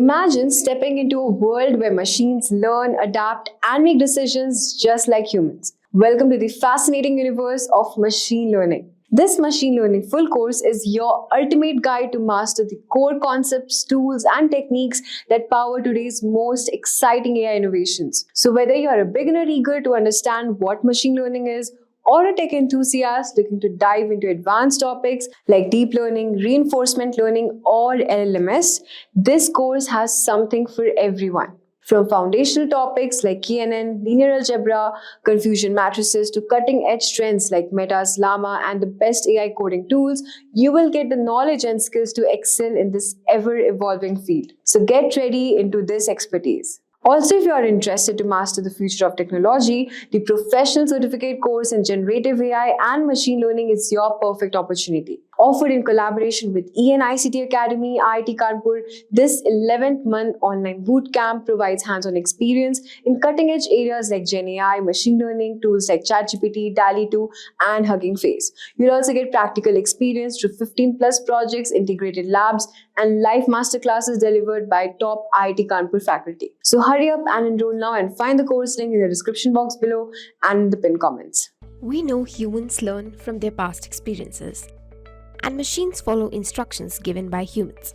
Imagine stepping into a world where machines learn, adapt, and make decisions just like humans. Welcome to the fascinating universe of machine learning. This machine learning full course is your ultimate guide to master the core concepts, tools, and techniques that power today's most exciting AI innovations. So whether you are a beginner eager to understand what machine learning is, or a tech enthusiast looking to dive into advanced topics like deep learning, reinforcement learning, or LLMs, this course has something for everyone. From foundational topics like KNN, linear algebra, confusion matrices to cutting-edge trends like Meta's Llama and the best AI coding tools, you will get the knowledge and skills to excel in this ever-evolving field. So get ready into this expertise. Also, if you are interested to master the future of technology, the Professional Certificate course in Generative AI and Machine Learning is your perfect opportunity. Offered in collaboration with ENICT Academy, IIT Kanpur, this 11th month online bootcamp provides hands-on experience in cutting-edge areas like Gen AI, machine learning, tools like ChatGPT, DALL-E 2, and Hugging Face. You'll also get practical experience through 15+ projects, integrated labs, and live masterclasses delivered by top IIT Kanpur faculty. So hurry up and enroll now and find the course link in the description box below and in the pinned comments. We know humans learn from their past experiences, and machines follow instructions given by humans.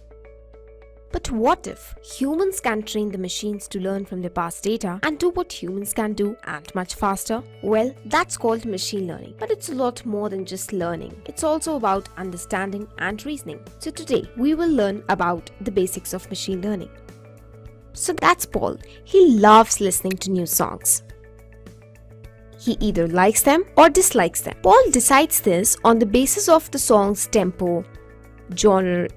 But what if humans can train the machines to learn from their past data and do what humans can do and much faster? Well, that's called machine learning. But it's a lot more than just learning. It's also about understanding and reasoning. So today, we will learn about the basics of machine learning. So that's Paul. He loves listening to new songs. He either likes them or dislikes them. Paul decides this on the basis of the song's tempo, genre,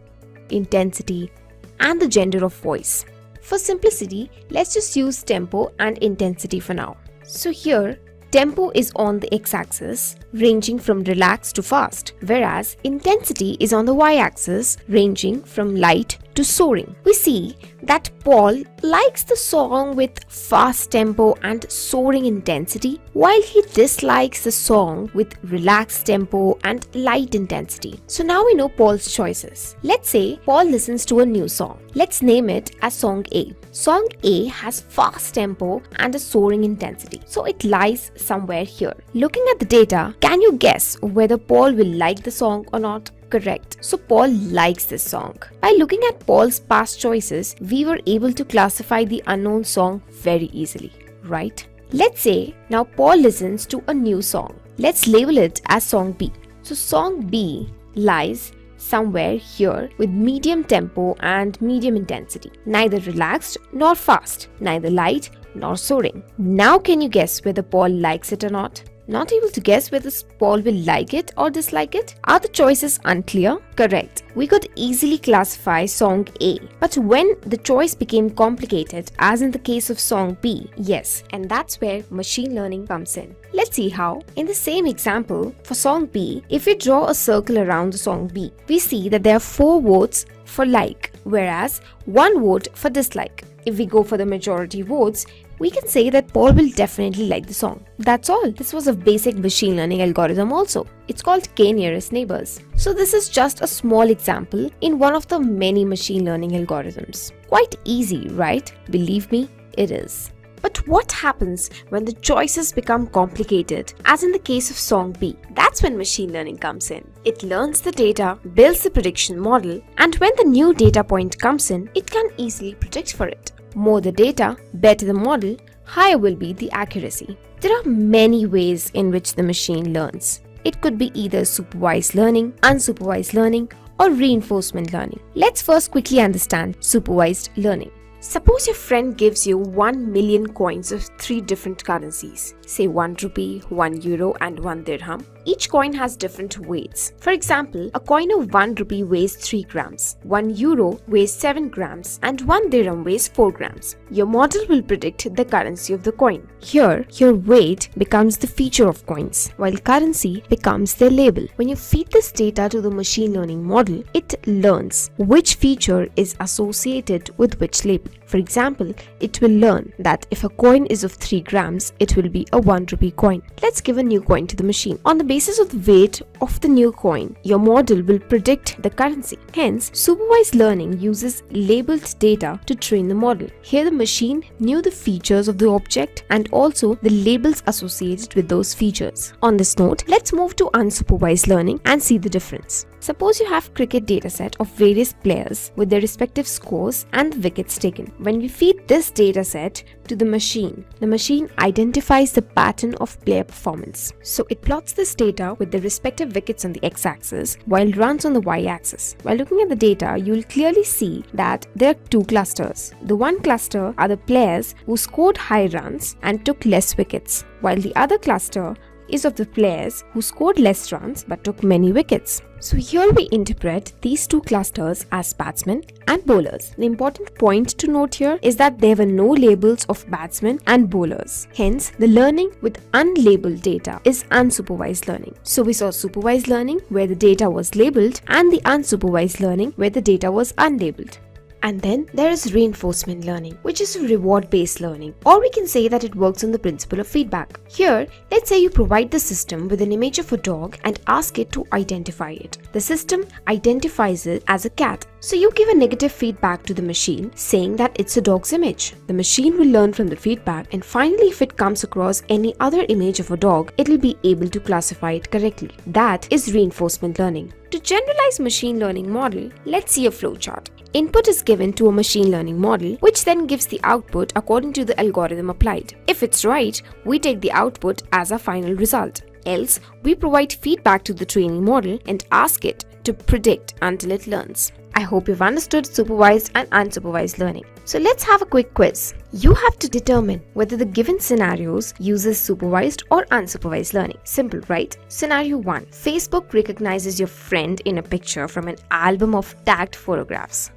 intensity, and the gender of voice. For simplicity, let's just use tempo and intensity for now. So here, tempo is on the x-axis, ranging from relaxed to fast, whereas intensity is on the y-axis, ranging from light to soaring. We see that Paul likes the song with fast tempo and soaring intensity, while he dislikes the song with relaxed tempo and light intensity. So now we know Paul's choices. Let's say Paul listens to a new song. Let's name it as Song A. Song A has fast tempo and a soaring intensity, so it lies somewhere here. Looking at the data, can you guess whether Paul will like the song or not? Correct. So Paul likes this song. By looking at Paul's past choices, we were able to classify the unknown song very easily, right? Let's say now Paul listens to a new song. Let's label it as Song B. So Song B lies somewhere here with medium tempo and medium intensity. Neither relaxed nor fast, neither light nor soaring. Now can you guess whether Paul likes it or not? Not able to guess whether Paul will like it or dislike it? Are the choices unclear? Correct. We could easily classify Song A. But when the choice became complicated, as in the case of Song B, yes, and that's where machine learning comes in. Let's see how. In the same example, for Song B, if we draw a circle around the Song B, we see that there are 4 votes for like, whereas 1 vote for dislike. If we go for the majority votes, we can say that Paul will definitely like the song. That's all. This was a basic machine learning algorithm also. It's called k-nearest neighbors. So this is just a small example in one of the many machine learning algorithms. Quite easy, right? Believe me, it is. But what happens when the choices become complicated, as in the case of Song B? That's when machine learning comes in. It learns the data, builds the prediction model, and when the new data point comes in, it can easily predict for it. More the data, better the model, higher will be the accuracy. There are many ways in which the machine learns. It could be either supervised learning, unsupervised learning, or reinforcement learning. Let's first quickly understand supervised learning. Suppose your friend gives you 1 million coins of 3 different currencies, say 1 rupee, 1 euro, and 1 dirham. Each coin has different weights. For example, a coin of 1 rupee weighs 3 grams, 1 euro weighs 7 grams, and 1 dirham weighs 4 grams. Your model will predict the currency of the coin. Here, your weight becomes the feature of coins, while currency becomes their label. When you feed this data to the machine learning model, it learns which feature is associated with which label. For example, it will learn that if a coin is of 3 grams, it will be a 1 rupee coin. Let's give a new coin to the machine. On the basis of the weight of the new coin, your model will predict the currency. Hence, supervised learning uses labeled data to train the model. Here the machine knew the features of the object and also the labels associated with those features. On this note, let's move to unsupervised learning and see the difference. Suppose you have cricket dataset of various players with their respective scores and the wickets taken. When we feed this dataset to the machine identifies the pattern of player performance. So it plots this data with the respective wickets on the x-axis while runs on the y-axis. While looking at the data, you will clearly see that there are two clusters. The one cluster are the players who scored high runs and took less wickets, while the other cluster is of the players who scored less runs but took many wickets. So here we interpret these two clusters as batsmen and bowlers. The important point to note here is that there were no labels of batsmen and bowlers. Hence, the learning with unlabeled data is unsupervised learning. So we saw supervised learning where the data was labeled and the unsupervised learning where the data was unlabeled. And then there is reinforcement learning, which is reward-based learning, or we can say that it works on the principle of feedback. Here, let's say you provide the system with an image of a dog and ask it to identify it. The system identifies it as a cat. So you give a negative feedback to the machine saying that it's a dog's image. The machine will learn from the feedback, and finally if it comes across any other image of a dog, it will be able to classify it correctly. That is reinforcement learning. To generalize machine learning model, let's see a flowchart. Input is given to a machine learning model, which then gives the output according to the algorithm applied. If it's right, we take the output as our final result. Else, we provide feedback to the training model and ask it to predict until it learns. I hope you've understood supervised and unsupervised learning. So let's have a quick quiz. You have to determine whether the given scenarios uses supervised or unsupervised learning. Simple, right? Scenario 1. Facebook recognizes your friend in a picture from an album of tagged photographs.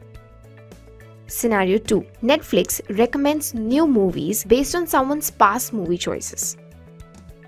Scenario 2. Netflix recommends new movies based on someone's past movie choices.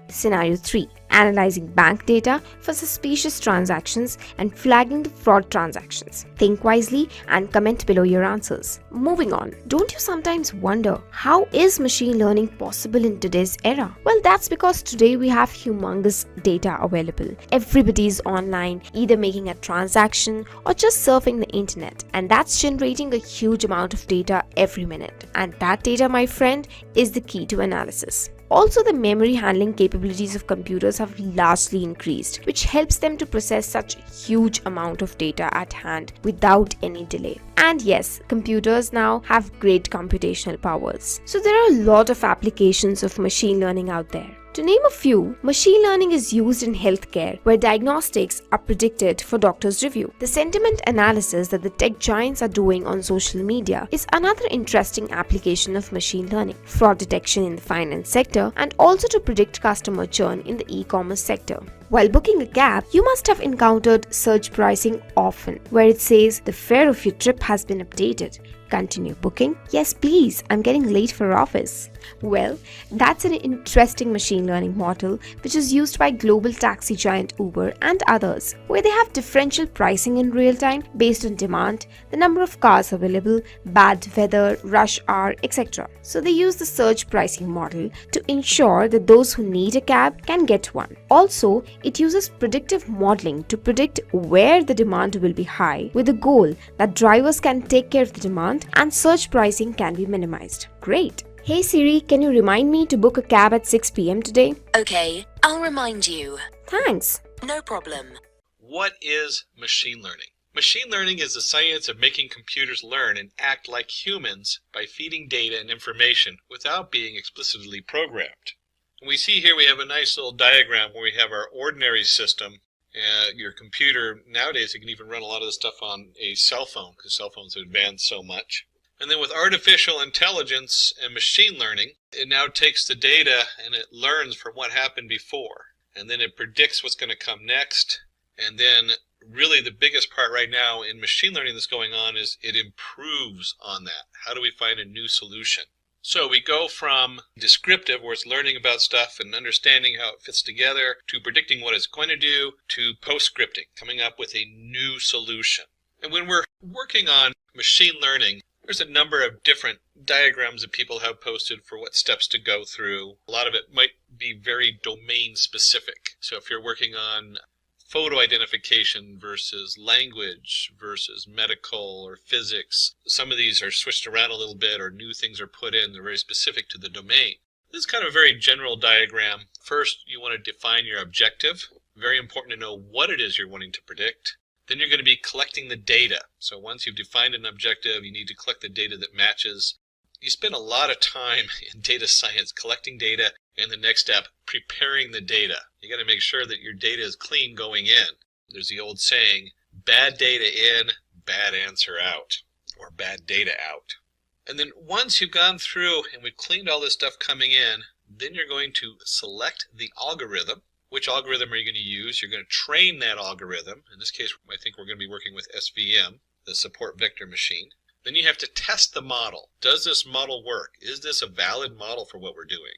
Scenario 3. Analyzing bank data for suspicious transactions and flagging the fraud transactions. Think wisely and comment below your answers. Moving on, don't you sometimes wonder how is machine learning possible in today's era? Well, that's because today we have humongous data available. Everybody is online, either making a transaction or just surfing the internet, and that's generating a huge amount of data every minute. And that data, my friend, is the key to analysis. Also, the memory handling capabilities of computers have largely increased, which helps them to process such a huge amount of data at hand without any delay. And yes, computers now have great computational powers. So there are a lot of applications of machine learning out there. To name a few, machine learning is used in healthcare where diagnostics are predicted for doctors' review. The sentiment analysis that the tech giants are doing on social media is another interesting application of machine learning. Fraud detection in the finance sector and also to predict customer churn in the e-commerce sector. While booking a cab, you must have encountered surge pricing often, where it says the fare of your trip has been updated. Continue booking. Yes, please, I'm getting late for office. Well, that's an interesting machine learning model which is used by global taxi giant Uber and others, where they have differential pricing in real time based on demand, the number of cars available, bad weather, rush hour, etc. So they use the surge pricing model to ensure that those who need a cab can get one. Also, it uses predictive modeling to predict where the demand will be high, with the goal that drivers can take care of the demand and surge pricing can be minimized. Great! Hey Siri, can you remind me to book a cab at 6 p.m. today? Okay, I'll remind you. Thanks. No problem. What is machine learning? Machine learning is the science of making computers learn and act like humans by feeding data and information without being explicitly programmed. And we see here we have a nice little diagram where we have our ordinary system. Your computer, nowadays you can even run a lot of this stuff on a cell phone because cell phones have advanced so much. And then with artificial intelligence and machine learning, it now takes the data and it learns from what happened before. And then it predicts what's going to come next. And then really the biggest part right now in machine learning that's going on is it improves on that. How do we find a new solution? So we go from descriptive, where it's learning about stuff and understanding how it fits together, to predicting what it's going to do, to post-scripting, coming up with a new solution. And when we're working on machine learning, there's a number of different diagrams that people have posted for what steps to go through. A lot of it might be very domain specific. So if you're working on photo identification versus language versus medical or physics, some of these are switched around a little bit or new things are put in. They're very specific to the domain. This is kind of a very general diagram. First, you want to define your objective. Very important to know what it is you're wanting to predict. Then you're going to be collecting the data. So once you've defined an objective, you need to collect the data that matches. You spend a lot of time in data science collecting data, and the next step, preparing the data. You got to make sure that your data is clean going in. There's the old saying, bad data in, bad answer out, or bad data out. And then once you've gone through and we've cleaned all this stuff coming in, then you're going to select the algorithm. Which algorithm are you going to use? You're going to train that algorithm. In this case, I think we're going to be working with SVM, the support vector machine. Then you have to test the model. Does this model work? Is this a valid model for what we're doing?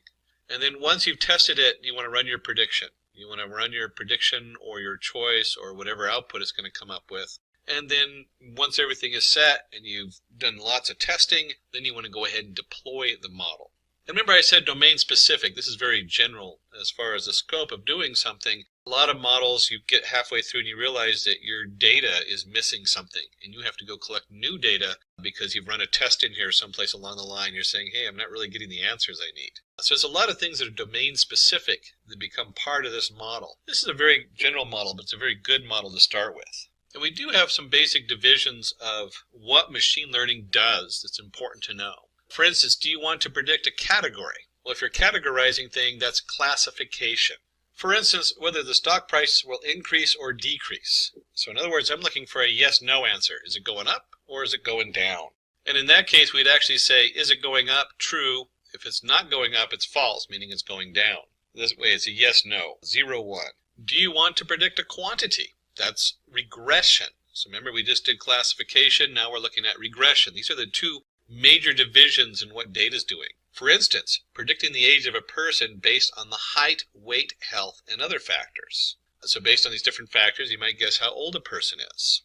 And then once you've tested it, you want to run your prediction. You want to run your prediction or your choice or whatever output it's going to come up with. And then once everything is set and you've done lots of testing, then you want to go ahead and deploy the model. And remember I said domain specific. This is very general as far as the scope of doing something. A lot of models, you get halfway through and you realize that your data is missing something and you have to go collect new data because you've run a test in here someplace along the line. You're saying, hey, I'm not really getting the answers I need. So there's a lot of things that are domain specific that become part of this model. This is a very general model, but it's a very good model to start with. And we do have some basic divisions of what machine learning does that's important to know. For instance, do you want to predict a category? Well, if you're categorizing things, that's classification. For instance, whether the stock price will increase or decrease. So in other words, I'm looking for a yes-no answer. Is it going up or is it going down? And in that case, we'd actually say, is it going up? True. If it's not going up, it's false, meaning it's going down. This way, it's a yes-no, 0, 1. Do you want to predict a quantity? That's regression. So remember, we just did classification. Now we're looking at regression. These are the two major divisions in what data is doing. For instance, predicting the age of a person based on the height, weight, health, and other factors. So based on these different factors, you might guess how old a person is.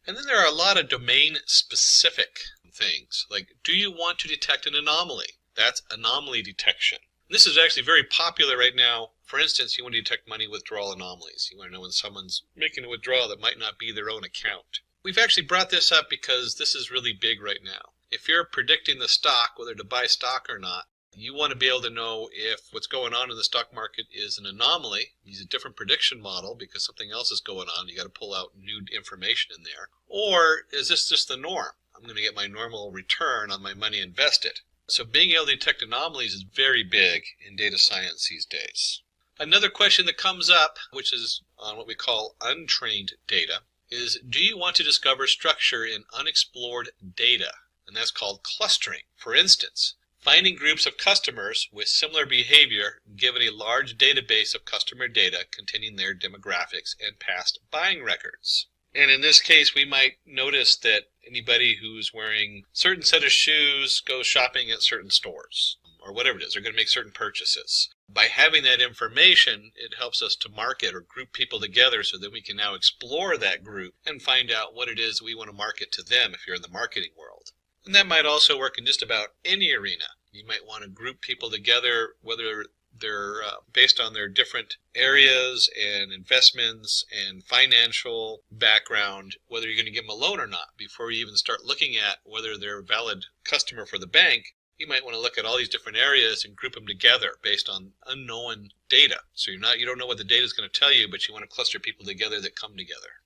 And then there are a lot of domain-specific things, like do you want to detect an anomaly? That's anomaly detection. This is actually very popular right now. For instance, you want to detect money withdrawal anomalies. You want to know when someone's making a withdrawal that might not be their own account. We've actually brought this up because this is really big right now. If you're predicting the stock, whether to buy stock or not, you want to be able to know if what's going on in the stock market is an anomaly. Use a different prediction model because something else is going on. You got to pull out new information in there. Or is this just the norm? I'm going to get my normal return on my money invested. So being able to detect anomalies is very big in data science these days. Another question that comes up, which is on what we call untrained data, is do you want to discover structure in unexplored data? And that's called clustering. For instance, finding groups of customers with similar behavior given a large database of customer data containing their demographics and past buying records. And in this case, we might notice that anybody who's wearing a certain set of shoes goes shopping at certain stores, or whatever it is, they're going to make certain purchases. By having that information, it helps us to market or group people together so that we can now explore that group and find out what it is we want to market to them if you're in the marketing world. And that might also work in just about any arena. You might want to group people together, whether they're based on their different areas and investments and financial background, whether you're going to give them a loan or not. Before you even start looking at whether they're a valid customer for the bank, you might want to look at all these different areas and group them together based on unknown data. So you don't know what the data is going to tell you, but you want to cluster people together that come together.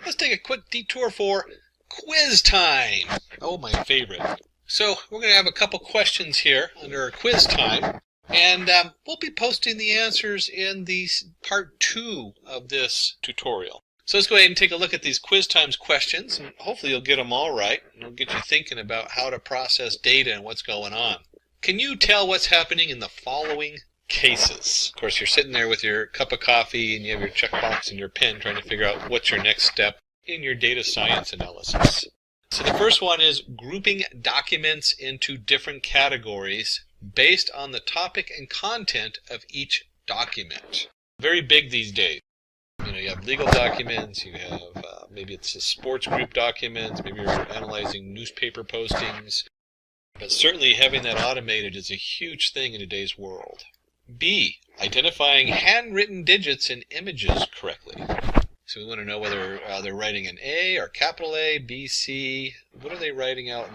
Let's take a quick detour for quiz time. Oh, my favorite. So we're going to have a couple questions here under our quiz time. And we'll be posting the answers in the part 2 of this tutorial. So let's go ahead and take a look at these quiz times questions, and hopefully you'll get them all right, and it'll get you thinking about how to process data and what's going on. Can you tell what's happening in the following cases? Of course, you're sitting there with your cup of coffee, and you have your checkbox and your pen trying to figure out what's your next step in your data science analysis. So the first one is grouping documents into different categories based on the topic and content of each document. Very big these days. You have legal documents, you have maybe it's a sports group documents, maybe you're analyzing newspaper postings. But certainly having that automated is a huge thing in today's world. B, identifying handwritten digits in images correctly. So we want to know whether they're writing an A or capital A, B, C. What are they writing out in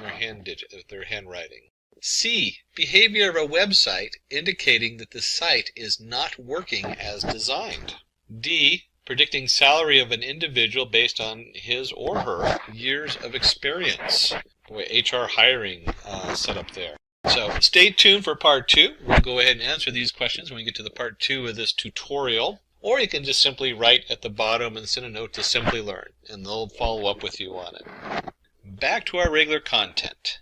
their handwriting? C, behavior of a website indicating that the site is not working as designed. D, predicting salary of an individual based on his or her years of experience. Boy, HR hiring setup there. So stay tuned for part 2. We'll go ahead and answer these questions when we get to the part 2 of this tutorial. Or you can just simply write at the bottom and send a note to Simplilearn, and they'll follow up with you on it. Back to our regular content.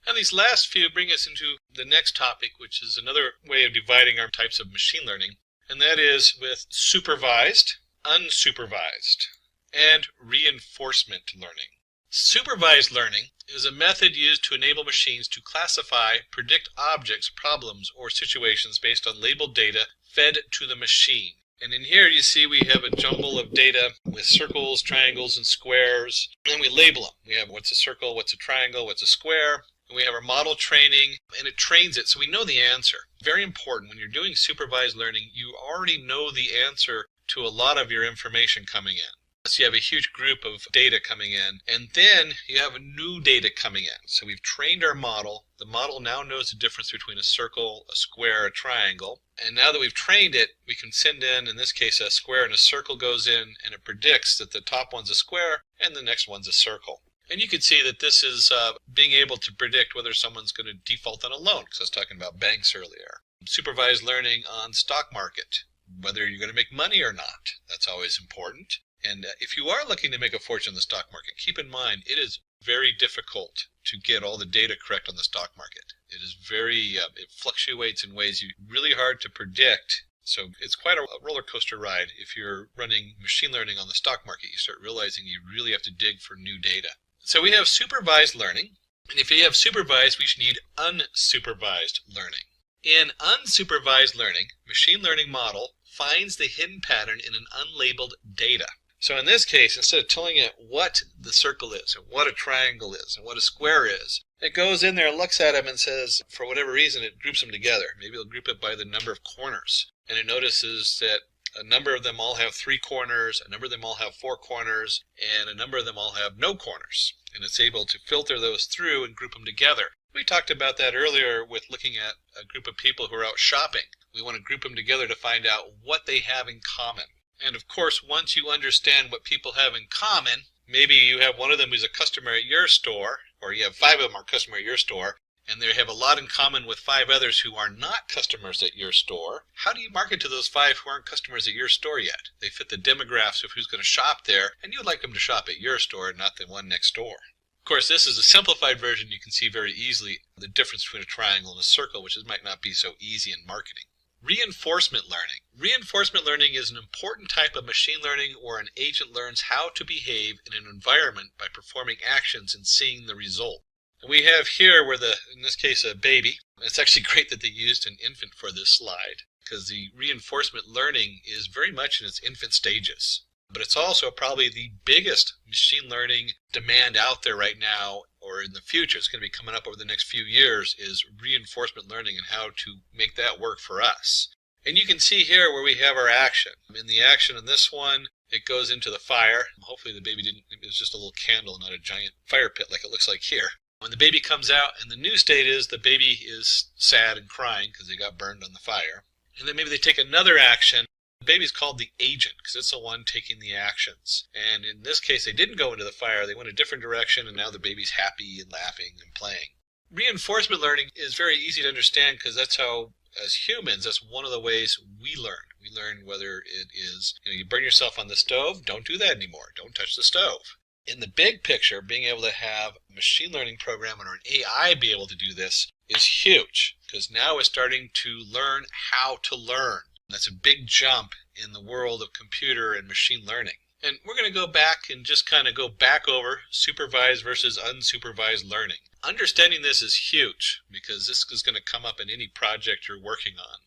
Now these last few bring us into the next topic, which is another way of dividing our types of machine learning, and that is with supervised, unsupervised, and reinforcement learning. Supervised learning is a method used to enable machines to classify, predict objects, problems, or situations based on labeled data fed to the machine. And in here you see we have a jumble of data with circles, triangles, and squares, and we label them. We have what's a circle, what's a triangle, what's a square, and we have our model training, and it trains it so we know the answer. Very important, when you're doing supervised learning, you already know the answer to a lot of your information coming in. So you have a huge group of data coming in, and then you have new data coming in. So we've trained our model. The model now knows the difference between a circle, a square, a triangle. And now that we've trained it, we can send in this case, a square and a circle goes in, and it predicts that the top one's a square and the next one's a circle. And you can see that this is being able to predict whether someone's going to default on a loan, because I was talking about banks earlier. Supervised learning on stock market, whether you're going to make money or not. That's always important. And if you are looking to make a fortune in the stock market, keep in mind it is very difficult to get all the data correct on the stock market. It is it fluctuates in ways really hard to predict. So it's quite a roller coaster ride. If you're running machine learning on the stock market, you start realizing you really have to dig for new data. So we have supervised learning, and if you have supervised, we should need unsupervised learning. In unsupervised learning, machine learning model finds the hidden pattern in an unlabeled data. So in this case, instead of telling it what the circle is and what a triangle is and what a square is, it goes in there and looks at them and says, for whatever reason, it groups them together. Maybe it'll group it by the number of corners. And it notices that a number of them all have 3 corners, a number of them all have 4 corners, and a number of them all have no corners. And it's able to filter those through and group them together. We talked about that earlier with looking at a group of people who are out shopping. We want to group them together to find out what they have in common. And of course, once you understand what people have in common, maybe you have one of them who's a customer at your store, or you have 5 of them are customer at your store, and they have a lot in common with 5 others who are not customers at your store. How do you market to those 5 who aren't customers at your store yet? They fit the demographics of who's going to shop there, and you'd like them to shop at your store, not the one next door. Of course, this is a simplified version. You can see very easily the difference between a triangle and a circle, which might not be so easy in marketing. Reinforcement learning. Reinforcement learning is an important type of machine learning where an agent learns how to behave in an environment by performing actions and seeing the result. And we have here where in this case, a baby. It's actually great that they used an infant for this slide because the reinforcement learning is very much in its infant stages. But it's also probably the biggest machine learning demand out there right now, or in the future, it's going to be coming up over the next few years, is reinforcement learning and how to make that work for us. And you can see here where we have our action. In the action in this one, it goes into the fire. Hopefully the baby it was just a little candle, not a giant fire pit like it looks like here. When the baby comes out, and the new state is the baby is sad and crying because they got burned on the fire. And then maybe they take another action. The baby's called the agent because it's the one taking the actions. And in this case, they didn't go into the fire. They went a different direction, and now the baby's happy and laughing and playing. Reinforcement learning is very easy to understand because that's how, as humans, that's one of the ways we learn. We learn whether it is, you burn yourself on the stove, don't do that anymore. Don't touch the stove. In the big picture, being able to have a machine learning program or an AI be able to do this is huge because now it's starting to learn how to learn. That's a big jump in the world of computer and machine learning. And we're going to go back and just kind of go back over supervised versus unsupervised learning. Understanding this is huge because this is going to come up in any project you're working on.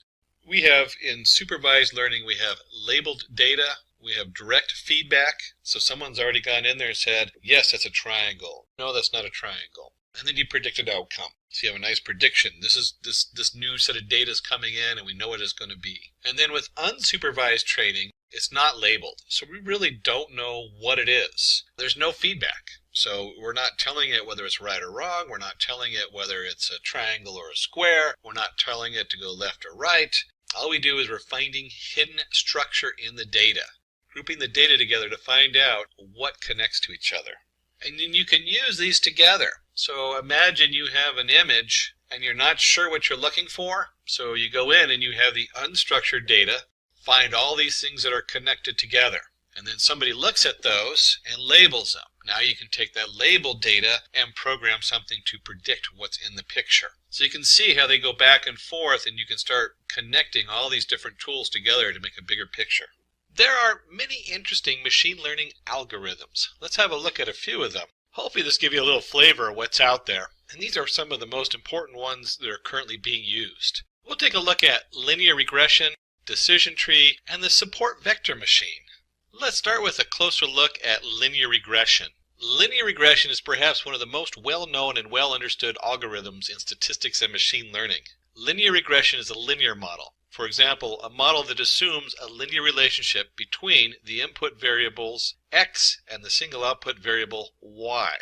We have in supervised learning, we have labeled data, we have direct feedback. So someone's already gone in there and said, yes, that's a triangle. No, that's not a triangle. and then you predict an outcome. So you have a nice prediction. This new set of data is coming in, and we know what it's going to be. And then with unsupervised training, it's not labeled. So we really don't know what it is. There's no feedback. So we're not telling it whether it's right or wrong. We're not telling it whether it's a triangle or a square. We're not telling it to go left or right. All we do is we're finding hidden structure in the data, grouping the data together to find out what connects to each other. And then you can use these together. So imagine you have an image and you're not sure what you're looking for. So you go in and you have the unstructured data, find all these things that are connected together. And then somebody looks at those and labels them. Now you can take that labeled data and program something to predict what's in the picture. So you can see how they go back and forth, and you can start connecting all these different tools together to make a bigger picture. There are many interesting machine learning algorithms. Let's have a look at a few of them. Hopefully this gives you a little flavor of what's out there. And these are some of the most important ones that are currently being used. We'll take a look at linear regression, decision tree, and the support vector machine. Let's start with a closer look at linear regression. Linear regression is perhaps one of the most well-known and well-understood algorithms in statistics and machine learning. Linear regression is a linear model. For example, a model that assumes a linear relationship between the input variables x and the single output variable y.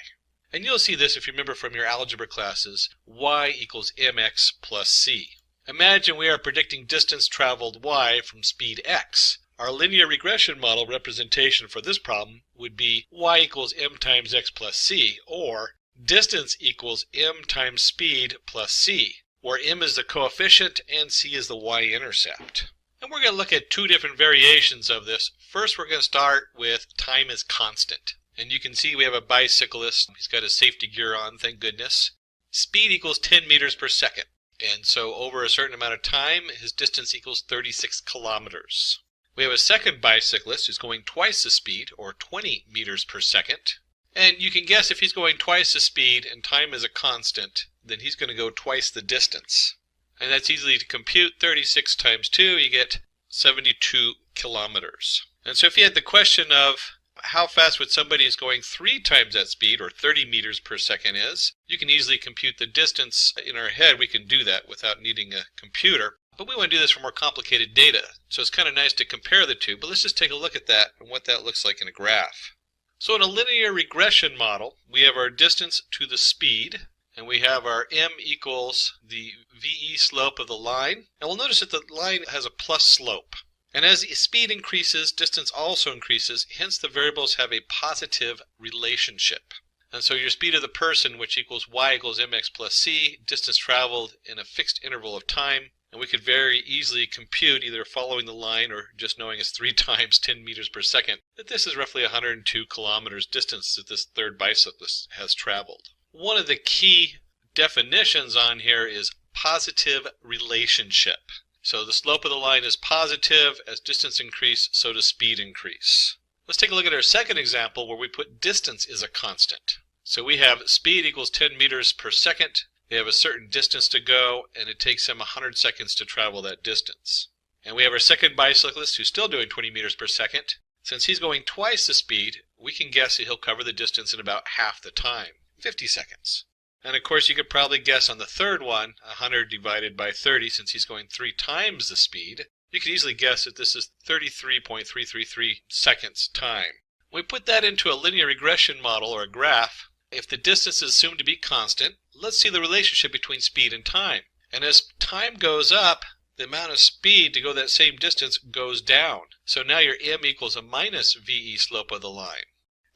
And you'll see this if you remember from your algebra classes, y equals mx plus c. Imagine we are predicting distance traveled y from speed x. Our linear regression model representation for this problem would be y equals m times x plus c, or distance equals m times speed plus c, where m is the coefficient and c is the y-intercept. And we're going to look at two different variations of this. First, we're going to start with time is constant. And you can see we have a bicyclist. He's got his safety gear on, thank goodness. Speed equals 10 meters per second. And so over a certain amount of time, his distance equals 36 kilometers. We have a second bicyclist who's going twice the speed, or 20 meters per second. And you can guess if he's going twice the speed and time is a constant, then he's going to go twice the distance. And that's easily to compute. 36 times 2, you get 72 kilometers. And so if you had the question of how fast would somebody who's going 3 times that speed, or 30 meters per second is, you can easily compute the distance in our head. We can do that without needing a computer. But we want to do this for more complicated data. So it's kind of nice to compare the two. But let's just take a look at that and what that looks like in a graph. So in a linear regression model, we have our distance to the speed, and we have our m equals the VE slope of the line. And we'll notice that the line has a plus slope. And as the speed increases, distance also increases. Hence, the variables have a positive relationship. And so your speed of the person, which equals y equals mx plus c, distance traveled in a fixed interval of time. And we could very easily compute, either following the line or just knowing it's 3 times 10 meters per second, that this is roughly 102 kilometers distance that this third bicyclist has traveled. One of the key definitions on here is positive relationship. So the slope of the line is positive. As distance increase, so does speed increase. Let's take a look at our second example where we put distance is a constant. So we have speed equals 10 meters per second. They have a certain distance to go, and it takes them 100 seconds to travel that distance. And we have our second bicyclist who's still doing 20 meters per second. Since he's going twice the speed, we can guess that he'll cover the distance in about half the time, 50 seconds. And of course, you could probably guess on the third one, 100 divided by 30, since he's going 3 times the speed. You could easily guess that this is 33.333 seconds time. When we put that into a linear regression model or a graph, if the distance is assumed to be constant, let's see the relationship between speed and time. And as time goes up, the amount of speed to go that same distance goes down. So now your m equals a minus VE slope of the line.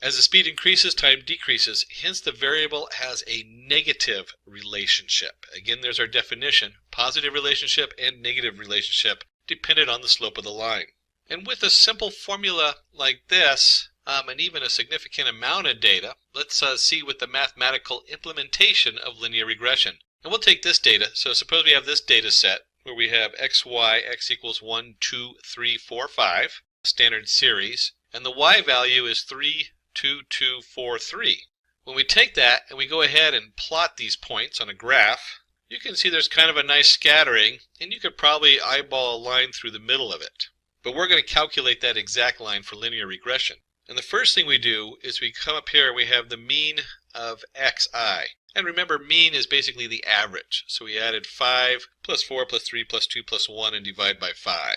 As the speed increases, time decreases. Hence, the variable has a negative relationship. Again, there's our definition. Positive relationship and negative relationship dependent on the slope of the line. And with a simple formula like this, and even a significant amount of data, let's see with the mathematical implementation of linear regression. And we'll take this data. So suppose we have this data set where we have x, y, x equals 1, 2, 3, 4, 5, standard series, and the y value is 3, 2, 2, 4, 3. When we take that and we go ahead and plot these points on a graph, you can see there's kind of a nice scattering, and you could probably eyeball a line through the middle of it. But we're going to calculate that exact line for linear regression. And the first thing we do is we come up here and we have the mean of xi. And remember, mean is basically the average. So we added 5 plus 4 plus 3 plus 2 plus 1 and divide by 5.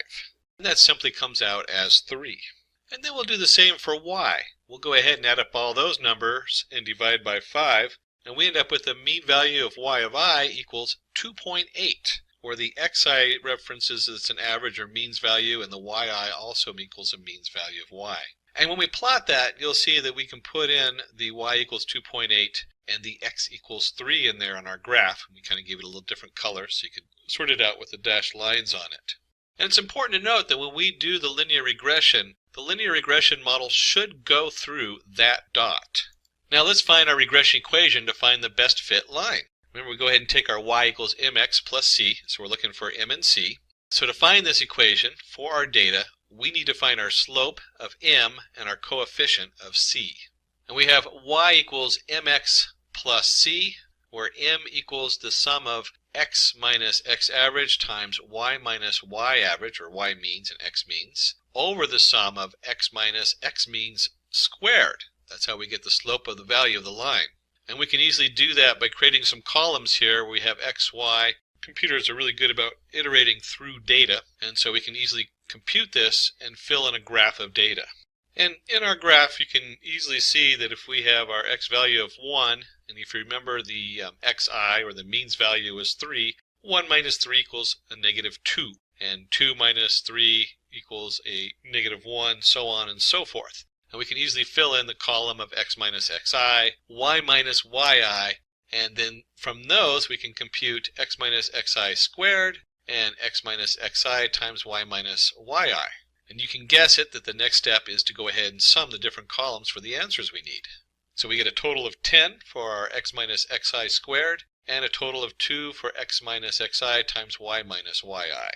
And that simply comes out as 3. And then we'll do the same for y. We'll go ahead and add up all those numbers and divide by 5. And we end up with the mean value of y of I equals 2.8, where the xi references it's an average or means value, and the yi also equals a means value of y. And when we plot that, you'll see that we can put in the y equals 2.8 and the x equals 3 in there on our graph. We kind of gave it a little different color so you could sort it out with the dashed lines on it. And it's important to note that when we do the linear regression model should go through that dot. Now let's find our regression equation to find the best fit line. Remember, we go ahead and take our y equals mx plus c, so we're looking for m and c. So to find this equation for our data, we need to find our slope of m and our coefficient of c. And we have y equals mx plus c, where m equals the sum of x minus x average times y minus y average, or y means and x means, over the sum of x minus x means squared. That's how we get the slope of the value of the line. And we can easily do that by creating some columns here where we have x, y. Computers are really good about iterating through data, and so we can easily compute this and fill in a graph of data. And in our graph, you can easily see that if we have our x value of 1, and if you remember the xi, or the means value, is 3, 1 minus 3 equals a negative 2, and 2 minus 3 equals a negative 1, so on and so forth. And we can easily fill in the column of x minus xi, y minus yi, and then from those we can compute x minus xi squared and x minus xi times y minus yi. And you can guess it that the next step is to go ahead and sum the different columns for the answers we need. So we get a total of 10 for our x minus xi squared, and a total of 2 for x minus xi times y minus yi.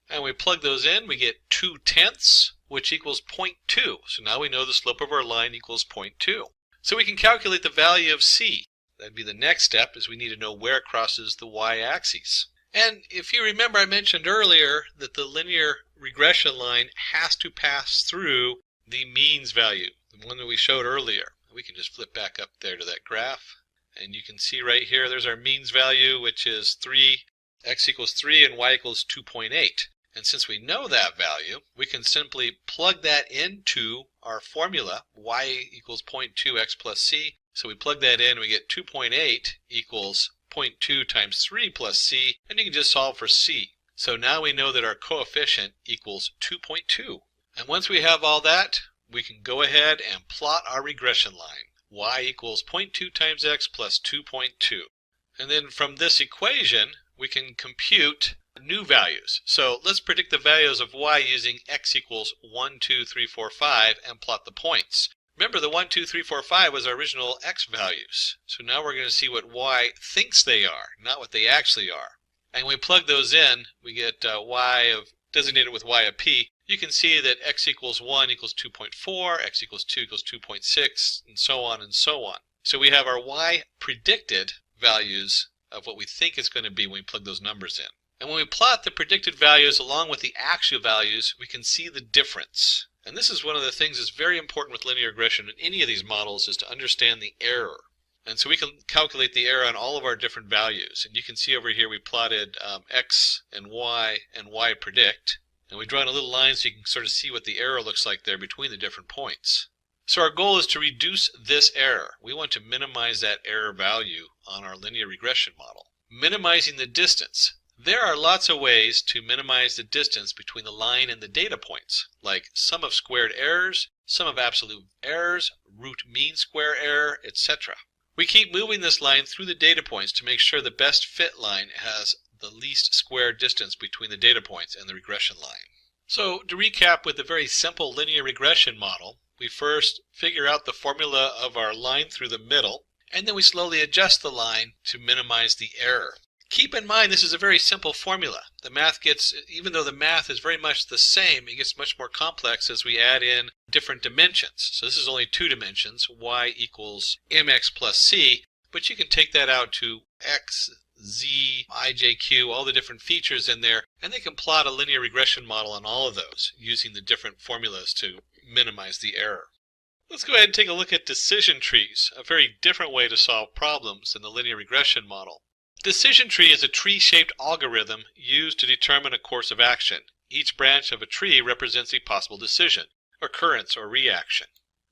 And we plug those in, we get 2/10, which equals 0.2. So now we know the slope of our line equals 0.2. So we can calculate the value of c. That'd be the next step, is we need to know where it crosses the y-axis. And if you remember, I mentioned earlier that the linear regression line has to pass through the means value, the one that we showed earlier. We can just flip back up there to that graph, and you can see right here there's our means value, which is 3, x equals 3 and y equals 2.8. And since we know that value, we can simply plug that into our formula, y equals 0.2x plus c. So we plug that in, we get 2.8 equals 0.2 times 3 plus c, and you can just solve for c. So now we know that our coefficient equals 2.2. And once we have all that, we can go ahead and plot our regression line. Y equals 0.2 times x plus 2.2. And then from this equation, we can compute new values. So let's predict the values of y using x equals 1, 2, 3, 4, 5 and plot the points. Remember, the 1, 2, 3, 4, 5 was our original x values. So now we're going to see what y thinks they are, not what they actually are. And when we plug those in, we get y of designated with y of p. You can see that x equals 1 equals 2.4, x equals 2 equals 2.6, and so on and so on. So we have our y predicted values of what we think it's going to be when we plug those numbers in. And when we plot the predicted values along with the actual values, we can see the difference. And this is one of the things that's very important with linear regression in any of these models, is to understand the error. And so we can calculate the error on all of our different values. And you can see over here we plotted x and y predict. And we draw in a little line so you can sort of see what the error looks like there between the different points. So our goal is to reduce this error. We want to minimize that error value on our linear regression model. Minimizing the distance. There are lots of ways to minimize the distance between the line and the data points, like sum of squared errors, sum of absolute errors, root mean square error, etc. We keep moving this line through the data points to make sure the best fit line has the least square distance between the data points and the regression line. So to recap with a very simple linear regression model, we first figure out the formula of our line through the middle, and then we slowly adjust the line to minimize the error. Keep in mind this is a very simple formula. The math gets, even though the math is very much the same, it gets much more complex as we add in different dimensions. So this is only 2 dimensions, y equals mx plus c, but you can take that out to x, z, I, j, q, all the different features in there, and they can plot a linear regression model on all of those using the different formulas to minimize the error. Let's go ahead and take a look at decision trees, a very different way to solve problems in the linear regression model. Decision tree is a tree-shaped algorithm used to determine a course of action. Each branch of a tree represents a possible decision, occurrence, or reaction.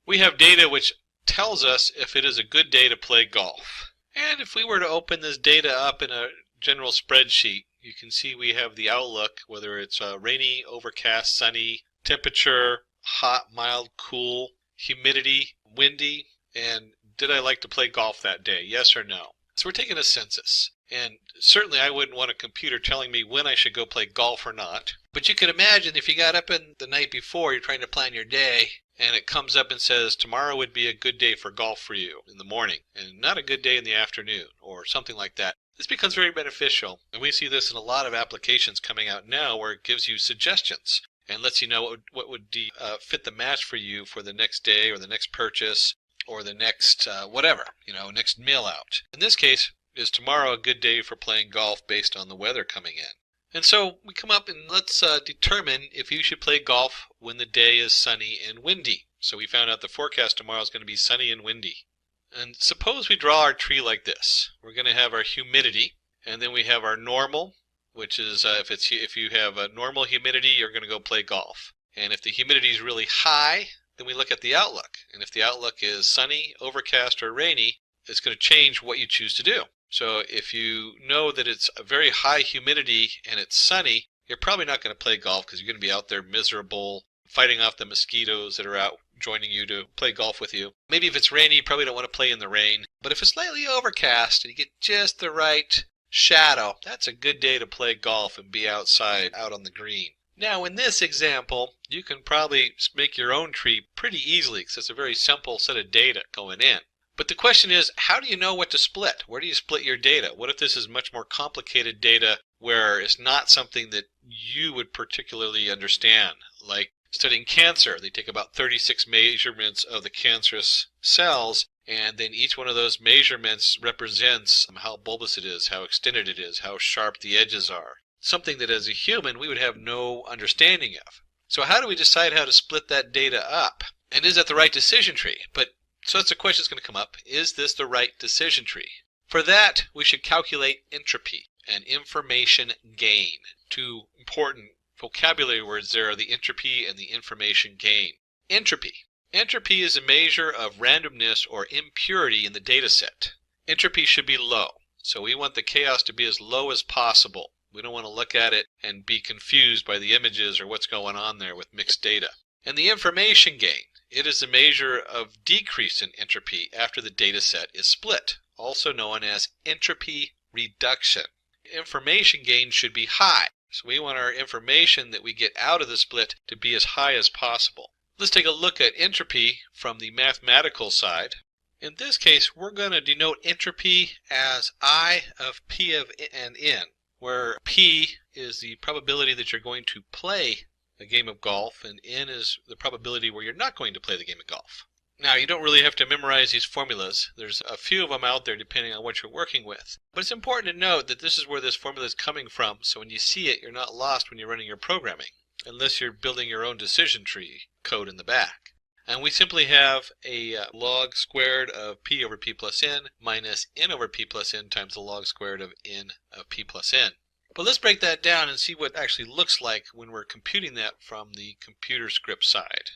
We have data which tells us if it is a good day to play golf. And if we were to open this data up in a general spreadsheet, you can see we have the outlook, whether it's rainy, overcast, sunny, temperature, hot, mild, cool, humidity, windy, and did I like to play golf that day, yes or no? So we're taking a census. And certainly I wouldn't want a computer telling me when I should go play golf or not. But you can imagine if you got up in the night before, you're trying to plan your day, and it comes up and says tomorrow would be a good day for golf for you in the morning, and not a good day in the afternoon, or something like that. This becomes very beneficial, and we see this in a lot of applications coming out now where it gives you suggestions and lets you know what would fit the match for you for the next day or the next purchase or the next whatever, next meal out. In this case, is tomorrow a good day for playing golf based on the weather coming in? And so we come up and let's determine if you should play golf when the day is sunny and windy. So we found out the forecast tomorrow is going to be sunny and windy. And suppose we draw our tree like this. We're going to have our humidity, and then we have our normal, which is if you have a normal humidity, you're going to go play golf. And if the humidity is really high, then we look at the outlook. And if the outlook is sunny, overcast, or rainy, it's going to change what you choose to do. So if you know that it's a very high humidity and it's sunny, you're probably not going to play golf because you're going to be out there miserable, fighting off the mosquitoes that are out joining you to play golf with you. Maybe if it's rainy, you probably don't want to play in the rain. But if it's slightly overcast and you get just the right shadow, that's a good day to play golf and be outside, out on the green. Now in this example, you can probably make your own tree pretty easily because it's a very simple set of data going in. But the question is, how do you know what to split? Where do you split your data? What if this is much more complicated data where it's not something that you would particularly understand? Like studying cancer, they take about 36 measurements of the cancerous cells, and then each one of those measurements represents how bulbous it is, how extended it is, how sharp the edges are. Something that as a human we would have no understanding of. So how do we decide how to split that data up? And is that the right decision tree? So that's a question that's going to come up. Is this the right decision tree? For that, we should calculate entropy and information gain. Two important vocabulary words there are the entropy and the information gain. Entropy. Entropy is a measure of randomness or impurity in the data set. Entropy should be low. So we want the chaos to be as low as possible. We don't want to look at it and be confused by the images or what's going on there with mixed data. And the information gain. It is a measure of decrease in entropy after the data set is split, also known as entropy reduction. Information gain should be high, so we want our information that we get out of the split to be as high as possible. Let's take a look at entropy from the mathematical side. In this case, we're going to denote entropy as I of P of and N, where P is the probability that you're going to play a game of golf, and N is the probability where you're not going to play the game of golf. Now, you don't really have to memorize these formulas. There's a few of them out there depending on what you're working with. But it's important to note that this is where this formula is coming from, so when you see it, you're not lost when you're running your programming, unless you're building your own decision tree code in the back. And we simply have a log squared of P over P plus N minus N over P plus N times the log squared of N of P plus N. But let's break that down and see what it actually looks like when we're computing that from the computer script side.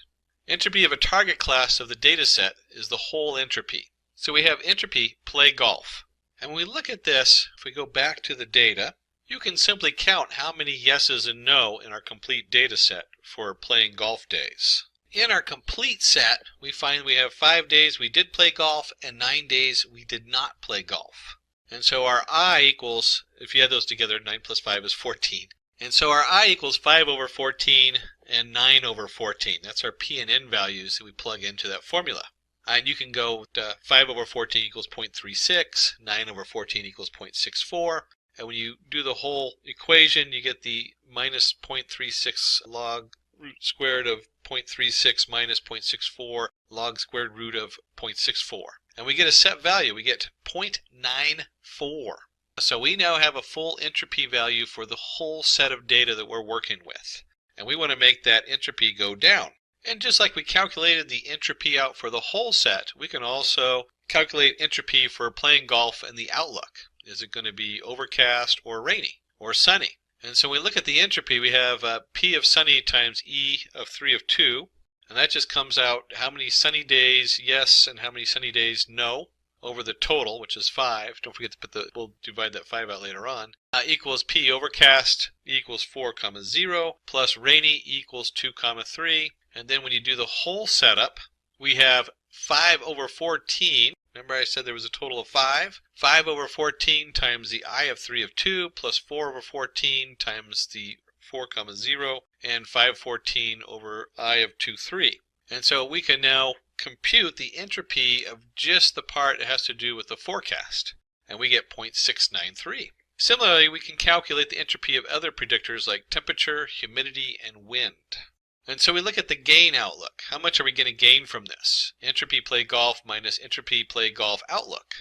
Entropy of a target class of the data set is the whole entropy. So we have entropy play golf. And when we look at this, if we go back to the data, you can simply count how many yeses and no in our complete data set for playing golf days. In our complete set, we find we have 5 days we did play golf and 9 days we did not play golf. And so our I equals, if you add those together, 9 plus 5 is 14. And so our I equals 5 over 14 and 9 over 14. That's our P and N values that we plug into that formula. And you can go to 5 over 14 equals 0.36, 9 over 14 equals 0.64. And when you do the whole equation, you get the minus 0.36 log root squared of 0.36 minus 0.64 log squared root of 0.64. And we get a set value. We get 0.94. So we now have a full entropy value for the whole set of data that we're working with. And we want to make that entropy go down. And just like we calculated the entropy out for the whole set, we can also calculate entropy for playing golf and the outlook. Is it going to be overcast or rainy or sunny? And so when we look at the entropy, we have P of sunny times E of 3 of 2. And that just comes out how many sunny days yes and how many sunny days no over the total, which is 5. Don't forget to put we'll divide that 5 out later on. Equals P overcast equals 4, 0 plus rainy equals 2, 3. And then when you do the whole setup, we have 5 over 14. Remember I said there was a total of 5? 5 over 14 times the I of 3 of 2 plus 4 over 14 times the 4, 0 and 514 over I of 2, 3. And so we can now compute the entropy of just the part that has to do with the forecast. And we get 0.693. Similarly, we can calculate the entropy of other predictors like temperature, humidity, and wind. And so we look at the gain outlook. How much are we going to gain from this? Entropy play golf minus entropy play golf outlook.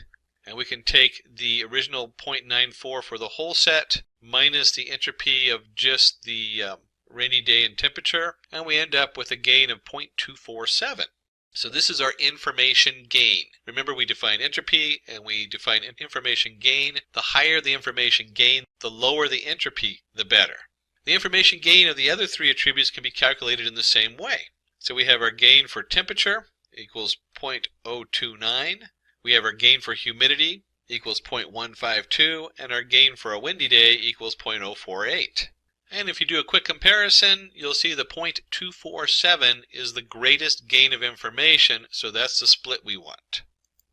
And we can take the original 0.94 for the whole set minus the entropy of just the rainy day and temperature, and we end up with a gain of 0.247. So this is our information gain. Remember, we define entropy and we define information gain. The higher the information gain, the lower the entropy, the better. The information gain of the other three attributes can be calculated in the same way. So we have our gain for temperature equals 0.029. We have our gain for humidity equals 0.152, and our gain for a windy day equals 0.048. And if you do a quick comparison, you'll see the 0.247 is the greatest gain of information, so that's the split we want.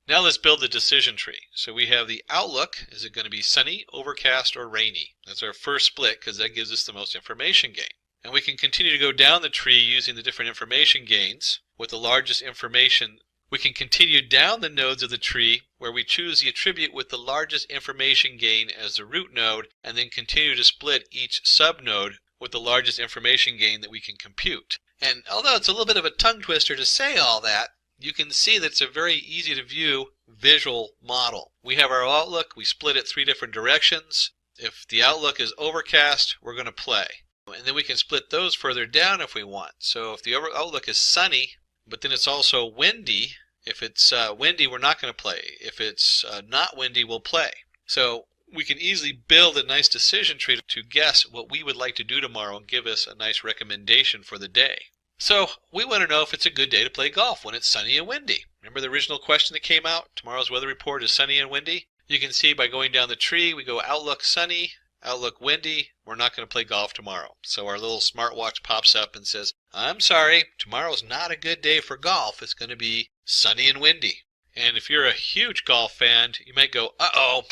Now let's build the decision tree. So we have the outlook. Is it going to be sunny, overcast, or rainy? That's our first split because that gives us the most information gain. And we can continue to go down the tree using the different information gains with the largest information. We can continue down the nodes of the tree where we choose the attribute with the largest information gain as the root node, and then continue to split each subnode with the largest information gain that we can compute. And although it's a little bit of a tongue twister to say all that, you can see that it's a very easy to view visual model. We have our outlook, we split it 3 different directions. If the outlook is overcast, we're going to play. And then we can split those further down if we want. So if the outlook is sunny, but then it's also windy, if it's windy, we're not going to play. If it's not windy, we'll play. So we can easily build a nice decision tree to guess what we would like to do tomorrow and give us a nice recommendation for the day. So we want to know if it's a good day to play golf when it's sunny and windy. Remember the original question that came out? Tomorrow's weather report is sunny and windy. You can see by going down the tree, we go outlook sunny, outlook windy. We're not going to play golf tomorrow. So our little smartwatch pops up and says, I'm sorry, tomorrow's not a good day for golf. It's going to be sunny and windy. And if you're a huge golf fan, you might go, uh-oh,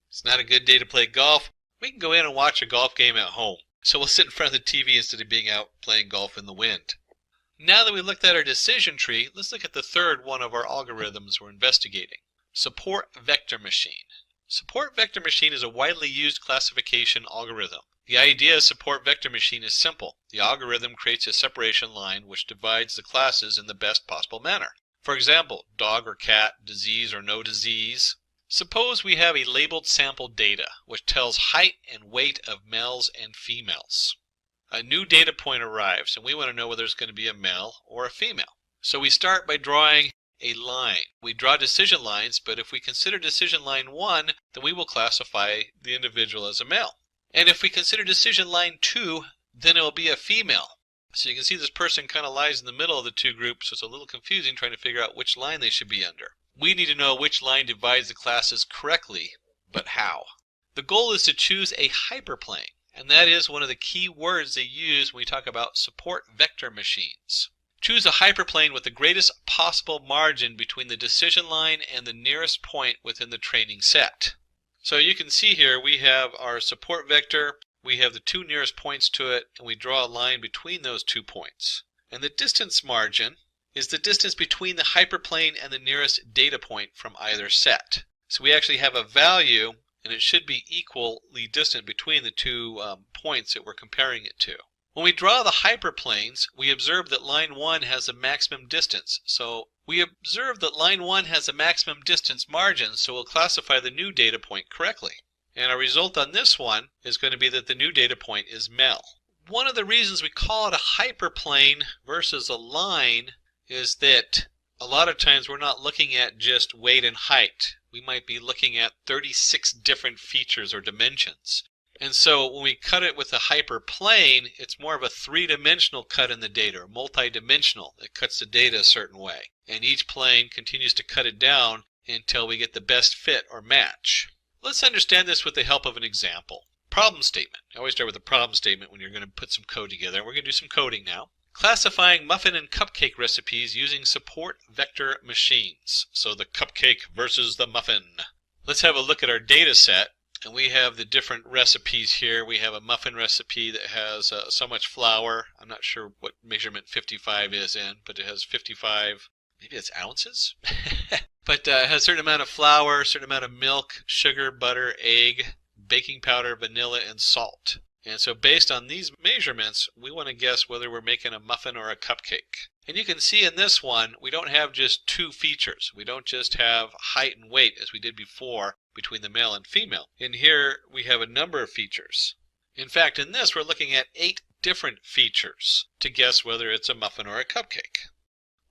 it's not a good day to play golf. We can go in and watch a golf game at home. So we'll sit in front of the TV instead of being out playing golf in the wind. Now that we looked at our decision tree, let's look at the third one of our algorithms we're investigating. Support vector machine. Support vector machine is a widely used classification algorithm. The idea of support vector machine is simple. The algorithm creates a separation line which divides the classes in the best possible manner. For example, dog or cat, disease or no disease. Suppose we have a labeled sample data which tells height and weight of males and females. A new data point arrives and we want to know whether it's going to be a male or a female. So we start by drawing a line. We draw decision lines, but if we consider decision line 1, then we will classify the individual as a male. And if we consider decision line 2, then it will be a female. So you can see this person kind of lies in the middle of the two groups, so it's a little confusing trying to figure out which line they should be under. We need to know which line divides the classes correctly, but how? The goal is to choose a hyperplane, and that is one of the key words they use when we talk about support vector machines. Choose a hyperplane with the greatest possible margin between the decision line and the nearest point within the training set. So you can see here we have our support vector, we have the 2 nearest points to it, and we draw a line between those 2 points. And the distance margin is the distance between the hyperplane and the nearest data point from either set. So we actually have a value, and it should be equally distant between the 2 points that we're comparing it to. When we draw the hyperplanes, we observe that line 1 has a maximum distance. So we observe that line 1 has a maximum distance margin, so we'll classify the new data point correctly. And our result on this one is going to be that the new data point is male. One of the reasons we call it a hyperplane versus a line is that a lot of times we're not looking at just weight and height. We might be looking at 36 different features or dimensions. And so when we cut it with a hyperplane, it's more of a three-dimensional cut in the data, or multi-dimensional. It cuts the data a certain way. And each plane continues to cut it down until we get the best fit or match. Let's understand this with the help of an example. Problem statement. I always start with a problem statement when you're going to put some code together. We're going to do some coding now. Classifying muffin and cupcake recipes using support vector machines. So the cupcake versus the muffin. Let's have a look at our data set. And we have the different recipes here. We have a muffin recipe that has so much flour. I'm not sure what measurement 55 is in, but it has 55, maybe it's ounces? But it has a certain amount of flour, a certain amount of milk, sugar, butter, egg, baking powder, vanilla, and salt. And so based on these measurements, we want to guess whether we're making a muffin or a cupcake. And you can see in this one, we don't have just two features. We don't just have height and weight as we did before between the male and female. In here, we have a number of features. In fact, in this, we're looking at 8 different features to guess whether it's a muffin or a cupcake.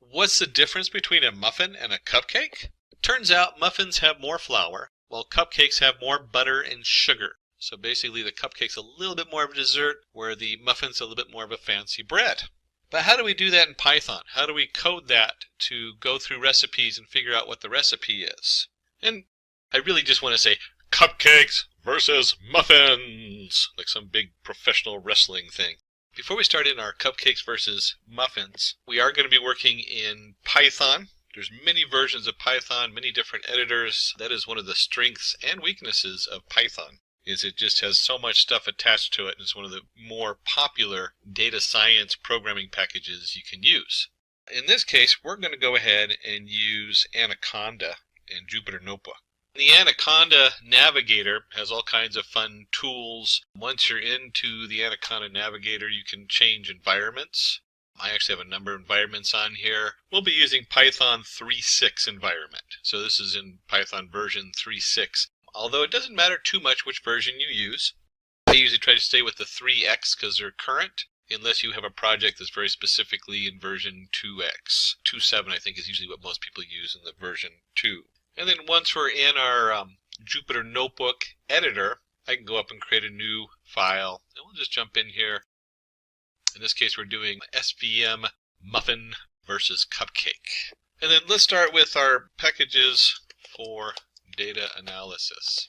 What's the difference between a muffin and a cupcake? Turns out muffins have more flour, while cupcakes have more butter and sugar. So basically the cupcake's a little bit more of a dessert, where the muffin's a little bit more of a fancy bread. But how do we do that in Python? How do we code that to go through recipes and figure out what the recipe is? And I really just want to say cupcakes versus muffins, like some big professional wrestling thing. Before we start in our cupcakes versus muffins, we are going to be working in Python. There's many versions of Python, many different editors. That is one of the strengths and weaknesses of Python, is it just has so much stuff attached to it, and it's one of the more popular data science programming packages you can use. In this case, we're going to go ahead and use Anaconda and Jupyter Notebook. The Anaconda Navigator has all kinds of fun tools. Once you're into the Anaconda Navigator, you can change environments. I actually have a number of environments on here. We'll be using Python 3.6 environment. So this is in Python version 3.6. Although it doesn't matter too much which version you use. I usually try to stay with the 3x because they're current, unless you have a project that's very specifically in version 2x. 2.7 I think is usually what most people use in the version 2. And then once we're in our Jupyter Notebook editor, I can go up and create a new file. And we'll just jump in here. In this case, we're doing SVM muffin versus cupcake. And then let's start with our packages for data analysis.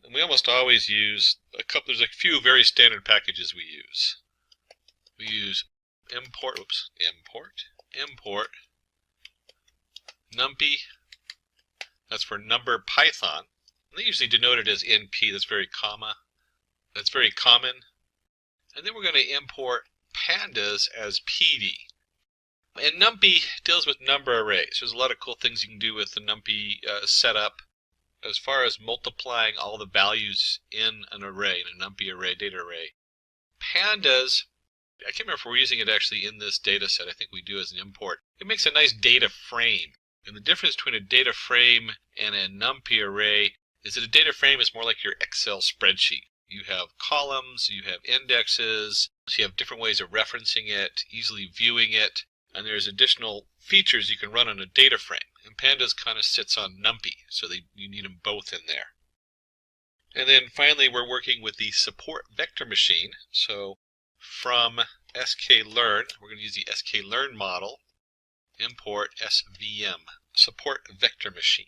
And we almost always use there's a few very standard packages we use. We use import numpy. That's for number Python. And they usually denote it as NP. That's very common. And then we're going to import pandas as PD. And numpy deals with number arrays. There's a lot of cool things you can do with the numpy setup as far as multiplying all the values in an array, in a numpy array, data array. Pandas, I can't remember if we're using it actually in this data set. I think we do as an import. It makes a nice data frame. And the difference between a data frame and a numpy array is that a data frame is more like your Excel spreadsheet. You have columns, you have indexes, so you have different ways of referencing it, easily viewing it, and there's additional features you can run on a data frame. And Pandas kind of sits on numpy, so you need them both in there. And then finally, we're working with the support vector machine. So from sklearn, we're going to use the sklearn model, import SVM, support vector machine.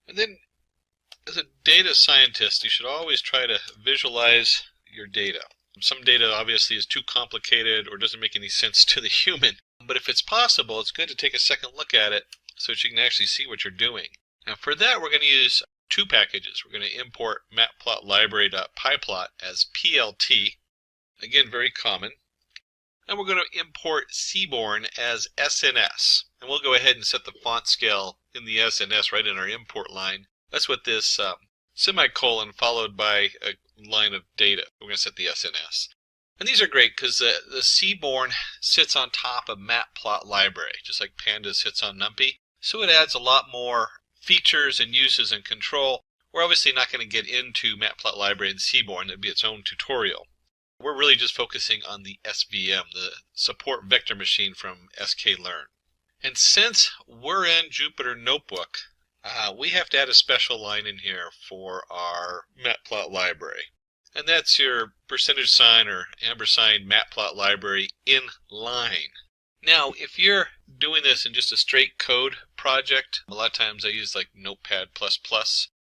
And then as a data scientist, you should always try to visualize your data. Some data obviously is too complicated or doesn't make any sense to the human. But if it's possible, it's good to take a second look at it so that you can actually see what you're doing. Now for that, we're going to use two packages. We're going to import matplotlibary.pyplot as PLT, again very common. And we're going to import Seaborn as SNS. And we'll go ahead and set the font scale in the SNS right in our import line. That's what this semicolon followed by a line of data. We're going to set the SNS. And these are great because the Seaborn sits on top of matplotlibary, just like Pandas sits on numpy. So it adds a lot more features and uses and control. We're obviously not going to get into matplotlibary and Seaborn. That'd be its own tutorial. We're really just focusing on the SVM, the support vector machine from sklearn. And since we're in Jupyter Notebook, we have to add a special line in here for our matplot library. And that's your %sign or ampersand matplot library in line. Now, if you're doing this in just a straight code project, a lot of times I use like Notepad++,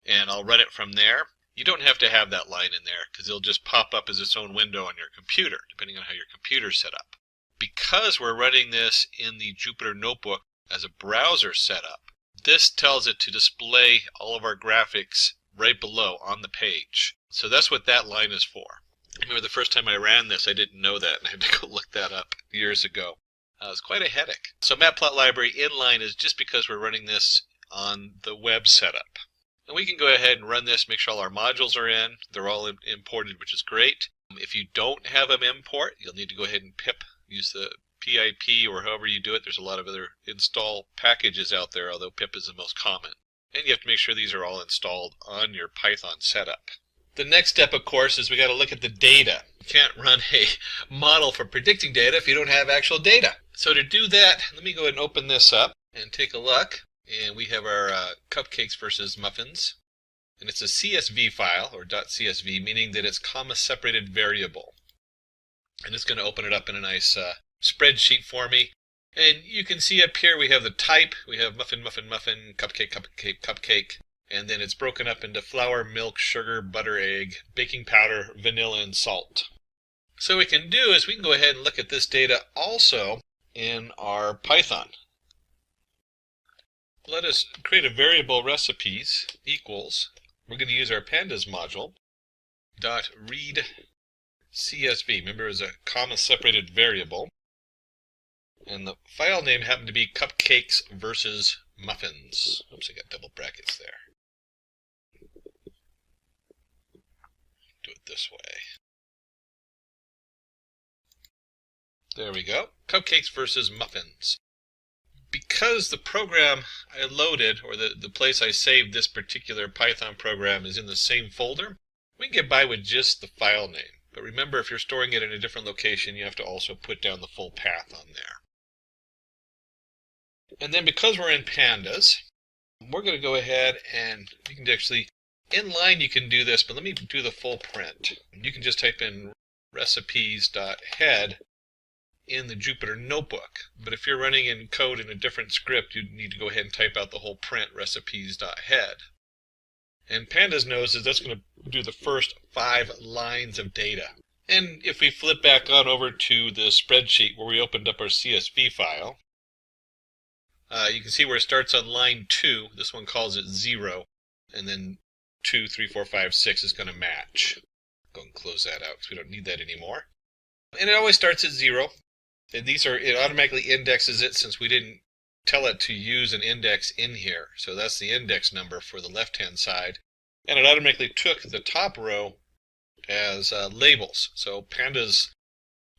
and I'll run it from there. You don't have to have that line in there because it'll just pop up as its own window on your computer, depending on how your computer's set up. Because we're running this in the Jupyter Notebook as a browser setup, this tells it to display all of our graphics right below on the page. So that's what that line is for. I remember the first time I ran this, I didn't know that, and I had to go look that up years ago. It was quite a headache. So matplot library inline is just because we're running this on the web setup. And we can go ahead and run this, make sure all our modules are in. They're all imported, which is great. If you don't have them import, you'll need to go ahead and pip, use the PIP or however you do it. There's a lot of other install packages out there, although pip is the most common. And you have to make sure these are all installed on your Python setup. The next step, of course, is we got to look at the data. You can't run a model for predicting data if you don't have actual data. So to do that, let me go ahead and open this up and take a look. And we have our cupcakes versus muffins. And it's a CSV file, or .csv, meaning that it's comma-separated variable. And it's going to open it up in a nice spreadsheet for me. And you can see up here we have the type. We have muffin, muffin, muffin, cupcake, cupcake, cupcake. And then it's broken up into flour, milk, sugar, butter, egg, baking powder, vanilla, and salt. So what we can do is we can go ahead and look at this data also in our Python. Let us create a variable recipes equals, we're going to use our pandas module, .read CSV. Remember, it's a comma-separated variable. And the file name happened to be cupcakes versus muffins. Oops, I got double brackets there. Do it this way. There we go. Cupcakes versus muffins. Because the program I loaded, or the place I saved this particular Python program is in the same folder, we can get by with just the file name. But remember, if you're storing it in a different location, you have to also put down the full path on there. And then because we're in pandas, we're going to go ahead and you can actually, inline you can do this, but let me do the full print. You can just type in recipes.head in the Jupyter Notebook. But if you're running in code in a different script, you need to go ahead and type out the whole print recipes.head. And pandas knows that that's going to do the first 5 lines of data. And if we flip back on over to the spreadsheet where we opened up our CSV file, you can see where it starts on line 2. This one calls it 0, and then 2, 3, 4, 5, 6 is going to match. Go and close that out because we don't need that anymore. And it always starts at 0. And it automatically indexes it since we didn't tell it to use an index in here. So that's the index number for the left-hand side. And it automatically took the top row as labels. So pandas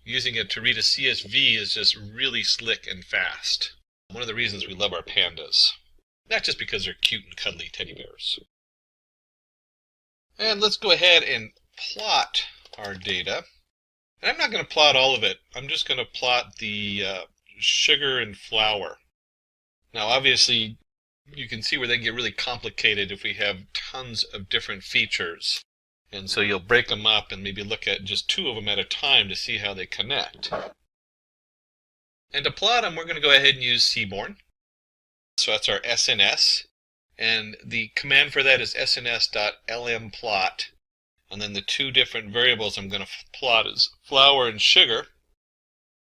using it to read a CSV is just really slick and fast. One of the reasons we love our pandas. Not just because they're cute and cuddly teddy bears. And let's go ahead and plot our data. And I'm not going to plot all of it. I'm just going to plot the sugar and flour. Now, obviously, you can see where they get really complicated if we have tons of different features. And so you'll break them up and maybe look at just 2 of them at a time to see how they connect. And to plot them, we're going to go ahead and use Seaborn. So that's our SNS. And the command for that is sns.lmplot. And then the 2 different variables I'm going to plot is flour and sugar.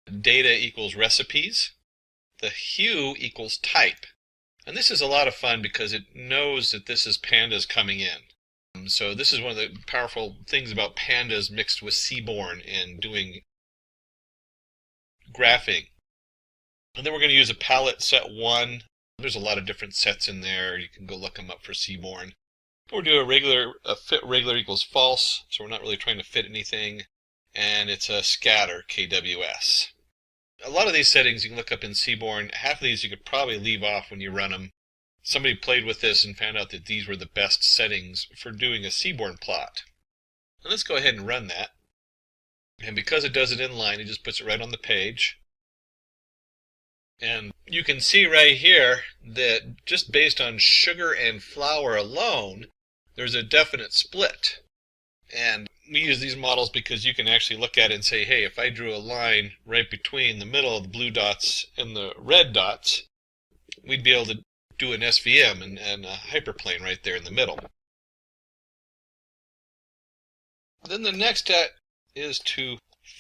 Data equals recipes. The hue equals type. And this is a lot of fun because it knows that this is pandas coming in. So this is one of the powerful things about pandas mixed with Seaborn and doing graphing. And then we're going to use a palette set 1. There's a lot of different sets in there. You can go look them up for Seaborn. We'll do a fit regular equals false, so we're not really trying to fit anything. And it's a scatter, KWS. A lot of these settings you can look up in Seaborn. Half of these you could probably leave off when you run them. Somebody played with this and found out that these were the best settings for doing a Seaborn plot. And let's go ahead and run that. And because it does it inline, it just puts it right on the page. And you can see right here that just based on sugar and flour alone, there's a definite split. And we use these models because you can actually look at it and say, hey, if I drew a line right between the middle of the blue dots and the red dots, we'd be able to do an SVM and a hyperplane right there in the middle. Then the next step is to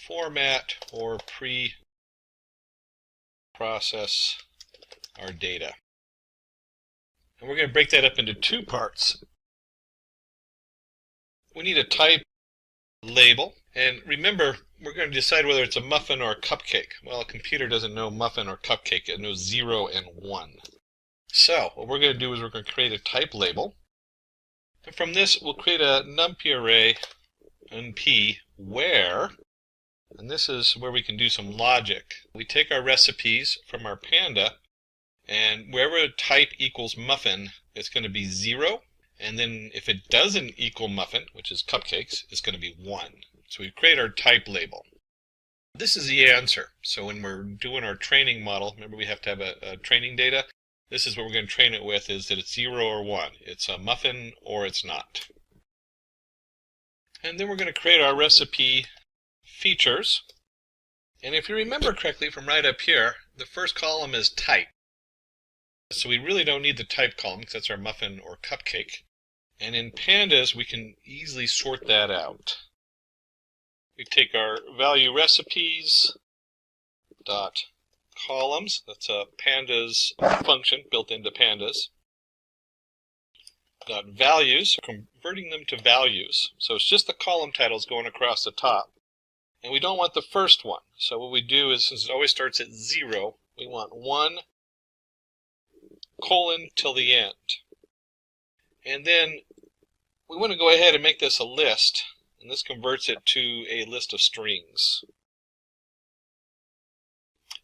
format or pre-process our data. And we're going to break that up into two parts. We need a type label, and remember, we're going to decide whether it's a muffin or a cupcake. Well, a computer doesn't know muffin or cupcake, it knows 0 and 1. So what we're going to do is we're going to create a type label, and from this we'll create a numpy array np where, and this is where we can do some logic. We take our recipes from our panda, and wherever type equals muffin, it's going to be 0. And then if it doesn't equal muffin, which is cupcakes, it's going to be 1. So we create our type label. This is the answer. So when we're doing our training model, remember we have to have a training data. This is what we're going to train it with, is that it's 0 or 1. It's a muffin or it's not. And then we're going to create our recipe features. And if you remember correctly from right up here, the first column is type. So we really don't need the type column because that's our muffin or cupcake. And in pandas, we can easily sort that out. We take our value recipes dot columns. That's a pandas function built into pandas. Dot values, converting them to values. So it's just the column titles going across the top. And we don't want the first one. So what we do is, since it always starts at 0, we want 1 colon till the end. And then we want to go ahead and make this a list, and this converts it to a list of strings.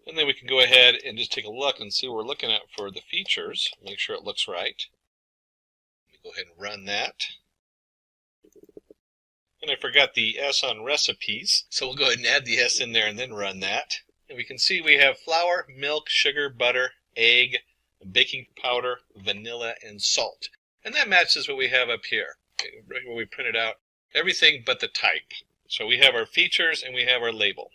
And then we can go ahead and just take a look and see what we're looking at for the features, make sure it looks right. Let me go ahead and run that. And I forgot the S on recipes, so we'll go ahead and add the S in there and then run that. And we can see we have flour, milk, sugar, butter, egg, baking powder, vanilla, and salt. And that matches what we have up here, right where we printed out everything but the type. So we have our features and we have our label.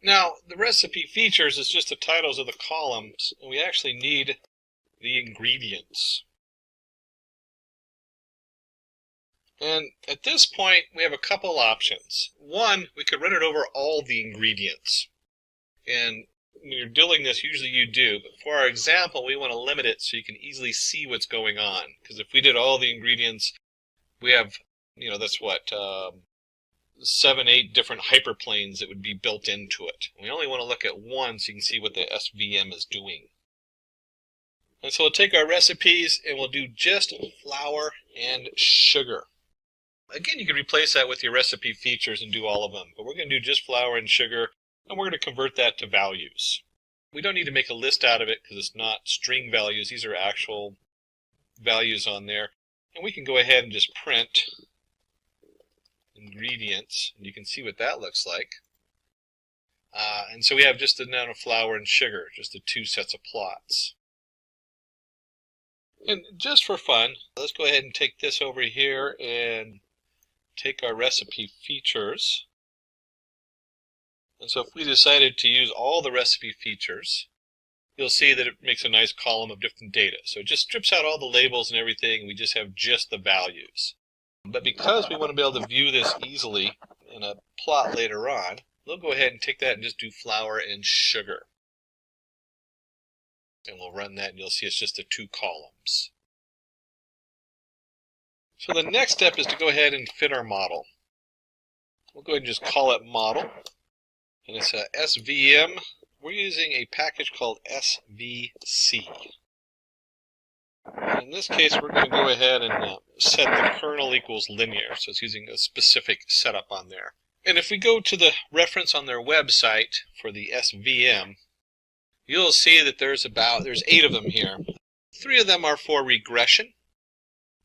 Now, the recipe features is just the titles of the columns, and we actually need the ingredients. And at this point, we have a couple options. One, we could run it over all the ingredients. And when you're doing this, usually you do, but for our example, we want to limit it so you can easily see what's going on. Because if we did all the ingredients, we have, that's what, 7, 8 different hyperplanes that would be built into it. We only want to look at one so you can see what the SVM is doing. And so we'll take our recipes and we'll do just flour and sugar. Again, you can replace that with your recipe features and do all of them, but we're going to do just flour and sugar. And we're going to convert that to values. We don't need to make a list out of it because it's not string values. These are actual values on there. And we can go ahead and just print ingredients. And you can see what that looks like. And so we have just the amount of flour and sugar, just the 2 sets of plots. And just for fun, let's go ahead and take this over here and take our recipe features. And so if we decided to use all the recipe features, you'll see that it makes a nice column of different data. So it just strips out all the labels and everything. We just have just the values. But because we want to be able to view this easily in a plot later on, we'll go ahead and take that and just do flour and sugar. And we'll run that and you'll see it's just the 2 columns. So the next step is to go ahead and fit our model. We'll go ahead and just call it model. And it's a SVM. We're using a package called SVC. And in this case, we're going to go ahead and set the kernel equals linear. So it's using a specific setup on there. And if we go to the reference on their website for the SVM, you'll see that there's 8 of them here. 3 of them are for regression.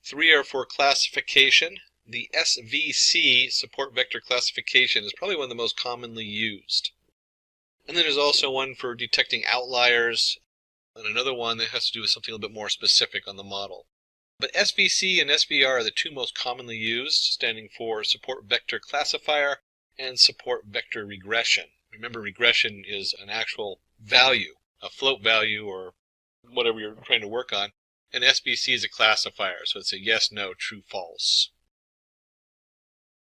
3 are for classification. the SVC, support vector classification, is probably one of the most commonly used. And then there's also one for detecting outliers, and another one that has to do with something a little bit more specific on the model. But SVC and SVR are the two most commonly used, standing for support vector classifier and support vector regression. Remember, regression is an actual value, a float value or whatever you're trying to work on, and SVC is a classifier, so it's a yes, no, true, false.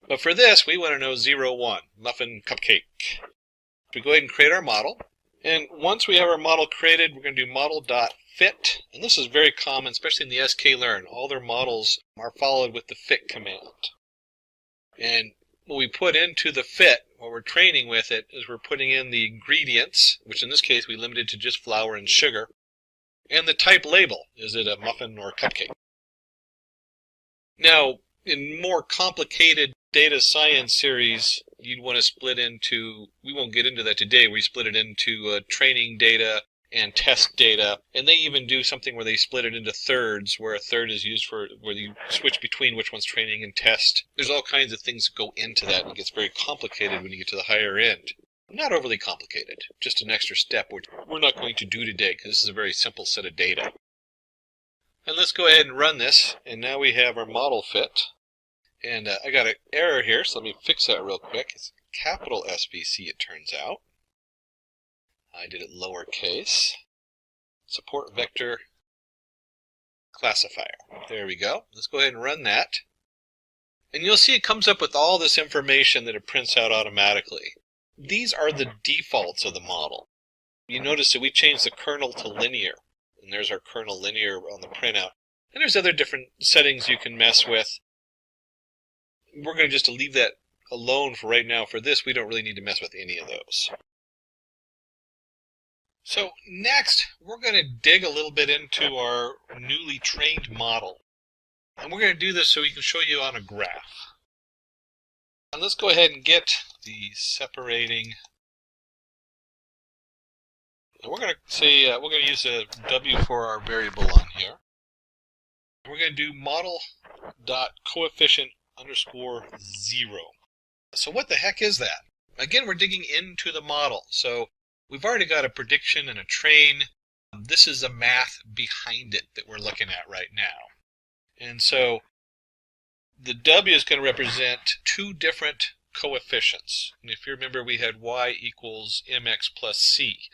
But for this, we want to know 0, 1, muffin, cupcake. We go ahead and create our model, and once we have our model created, we're going to do model.fit, and this is very common, especially in the sklearn. All their models are followed with the fit command. And what we put into the fit, what we're training with it, is we're putting in the ingredients, which in this case we limited to just flour and sugar, and the type label. Is it a muffin or a cupcake? Now, in more complicated data science series, you'd want to split into, we won't get into that today, we split it into training data and test data, and they even do something where they split it into thirds, where a third is used for, where you switch between which one's training and test. There's all kinds of things that go into that, and it gets very complicated when you get to the higher end. Not overly complicated, just an extra step, which we're not going to do today, because this is a very simple set of data. And let's go ahead and run this, and now we have our model fit. And I got an error here, so let me fix that real quick. It's capital SVC, it turns out. I did it lowercase. Support vector classifier. There we go. Let's go ahead and run that. And you'll see it comes up with all this information that it prints out automatically. These are the defaults of the model. You notice that we changed the kernel to linear. And there's our kernel linear on the printout. And there's other different settings you can mess with. We're going to just leave that alone for right now. For this, we don't really need to mess with any of those. So next, we're going to dig a little bit into our newly trained model. And we're going to do this so we can show you on a graph. And let's go ahead and get the separating. And we're going to say, we're going to use a W for our variable on here. And we're going to do model.coefficient _0. So what the heck is that? Again, we're digging into the model. So we've already got a prediction and a train. This is the math behind it that we're looking at right now. And so the W is going to represent two different coefficients. And if you remember, we had y equals mx plus c.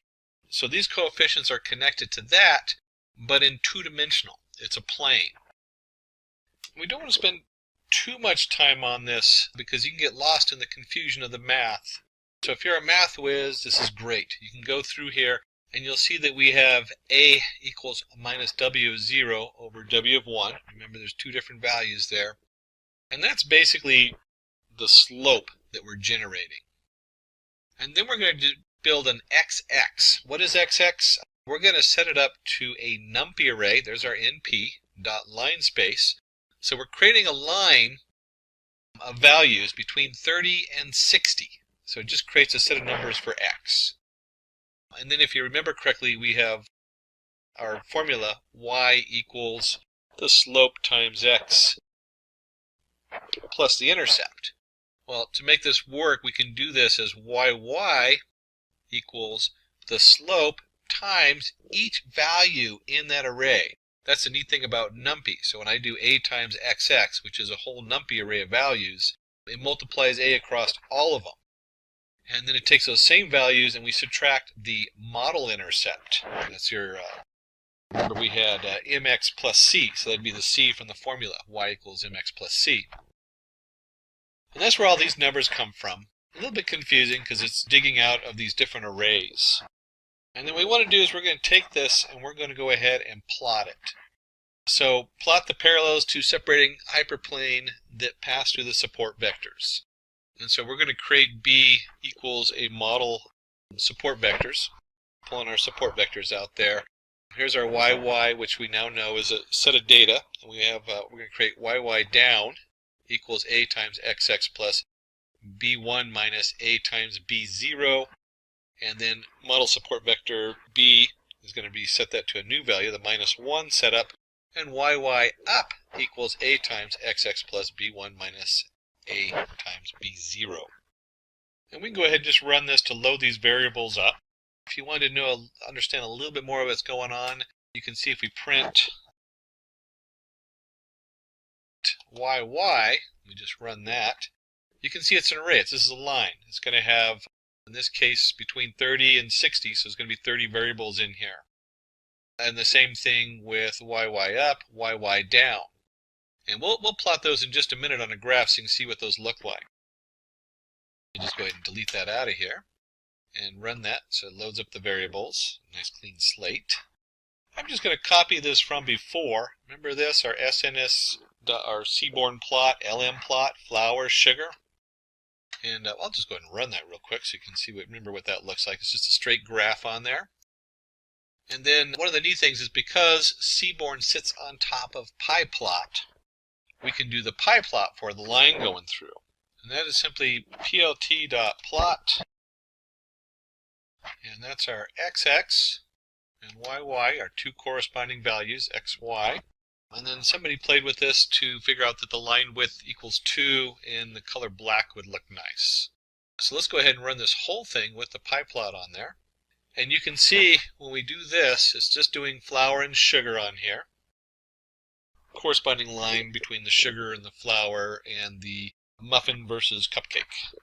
So these coefficients are connected to that, but in two-dimensional. It's a plane. We don't want to spend too much time on this because you can get lost in the confusion of the math. So if you're a math whiz, this is great. You can go through here and you'll see that we have a equals minus w of 0 over w of 1. Remember, there's two different values there. And that's basically the slope that we're generating. And then we're going to build an XX. What is XX? We're going to set it up to a numpy array. There's our np dot line space. So we're creating a line of values between 30 and 60. So it just creates a set of numbers for x. And then if you remember correctly, we have our formula, y equals the slope times x plus the intercept. Well, to make this work, we can do this as yy equals the slope times each value in that array. That's the neat thing about numpy. So when I do a times xx, which is a whole numpy array of values, it multiplies a across all of them. And then it takes those same values and we subtract the model intercept. That's your, remember we had mx plus c, so that'd be the c from the formula, y equals mx plus c. And that's where all these numbers come from. A little bit confusing because it's digging out of these different arrays. And then what we want to do is we're going to take this and we're going to go ahead and plot it. So plot the parallels to separating hyperplane that pass through the support vectors. And so we're going to create B equals a model support vectors, pulling our support vectors out there. Here's our YY, which we now know is a set of data. And we have we're going to create YY down equals A times XX plus B1 minus A times B0. And then model support vector B is going to be set that to a new value, the -1 setup. And yy up equals a times xx plus b1 minus a times b0. And we can go ahead and just run this to load these variables up. If you wanted to understand a little bit more of what's going on, you can see if we print yy, we just run that, you can see it's an array. This is a line. It's going to have, in this case, between 30 and 60, so it's going to be 30 variables in here. And the same thing with yy up, yy down. And we'll plot those in just a minute on a graph so you can see what those look like. You just go ahead and delete that out of here and run that so it loads up the variables. Nice clean slate. I'm just going to copy this from before. Remember this, our SNS, our seaborn plot, LM plot, flour, sugar. And I'll just go ahead and run that real quick so you can see remember what that looks like. It's just a straight graph on there. And then one of the neat things is because seaborn sits on top of pie plot, we can do the pie plot for the line going through. And that is simply plt.plot. And that's our xx and yy, our two corresponding values, xy. And then somebody played with this to figure out that the line width equals 2 and the color black would look nice. So let's go ahead and run this whole thing with the pie plot on there. And you can see when we do this, it's just doing flour and sugar on here. Corresponding line between the sugar and the flour and the muffin versus cupcake.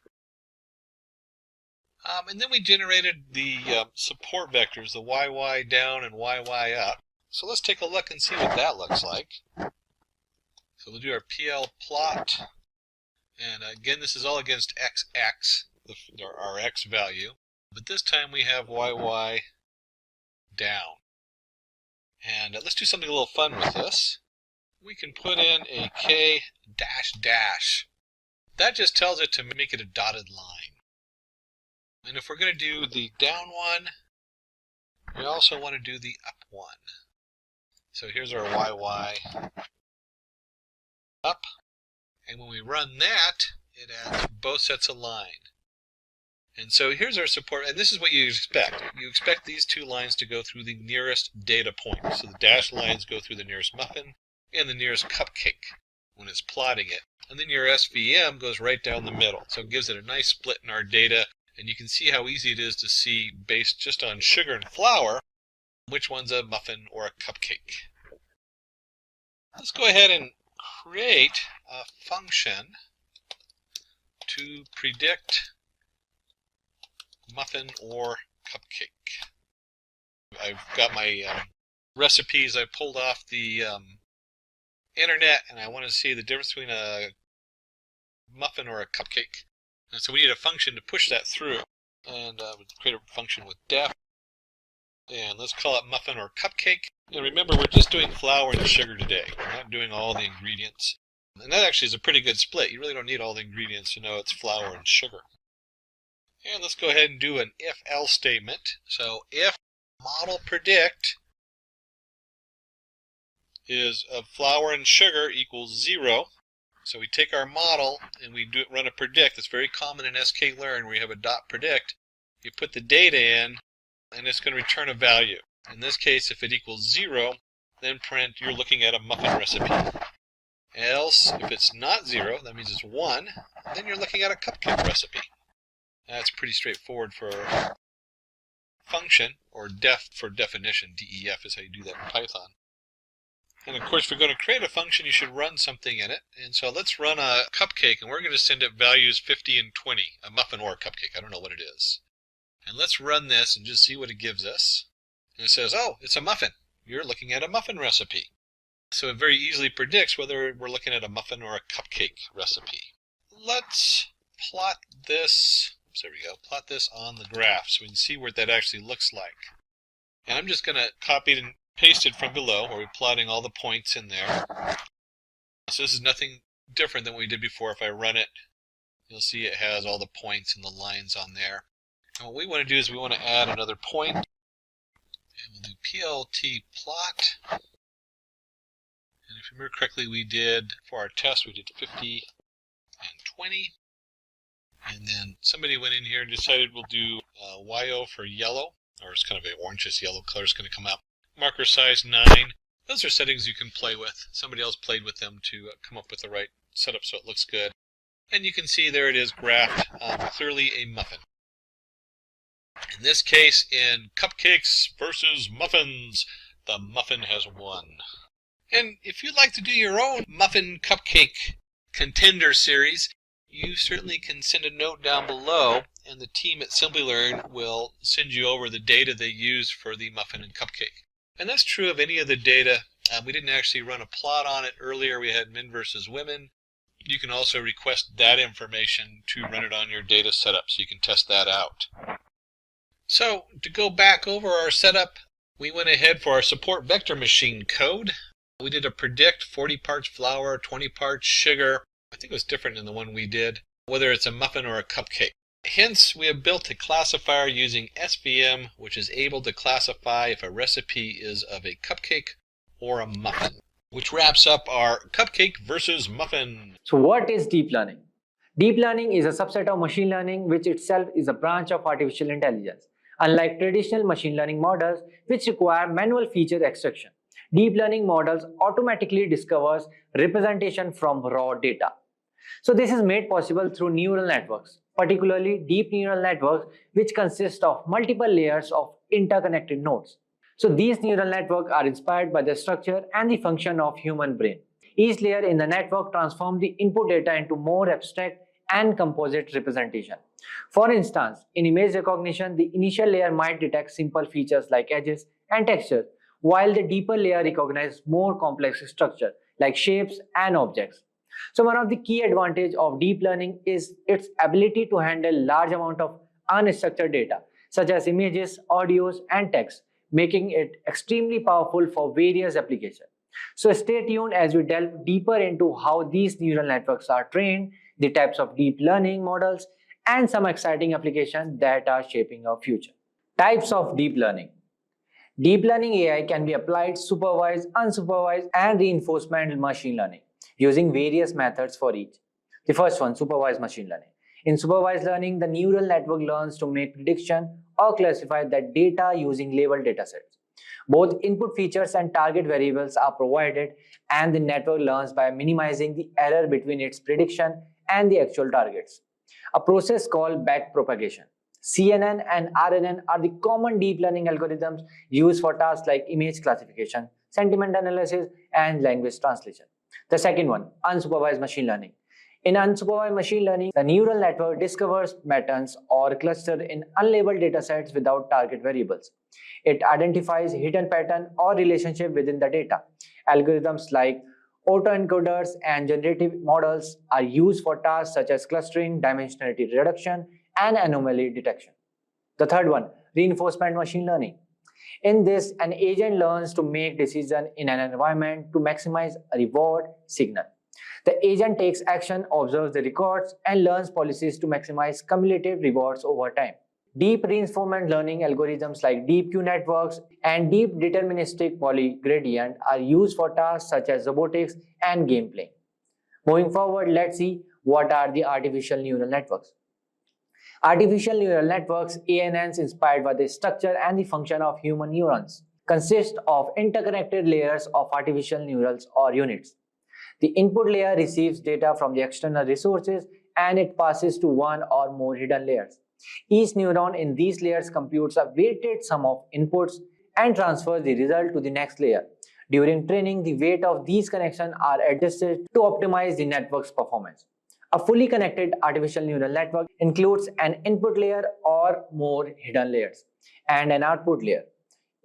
And then we generated the support vectors, the yy down and yy up. So let's take a look and see what that looks like. So we'll do our PL plot. And again, this is all against xx, our x value. But this time we have yy down. And let's do something a little fun with this. We can put in a k dash dash. That just tells it to make it a dotted line. And if we're going to do the down one, we also want to do the up one. So here's our yy up. And when we run that, it adds both sets of line. And so here's our support, and this is what you expect. You expect these two lines to go through the nearest data point. So the dashed lines go through the nearest muffin and the nearest cupcake when it's plotting it. And then your SVM goes right down the middle. So it gives it a nice split in our data. And you can see how easy it is to see, based just on sugar and flour, which one's a muffin or a cupcake. Let's go ahead and create a function to predict muffin or cupcake. I've got my recipes I pulled off the internet, and I want to see the difference between a muffin or a cupcake. And so we need a function to push that through. And we'll create a function with def. And let's call it muffin or cupcake. And remember, we're just doing flour and sugar today. We're not doing all the ingredients. And that actually is a pretty good split. You really don't need all the ingredients to know it's flour and sugar. And let's go ahead and do an if-else statement. So if model predict is of flour and sugar equals 0. So we take our model and we run a predict. It's very common in sklearn where you have a dot predict. You put the data in and it's going to return a value. In this case, if it equals 0, then print you're looking at a muffin recipe. Else, if it's not 0, that means it's 1, then you're looking at a cupcake recipe. That's pretty straightforward for a function, or def for definition. DEF is how you do that in Python. And of course, if you're going to create a function, you should run something in it. And so let's run a cupcake, and we're going to send it values 50 and 20, a muffin or a cupcake. I don't know what it is. And let's run this and just see what it gives us. And it says, oh, it's a muffin. You're looking at a muffin recipe. So it very easily predicts whether we're looking at a muffin or a cupcake recipe. Let's plot this. There we go. Plot this on the graph so we can see what that actually looks like. And I'm just going to copy it and paste it from below where we're plotting all the points in there. So this is nothing different than what we did before. If I run it, you'll see it has all the points and the lines on there. And what we want to do is we want to add another point. And we'll do PLT plot. And if you remember correctly, we did, for our test, we did 50 and 20. And then somebody went in here and decided we'll do YO for yellow, or it's kind of an orangish yellow color is going to come out. Marker size 9. Those are settings you can play with. Somebody else played with them to come up with the right setup so it looks good. And you can see there it is graphed, clearly a muffin. In this case, in cupcakes versus muffins, the muffin has won. And if you'd like to do your own muffin cupcake contender series, you certainly can send a note down below, and the team at Simplilearn will send you over the data they use for the muffin and cupcake. And that's true of any of the data. We didn't actually run a plot on it earlier. We had men versus women. You can also request that information to run it on your data setup so you can test that out. So to go back over our setup, we went ahead for our support vector machine code. We did a predict 40 parts flour, 20 parts sugar. I think it was different than the one we did, whether it's a muffin or a cupcake. Hence, we have built a classifier using SVM, which is able to classify if a recipe is of a cupcake or a muffin, which wraps up our cupcake versus muffin. So what is deep learning? Deep learning is a subset of machine learning, which itself is a branch of artificial intelligence. Unlike traditional machine learning models, which require manual feature extraction, deep learning models automatically discovers representation from raw data. So this is made possible through neural networks, particularly deep neural networks, which consist of multiple layers of interconnected nodes. So these neural networks are inspired by the structure and the function of human brain. Each layer in the network transforms the input data into more abstract and composite representation. For instance, in image recognition, the initial layer might detect simple features like edges and textures, while the deeper layer recognizes more complex structure like shapes and objects. So one of the key advantages of deep learning is its ability to handle large amount of unstructured data, such as images, audios, and text, making it extremely powerful for various applications. So stay tuned as we delve deeper into how these neural networks are trained, the types of deep learning models, and some exciting applications that are shaping our future. Types of deep learning. Deep learning AI can be applied supervised, unsupervised, and reinforcement machine learning using various methods for each. The first one, supervised machine learning. In supervised learning, the neural network learns to make prediction or classify that data using labeled datasets. Both input features and target variables are provided, and the network learns by minimizing the error between its prediction and the actual targets. A process called backpropagation. CNN and RNN are the common deep learning algorithms used for tasks like image classification, sentiment analysis, and language translation. The second one, unsupervised machine learning. In unsupervised machine learning, the neural network discovers patterns or clusters in unlabeled datasets without target variables. It identifies hidden pattern or relationship within the data. Algorithms like autoencoders and generative models are used for tasks such as clustering, dimensionality reduction, and anomaly detection. The third one, reinforcement machine learning. In this, an agent learns to make decisions in an environment to maximize a reward signal. The agent takes action, observes the records, and learns policies to maximize cumulative rewards over time. Deep reinforcement learning algorithms like deep Q networks and deep deterministic polygradient are used for tasks such as robotics and gameplay. Moving forward, let's see what are the artificial neural networks. Artificial neural networks, ANNs, inspired by the structure and the function of human neurons, consist of interconnected layers of artificial neurals or units. The input layer receives data from the external resources and it passes to one or more hidden layers. Each neuron in these layers computes a weighted sum of inputs and transfers the result to the next layer. During training, the weight of these connections are adjusted to optimize the network's performance. A fully connected artificial neural network includes an input layer or more hidden layers and an output layer.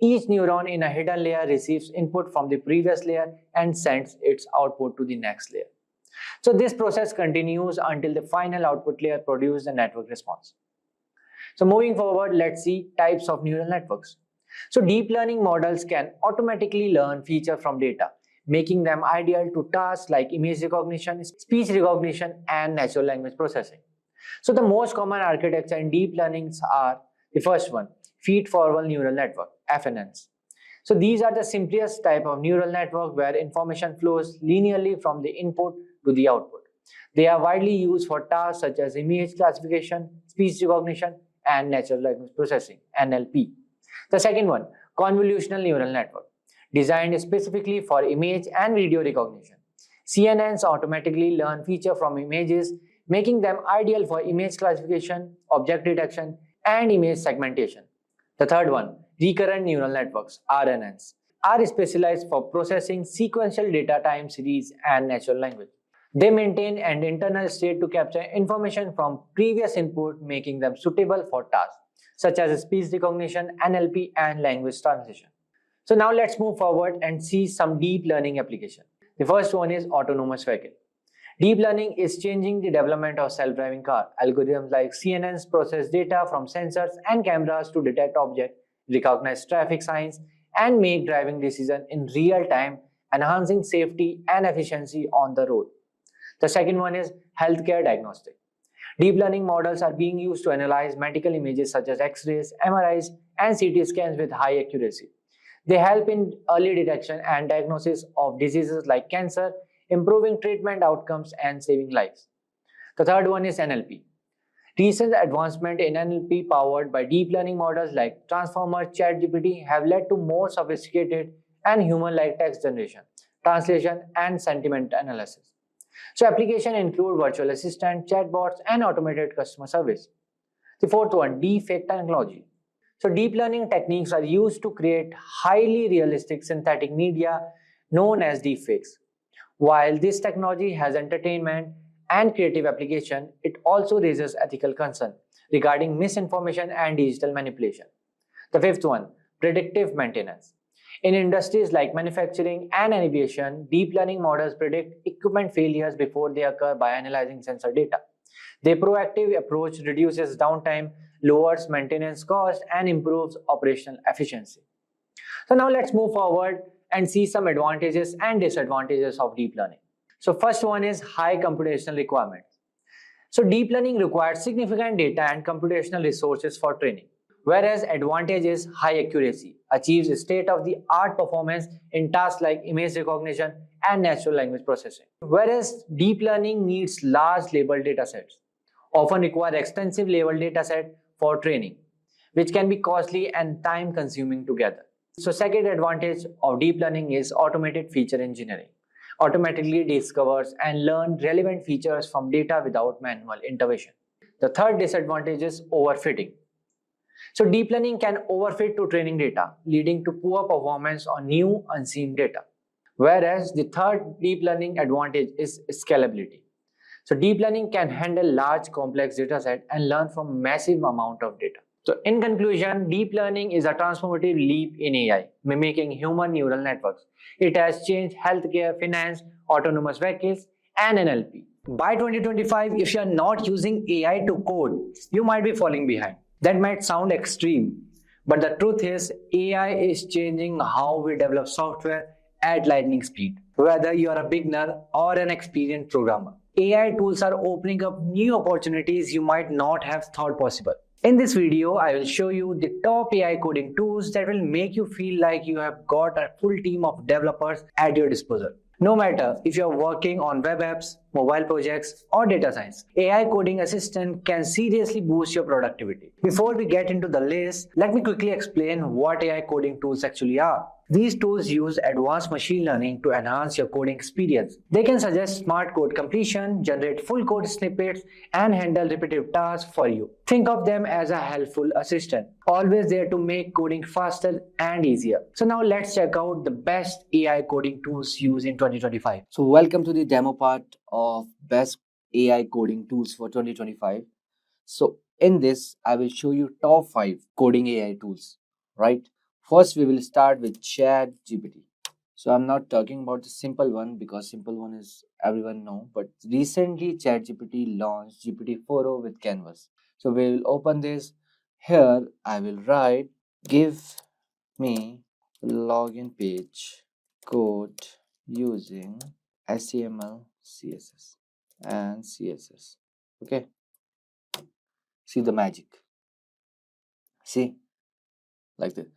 Each neuron in a hidden layer receives input from the previous layer and sends its output to the next layer. So this process continues until the final output layer produces a network response. So moving forward, let's see types of neural networks. So deep learning models can automatically learn features from data, making them ideal to tasks like image recognition, speech recognition, and natural language processing. So the most common architecture in deep learnings are the first one, feed-forward neural network, FNNs. So these are the simplest type of neural network where information flows linearly from the input to the output. They are widely used for tasks such as image classification, speech recognition, and natural language processing, NLP. The second one, convolutional neural network. designed specifically for image and video recognition. CNNs automatically learn feature from images, making them ideal for image classification, object detection, and image segmentation. The third one, recurrent neural networks, RNNs, are specialized for processing sequential data time series and natural language. They maintain an internal state to capture information from previous input, making them suitable for tasks such as speech recognition, NLP, and language translation. So now let's move forward and see some deep learning application. The first one is autonomous vehicle. Deep learning is changing the development of self-driving car. Algorithms like CNNs process data from sensors and cameras to detect objects, recognize traffic signs, and make driving decisions in real time, enhancing safety and efficiency on the road. The second one is healthcare diagnostic. Deep learning models are being used to analyze medical images such as X-rays, MRIs, and CT scans with high accuracy. They help in early detection and diagnosis of diseases like cancer, improving treatment outcomes and saving lives. The third one is NLP. Recent advancement in NLP powered by deep learning models like Transformer, ChatGPT have led to more sophisticated and human-like text generation, translation, and sentiment analysis. So applications include virtual assistant, chatbots, and automated customer service. The fourth one, deepfake technology. So deep learning techniques are used to create highly realistic synthetic media known as deepfakes. While this technology has entertainment and creative application, it also raises ethical concern regarding misinformation and digital manipulation. The fifth one, predictive maintenance. In industries like manufacturing and aviation, deep learning models predict equipment failures before they occur by analyzing sensor data. Their proactive approach reduces downtime, lowers maintenance cost, and improves operational efficiency. So now let's move forward and see some advantages and disadvantages of deep learning. So first one is high computational requirements. So deep learning requires significant data and computational resources for training. Whereas advantage is high accuracy, achieves state-of-the-art performance in tasks like image recognition and natural language processing. Whereas deep learning needs large label datasets, often require extensive label dataset for training, which can be costly and time-consuming together. So second advantage of deep learning is automated feature engineering. Automatically discovers and learn relevant features from data without manual intervention. The third disadvantage is overfitting. So deep learning can overfit to training data, leading to poor performance on new unseen data. Whereas the third deep learning advantage is scalability. So deep learning can handle large complex dataset and learn from massive amount of data. So in conclusion, deep learning is a transformative leap in AI, mimicking human neural networks. It has changed healthcare, finance, autonomous vehicles, and NLP. By 2025, if you are not using AI to code, you might be falling behind. That might sound extreme, but the truth is AI is changing how we develop software at lightning speed. Whether you are a beginner or an experienced programmer, AI tools are opening up new opportunities you might not have thought possible. In this video, I will show you the top AI coding tools that will make you feel like you have got a full team of developers at your disposal. No matter if you are working on web apps, mobile projects, or data science, AI coding assistant can seriously boost your productivity. Before we get into the list, let me quickly explain what AI coding tools actually are. These tools use advanced machine learning to enhance your coding experience. They can suggest smart code completion, generate full code snippets, and handle repetitive tasks for you. Think of them as a helpful assistant, always there to make coding faster and easier. So now let's check out the best AI coding tools used in 2025. So welcome to the demo part of best AI coding tools for 2025. So in this, I will show you top 5 coding AI tools, right? First, we will start with ChatGPT. So I'm not talking about the simple one because simple one is everyone know, but recently ChatGPT launched GPT-4o with Canvas. So we'll open this. Here I will write, give me login page code using HTML, CSS and CSS. Okay, see the magic. See, like this.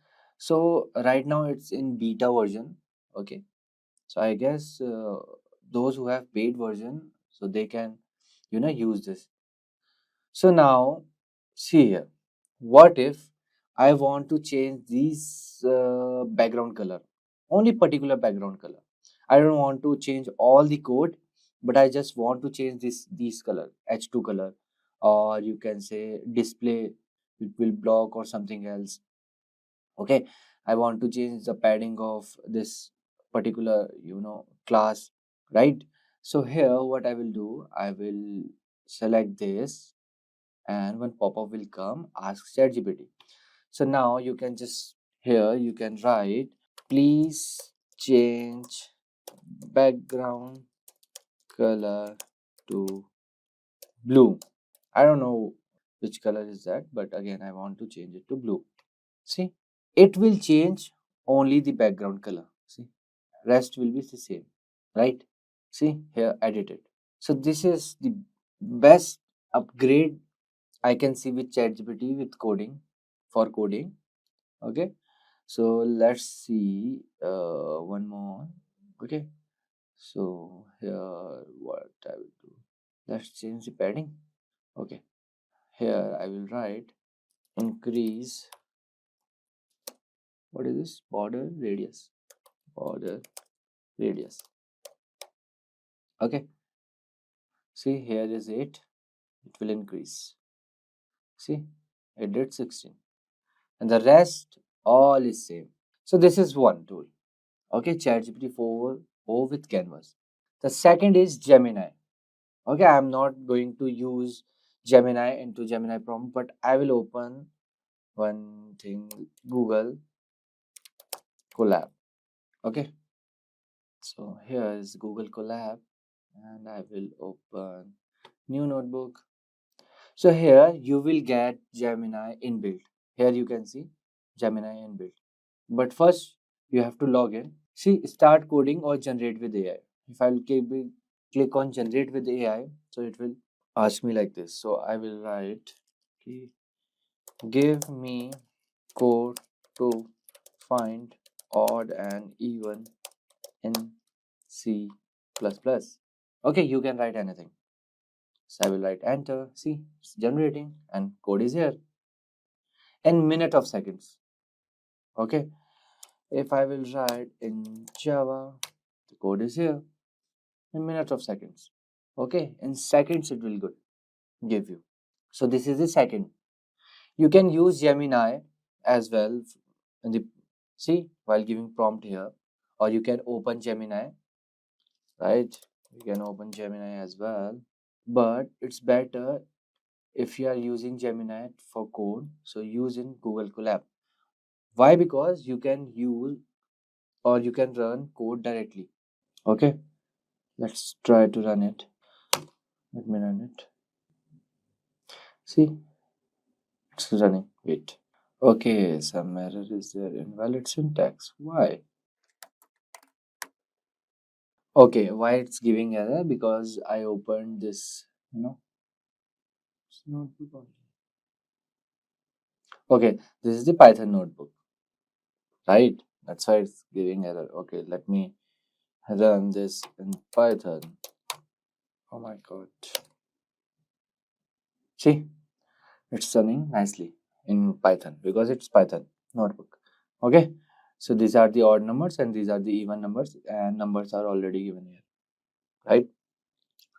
So right now it's in beta version. Okay, so I guess those who have paid version, so they can use this. So now see here, what if I want to change this background color? only particular background color. I don't want to change all the code, but I just want to change these color, H2 color, or you can say display, it will block or something else. Okay, I want to change the padding of this particular class, right? So here what I will do, I will select this, and one pop-up will come, ask ChatGPT. So now you can just, here you can write, please change background color to blue. I don't know which color is that, but again I want to change it to blue. See, it will change only the background color. See, rest will be the same, right? See here, edited. So this is the best upgrade I can see with ChatGPT with coding, for coding. Okay, so let's see one more. Okay, so here what I will do, let's change the padding. Okay, here I will write increase, what is this, border radius, border radius. Okay, see here is 8, it will increase. See, it did 16, and the rest all is same. So this is one tool. Okay, ChatGPT 4o with Canvas. The second is Gemini. Okay, I'm not going to use Gemini into Gemini prompt, but I will open one thing, Google Colab. Okay, so here is Google Colab, and I will open new notebook. So here you will get Gemini inbuilt. Here you can see Gemini inbuilt. But first you have to log in. See, start coding or generate with AI. If I'll click on generate with AI, so it will ask me like this. So I will write, give me code to find odd and even in C++. Okay, you can write anything. So I will write enter. See, it's generating and code is here in minute of seconds. Okay, if I will write in Java, the code is here in minute of seconds. Okay, in seconds it will give you. So this is the second. You can use Gemini as well in the, see, while giving prompt here, or you can open Gemini, right? You can open Gemini as well, but it's better if you are using Gemini for code, so use in Google Colab. Why? Because you can use or you can run code directly. Okay, let's try to run it. Let me run it. See, it's running. Wait. Okay, some error is there. Invalid syntax. Why? Okay, why it's giving error? Because I opened this, it's notebook only. Okay, this is the Python notebook, right? That's why it's giving error. Okay, let me run this in Python. Oh my god. See, it's running nicely in Python because it's Python notebook. Okay, so these are the odd numbers and these are the even numbers, and numbers are already given here, right?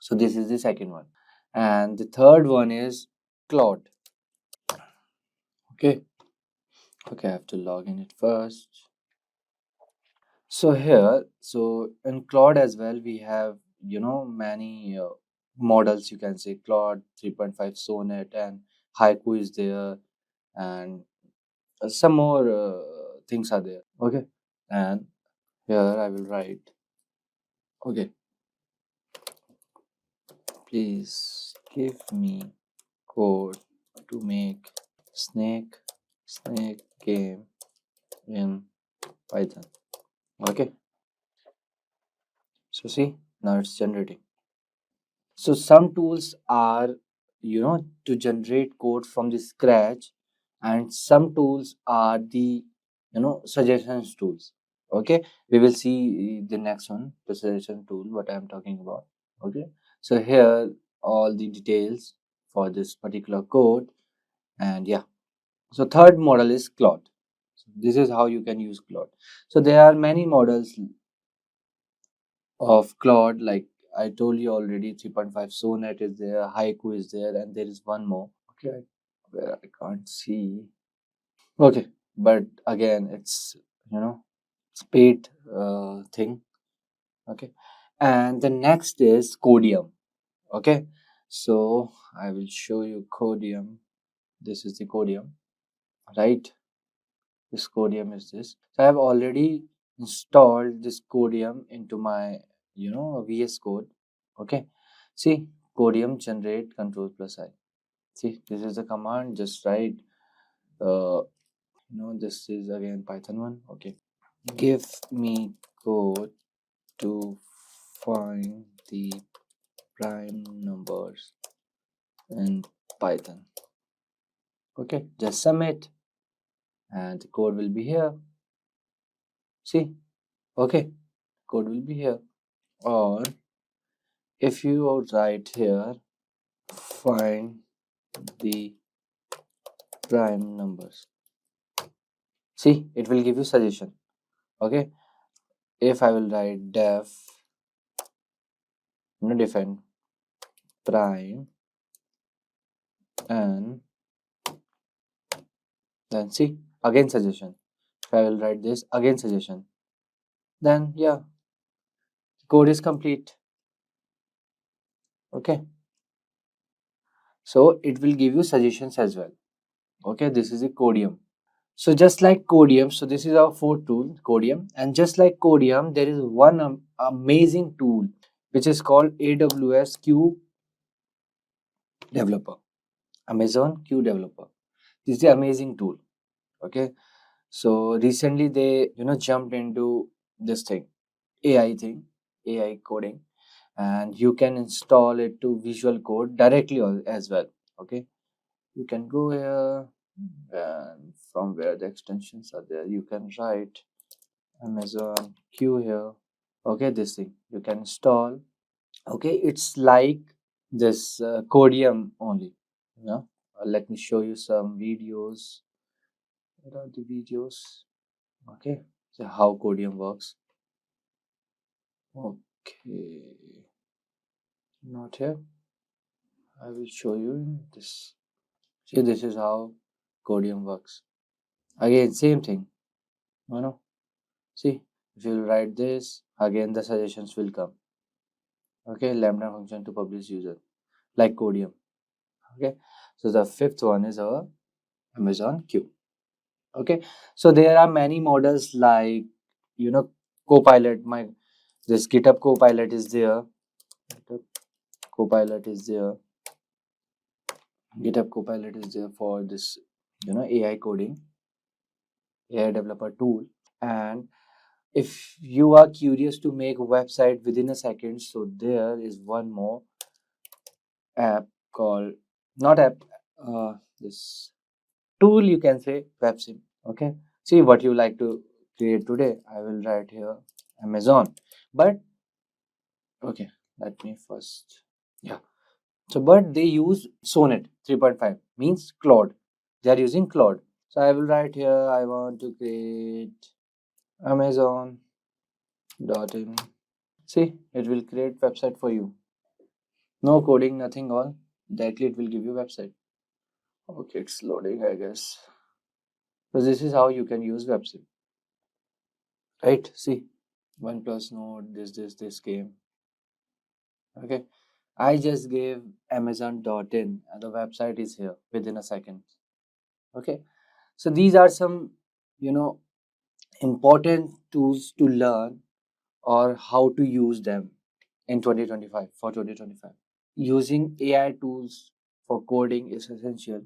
So this is the second one, and the third one is Claude. Okay, I have to log in it first. So here, so in Claude as well, we have many models. You can say Claude 3.5 Sonnet and Haiku is there, and some more things are there. Okay, and here I will write, okay, please give me code to make snake game in Python. Okay, so see, now it's generating. So some tools are to generate code from the scratch, and some tools are the suggestions tools. Okay, we will see the next one, the suggestion tool, what I am talking about. Okay, so here all the details for this particular code, and yeah, so third model is Claude. So this is how you can use Claude. So there are many models of Claude, like I told you already. 3.5 Sonnet is there, Haiku is there, and there is one more. Okay, where I can't see. Okay, but again, it's it's paid thing. Okay, and the next is Codium. Okay, so I will show you Codium. This is the Codium, right? This Codium is this. So I have already installed this Codium into my VS Code. Okay, see, Codium generate control plus I. See, this is the command. Just write. This is again Python one. Okay, give me code to find the prime numbers in Python. Okay, just submit and the code will be here. See, okay, code will be here. Or if you write here, find the prime numbers. See, it will give you suggestion. Okay, if I will write define prime, and then see, again suggestion. If I will write this, again suggestion, then yeah, code is complete. Okay, so it will give you suggestions as well. Okay, this is a Codium. So just like Codium, so this is our fourth tool, Codium, and just like Codium, there is one amazing tool which is called AWS Q Developer, Amazon Q Developer. This is the amazing tool. Okay, so recently they jumped into this thing, AI thing, AI coding, and you can install it to Visual Code directly as well. Okay, you can go here, and from where the extensions are there, you can write Amazon Q here. Okay, this thing you can install. Okay, it's like this Codium only. Let me show you some videos. Where are the videos? Okay, so how Codium works. Okay, not here. I will show you in this. See, this is how Codium works. Again, same thing. See, if you write this, again the suggestions will come. Okay, lambda function to publish user, like Codium. Okay, so the fifth one is our Amazon Q. Okay, so there are many models like Copilot. This GitHub Copilot is there. GitHub Copilot is there. GitHub Copilot is there for this AI coding, AI developer tool. And if you are curious to make a website within a second, so there is one more app called, not app, this tool, you can say, WebSim. Okay, see what you like to create today. I will write here Amazon, but okay, let me first, yeah. So but they use Sonnet 3.5, means Claude. They are using Claude. So I will write here, I want to create Amazon.in. See, it will create website for you. No coding, nothing, all directly it will give you website. Okay, it's loading, I guess. So this is how you can use WebSim. Right? See, OnePlus Node, this came. Okay, I just gave Amazon.in and the website is here within a second. Okay, so these are some important tools to learn or how to use them in 2025, for 2025. Using AI tools for coding is essential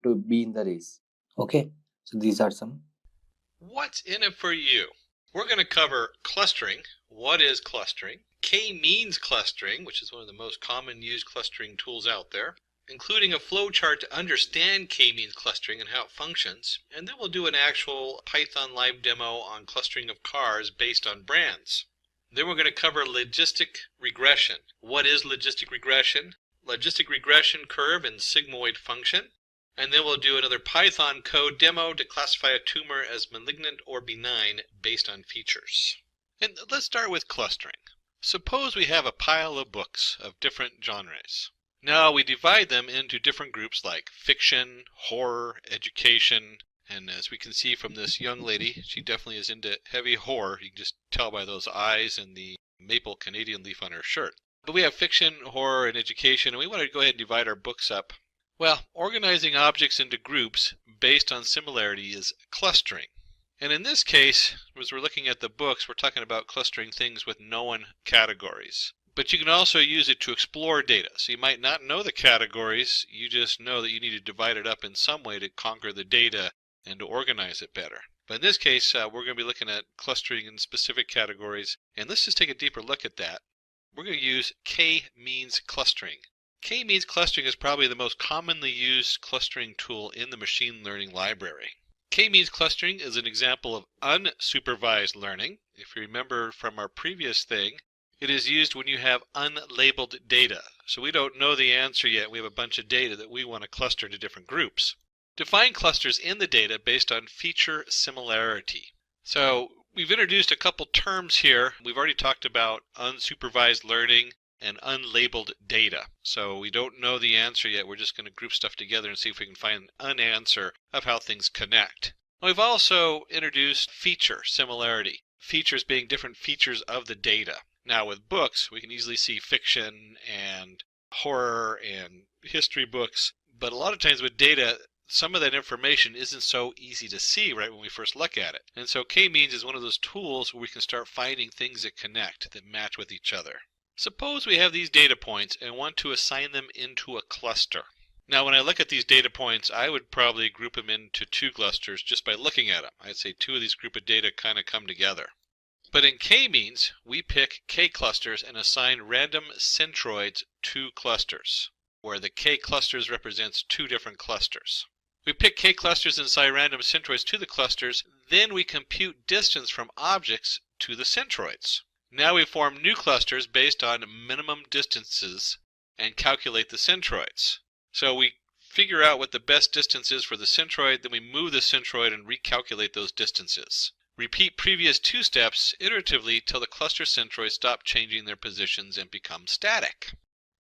to be in the race. Okay, so these are some. What's in it for you? We're going to cover clustering. What is clustering? K-means clustering, which is one of the most common used clustering tools out there, including a flowchart to understand K-means clustering and how it functions. And then we'll do an actual Python live demo on clustering of cars based on brands. Then we're going to cover logistic regression. What is logistic regression? Logistic regression curve and sigmoid function. And then we'll do another Python code demo to classify a tumor as malignant or benign based on features. And let's start with clustering. Suppose we have a pile of books of different genres. Now we divide them into different groups like fiction, horror, education, and as we can see from this young lady, she definitely is into heavy horror. You can just tell by those eyes and the maple Canadian leaf on her shirt. But we have fiction, horror, and education, and we want to go ahead and divide our books up. Well, organizing objects into groups based on similarity is clustering. And in this case, as we're looking at the books, we're talking about clustering things with known categories. But you can also use it to explore data. So you might not know the categories, you just know that you need to divide it up in some way to conquer the data and to organize it better. But in this case, we're going to be looking at clustering in specific categories. And let's just take a deeper look at that. We're going to use k-means clustering. K-means clustering is probably the most commonly used clustering tool in the machine learning library. K-means clustering is an example of unsupervised learning. If you remember from our previous thing, it is used when you have unlabeled data. So we don't know the answer yet. We have a bunch of data that we want to cluster into different groups. Define clusters in the data based on feature similarity. So we've introduced a couple terms here. We've already talked about unsupervised learning and unlabeled data. So we don't know the answer yet. We're just going to group stuff together and see if we can find an answer of how things connect. We've also introduced feature similarity, features being different features of the data. Now with books, we can easily see fiction and horror and history books, but a lot of times with data, some of that information isn't so easy to see right when we first look at it. And so k-means is one of those tools where we can start finding things that connect, that match with each other. Suppose we have these data points and want to assign them into a cluster. Now when I look at these data points, I would probably group them into two clusters just by looking at them. I'd say two of these group of data kind of come together. But in k-means, we pick k-clusters and assign random centroids to clusters, where the k-clusters represents two different clusters. We pick k-clusters and assign random centroids to the clusters, then we compute distance from objects to the centroids. Now we form new clusters based on minimum distances and calculate the centroids. So we figure out what the best distance is for the centroid, then we move the centroid and recalculate those distances. Repeat previous two steps iteratively till the cluster centroids stop changing their positions and become static.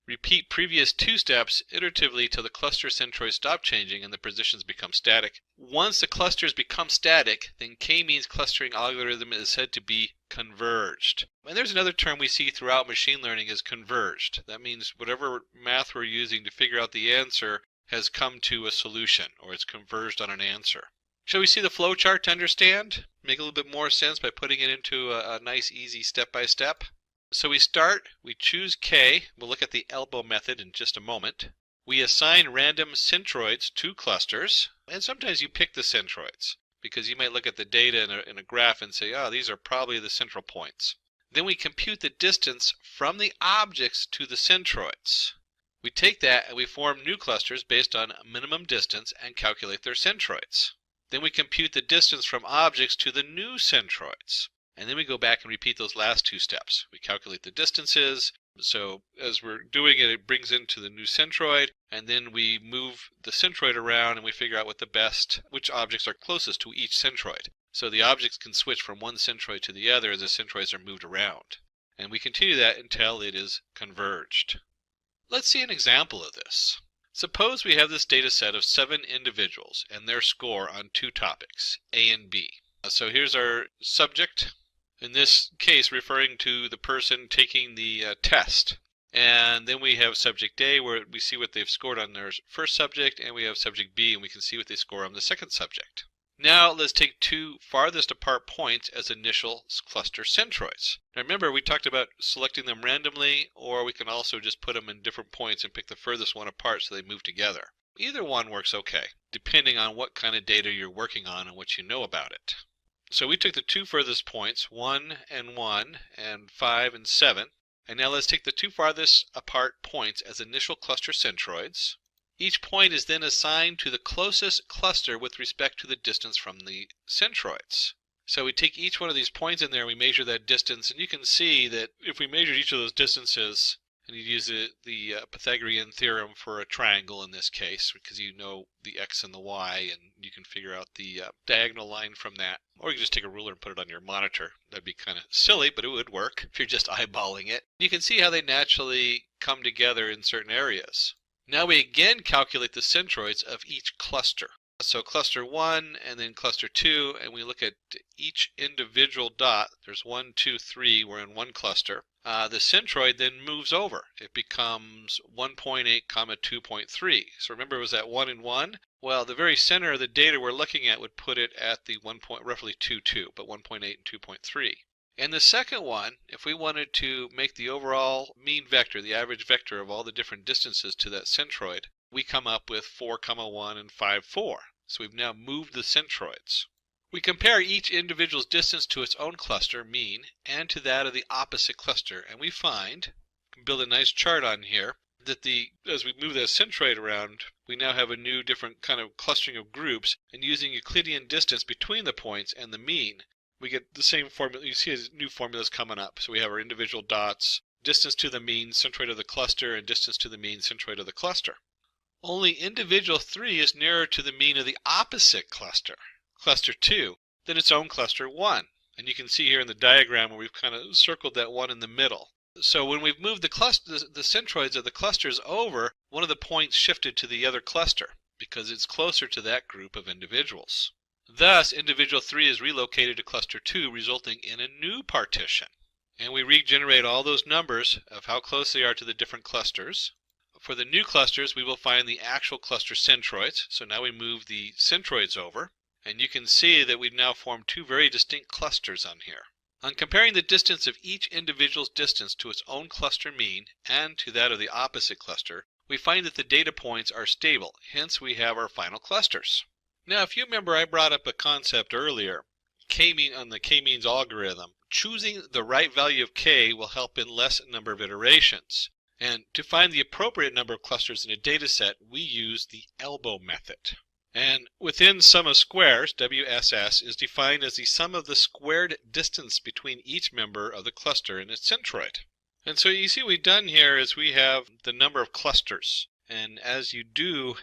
Repeat previous two steps iteratively till the cluster centroids stop changing and the positions become static. Once the clusters become static, then k-means clustering algorithm is said to be converged. And there's another term we see throughout machine learning is converged. That means whatever math we're using to figure out the answer has come to a solution, or it's converged on an answer. Shall we see the flow chart to understand? Make a little bit more sense by putting it into a nice easy step-by-step. So we start, we choose k, we'll look at the elbow method in just a moment. We assign random centroids to clusters, and sometimes you pick the centroids, because you might look at the data in a graph and say, oh, these are probably the central points. Then we compute the distance from the objects to the centroids. We take that and we form new clusters based on minimum distance and calculate their centroids. Then we compute the distance from objects to the new centroids. And then we go back and repeat those last two steps. We calculate the distances. So as we're doing it, it brings into the new centroid, and then we move the centroid around and we figure out which objects are closest to each centroid. So the objects can switch from one centroid to the other as the centroids are moved around. And we continue that until it is converged. Let's see an example of this. Suppose we have this data set of 7 individuals and their score on two topics, A and B. So here's our subject. In this case, referring to the person taking the test. And then we have subject A, where we see what they've scored on their first subject, and we have subject B, and we can see what they score on the second subject. Now let's take two farthest apart points as initial cluster centroids. Now remember, we talked about selecting them randomly, or we can also just put them in different points and pick the furthest one apart so they move together. Either one works okay, depending on what kind of data you're working on and what you know about it. So we took the two furthest points, 1 and 1, and 5 and 7. And now let's take the two farthest apart points as initial cluster centroids. Each point is then assigned to the closest cluster with respect to the distance from the centroids. So we take each one of these points in there, we measure that distance, and you can see that if we measured each of those distances And you'd use the Pythagorean theorem for a triangle in this case, because you know the x and the y, and you can figure out the diagonal line from that. Or you can just take a ruler and put it on your monitor. That'd be kind of silly, but it would work if you're just eyeballing it. You can see how they naturally come together in certain areas. Now we again calculate the centroids of each cluster. So cluster 1 and then cluster 2, and we look at each individual dot. There's 1, 2, 3, we're in one cluster. The centroid then moves over. It becomes 1.8, 2.3. So remember it was at 1 and 1? Well, the very center of the data we're looking at would put it at the roughly 2, 2, but 1.8 and 2.3. And the second one, if we wanted to make the overall mean vector, the average vector of all the different distances to that centroid, we come up with 4, 1 and 5, 4. So we've now moved the centroids. We compare each individual's distance to its own cluster, mean, and to that of the opposite cluster, and we find, we can build a nice chart on here, that as we move that centroid around, we now have a new different kind of clustering of groups, and using Euclidean distance between the points and the mean, we get the same formula. You see new formulas coming up. So we have our individual dots, distance to the mean centroid of the cluster, and distance to the mean centroid of the cluster. Only individual 3 is nearer to the mean of the opposite cluster, cluster 2, than its own cluster 1. And you can see here in the diagram where we've kind of circled that one in the middle. So when we've moved the centroids of the clusters over, one of the points shifted to the other cluster because it's closer to that group of individuals. Thus, individual 3 is relocated to cluster 2, resulting in a new partition. And we regenerate all those numbers of how close they are to the different clusters. For the new clusters, we will find the actual cluster centroids. So now we move the centroids over, and you can see that we've now formed two very distinct clusters on here. On comparing the distance of each individual's distance to its own cluster mean and to that of the opposite cluster, we find that the data points are stable, hence we have our final clusters. Now, if you remember, I brought up a concept earlier, on the k-means algorithm. Choosing the right value of k will help in less number of iterations. And to find the appropriate number of clusters in a data set, we use the elbow method. And within sum of squares, WSS, is defined as the sum of the squared distance between each member of the cluster and its centroid. And so you see what we've done here is we have the number of clusters. And as you do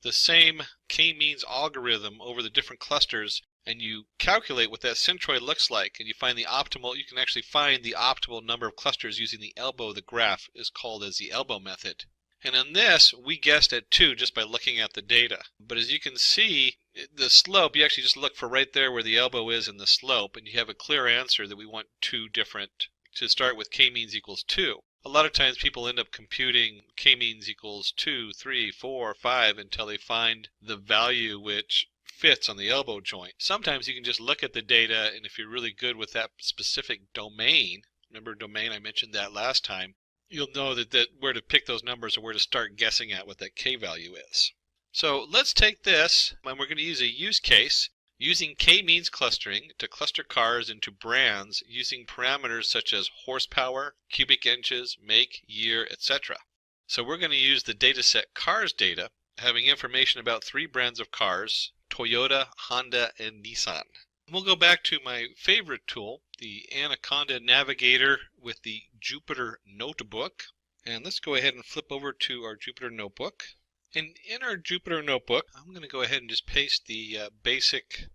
the same k-means algorithm over the different clusters, and you calculate what that centroid looks like, and you find the optimal, you can actually find the optimal number of clusters using the elbow of the graph, is called as the elbow method. And on this, we guessed at 2 just by looking at the data. But as you can see, the slope, you actually just look for right there where the elbow is in the slope, and you have a clear answer that we want 2 different, to start with k-means equals 2. A lot of times people end up computing k-means equals 2, 3, 4, 5 until they find the value which fits on the elbow joint. Sometimes you can just look at the data, and if you're really good with that specific domain, remember domain, I mentioned that last time, you'll know that where to pick those numbers or where to start guessing at what that k value is. So let's take this, and we're going to use a use case using k-means clustering to cluster cars into brands using parameters such as horsepower, cubic inches, make, year, etc. So we're going to use the dataset cars data, having information about 3 brands of cars, Toyota, Honda, and Nissan. We'll go back to my favorite tool, the Anaconda Navigator with the Jupyter Notebook. And let's go ahead and flip over to our Jupyter Notebook. And in our Jupyter Notebook, I'm going to go ahead and just paste the basic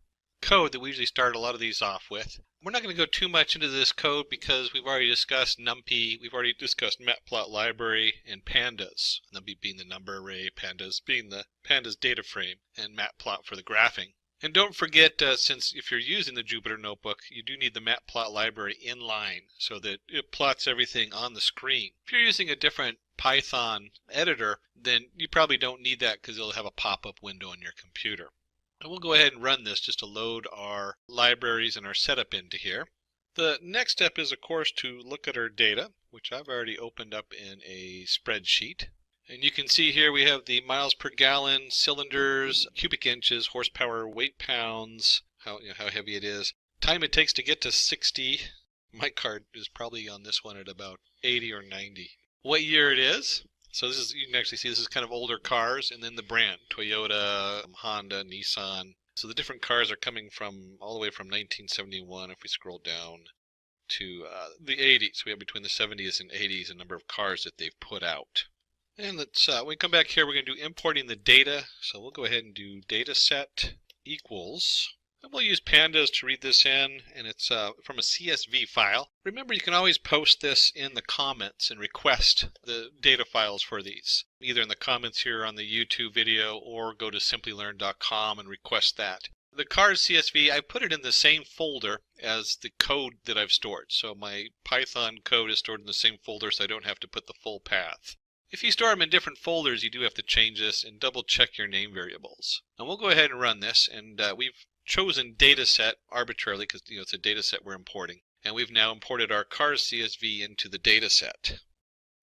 code that we usually start a lot of these off with. We're not going to go too much into this code because we've already discussed NumPy, we've already discussed Matplotlib library, and pandas. NumPy being the number array, pandas being the pandas data frame, and Matplot for the graphing. And don't forget, since if you're using the Jupyter Notebook, you do need the Matplot library inline so that it plots everything on the screen. If you're using a different Python editor, then you probably don't need that because it'll have a pop-up window on your computer. And we'll go ahead and run this just to load our libraries and our setup into here. The next step is, of course, to look at our data, which I've already opened up in a spreadsheet. And you can see here we have the miles per gallon, cylinders, cubic inches, horsepower, weight pounds, how heavy it is, time it takes to get to 60. My card is probably on this one at about 80 or 90. What year it is. So this is, you can actually see this is kind of older cars, and then the brand, Toyota, Honda, Nissan. So the different cars are coming from all the way from 1971 if we scroll down to the 80s. We have between the 70s and 80s a number of cars that they've put out. And let's when we come back here, we're going to do importing the data. So we'll go ahead and do dataset equals. And we'll use pandas to read this in, and it's from a CSV file. Remember, you can always post this in the comments and request the data files for these, either in the comments here on the YouTube video or go to Simplilearn.com and request that. The cars CSV, I put it in the same folder as the code that I've stored. So my Python code is stored in the same folder, so I don't have to put the full path. If you store them in different folders, you do have to change this and double check your name variables. And we'll go ahead and run this, and we've chosen dataset arbitrarily because it's a dataset we're importing, and we've now imported our cars CSV into the dataset.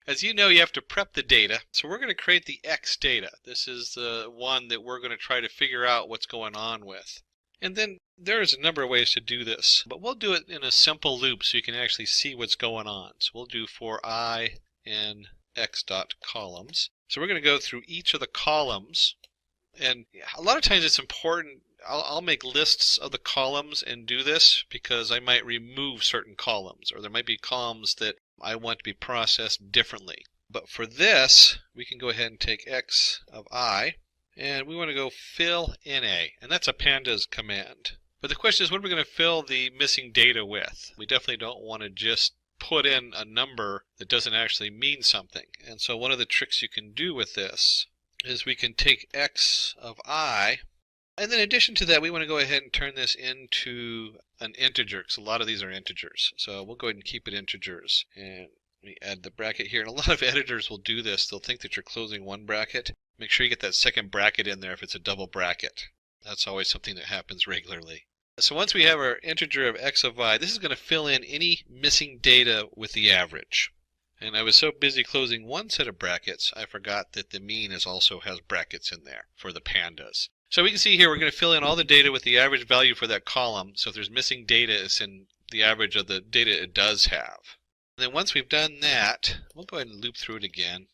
As you know, you have to prep the data, so we're going to create the X data. This is the one that we're going to try to figure out what's going on with. And then there's a number of ways to do this, but we'll do it in a simple loop so you can actually see what's going on. So we'll do for I in X dot columns. So we're going to go through each of the columns, and a lot of times it's important. I'll make lists of the columns and do this because I might remove certain columns, or there might be columns that I want to be processed differently. But for this, we can go ahead and take X of I, and we want to go fill NA, and that's a pandas command. But the question is, what are we going to fill the missing data with? We definitely don't want to just put in a number that doesn't actually mean something. And so one of the tricks you can do with this is we can take X of I, and then in addition to that, we want to go ahead and turn this into an integer, because a lot of these are integers. So we'll go ahead and keep it integers. And we add the bracket here. And a lot of editors will do this. They'll think that you're closing one bracket. Make sure you get that second bracket in there if it's a double bracket. That's always something that happens regularly. So once we have our integer of X of I, this is going to fill in any missing data with the average. And I was so busy closing one set of brackets, I forgot that the mean also has brackets in there for the pandas. So we can see here we're going to fill in all the data with the average value for that column. So if there's missing data, it's in the average of the data it does have. And then once we've done that, we'll go ahead and loop through it again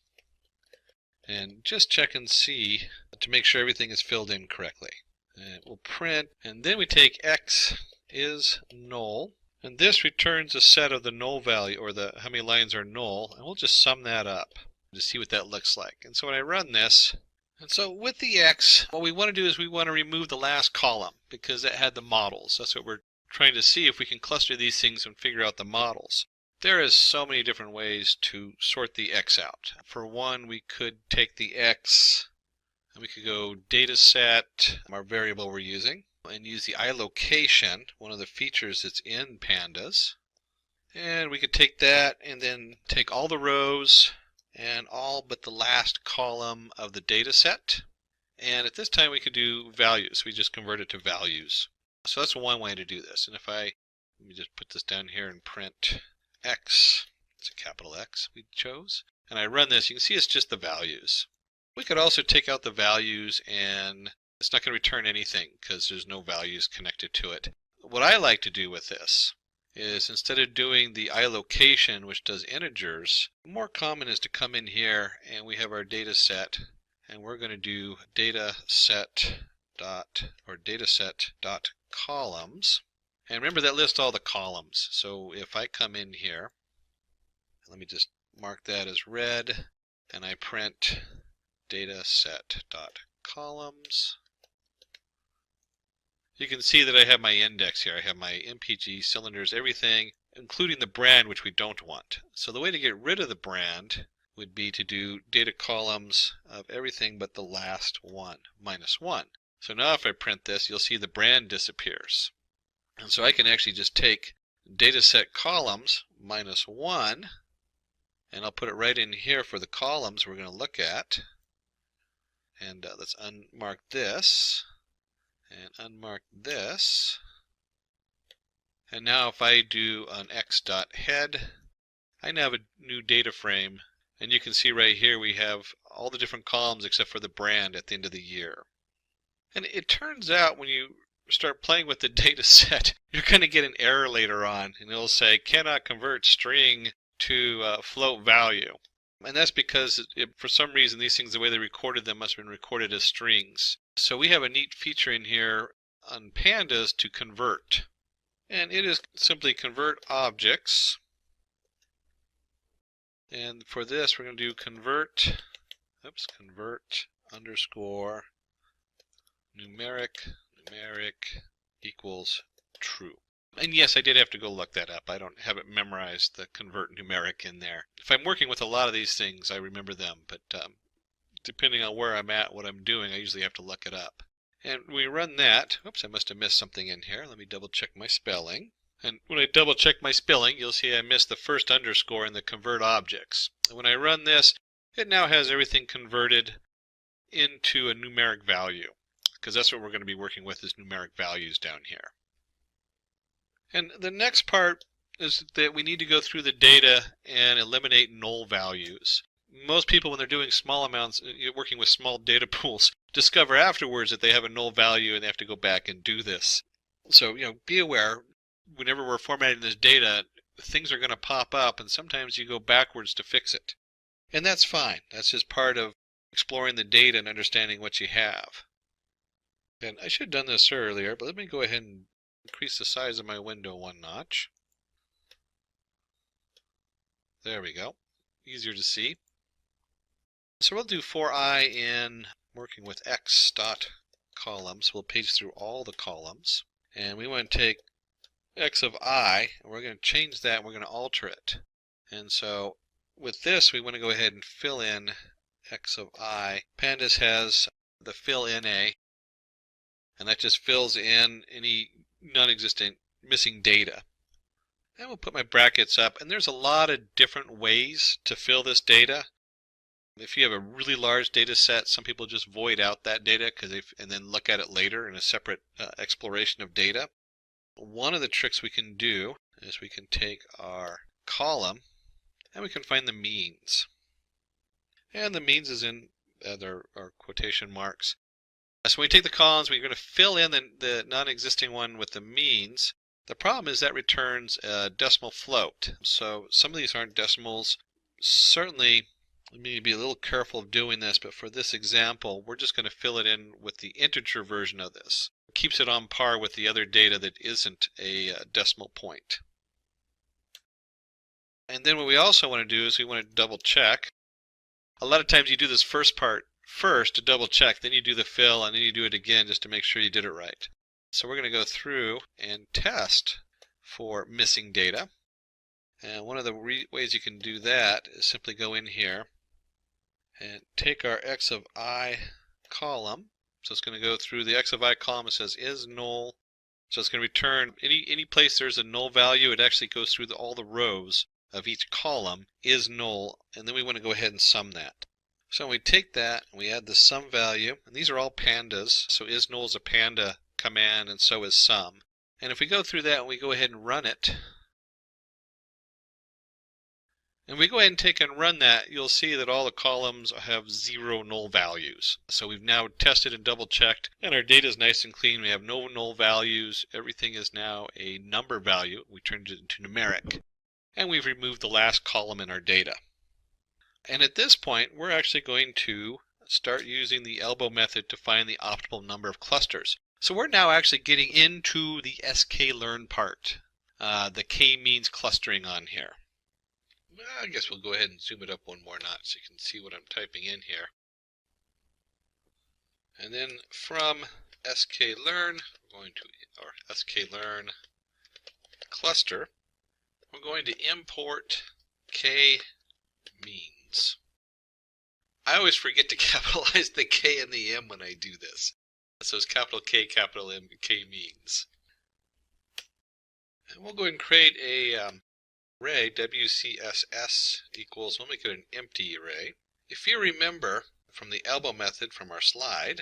and just check and see to make sure everything is filled in correctly. And we'll print, and then we take X is null, and this returns a set of the null value, or how many lines are null, and we'll just sum that up to see what that looks like. And so when I run this, and so with the X, what we want to do is we want to remove the last column because that had the models. That's what we're trying to see, if we can cluster these things and figure out the models. There is so many different ways to sort the X out. For one, we could take the X and we could go dataset, our variable we're using, and use the iLocation, one of the features that's in pandas. And we could take that and then take all the rows and all but the last column of the data set. And at this time we could do values. We just convert it to values. So that's one way to do this. And let me just put this down here and print X, it's a capital X we chose. And I run this, you can see it's just the values. We could also take out the values and it's not going to return anything because there's no values connected to it. What I like to do with this is instead of doing the iLocation, which does integers, more common is to come in here and we have our data set, and we're going to do dataset dot columns. And remember that lists all the columns. So if I come in here, let me just mark that as red, and I print dataset dot columns. You can see that I have my index here. I have my MPG, cylinders, everything, including the brand, which we don't want. So the way to get rid of the brand would be to do data columns of everything but the last one, -1. So now if I print this, you'll see the brand disappears. And so I can actually just take dataset columns -1, and I'll put it right in here for the columns we're going to look at. And let's unmark this. And unmark this. And now if I do an x.head, I now have a new data frame, and you can see right here we have all the different columns except for the brand at the end of the year. And it turns out when you start playing with the data set, you're going to get an error later on, and it'll say cannot convert string to float value. And that's because for some reason these things, the way they recorded them, must have been recorded as strings. So we have a neat feature in here on pandas to convert. And it is simply convert objects. And for this, we're going to do convert underscore numeric equals true. And yes, I did have to go look that up. I don't have it memorized, the convert numeric in there. If I'm working with a lot of these things, I remember them, but depending on where I'm at, what I'm doing, I usually have to look it up. And we run that. Oops, I must have missed something in here. Let me double check my spelling. And when I double check my spelling, you'll see I missed the first underscore in the convert objects. And when I run this, it now has everything converted into a numeric value, because that's what we're going to be working with, is numeric values down here. And the next part is that we need to go through the data and eliminate null values. Most people, when they're doing small amounts, working with small data pools, discover afterwards that they have a null value and they have to go back and do this. So, be aware, whenever we're formatting this data, things are going to pop up, and sometimes you go backwards to fix it. And that's fine. That's just part of exploring the data and understanding what you have. And I should have done this earlier, but let me go ahead and increase the size of my window one notch. There we go. Easier to see. So we'll do for I in working with x dot columns. We'll page through all the columns. And we want to take x of I, and we're going to change that, and we're going to alter it. And so with this, we want to go ahead and fill in x of I. Pandas has the fill in a, and that just fills in any non-existent missing data. And we'll put my brackets up, and there's a lot of different ways to fill this data. If you have a really large data set, some people just void out that data and then look at it later in a separate exploration of data. One of the tricks we can do is we can take our column and we can find the means. And the means is in our quotation marks. So when we take the columns, we're going to fill in the non-existing one with the means. The problem is that returns a decimal float. So some of these aren't decimals. Certainly, we need to be a little careful of doing this, but for this example, we're just going to fill it in with the integer version of this. It keeps it on par with the other data that isn't a decimal point. And then what we also want to do is we want to double check. A lot of times you do this first part first to double check, then you do the fill, and then you do it again just to make sure you did it right. So we're going to go through and test for missing data. And one of the ways you can do that is simply go in here and take our x of I column. So it's going to go through the x of I column. It says is null. So it's going to return any place there's a null value. It actually goes through all the rows of each column is null, and then we want to go ahead and sum that. So we take that and we add the sum value, and these are all pandas. So is null is a panda command, and so is sum. And if we go through that and we go ahead and run it, and we go ahead and take and run that, you'll see that all the columns have 0 null values. So we've now tested and double checked, and our data is nice and clean. We have no null values. Everything is now a number value. We turned it into numeric. And we've removed the last column in our data. And at this point, we're actually going to start using the elbow method to find the optimal number of clusters. So we're now actually getting into the sklearn part, the k-means clustering on here. I guess we'll go ahead and zoom it up one more notch so you can see what I'm typing in here. And then from sklearn, we're going to our sklearn cluster, we're going to import k-means. I always forget to capitalize the k and the m when I do this. So it's capital K, capital M, k-means. And we'll go ahead and create a array, WCSS equals, we'll make it an empty array. If you remember from the elbow method from our slide,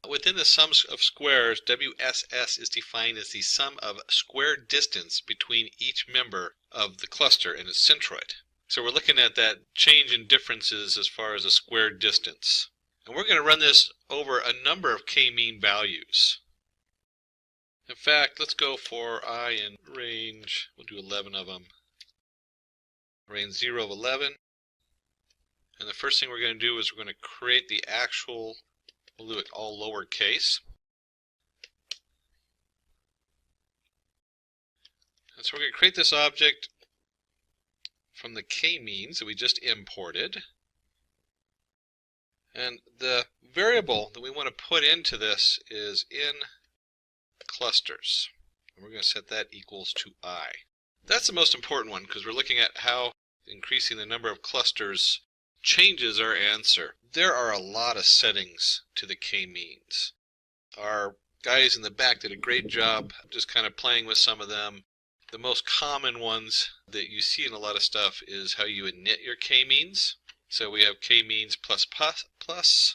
within the sum of squares, WSS is defined as the sum of square distance between each member of the cluster and its centroid. So we're looking at that change in differences as far as a square distance. And we're going to run this over a number of k-mean values. In fact, let's go for I in range, we'll do 11 of them. Range 0 of 11. And the first thing we're going to do is we're going to create the actual, we'll do it all lowercase. And so we're going to create this object from the k-means that we just imported. And the variable that we want to put into this is in clusters. And we're going to set that equals to I. That's the most important one because we're looking at how increasing the number of clusters changes our answer. There are a lot of settings to the k-means. Our guys in the back did a great job just kind of playing with some of them. The most common ones that you see in a lot of stuff is how you init your k-means. So we have k-means plus plus.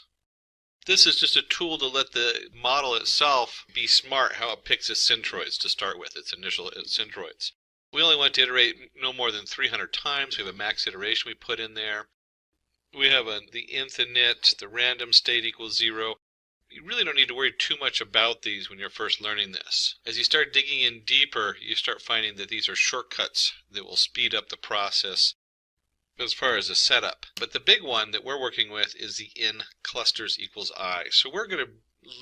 This is just a tool to let the model itself be smart how it picks its centroids to start with, its initial centroids. We only want to iterate no more than 300 times. We have a max iteration we put in there. We have the nth init, the random state equals 0. You really don't need to worry too much about these when you're first learning this. As you start digging in deeper, you start finding that these are shortcuts that will speed up the process as far as the setup. But the big one that we're working with is the in clusters equals I. So we're going to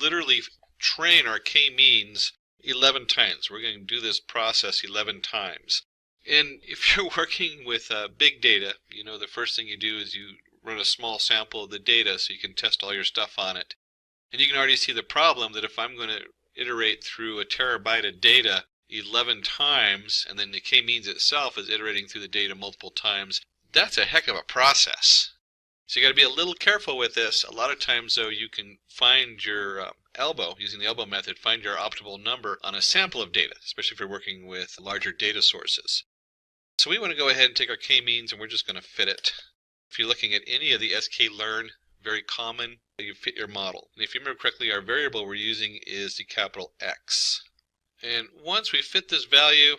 literally train our k-means 11 times. We're going to do this process 11 times. And if you're working with big data, you know the first thing you do is you run a small sample of the data so you can test all your stuff on it. And you can already see the problem that if I'm going to iterate through a terabyte of data 11 times, and then the k-means itself is iterating through the data multiple times, that's a heck of a process. So you got to be a little careful with this. A lot of times, though, you can find your elbow, using the elbow method, find your optimal number on a sample of data, especially if you're working with larger data sources. So we want to go ahead and take our k-means, and we're just going to fit it. If you're looking at any of the sklearn, very common, you fit your model. And if you remember correctly, our variable we're using is the capital X. And once we fit this value,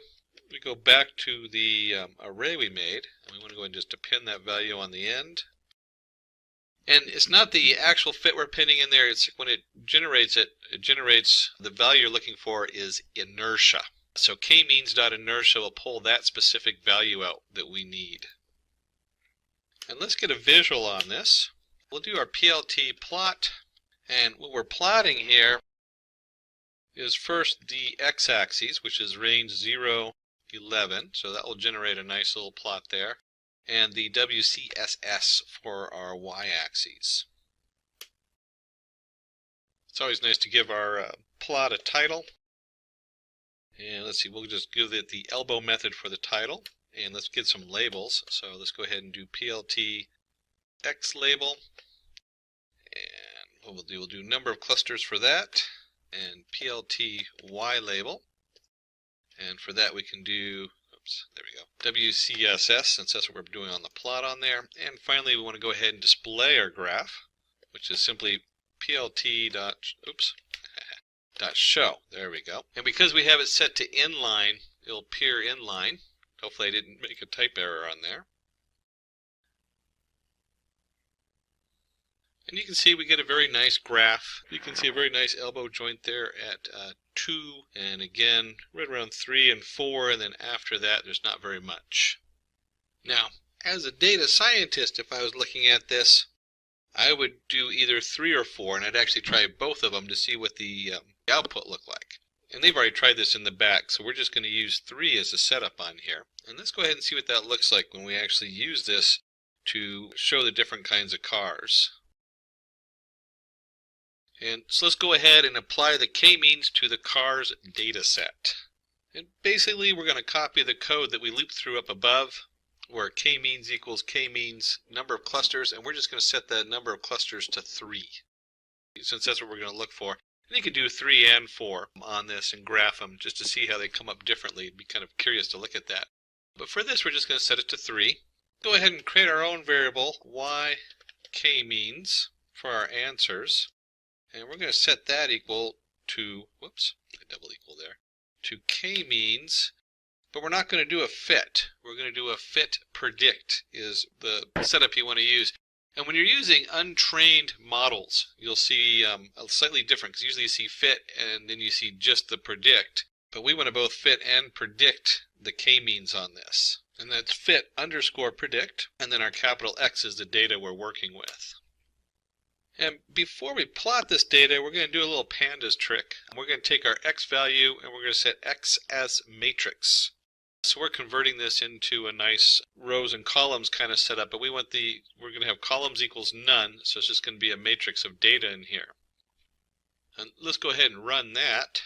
we go back to the array we made, and we want to go ahead and just append that value on the end. And it's not the actual fit we're pinning in there, it's when it generates the value you're looking for is inertia. So k-means.inertia will pull that specific value out that we need. And let's get a visual on this. We'll do our PLT plot, and what we're plotting here is first the x-axis, which is range 0, 11, so that will generate a nice little plot there, and the WCSS for our y-axis. It's always nice to give our plot a title, and let's see, we'll just give it the elbow method for the title, and let's get some labels. So let's go ahead and do PLT X label, and what we'll do number of clusters for that, and PLT Y label. And for that we can do, there we go, WCSS, since that's what we're doing on the plot on there. And finally we want to go ahead and display our graph, which is simply PLT dot show. There we go. And because we have it set to inline, it'll appear inline. Hopefully I didn't make a type error on there. And you can see we get a very nice graph. You can see a very nice elbow joint there at 2, and again right around 3 and 4, and then after that there's not very much. Now, as a data scientist, if I was looking at this, I would do either 3 or 4, and I'd actually try both of them to see what the output looked like. And they've already tried this in the back, so we're just going to use 3 as a setup on here. And let's go ahead and see what that looks like when we actually use this to show the different kinds of cars. And so let's go ahead and apply the k-means to the cars data set. And basically we're going to copy the code that we looped through up above, where k-means equals k-means number of clusters, and we're just going to set the number of clusters to 3, since that's what we're going to look for. And you could do 3 and 4 on this and graph them just to see how they come up differently. It'd be kind of curious to look at that. But for this we're just going to set it to 3. Go ahead and create our own variable, y k-means, for our answers. And we're going to set that equal to, whoops, a double equal there, to k-means, but we're not going to do a fit. We're going to do a fit predict is the setup you want to use. And when you're using untrained models, you'll see a slightly different, because usually you see fit and then you see just the predict. But we want to both fit and predict the k-means on this. And that's fit underscore predict, and then our capital X is the data we're working with. And before we plot this data, we're going to do a little pandas trick. We're going to take our x value and we're going to set x as matrix. So we're converting this into a nice rows and columns kind of setup, but we're going to have columns equals none, so it's just going to be a matrix of data in here. And let's go ahead and run that.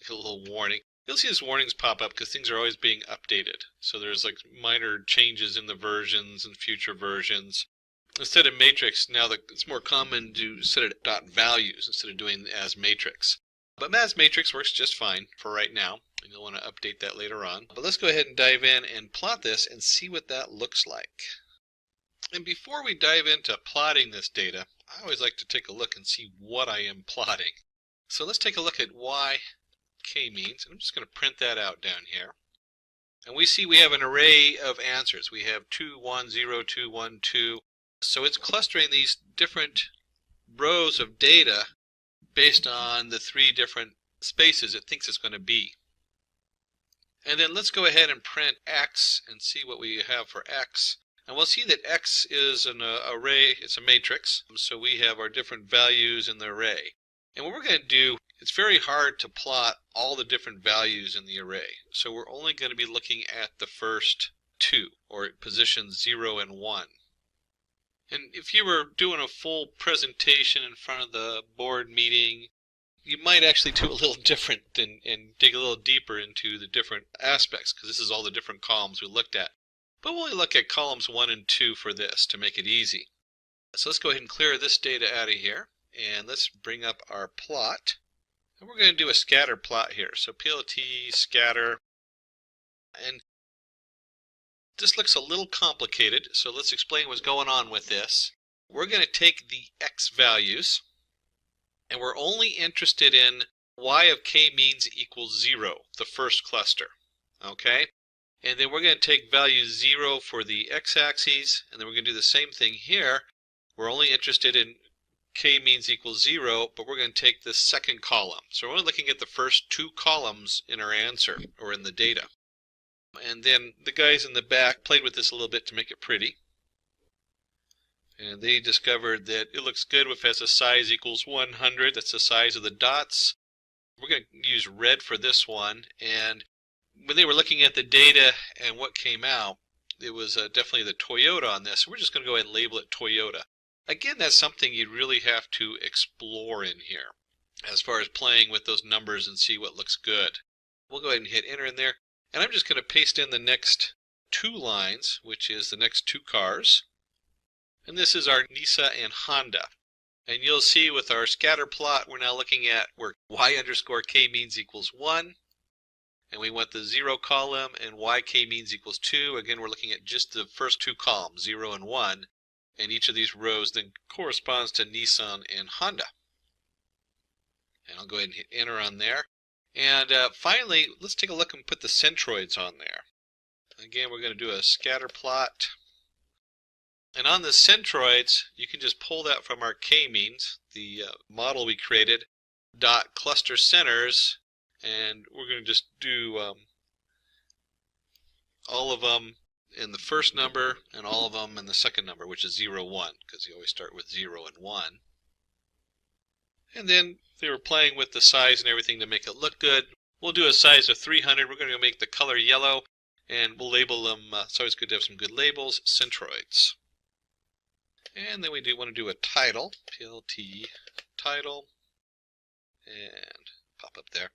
Like a little warning. You'll see these warnings pop up because things are always being updated. So there's like minor changes in the versions and future versions. Instead of matrix, now it's more common to set it dot values instead of doing as matrix. But as matrix works just fine for right now, and you'll want to update that later on. But let's go ahead and dive in and plot this and see what that looks like. And before we dive into plotting this data, I always like to take a look and see what I am plotting. So let's take a look at why k-means, and I'm just going to print that out down here. And we see we have an array of answers. We have 2, 1, 0, 2, 1, 2. So it's clustering these different rows of data based on the 3 different spaces it thinks it's going to be. And then let's go ahead and print x and see what we have for x. And we'll see that x is an array, it's a matrix, so we have our different values in the array. And what we're going to do, it's very hard to plot all the different values in the array. So we're only going to be looking at the first 2, or positions 0 and 1. And if you were doing a full presentation in front of the board meeting, you might actually do a little different and dig a little deeper into the different aspects, because this is all the different columns we looked at. But we'll only look at columns 1 and 2 for this to make it easy. So let's go ahead and clear this data out of here. And let's bring up our plot. And we're going to do a scatter plot here. So PLT scatter. And this looks a little complicated, so let's explain what's going on with this. We're going to take the x values, and we're only interested in y of k means equals 0, the first cluster. Okay? And then we're going to take value 0 for the x-axis, and then we're going to do the same thing here. We're only interested in k means equals 0, but we're going to take the second column. So we're only looking at the first 2 columns in our answer, or in the data. And then the guys in the back played with this a little bit to make it pretty. And they discovered that it looks good if it has a size equals 100. That's the size of the dots. We're going to use red for this one. And when they were looking at the data and what came out, it was definitely the Toyota on this. We're just going to go ahead and label it Toyota. Again, that's something you really have to explore in here as far as playing with those numbers and see what looks good. We'll go ahead and hit enter in there. And I'm just going to paste in the next 2 lines, which is the next 2 cars. And this is our Nissan and Honda. And you'll see with our scatter plot, we're now looking at where y underscore k means equals 1. And we want the 0 column, and yk means equals 2. Again, we're looking at just the first 2 columns, 0 and 1. And each of these rows then corresponds to Nissan and Honda. And I'll go ahead and hit enter on there. And finally, let's take a look and put the centroids on there. Again, we're going to do a scatter plot. And on the centroids, you can just pull that from our k-means, the model we created, dot cluster centers, and we're going to just do all of them in the first number and all of them in the second number, which is 0, 1, because you always start with 0 and 1. And then they were playing with the size and everything to make it look good. We'll do a size of 300. We're going to make the color yellow, and we'll label them. It's always good to have some good labels, centroids. And then we want to do a title, PLT title, and pop up there.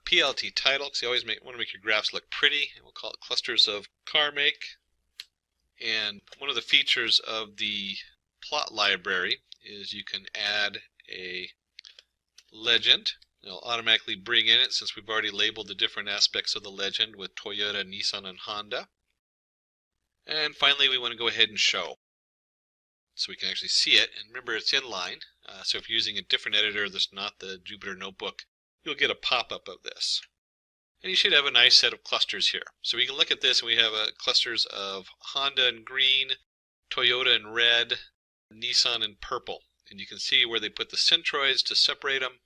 PLT title, because you always want to make your graphs look pretty, and we'll call it clusters of car make. And one of the features of the plot library is you can add a legend. It'll automatically bring in it since we've already labeled the different aspects of the legend with Toyota, Nissan, and Honda. And finally, we want to go ahead and show so we can actually see it. And remember, it's inline. So if you're using a different editor that's not the Jupyter Notebook, you'll get a pop-up of this. And you should have a nice set of clusters here. So we can look at this, and we have clusters of Honda in green, Toyota in red, Nissan in purple. And you can see where they put the centroids to separate them.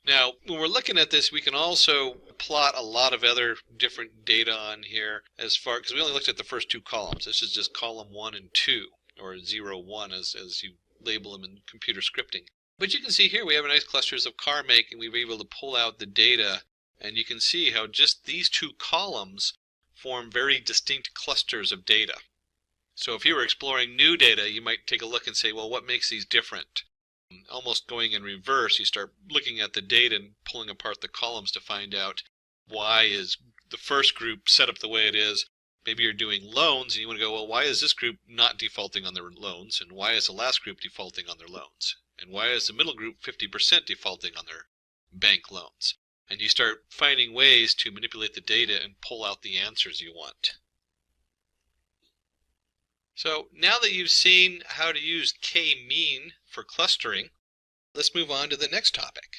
Now, when we're looking at this, we can also plot a lot of other different data on here because we only looked at the first 2 columns. This is just column 1 and 2, or 0, 1 as you label them in computer scripting. But you can see here we have nice clusters of car make, and we were able to pull out the data And you can see how just these two columns form very distinct clusters of data. So if you were exploring new data, you might take a look and say, well, what makes these different? Almost going in reverse, you start looking at the data and pulling apart the columns to find out why is the first group set up the way it is. Maybe you're doing loans and you want to go, well, why is this group not defaulting on their loans? And why is the last group defaulting on their loans? And why is the middle group 50% defaulting on their bank loans? And you start finding ways to manipulate the data and pull out the answers you want. So now that you've seen how to use k-mean for clustering, let's move on to the next topic.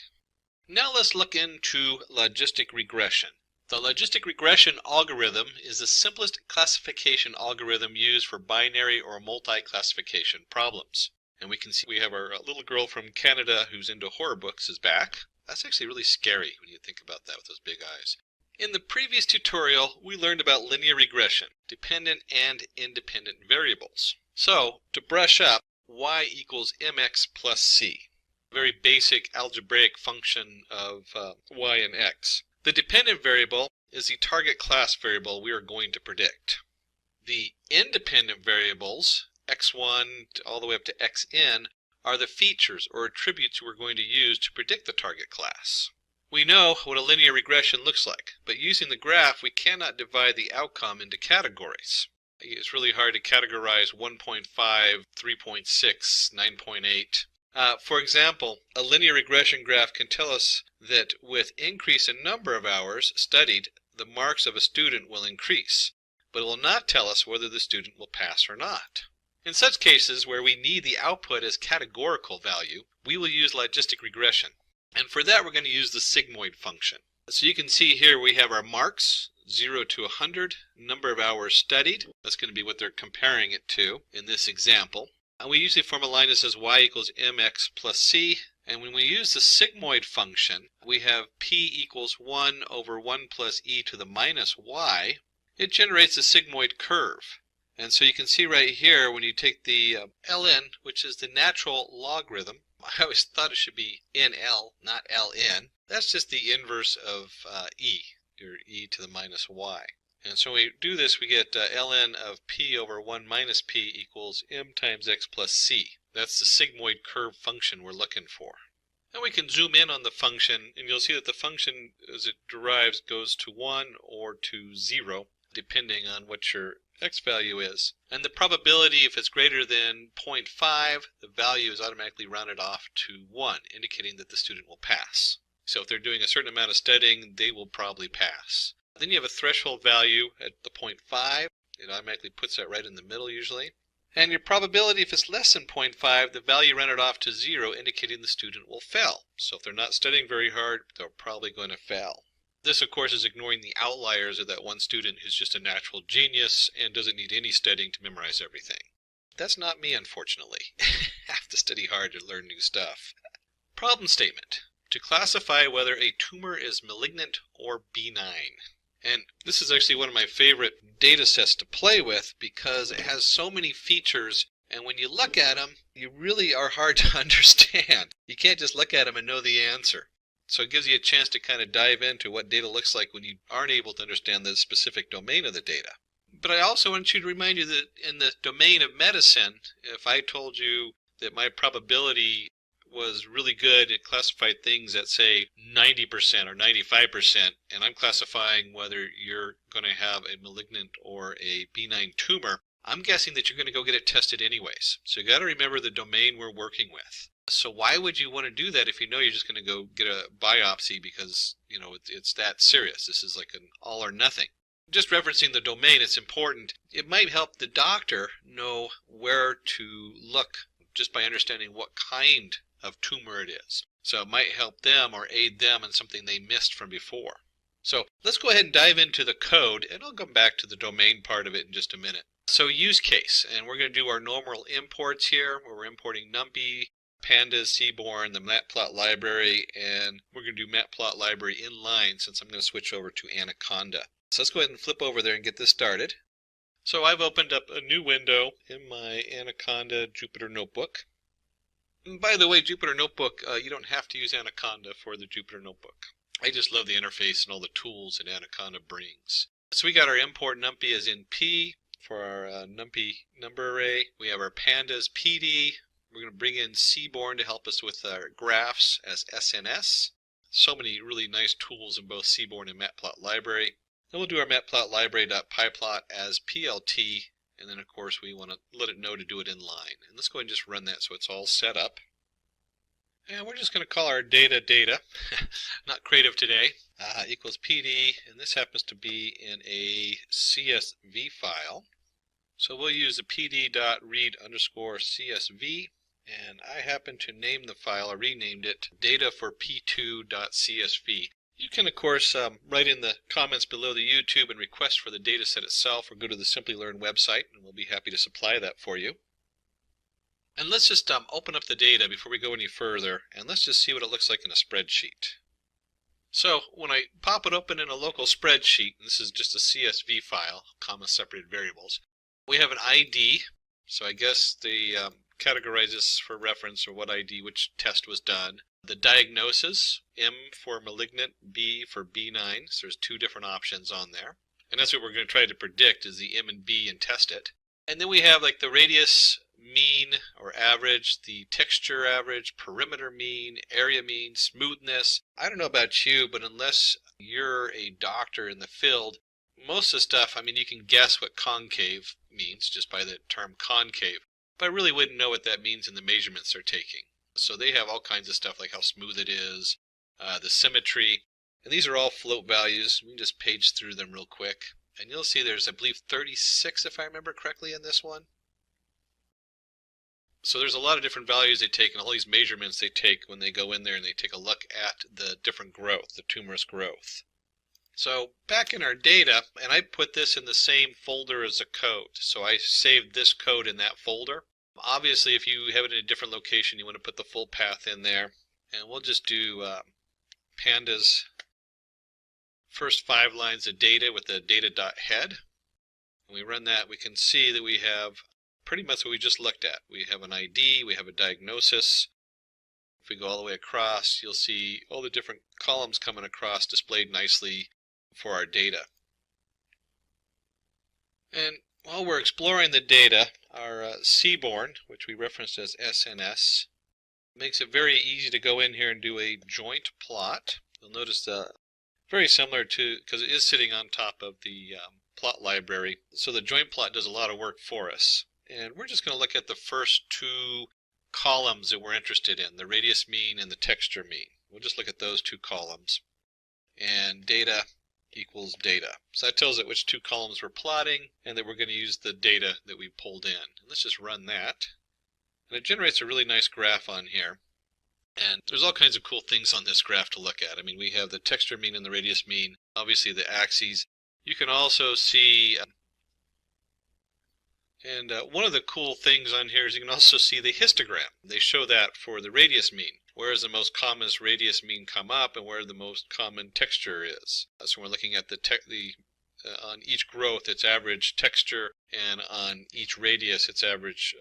Now let's look into logistic regression. The logistic regression algorithm is the simplest classification algorithm used for binary or multi-classification problems. And we can see we have our little girl from Canada who's into horror books is back. That's actually really scary when you think about that with those big eyes. In the previous tutorial, we learned about linear regression, dependent and independent variables. So, to brush up, y equals mx plus c. Very basic algebraic function of y and x. The dependent variable is the target class variable we are going to predict. The independent variables, x1 all the way up to xn, are the features or attributes we're going to use to predict the target class. We know what a linear regression looks like, but using the graph we cannot divide the outcome into categories. It's really hard to categorize 1.5, 3.6, 9.8. For example, a linear regression graph can tell us that with increase in number of hours studied, the marks of a student will increase, but it will not tell us whether the student will pass or not. In such cases where we need the output as categorical value, we will use logistic regression. And for that we're going to use the sigmoid function. So you can see here we have our marks, 0 to 100, number of hours studied. That's going to be what they're comparing it to in this example. And we usually form a line that says y equals mx plus c. And when we use the sigmoid function, we have p equals 1 over 1 plus e to the minus y. It generates a sigmoid curve. And so you can see right here when you take the ln, which is the natural logarithm. I always thought it should be nl, not ln. That's just the inverse of e, or e to the minus y. And so when we do this, we get ln of p over 1 minus p equals m times x plus c. That's the sigmoid curve function we're looking for. And we can zoom in on the function, and you'll see that the function, as it derives, goes to 1 or to 0, depending on what your x value is. And the probability, if it's greater than 0.5, the value is automatically rounded off to 1, indicating that the student will pass. So if they're doing a certain amount of studying, they will probably pass. Then you have a threshold value at the 0.5. It automatically puts that right in the middle usually. And your probability, if it's less than 0.5, the value rounded off to 0, indicating the student will fail. So if they're not studying very hard, they're probably going to fail. This, of course, is ignoring the outliers of that one student who's just a natural genius and doesn't need any studying to memorize everything. That's not me, unfortunately. Have to study hard to learn new stuff. Problem statement. To classify whether a tumor is malignant or benign. And this is actually one of my favorite data sets to play with because it has so many features, and when you look at them, you really are hard to understand. You can't just look at them and know the answer. So it gives you a chance to kind of dive into what data looks like when you aren't able to understand the specific domain of the data. But I also want you to remind you that in the domain of medicine, if I told you that my probability was really good at classified things at, say, 90% or 95%, and I'm classifying whether you're going to have a malignant or a benign tumor, I'm guessing that you're going to go get it tested anyways. So you got to remember the domain we're working with. So why would you want to do that if you know you're just going to go get a biopsy because, you know, it's that serious? This is like an all or nothing. Just referencing the domain, it's important. It might help the doctor know where to look just by understanding what kind of tumor it is. So it might help them or aid them in something they missed from before. So let's go ahead and dive into the code, and I'll come back to the domain part of it in just a minute. So use case, and we're going to do our normal imports here, where we're importing NumPy, Pandas, Seaborn, the Matplot library, and we're going to do Matplot library inline since I'm going to switch over to Anaconda. So let's go ahead and flip over there and get this started. So I've opened up a new window in my Anaconda Jupyter Notebook. And by the way, Jupyter Notebook, you don't have to use Anaconda for the Jupyter Notebook. I just love the interface and all the tools that Anaconda brings. So we got our import numpy as in P for our numpy number array. We have our pandas PD. We're going to bring in Seaborn to help us with our graphs as SNS. So many really nice tools in both Seaborn and Matplot library. Then we'll do our matplotlibary.pyplot as PLT, and then of course we want to let it know to do it in line. And let's go ahead and just run that so it's all set up. And we're just going to call our data, not creative today, equals PD, and this happens to be in a CSV file. So we'll use the pd.read_CSV, and I happen to name the file, or renamed it, data for p2.csv. You can, of course, write in the comments below the YouTube and request for the data set itself, or go to the Simplilearn website, and we'll be happy to supply that for you. And let's just open up the data before we go any further, and let's just see what it looks like in a spreadsheet. So when I pop it open in a local spreadsheet, and this is just a CSV file, comma separated variables, we have an ID, so I guess they categorize this for reference, or what ID, which test was done. The diagnosis, M for malignant, B for B9, so there's two different options on there. And that's what we're going to try to predict, is the M and B, and test it. And then we have like the radius mean or average, the texture average, perimeter mean, area mean, smoothness. I don't know about you, but unless you're a doctor in the field, most of the stuff, I mean, you can guess what concave means just by the term concave, but I really wouldn't know what that means in the measurements they're taking. So they have all kinds of stuff like how smooth it is, the symmetry, and these are all float values. We can just page through them real quick, and you'll see there's, I believe, 36 if I remember correctly in this one. So there's a lot of different values they take, and all these measurements they take when they go in there and they take a look at the different growth, the tumorous growth. So back in our data, and I put this in the same folder as the code, so I saved this code in that folder. Obviously, if you have it in a different location, you want to put the full path in there, and we'll just do pandas first 5 lines of data with the data.head. When we run that, we can see that we have pretty much what we just looked at. We have an ID, we have a diagnosis. If we go all the way across, you'll see all the different columns coming across displayed nicely for our data. And while we're exploring the data, our Seaborn, which we referenced as SNS, makes it very easy to go in here and do a joint plot. You'll notice very similar to, because it is sitting on top of the plot library, so the joint plot does a lot of work for us. And we're just going to look at the first 2 columns that we're interested in, the radius mean and the texture mean. We'll just look at those 2 columns. And data equals data. So that tells it which 2 columns we're plotting, and that we're going to use the data that we pulled in. And let's just run that. And it generates a really nice graph on here. And there's all kinds of cool things on this graph to look at. I mean, we have the texture mean and the radius mean, obviously the axes. You can also see, and one of the cool things on here is you can also see the histogram. They show that for the radius mean. Where is the most common radius mean come up, and where the most common texture is. So we're looking at on each growth its average texture, and on each radius its average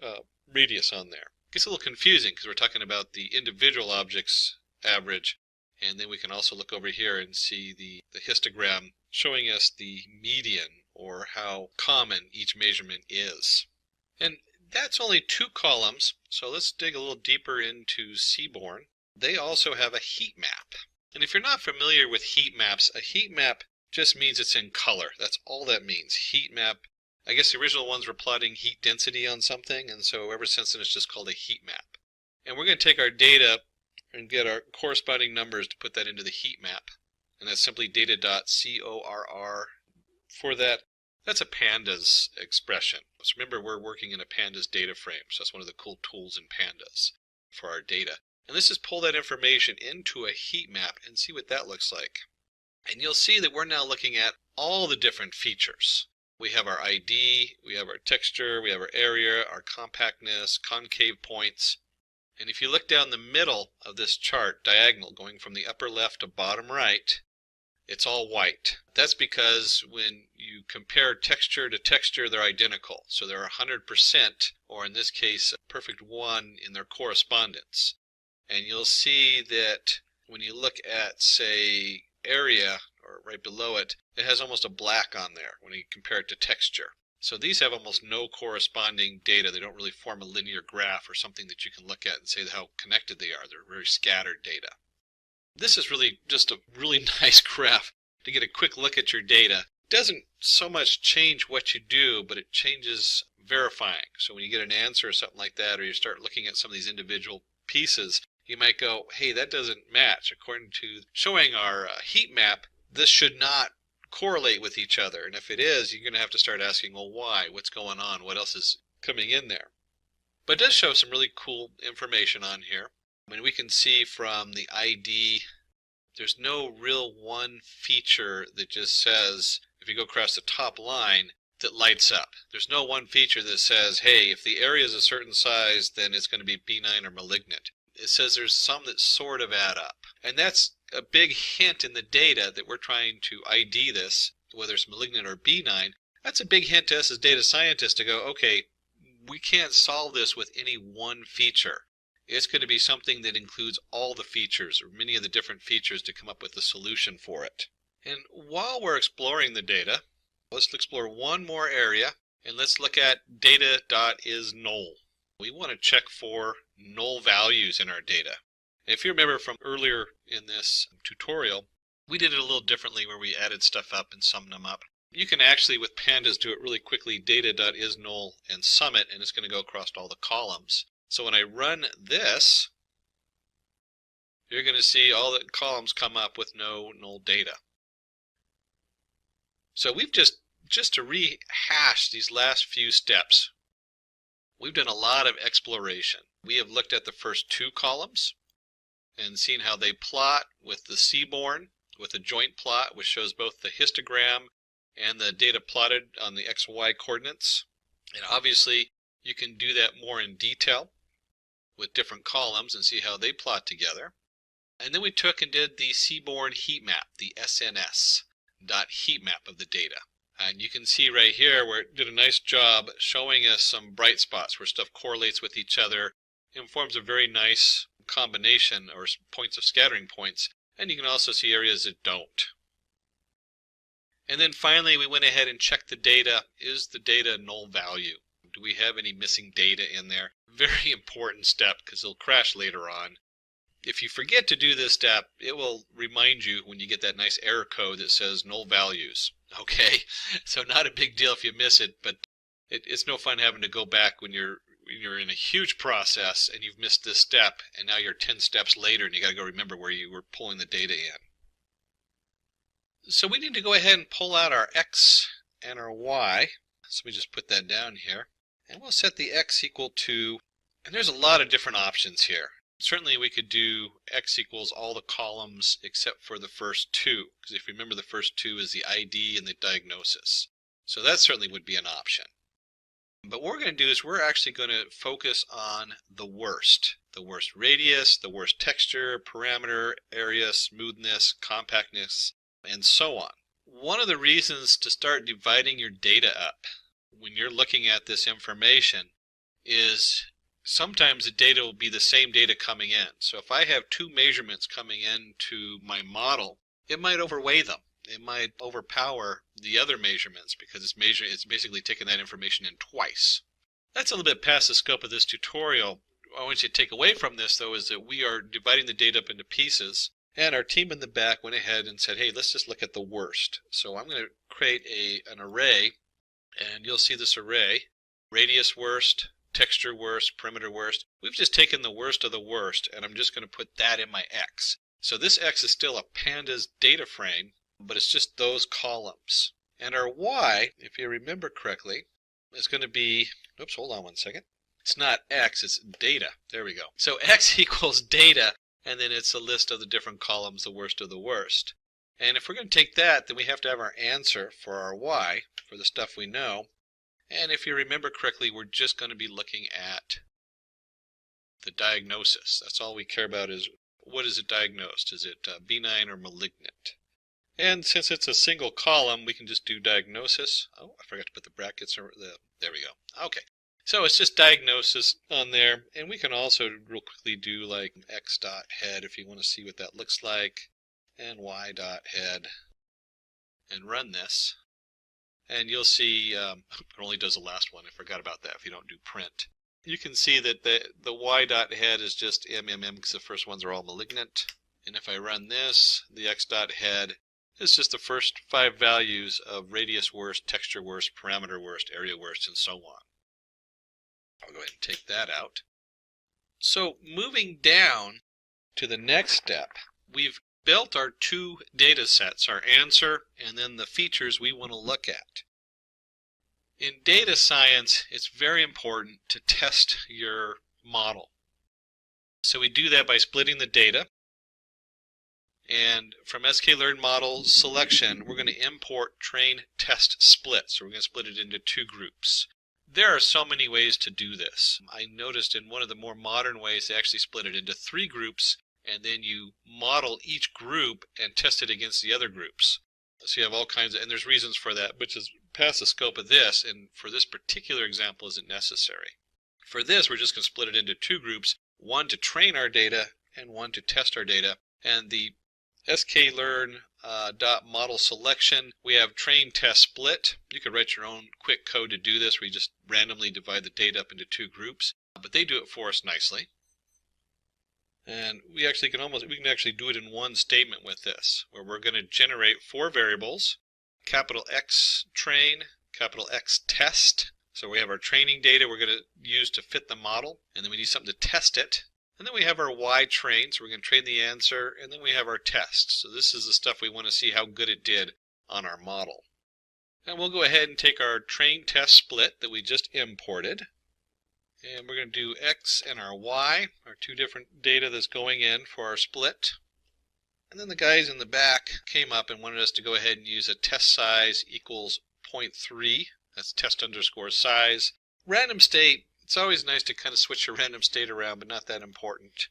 radius on there. It gets a little confusing because we're talking about the individual object's average, and then we can also look over here and see the histogram showing us the median, or how common each measurement is. And that's only 2 columns, so let's dig a little deeper into Seaborn. They also have a heat map. And if you're not familiar with heat maps, a heat map just means it's in color. That's all that means. Heat map, I guess the original ones were plotting heat density on something, and so ever since then it's just called a heat map. And we're going to take our data and get our corresponding numbers to put that into the heat map. And that's simply data.corr for that. That's a pandas expression. So remember, we're working in a pandas data frame, so that's one of the cool tools in pandas for our data. And let's just pull that information into a heat map and see what that looks like. And you'll see that we're now looking at all the different features. We have our ID, we have our texture, we have our area, our compactness, concave points. And if you look down the middle of this chart, diagonal, going from the upper left to bottom right, it's all white. That's because when you compare texture to texture, they're identical. So they're 100%, or in this case, a perfect 1 in their correspondence. And you'll see that when you look at, say, area, or right below it, it has almost a black on there when you compare it to texture. So these have almost no corresponding data. They don't really form a linear graph or something that you can look at and say how connected they are. They're very scattered data. This is really just a really nice graph to get a quick look at your data. It doesn't so much change what you do, but it changes verifying. So when you get an answer or something like that, or you start looking at some of these individual pieces, you might go, hey, that doesn't match. According to showing our heat map, this should not correlate with each other. And if it is, you're going to have to start asking, well, why? What's going on? What else is coming in there? But it does show some really cool information on here. I mean, we can see from the ID, there's no real one feature that just says, if you go across the top line, that lights up. There's no one feature that says, hey, if the area is a certain size, then it's going to be benign or malignant. It says there's some that sort of add up. And that's a big hint in the data that we're trying to ID this, whether it's malignant or benign. That's a big hint to us as data scientists to go, okay, we can't solve this with any one feature. It's going to be something that includes all the features, or many of the different features, to come up with a solution for it. And while we're exploring the data, let's explore one more area, and let's look at data.isNull. We want to check for null values in our data. If you remember from earlier in this tutorial, we did it a little differently where we added stuff up and summed them up. You can actually, with pandas, do it really quickly, data.isNull, and sum it, and it's going to go across all the columns. So when I run this, you're going to see all the columns come up with no null data. So we've just to rehash these last few steps, we've done a lot of exploration. We have looked at the first two columns and seen how they plot with the seaborne, with a joint plot, which shows both the histogram and the data plotted on the XY coordinates. And obviously, you can do that more in detail with different columns and see how they plot together. And then we took and did the seaborne heat map, the SNS heat map of the data. And you can see right here where it did a nice job showing us some bright spots where stuff correlates with each other and forms a very nice combination or points of scattering points. And you can also see areas that don't. And then finally we went ahead and checked the data. Is the data null value? Do we have any missing data in there? Very important step because it'll crash later on. If you forget to do this step, it will remind you when you get that nice error code that says null values. Okay, so not a big deal if you miss it, but it's no fun having to go back when you're in a huge process and you've missed this step, and now you're 10 steps later and you got to go remember where you were pulling the data in. So we need to go ahead and pull out our x and our y. So we just put that down here, and we'll set the x equal to, and there's a lot of different options here. Certainly we could do x equals all the columns except for the first two, because if you remember, the first two is the ID and the diagnosis. So that certainly would be an option. But what we're going to do is we're actually going to focus on the worst radius, the worst texture, parameter, area, smoothness, compactness, and so on. One of the reasons to start dividing your data up when you're looking at this information is sometimes the data will be the same data coming in. So if I have two measurements coming into my model, it might overweigh them. It might overpower the other measurements because it's basically taking that information in twice. That's a little bit past the scope of this tutorial. What I want you to take away from this, though, is that we are dividing the data up into pieces, and our team in the back went ahead and said, hey, let's just look at the worst. So I'm going to create an array, and you'll see this array, radius worst, texture worst, perimeter worst. We've just taken the worst of the worst, and I'm just going to put that in my x. So this x is still a pandas data frame, but it's just those columns. And our y, if you remember correctly, is going to be, oops, hold on one second. It's not x, it's data. There we go. So x equals data, and then it's a list of the different columns, the worst of the worst. And if we're going to take that, then we have to have our answer for our y, for the stuff we know. And if you remember correctly, we're just going to be looking at the diagnosis. That's all we care about is what is it diagnosed? Is it benign or malignant? And since it's a single column, we can just do diagnosis. Oh, I forgot to put the brackets. There we go. Okay. So it's just diagnosis on there. And we can also real quickly do like x.head if you want to see what that looks like. and y dot head and run this. And you'll see it only does the last one. I forgot about that if you don't do print. You can see that the y dot head is just MMM because the first ones are all malignant. And if I run this, the x dot head is just the first 5 values of radius worst, texture worst, parameter worst, area worst, and so on. I'll go ahead and take that out. So moving down to the next step, we've built our 2 data sets, our answer and then the features we want to look at. In data science, it's very important to test your model. So we do that by splitting the data. And from sklearn model selection, we're going to import train test split. So we're going to split it into 2 groups. There are so many ways to do this. I noticed in one of the more modern ways, they actually split it into 3 groups. And then you model each group and test it against the other groups. So you have all kinds of, and there's reasons for that, which is past the scope of this, and for this particular example isn't necessary. For this, we're just going to split it into 2 groups, one to train our data and one to test our data. And the sklearn model selection, we have train test split. You could write your own quick code to do this where you just randomly divide the data up into 2 groups, but they do it for us nicely. And we can actually do it in one statement with this, where we're going to generate 4 variables, capital X train, capital X test. So we have our training data we're going to use to fit the model, and then we need something to test it. And then we have our Y train, so we're going to train the answer, and then we have our test. So this is the stuff we want to see how good it did on our model. And we'll go ahead and take our train test split that we just imported. And we're going to do X and our Y, our 2 different data that's going in for our split. And then the guys in the back came up and wanted us to go ahead and use a test size equals 0.3. That's test underscore size. Random state, it's always nice to kind of switch your random state around, but not that important.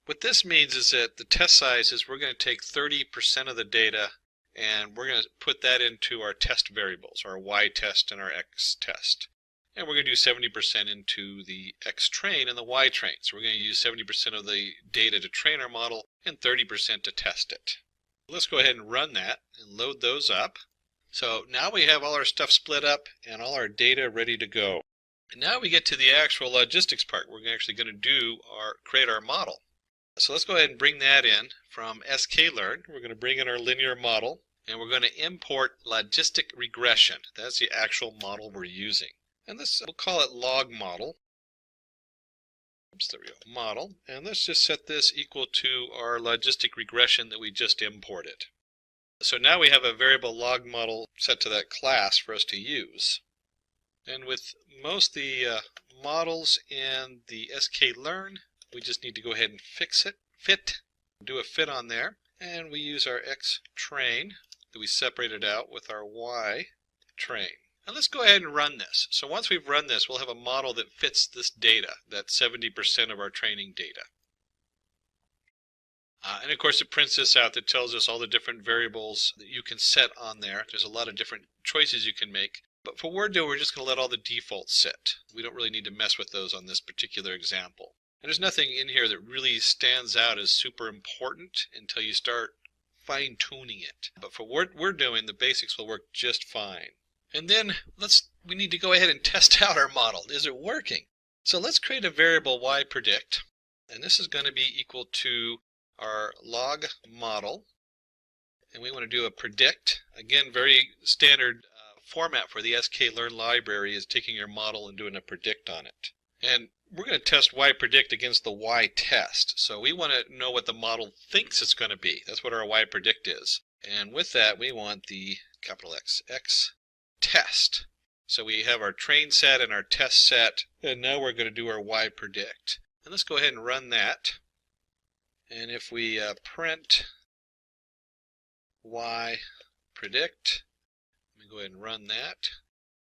What this means is that the test size is we're going to take 30% of the data and we're going to put that into our test variables, our Y test and our X test. And we're going to do 70% into the X train and the Y train. So we're going to use 70% of the data to train our model and 30% to test it. Let's go ahead and run that and load those up. So now we have all our stuff split up and all our data ready to go. And now we get to the actual logistics part. We're actually going to create our model. So let's go ahead and bring that in from sklearn. We're going to bring in our linear model and we're going to import logistic regression. That's the actual model we're using. And this, we'll call it log model. Oops, there we go, model. And let's just set this equal to our logistic regression that we just imported. So now we have a variable log model set to that class for us to use. And with most of the models in the sklearn, we just need to go ahead and do a fit on there. And we use our X train that we separated out with our Y train. Now let's go ahead and run this. So once we've run this, we'll have a model that fits this data, that 70% of our training data. And of course it prints this out that tells us all the different variables that you can set on there. There's a lot of different choices you can make. But for what we're doing, we're just going to let all the defaults sit. We don't really need to mess with those on this particular example. And there's nothing in here that really stands out as super important until you start fine-tuning it. But for what we're doing, the basics will work just fine. And then we need to go ahead and test out our model. Is it working? So let's create a variable yPredict. And this is going to be equal to our log model. And we want to do a predict. Again, very standard format for the sklearn library is taking your model and doing a predict on it. And we're going to test yPredict against the Y test. So we want to know what the model thinks it's going to be. That's what our yPredict is. And with that, we want the capital X test. So we have our train set and our test set, and now we're going to do our yPredict. And let's go ahead and run that. And if we print yPredict, let me go ahead and run that,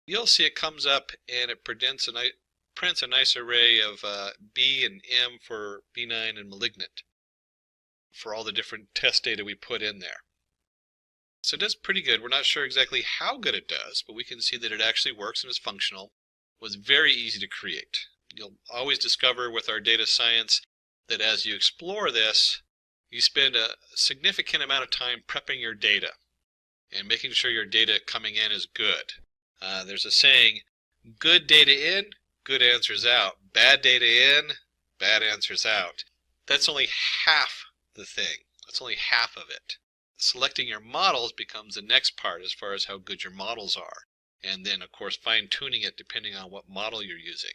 you'll see it comes up and it prints a nice array of B and M for benign and malignant for all the different test data we put in there. So it does pretty good. We're not sure exactly how good it does, but we can see that it actually works and is functional. It was very easy to create. You'll always discover with our data science that as you explore this, you spend a significant amount of time prepping your data and making sure your data coming in is good. There's a saying, good data in, good answers out. Bad data in, bad answers out. That's only half the thing. That's only half of it. Selecting your models becomes the next part as far as how good your models are. And then, of course, fine-tuning it depending on what model you're using.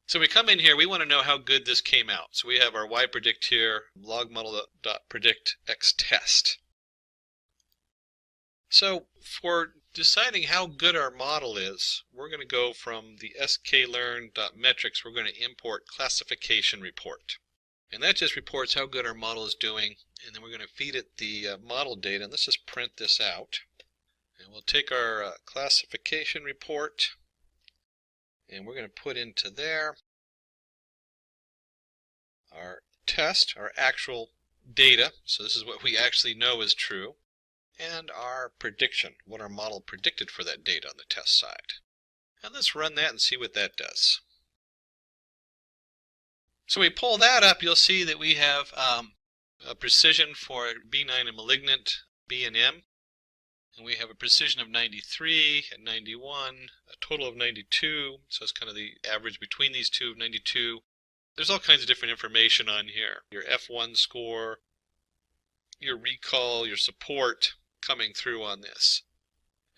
So we come in here, we want to know how good this came out. So we have our yPredict here, logModel.predictXtest. So for deciding how good our model is, we're going to go from the sklearn.metrics, we're going to import classification report. And that just reports how good our model is doing, and then we're going to feed it the model data. And let's just print this out. And we'll take our classification report, and we're going to put into there our test, our actual data. So this is what we actually know is true. And our prediction, what our model predicted for that data on the test side. And let's run that and see what that does. So we pull that up, you'll see that we have a precision for benign and malignant B and M. And we have a precision of 93 and 91, a total of 92. So it's kind of the average between these two of 92. There's all kinds of different information on here. Your F1 score, your recall, your support coming through on this.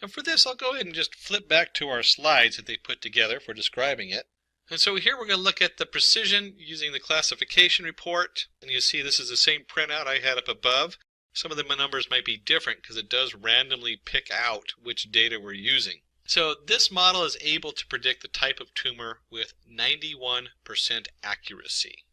And for this, I'll go ahead and just flip back to our slides that they put together for describing it. And so here we're going to look at the precision using the classification report. And you see this is the same printout I had up above. Some of the numbers might be different because it does randomly pick out which data we're using. So this model is able to predict the type of tumor with 91% accuracy.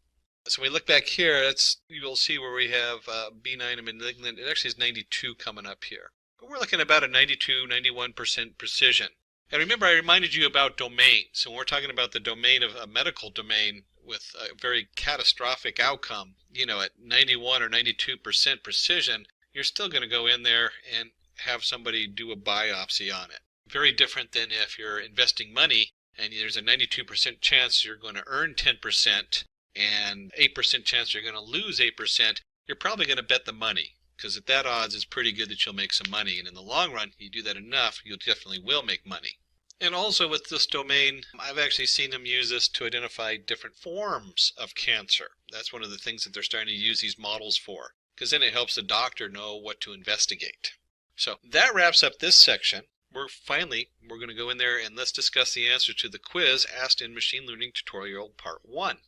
So we look back here, you'll see where we have benign and malignant. It actually is 92 coming up here. But we're looking at about a 91% precision. And remember, I reminded you about domain. So when we're talking about the domain of a medical domain with a very catastrophic outcome, at 91 or 92% precision, you're still going to go in there and have somebody do a biopsy on it. Very different than if you're investing money and there's a 92% chance you're going to earn 10%. And 8% chance you're going to lose 8%, you're probably going to bet the money because at that odds it's pretty good that you'll make some money. And in the long run, you do that enough, you definitely will make money. And also with this domain, I've actually seen them use this to identify different forms of cancer. That's one of the things that they're starting to use these models for, because then it helps the doctor know what to investigate. So that wraps up this section. We're going to go in there and let's discuss the answer to the quiz asked in Machine Learning Tutorial Part 1.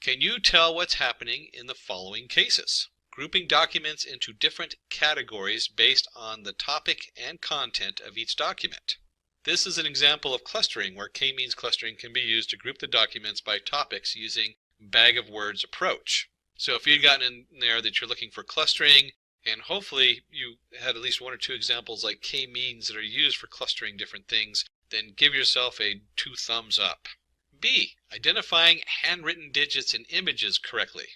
Can you tell what's happening in the following cases? Grouping documents into different categories based on the topic and content of each document. This is an example of clustering where k-means clustering can be used to group the documents by topics using bag of words approach. So if you've gotten in there that you're looking for clustering, and hopefully you had at least one or two examples like k-means that are used for clustering different things, then give yourself a 2 thumbs up. B. Identifying handwritten digits in images correctly.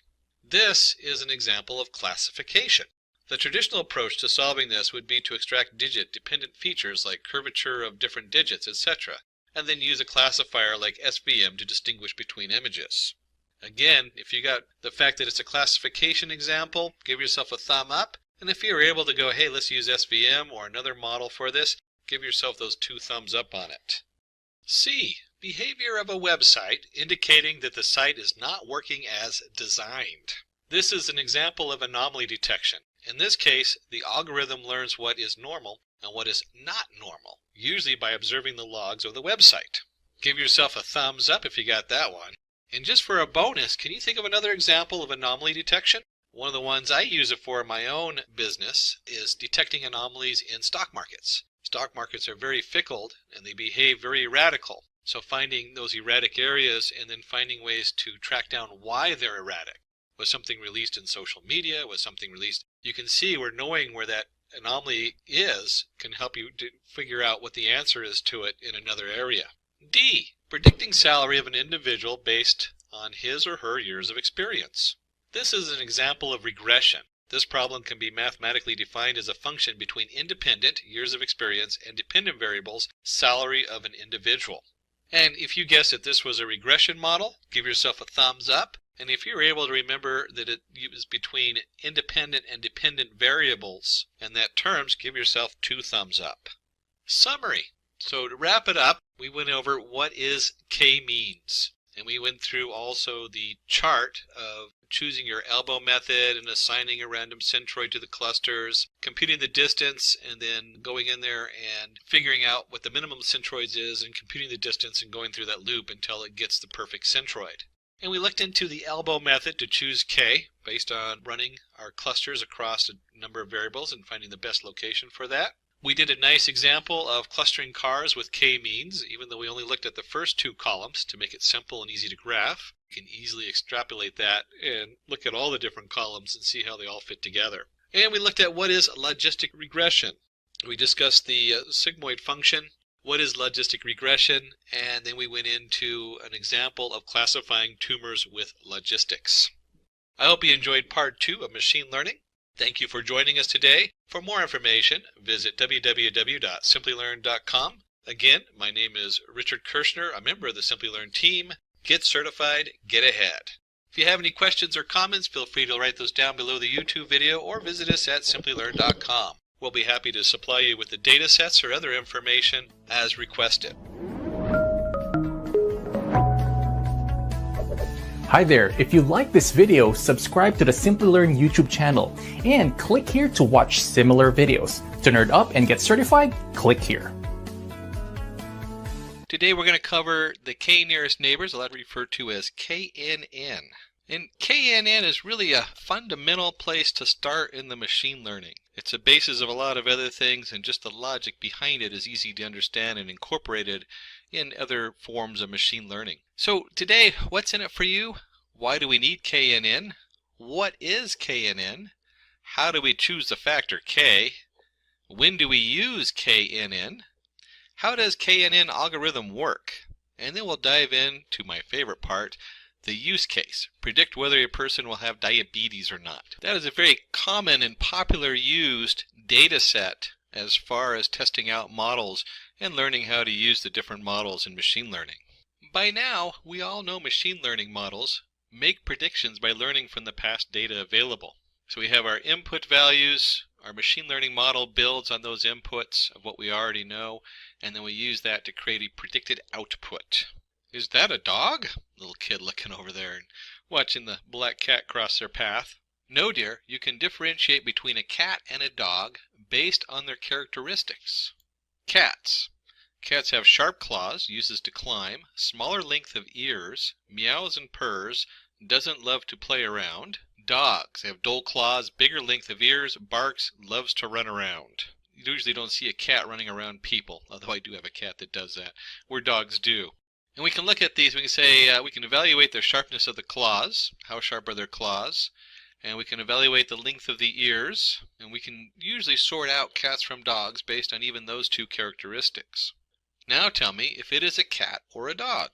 This is an example of classification. The traditional approach to solving this would be to extract digit-dependent features like curvature of different digits, etc., and then use a classifier like SVM to distinguish between images. Again, if you got the fact that it's a classification example, give yourself a thumb up, and if you're able to go, hey, let's use SVM or another model for this, give yourself those 2 thumbs up on it. C. Behavior of a website indicating that the site is not working as designed. This is an example of anomaly detection. In this case, the algorithm learns what is normal and what is not normal, usually by observing the logs of the website. Give yourself a thumbs up if you got that one. And just for a bonus, can you think of another example of anomaly detection? One of the ones I use it for in my own business is detecting anomalies in stock markets. Stock markets are very fickle and they behave very erratic. So finding those erratic areas and then finding ways to track down why they're erratic. Was something released in social media? Was something released? You can see where knowing where that anomaly is can help you to figure out what the answer is to it in another area. D. Predicting salary of an individual based on his or her years of experience. This is an example of regression. This problem can be mathematically defined as a function between independent, years of experience, and dependent variables, salary of an individual. And if you guessed that this was a regression model, give yourself a thumbs up. And if you're able to remember that it is between independent and dependent variables and that terms, give yourself 2 thumbs up. Summary. So to wrap it up, we went over what is k-means. And we went through also the chart of choosing your elbow method and assigning a random centroid to the clusters, computing the distance, and then going in there and figuring out what the minimum centroids is and computing the distance and going through that loop until it gets the perfect centroid. And we looked into the elbow method to choose k based on running our clusters across a number of variables and finding the best location for that. We did a nice example of clustering cars with k-means, even though we only looked at the first 2 columns to make it simple and easy to graph. You can easily extrapolate that and look at all the different columns and see how they all fit together. And we looked at what is logistic regression. We discussed the sigmoid function, what is logistic regression, and then we went into an example of classifying tumors with logistics. I hope you enjoyed part 2 of machine learning. Thank you for joining us today. For more information, visit www.simplilearn.com. Again, my name is Richard Kirschner, a member of the Simplilearn team. Get certified, get ahead. If you have any questions or comments, feel free to write those down below the YouTube video or visit us at simplilearn.com. We'll be happy to supply you with the data sets or other information as requested. Hi there, if you like this video, subscribe to the Simplilearn YouTube channel and click here to watch similar videos. To nerd up and get certified, click here. Today we're going to cover the k nearest neighbors, a lot referred to as KNN. And KNN is really a fundamental place to start in the machine learning. It's a basis of a lot of other things, and just the logic behind it is easy to understand and incorporated in other forms of machine learning. So today, what's in it for you? Why do we need KNN? What is KNN? How do we choose the factor k? When do we use KNN? How does KNN algorithm work? And then we'll dive into my favorite part, the use case. Predict whether a person will have diabetes or not. That is a very common and popular used data set as far as testing out models and learning how to use the different models in machine learning. By now, we all know machine learning models make predictions by learning from the past data available. So we have our input values, our machine learning model builds on those inputs of what we already know, and then we use that to create a predicted output. Is that a dog? Little kid looking over there and watching the black cat cross their path. No, dear, you can differentiate between a cat and a dog based on their characteristics. Cats. Cats have sharp claws, uses to climb, smaller length of ears, meows and purrs, doesn't love to play around. Dogs have dull claws, bigger length of ears, barks, loves to run around. You usually don't see a cat running around people, although I do have a cat that does that, where dogs do. And we can look at these, we can say, we can evaluate the sharpness of the claws, how sharp are their claws, and we can evaluate the length of the ears, and we can usually sort out cats from dogs based on even those 2 characteristics. Now tell me if it is a cat or a dog.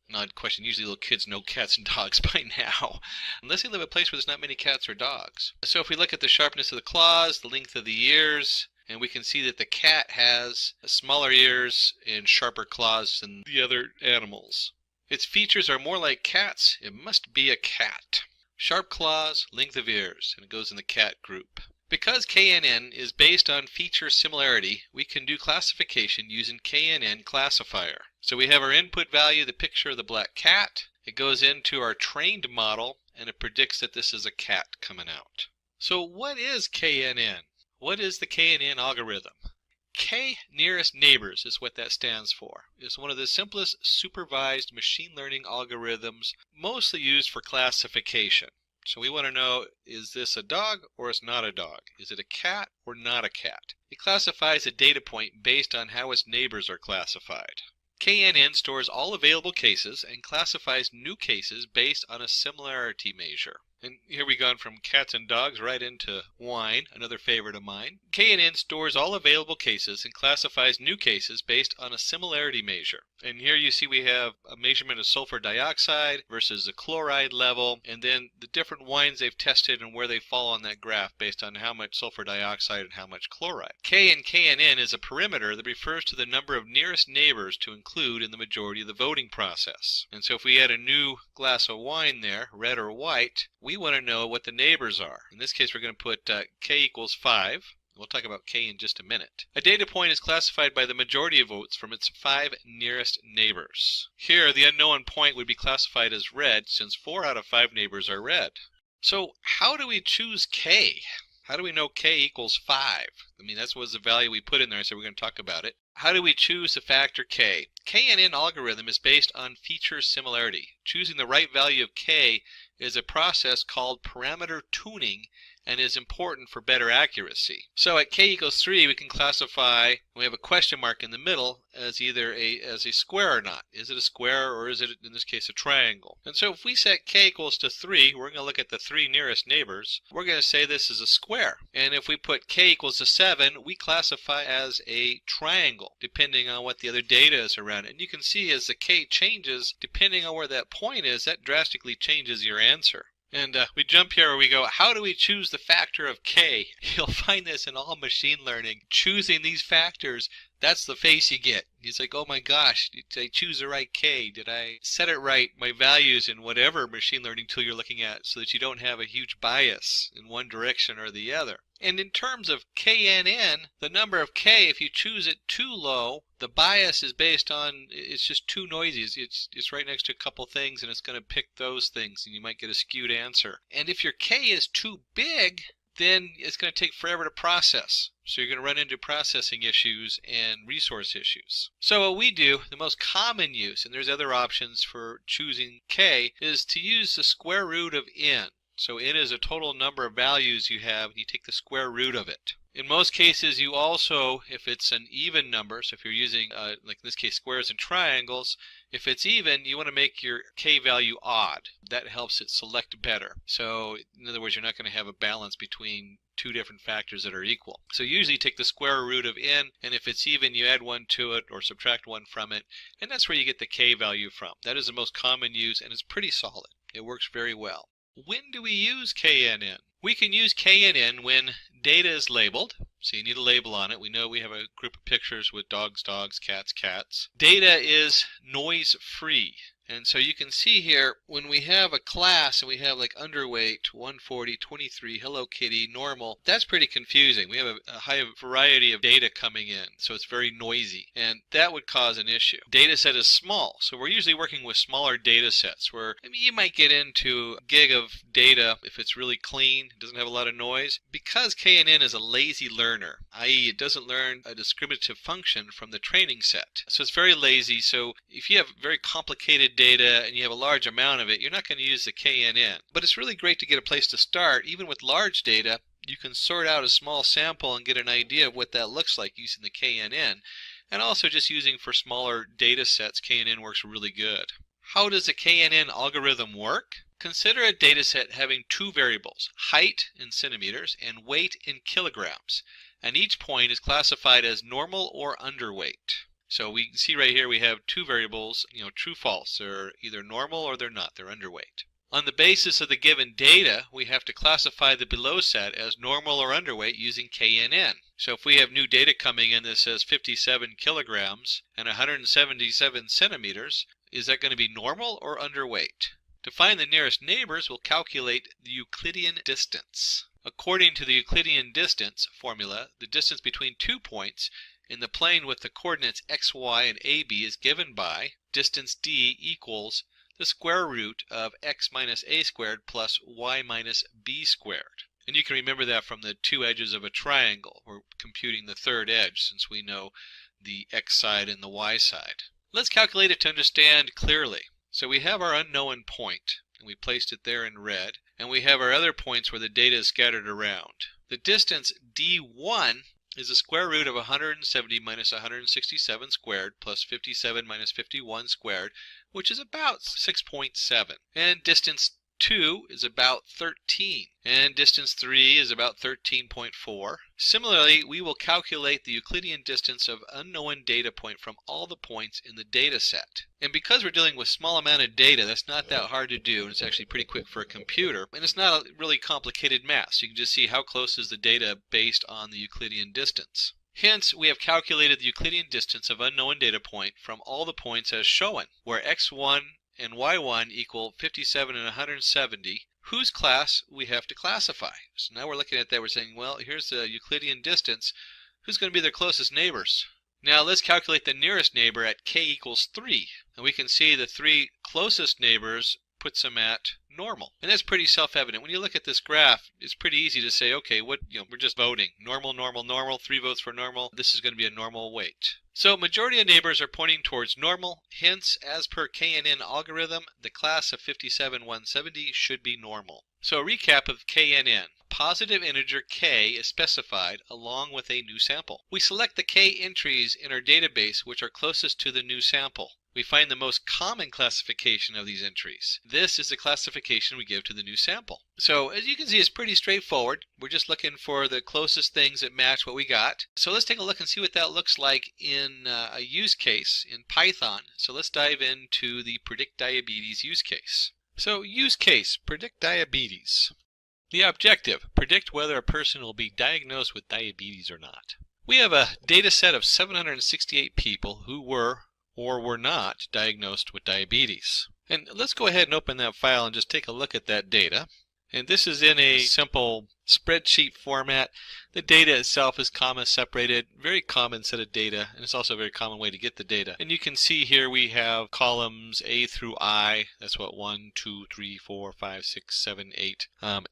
An odd question, usually little kids know cats and dogs by now, unless they live in a place where there's not many cats or dogs. So if we look at the sharpness of the claws, the length of the ears, and we can see that the cat has smaller ears and sharper claws than the other animals. Its features are more like cats. It must be a cat. Sharp claws, length of ears, and it goes in the cat group. Because KNN is based on feature similarity, we can do classification using KNN classifier. So we have our input value, the picture of the black cat. It goes into our trained model, and it predicts that this is a cat coming out. So what is KNN? What is the KNN algorithm? K nearest neighbors is what that stands for. It's one of the simplest supervised machine learning algorithms, mostly used for classification. So we want to know, is this a dog or is not a dog? Is it a cat or not a cat? It classifies a data point based on how its neighbors are classified. KNN stores all available cases and classifies new cases based on a similarity measure. And here we gone from cats and dogs right into wine, another favorite of mine. KNN stores all available cases and classifies new cases based on a similarity measure. And here you see we have a measurement of sulfur dioxide versus the chloride level, and then the different wines they've tested and where they fall on that graph based on how much sulfur dioxide and how much chloride. K in KNN is a perimeter that refers to the number of nearest neighbors to include in the majority of the voting process. And so if we add a new glass of wine there, red or white, we want to know what the neighbors are. In this case, we're going to put K equals 5. We'll talk about K in just a minute. A data point is classified by the majority of votes from its 5 nearest neighbors. Here, the unknown point would be classified as red since 4 out of 5 neighbors are red. So how do we choose K? How do we know K equals 5? I mean, that was the value we put in there, so we're going to talk about it. How do we choose the factor K? KNN algorithm is based on feature similarity. Choosing the right value of K is a process called parameter tuning and is important for better accuracy. So at K equals 3, we can classify, we have a question mark in the middle, as either as a square or not. Is it a square or is it, in this case, a triangle? And so if we set K equals to 3, we're going to look at the 3 nearest neighbors. We're going to say this is a square. And if we put K equals to 7, we classify as a triangle, depending on what the other data is around it. And you can see as the K changes, depending on where that point is, that drastically changes your answer. And we jump here where we go, how do we choose the factor of K? You'll find this in all machine learning. Choosing these factors, that's the face you get. It's like, oh my gosh, did I choose the right K? Did I set it right, my values in whatever machine learning tool you're looking at, so that you don't have a huge bias in one direction or the other. And in terms of KNN, the number of K, if you choose it too low, the bias is based on, it's just too noisy. It's right next to a couple things, and it's going to pick those things, and you might get a skewed answer. And if your K is too big, then it's going to take forever to process. So you're going to run into processing issues and resource issues. So what we do, the most common use, and there's other options for choosing K, is to use the square root of n. So n is a total number of values you have, and you take the square root of it. In most cases, you also, if it's an even number, so if you're using, like in this case, squares and triangles, if it's even, you want to make your K value odd. That helps it select better. So in other words, you're not going to have a balance between two different factors that are equal. So usually you take the square root of n, and if it's even, you add 1 to it or subtract 1 from it, and that's where you get the K value from. That is the most common use, and it's pretty solid. It works very well. When do we use KNN? We can use KNN when data is labeled. So you need a label on it. We know we have a group of pictures with dogs, dogs, cats, cats. Data is noise-free. And so you can see here, when we have a class and we have like underweight, 140, 23, Hello Kitty, normal, that's pretty confusing. We have a high variety of data coming in, so it's very noisy, and that would cause an issue. Data set is small, so we're usually working with smaller data sets where, I mean, you might get into a gig of data if it's really clean, it doesn't have a lot of noise. Because KNN is a lazy learner, i.e. it doesn't learn a discriminative function from the training set. So it's very lazy, so if you have very complicated data and you have a large amount of it, you're not going to use the KNN. But it's really great to get a place to start. Even with large data, you can sort out a small sample and get an idea of what that looks like using the KNN. And also just using for smaller data sets, KNN works really good. How does the KNN algorithm work? Consider a data set having 2 variables, height in centimeters and weight in kilograms. And each point is classified as normal or underweight. So we can see right here we have 2 variables, true, false. They're either normal or they're not. They're underweight. On the basis of the given data, we have to classify the below set as normal or underweight using KNN. So if we have new data coming in that says 57 kilograms and 177 centimeters, is that going to be normal or underweight? To find the nearest neighbors, we'll calculate the Euclidean distance. According to the Euclidean distance formula, the distance between 2 points in the plane with the coordinates x, y, and ab is given by distance d equals the square root of x minus a squared plus y minus b squared. And you can remember that from the 2 edges of a triangle. We're computing the 3rd edge since we know the x side and the y side. Let's calculate it to understand clearly. So we have our unknown point, and we placed it there in red, and we have our other points where the data is scattered around. The distance d1 is the square root of 170 minus 167 squared plus 57 minus 51 squared, which is about 6.7. And distance 2 is about 13, and distance 3 is about 13.4. Similarly, we will calculate the Euclidean distance of unknown data point from all the points in the data set. And because we're dealing with small amount of data, that's not that hard to do, and it's actually pretty quick for a computer. And it's not a really complicated math, so you can just see how close is the data based on the Euclidean distance. Hence, we have calculated the Euclidean distance of unknown data point from all the points as shown, where x1 and y1 equal 57 and 170, whose class we have to classify. So now we're looking at that, we're saying, well, here's the Euclidean distance. Who's going to be their closest neighbors? Now let's calculate the nearest neighbor at k equals 3. And we can see the 3 closest neighbors puts them at normal. And that's pretty self-evident. When you look at this graph, it's pretty easy to say, okay, we're just voting. Normal, normal, normal, 3 votes for normal. This is going to be a normal weight. So majority of neighbors are pointing towards normal. Hence, as per KNN algorithm, the class of 57,170 should be normal. So a recap of KNN. Positive integer k is specified along with a new sample. We select the k entries in our database which are closest to the new sample. We find the most common classification of these entries. This is the classification we give to the new sample. So as you can see, it's pretty straightforward. We're just looking for the closest things that match what we got. So let's take a look and see what that looks like in a use case in Python. So let's dive into the predict diabetes use case. So use case, predict diabetes. The objective, predict whether a person will be diagnosed with diabetes or not. We have a data set of 768 people who were or were not diagnosed with diabetes. And let's go ahead and open that file and just take a look at that data. And this is in a simple spreadsheet format. The data itself is comma separated, very common set of data, and it's also a very common way to get the data. And you can see here we have columns A through I. That's what, 1, 2, 3, 4, 5, 6, 7, 8.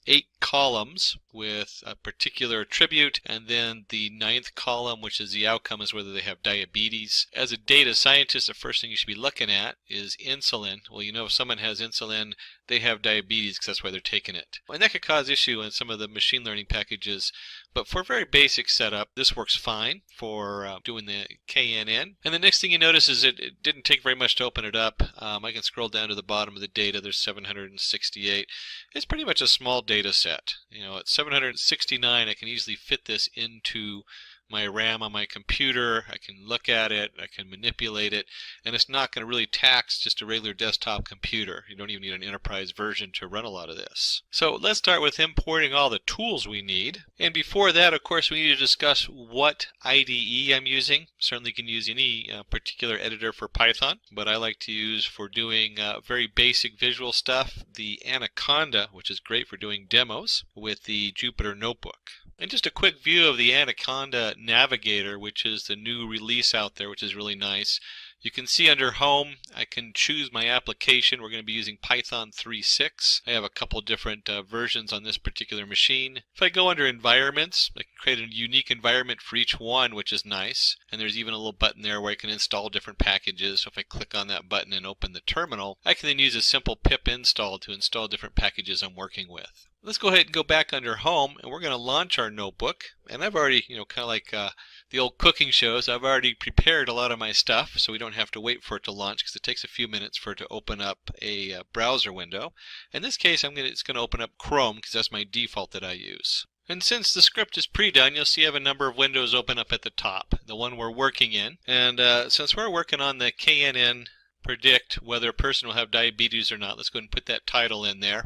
8 columns with a particular attribute, and then the 9th column, which is the outcome, is whether they have diabetes. As a data scientist, the first thing you should be looking at is insulin. Well, you know, if someone has insulin, they have diabetes because that's why they're taking it. And that could cause issue in some of the machine learning packages, but for a very basic setup, this works fine for doing the KNN. And the next thing you notice is it didn't take very much to open it up. I can scroll down to the bottom of the data. There's 768. It's pretty much a small data set. You know, at 769, I can easily fit this into my RAM on my computer. I can look at it, I can manipulate it, and it's not going to really tax just a regular desktop computer. You don't even need an enterprise version to run a lot of this. So let's start with importing all the tools we need. And before that, of course, we need to discuss what IDE I'm using. Certainly you can use any particular editor for Python, but I like to use for doing very basic visual stuff the Anaconda, which is great for doing demos, with the Jupyter Notebook. And just a quick view of the Anaconda Navigator, which is the new release out there, which is really nice. You can see under Home, I can choose my application. We're going to be using Python 3.6. I have a couple different versions on this particular machine. If I go under Environments, I can create a unique environment for each one, which is nice. And there's even a little button there where I can install different packages. So if I click on that button and open the terminal, I can then use a simple pip install to install different packages I'm working with. Let's go ahead and go back under Home, and we're going to launch our notebook. And I've already, kind of like the old cooking shows, I've already prepared a lot of my stuff, so we don't have to wait for it to launch because it takes a few minutes for it to open up a browser window. In this case, it's going to open up Chrome because that's my default that I use. And since the script is pre-done, you'll see I have a number of windows open up at the top, the one we're working in. And since we're working on the KNN predict whether a person will have diabetes or not, let's go ahead and put that title in there.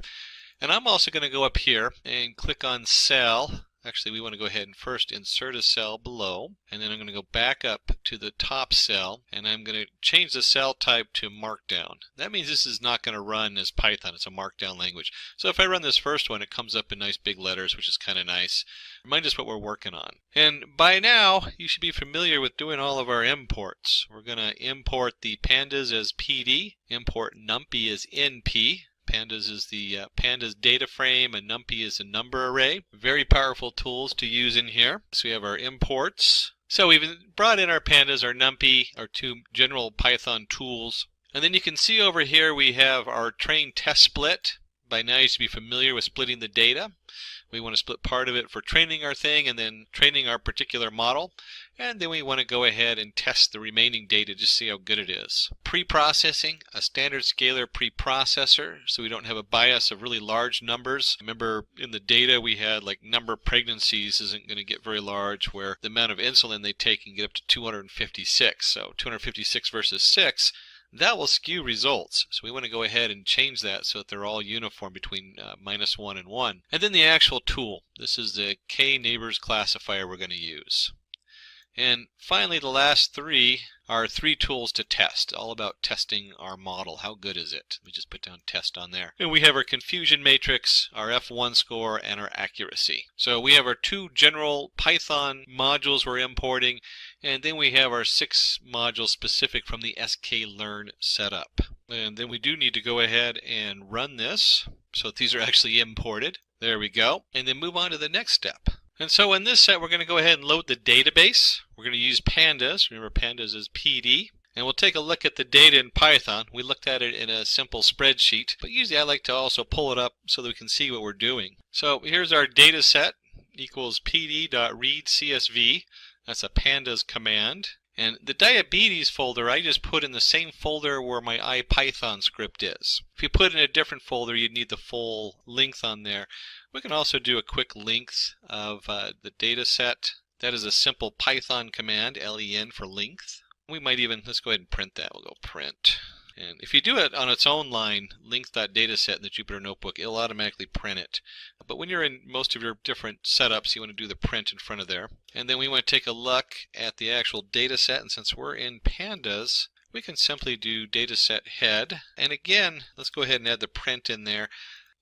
And I'm also going to go up here and click on Cell. Actually, we want to go ahead and first insert a cell below, and then I'm going to go back up to the top cell, and I'm going to change the cell type to Markdown. That means this is not going to run as Python. It's a Markdown language. So if I run this first one, it comes up in nice big letters, which is kind of nice. Remind us what we're working on. And by now, you should be familiar with doing all of our imports. We're going to import the pandas as PD, import numpy as NP. Pandas is the pandas data frame, and numpy is a number array. Very powerful tools to use in here. So we have our imports. So we've brought in our pandas, our numpy, our two general Python tools. And then you can see over here we have our train test split. By now you should be familiar with splitting the data. We want to split part of it for training our thing and then training our particular model. And then we want to go ahead and test the remaining data to see how good it is. Pre-processing, a standard scalar preprocessor, so we don't have a bias of really large numbers. Remember, in the data we had like number of pregnancies isn't going to get very large, where the amount of insulin they take can get up to 256. So 256 versus 6, that will skew results. So we want to go ahead and change that so that they're all uniform between -1 and 1. And then the actual tool. This is the k-neighbors classifier we're going to use. And finally, the last three are 3 tools to test, all about testing our model. How good is it? We just put down test on there. And we have our confusion matrix, our F1 score, and our accuracy. So we have our 2 general Python modules we're importing, and then we have our 6 modules specific from the sklearn setup. And then we do need to go ahead and run this, so that these are actually imported. There we go. And then move on to the next step. And so in this set, we're going to go ahead and load the database. We're going to use pandas. Remember, pandas is PD. And we'll take a look at the data in Python. We looked at it in a simple spreadsheet, but usually I like to also pull it up so that we can see what we're doing. So here's our data set equals pd.readcsv. That's a pandas command. And the diabetes folder I just put in the same folder where my IPython script is. If you put it in a different folder, you'd need the full length on there. We can also do a quick length of the data set. That is a simple Python command, len for length. We might even, let's go ahead and print that. We'll go print. And if you do it on its own line, length.dataset in the Jupyter Notebook, it'll automatically print it. But when you're in most of your different setups, you want to do the print in front of there. And then we want to take a look at the actual data set. And since we're in pandas, we can simply do dataset head. And again, let's go ahead and add the print in there.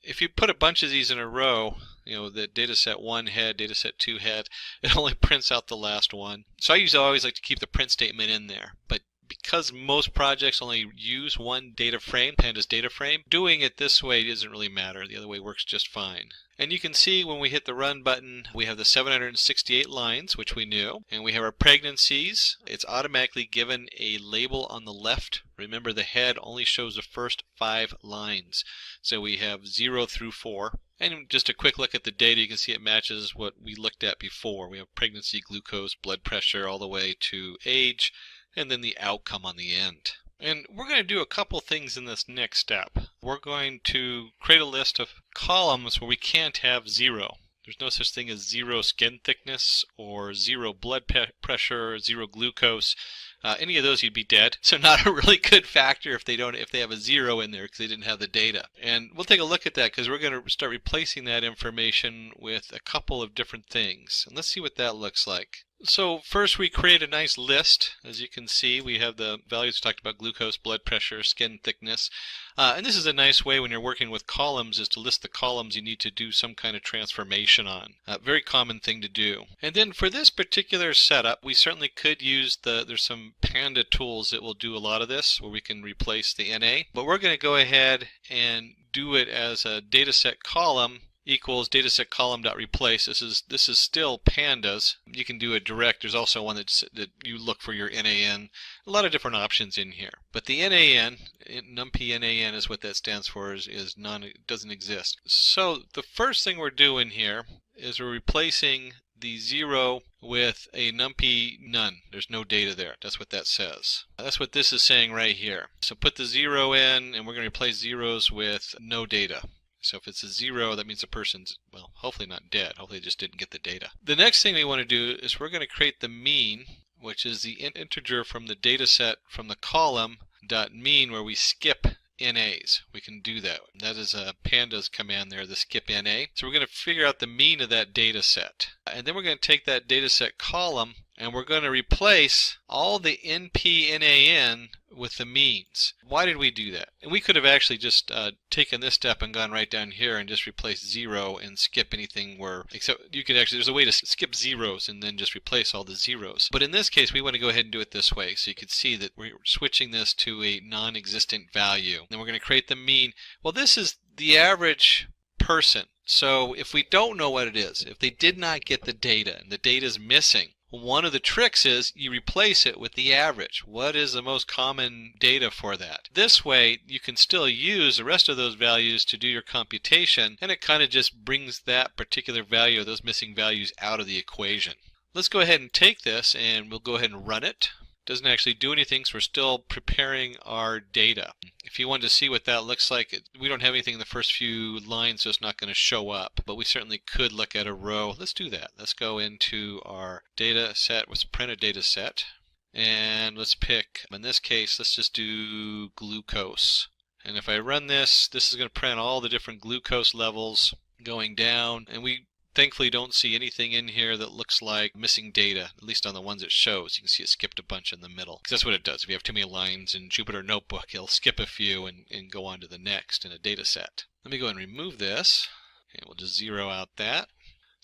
If you put a bunch of these in a row, you know, the dataset 1 head, dataset 2 head, it only prints out the last one. So I usually always like to keep the print statement in there. But because most projects only use one data frame, pandas data frame, doing it this way doesn't really matter. The other way works just fine. And you can see when we hit the run button, we have the 768 lines, which we knew, and we have our pregnancies. It's automatically given a label on the left. Remember, the head only shows the first 5 lines. So we have 0 through 4. And just a quick look at the data, you can see it matches what we looked at before. We have pregnancy, glucose, blood pressure, all the way to age, and then the outcome on the end. And we're going to do a couple things in this next step. We're going to create a list of columns where we can't have 0. There's no such thing as 0 skin thickness or 0 blood pressure, 0 glucose. Any of those, you'd be dead. So not a really good factor if they have a 0 in there because they didn't have the data. And we'll take a look at that because we're going to start replacing that information with a couple of different things. And let's see what that looks like. So first we create a nice list. As you can see, we have the values we talked about: glucose, blood pressure, skin thickness. And this is a nice way when you're working with columns is to list the columns you need to do some kind of transformation on. Very common thing to do. And then for this particular setup, we certainly could use there's some Panda tools that will do a lot of this where we can replace the NA. But we're going to go ahead and do it as a dataset column equals dataset column.replace. This is still pandas. You can do a direct. There's also one that you look for your NAN. A lot of different options in here. But the NAN, numpy NAN is what that stands for, is none, it doesn't exist. So the first thing we're doing here is we're replacing the 0 with a numpy none. There's no data there. That's what that says. That's what this is saying right here. So put the 0 in, and we're going to replace zeros with no data. So if it's a 0, that means the person's, well, hopefully not dead. Hopefully they just didn't get the data. The next thing we want to do is we're going to create the mean, which is the integer from the data set from the column dot mean, where we skip NAs. We can do that. That is a pandas command there, the skip NA. So we're going to figure out the mean of that data set. And then we're going to take that data set column and we're going to replace all the NP-NAN with the means. Why did we do that? And we could have actually just taken this step and gone right down here and just replaced 0 and skip anything where, except you could actually, there's a way to skip zeros and then just replace all the zeros. But in this case, we want to go ahead and do it this way. So you can see that we're switching this to a non-existent value. Then we're going to create the mean. Well, this is the average person. So if we don't know what it is, if they did not get the data and the data is missing, One of the tricks is you replace it with the average. What is the most common data for that? This way you can still use the rest of those values to do your computation, and it kind of just brings that particular value or those missing values out of the equation. Let's go ahead and take this and we'll go ahead and run it. Doesn't actually do anything, so we're still preparing our data. If you want to see what that looks like, we don't have anything in the first few lines, so it's not going to show up, but we certainly could look at a row. Let's do that. Let's go into our data set. Let's print a data set, and let's pick, in this case, let's just do glucose. And if I run this, this is going to print all the different glucose levels going down, and we thankfully don't see anything in here that looks like missing data, at least on the ones it shows. You can see it skipped a bunch in the middle, because that's what it does. If you have too many lines in Jupyter Notebook, it'll skip a few and go on to the next in a data set. Let me go and remove this, and we'll just zero out that.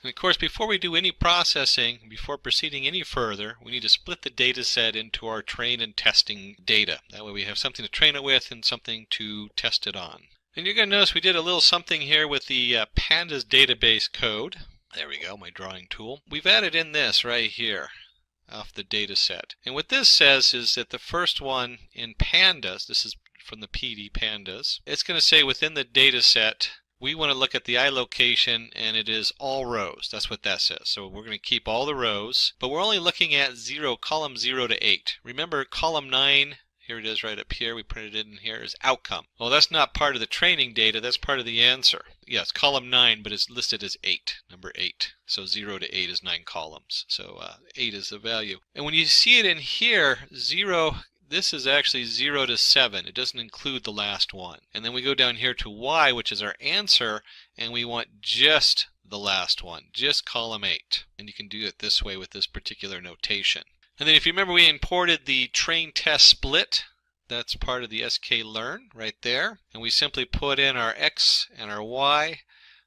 And of course, before we do any processing, before proceeding any further, we need to split the data set into our train and testing data. That way we have something to train it with and something to test it on. And you're going to notice we did a little something here with the pandas database code. There we go, my drawing tool. We've added in this right here off the data set. And what this says is that the first one in pandas, this is from the PD pandas, it's going to say within the data set, we want to look at the I location, and it is all rows. That's what that says. So we're going to keep all the rows, but we're only looking at column 0 to 8. Remember, column 9, here it is right up here, we printed it in here, is outcome. Well, that's not part of the training data, that's part of the answer. Yes, column 9, but it's listed as 8, number 8. So 0 to 8 is 9 columns. So 8 is the value. And when you see it in here, 0, this is actually 0 to 7. It doesn't include the last one. And then we go down here to Y, which is our answer, and we want just the last one, just column 8. And you can do it this way with this particular notation. And then if you remember, we imported the train test split. That's part of the sklearn right there. And we simply put in our X and our Y.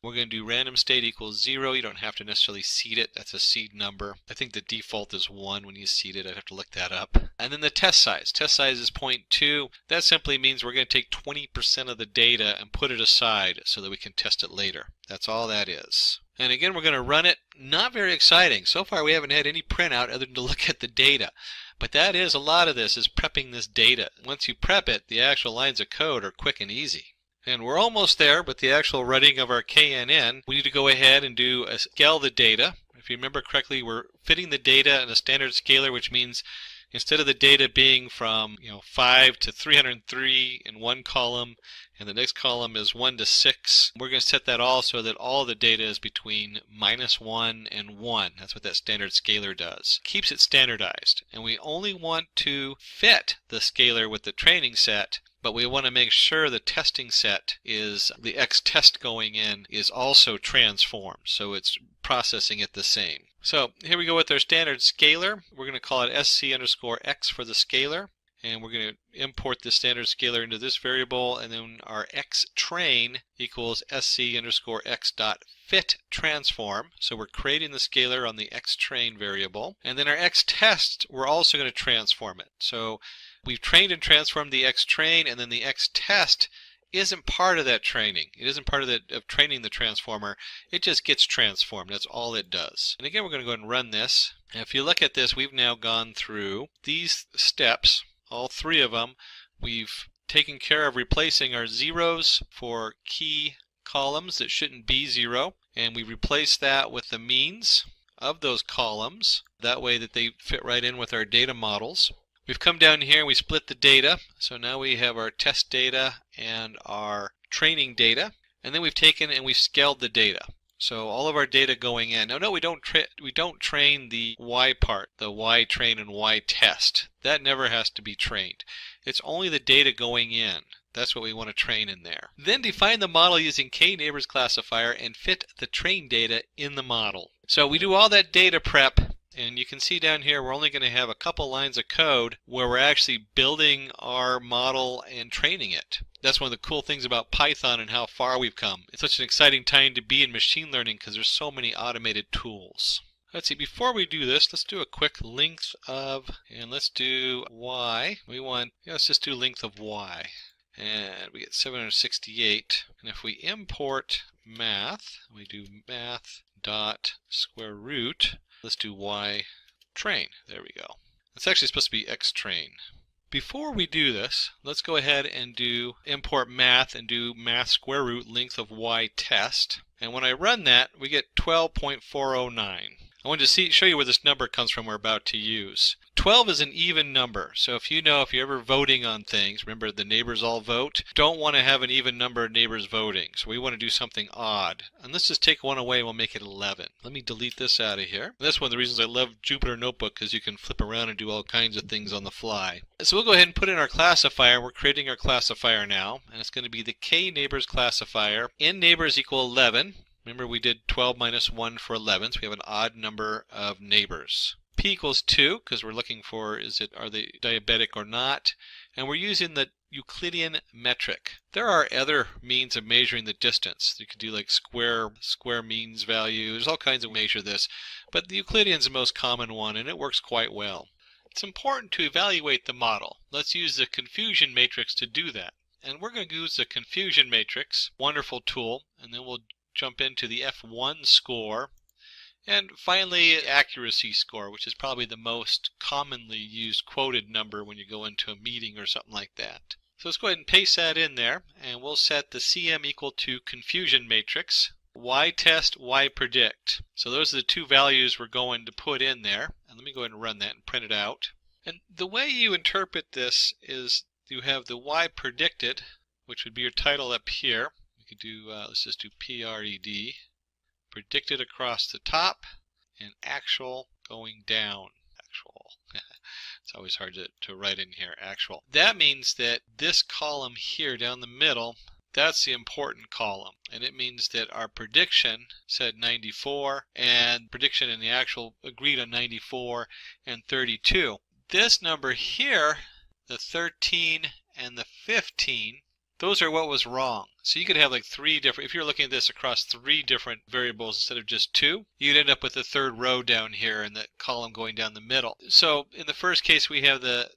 We're going to do random state equals 0. You don't have to necessarily seed it. That's a seed number. I think the default is 1 when you seed it. I'd have to look that up. And then the test size. Test size is 0.2. That simply means we're going to take 20% of the data and put it aside so that we can test it later. That's all that is. And again, we're going to run it. Not very exciting. So far, we haven't had any printout other than to look at the data. But that is, a lot of this is prepping this data. Once you prep it, the actual lines of code are quick and easy. And we're almost there, but the actual running of our KNN, we need to go ahead and scale the data. If you remember correctly, we're fitting the data in a standard scaler, which means instead of the data being from 5 to 303 in one column, and the next column is 1 to 6, we're going to set that all so that all the data is between -1 and 1. That's what that standard scaler does. Keeps it standardized. And we only want to fit the scaler with the training set, but we want to make sure the testing set is, the X test going in is also transformed, so it's processing it the same. So here we go with our standard scaler. We're going to call it sc_x for the scaler, and we're going to import the standard scaler into this variable, and then our X train equals sc_x dot fit transform. So we're creating the scaler on the X train variable, and then our X test, we're also going to transform it. So we've trained and transformed the X train, and then the X test isn't part of that training. It isn't part of training the transformer. It just gets transformed. That's all it does. And again, we're going to go ahead and run this. And if you look at this, we've now gone through these steps, all 3 of them. We've taken care of replacing our zeros for key columns that shouldn't be 0, and we replace that with the means of those columns. That way that they fit right in with our data models. We've come down here and we split the data. So now we have our test data and our training data. And then we've taken and we've scaled the data. So all of our data going in. Now, no, we don't train the Y part, the Y train and Y test. That never has to be trained. It's only the data going in. That's what we want to train in there. Then define the model using k-neighbors classifier and fit the train data in the model. So we do all that data prep. And you can see down here we're only going to have a couple lines of code where we're actually building our model and training it. That's one of the cool things about Python and how far we've come. It's such an exciting time to be in machine learning because there's so many automated tools. Let's see, before we do this, let's do a quick length of, and let's do Y. Let's just do length of Y. And we get 768. And if we import math, we do math dot square root. Let's do Y train. There we go. It's actually supposed to be xtrain. Before we do this, let's go ahead and do import math and do math square root length of y test. And when I run that, we get 12.409. I wanted to show you where this number comes from we're about to use. 12 is an even number, so if you're ever voting on things, remember the neighbors all vote, don't want to have an even number of neighbors voting, so we want to do something odd. And let's just take one away and we'll make it 11. Let me delete this out of here. That's one of the reasons I love Jupyter Notebook, because you can flip around and do all kinds of things on the fly. So we'll go ahead and put in our classifier. We're creating our classifier now, and it's going to be the k neighbors classifier. N neighbors equal 11. Remember we did 12 minus 1 for 11, so we have an odd number of neighbors. P equals 2, because we're looking for are they diabetic or not, and we're using the Euclidean metric. There are other means of measuring the distance. You could do like square means value. There's all kinds of measure this, but the Euclidean's the most common one, and it works quite well. It's important to evaluate the model. Let's use the confusion matrix to do that. And we're going to use the confusion matrix, wonderful tool, and then we'll jump into the F1 score, and finally accuracy score, which is probably the most commonly used quoted number when you go into a meeting or something like that. So let's go ahead and paste that in there, and we'll set the CM equal to confusion matrix, y test, y predict. So those are the two values we're going to put in there, and let me go ahead and run that and print it out. And the way you interpret this is you have the y predicted, which would be your title up here. We could do, let's just do PRED, predicted across the top, and actual going down. Actual. It's always hard to write in here, actual. That means that this column here down the middle, that's the important column. And it means that our prediction said 94, and prediction and the actual agreed on 94 and 32. This number here, the 13 and the 15, those are what was wrong. So you could have like three different, if you're looking at this across three different variables instead of just two, you'd end up with the third row down here and the column going down the middle. So in the first case we have and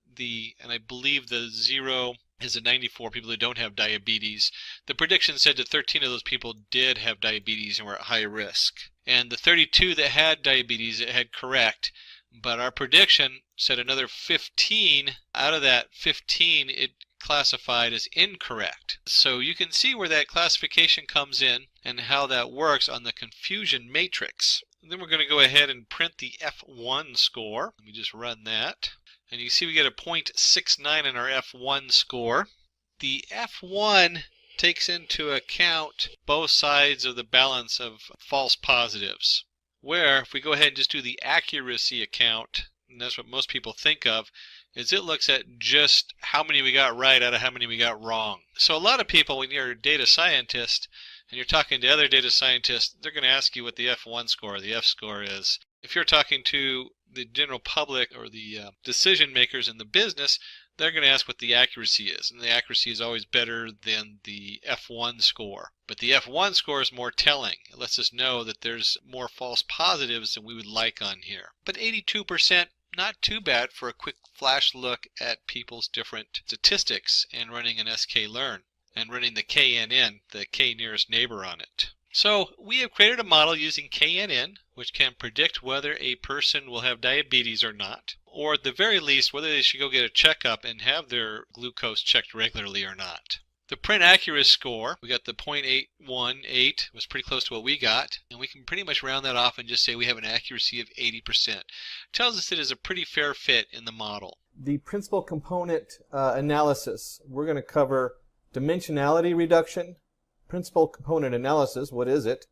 I believe the 0 is the 94 people who don't have diabetes. The prediction said that 13 of those people did have diabetes and were at high risk. And the 32 that had diabetes, it had correct. But our prediction said another 15. Out of that 15, it classified as incorrect. So you can see where that classification comes in and how that works on the confusion matrix. And then we're going to go ahead and print the F1 score. Let me just run that. And you see we get a 0.69 in our F1 score. The F1 takes into account both sides of the balance of false positives. Where if we go ahead and just do the accuracy account, and that's what most people think of, is it looks at just how many we got right out of how many we got wrong. So a lot of people, when you're a data scientist and you're talking to other data scientists, they're going to ask you what the F1 score or the F score is. If you're talking to the general public or the decision makers in the business, they're going to ask what the accuracy is. And the accuracy is always better than the F1 score. But the F1 score is more telling. It lets us know that there's more false positives than we would like on here. But 82%, not too bad for a quick flash look at people's different statistics and running an sklearn and running the KNN, the K nearest neighbor on it. So we have created a model using KNN, which can predict whether a person will have diabetes or not, or at the very least whether they should go get a checkup and have their glucose checked regularly or not. The print accuracy score, we got the 0.818, was pretty close to what we got, and we can pretty much round that off and just say we have an accuracy of 80%. Tells us it is a pretty fair fit in the model. The principal component analysis, we're going to cover dimensionality reduction, principal component analysis, what is it,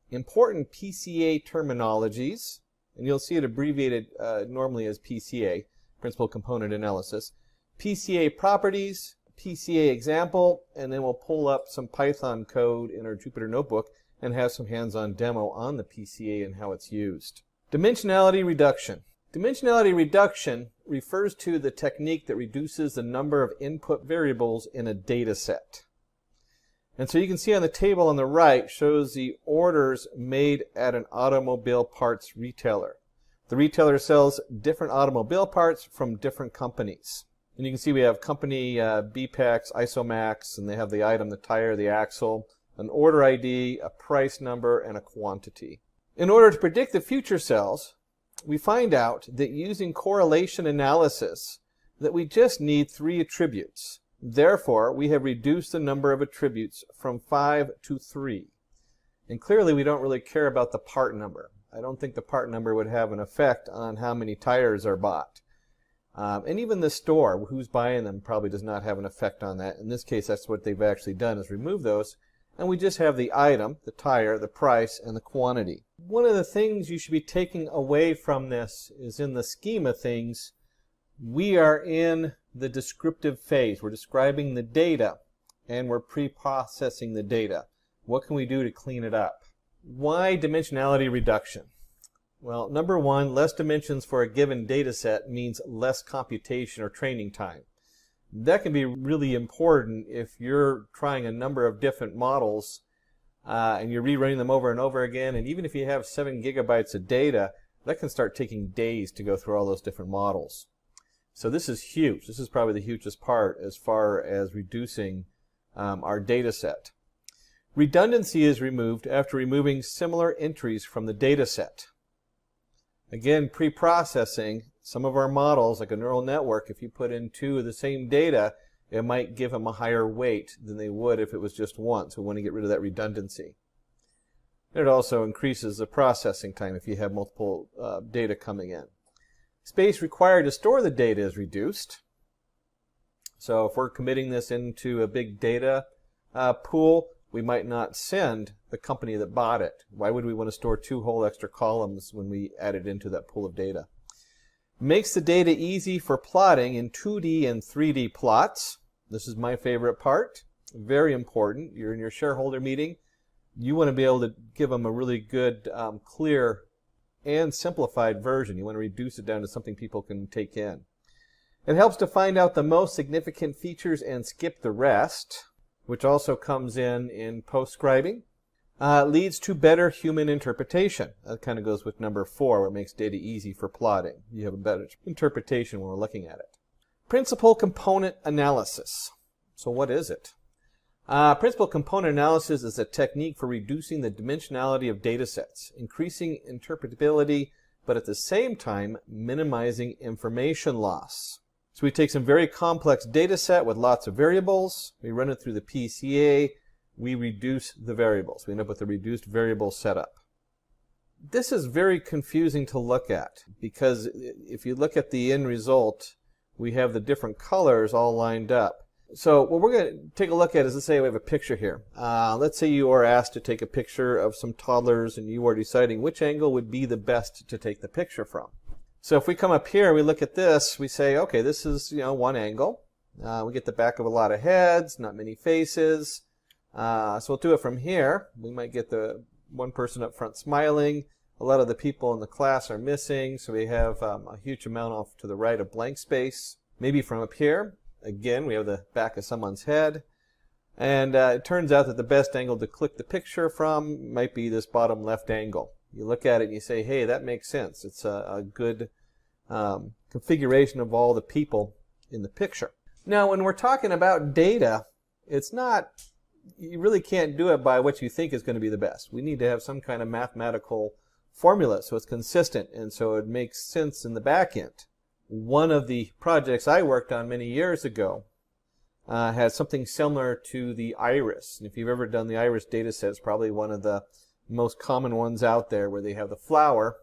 important PCA terminologies, and you'll see it abbreviated normally as PCA, principal component analysis, PCA properties, PCA example, and then we'll pull up some Python code in our Jupyter Notebook and have some hands-on demo on the PCA and how it's used. Dimensionality reduction. Dimensionality reduction refers to the technique that reduces the number of input variables in a data set. And so you can see on the table on the right shows the orders made at an automobile parts retailer. The retailer sells different automobile parts from different companies. And you can see we have company BPAX, Isomax, and they have the item, the tire, the axle, an order ID, a price number, and a quantity. In order to predict the future sales, we find out that using correlation analysis that we just need 3 attributes. Therefore, we have reduced the number of attributes from 5 to 3. And clearly we don't really care about the part number. I don't think the part number would have an effect on how many tires are bought. And even the store, who's buying them, probably does not have an effect on that. In this case, that's what they've actually done, is remove those. And we just have the item, the tire, the price, and the quantity. One of the things you should be taking away from this is, in the scheme of things, we are in the descriptive phase. We're describing the data, and we're pre-processing the data. What can we do to clean it up? Why dimensionality reduction? Well, number one, less dimensions for a given data set means less computation or training time. That can be really important if you're trying a number of different models and you're rerunning them over and over again. And even if you have 7 gigabytes of data, that can start taking days to go through all those different models. So this is huge. This is probably the hugest part as far as reducing our data set. Redundancy is removed after removing similar entries from the data set. Again, pre-processing, some of our models, like a neural network, if you put in 2 of the same data, it might give them a higher weight than they would if it was just 1. So we want to get rid of that redundancy. It also increases the processing time if you have multiple data coming in. Space required to store the data is reduced. So if we're committing this into a big data pool, we might not send the company that bought it. Why would we want to store 2 whole extra columns when we add it into that pool of data? Makes the data easy for plotting in 2D and 3D plots. This is my favorite part. Very important. You're in your shareholder meeting. You want to be able to give them a really good, clear, and simplified version. You want to reduce it down to something people can take in. It helps to find out the most significant features and skip the rest, which also comes in post-scribing. Leads to better human interpretation. That kind of goes with number 4, where it makes data easy for plotting. You have a better interpretation when we're looking at it. Principal component analysis. So what is it? Principal component analysis is a technique for reducing the dimensionality of data sets, increasing interpretability, but at the same time minimizing information loss. So we take some very complex data set with lots of variables, we run it through the PCA, we reduce the variables. We end up with a reduced variable setup. This is very confusing to look at, because if you look at the end result, we have the different colors all lined up. So what we're going to take a look at is, let's say we have a picture here. Let's say you are asked to take a picture of some toddlers and you are deciding which angle would be the best to take the picture from. So if we come up here, we look at this, we say, okay, this is, one angle. We get the back of a lot of heads, not many faces. So we'll do it from here. We might get the one person up front smiling. A lot of the people in the class are missing, so we have a huge amount off to the right of blank space. Maybe from up here, again, we have the back of someone's head. And it turns out that the best angle to click the picture from might be this bottom left angle. You look at it and you say, hey, that makes sense. It's a good configuration of all the people in the picture. Now, when we're talking about data, it's not, you really can't do it by what you think is going to be the best. We need to have some kind of mathematical formula so it's consistent and so it makes sense in the back end. One of the projects I worked on many years ago had something similar to the iris. And if you've ever done the iris data set, it's probably one of the most common ones out there, where they have the flower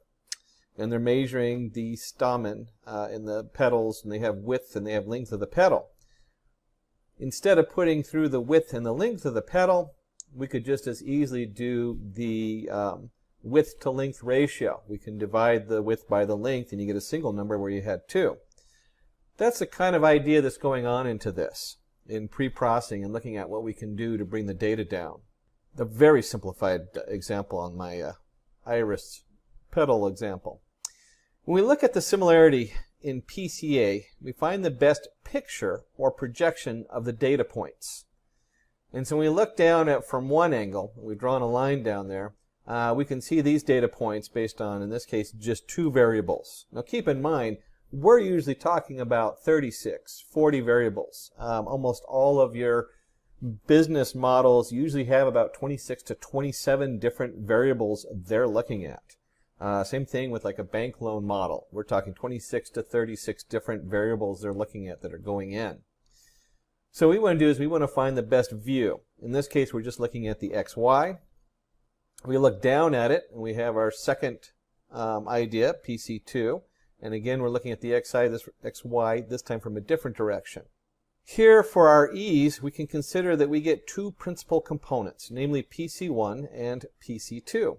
and they're measuring the stamen in the petals, and they have width and they have length of the petal. Instead of putting through the width and the length of the petal, we could just as easily do the width to length ratio. We can divide the width by the length and you get a single number where you had 2. That's the kind of idea that's going on into this, in pre-processing and looking at what we can do to bring the data down. A very simplified example on my iris petal example. When we look at the similarity in PCA, we find the best picture or projection of the data points. And so when we look down at from one angle, we've drawn a line down there, we can see these data points based on, in this case, just 2 variables. Now keep in mind, we're usually talking about 36, 40 variables. Almost all of your business models usually have about 26 to 27 different variables they're looking at. Same thing with like a bank loan model. We're talking 26 to 36 different variables they're looking at that are going in. So what we want to do is we want to find the best view. In this case, we're just looking at the XY. We look down at it, and we have our second idea, PC2. And again, we're looking at the XY, this time from a different direction. Here, for our ease, we can consider that we get two principal components, namely PC1 and PC2.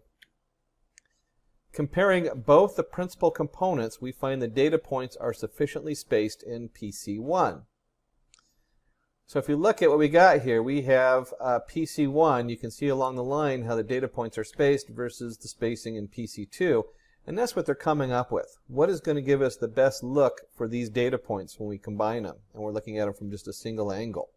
Comparing both the principal components, we find the data points are sufficiently spaced in PC1. So if you look at what we got here, we have PC1. You can see along the line how the data points are spaced versus the spacing in PC2. And that's what they're coming up with. What is going to give us the best look for these data points when we combine them? And we're looking at them from just a single angle.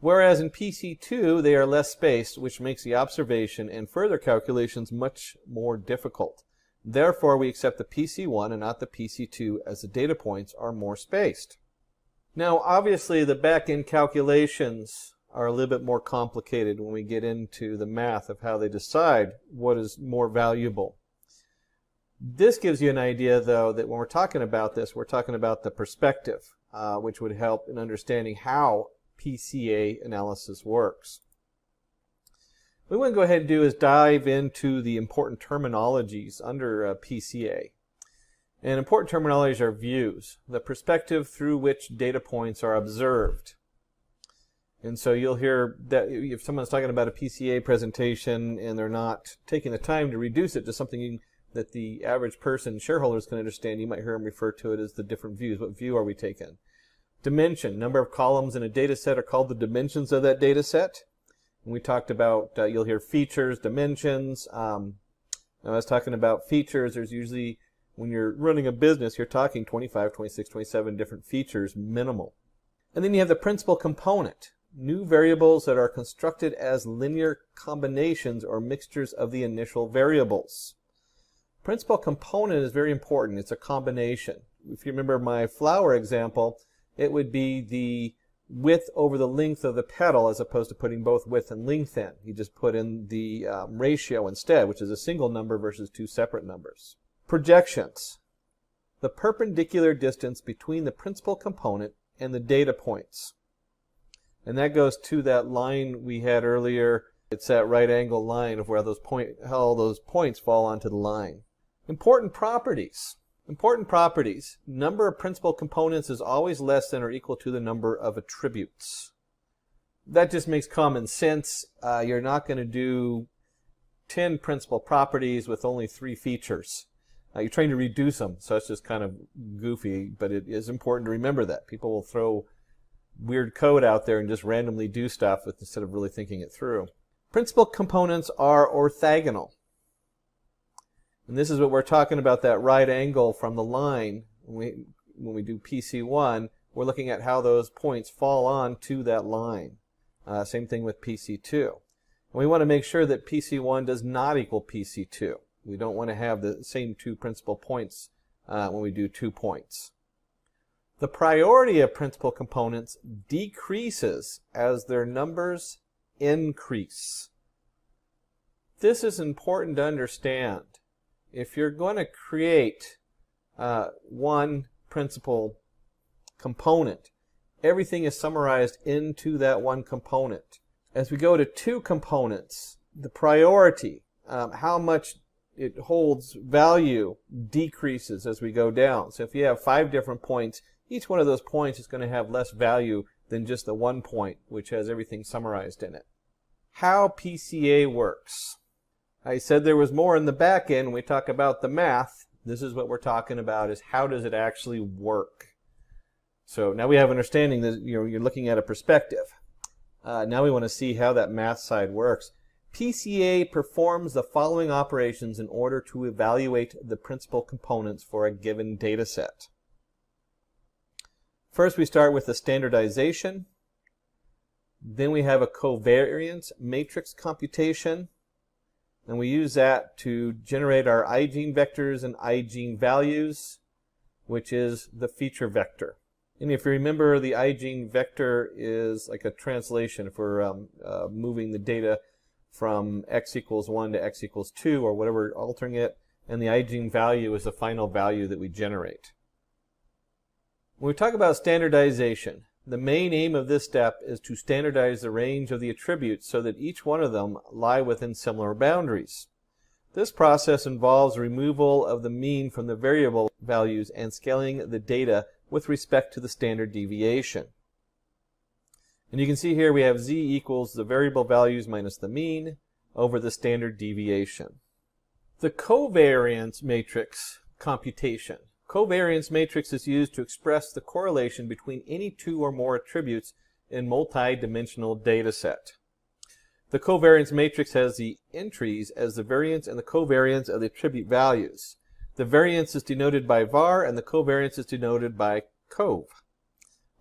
Whereas in PC2, they are less spaced, which makes the observation and further calculations much more difficult. Therefore, we accept the PC1 and not the PC2 as the data points are more spaced. Now, obviously, the back-end calculations are a little bit more complicated when we get into the math of how they decide what is more valuable. This gives you an idea, though, that when we're talking about this, we're talking about the perspective, which would help in understanding how PCA analysis works. What we want to go ahead and do is dive into the important terminologies under PCA. And important terminologies are views, the perspective through which data points are observed. And so you'll hear that if someone's talking about a PCA presentation and they're not taking the time to reduce it to something that the average person, shareholders, can understand, you might hear them refer to it as the different views. What view are we taking? Dimension, number of columns in a data set are called the dimensions of that data set. And we talked about, you'll hear features, dimensions. I was talking about features. There's usually, when you're running a business, you're talking 25, 26, 27 different features, minimal. And then you have the principal component, new variables that are constructed as linear combinations or mixtures of the initial variables. Principal component is very important. It's a combination. If you remember my flower example, it would be the width over the length of the petal as opposed to putting both width and length in. You just put in the ratio instead, which is a single number versus two separate numbers. Projections. The perpendicular distance between the principal component and the data points. And that goes to that line we had earlier. It's that right angle line of where how those points fall onto the line. Important properties. Important properties. Number of principal components is always less than or equal to the number of attributes. That just makes common sense. You're not going to do 10 principal properties with only 3 features. You're trying to reduce them, so it's just kind of goofy, but it is important to remember that. People will throw weird code out there and just randomly do stuff instead of really thinking it through. Principal components are orthogonal. And this is what we're talking about, that right angle from the line. When we do PC1, we're looking at how those points fall on to that line. Same thing with PC2. And we want to make sure that PC1 does not equal PC2. We don't want to have the same 2 principal points when we do 2 points. The priority of principal components decreases as their numbers increase. This is important to understand. If you're going to create one principal component, everything is summarized into that one component. As we go to 2 components, the priority, how much it holds value, decreases as we go down. So if you have 5 different points, each one of those points is going to have less value than just the one point, which has everything summarized in it. How PCA works. I said there was more in the back end when we talk about the math. This is what we're talking about, is how does it actually work. So now we have understanding that you're looking at a perspective. Now we want to see how that math side works. PCA performs the following operations in order to evaluate the principal components for a given data set. First, we start with the standardization. Then we have a covariance matrix computation. And we use that to generate our igene vectors and igene values, which is the feature vector. And if you remember, the igene vector is like a translation for moving the data from x equals 1 to x equals 2 or whatever, altering it. and the eigenvalue is the final value that we generate. When we talk about standardization, the main aim of this step is to standardize the range of the attributes so that each one of them lie within similar boundaries. This process involves removal of the mean from the variable values and scaling the data with respect to the standard deviation. And you can see here we have z equals the variable values minus the mean over the standard deviation. The covariance matrix computation. Covariance matrix is used to express the correlation between any two or more attributes in multi-dimensional data set. The covariance matrix has the entries as the variance and the covariance of the attribute values. The variance is denoted by var and the covariance is denoted by cov.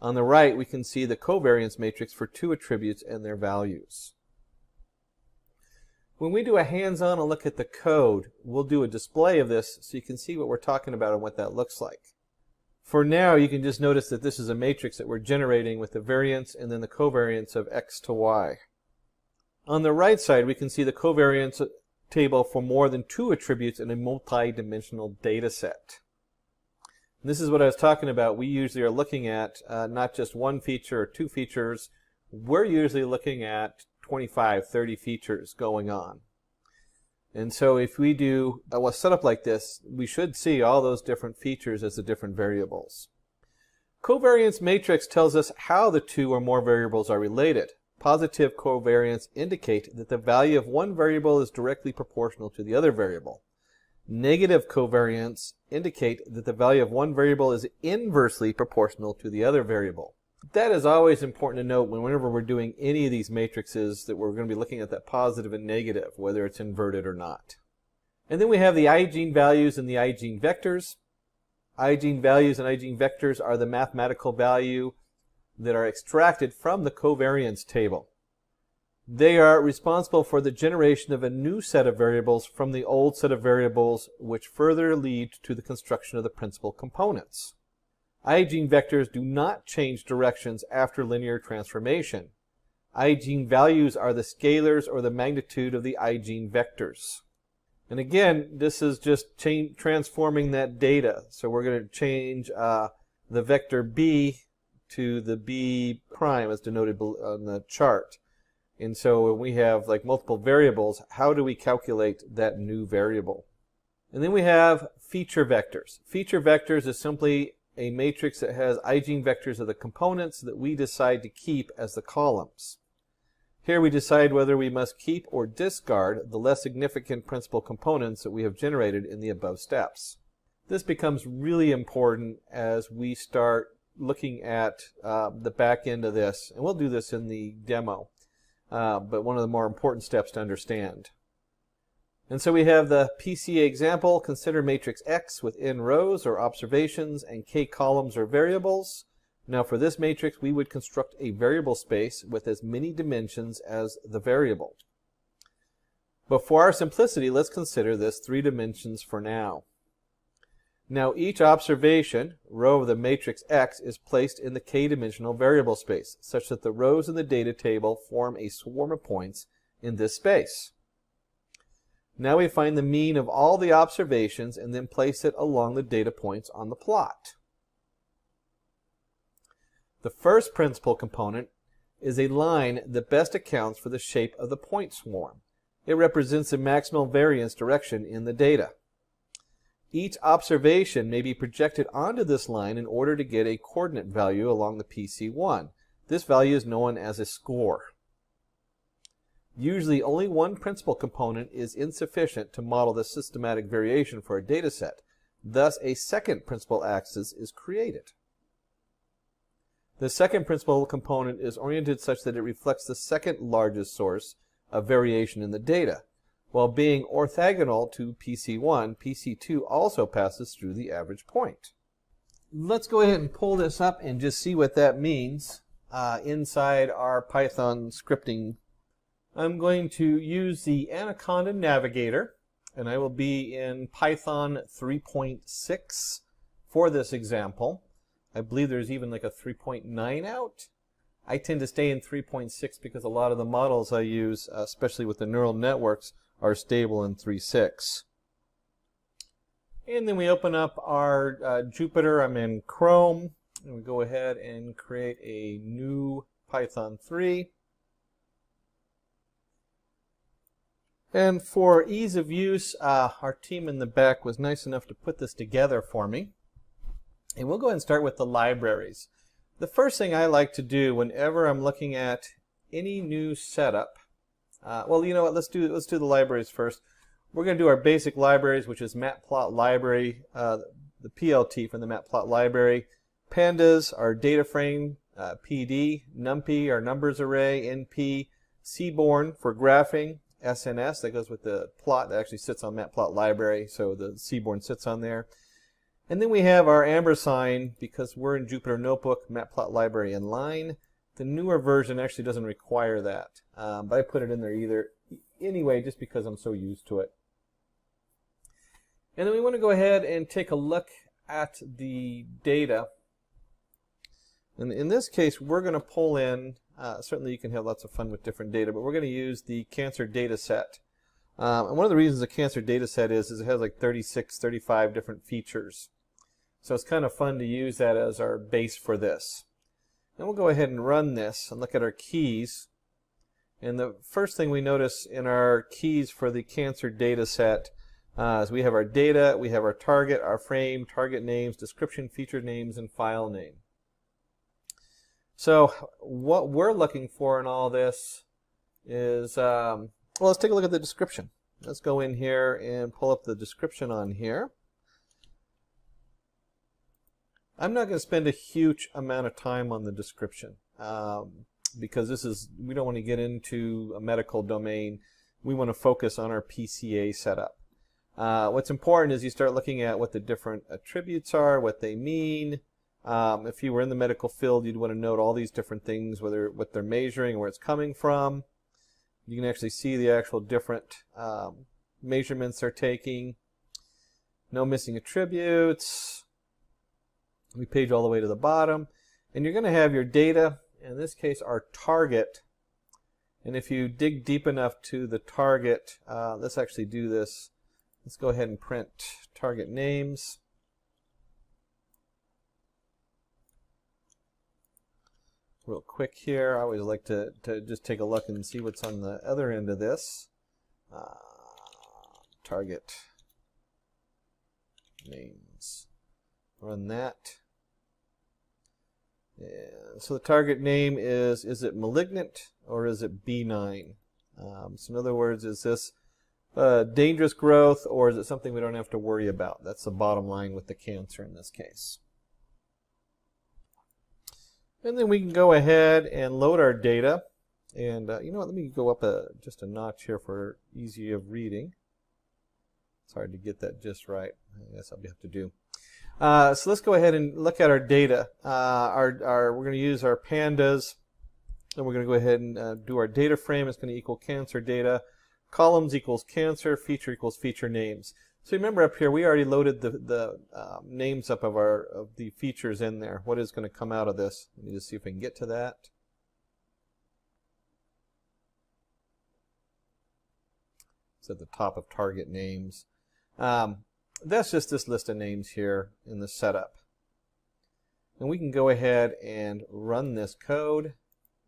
On the right, we can see the covariance matrix for two attributes and their values. When we do a hands-on look at the code, we'll do a display of this so you can see what we're talking about and what that looks like. For now, you can just notice that this is a matrix that we're generating with the variance and then the covariance of x to y. On the right side, we can see the covariance table for more than two attributes in a multi-dimensional data set. And this is what I was talking about. We usually are looking at not just one feature or two features. We're usually looking at 25, 30 features going on. And so if we do a setup like this, we should see all those different features as the different variables. Covariance matrix tells us how the two or more variables are related. Positive covariance indicate that the value of one variable is directly proportional to the other variable. Negative covariance indicate that the value of one variable is inversely proportional to the other variable. That is always important to note whenever we're doing any of these matrices, that we're going to be looking at that positive and negative, whether it's inverted or not. And then we have the eigenvalues and the eigenvectors. Eigenvalues and eigenvectors are the mathematical value that are extracted from the covariance table. They are responsible for the generation of a new set of variables from the old set of variables, which further lead to the construction of the principal components. Eigenvectors do not change directions after linear transformation. Eigenvalues are the scalars or the magnitude of the eigenvectors. And again, this is just transforming that data. So we're going to change the vector b to the b prime as denoted on the chart. And so when we have like multiple variables, how do we calculate that new variable? And then we have feature vectors. Feature vectors is simply a matrix that has eigenvectors of the components that we decide to keep as the columns. Here we decide whether we must keep or discard the less significant principal components that we have generated in the above steps. This becomes really important as we start looking at the back end of this, and we'll do this in the demo, but one of the more important steps to understand. And so we have the PCA example. Consider matrix X with n rows or observations and k columns or variables. Now for this matrix, we would construct a variable space with as many dimensions as the variable. But for our simplicity, let's consider this 3 dimensions for now. Now each observation, row of the matrix X, is placed in the k-dimensional variable space, such that the rows in the data table form a swarm of points in this space. Now we find the mean of all the observations and then place it along the data points on the plot. The first principal component is a line that best accounts for the shape of the point swarm. It represents the maximal variance direction in the data. Each observation may be projected onto this line in order to get a coordinate value along the PC1. This value is known as a score. Usually only one principal component is insufficient to model the systematic variation for a data set. Thus, a second principal axis is created. The second principal component is oriented such that it reflects the second largest source of variation in the data. While being orthogonal to PC1, PC2 also passes through the average point. Let's go ahead and pull this up and just see what that means inside our Python scripting. I'm going to use the Anaconda Navigator, and I will be in Python 3.6 for this example. I believe there's even like a 3.9 out. I tend to stay in 3.6 because a lot of the models I use, especially with the neural networks, are stable in 3.6. And then we open up our Jupyter. I'm in Chrome, and we go ahead and create a new Python 3. And for ease of use, our team in the back was nice enough to put this together for me. And we'll go ahead and start with the libraries. The first thing I like to do whenever I'm looking at any new setup, well, you know what, let's do the libraries first. We're going to do our basic libraries, which is matplot library, the PLT from the matplot library, pandas, our data frame, PD, numpy, our numbers array, NP, seaborn for graphing, SNS, that goes with the plot that actually sits on matplot library, so the seaborn sits on there. And then we have our ampersand, because we're in Jupyter Notebook, matplot library inline. The newer version actually doesn't require that, but I put it in there anyway just because I'm so used to it. And then we want to go ahead and take a look at the data. And in this case, we're going to pull in, certainly you can have lots of fun with different data, but we're going to use the cancer data set. And one of the reasons the cancer data set is it has like 36, 35 different features. So it's kind of fun to use that as our base for this. And we'll go ahead and run this and look at our keys. And the first thing we notice in our keys for the cancer data set is we have our data, we have our target, our frame, target names, description, feature names, and file name. So what we're looking for in all this is, well, let's take a look at the description. Let's go in here and pull up the description on here. I'm not going to spend a huge amount of time on the description because we don't want to get into a medical domain. We want to focus on our PCA setup. What's important is you start looking at what the different attributes are, what they mean. If you were in the medical field, you'd want to note all these different things, what they're measuring, where it's coming from. You can actually see the actual different measurements they're taking. No missing attributes. We page all the way to the bottom. And you're going to have your data, in this case our target. And if you dig deep enough to the target, let's actually do this. Let's go ahead and print target names. Real quick here, I always like to just take a look and see what's on the other end of this. Target names. Run that. And so the target name is it malignant or is it benign? So in other words, is this dangerous growth or is it something we don't have to worry about? That's the bottom line with the cancer in this case. And then we can go ahead and load our data. And you know what, let me go up just a notch here for easy of reading. It's hard to get that just right. I guess I'll have to do. So let's go ahead and look at our data. We're going to use our pandas, and we're going to go ahead and do our data frame. It's going to equal cancer data. Columns equals cancer, feature equals feature names. So remember up here, we already loaded the names up of the features in there. What is going to come out of this? Let me just see if we can get to that. It's at the top of target names. That's just this list of names here in the setup. And we can go ahead and run this code,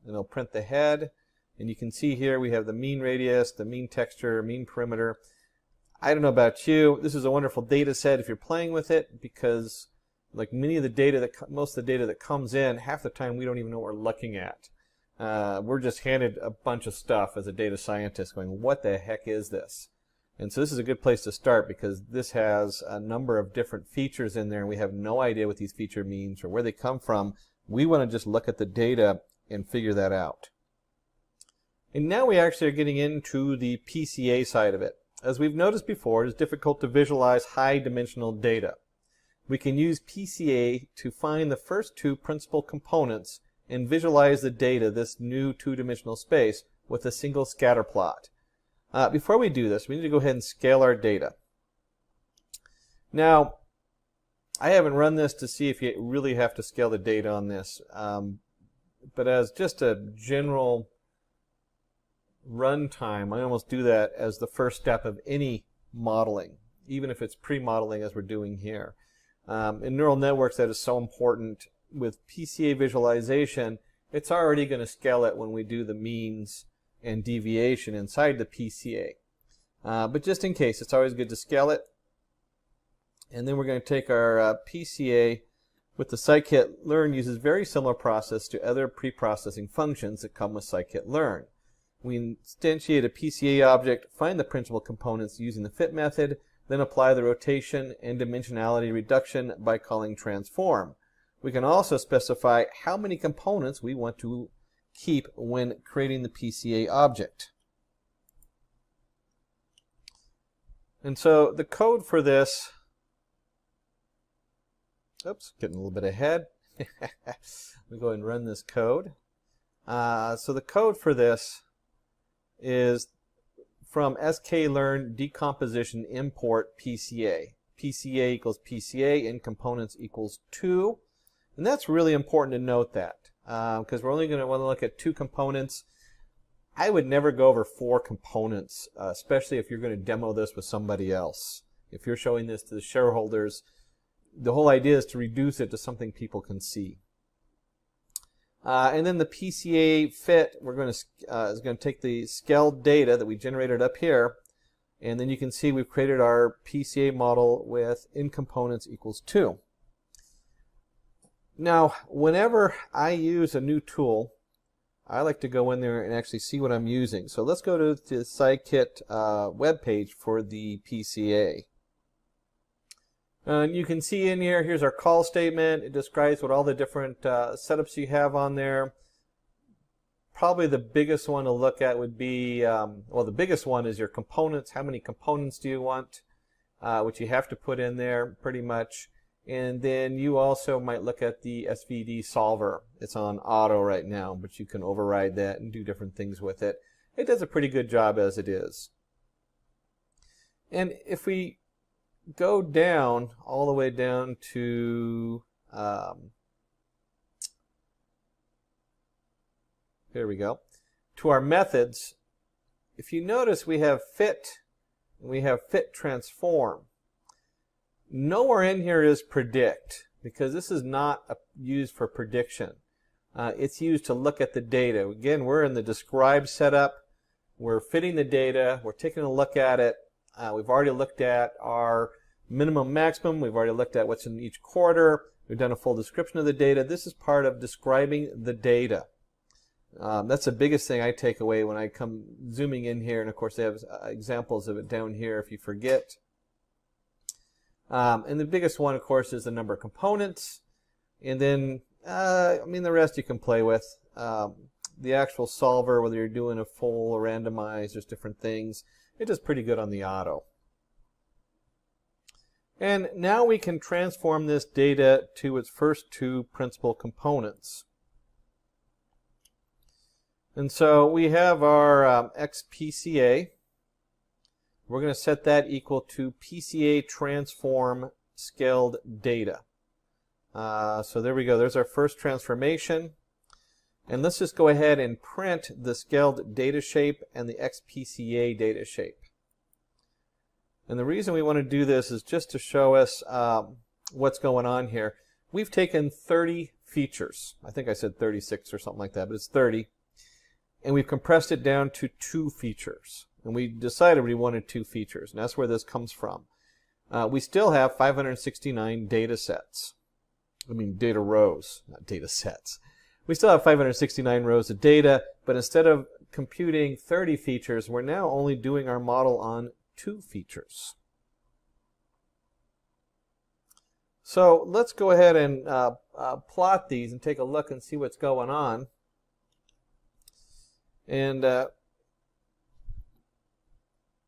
and it'll print the head. And you can see here we have the mean radius, the mean texture, mean perimeter. I don't know about you, this is a wonderful data set if you're playing with it, because like most of the data that comes in, half the time we don't even know what we're looking at. We're just handed a bunch of stuff as a data scientist going, what the heck is this? And so this is a good place to start because this has a number of different features in there and we have no idea what these features means or where they come from. We want to just look at the data and figure that out. And now we actually are getting into the PCA side of it. As we've noticed before, it is difficult to visualize high-dimensional data. We can use PCA to find the first two principal components and visualize the data, this new two-dimensional space, with a single scatter plot. Before we do this, we need to go ahead and scale our data. Now, I haven't run this to see if you really have to scale the data on this, but as just a general run time, I almost do that as the first step of any modeling. even if it's pre-modeling as we're doing here. In neural networks, that is so important. With PCA visualization, it's already going to scale it when we do the means and deviation inside the PCA. But just in case, it's always good to scale it. And then we're going to take our PCA with the scikit-learn uses very similar process to other pre-processing functions that come with scikit-learn. We instantiate a PCA object, find the principal components using the fit method, then apply the rotation and dimensionality reduction by calling transform. We can also specify how many components we want to keep when creating the PCA object. And so the code for this, oops, getting a little bit ahead. Let me go ahead and run this code. So the code for this is from sklearn decomposition import PCA. PCA equals PCA and components equals 2. And that's really important to note that because we're only going to want to look at 2 components. I would never go over 4 components, especially if you're going to demo this with somebody else. If you're showing this to the shareholders, the whole idea is to reduce it to something people can see. And then the PCA fit, we're going to is going to take the scaled data that we generated up here, and then you can see we've created our PCA model with in components equals 2. Now, whenever I use a new tool, I like to go in there and actually see what I'm using. So let's go to the scikit webpage for the PCA. And you can see in here, here's our call statement. It describes what all the different setups you have on there. Probably the biggest one to look at would be, well, the biggest one is your components. How many components do you want? Which you have to put in there pretty much. And then you also might look at the SVD solver. It's on auto right now, but you can override that and do different things with it. It does a pretty good job as it is. And if we go down, all the way down to, here we go, to our methods, if you notice we have fit, and we have fit transform. Nowhere in here is predict, because this is not used for prediction. It's used to look at the data. Again, we're in the describe setup. We're fitting the data. We're taking a look at it. We've already looked at our minimum maximum. We've already looked at what's in each quarter. We've done a full description of the data. This is part of describing the data. That's the biggest thing I take away when I come zooming in here. And of course, they have examples of it down here if you forget. And the biggest one, of course, is the number of components. And then, I mean, the rest you can play with. The actual solver, whether you're doing a full or randomized, there's different things. It does pretty good on the auto. And now we can transform this data to its first 2 principal components. And so we have our XPCA. We're going to set that equal to PCA transform scaled data. So there we go. There's our first transformation. And let's just go ahead and print the scaled data shape and the XPCA data shape. And the reason we want to do this is just to show us what's going on here. We've taken 30 features. I think I said 36 or something like that, but it's 30. And we've compressed it down to 2 features. And we decided we wanted 2 features, and that's where this comes from. We still have 569 data sets. I mean data rows, not data sets. We still have 569 rows of data, but instead of computing 30 features, we're now only doing our model on 2 features. So let's go ahead and plot these and take a look and see what's going on. And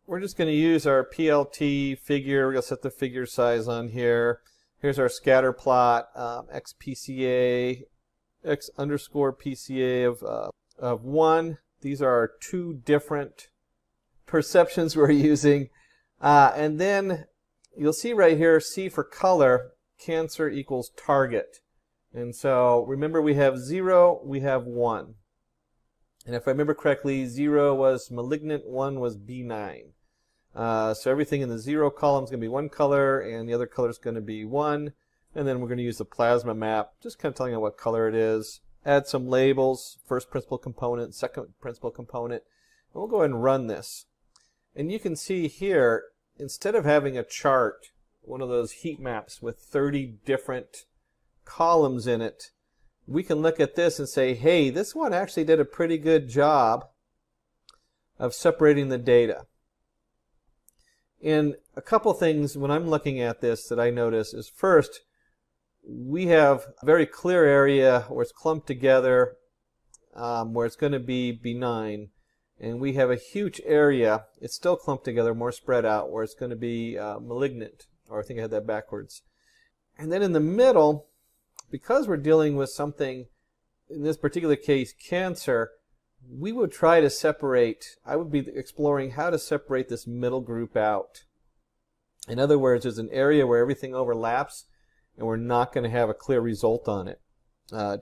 we're just going to use our PLT figure. We're going to set the figure size on here. Here's our scatter plot, XPCA, X underscore PCA of 1. These are our 2 different perceptions we're using. And then you'll see right here, C for color, cancer equals target. And so remember we have 0, we have 1. And if I remember correctly, 0 was malignant, 1 was benign. So everything in the 0 column is going to be one color, and the other color is going to be 1. And then we're going to use the plasma map, just kind of telling you what color it is. Add some labels, first principal component, second principal component. And we'll go ahead and run this. And you can see here, instead of having a chart, one of those heat maps with 30 different columns in it, we can look at this and say, hey, this one actually did a pretty good job of separating the data. And a couple things when I'm looking at this that I notice is, first, we have a very clear area where it's clumped together, where it's going to be benign. And we have a huge area, it's still clumped together, more spread out, where it's going to be malignant. Or I think I had that backwards. And then in the middle, because we're dealing with something, in this particular case, cancer, we would try to separate, I would be exploring how to separate this middle group out. In other words, there's an area where everything overlaps, and we're not going to have a clear result on it.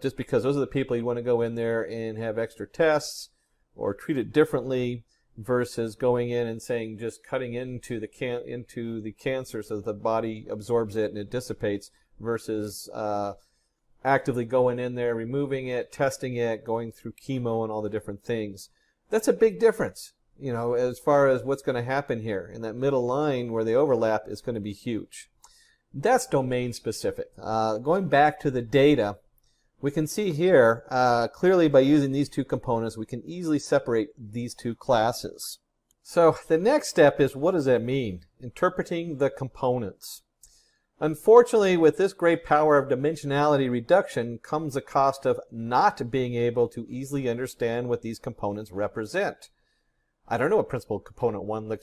Just because those are the people you want to go in there and have extra tests, or treat it differently, versus going in and saying just cutting into the cancer so that the body absorbs it and it dissipates, versus actively going in there, removing it, testing it, going through chemo and all the different things. That's a big difference, you know, as far as what's going to happen here. And that middle line where they overlap is going to be huge. That's domain specific. Going back to the data, we can see here, clearly by using these two components, we can easily separate these two classes. So the next step is, what does that mean? Interpreting the components. Unfortunately, with this great power of dimensionality reduction comes the cost of not being able to easily understand what these components represent. I don't know what principal component 1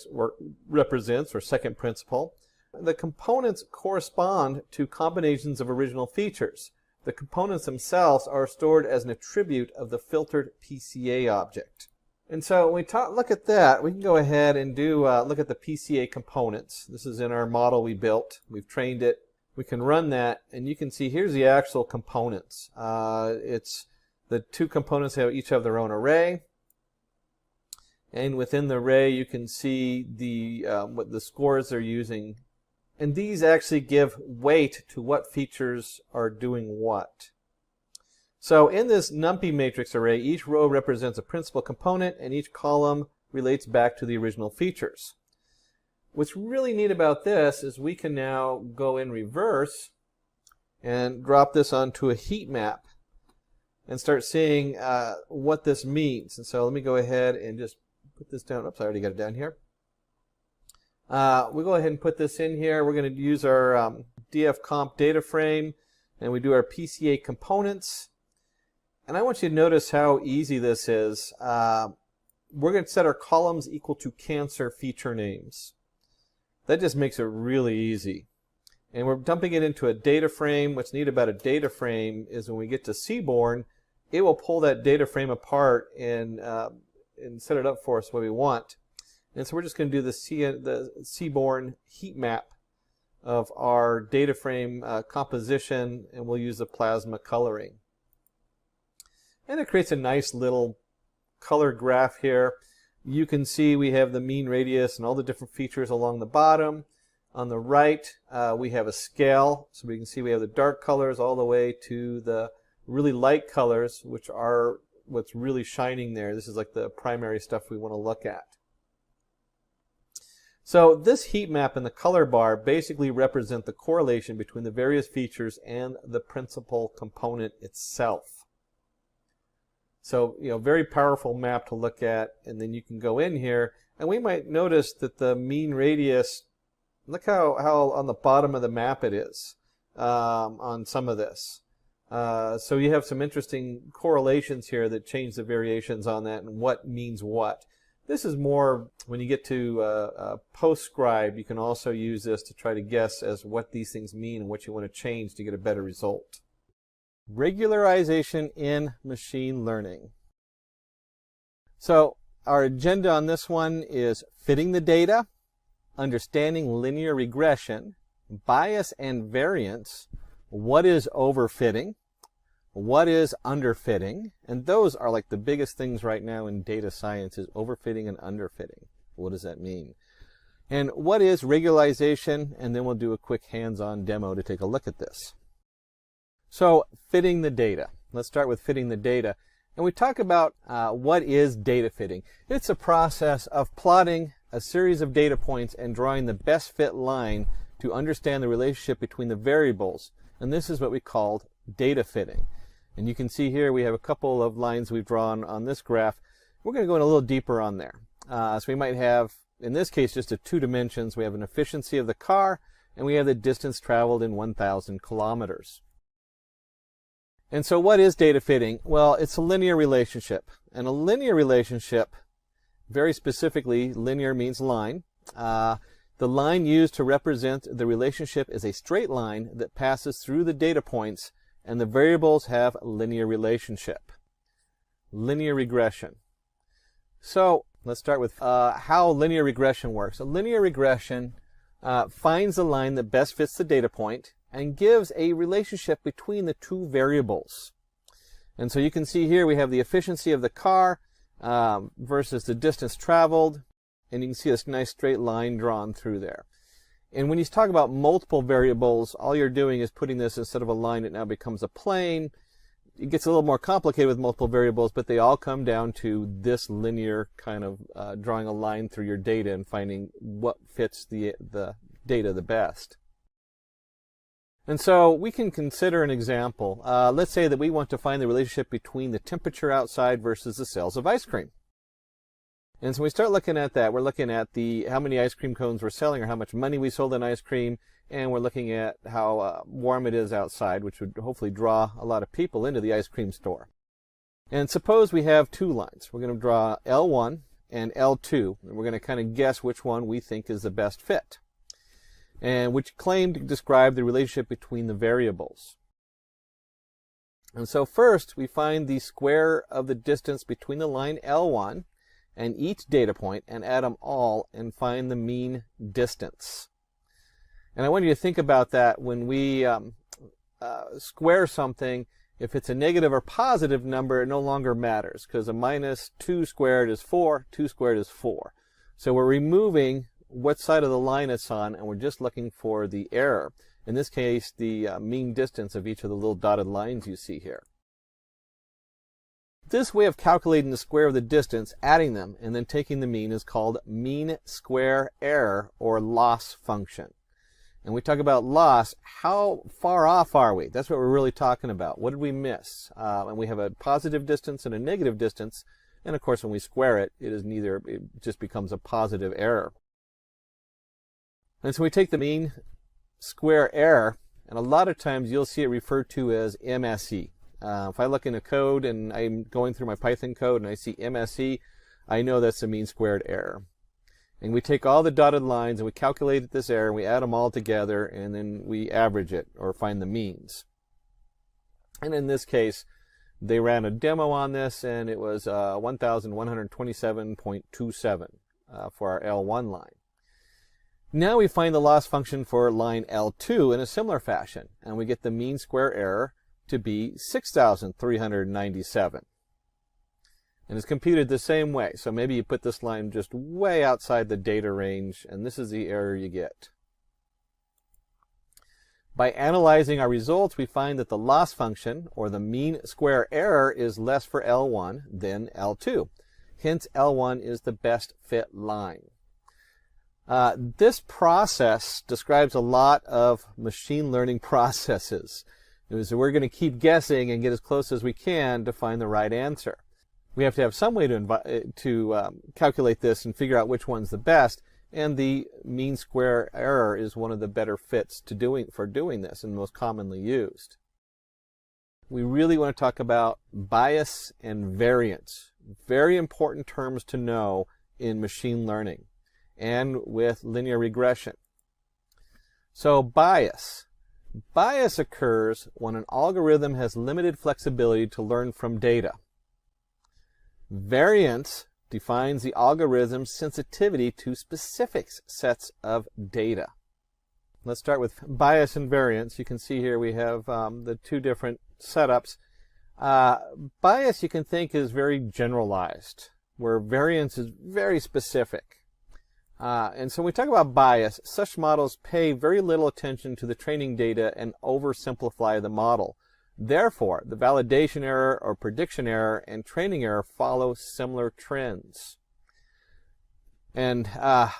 represents, or second principal. The components correspond to combinations of original features. The components themselves are stored as an attribute of the filtered PCA object. And so when we look at that, we can go ahead and look at the PCA components. This is in our model we built. We've trained it. We can run that, and you can see here's the actual components. It's the two components each have their own array. And within the array, you can see what the scores they're using. And these actually give weight to what features are doing what. So in this NumPy matrix array, each row represents a principal component, and each column relates back to the original features. What's really neat about this is we can now go in reverse and drop this onto a heat map and start seeing what this means. And so let me go ahead and just put this down. Oops, I already got it down here. We'll go ahead and put this in here. We're going to use our dfcomp data frame, and we do our PCA components. And I want you to notice how easy this is. We're going to set our columns equal to cancer feature names. That just makes it really easy. And we're dumping it into a data frame. What's neat about a data frame is when we get to Seaborn, it will pull that data frame apart and set it up for us the way we want. And so we're just going to do the Seaborn heat map of our data frame composition, and we'll use the plasma coloring. And it creates a nice little color graph here. You can see we have the mean radius and all the different features along the bottom. On the right, we have a scale, so we can see we have the dark colors all the way to the really light colors, which are what's really shining there. This is like the primary stuff we want to look at. So this heat map and the color bar basically represent the correlation between the various features and the principal component itself. So, you know, very powerful map to look at, and then you can go in here, and we might notice that the mean radius, look how on the bottom of the map it is on some of this. So you have some interesting correlations here that change the variations on that and what means what. This is more when you get to PostScribe, you can also use this to try to guess as what these things mean and what you want to change to get a better result. Regularization in machine learning. So our agenda on this one is fitting the data, understanding linear regression, bias and variance, what is overfitting, what is underfitting, and those are like the biggest things right now in data science is overfitting and underfitting. What does that mean? And what is regularization? And then we'll do a quick hands-on demo to take a look at this. So, fitting the data. Let's start with fitting the data. And we talk about what is data fitting. It's a process of plotting a series of data points and drawing the best fit line to understand the relationship between the variables. And this is what we called data fitting. And you can see here we have a couple of lines we've drawn on this graph. We're going to go in a little deeper on there. So we might have, in this case, just 2 dimensions. We have an efficiency of the car, and we have the distance traveled in 1,000 kilometers. And so what is data fitting? Well, it's a linear relationship. And a linear relationship, very specifically, linear means line. The line used to represent the relationship is a straight line that passes through the data points, and the variables have a linear relationship. Linear regression. So let's start with how linear regression works. A linear regression finds the line that best fits the data point and gives a relationship between the 2 variables. And so you can see here we have the efficiency of the car versus the distance traveled, and you can see this nice straight line drawn through there. And when you talk about multiple variables, all you're doing is putting this, instead of a line, it now becomes a plane. It gets a little more complicated with multiple variables, but they all come down to this linear kind of drawing a line through your data and finding what fits the data the best. And so we can consider an example. Let's say that we want to find the relationship between the temperature outside versus the sales of ice cream. And so we start looking at that. We're looking at how many ice cream cones we're selling, or how much money we sold in ice cream, and we're looking at how warm it is outside, which would hopefully draw a lot of people into the ice cream store. And suppose we have 2 lines. We're going to draw L1 and L2, and we're going to kind of guess which one we think is the best fit, and which claim to describe the relationship between the variables. And so first, we find the square of the distance between the line L1 and each data point, and add them all and find the mean distance. And I want you to think about that when we square something. If it's a negative or positive number, it no longer matters, because a minus 2 squared is 4, 2 squared is 4. So we're removing what side of the line it's on, and we're just looking for the error. In this case, the mean distance of each of the little dotted lines you see here. This way of calculating the square of the distance, adding them, and then taking the mean is called mean square error, or loss function. And we talk about loss, how far off are we? That's what we're really talking about. What did we miss? And we have a positive distance and a negative distance, and of course when we square it, it just becomes a positive error. And so we take the mean square error, and a lot of times you'll see it referred to as MSE. If I look in a code and I'm going through my Python code and I see MSE, I know that's the mean squared error. And we take all the dotted lines and we calculate this error and we add them all together, and then we average it or find the means. And in this case, they ran a demo on this, and it was 1127.27 for our L1 line. Now we find the loss function for line L2 in a similar fashion, and we get the mean square error to be 6,397. And it's computed the same way. So maybe you put this line just way outside the data range, and this is the error you get. By analyzing our results, we find that the loss function, or the mean square error, is less for L1 than L2. Hence, L1 is the best fit line. This process describes a lot of machine learning processes. So we're going to keep guessing and get as close as we can to find the right answer. We have to have some way to calculate this and figure out which one's the best, and the mean square error is one of the better fits for doing this and most commonly used. We really want to talk about bias and variance. Very important terms to know in machine learning and with linear regression. So bias. Bias occurs when an algorithm has limited flexibility to learn from data. Variance defines the algorithm's sensitivity to specific sets of data. Let's start with bias and variance. You can see here we have the 2 different setups. Bias, you can think, is very generalized, where variance is very specific. And so when we talk about bias, such models pay very little attention to the training data and oversimplify the model. Therefore, the validation error or prediction error and training error follow similar trends. And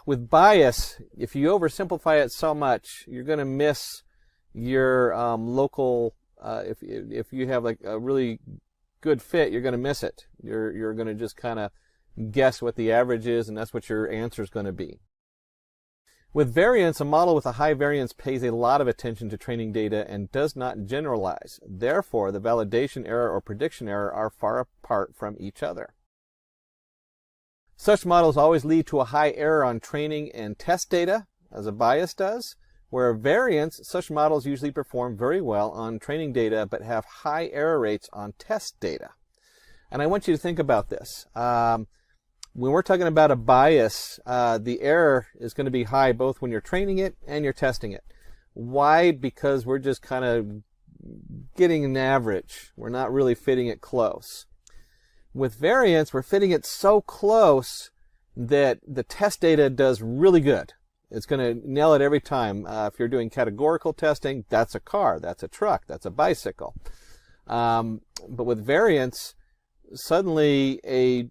with bias, if you oversimplify it so much, you're going to miss your local, if you have like a really good fit, you're going to miss it. You're going to just kind of guess what the average is, and that's what your answer is going to be. With variance, a model with a high variance pays a lot of attention to training data and does not generalize. Therefore, the validation error or prediction error are far apart from each other. Such models always lead to a high error on training and test data, as a bias does. Where a variance, such models usually perform very well on training data but have high error rates on test data. And I want you to think about this. When we're talking about a bias, the error is going to be high both when you're training it and you're testing it. Why? Because we're just kind of getting an average. We're not really fitting it close. With variance, we're fitting it so close that the test data does really good. It's going to nail it every time. If you're doing categorical testing, that's a car, that's a truck, that's a bicycle. But with variance, suddenly a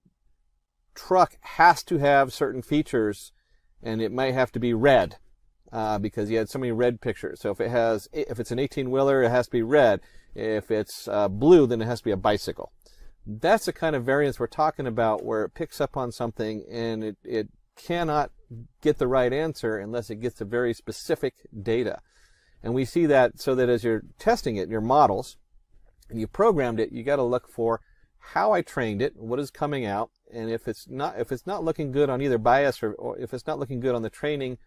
truck has to have certain features, and it might have to be red because you had so many red pictures. So if it's an 18-wheeler, it has to be red. If it's blue, then it has to be a bicycle. That's the kind of variance we're talking about, where it picks up on something and it cannot get the right answer unless it gets a very specific data. And we see that so that as you're testing it in your models and you programmed it, you got to look for how I trained it, what is coming out, and if it's not looking good on either bias or if it's not looking good on the training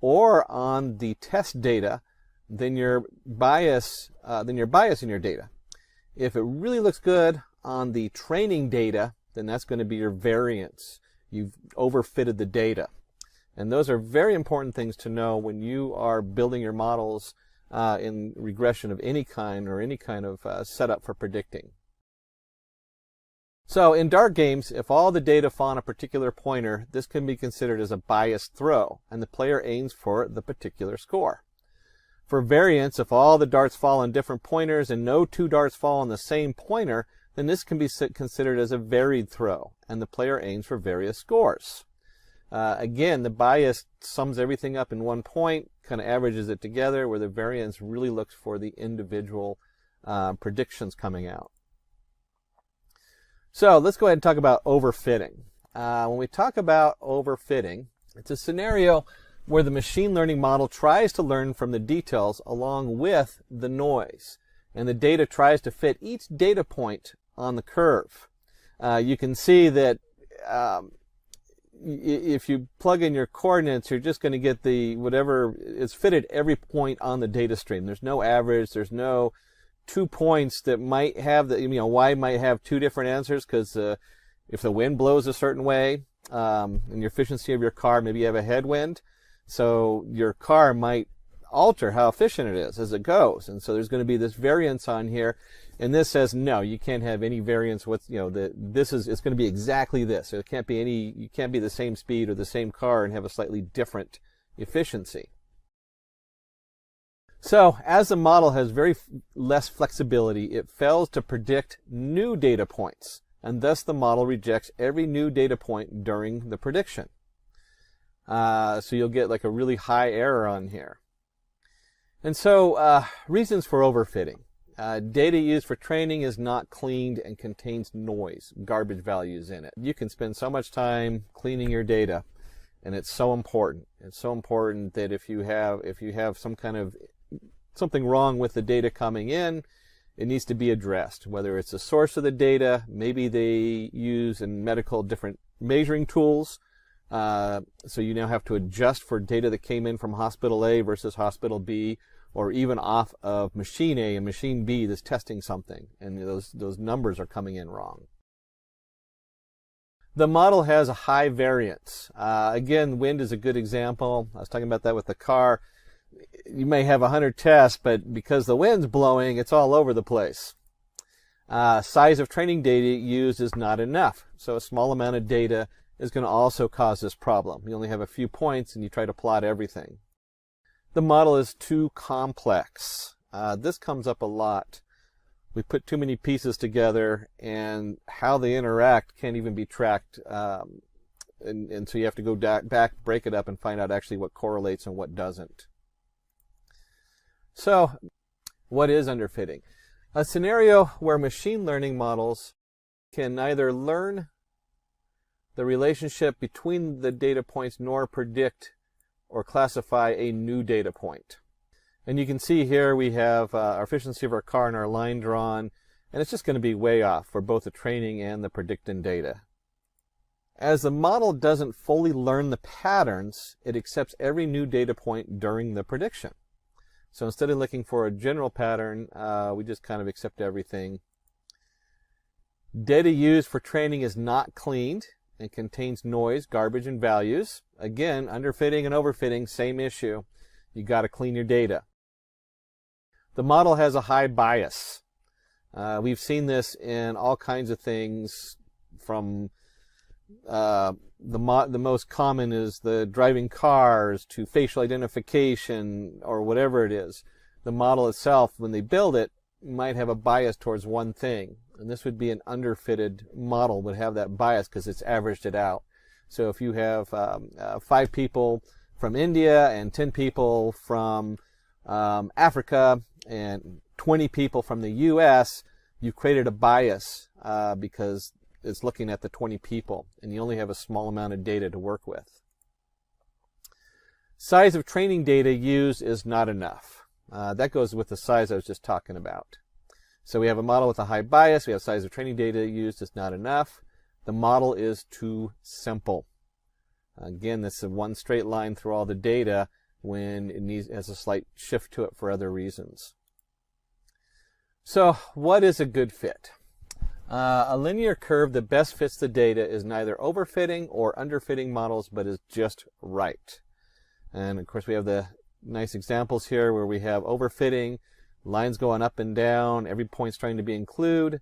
or on the test data, then you're biasing your data. If it really looks good on the training data, then that's going to be your variance. You've overfitted the data. And those are very important things to know when you are building your models in regression of any kind or any kind of setup for predicting. So in dart games, if all the data fall on a particular pointer, this can be considered as a biased throw, and the player aims for the particular score. For variance, if all the darts fall on different pointers and no two darts fall on the same pointer, then this can be considered as a varied throw, and the player aims for various scores. Again, the bias sums everything up in one point, kind of averages it together, where the variance really looks for the individual predictions coming out. So let's go ahead and talk about overfitting. When we talk about overfitting, it's a scenario where the machine learning model tries to learn from the details along with the noise, and the data tries to fit each data point on the curve. You can see that if you plug in your coordinates, you're just going to get the whatever is fitted every point on the data stream. There's no average. There's no 2 points that might have y might have two different answers, because if the wind blows a certain way and your efficiency of your car, maybe you have a headwind, so your car might alter how efficient it is as it goes, and so there's going to be this variance on here, and this says no, you can't have any variance. It's going to be exactly this. So it can't be you can't be the same speed or the same car and have a slightly different efficiency. So as the model has very less flexibility, it fails to predict new data points, and thus the model rejects every new data point during the prediction. So you'll get like a really high error on here. And so reasons for overfitting. Data used for training is not cleaned and contains noise, garbage values in it. You can spend so much time cleaning your data, and it's so important. It's so important that if you have some kind of something wrong with the data coming in, it needs to be addressed. Whether it's the source of the data, maybe they use in medical different measuring tools, so you now have to adjust for data that came in from hospital A versus hospital B, or even off of machine A and machine B that's testing something, and those numbers are coming in wrong. The model has a high variance. Again, wind is a good example. I was talking about that with the car. You may have 100 tests, but because the wind's blowing, it's all over the place. Size of training data used is not enough. So a small amount of data is going to also cause this problem. You only have a few points and you try to plot everything. The model is too complex. This comes up a lot. We put too many pieces together and how they interact can't even be tracked. And so you have to go back, break it up, and find out actually what correlates and what doesn't. So, what is underfitting? A scenario where machine learning models can neither learn the relationship between the data points nor predict or classify a new data point. And you can see here we have our efficiency of our car and our line drawn, and it's just going to be way off for both the training and the predicting data. As the model doesn't fully learn the patterns, it accepts every new data point during the prediction. So instead of looking for a general pattern, we just kind of accept everything. Data used for training is not cleaned and contains noise, garbage, and values. Again, underfitting and overfitting, same issue. You got to clean your data. The model has a high bias. We've seen this in all kinds of things, from the most common is the driving cars to facial identification or whatever it is. The model itself, when they build it, might have a bias towards one thing. And this would be an underfitted model, would have that bias because it's averaged it out. So if you have 5 people from India and 10 people from Africa and 20 people from the US, you created a bias because it's looking at the 20 people, and you only have a small amount of data to work with. Size of training data used is not enough. That goes with the size I was just talking about. So we have a model with a high bias, we have size of training data used is not enough. The model is too simple. Again, this is one straight line through all the data when it has a slight shift to it for other reasons. So what is a good fit? A linear curve that best fits the data is neither overfitting or underfitting models, but is just right. And of course we have the nice examples here where we have overfitting, lines going up and down, every point's trying to be included.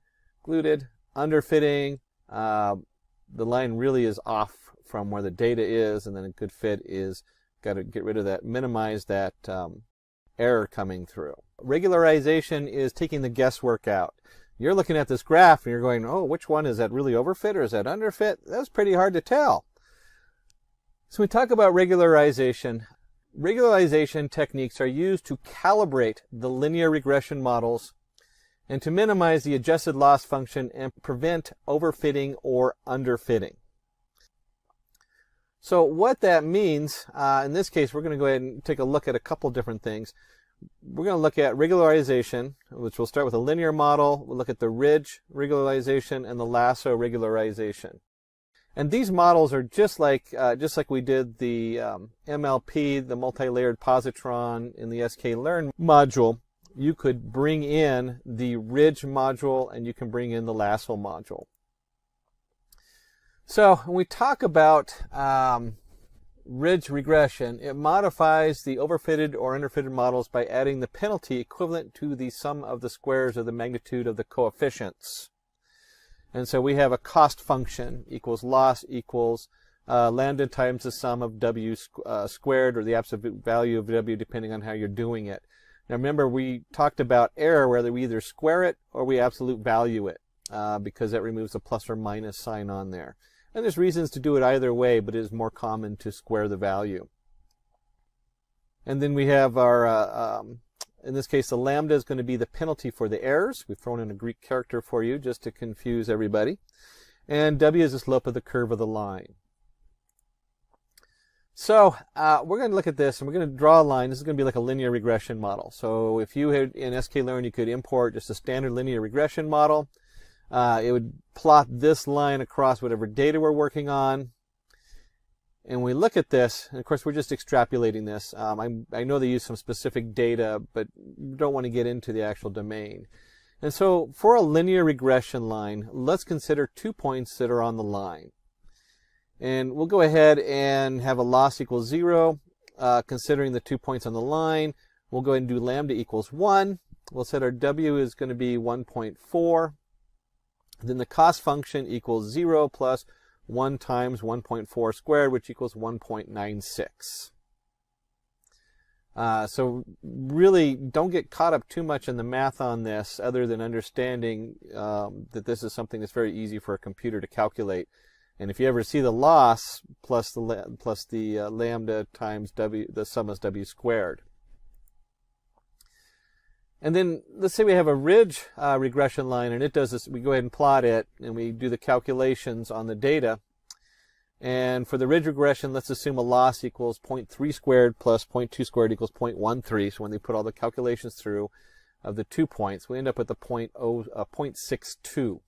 Underfitting, the line really is off from where the data is, and then a good fit is got to get rid of that, minimize that error coming through. Regularization is taking the guesswork out. You're looking at this graph and you're going, oh, which one is that really overfit or is that underfit? That's pretty hard to tell. So we talk about regularization. Regularization techniques are used to calibrate the linear regression models and to minimize the adjusted loss function and prevent overfitting or underfitting. So what that means, in this case, we're going to go ahead and take a look at a couple different things. We're going to look at regularization, which will start with a linear model. We'll look at the ridge regularization and the lasso regularization. And these models are just like we did the MLP, the multi-layered positron in the sklearn module. You could bring in the ridge module and you can bring in the lasso module. So when we talk about ridge regression, it modifies the overfitted or underfitted models by adding the penalty equivalent to the sum of the squares of the magnitude of the coefficients. And so we have a cost function equals loss equals lambda times the sum of w squared, or the absolute value of w, depending on how you're doing it. Now remember, we talked about error, whether we either square it or we absolute value it, because that removes the plus or minus sign on there. And there's reasons to do it either way, but it is more common to square the value. And then we have our, in this case, the lambda is going to be the penalty for the errors. We've thrown in a Greek character for you just to confuse everybody. And w is the slope of the curve of the line. So we're going to look at this, and we're going to draw a line. This is going to be like a linear regression model. So if you had in sklearn, you could import just a standard linear regression model. It would plot this line across whatever data we're working on. And we look at this, and of course we're just extrapolating this. I know they use some specific data, but you don't want to get into the actual domain. And so for a linear regression line, let's consider 2 points that are on the line. And we'll go ahead and have a loss equals 0, considering the 2 points on the line. We'll go ahead and do lambda equals 1. We'll set our w is going to be 1.4. Then the cost function equals 0 plus 1 times 1.4 squared, which equals 1.96. So really don't get caught up too much in the math on this, other than understanding that this is something that's very easy for a computer to calculate. And if you ever see the loss plus the lambda times w, the sum is w squared. And then let's say we have a ridge regression line, and it does this. We go ahead and plot it, and we do the calculations on the data. And for the ridge regression, let's assume a loss equals 0.3 squared plus 0.2 squared equals 0.13. So when they put all the calculations through of the 2 points, we end up with the 0.62.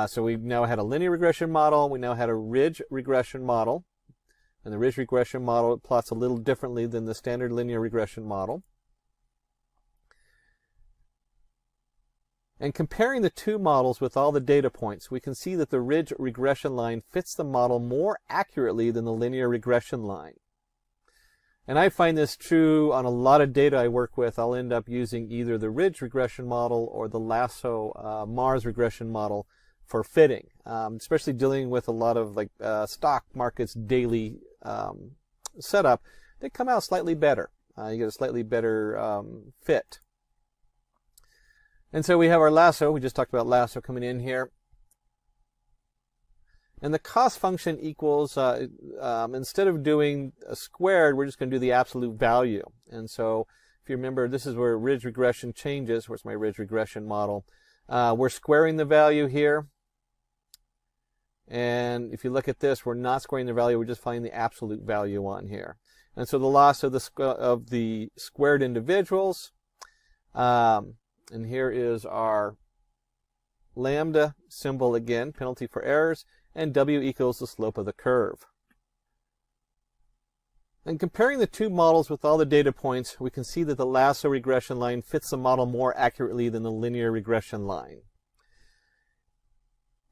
So we now had a linear regression model. We now had a ridge regression model. And the ridge regression model plots a little differently than the standard linear regression model. And comparing the two models with all the data points, we can see that the ridge regression line fits the model more accurately than the linear regression line. And I find this true on a lot of data I work with. I'll end up using either the ridge regression model or the Lasso Mars regression model for fitting, especially dealing with a lot of like stock markets daily setup. They come out slightly better. You get a slightly better fit. And so we have our lasso. We just talked about lasso coming in here. And the cost function equals, instead of doing a squared, we're just going to do the absolute value. And so if you remember, this is where ridge regression changes. Where's my ridge regression model? We're squaring the value here. And if you look at this, we're not squaring the value. We're just finding the absolute value on here. And so the loss of the squared individuals, and here is our lambda symbol again, penalty for errors, and w equals the slope of the curve. And comparing the two models with all the data points, we can see that the lasso regression line fits the model more accurately than the linear regression line.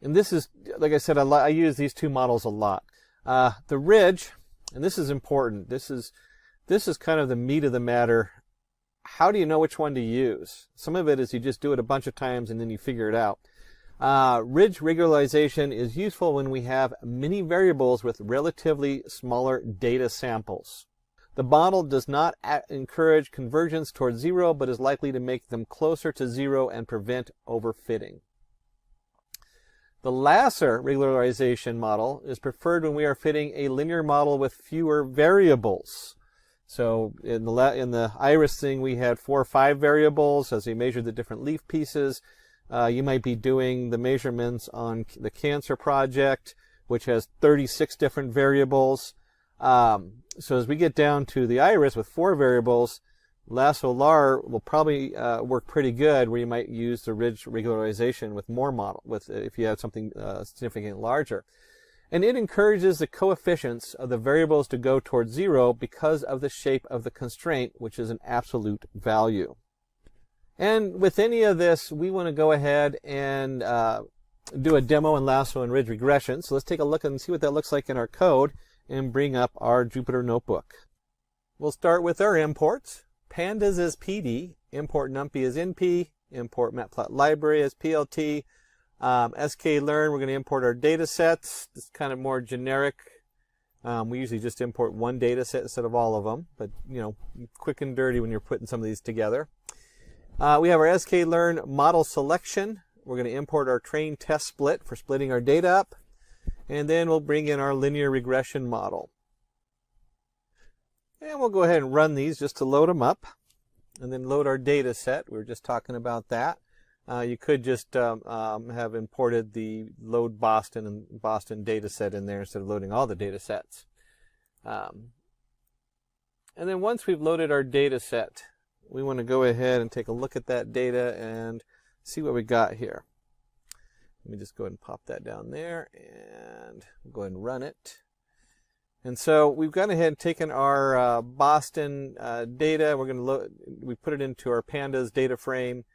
And this is, like I said, I use these two models a lot. The ridge, and this is important, this is kind of the meat of the matter. How do you know which one to use? Some of it is you just do it a bunch of times and then you figure it out. Ridge regularization is useful when we have many variables with relatively smaller data samples. The model does not encourage convergence towards zero, but is likely to make them closer to zero and prevent overfitting. The Lasser regularization model is preferred when we are fitting a linear model with fewer variables. So in the iris thing, we had 4 or 5 variables as we measured the different leaf pieces. You might be doing the measurements on the cancer project, which has 36 different variables. So as we get down to the iris with 4 variables, Lasso LAR will probably work pretty good, where you might use the ridge regularization with more model, if you have something significantly larger. And it encourages the coefficients of the variables to go towards zero because of the shape of the constraint, which is an absolute value. And with any of this, we want to go ahead and do a demo in Lasso and ridge regression. So let's take a look and see what that looks like in our code and bring up our Jupyter notebook. We'll start with our imports. Pandas is PD, import NumPy as NP, import Matplotlib as PLT. sklearn, we're going to import our data sets. It's kind of more generic. We usually just import one data set instead of all of them, but you know, quick and dirty when you're putting some of these together. We have our sklearn model selection. We're going to import our train test split for splitting our data up, and then we'll bring in our linear regression model. And we'll go ahead and run these just to load them up, and then load our data set. We were just talking about that. You could just have imported the load Boston and Boston data set in there instead of loading all the data sets. And then once we've loaded our data set, we want to go ahead and take a look at that data and see what we got here. Let me just go ahead and pop that down there and go ahead and run it. And so we've gone ahead and taken our Boston data. We're going to we put it into our pandas data frame.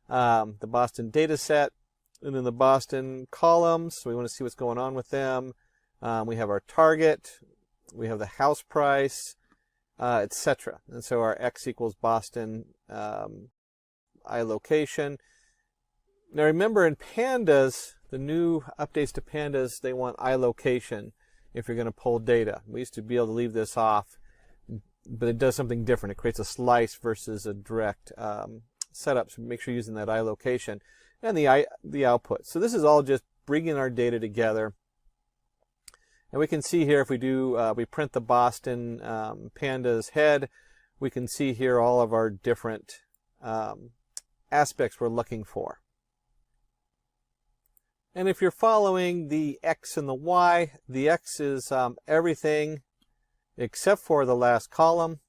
The Boston data set, and then the Boston columns. So we want to see what's going on with them. We have our target, we have the house price, etc. And so our x equals Boston I location. Now remember, in pandas, the new updates to pandas, they want iLocation if you're going to pull data. We used to be able to leave this off, but it does something different. It creates a slice versus a direct setup, so make sure you're using that iLocation. And the output. So this is all just bringing our data together. And we can see here if we do, we print the Boston panda's head, we can see here all of our different aspects we're looking for. And if you're following the X and the Y, the X is everything except for the last column,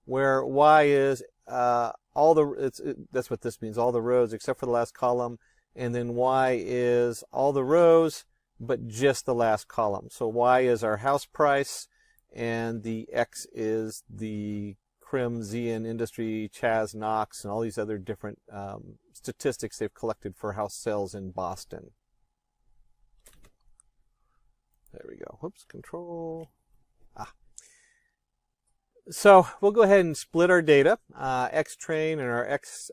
where Y is that's what this means, all the rows except for the last column, and then Y is all the rows but just the last column. So Y is our house price, and the X is the Crim, Zian, Industry, Chas, Knox, and all these other different statistics they've collected for house sales in Boston. There we go. Whoops, control. So we'll go ahead and split our data. X train and our X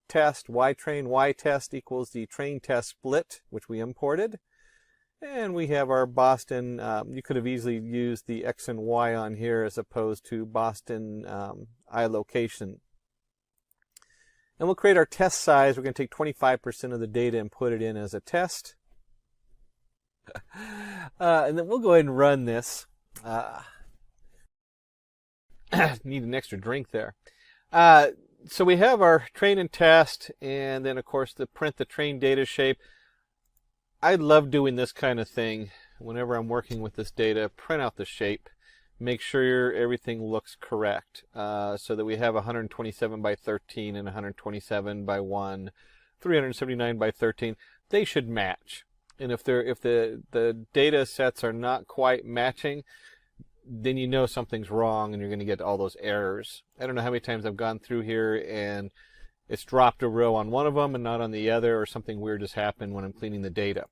test, Y train, Y test equals the train test split, which we imported. And we have our Boston. You could have easily used the X and Y on here as opposed to Boston iLocation. And we'll create our test size. We're going to take 25% of the data and put it in as a test. And then we'll go ahead and run this. Need an extra drink there. So we have our train and test, and then of course the print the train data shape. I love doing this kind of thing whenever I'm working with this data. Print out the shape, make sure everything looks correct, so that we have 127 by 13 and 127 by 1, 379 by 13. They should match. And if the data sets are not quite matching, then you know something's wrong and you're going to get all those errors. I don't know how many times I've gone through here and it's dropped a row on one of them and not on the other, or something weird has happened when I'm cleaning the data.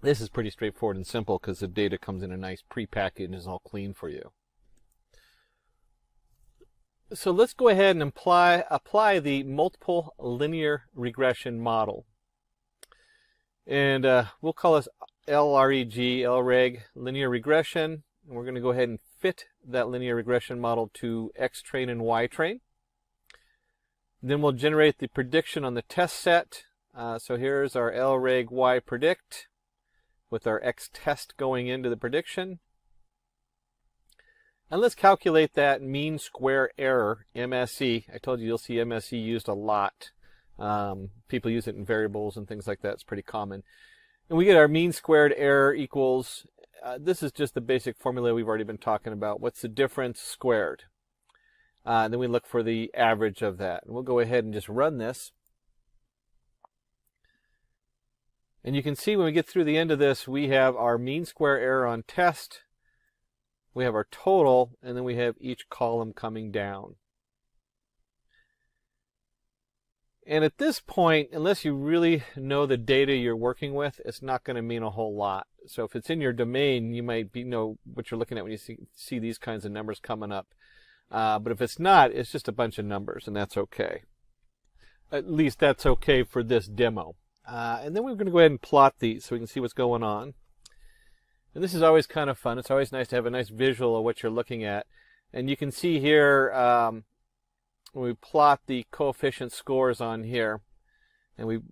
This is pretty straightforward and simple because the data comes in a nice pre-package and is all clean for you. So let's go ahead and apply the multiple linear regression model. And we'll call this LREG, linear regression. And we're going to go ahead and fit that linear regression model to X train and Y train. Then we'll generate the prediction on the test set. So here's our LREG Y predict with our X test going into the prediction. And let's calculate that mean square error, MSE. I told you you'll see MSE used a lot. People use it in variables and things like that. It's pretty common. And we get our mean squared error equals, this is just the basic formula we've already been talking about. What's the difference squared? Then we look for the average of that. And we'll go ahead and just run this. And you can see when we get through the end of this, we have our mean square error on test. We have our total, and then we have each column coming down. And at this point, unless you really know the data you're working with, it's not going to mean a whole lot. So if it's in your domain, you might know what you're looking at when you see these kinds of numbers coming up. But if it's not, it's just a bunch of numbers, and that's okay. At least that's okay for this demo. And then we're going to go ahead and plot these so we can see what's going on. And this is always kind of fun. It's always nice to have a nice visual of what you're looking at. And you can see here, when we plot the coefficient scores on here, and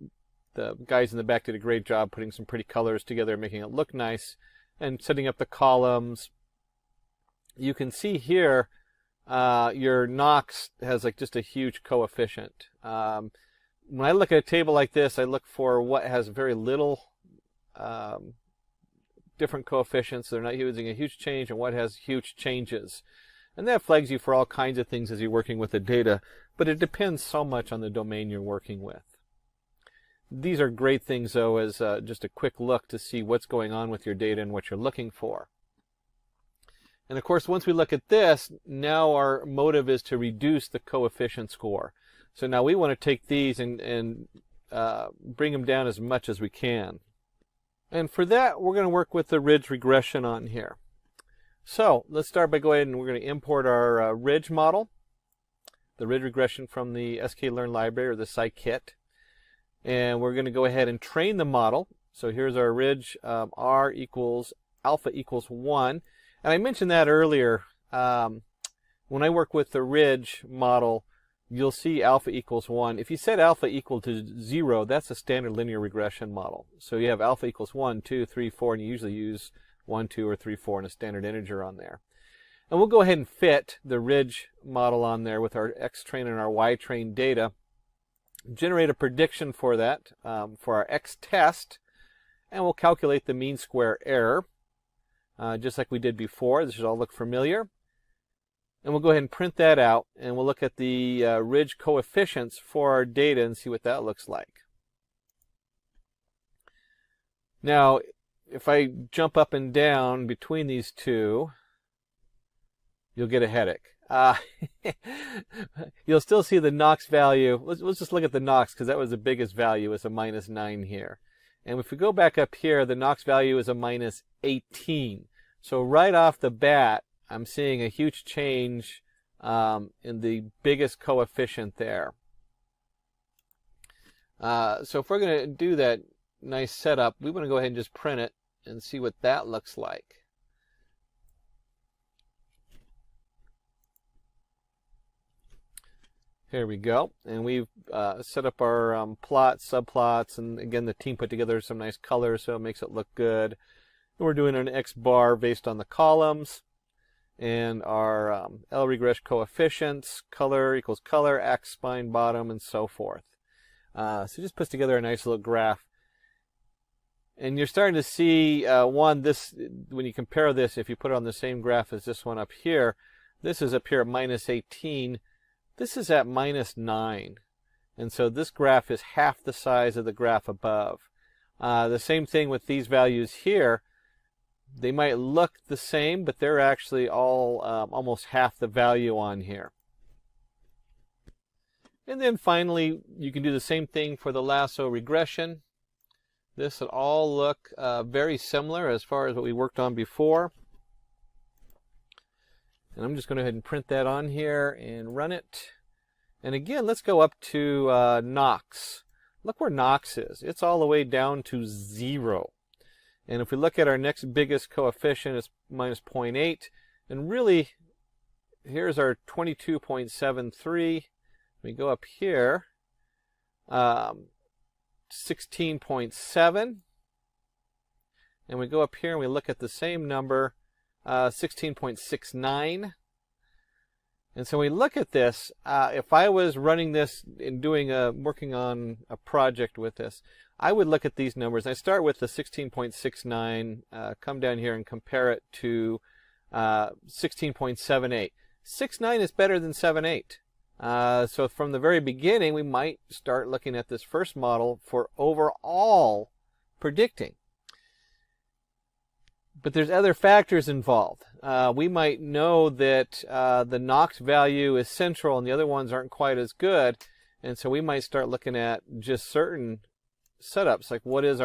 the guys in the back did a great job putting some pretty colors together, making it look nice, and setting up the columns. You can see here, your Knox has like just a huge coefficient. When I look at a table like this, I look for what has very little different coefficients. They're not using a huge change, and what has huge changes. And that flags you for all kinds of things as you're working with the data, but it depends so much on the domain you're working with. These are great things, though, as just a quick look to see what's going on with your data and what you're looking for. And of course, once we look at this, now our motive is to reduce the coefficient score. So now we want to take these and bring them down as much as we can. And for that, we're going to work with the ridge regression on here. So let's start by going ahead and we're going to import our ridge model, the ridge regression from the sklearn library or the scikit. And we're going to go ahead and train the model. So here's our ridge, R equals alpha equals 1. And I mentioned that earlier. When I work with the ridge model, you'll see alpha equals 1. If you set alpha equal to 0, that's a standard linear regression model. So you have alpha equals 1, 2, 3, 4, and you usually use 1, 2, or 3, 4 and a standard integer on there. And we'll go ahead and fit the ridge model on there with our X-train and our Y-train data, generate a prediction for that, for our X-test, and we'll calculate the mean square error, just like we did before. This should all look familiar. And we'll go ahead and print that out, and we'll look at the ridge coefficients for our data and see what that looks like. Now, if I jump up and down between these two, you'll get a headache. You'll still see the Knox value. Let's just look at the Knox, because that was the biggest value. It's a -9 here. And if we go back up here, the Knox value is a -18. So right off the bat, I'm seeing a huge change in the biggest coefficient there. So if we're going to do that nice setup, we want to go ahead and just print it and see what that looks like. Here we go. And we've set up our plots, subplots, and again, the team put together some nice colors, so it makes it look good. And we're doing an X bar based on the columns. And our L regress coefficients, color equals color, X spine bottom, and so forth. So just puts together a nice little graph. And you're starting to see, this, when you compare this, if you put it on the same graph as this one up here, this is up here at -18. This is at -9. And so this graph is half the size of the graph above. The same thing with these values here. They might look the same, but they're actually all almost half the value on here. And then finally, you can do the same thing for the lasso regression. This will all look very similar as far as what we worked on before. And I'm just going to go ahead and print that on here and run it. And again, let's go up to Knox. Look where Knox is. It's all the way down to 0. And if we look at our next biggest coefficient, it's -0.8. And really, here's our 22.73. We go up here, 16.7. And we go up here and we look at the same number, 16.69. And so we look at this, if I was running this and working on a project with this, I would look at these numbers. I start with the 16.69, come down here and compare it to 16.78. 6.9 is better than 7.8. So from the very beginning, we might start looking at this first model for overall predicting. But there's other factors involved. We might know that the Knox value is central and the other ones aren't quite as good. And so we might start looking at just certain setups, like what is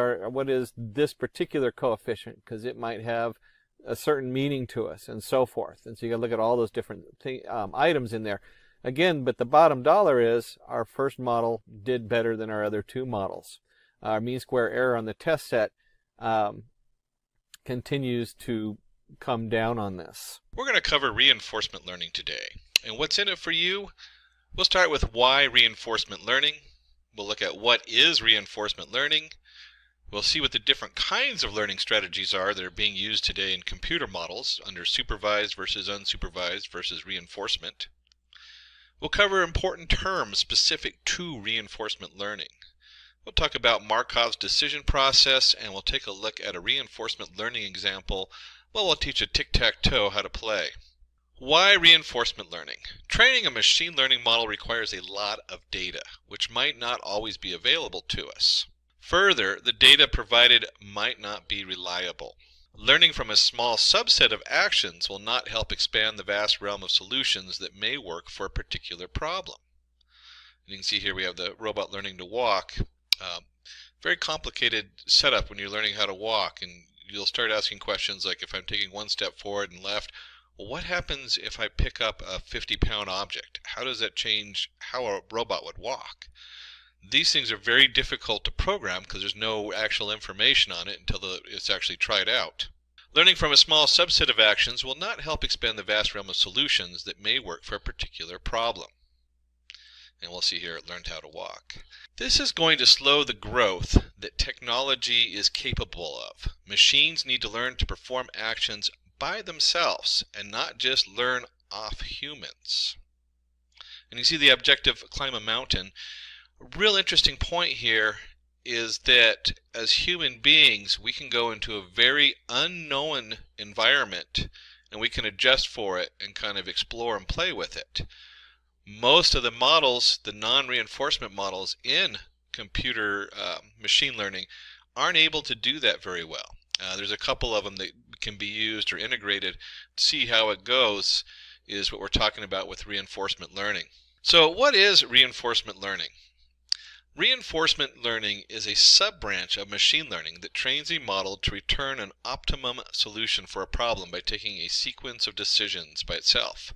this particular coefficient, because it might have a certain meaning to us, and so forth. And so you got to look at all those different items in there. Again, but the bottom dollar is our first model did better than our other two models. Our mean square error on the test set continues to come down on this. We're going to cover reinforcement learning today. And what's in it for you? We'll start with why reinforcement learning. We'll look at what is reinforcement learning. We'll see what the different kinds of learning strategies are that are being used today in computer models under supervised versus unsupervised versus reinforcement. We'll cover important terms specific to reinforcement learning. We'll talk about Markov's decision process, and we'll take a look at a reinforcement learning example. Well, we'll teach a tic-tac-toe how to play. Why reinforcement learning? Training a machine learning model requires a lot of data, which might not always be available to us. Further, the data provided might not be reliable. Learning from a small subset of actions will not help expand the vast realm of solutions that may work for a particular problem. You can see here we have the robot learning to walk. Very complicated setup when you're learning how to walk, and you'll start asking questions like, if I'm taking one step forward and left, well, what happens if I pick up a 50-pound object? How does that change how a robot would walk? These things are very difficult to program because there's no actual information on it until it's actually tried out. Learning from a small subset of actions will not help expand the vast realm of solutions that may work for a particular problem. And we'll see here it learned how to walk. This is going to slow the growth that technology is capable of. Machines need to learn to perform actions by themselves and not just learn off humans. And you see the objective climb a mountain. A real interesting point here is that as human beings we can go into a very unknown environment and we can adjust for it and kind of explore and play with it. Most of the models, the non-reinforcement models in computer machine learning, aren't able to do that very well. There's a couple of them that can be used or integrated. To see how it goes is what we're talking about with reinforcement learning. So what is reinforcement learning? Reinforcement learning is a sub-branch of machine learning that trains a model to return an optimum solution for a problem by taking a sequence of decisions by itself.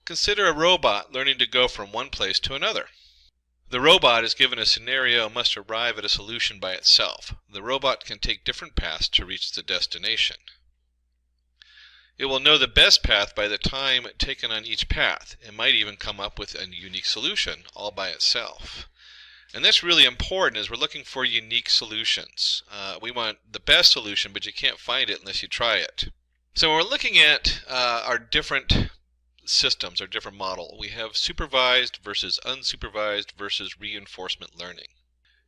Consider a robot learning to go from one place to another. The robot is given a scenario and must arrive at a solution by itself. The robot can take different paths to reach the destination. It will know the best path by the time taken on each path. It might even come up with a unique solution all by itself. And that's really important as we're looking for unique solutions. We want the best solution, but you can't find it unless you try it. So when we're looking at our different systems, our different model, we have supervised versus unsupervised versus reinforcement learning.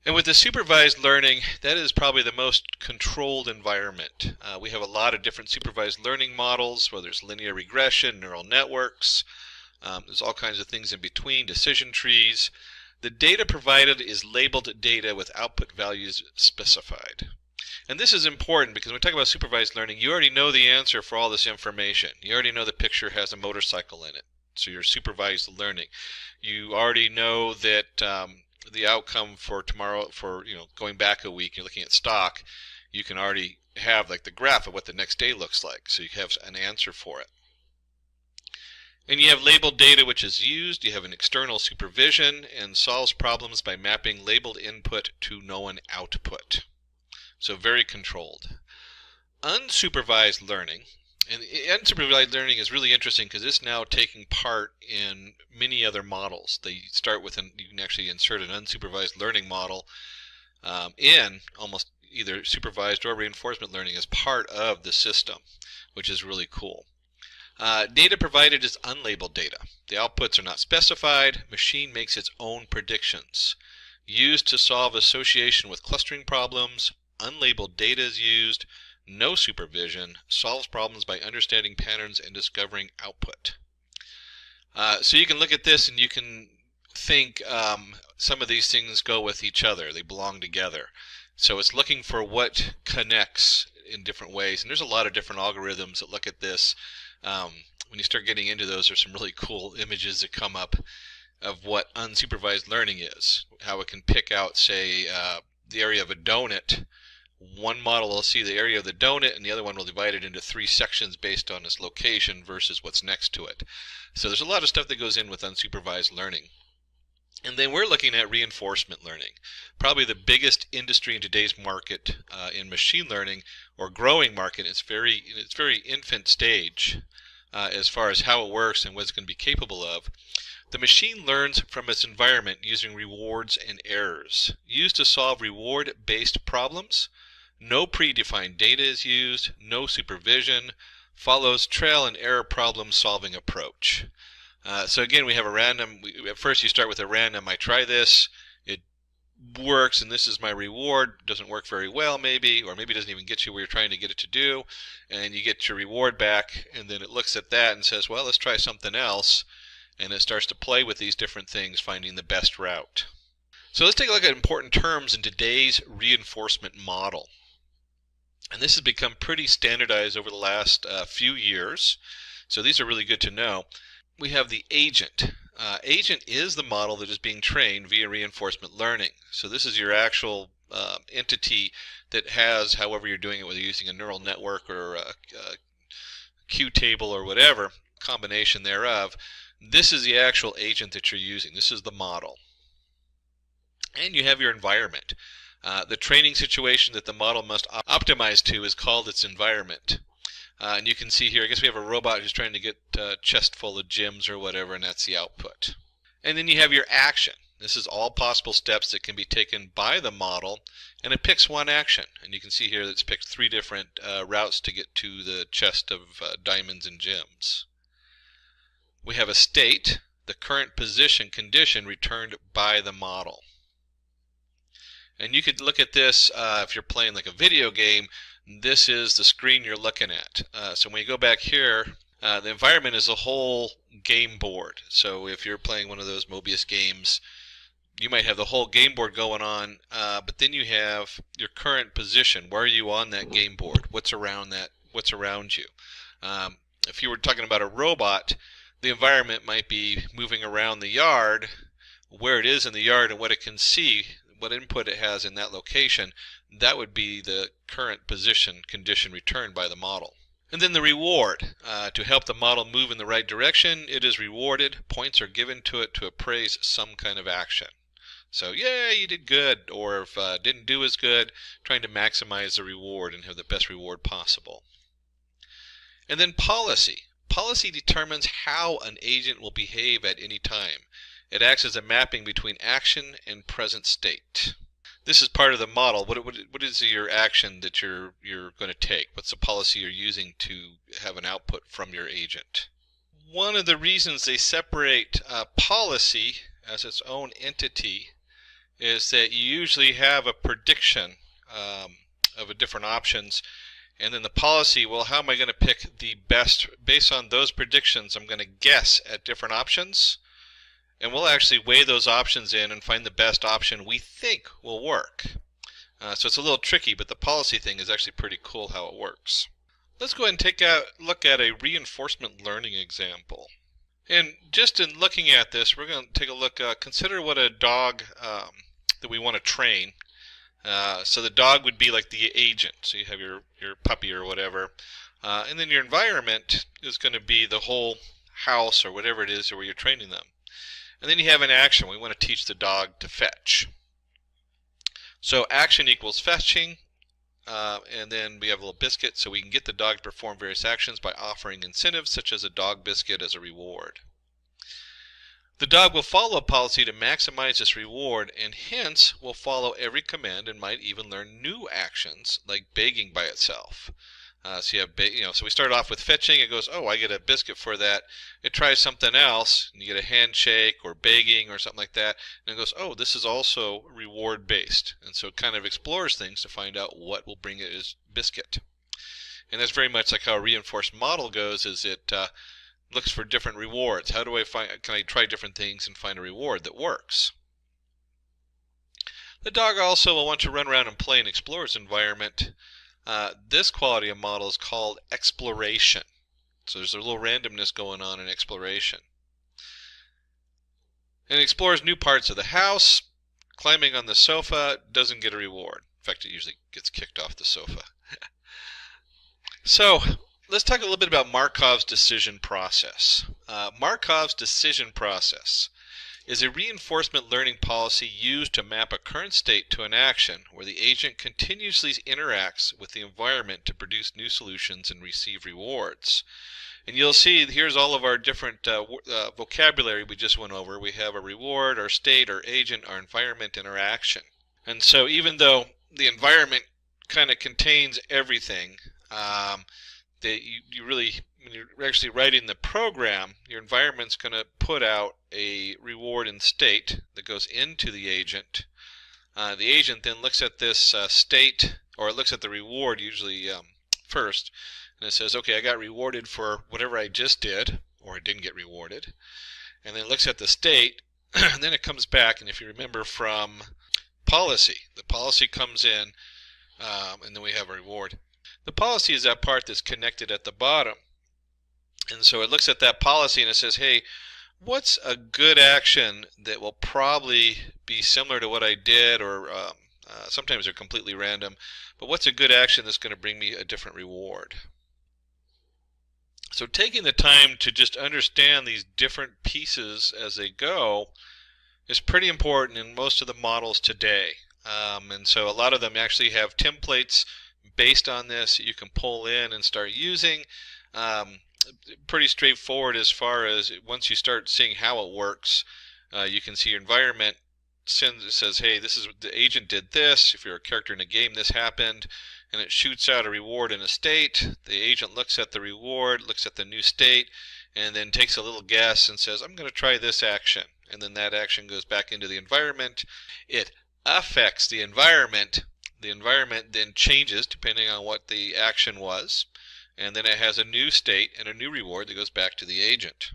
And with the supervised learning, that is probably the most controlled environment. We have a lot of different supervised learning models, whether it's linear regression, neural networks, there's all kinds of things in between, decision trees. The data provided is labeled data with output values specified. And this is important because when we talk about supervised learning, you already know the answer for all this information. You already know the picture has a motorcycle in it, so you're supervised learning. You already know that the outcome for tomorrow, for going back a week, you're looking at stock, you can already have like the graph of what the next day looks like, so you have an answer for it. And you have labeled data which is used, you have an external supervision, and solves problems by mapping labeled input to known output. So very controlled. Unsupervised learning, and unsupervised learning is really interesting because it's now taking part in many other models. They start with you can actually insert an unsupervised learning model in almost either supervised or reinforcement learning as part of the system, which is really cool. Data provided is unlabeled data. The outputs are not specified. Machine makes its own predictions. Used to solve association with clustering problems. Unlabeled data is used. No supervision. Solves problems by understanding patterns and discovering output. So you can look at this and you can think some of these things go with each other. They belong together. So it's looking for what connects in different ways. And there's a lot of different algorithms that look at this. When you start getting into those, there's some really cool images that come up of what unsupervised learning is. How it can pick out, say, the area of a donut. One model will see the area of the donut, and the other one will divide it into 3 sections based on its location versus what's next to it. So there's a lot of stuff that goes in with unsupervised learning. And then we're looking at reinforcement learning. Probably the biggest industry in today's market in machine learning, or growing market. It's very infant stage as far as how it works and what it's going to be capable of. The machine learns from its environment using rewards and errors. Used to solve reward-based problems. No predefined data is used. No supervision. Follows trial and error problem solving approach. So again, we have a random, at first you start with a random, I try this, it works and this is my reward, doesn't work very well maybe, or maybe doesn't even get you where you're trying to get it to do, and you get your reward back, and then it looks at that and says, well, let's try something else, and it starts to play with these different things, finding the best route. So let's take a look at important terms in today's reinforcement model. And this has become pretty standardized over the last few years, so these are really good to know. We have the agent. Agent is the model that is being trained via reinforcement learning. So this is your actual entity that has, however you're doing it, whether you're using a neural network or a Q table or whatever, combination thereof. This is the actual agent that you're using. This is the model. And you have your environment. The training situation that the model must optimize to is called its environment. And you can see here, I guess we have a robot who's trying to get a chest full of gems or whatever, and that's the output. And then you have your action. This is all possible steps that can be taken by the model, and it picks one action. And you can see here that it's picked 3 different routes to get to the chest of diamonds and gems. We have a state, the current position condition returned by the model. And you could look at this if you're playing like a video game. This is the screen you're looking at. So when you go back here, the environment is a whole game board. So if you're playing one of those Mobius games, you might have the whole game board going on, but then you have your current position. Where are you on that game board? What's around that? What's around you? If you were talking about a robot, the environment might be moving around the yard, where it is in the yard and what it can see, what input it has in that location. That would be the current position condition returned by the model. And then the reward. To help the model move in the right direction, it is rewarded. Points are given to it to appraise some kind of action. So, yeah, you did good, or if didn't do as good, trying to maximize the reward and have the best reward possible. And then policy. Policy determines how an agent will behave at any time. It acts as a mapping between action and present state. This is part of the model. What is your action that you're going to take? What's the policy you're using to have an output from your agent? One of the reasons they separate policy as its own entity is that you usually have a prediction of different options, and then the policy, well, how am I going to pick the best? Based on those predictions, I'm going to guess at different options, and we'll actually weigh those options in and find the best option we think will work. So it's a little tricky, but the policy thing is actually pretty cool how it works. Let's go ahead and take a look at a reinforcement learning example. And just in looking at this, we're going to take a look, consider what a dog that we want to train. So the dog would be like the agent. So you have your puppy or whatever. And then your environment is going to be the whole house or whatever it is where you're training them. And then you have an action. We want to teach the dog to fetch. So action equals fetching. And then we have a little biscuit, so we can get the dog to perform various actions by offering incentives such as a dog biscuit as a reward. The dog will follow a policy to maximize this reward, and hence will follow every command and might even learn new actions like begging by itself. So you have, so we start off with fetching. It goes, oh, I get a biscuit for that. It tries something else, and you get a handshake or begging or something like that, and it goes, oh, this is also reward based, and so it kind of explores things to find out what will bring it as biscuit. And that's very much like how a reinforced model goes. Is it looks for different rewards. How do I find? Can I try different things and find a reward that works? The dog also will want to run around and play and explore its environment. This quality of model is called exploration. So there's a little randomness going on in exploration. And it explores new parts of the house. Climbing on the sofa doesn't get a reward. In fact, it usually gets kicked off the sofa. So let's talk a little bit about Markov's decision process. Markov's decision process is a reinforcement learning policy used to map a current state to an action where the agent continuously interacts with the environment to produce new solutions and receive rewards. And you'll see here's all of our different vocabulary we just went over. We have a reward, our state, our agent, our environment, and our action. And so even though the environment kind of contains everything, that you really, when you're actually writing the program, your environment's going to put out a reward and state that goes into the agent. The agent then looks at this state, or it looks at the reward usually first, and it says, okay, I got rewarded for whatever I just did, or I didn't get rewarded. And then it looks at the state, and then it comes back, and if you remember from policy, the policy comes in, and then we have a reward. The policy is that part that's connected at the bottom. And so it looks at that policy and it says, hey, what's a good action that will probably be similar to what I did, or sometimes they're completely random, but what's a good action that's going to bring me a different reward? So taking the time to just understand these different pieces as they go is pretty important in most of the models today. And so a lot of them actually have templates based on this that you can pull in and start using. Pretty straightforward as far as once you start seeing how it works, you can see your environment says, hey, this is the agent did this. If you're a character in a game, this happened, and it shoots out a reward in a state. The agent looks at the reward, looks at the new state, and then takes a little guess and says, I'm going to try this action. And then that action goes back into the environment. It affects the environment. The environment then changes depending on what the action was. And then it has a new state and a new reward that goes back to the agent.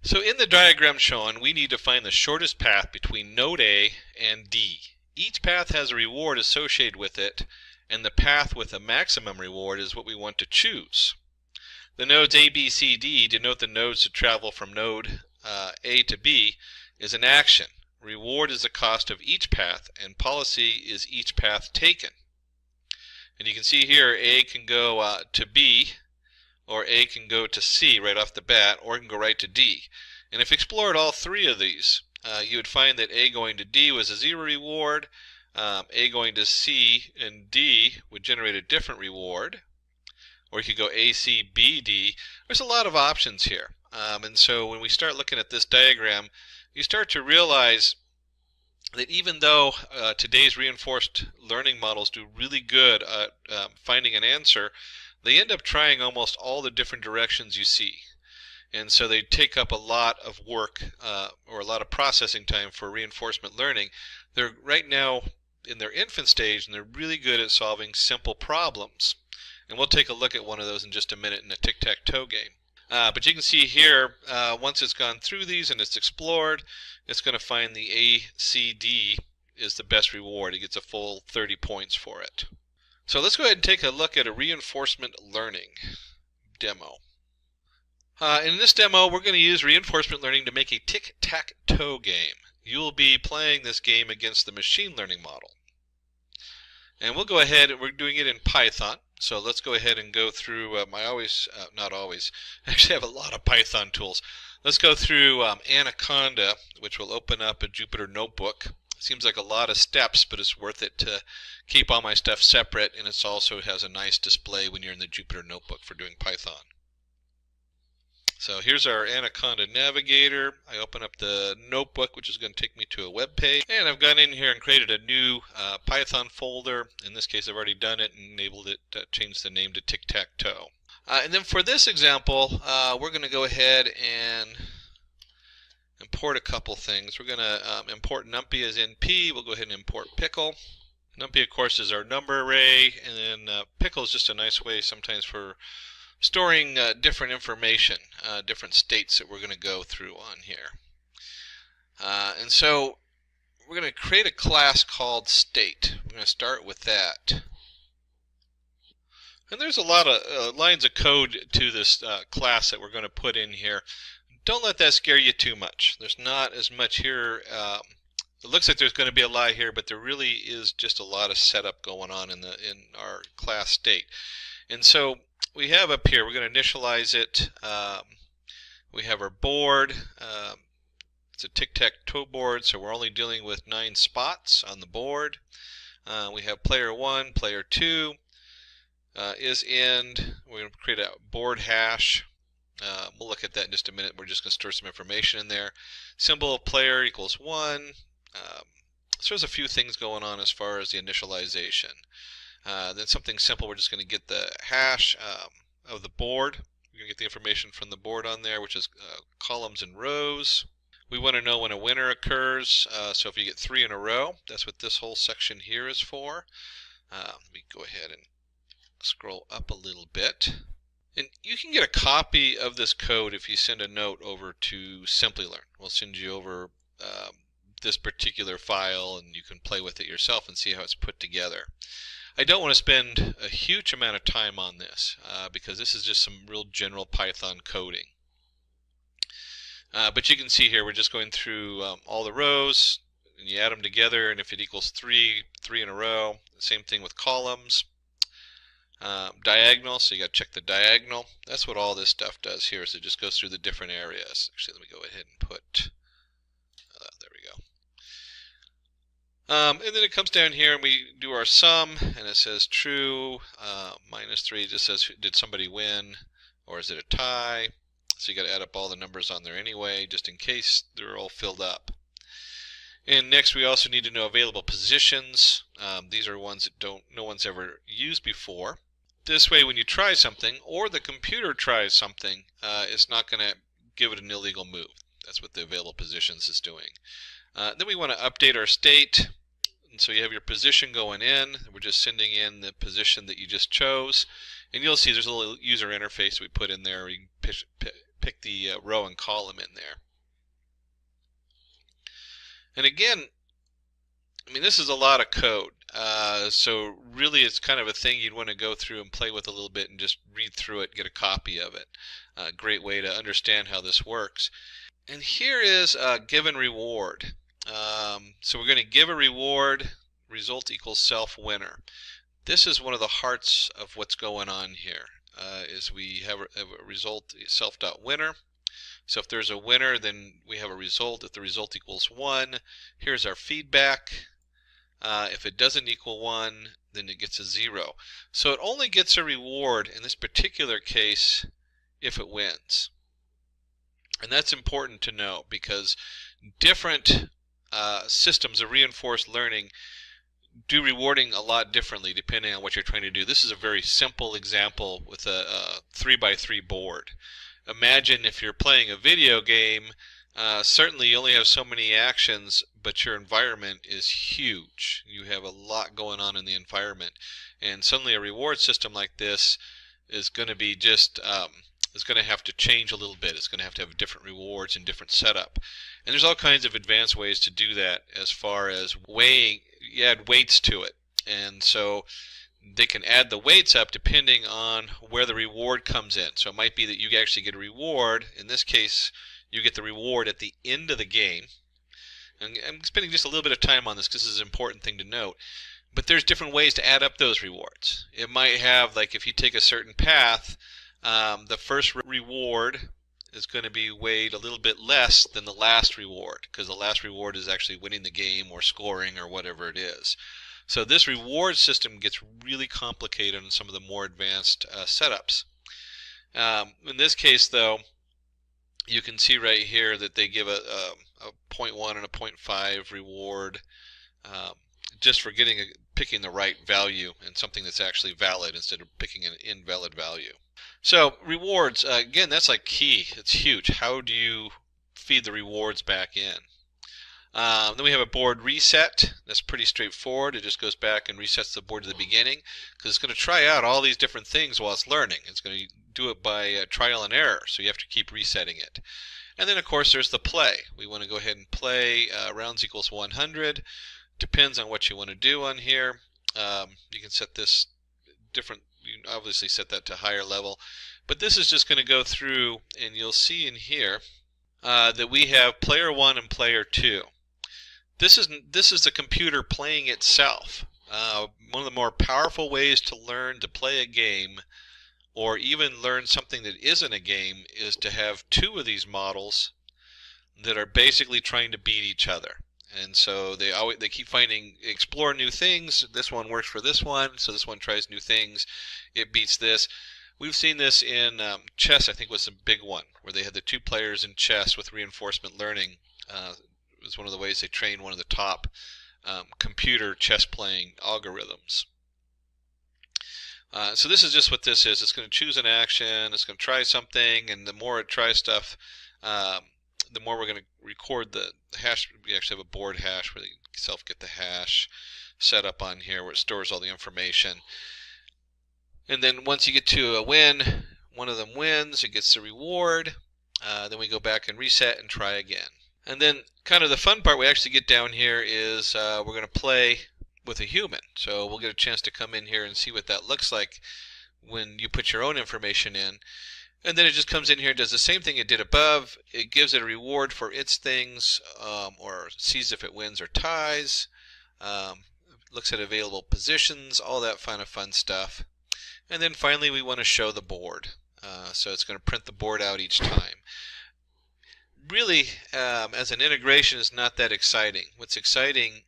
So in the diagram shown, we need to find the shortest path between node A and D. Each path has a reward associated with it, and the path with a maximum reward is what we want to choose. The nodes A, B, C, D denote the nodes to travel from node A to B is an action. Reward is the cost of each path, and policy is each path taken. And you can see here A can go to B, or A can go to C right off the bat, or it can go right to D. And if you explored all three of these, you would find that A going to D was a 0 reward, A going to C and D would generate a different reward, or you could go A, C, B, D. There's a lot of options here. And so when we start looking at this diagram, you start to realize that even though today's reinforced learning models do really good at finding an answer, they end up trying almost all the different directions you see. And so they take up a lot of work or a lot of processing time for reinforcement learning. They're right now in their infant stage, and they're really good at solving simple problems. And we'll take a look at one of those in just a minute in a tic-tac-toe game. But you can see here, once it's gone through these and it's explored, it's going to find the ACD is the best reward. It gets a full 30 points for it. So let's go ahead and take a look at a reinforcement learning demo. In this demo, we're going to use reinforcement learning to make a tic-tac-toe game. You will be playing this game against the machine learning model. And we'll go ahead, and we're doing it in Python. So let's go ahead and go through not always, I actually have a lot of Python tools. Let's go through Anaconda, which will open up a Jupyter notebook. Seems like a lot of steps, but it's worth it to keep all my stuff separate, and it also has a nice display when you're in the Jupyter notebook for doing Python. So here's our Anaconda navigator. I open up the notebook, which is going to take me to a web page, and I've gone in here and created a new Python folder. In this case, I've already done it and enabled it to change the name to tic-tac-toe. And then for this example, we're going to go ahead and import a couple things. We're going to import numpy as np. We'll go ahead and import pickle. Numpy, of course, is our number array, and then pickle is just a nice way sometimes for storing different information, different states that we're going to go through on here. And so we're going to create a class called state. We're going to start with that. And there's a lot of lines of code to this class that we're going to put in here. Don't let that scare you too much. There's not as much here. It looks like there's going to be a lot here, but there really is just a lot of setup going on in our class state. And so we have up here, we're going to initialize it. We have our board. It's a tic-tac-toe board, so we're only dealing with 9 spots on the board. We have player 1, player 2 is end. We're going to create a board hash. We'll look at that in just a minute. We're just going to store some information in there. Symbol of player equals 1. So there's a few things going on as far as the initialization. Then something simple, we're just going to get the hash of the board. We're going to get the information from the board on there, which is columns and rows. We want to know when a winner occurs. So if you get 3 in a row, that's what this whole section here is for. Let me go ahead and scroll up a little bit. And you can get a copy of this code if you send a note over to Simplilearn. We'll send you over this particular file, and you can play with it yourself and see how it's put together. I don't want to spend a huge amount of time on this because this is just some real general Python coding. But you can see here we're just going through all the rows, and you add them together, and if it equals 3 in a row. Same thing with columns. Diagonal, so you got to check the diagonal. That's what all this stuff does here, is it just goes through the different areas. Actually, let me go ahead and put, there we go. And then it comes down here and we do our sum, and it says true, -3 just says did somebody win or is it a tie. So you got to add up all the numbers on there anyway, just in case they're all filled up. And next we also need to know available positions. These are ones that no one's ever used before. This way when you try something or the computer tries something, it's not going to give it an illegal move. That's what the available positions is doing. Then we want to update our state. And so you have your position going in. We're just sending in the position that you just chose. And you'll see there's a little user interface we put in there. You can pick the row and column in there. And again, I mean, this is a lot of code. So really it's kind of a thing you'd want to go through and play with a little bit and just read through it, get a copy of it. A great way to understand how this works. And here is a given reward. So we're going to give a reward, result equals self winner. This is one of the hearts of what's going on here, is we have a result self.winner. So if there's a winner, then we have a result. If the result equals 1, here's our feedback. If it doesn't equal 1, then it gets a 0. So it only gets a reward in this particular case if it wins. And that's important to know because different systems of reinforced learning do rewarding a lot differently depending on what you're trying to do. This is a very simple example with a 3x3 board. Imagine if you're playing a video game, certainly you only have so many actions, but your environment is huge. You have a lot going on in the environment. And suddenly a reward system like this is going to be just, is going to have to change a little bit. It's going to have different rewards and different setup. And there's all kinds of advanced ways to do that as far as weighing, you add weights to it. And so they can add the weights up depending on where the reward comes in. So it might be that you actually get a reward. In this case, you get the reward at the end of the game. And I'm spending just a little bit of time on this because this is an important thing to note. But there's different ways to add up those rewards. It might have, like if you take a certain path, the first reward is going to be weighed a little bit less than the last reward because the last reward is actually winning the game or scoring or whatever it is. So this reward system gets really complicated in some of the more advanced setups. In this case, though, you can see right here that they give a 0.1 and a 0.5 reward just for picking the right value and something that's actually valid instead of picking an invalid value. So rewards, again, that's like key. It's huge. How do you feed the rewards back in? Then we have a board reset. That's pretty straightforward. It just goes back and resets the board to the beginning because it's going to try out all these different things while it's learning. It's going to do it by trial and error, so you have to keep resetting it. And then, of course, there's the play. We want to go ahead and play rounds equals 100. Depends on what you want to do on here. You can set this different. You can obviously set that to higher level. But this is just going to go through, and you'll see in here that we have player 1 and player 2. This is the computer playing itself. One of the more powerful ways to learn to play a game or even learn something that isn't a game is to have two of these models that are basically trying to beat each other. And so they keep explore new things. This one works for this one, so this one tries new things. It beats this. We've seen this in chess, I think was a big one, where they had the two players in chess with reinforcement learning. It was one of the ways they trained one of the top computer chess playing algorithms. So this is just what this is. It's going to choose an action, it's going to try something, and the more it tries stuff, the more we're going to record the hash. We actually have a board hash where you get the hash set up on here where it stores all the information. And then once you get to a win, one of them wins, it gets the reward. Then we go back and reset and try again. And then kind of the fun part we actually get down here is we're going to play with a human. So we'll get a chance to come in here and see what that looks like when you put your own information in. And then it just comes in here and does the same thing it did above. It gives it a reward for its things, or sees if it wins or ties, looks at available positions, all that kind of fun stuff. And then finally we want to show the board. So it's going to print the board out each time. Really, as an integration, is not that exciting. What's exciting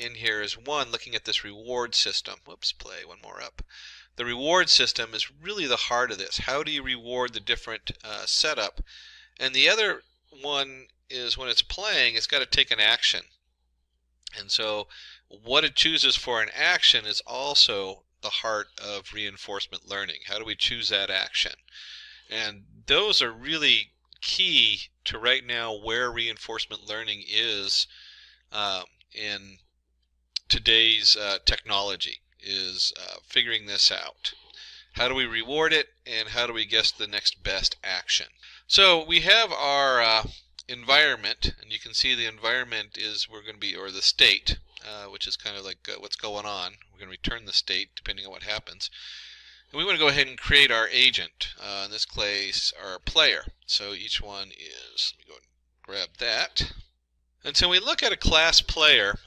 in here is one, looking at this reward system. Whoops, play one more up. The reward system is really the heart of this. How do you reward the different setup? And the other one is when it's playing, it's got to take an action. And so what it chooses for an action is also the heart of reinforcement learning. How do we choose that action? And those are really key to right now where reinforcement learning is in today's technology, is figuring this out. How do we reward it, and how do we guess the next best action? So we have our environment, and you can see the environment is or the state, which is kind of like what's going on. We're going to return the state depending on what happens. And we want to go ahead and create our agent, in this case our player. So each one is, let me go and grab that. And so we look at a class player.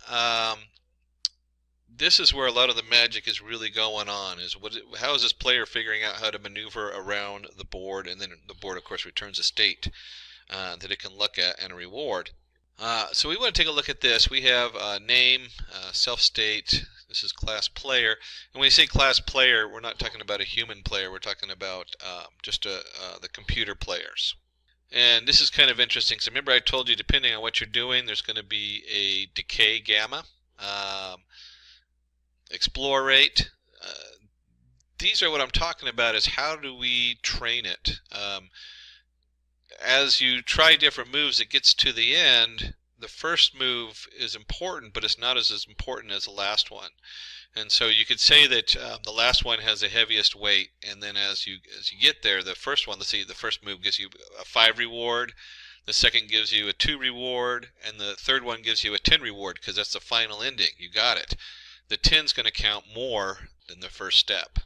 This is where a lot of the magic is really going on, is how is this player figuring out how to maneuver around the board, and then the board of course returns a state that it can look at and a reward. So we want to take a look at this. We have name, self-state, this is class player, and when we say class player, we're not talking about a human player, we're talking about just the computer players. And this is kind of interesting. So remember I told you depending on what you're doing, there's going to be a decay gamma, explore rate. These are what I'm talking about, is how do we train it? As you try different moves, it gets to the end, the first move is important, but it's not as important as the last one. And so you could say that the last one has the heaviest weight, and then as you get there, the first one, let's see, the first move gives you a 5 reward, the second gives you a 2 reward, and the third one gives you a 10 reward, because that's the final ending. You got it. The 10's going to count more than the first step.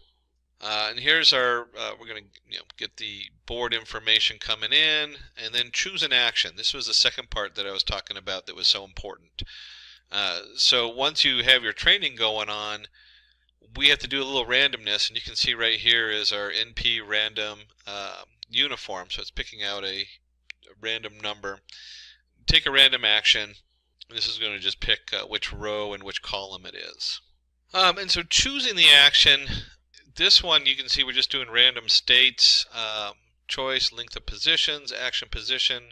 And here's our, we're going to get the board information coming in, and then choose an action. This was the second part that I was talking about that was so important. So once you have your training going on, we have to do a little randomness, and you can see right here is our NP random uniform. So it's picking out a random number. Take a random action. This is going to just pick which row and which column it is. And so choosing the action, this one you can see we're just doing random states, choice, length of positions, action position,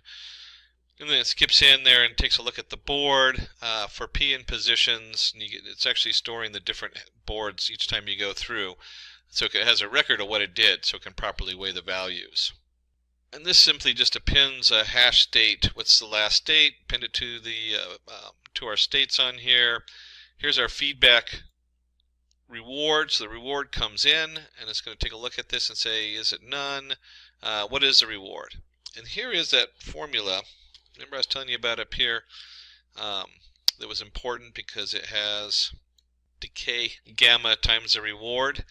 and then it skips in there and takes a look at the board for P in positions. And it's actually storing the different boards each time you go through, so it has a record of what it did, so it can properly weigh the values. And this simply just appends a hash state. What's the last state? Append it to the to our states on here. Here's our feedback reward. So the reward comes in, and it's going to take a look at this and say, is it none? What is the reward? And here is that formula. Remember I was telling you about up here that was important because it has decay gamma times the reward.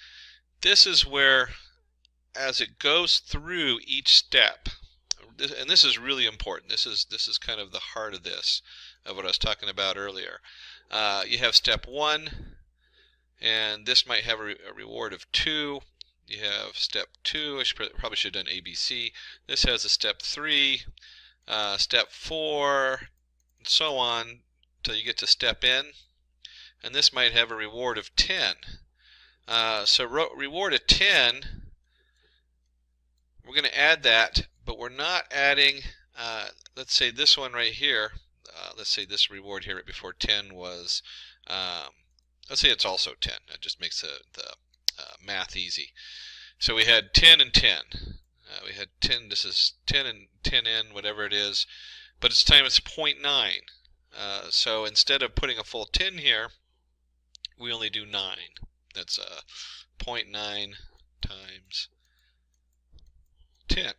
This is where, as it goes through each step, and this is really important. This is kind of the heart of this, of what I was talking about earlier. You have step 1, and this might have a reward of 2. You have step 2. I probably should have done ABC. This has a step 3, step 4, and so on until you get to step N. And this might have a reward of 10. So reward of 10. We're going to add that, but we're not adding, let's say this one right here, let's say this reward here right before 10 was, let's say it's also 10. That just makes the math easy. So we had 10 and 10. We had 10, this is 10 and 10n, whatever it is, but it's 0.9. So instead of putting a full 10 here, we only do 9. That's 0.9 times 10.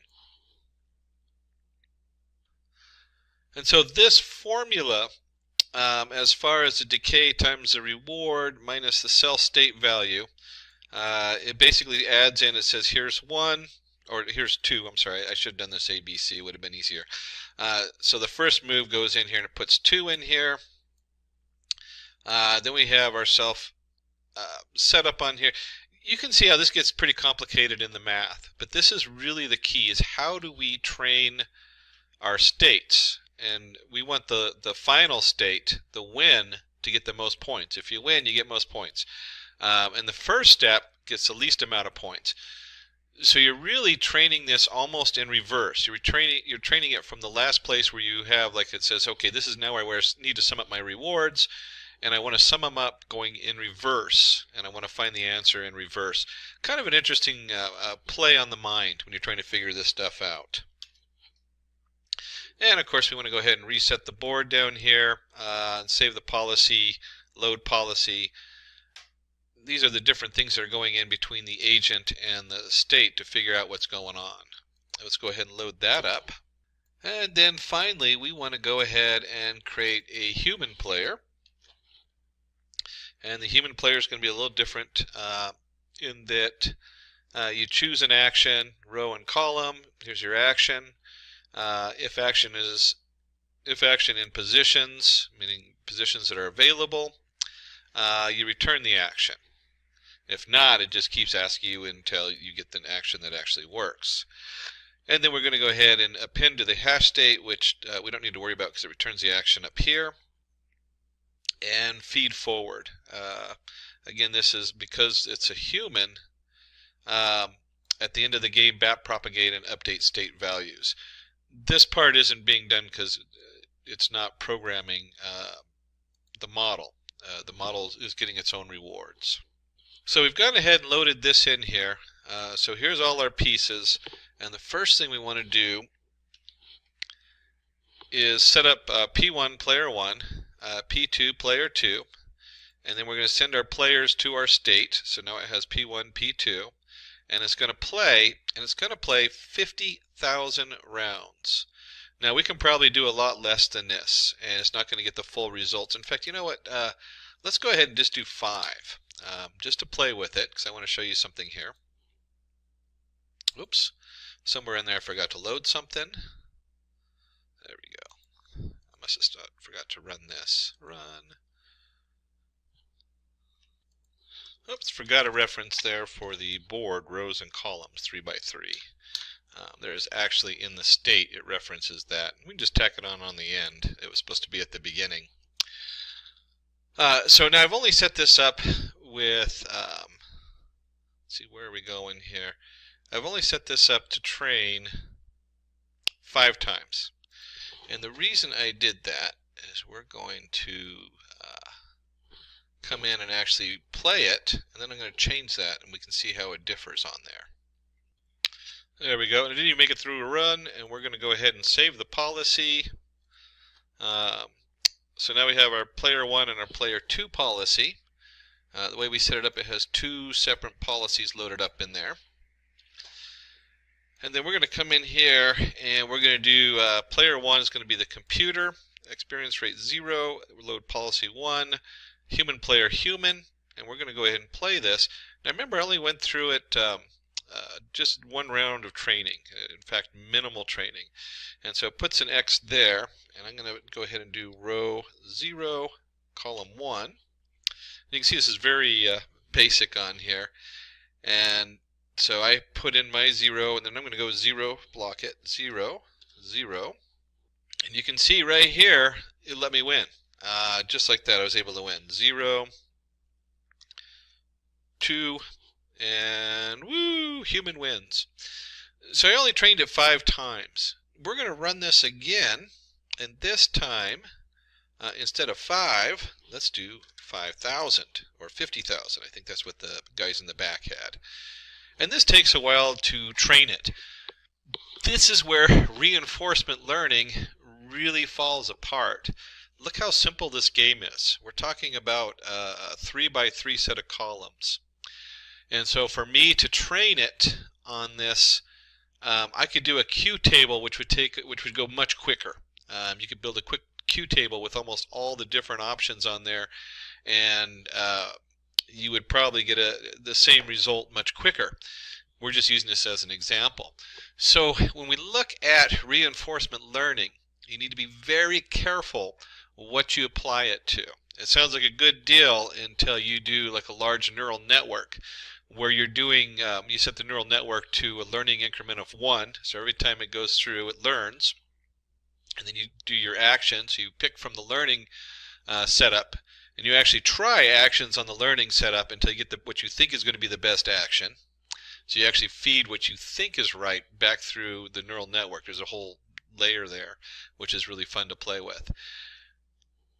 And so this formula, as far as the decay times the reward minus the cell state value, it basically adds in, it says here's 1, or here's 2, I'm sorry, I should have done this ABC, it would have been easier. So the first move goes in here and it puts 2 in here. Then we have our self set up on here. You can see how this gets pretty complicated in the math, but this is really the key, is how do we train our states? And we want the final state, the win, to get the most points. If you win, you get most points. And the first step gets the least amount of points. So you're really training this almost in reverse. You're training it from the last place where you have, like it says, okay, this is now where I need to sum up my rewards, and I want to sum them up going in reverse, and I want to find the answer in reverse. Kind of an interesting play on the mind when you're trying to figure this stuff out. And of course we want to go ahead and reset the board down here and save the policy, load policy. These are the different things that are going in between the agent and the state to figure out what's going on. Let's go ahead and load that up. And then finally we want to go ahead and create a human player. And the human player is going to be a little different in that you choose an action, row and column. Here's your action. If action in positions, meaning positions that are available, you return the action. If not, it just keeps asking you until you get the action that actually works. And then we're going to go ahead and append to the hash state, which we don't need to worry about because it returns the action up here, and feed forward. Again, this is because it's a human. At the end of the game, backpropagate and update state values. This part isn't being done because it's not programming the model. The model is getting its own rewards. So we've gone ahead and loaded this in here. So here's all our pieces, and the first thing we want to do is set up P1 player 1, P2 player 2, and then we're going to send our players to our state. So now it has P1, P2, and it's going to play, 50,000 rounds. Now we can probably do a lot less than this, and it's not going to get the full results. In fact, you know what? Let's go ahead and just do 5, just to play with it, because I want to show you something here. Oops, somewhere in there I forgot to load something. There we go. I must have forgot to run this. Run. Oops, forgot a reference there for the board, rows and columns, 3 by 3. There's actually in the state, it references that. We can just tack it on the end. It was supposed to be at the beginning. So now I've only set this up with, let's see, where are we going here? I've only set this up to train 5 times. And the reason I did that is we're going to come in and actually play it, and then I'm going to change that, and we can see how it differs on there. There we go. And it didn't even make it through a run, and we're going to go ahead and save the policy. So now we have our player 1 and our player 2 policy. The way we set it up, it has 2 separate policies loaded up in there. And then we're going to come in here and we're going to do player 1 is going to be the computer, experience rate 0, load policy 1, human player human, and we're going to go ahead and play this. Now remember, I only went through it just 1 round of training, in fact minimal training. And so it puts an X there, and I'm going to go ahead and do row 0, column 1. And you can see this is very basic on here. And so I put in my 0, and then I'm going to go 0, block it, 0, 0. And you can see right here, it let me win. Just like that, I was able to win. 0, 2, and woo, human wins. So I only trained it 5 times. We're going to run this again, and this time, instead of 5, let's do 5,000 or 50,000. I think that's what the guys in the back had. And this takes a while to train it. This is where reinforcement learning really falls apart. Look how simple this game is. We're talking about a 3 by 3 set of columns. And so for me to train it on this, I could do a Q table which would go much quicker. You could build a quick Q table with almost all the different options on there, and you would probably get the same result much quicker. We're just using this as an example. So when we look at reinforcement learning, you need to be very careful what you apply it to. It sounds like a good deal until you do like a large neural network where you're doing, you set the neural network to a learning increment of 1. So every time it goes through, it learns. And then you do your action. So you pick from the learning setup, And you actually try actions on the learning setup until you get what you think is going to be the best action. So you actually feed what you think is right back through the neural network. There's a whole layer there, which is really fun to play with.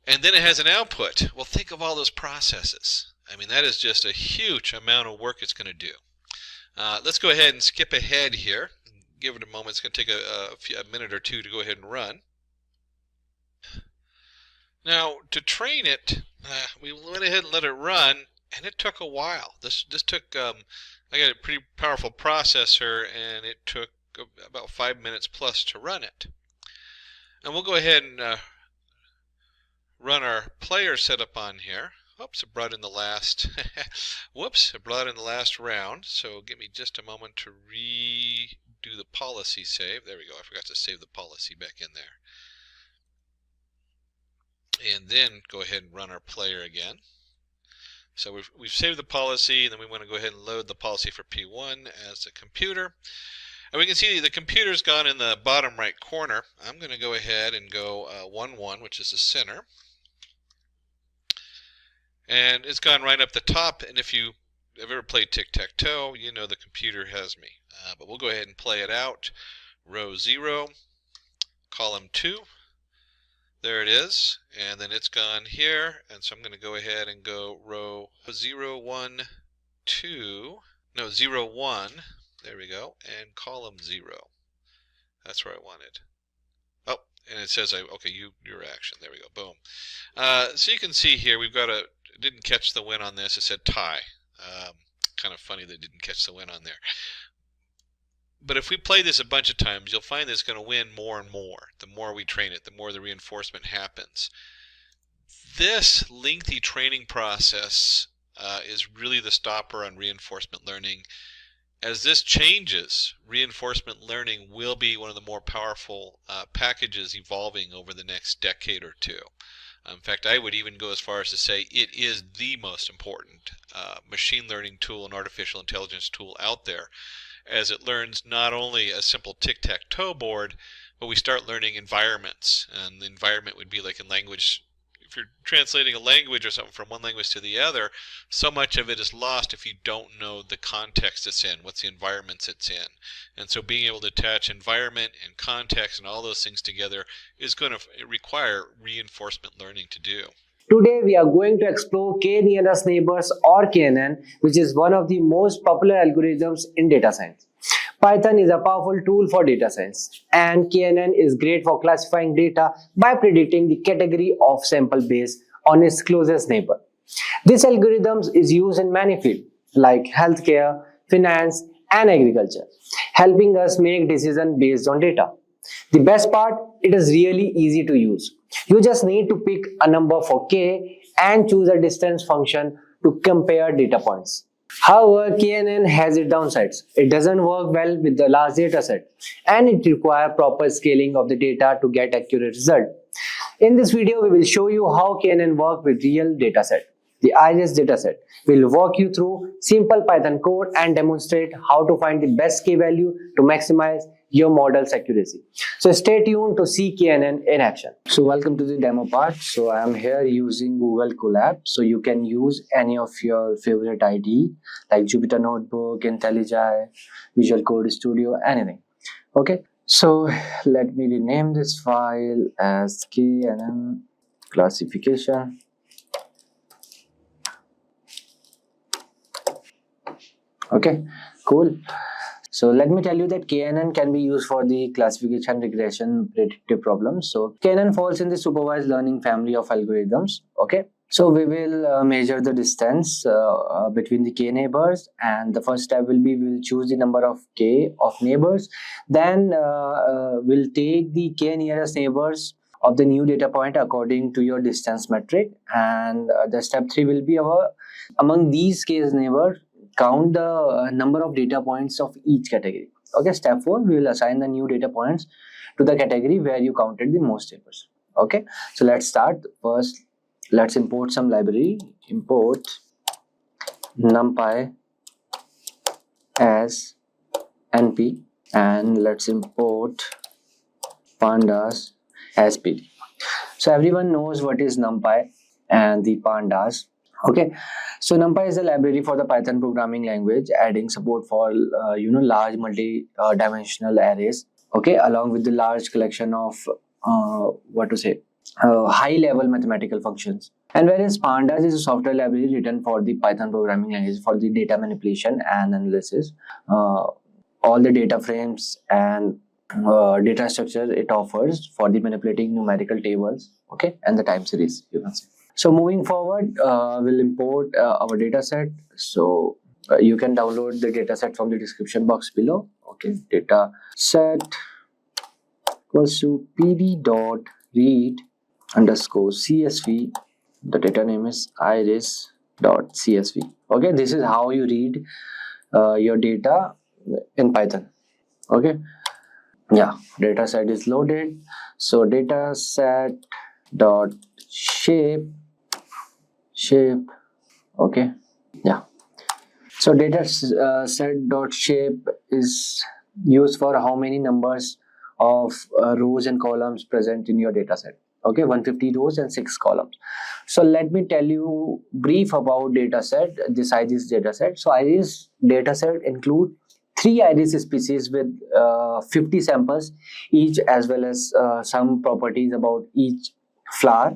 And then it has an output. Well, think of all those processes. I mean, that is just a huge amount of work it's going to do. Let's go ahead and skip ahead here. Give it a moment. It's going to take a minute or two to go ahead and run. Now, to train it, we went ahead and let it run, and it took a while. This took, I got a pretty powerful processor, and it took about 5 minutes plus to run it. And we'll go ahead and run our player setup on here. Oops, it brought in the last, whoops, it brought in the last round. So give me just a moment to redo the policy save. There we go. I forgot to save the policy back in there. And then go ahead and run our player again. So we've saved the policy, and then we want to go ahead and load the policy for P1 as a computer. And we can see the computer's gone in the bottom right corner. I'm going to go ahead and go 1, 1, which is the center. And it's gone right up the top, and if you have ever played tic-tac-toe, you know the computer has me. But we'll go ahead and play it out. Row 0, column 2. There it is, and then it's gone here, and so I'm going to go ahead and go row 0, 1, 2, no, 0, 1, there we go, and column 0. That's where I wanted. Oh, and it says, okay, your action, there we go, boom. So you can see here, we've got didn't catch the win on this, it said tie. Kind of funny that it didn't catch the win on there. But if we play this a bunch of times, you'll find that it's going to win more and more. The more we train it, the more the reinforcement happens. This lengthy training process is really the stopper on reinforcement learning. As this changes, reinforcement learning will be one of the more powerful packages evolving over the next decade or two. In fact, I would even go as far as to say it is the most important machine learning tool and artificial intelligence tool out there, as it learns not only a simple tic-tac-toe board, but we start learning environments. And the environment would be like in language. If you're translating a language or something from one language to the other, so much of it is lost if you don't know the context it's in, what's the environments it's in. And so being able to attach environment and context and all those things together is going to require reinforcement learning to do. Today we are going to explore k-nearest neighbors or KNN, which is one of the most popular algorithms in data science. Python is a powerful tool for data science, and KNN is great for classifying data by predicting the category of sample base on its closest neighbor. This algorithm is used in many fields like healthcare, finance, and agriculture, helping us make decisions based on data. The best part, it is really easy to use. You just need to pick a number for k and choose a distance function to compare data points. However, KNN has its downsides. It doesn't work well with the large data set, and it requires proper scaling of the data to get accurate result. In this video, we will show you how KNN works with real data set. The IRIS dataset will walk you through simple Python code and demonstrate how to find the best k value to maximize your model's accuracy. So stay tuned to see KNN in action. So welcome to the demo part. So I am here using Google Colab. So you can use any of your favorite IDE like Jupyter Notebook, IntelliJ, Visual Code Studio, anything. Okay. So let me rename this file as KNN classification. Okay, cool. So let me tell you that KNN can be used for the classification, regression, predictive problems. So KNN falls in the supervised learning family of algorithms. Okay, so we will measure the distance between the k neighbors, and the first step will be we'll choose the number of k of neighbors. Then we'll take the k nearest neighbors of the new data point according to your distance metric, and the step 3 will be among these k neighbors, count the number of data points of each category. Okay, step 4, we will assign the new data points to the category where you counted the most neighbors. Okay, so let's start. First, let's import some library. Import numpy as np, and let's import pandas as pd. So everyone knows what is numpy, and the pandas. Okay, so NumPy is a library for the Python programming language, adding support for large multi-dimensional arrays. Okay, along with the large collection of high-level mathematical functions. And whereas pandas is a software library written for the Python programming language for the data manipulation and analysis, all the data frames and data structure it offers for the manipulating numerical tables, okay, and the time series, you can say. So moving forward, we'll import our data set. So you can download the data set from the description box below. Okay, data set equals to pd.read underscore csv. The data name is iris.csv. Okay, this is how you read your data in Python. Okay, yeah, data set is loaded. So data set dot shape, okay, yeah. So data set dot shape is used for how many numbers of rows and columns present in your data set. Okay, 150 rows and 6 columns. So let me tell you brief about data set, this iris data set. So iris data set include 3 iris species with 50 samples each, as well as some properties about each flower.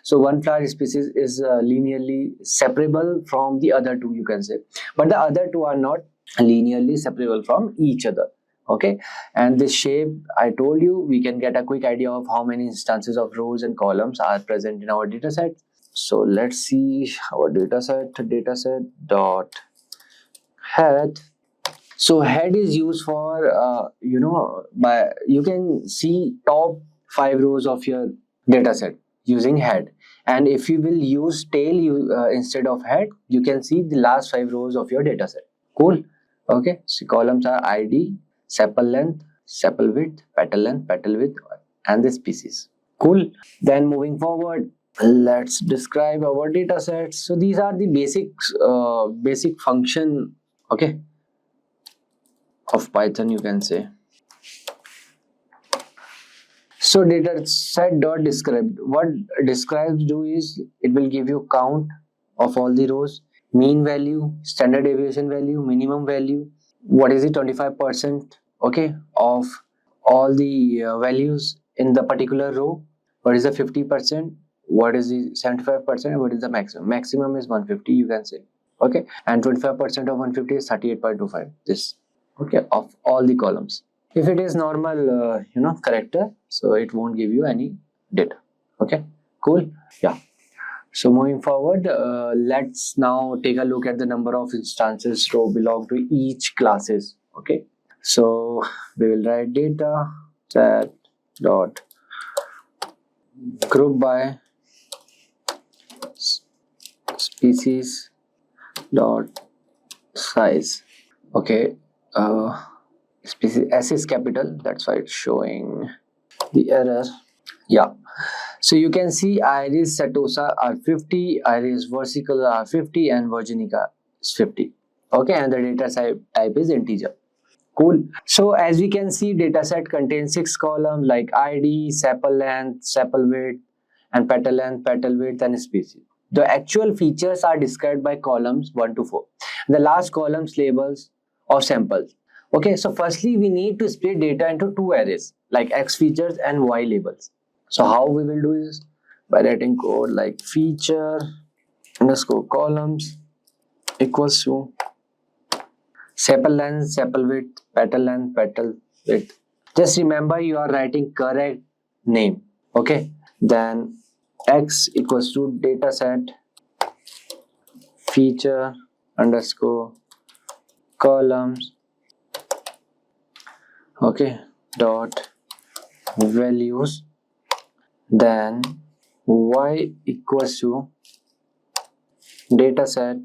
So one flower species is linearly separable from the other 2, you can say, but the other 2 are not linearly separable from each other. Okay, and this shape, I told you, we can get a quick idea of how many instances of rows and columns are present in our data set. So let's see our data set dot head. So head is used for you can see top 5 rows of your data set using head, and if you will use tail instead of head, you can see the last 5 rows of your data set. Cool. Okay, so columns are id, sepal length, sepal width, petal length, petal width, and the species. Cool. Then moving forward, let's describe our data sets. So these are the basic function, okay, of Python, you can say. So data set dot describe, what describes do is it will give you count of all the rows, mean value, standard deviation value, minimum value, what is the 25%, okay, of all the values in the particular row, what is the 50%, what is the 75%, what is the maximum is 150, you can say, okay, and 25% of 150 is 38.25, this, okay, of all the columns. If it is normal character, so it won't give you any data. Okay, cool. Yeah, so moving forward, let's now take a look at the number of instances row belong to each classes. Okay, so we will write data set dot group by species dot size. Okay, species S is capital, that's why it's showing the error. Yeah, so you can see iris setosa are 50, iris versicolor are 50, and virginica is 50. Okay, and the data type is integer. Cool. So as we can see, data set contains 6 columns like id, sepal length, sepal width, and petal length, petal width, and species. The actual features are described by columns 1 to 4. The last columns labels of samples. Okay, so firstly we need to split data into 2 arrays like X features and Y labels. So how we will do this? By writing code like feature underscore columns equals to sepal length, sepal width, petal length, petal width. Just remember you are writing correct name. Okay, then X equals to data set feature underscore columns, okay, dot values. Then Y equals to data set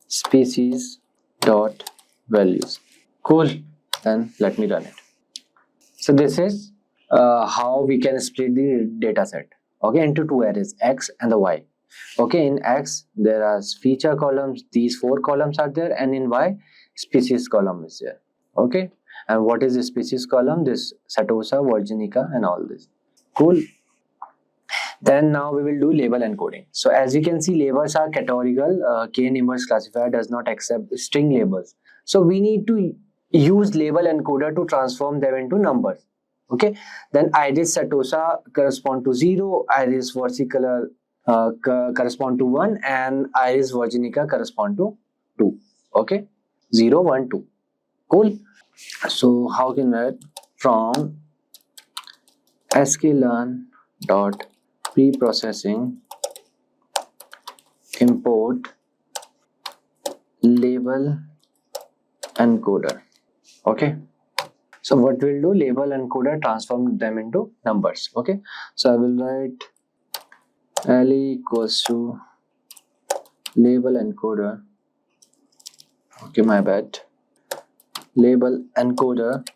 species dot values. Cool. Then let me run it. So this is how we can split the data set, okay, into 2 arrays, X and the Y. Okay, in X there are feature columns, these 4 columns are there, and in Y species column is there. Okay, and what is the species column? This setosa, virginica, and all this. Cool. Then now we will do label encoding. So as you can see, labels are categorical. K-numerous classifier does not accept string labels. So we need to use label encoder to transform them into numbers. Okay. Then iris setosa correspond to 0, iris versicolor correspond to 1, and iris virginica correspond to 2. Okay. 0, 1, 2. Cool. So how can we write? From sklearn dot pre-processing import label encoder. Okay, so what we'll do, label encoder transform them into numbers. Okay, so I will write L equals to label encoder. Okay, my bad. Label encoder.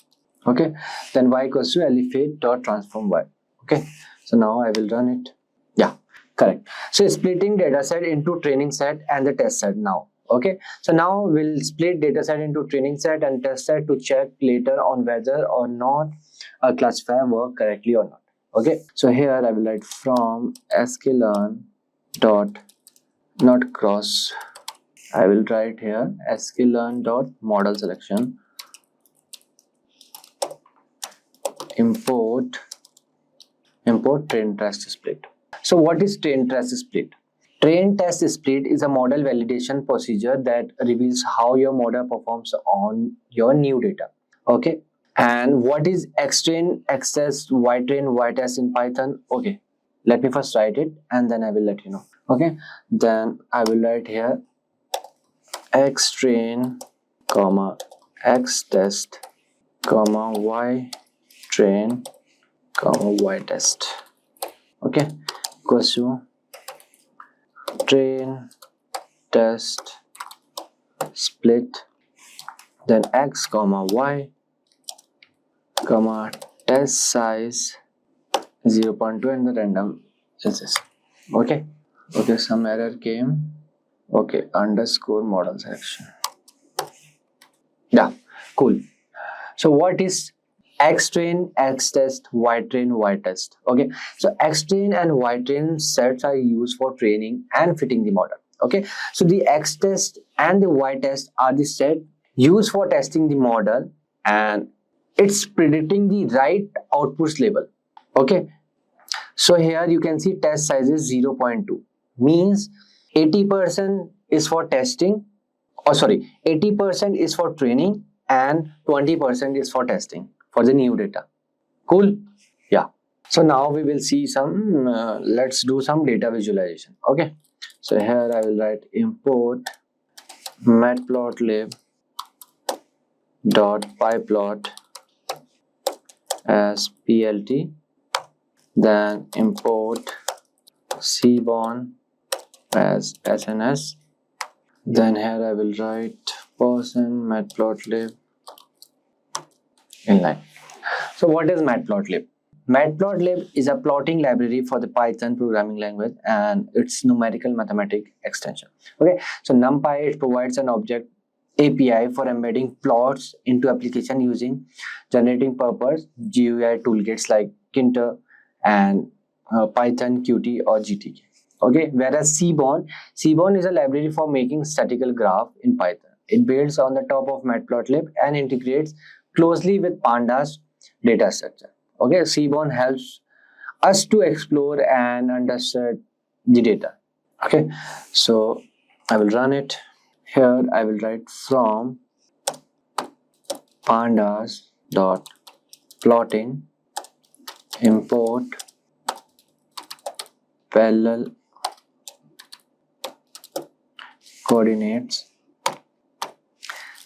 Okay, then y equals to elifate dot transform y. Okay, so now I will run it. Yeah, correct. So splitting dataset into training set and the test set now. Okay, so now we'll split dataset into training set and test set to check later on whether or not a classifier work correctly or not. Okay, so here I will write from sklearn dot not cross. I will write here sklearn dot model selection import train test split. So what is train test split? Train test split is a model validation procedure that reveals how your model performs on your new data. Okay, and what is xtrain, xtest, ytrain, ytest in Python? Okay, let me first write it and then I will let you know. Okay, then I will write here xtrain comma xtest comma ytrain comma ytest. Okay, equals to train test split, then x comma y comma test size 0.2 and the random is this. Okay, some error came. Okay, underscore model selection. Yeah, cool. So what is xtrain, xtest, ytrain, ytest? Okay, so xtrain and ytrain sets are used for training and fitting the model. Okay, so the xtest and the ytest are the set used for testing the model and it's predicting the right outputs label. Okay, so here you can see test size is 0.2, means 80% is for testing, 80% is for training and 20% is for testing for the new data. Cool. Yeah, so now we will see some let's do some data visualization. Okay, so here I will write import matplotlib dot pyplot as plt, then import seaborn as sns, then here I will write matplotlib inline. So what is matplotlib? Matplotlib is a plotting library for the Python programming language and its numerical mathematics extension. Okay, so NumPy, it provides an object API for embedding plots into application using generating purpose GUI toolkits like Kinter and Python, Qt or GTK. Okay, whereas Seaborn is a library for making statistical graph in Python. It builds on the top of Matplotlib and integrates closely with Pandas data structure. Okay, Seaborn helps us to explore and understand the data. Okay, so I will run it. Here I will write from pandas dot plotting import parallel coordinates,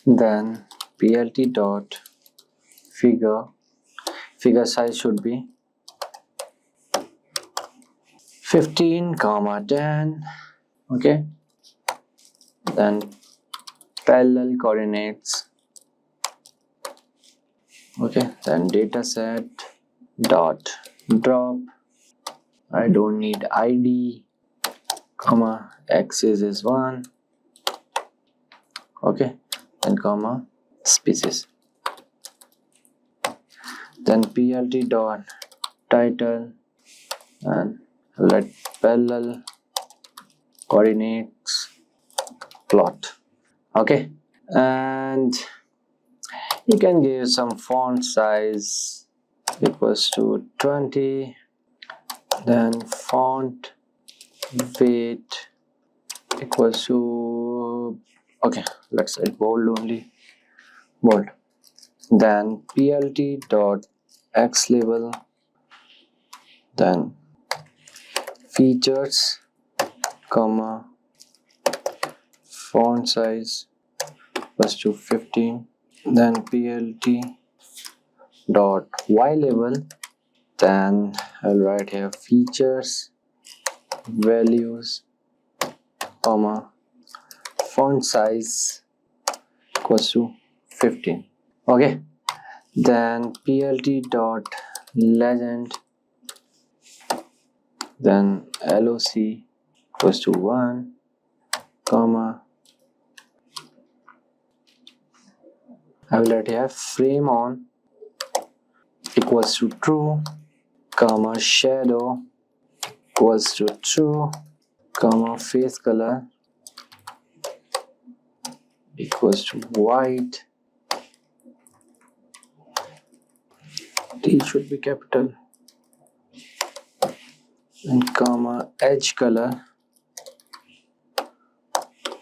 then plt dot figure size should be 15 comma 10. Okay, then parallel coordinates. Okay, then dataset dot drop, I don't need id, comma axis is 1. Okay, then comma species, then plt dot title and Let parallel coordinates plot. Okay, and you can give some font size equals to 20, then font weight equals to, okay, let's say bold only, bold. Then plt dot x label, then features comma font size equals to 15, then plt dot y label, then I'll write here features values comma font size equals to 15. Okay, then plt dot legend, then loc equals to 1 comma, I will write here frame on equals to true comma shadow equals to true comma face color equals to white, T should be capital, and comma edge color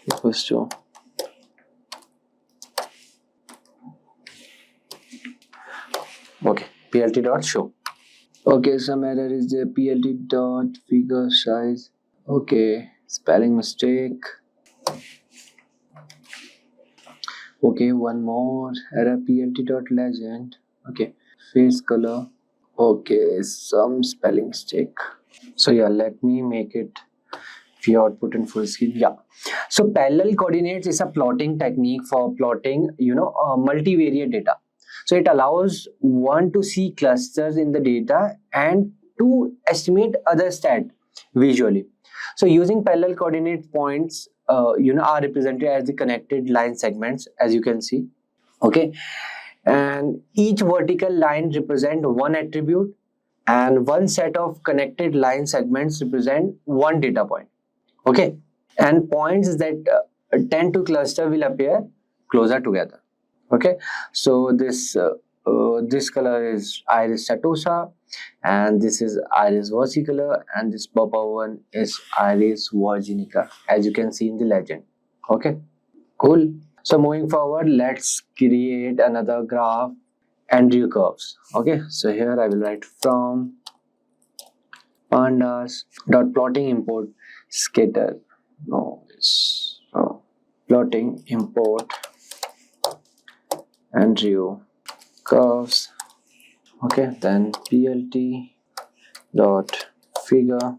equals to okay plt dot show. Okay, some error is there. Plt dot figure size, okay, spelling mistake. Okay, one more error, plt dot legend, okay, face color, okay, some spelling mistake. So yeah, let me make it view output in full screen. Yeah, so parallel coordinates is a plotting technique for plotting multivariate data. So it allows one to see clusters in the data and to estimate other stat visually. So using parallel coordinate points are represented as the connected line segments, as you can see. Okay, and each vertical line represent one attribute and one set of connected line segments represent one data point. Okay, and points that tend to cluster will appear closer together. Okay, so this color is iris setosa, and this is iris versicolor, and this purple one is iris virginica, as you can see in the legend. Okay, cool. So moving forward, let's create another graph, Andrew curves. Okay, so here I will write from pandas dot plotting import scatter, no, it's plotting import Andrew curves. Okay, then plt dot figure,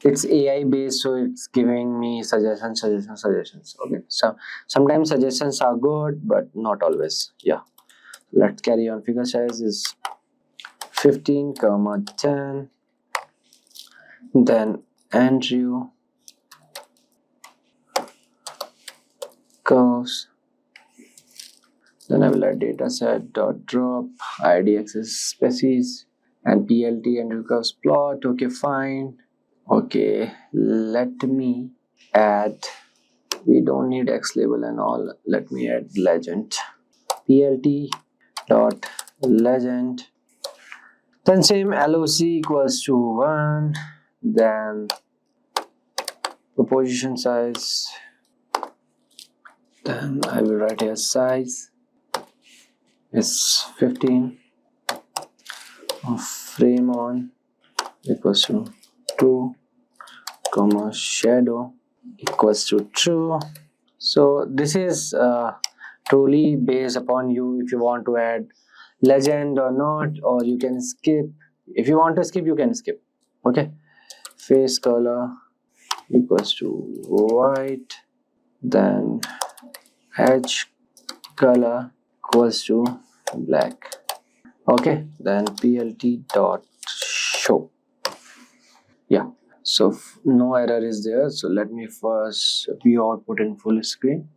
it's AI based, so it's giving me suggestions. Okay, so sometimes suggestions are good but not always. Yeah, let's carry on. Figure size is 15 comma 10, then Andrew curves, then I will add dataset dot drop id access species and plt Andrew curves plot. Okay, fine. Okay, let me add, we don't need x label and all, let me add legend, plt dot legend, then same loc equals to 1, then proposition size, then I will write here size is 15, frame on equals to 2 comma shadow equals to true. So this is truly based upon you, if you want to add legend or not, or you can skip. If you want to skip, you can skip. Okay, face color equals to white, then edge color equals to black. Okay, then plt dot show. Yeah, so no error is there. So let me first view output in full screen.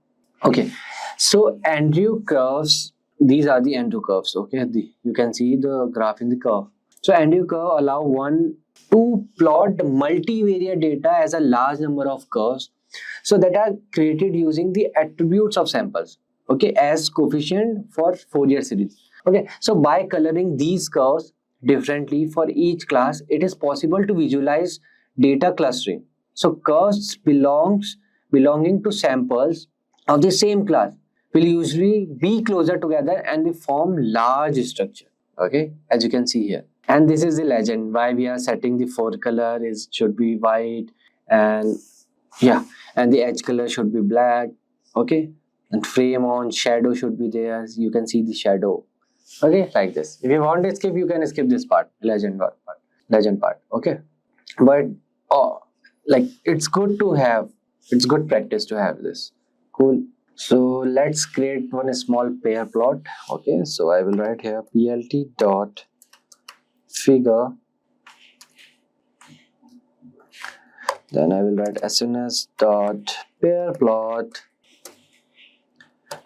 Okay, so Andrew curves, these are the Andrew curves. Okay, you can see the graph in the curve. So Andrew curve allow one to plot multivariate data as a large number of curves, so that are created using the attributes of samples, okay, as coefficient for Fourier series. Okay, so by coloring these curves differently for each class, it is possible to visualize data clustering. So curves belonging to samples of the same class will usually be closer together and they form large structure. Okay, as you can see here. And this is the legend why we are setting the forecolor is should be white, and yeah, and the edge color should be black. Okay, and frame on shadow should be there. You can see the shadow. Okay, like this. If you want to skip, you can skip this part, legend part. Okay, but oh, like it's good to have. It's good practice to have this. Cool. So let's create one small pair plot. Okay, so I will write here plt dot figure, then I will write SNS dot pair plot,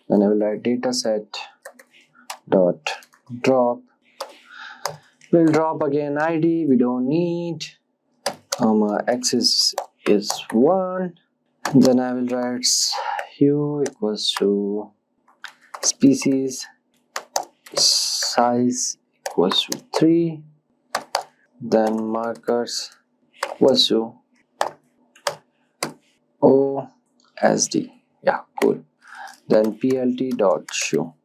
then I will write dataset dot drop. We'll drop again ID, we don't need, axis is 1, then I will write hue equals to species, size equals to 3, then markers equals to OSD. Yeah, cool. Then plt dot show.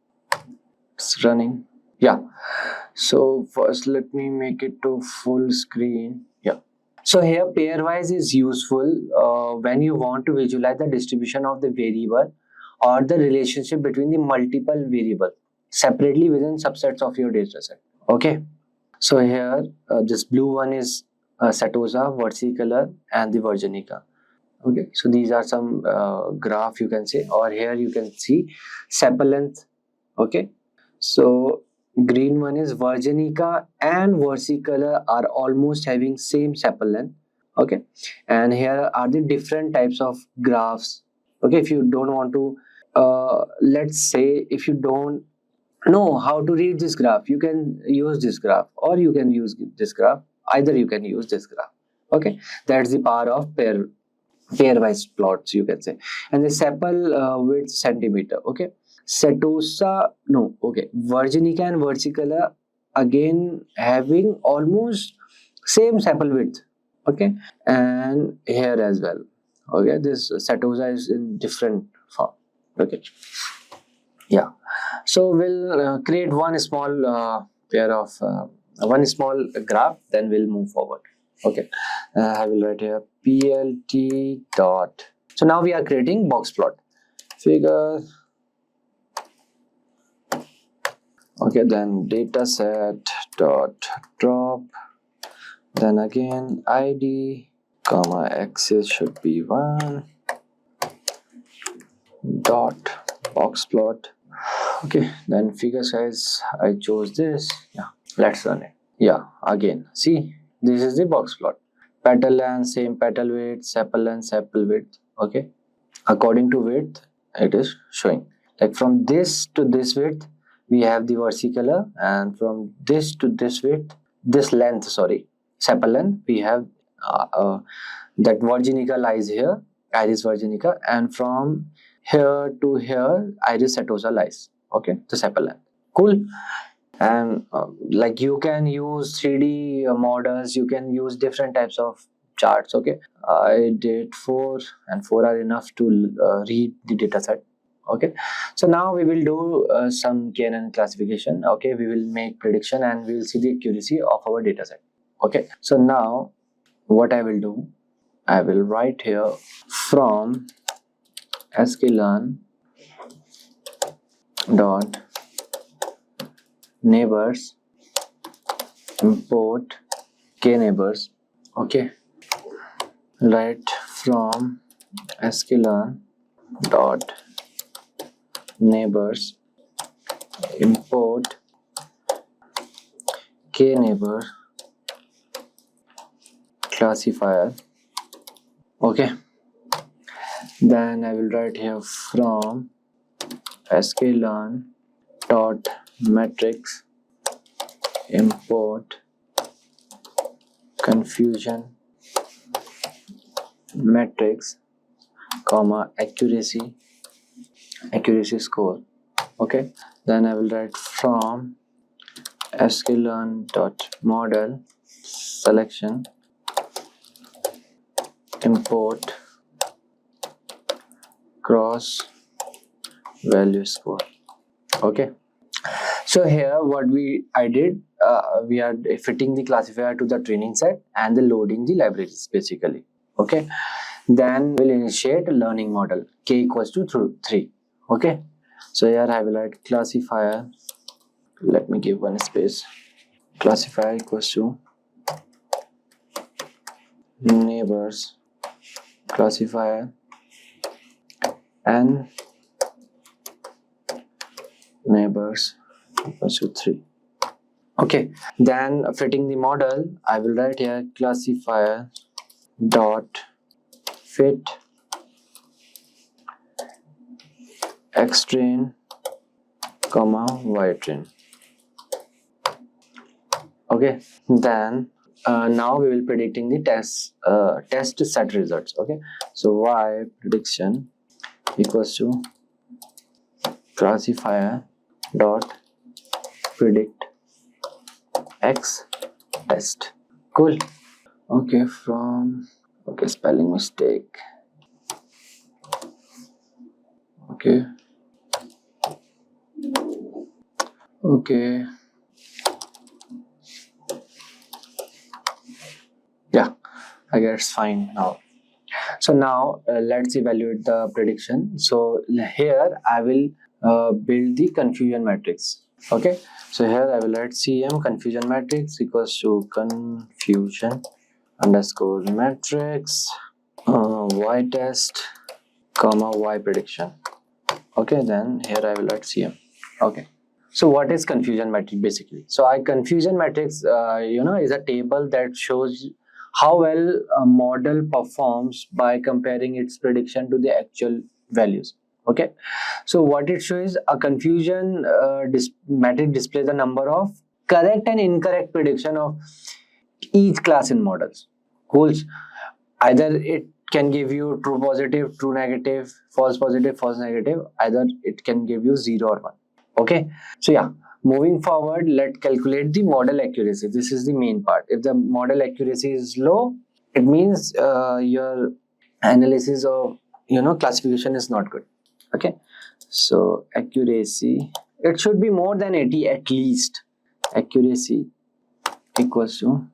It's running. Yeah. So first let me make it to full screen. Yeah. So here pairwise is useful when you want to visualize the distribution of the variable or the relationship between the multiple variable separately within subsets of your data set. Okay. So here this blue one is Setosa, versicolor, and the Virginica. Okay, so these are some graph you can say, or here you can see sepal length. Okay, so green one is Virginica and versicolor are almost having same sepal length. Okay, and here are the different types of graphs. Okay, if you don't want to let's say if you don't know how to read this graph, you can use this graph, or you can use this graph. Either you can use this graph. Okay, that's the power of pairwise plots, you can say. And the sepal width centimeter. Okay, Setosa, no, okay, Virginica and versicolor again having almost same sepal width. Okay, and here as well. Okay, this Setosa is in different form. Okay, yeah, so we'll create one small pair of one small graph, then we'll move forward. Okay, I will write here plt dot. So now we are creating box plot figure. Okay, then dataset dot drop, then again id comma axis should be 1 dot box plot. Okay, then figure size I chose this. Yeah, let's run it. Yeah, again see, this is the box plot. Petal length, same petal width, sepal length, sepal width. Okay, according to width it is showing, like from this to this width we have the versicolor, and from this to this width, this length, sorry, sepal length, we have that Virginica lies here, Iris Virginica, and from here to here Iris Setosa lies. Okay, the sepal length. Cool. And like you can use 3D models, you can use different types of charts. Okay, I did 4, and 4 are enough to read the data set. Okay, so now we will do some KNN classification. Okay, we will make prediction and we will see the accuracy of our data set. Okay, so now what I will do, I will write here from sklearn dot neighbors import k neighbors. Okay, right from sklearn dot neighbors import k neighbor classifier. Okay, then I will write here from sklearn dot matrix import confusion matrix, comma, accuracy score. Okay, then I will write from sklearn.model selection import cross value score. Okay, so here what I did, we are fitting the classifier to the training set and the loading the libraries basically. Okay, then we'll initiate a learning model k equals to 3. Okay, so here I will write classifier, let me give one space, classifier equals to neighbors classifier and neighbors equals to 3. Okay, then fitting the model, I will write here classifier dot fit xtrain comma ytrain. Okay, then now we will predicting the test set results. Okay, so y prediction equals to classifier dot predict x test. Cool. Okay, spelling mistake. Okay, yeah, I guess it's fine now. So now let's evaluate the prediction. So here I will build the confusion matrix. Okay, so here I will write cm confusion matrix equals to confusion underscore matrix y test comma y prediction. Okay, then here I will write cm. Okay, so what is confusion matrix basically? So confusion matrix is a table that shows how well a model performs by comparing its prediction to the actual values. Okay, so what it shows, a confusion matrix displays the number of correct and incorrect prediction of each class in models. Cool. Either it can give you true positive, true negative, false positive, false negative. Either it can give you 0 or 1. Okay, so yeah, moving forward, let's calculate the model accuracy. This is the main part. If the model accuracy is low, it means your analysis of classification is not good. Okay, so accuracy, it should be more than 80 at least. Accuracy equals to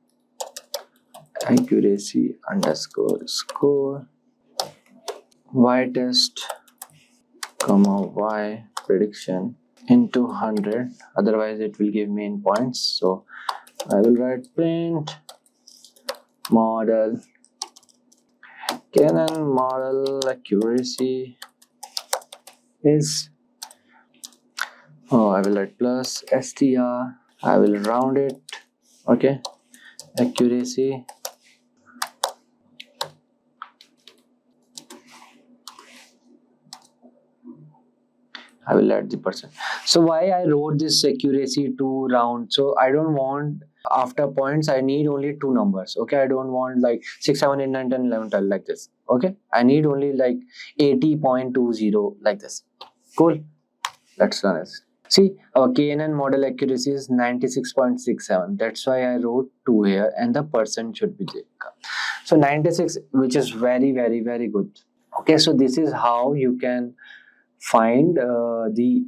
accuracy underscore score y test comma y prediction into 100, otherwise it will give me in points. So I will write print model Canon model accuracy is, I will write plus str, I will round it. Okay, accuracy I will add the percent. So why I wrote this accuracy to round? So I don't want after points, I need only 2 numbers. Okay, I don't want like 6, 7, 8, 9, 10, 11, 12 like this. Okay, I need only like 80.20 like this. Cool. Let's run it. See, our KNN model accuracy is 96.67. That's why I wrote 2 here and the percent should be there. So 96, which is very, very, very good. Okay, so this is how you can find the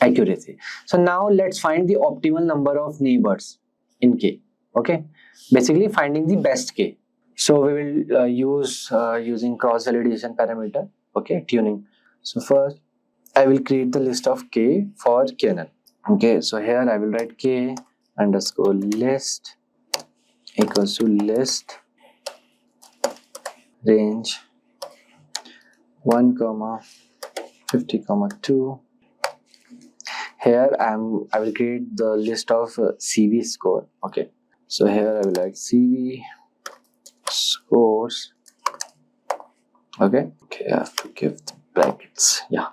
accuracy. So now let's find the optimal number of neighbors in K. Okay, basically finding the best K. So we will use using cross validation parameter. Okay, tuning. So first I will create the list of K for Canon. Okay, so here I will write K underscore list equals to list range 1, 50, 2. Here I will create the list of CV score. Okay, so here I will write CV scores. Okay, I have to give the brackets. Yeah.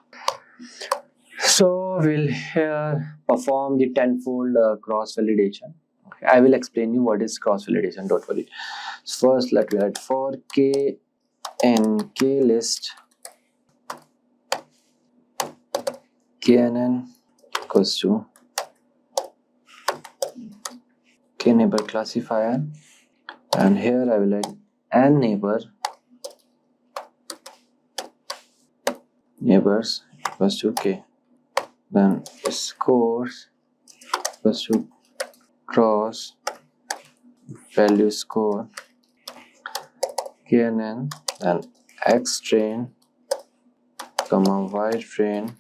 So we'll here perform the tenfold cross validation. Okay, I will explain you what is cross validation. Don't worry. First, let me write for k and k list knn equals to k neighbor classifier, and here I will write n neighbors equals to k. Then scores equals to cross value score knn, and x train comma y train.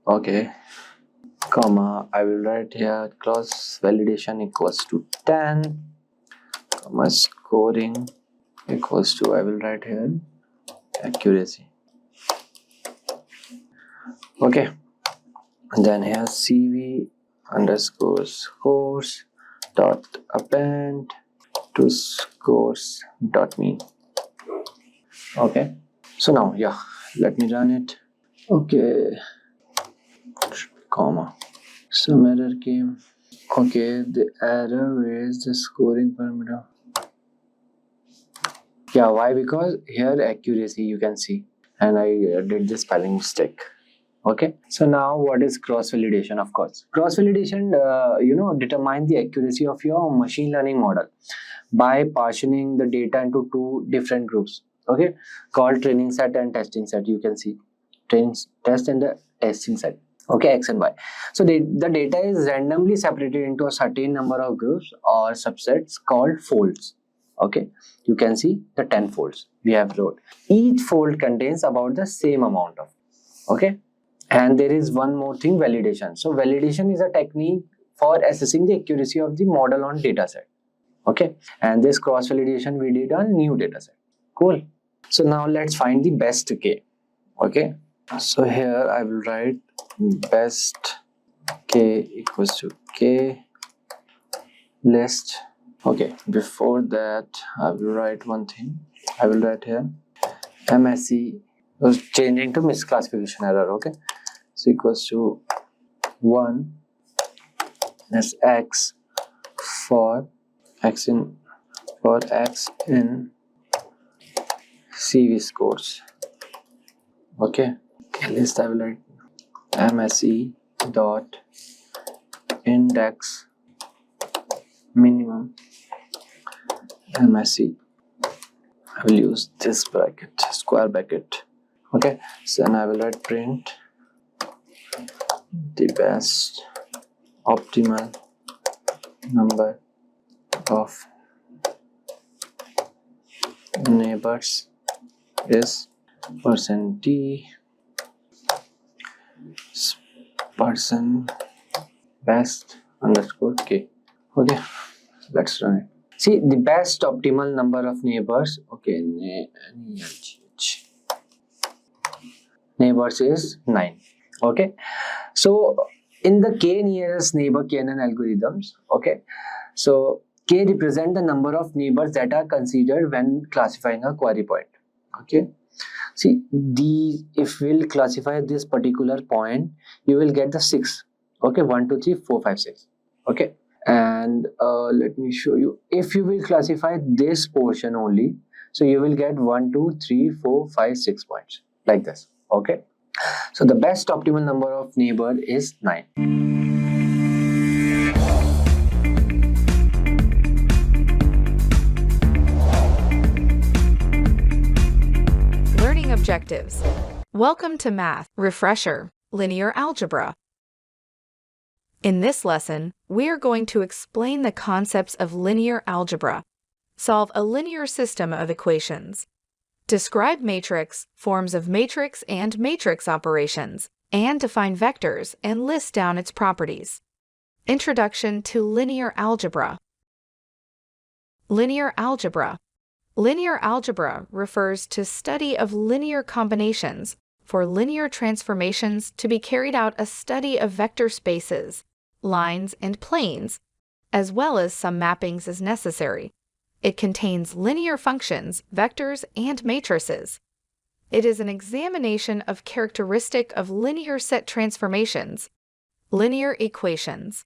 Okay, comma I will write here cross validation equals to 10 comma scoring equals to, I will write here accuracy. Okay, and then here cv underscore scores dot append to scores dot mean. Okay, so now yeah, let me run it. Okay, comma some error came. Okay, the error is the scoring parameter. Yeah, why? Because here accuracy you can see, and I did the spelling mistake. Okay, so now what is cross validation? Of course, cross validation determine the accuracy of your machine learning model by partitioning the data into two different groups, okay, called training set and testing set. You can see test and the testing set, okay, x and y. So the data is randomly separated into a certain number of groups or subsets called folds. Okay, you can see the 10 folds we have wrote. Each fold contains about the same amount of, okay. And there is one more thing, validation. So validation is a technique for assessing the accuracy of the model on dataset. Okay, and this cross validation we did on new dataset. Cool. So now let's find the best k. Okay, so here I will write best k equals to k list. Okay, before that I will write one thing. I will write here MSE was changing to misclassification error. Okay, so equals to 1 as x for x in CV scores. Okay, list I will write MSE dot index minimum MSE. I will use this bracket, square bracket. Okay, so then I will write print the best optimal number of neighbors is %t person best underscore k. Okay, let's run it. See, the best optimal number of neighbors, okay, neighbors is 9. Okay, so in the k nearest neighbor KNN algorithms, okay, so k represent the number of neighbors that are considered when classifying a query point. Okay, see, if we'll classify this particular point, you will get the 6. Okay, 1 2 3 4 5 6. Okay, and let me show you. If you will classify this portion only, so you will get 1 2 3 4 5 6 points like this. Okay, so the best optimal number of neighbor is 9. Learning objectives. Welcome to Math Refresher, Linear Algebra. In this lesson, we are going to explain the concepts of linear algebra, solve a linear system of equations, describe matrix, forms of matrix and matrix operations, and define vectors and list down its properties. Introduction to linear algebra. Linear algebra. Linear algebra refers to study of linear combinations. For linear transformations to be carried out, a study of vector spaces, lines, and planes, as well as some mappings is necessary. It contains linear functions, vectors, and matrices. It is an examination of characteristic of linear set transformations. Linear equations.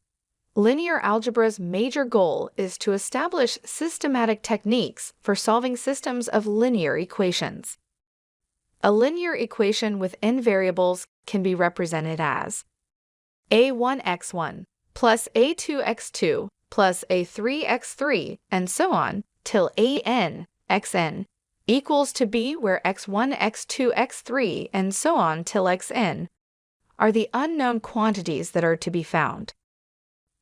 Linear algebra's major goal is to establish systematic techniques for solving systems of linear equations. A linear equation with n variables can be represented as a1x1 plus a2x2 plus a3x3 and so on till an xn equals to b, where x1, x2, x3 and so on till xn are the unknown quantities that are to be found,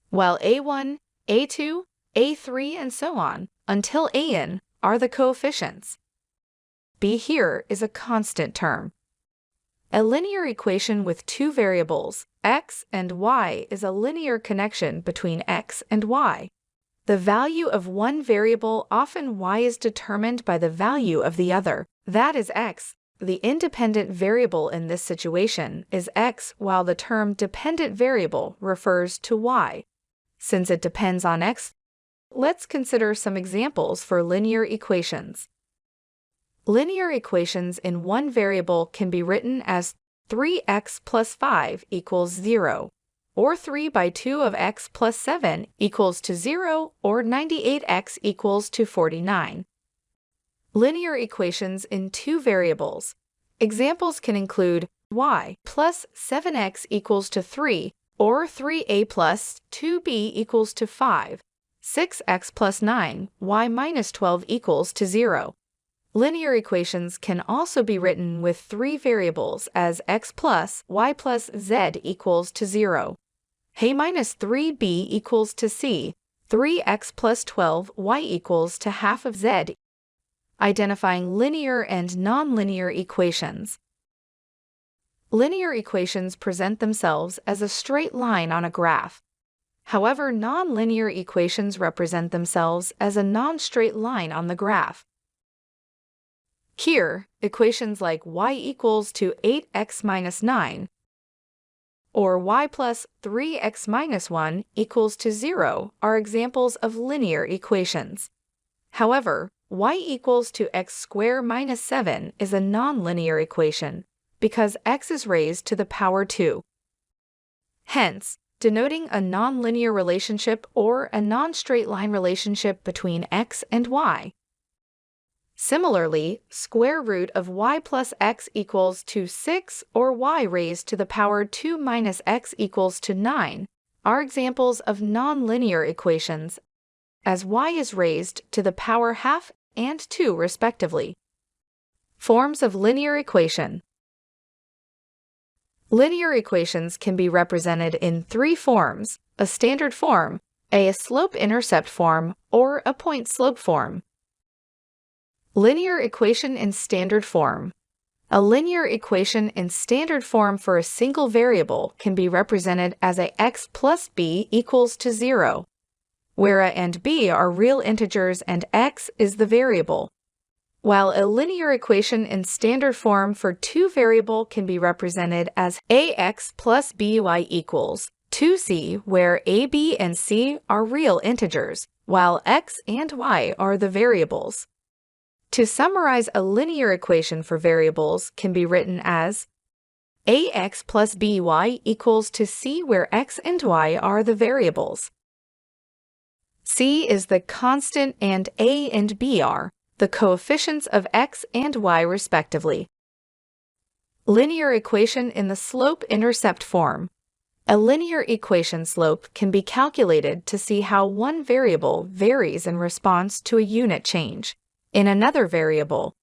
while a1, a2, a3 and so on until an are the coefficients. B here is a constant term. A linear equation with two variables, x and y, is a linear connection between x and y. The value of one variable, often y, is determined by the value of the other, that is x. The independent variable in this situation is x, while the term dependent variable refers to y. Since it depends on x, let's consider some examples for linear equations. Linear equations in one variable can be written as 3x plus 5 equals 0, or 3 by 2 of x plus 7 equals to 0, or 98x equals to 49. Linear equations in two variables. Examples can include y plus 7x equals to 3, or 3a plus 2b equals to 5, 6x plus 9, y minus 12 equals to 0. Linear equations can also be written with three variables as x plus y plus z equals to 0, a minus 3b equals to c, 3x plus 12y equals to half of z. Identifying linear and nonlinear equations. Linear equations present themselves as a straight line on a graph. However, nonlinear equations represent themselves as a non-straight line on the graph. Here, equations like y equals to 8x minus 9 or y plus 3x minus 1 equals to 0 are examples of linear equations. However, y equals to x squared minus 7 is a nonlinear equation because x is raised to the power 2. Hence, denoting a nonlinear relationship or a non-straight line relationship between x and y. Similarly, square root of y plus x equals to 6 or y raised to the power 2 minus x equals to 9 are examples of nonlinear equations, as y is raised to the power half and 2 respectively. Forms of linear equation. Linear equations can be represented in three forms: a standard form, a slope-intercept form, or a point-slope form. Linear equation in standard form. A linear equation in standard form for a single variable can be represented as a x plus b equals to 0, where a and b are real integers and x is the variable. While a linear equation in standard form for two variable can be represented as ax plus by equals 2c, where a, b, and c are real integers, while x and y are the variables. To summarize, a linear equation for variables can be written as ax plus by equals to c, where x and y are the variables. C is the constant and a and b are the coefficients of x and y respectively. Linear equation in the slope-intercept form. A linear equation slope can be calculated to see how one variable varies in response to a unit change in another variable.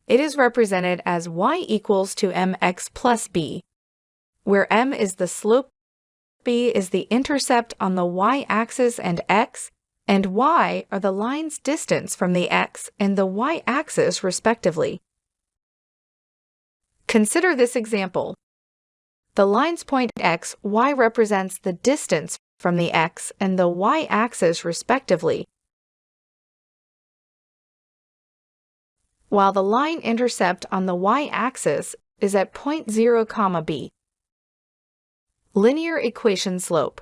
It is represented as y equals to mx plus b, where m is the slope, b is the intercept on the y-axis and x, and y are the line's distance from the x and the y-axis respectively. Consider this example. The line's point x, y represents the distance from the x and the y-axis respectively, while the line intercept on the y-axis is at point 0, b. Linear equation slope.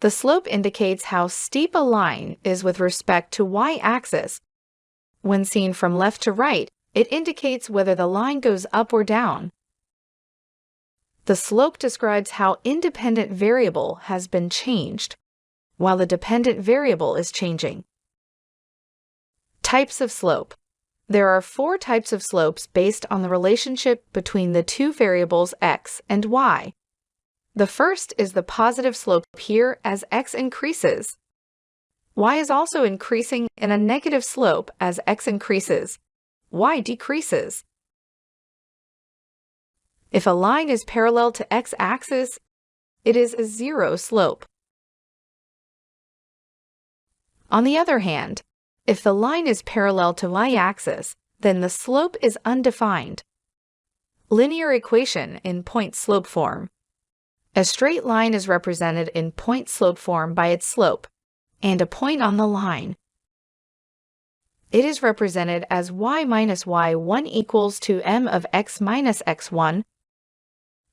The slope indicates how steep a line is with respect to y-axis. When seen from left to right, it indicates whether the line goes up or down. The slope describes how independent variable has been changed. while the dependent variable is changing. Types of slope. There are 4 types of slopes based on the relationship between the two variables x and y. The first is the positive slope here as x increases. Y is also increasing in a negative slope as x increases. Y decreases. If a line is parallel to x-axis, it is a 0 slope. On the other hand, if the line is parallel to y-axis, then the slope is undefined. Linear equation in point-slope form. A straight line is represented in point-slope form by its slope, and a point on the line. It is represented as y minus y1 equals to m of x minus x1,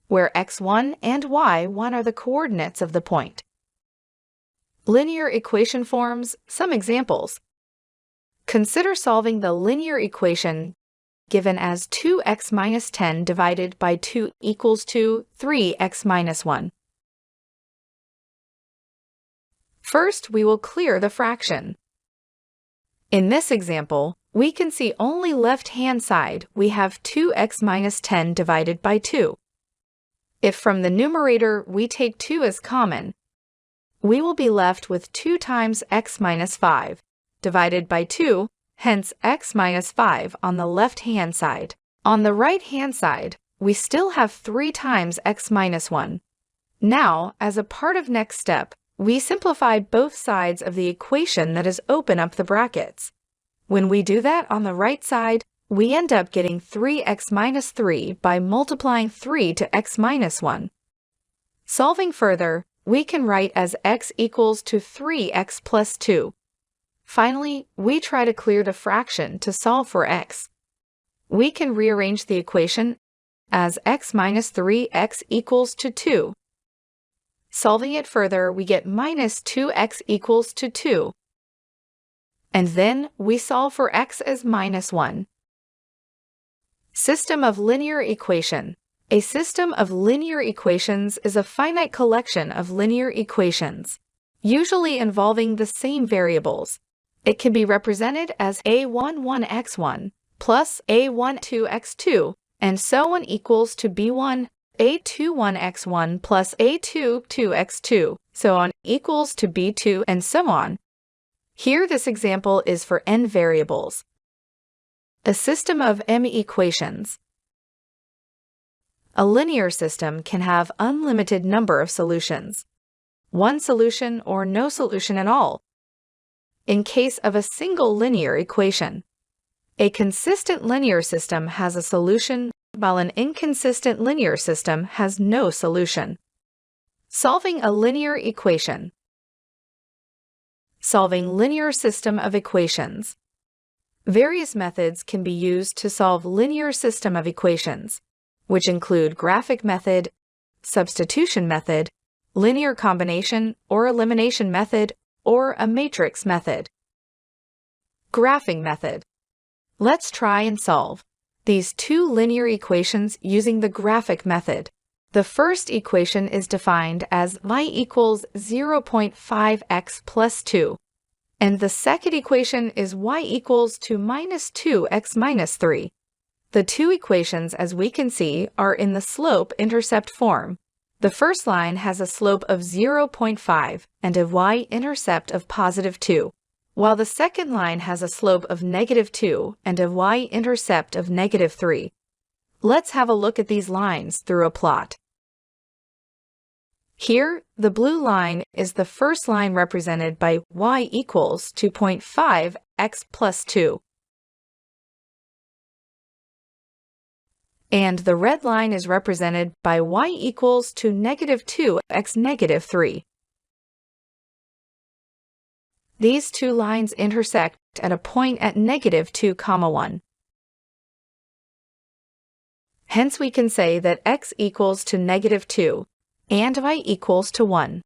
where x1 and y1 are the coordinates of the point. Linear equation forms, some examples. Consider solving the linear equation given as 2x minus 10 divided by 2 equals to 3x minus 1. First, we will clear the fraction. In this example, we can see only left-hand side we have 2x minus 10 divided by 2. If from the numerator we take 2 as common, we will be left with 2 times x minus 5 divided by 2, hence x minus 5 on the left-hand side. On the right-hand side, we still have 3 times x minus 1. Now, as a part of next step, we simplify both sides of the equation that is open up the brackets. When we do that on the right side, we end up getting 3x minus 3 by multiplying 3 to x minus 1. Solving further, we can write as x equals to 3x plus 2. Finally, we try to clear the fraction to solve for x. We can rearrange the equation as x minus 3x equals to 2. Solving it further, we get minus 2x equals to 2. And then we solve for x as minus 1. System of linear equation. A system of linear equations is a finite collection of linear equations, usually involving the same variables. It can be represented as a11x1 plus a12x2, and so on equals to b1, a21x1 plus a22x2, so on equals to b2, and so on. Here this example is for n variables. A system of m equations. A linear system can have unlimited number of solutions. One solution or no solution at all. In case of a single linear equation, a consistent linear system has a solution, while an inconsistent linear system has no solution. Solving a linear equation. Solving linear system of equations. Various methods can be used to solve linear system of equations, which include graphic method, substitution method, linear combination or elimination method, or a matrix method. Graphing method. Let's try and solve these two linear equations using the graphic method. The first equation is defined as y equals 0.5x plus 2, and the second equation is y equals to minus 2x minus 3. The two equations, as we can see, are in the slope-intercept form. The first line has a slope of 0.5 and a y-intercept of positive 2, while the second line has a slope of negative 2 and a y-intercept of negative 3. Let's have a look at these lines through a plot. Here, the blue line is the first line represented by y equals to 0.5x plus 2. And the red line is represented by y equals to negative 2x negative 3. These two lines intersect at a point at negative 2, 1. Hence we can say that x equals to negative 2 and y equals to 1.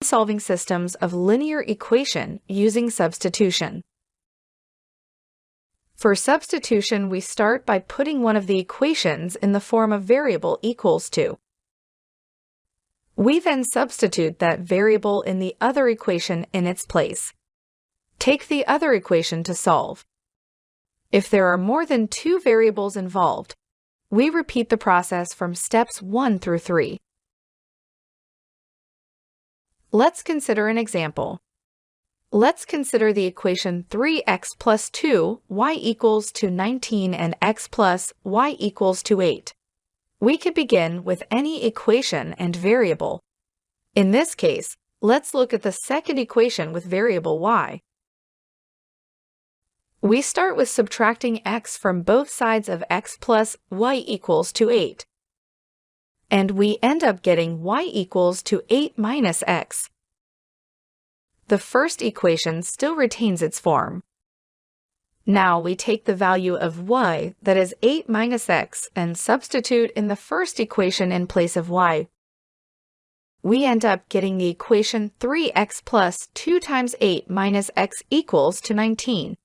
Solving systems of linear equation using substitution. For substitution, we start by putting one of the equations in the form of variable equals to. We then substitute that variable in the other equation in its place. Take the other equation to solve. If there are more than 2 variables involved, we repeat the process from steps 1 through 3. Let's consider an example. Let's consider the equation 3x plus 2 y equals to 19 and x plus y equals to 8. We could begin with any equation and variable. In this case, let's look at the second equation with variable y. We start with subtracting x from both sides of x plus y equals to 8. And we end up getting y equals to 8 minus x. The first equation still retains its form. Now we take the value of y, that is 8 minus x, and substitute in the first equation in place of y. We end up getting the equation 3x plus 2 times 8 minus x equals to 19.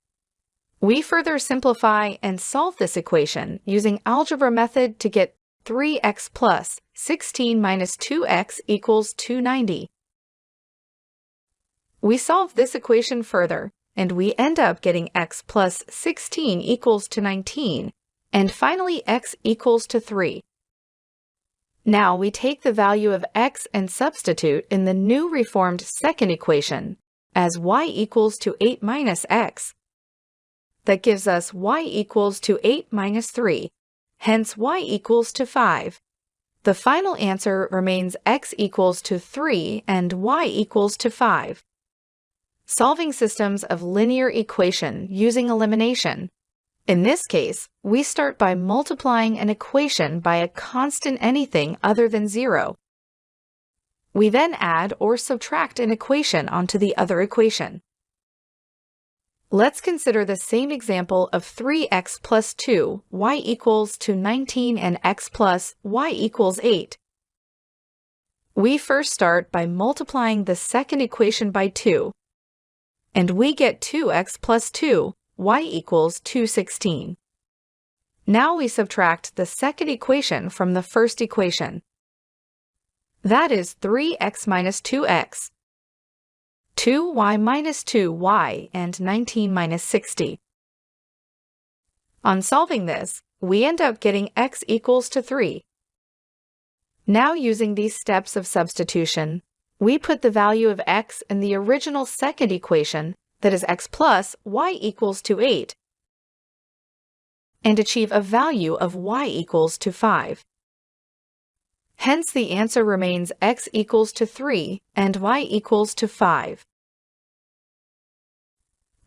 We further simplify and solve this equation using algebra method to get 3x plus 16 minus 2x equals 290. We solve this equation further, and we end up getting x plus 16 equals to 19, and finally x equals to 3. Now we take the value of x and substitute in the new reformed second equation as y equals to 8 minus x. That gives us y equals to 8 minus 3, hence y equals to 5. The final answer remains x equals to 3 and y equals to 5. Solving systems of linear equation using elimination. In this case, we start by multiplying an equation by a constant anything other than 0. We then add or subtract an equation onto the other equation. Let's consider the same example of 3x plus 2, y equals to 19 and x plus y equals 8. We first start by multiplying the second equation by 2, and we get 2x plus 2, y equals 216. Now we subtract the second equation from the first equation. That is 3x minus 2x, 2y minus 2y, and 19 minus 60. On solving this, we end up getting x equals to 3. Now using these steps of substitution, we put the value of x in the original second equation, that is x plus y equals to 8, and achieve a value of y equals to 5. Hence the answer remains x equals to 3 and y equals to 5.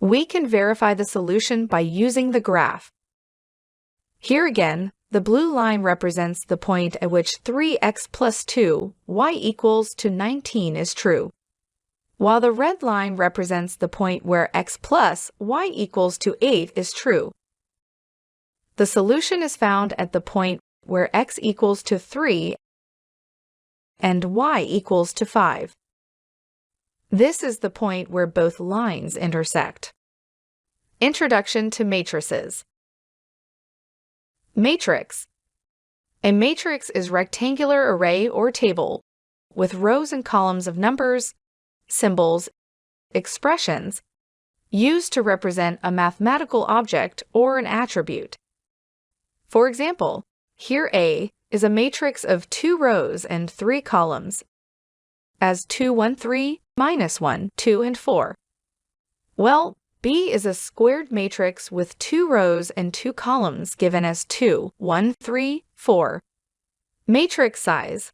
We can verify the solution by using the graph. Here again, the blue line represents the point at which 3x plus 2, y equals to 19 is true, while the red line represents the point where x plus y equals to 8 is true. The solution is found at the point where x equals to 3 and y equals to 5. This is the point where both lines intersect. Introduction to matrices. Matrix. A matrix is a rectangular array or table with rows and columns of numbers, symbols, expressions used to represent a mathematical object or an attribute. For example, here A is a matrix of 2 rows and 3 columns, as 2, 1, 3, minus 1, 2, and 4. Well, B is a squared matrix with 2 rows and 2 columns given as 2, 1, 3, 4. Matrix size.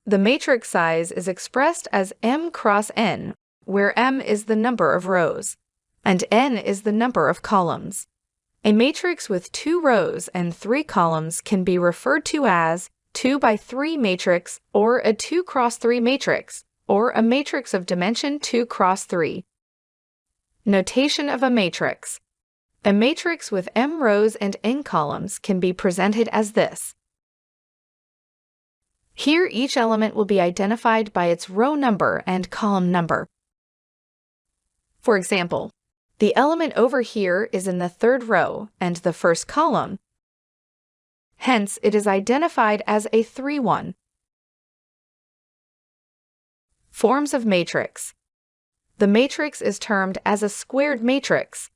The matrix size is expressed as m cross n, where m is the number of rows, and n is the number of columns. A matrix with 2 rows and 3 columns can be referred to as 2 by 3 matrix or a 2 cross 3 matrix, or a matrix of dimension 2 cross 3. Notation of a matrix. A matrix with m rows and n columns can be presented as this. Here each element will be identified by its row number and column number. For example, the element over here is in the 3rd row and the 1st column. Hence, it is identified as a 3-1. Forms of matrix. The matrix is termed as a squared matrix.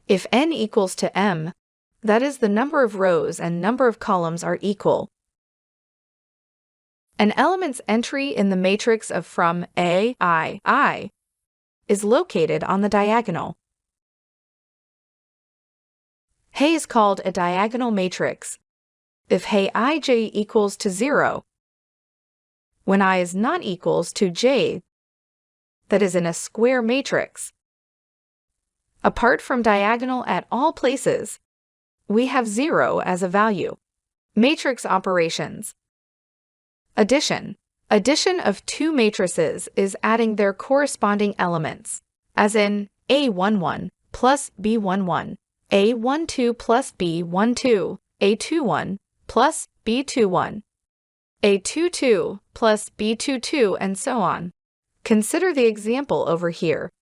If n equals to m, that is, the number of rows and number of columns are equal. An element's entry in the matrix of from A, I is located on the diagonal. Hay is called a diagonal matrix if Hay ij equals to 0, when I is not equals to j, that is in a square matrix. Apart from diagonal at all places, we have 0 as a value. Matrix operations. Addition. Addition of two matrices is adding their corresponding elements, as in A11 plus B11, A12 plus B12, A21 plus B21, A22 plus B22, and so on. Consider the example over here.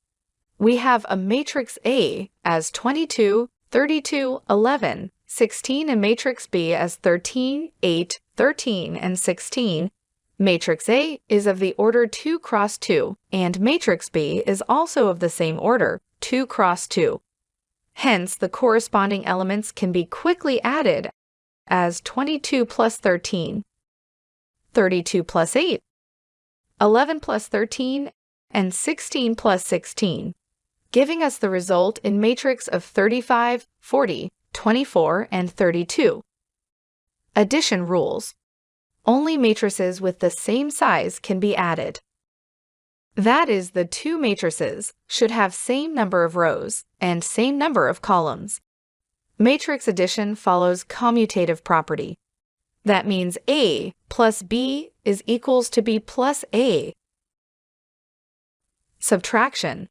We have a matrix A as 22, 32, 11, 16, and matrix B as 13, 8, 13, and 16. Matrix A is of the order 2 cross 2, and matrix B is also of the same order, 2 cross 2. Hence, the corresponding elements can be quickly added as 22 plus 13, 32 plus 8, 11 plus 13, and 16 plus 16, giving us the result in matrix of 35, 40, 24, and 32. Addition rules. Only matrices with the same size can be added. That is, the two matrices should have same number of rows and same number of columns. Matrix addition follows commutative property. That means A plus B is equals to B plus A. Subtraction.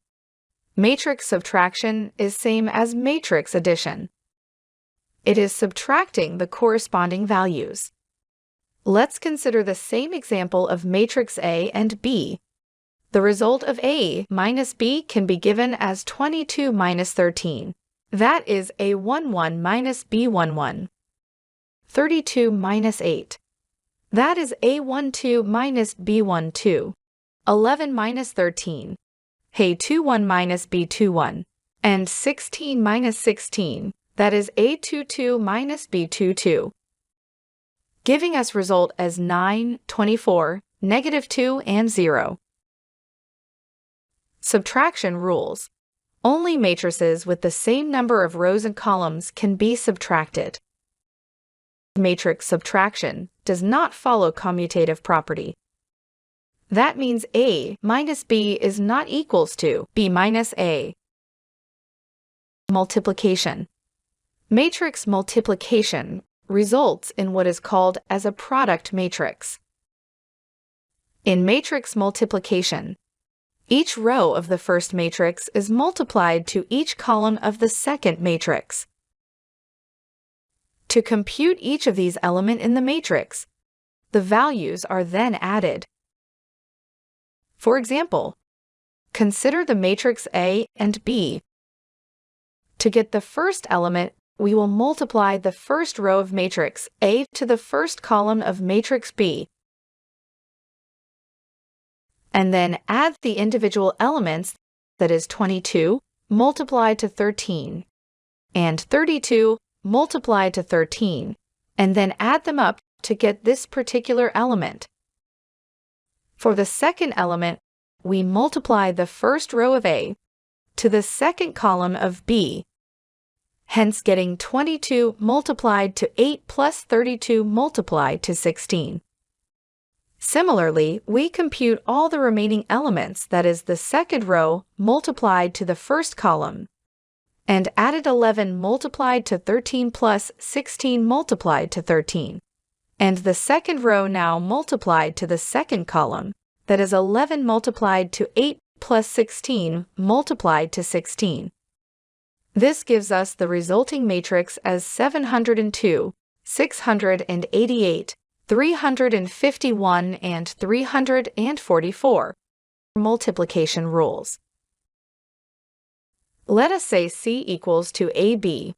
Matrix subtraction is same as matrix addition. It is subtracting the corresponding values. Let's consider the same example of matrix A and B. The result of A minus B can be given as 22 minus 13. That is A11 minus B11. 32 minus 8. That is A12 minus B12. 11 minus 13. A21 minus B21. And 16 minus 16. That is A22 minus B22. Giving us result as 9, 24, -2, and 0. Subtraction rules. Only matrices with the same number of rows and columns can be subtracted. Matrix subtraction does not follow commutative property. That means A minus B is not equals to B minus A. Multiplication. Matrix multiplication results in what is called as a product matrix. In matrix multiplication, each row of the first matrix is multiplied to each column of the second matrix. To compute each of these elements in the matrix, the values are then added. For example, consider the matrix A and B. To get the first element, we will multiply the first row of matrix A to the first column of matrix B, and then add the individual elements, that is 22, multiplied to 13, and 32, multiplied to 13, and then add them up to get this particular element. For the second element, we multiply the first row of A to the second column of B, hence getting 22 multiplied to 8 plus 32 multiplied to 16. Similarly, we compute all the remaining elements, that is the second row multiplied to the first column, and added 11 multiplied to 13 plus 16 multiplied to 13, and the second row now multiplied to the second column, that is 11 multiplied to 8 plus 16 multiplied to 16. This gives us the resulting matrix as 702, 688, 351, and 344. Multiplication rules. Let us say C equals to AB.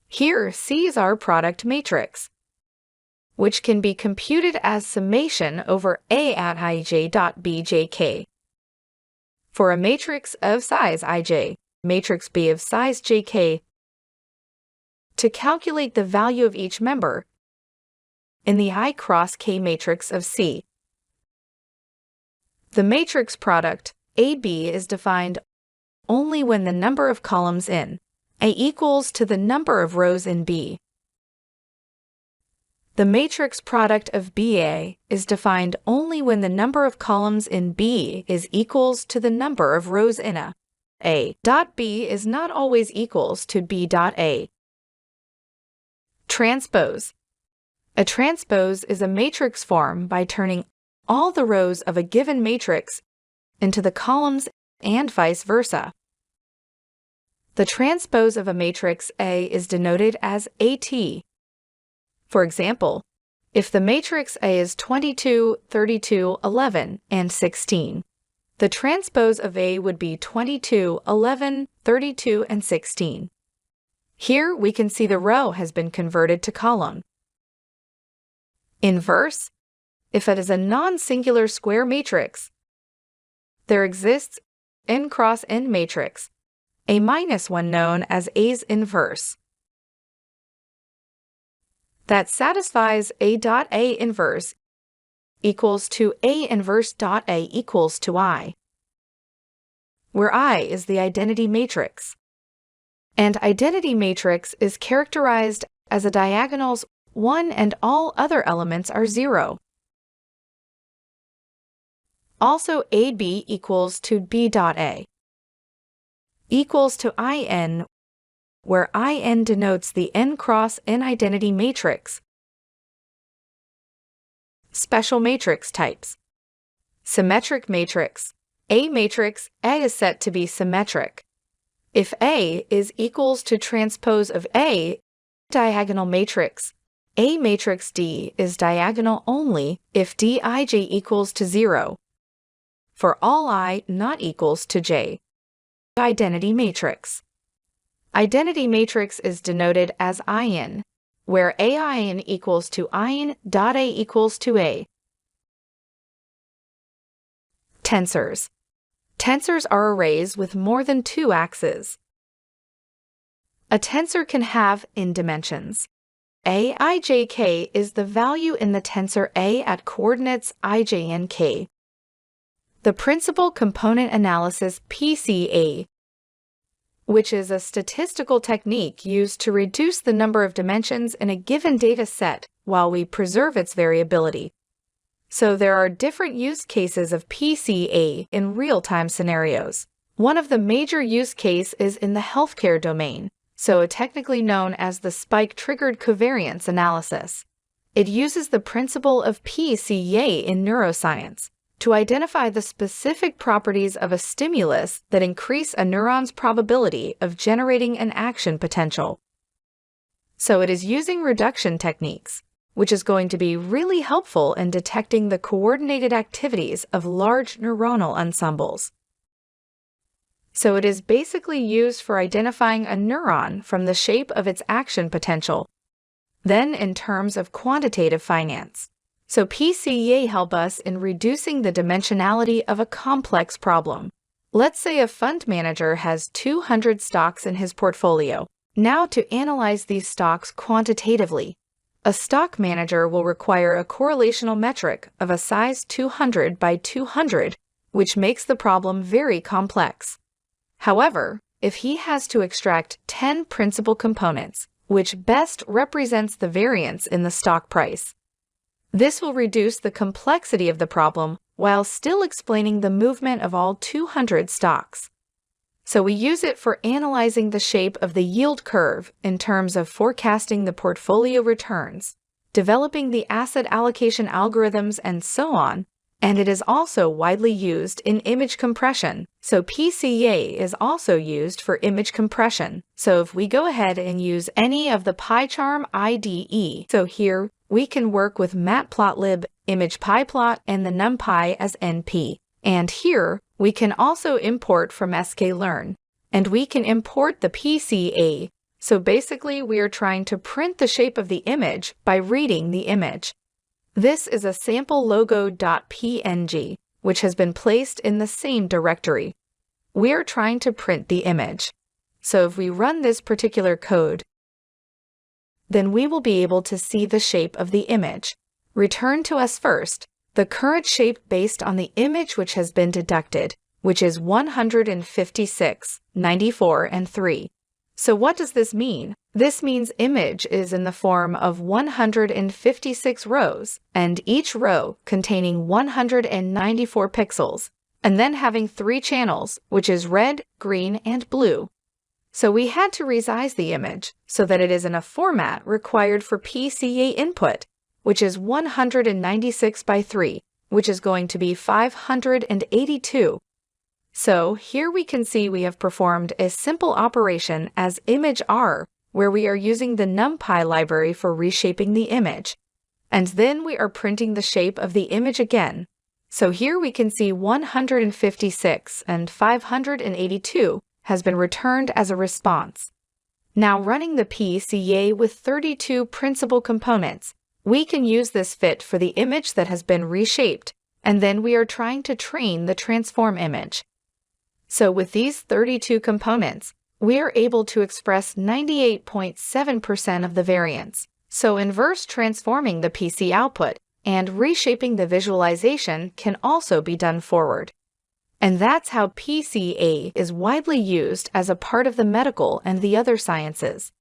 Here, C is our product matrix. which can be computed as summation over A at ij dot bjk. For a matrix of size ij, matrix B of size jk, to calculate the value of each member in the I cross K matrix of C. The matrix product AB is defined only when the number of columns in A equals to the number of rows in B. The matrix product of BA is defined only when the number of columns in B is equals to the number of rows in A dot B is not always equals to B dot A. Transpose. A transpose is a matrix form by turning all the rows of a given matrix into the columns and vice versa. The transpose of a matrix A is denoted as AT. For example, if the matrix A is 22, 32, 11, and 16, the transpose of A would be 22, 11, 32, and 16. Here we can see the row has been converted to column. Inverse. If it is a non-singular square matrix, there exists n cross n matrix, a minus one known as A's inverse, that satisfies A dot A inverse equals to A inverse dot A equals to I, where I is the identity matrix. And identity matrix is characterized as a diagonals 1 and all other elements are 0. Also, AB equals to B dot A equals to IN, where IN denotes the n cross n identity matrix. Special matrix types. Symmetric matrix. A matrix A is set to be symmetric. If A is equals to transpose of A, diagonal matrix, A matrix D is diagonal only if Dij equals to 0. For all I not equals to J. Identity matrix. Identity matrix is denoted as IN, where AIN equals to IN dot A equals to A. Tensors. Tensors are arrays with more than 2 axes. A tensor can have n dimensions. Aijk is the value in the tensor A at coordinates ij and k. The principal component analysis PCA, which is a statistical technique used to reduce the number of dimensions in a given data set while we preserve its variability. So there are different use cases of PCA in real-time scenarios. One of the major use cases is in the healthcare domain, so technically known as the spike-triggered covariance analysis. It uses the principle of PCA in neuroscience to identify the specific properties of a stimulus that increase a neuron's probability of generating an action potential. So it is using reduction techniques, which is going to be really helpful in detecting the coordinated activities of large neuronal ensembles. So it is basically used for identifying a neuron from the shape of its action potential, then in terms of quantitative finance. So PCA help us in reducing the dimensionality of a complex problem. Let's say a fund manager has 200 stocks in his portfolio. Now to analyze these stocks quantitatively, a stock manager will require a correlational metric of a size 200 by 200, which makes the problem very complex. However, if he has to extract 10 principal components, which best represents the variance in the stock price, this will reduce the complexity of the problem while still explaining the movement of all 200 stocks. So we use it for analyzing the shape of the yield curve in terms of forecasting the portfolio returns, developing the asset allocation algorithms, and so on. And it is also widely used in image compression. So PCA is also used for image compression. So if we go ahead and use any of the PyCharm IDE, so here we can work with Matplotlib, ImagePyPlot, and the NumPy as NP. And here we can also import from sklearn. And we can import the PCA So basically, we are trying to print the shape of the image by reading the image. This is a sample logo.png, which has been placed in the same directory. We are trying to print the image. So if we run this particular code, then we will be able to see the shape of the image. Return to us first the current shape based on the image which has been deducted, which is 156, 94, and 3. So what does this mean? This means image is in the form of 156 rows, and each row containing 194 pixels, and then having 3 channels, which is red, green, and blue. So we had to resize the image so that it is in a format required for PCA input, which is 196 by 3, which is going to be 582. So here we can see we have performed a simple operation as image_r, where we are using the NumPy library for reshaping the image. And then we are printing the shape of the image again. So here we can see 156 and 582 has been returned as a response. Now running the PCA with 32 principal components, we can use this fit for the image that has been reshaped, and then we are trying to train the transform image. So with these 32 components, we are able to express 98.7% of the variance. So inverse transforming the PC output and reshaping the visualization can also be done forward. And that's how PCA is widely used as a part of the medical and the other sciences.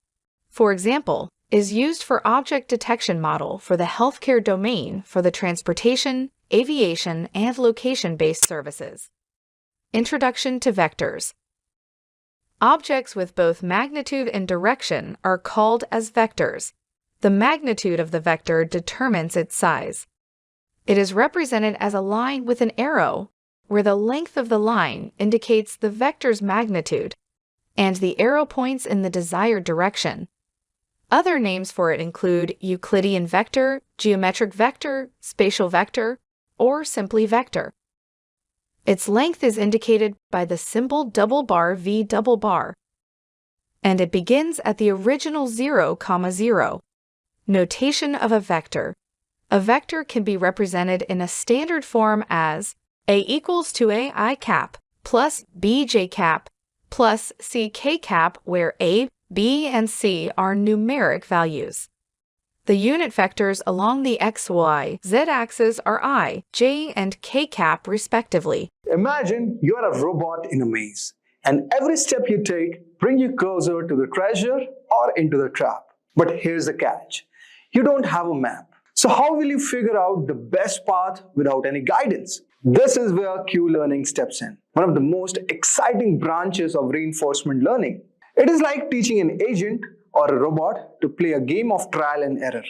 For example, is used for object detection model for the healthcare domain for the transportation, aviation, and location-based services. Introduction to vectors. Objects with both magnitude and direction are called as vectors. The magnitude of the vector determines its size. It is represented as a line with an arrow, where the length of the line indicates the vector's magnitude, and the arrow points in the desired direction. Other names for it include Euclidean vector, geometric vector, spatial vector, or simply vector. Its length is indicated by the symbol double bar V double bar, and it begins at the original 0, 0. Notation of a vector. A vector can be represented in a standard form as A equals to AI cap plus BJ cap plus CK cap, where A, B, and C are numeric values. The unit vectors along the x, y, z axis are I, j, and k cap respectively. Imagine you are a robot in a maze, and every step you take brings you closer to the treasure or into the trap. But here's the catch. You don't have a map. So how will you figure out the best path without any guidance? This is where Q-learning steps in, one of the most exciting branches of reinforcement learning. It is like teaching an agent or a robot to play a game of trial and error,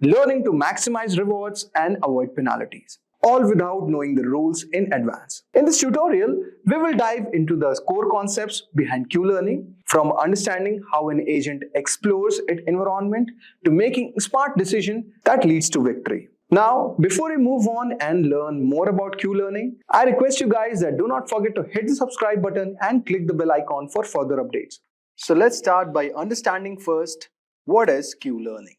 learning to maximize rewards and avoid penalties, all without knowing the rules in advance. In this tutorial, we will dive into the core concepts behind Q-learning, from understanding how an agent explores its environment to making smart decisions that leads to victory. Now, before we move on and learn more about Q-learning, I request you guys that do not forget to hit the subscribe button and click the bell icon for further updates. So let's start by understanding first what is Q-learning.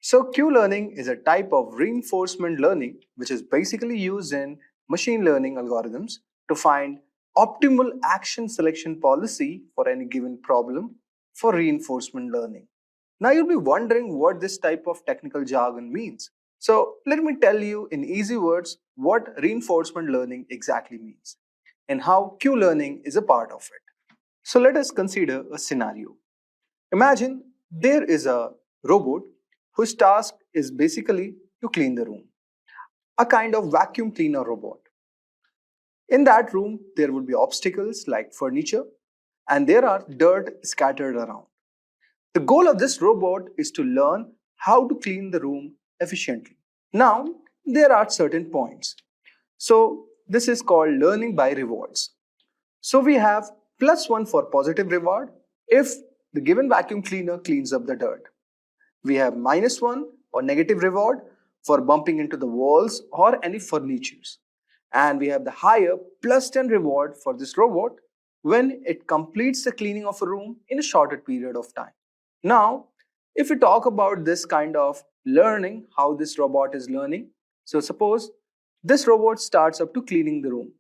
So Q-learning is a type of reinforcement learning which is basically used in machine learning algorithms to find optimal action selection policy for any given problem for reinforcement learning. Now you'll be wondering what this type of technical jargon means. So let me tell you in easy words what reinforcement learning exactly means and how Q-learning is a part of it. So let us consider a scenario. Imagine there is a robot whose task is basically to clean the room, a kind of vacuum cleaner robot. In that room, there would be obstacles like furniture, and there are dirt scattered around. The goal of this robot is to learn how to clean the room efficiently. Now, there are certain points. So this is called learning by rewards. So we have +1 for positive reward if the given vacuum cleaner cleans up the dirt. We have -1 or negative reward for bumping into the walls or any furnitures. And we have the higher +10 reward for this robot when it completes the cleaning of a room in a shorter period of time. Now, if we talk about this kind of learning, how this robot is learning, so suppose this robot starts up to cleaning the room.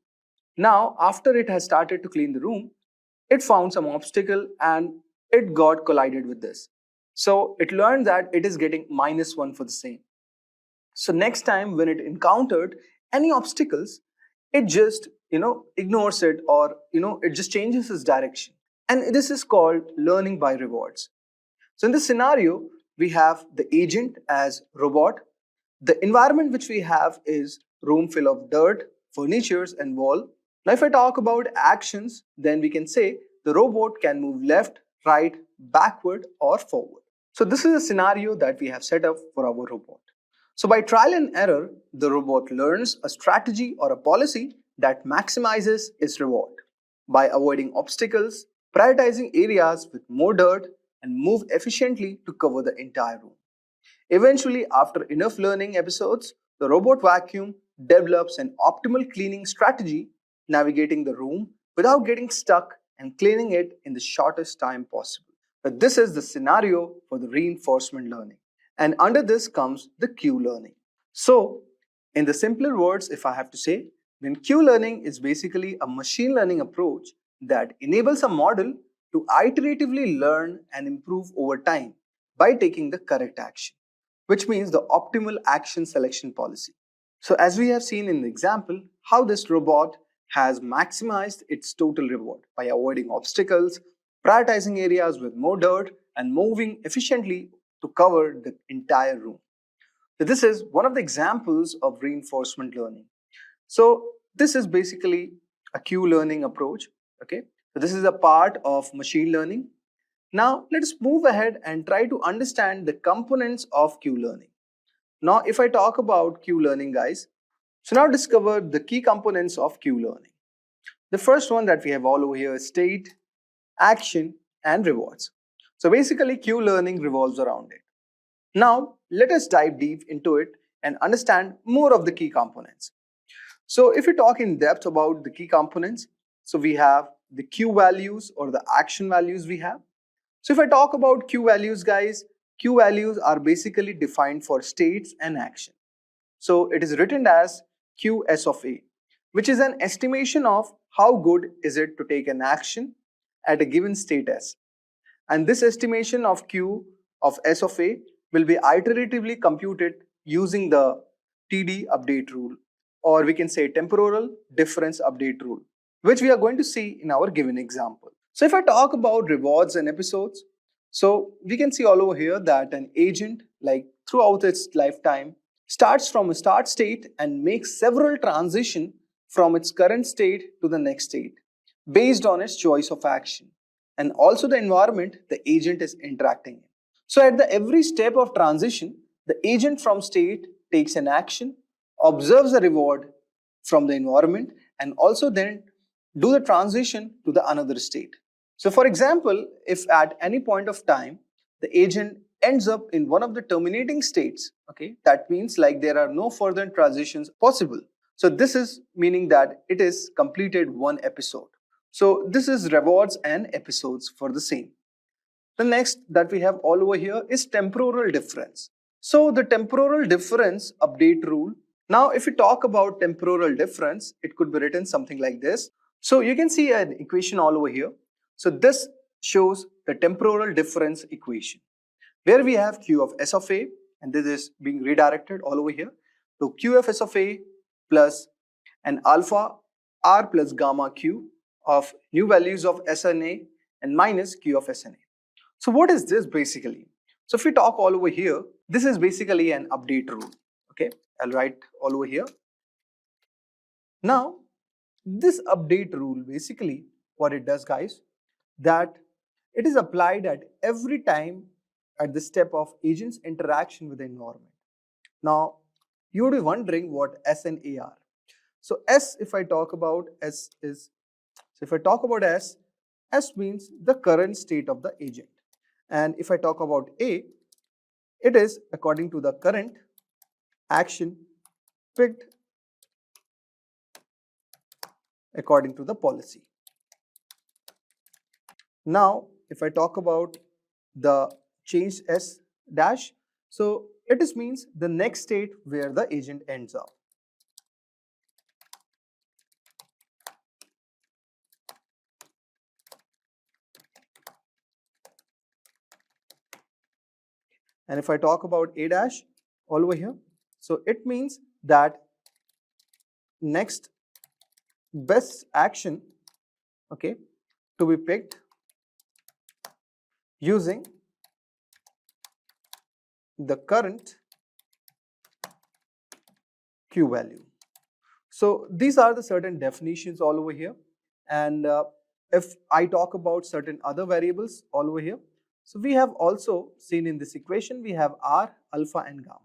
Now, after it has started to clean the room, it found some obstacle and it got collided with this. So it learned that it is getting -1 for the same. So next time when it encountered any obstacles, it just ignores it, or it just changes its direction. And this is called learning by rewards. So in this scenario, we have the agent as robot. The environment which we have is room full of dirt, furnitures and wall. Now if I talk about actions, then we can say the robot can move left, right, backward or forward. So this is a scenario that we have set up for our robot. So by trial and error, the robot learns a strategy or a policy that maximizes its reward by avoiding obstacles, prioritizing areas with more dirt, and move efficiently to cover the entire room. Eventually, after enough learning episodes, the robot vacuum develops an optimal cleaning strategy, navigating the room without getting stuck and cleaning it in the shortest time possible. But this is the scenario for the reinforcement learning. And under this comes the Q learning. So, in the simpler words, if I have to say, then Q learning is basically a machine learning approach that enables a model to iteratively learn and improve over time by taking the correct action, which means the optimal action selection policy. So as we have seen in the example, how this robot has maximized its total reward by avoiding obstacles, prioritizing areas with more dirt, and moving efficiently to cover the entire room. So this is one of the examples of reinforcement learning. So this is basically a Q learning approach. Okay, so this is a part of machine learning. Now let us move ahead and try to understand the components of Q learning. Now if I talk about Q learning, guys, so now discover the key components of Q learning. The first one that we have all over here is state, action and rewards. So basically Q learning revolves around it. Now let us dive deep into it and understand more of the key components. So if we talk in depth about the key components, so we have the Q values or the action values we have. So if I talk about Q values, guys, Q values are basically defined for states and action. So it is written as QS of A, which is an estimation of how good is it to take an action at a given state S. And this estimation of Q of S of A will be iteratively computed using the TD update rule, or we can say temporal difference update rule, which we are going to see in our given example. So if I talk about rewards and episodes, so we can see all over here that an agent, like throughout its lifetime, starts from a start state and makes several transitions from its current state to the next state based on its choice of action and also the environment the agent is interacting in. So at the every step of transition, the agent from state takes an action, observes the reward from the environment, and also then do the transition to the another state. So for example, if at any point of time the agent ends up in one of the terminating states, okay, that means like there are no further transitions possible. So this is meaning that it is completed one episode. So this is rewards and episodes for the same. The next that we have all over here is temporal difference. So the temporal difference update rule. Now if we talk about temporal difference, it could be written something like this. So you can see an equation all over here. So this shows the temporal difference equation, where we have Q of S of A, and this is being redirected all over here. So Q of S of A plus an alpha R plus gamma Q of new values of SNA and minus Q of SNA. So what is this basically? So if we talk all over here, this is basically an update rule. Okay, I'll write all over here. Now, this update rule basically what it does, guys, that it is applied at every time at the step of agent's interaction with the environment. Now, you would be wondering what S and A are. So S, if I talk about S is, so if I talk about S means the current state of the agent. And if I talk about A, it is according to the current action picked according to the policy. Now, if I talk about the change S dash, so it just means the next state where the agent ends up. And if I talk about A dash all over here, so it means that next best action, okay, to be picked using the current Q value. So these are the certain definitions all over here. And if I talk about certain other variables all over here, so we have also seen in this equation, we have R, alpha and gamma.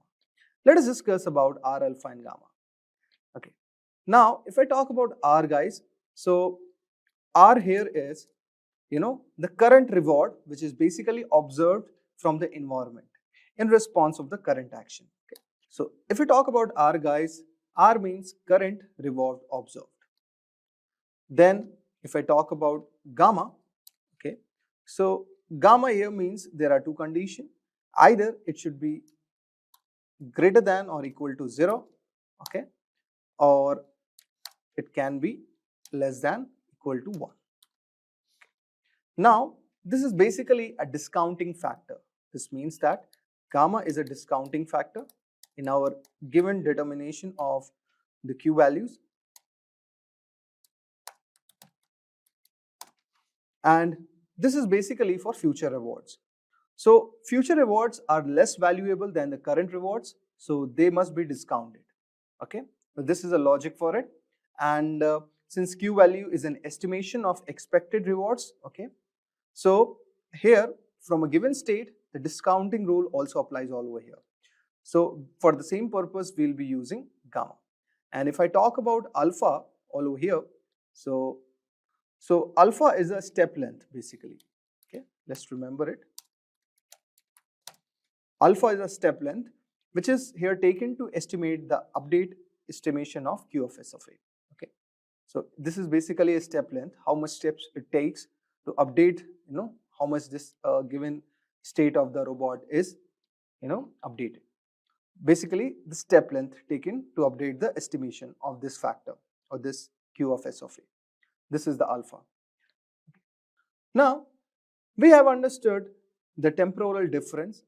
Let us discuss about R, alpha and gamma. Okay. Now, if I talk about R, guys, so R here is, the current reward, which is basically observed from the environment in response of the current action. Okay. So if we talk about R, guys, R means current reward observed. Then if I talk about gamma, okay, so gamma here means there are two conditions. Either it should be greater than or equal to 0, okay, or it can be less than equal to 1. Now, this is basically a discounting factor. This means that gamma is a discounting factor in our given determination of the Q values. And this is basically for future rewards. So future rewards are less valuable than the current rewards, so they must be discounted. Okay, so this is a logic for it. And since Q value is an estimation of expected rewards, okay, so here from a given state, the discounting rule also applies all over here. So for the same purpose, we'll be using gamma. And if I talk about alpha all over here, so alpha is a step length basically. Okay, let's remember it. Alpha is a step length which is here taken to estimate the update estimation of Q of S of A. Okay, so this is basically a step length, how much steps it takes to update, how much this given state of the robot is, updated. Basically, the step length taken to update the estimation of this factor or this Q of S of A. This is the alpha. Now, we have understood the temporal difference,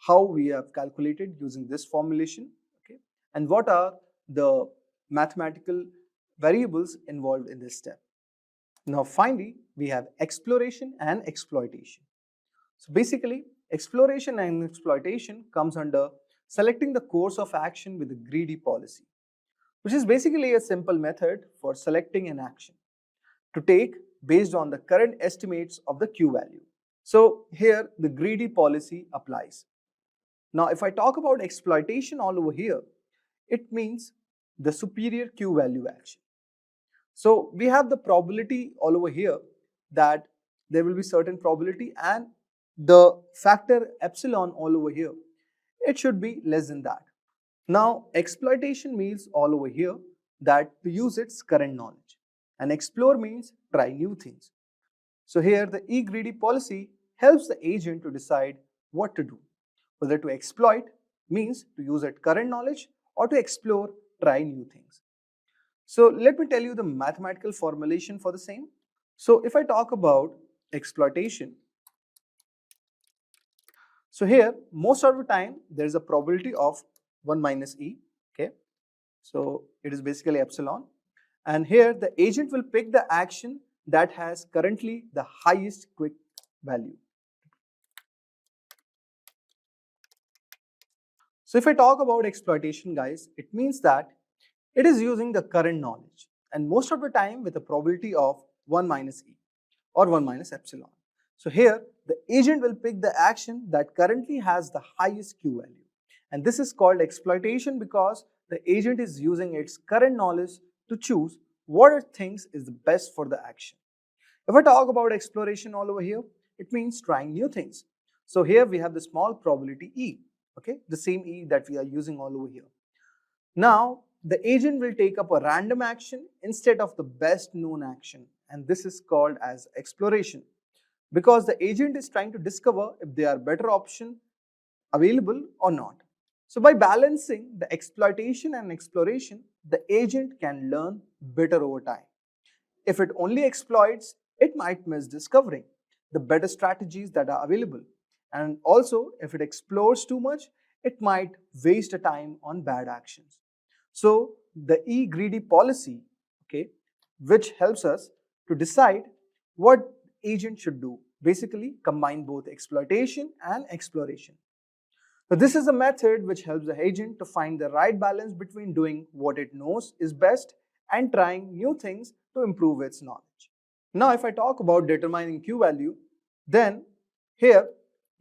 how we have calculated using this formulation, okay, and what are the mathematical variables involved in this step. Now, finally, we have exploration and exploitation. So basically, exploration and exploitation comes under selecting the course of action with a greedy policy, which is basically a simple method for selecting an action to take based on the current estimates of the Q value. So here the greedy policy applies. Now if I talk about exploitation all over here, it means the superior Q value action. So we have the probability all over here that there will be certain probability and the factor epsilon all over here, it should be less than that. Now exploitation means all over here that to use its current knowledge, and explore means try new things. So here the e-greedy policy helps the agent to decide what to do, whether to exploit means to use its current knowledge or to explore, try new things. So let me tell you the mathematical formulation for the same. So if I talk about exploitation, so here most of the time there is a probability of 1 minus e, okay, so it is basically epsilon, and here the agent will pick the action that has currently the highest quick value. So if I talk about exploitation, guys, it means that it is using the current knowledge and most of the time with a probability of 1 minus e or 1 minus epsilon. So here the agent will pick the action that currently has the highest Q value, and this is called exploitation because the agent is using its current knowledge to choose what it thinks is the best for the action. If I talk about exploration all over here, it means trying new things. So here we have the small probability E, okay, the same E that we are using all over here. Now the agent will take up a random action instead of the best known action, and this is called as exploration. because the agent is trying to discover if there are better options available or not. So by balancing the exploitation and exploration, the agent can learn better over time. If it only exploits, it might miss discovering the better strategies that are available. And also, if it explores too much, it might waste the time on bad actions. So the e-greedy policy, okay, which helps us to decide what agent should do, basically combine both exploitation and exploration. So this is a method which helps the agent to find the right balance between doing what it knows is best and trying new things to improve its knowledge. Now, if I talk about determining Q value, then here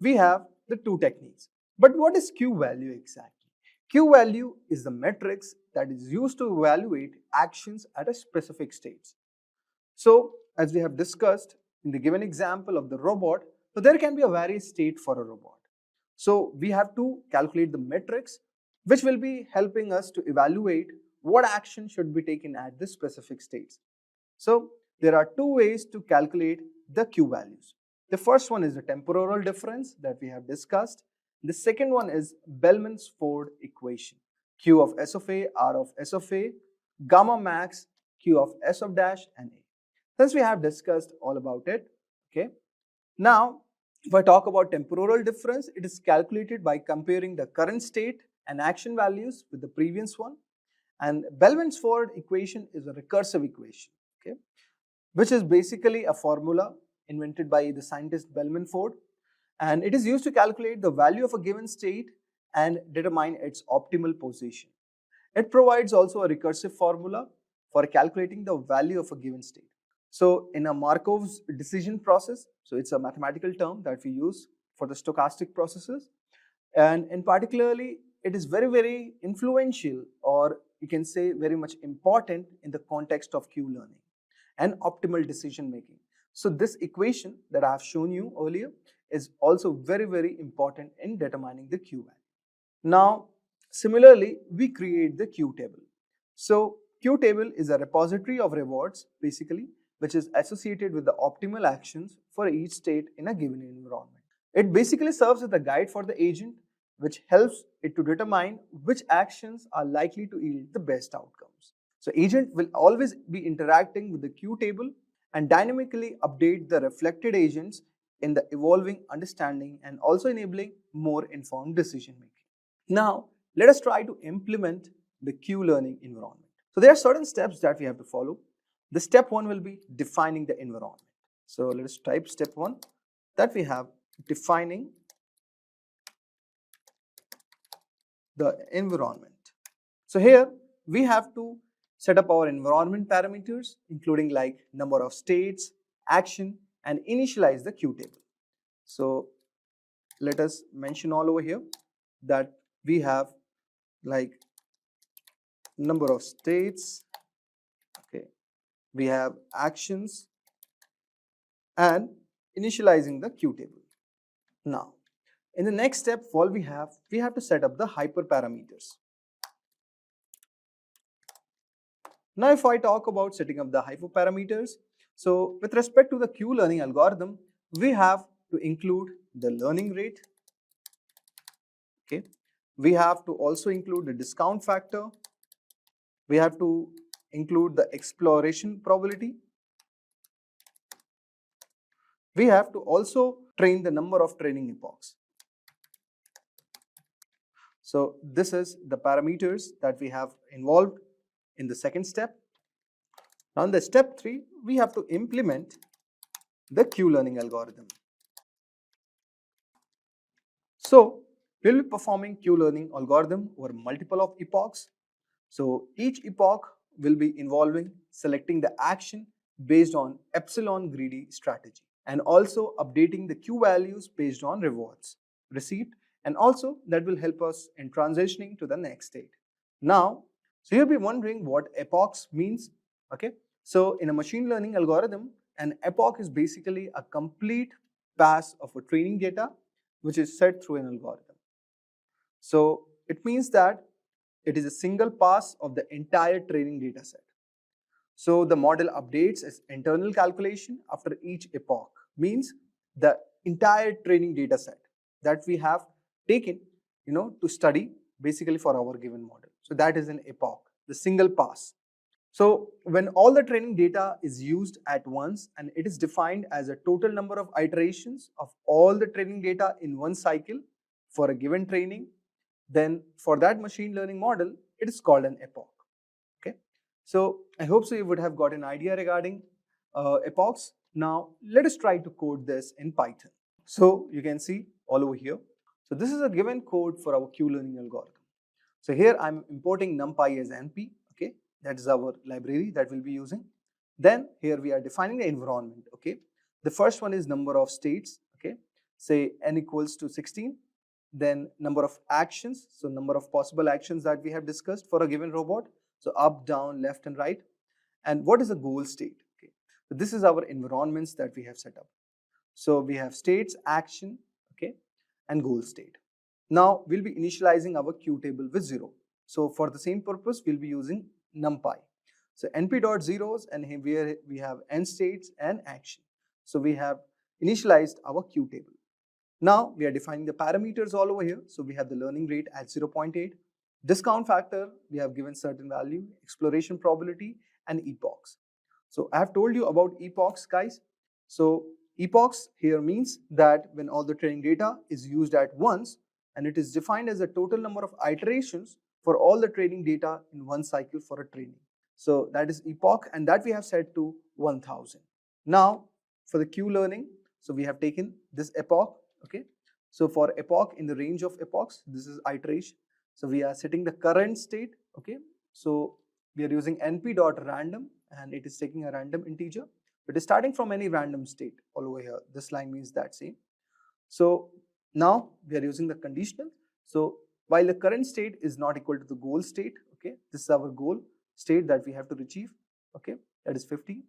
we have the two techniques. But what is Q value exactly? Q value is the matrix that is used to evaluate actions at a specific stage. So, as we have discussed in the given example of the robot, so there can be a various state for a robot. So we have to calculate the metrics which will be helping us to evaluate what action should be taken at this specific stage. So there are two ways to calculate the Q values. The first one is the temporal difference that we have discussed. The second one is Bellman's Ford equation. Q of S of A, R of S of A, gamma max, Q of S of dash and A. Since we have discussed all about it, okay. Now, if I talk about temporal difference, it is calculated by comparing the current state and action values with the previous one. And Bellman's Ford equation is a recursive equation, okay, which is basically a formula invented by the scientist Bellman Ford. And it is used to calculate the value of a given state and determine its optimal position. It provides also a recursive formula for calculating the value of a given state. So in a Markov's decision process, so it's a mathematical term that we use for the stochastic processes, and in particularly it is very, very influential, or you can say very much important in the context of Q learning and optimal decision making. So this equation that I have shown you earlier is also very, very important in determining the Q value. Now, similarly, we create the Q table. So Q table is a repository of rewards, basically, which is associated with the optimal actions for each state in a given environment. It basically serves as a guide for the agent, which helps it to determine which actions are likely to yield the best outcomes. So agent will always be interacting with the Q table and dynamically update the reflected agents in the evolving understanding and also enabling more informed decision making. Now, let us try to implement the Q learning environment. So there are certain steps that we have to follow. The step one will be defining the environment. So let us type step one, that we have defining the environment. So here we have to set up our environment parameters, including like number of states, action, and initialize the Q table. So let us mention all over here that we have like number of states, okay, we have actions and initializing the Q table. Now, in the next step, all we have to set up the hyperparameters. Now, if I talk about setting up the hyperparameters, so with respect to the Q learning algorithm, we have to include the learning rate, okay. We have to also include the discount factor. We have to include the exploration probability. We have to also train the number of training epochs. So this is the parameters that we have involved in the second step. Now in the step 3, we have to implement the Q learning algorithm. So we'll be performing Q learning algorithm over multiple of epochs. So each epoch will be involving selecting the action based on epsilon greedy strategy and also updating the Q values based on rewards received, and also that will help us in transitioning to the next state. Now, so you'll be wondering what epochs means, okay? So in a machine learning algorithm, an epoch is basically a complete pass of a training data which is set through an algorithm. So it means that it is a single pass of the entire training data set. So the model updates its internal calculation after each epoch, means the entire training data set that we have taken, to study basically for our given model. So that is an epoch, the single pass. So when all the training data is used at once and it is defined as a total number of iterations of all the training data in one cycle for a given training, then for that machine learning model, it is called an epoch. Okay. So I hope so you would have got an idea regarding epochs. Now let us try to code this in Python. So you can see all over here. So this is a given code for our Q-learning algorithm. So here I'm importing numpy as np, okay, that is our library that we'll be using. Then here we are defining the environment, okay. The first one is number of states, okay, say n equals to 16. Then number of actions, so number of possible actions that we have discussed for a given robot. So up, down, left and right. And what is the goal state? Okay. So this is our environments that we have set up. So we have states, action, okay, and goal state. Now we'll be initializing our Q table with 0. So for the same purpose, we'll be using numpy. So np.zeros, and here we have n states and action. So we have initialized our Q table. Now we are defining the parameters all over here. So we have the learning rate at 0.8. Discount factor, we have given certain value, exploration probability, and epochs. So I have told you about epochs, guys. So epochs here means that when all the training data is used at once, and it is defined as a total number of iterations for all the training data in one cycle for a training. So that is epoch, and that we have set to 1000. Now for the Q learning, so we have taken this epoch, okay. So for epoch, in the range of epochs, this is iteration. So we are setting the current state, okay. So we are using np.random, and it is taking a random integer. It is starting from any random state all over here. This line means that same. So now we are using the conditional. So while the current state is not equal to the goal state, okay, this is our goal state that we have to achieve, okay, that is 50.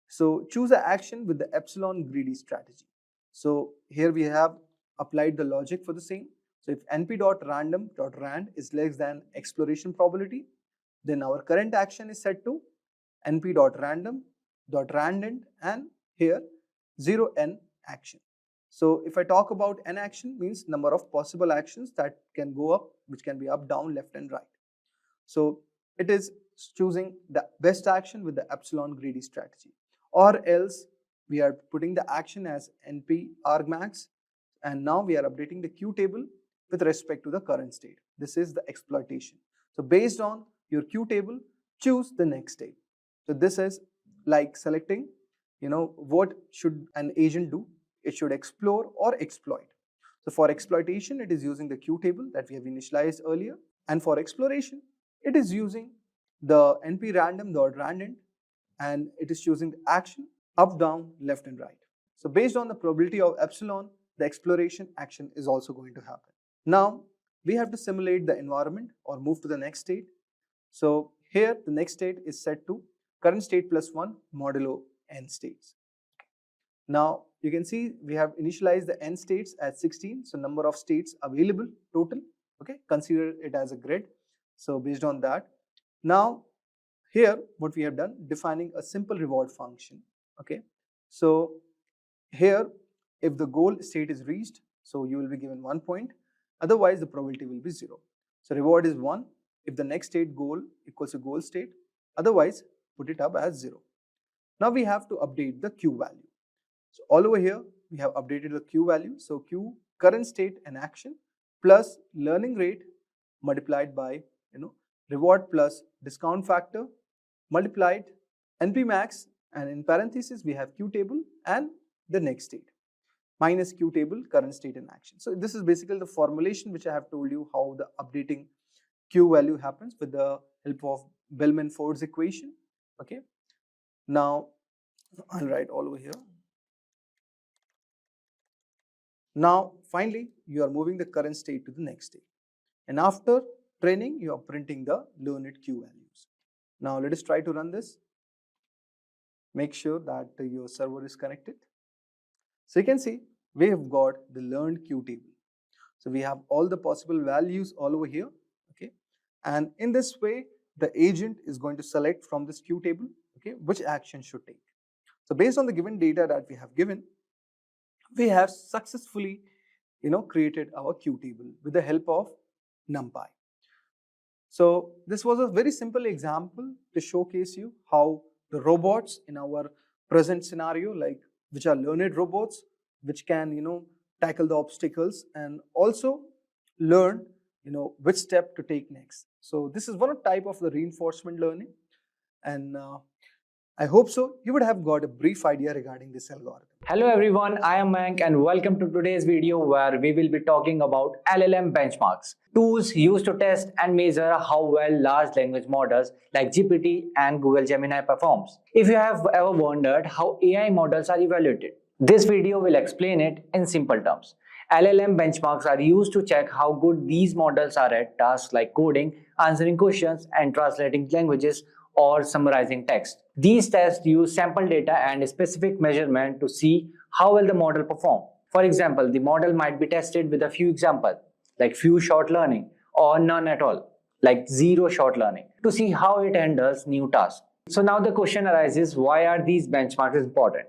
So choose an action with the epsilon greedy strategy. So here we have applied the logic for the same. So if np.random.rand is less than exploration probability, then our current action is set to np.random.randint, and here 0n action. So if I talk about n action, means number of possible actions that can go up, which can be up, down, left and right. So it is choosing the best action with the epsilon greedy strategy, or else we are putting the action as np argmax, and now we are updating the Q table with respect to the current state. This is the exploitation. So based on your Q table, choose the next state. So this is like selecting, what should an agent do? It should explore or exploit. So for exploitation, it is using the Q table that we have initialized earlier, and for exploration, it is using the np_random.randint, and it is choosing the action up, down, left and right. So based on the probability of epsilon, the exploration action is also going to happen. Now we have to simulate the environment or move to the next state. So here the next state is set to current state plus 1 modulo n states. Now you can see we have initialized the n states as 16. So number of states available total, okay, consider it as a grid. So based on that, now here what we have done, defining a simple reward function, okay. So here if the goal state is reached, so you will be given 1 point, otherwise the probability will be 0. So reward is 1 if the next state goal equals to goal state, otherwise put it up as 0. Now we have to update the Q value. So all over here we have updated the Q value. So Q current state and action plus learning rate multiplied by reward plus discount factor multiplied np max, and in parentheses we have Q table and the next state minus Q table current state and action. So this is basically the formulation which I have told you how the updating Q value happens with the help of Bellman-Ford's equation, okay. Now I'll write all over here. Now finally you are moving the current state to the next state, and after training you are printing the learned Q values. Now let us try to run this. Make sure that your server is connected. So you can see we have got the learned Q table. So we have all the possible values all over here, okay, and in this way the agent is going to select from this Q table, okay, which action should take. So based on the given data that we have given, we have successfully created our Q table with the help of NumPy. So this was a very simple example to showcase you how the robots in our present scenario, like which are learned robots, which can tackle the obstacles and also learn which step to take next. So this is one type of the reinforcement learning, and I hope so you would have got a brief idea regarding this algorithm. Hello everyone, I am Mank and welcome to today's video where we will be talking about LLM benchmarks, tools used to test and measure how well large language models like GPT and Google Gemini performs. If you have ever wondered how AI models are evaluated, this video will explain it in simple terms. LLM benchmarks are used to check how good these models are at tasks like coding, answering questions, and translating languages or summarizing text. These tests use sample data and specific measurement to see how well the model performs. For example, the model might be tested with a few examples, like few short learning, or none at all, like zero short learning, to see how it handles new tasks. So now the question arises, why are these benchmarks important?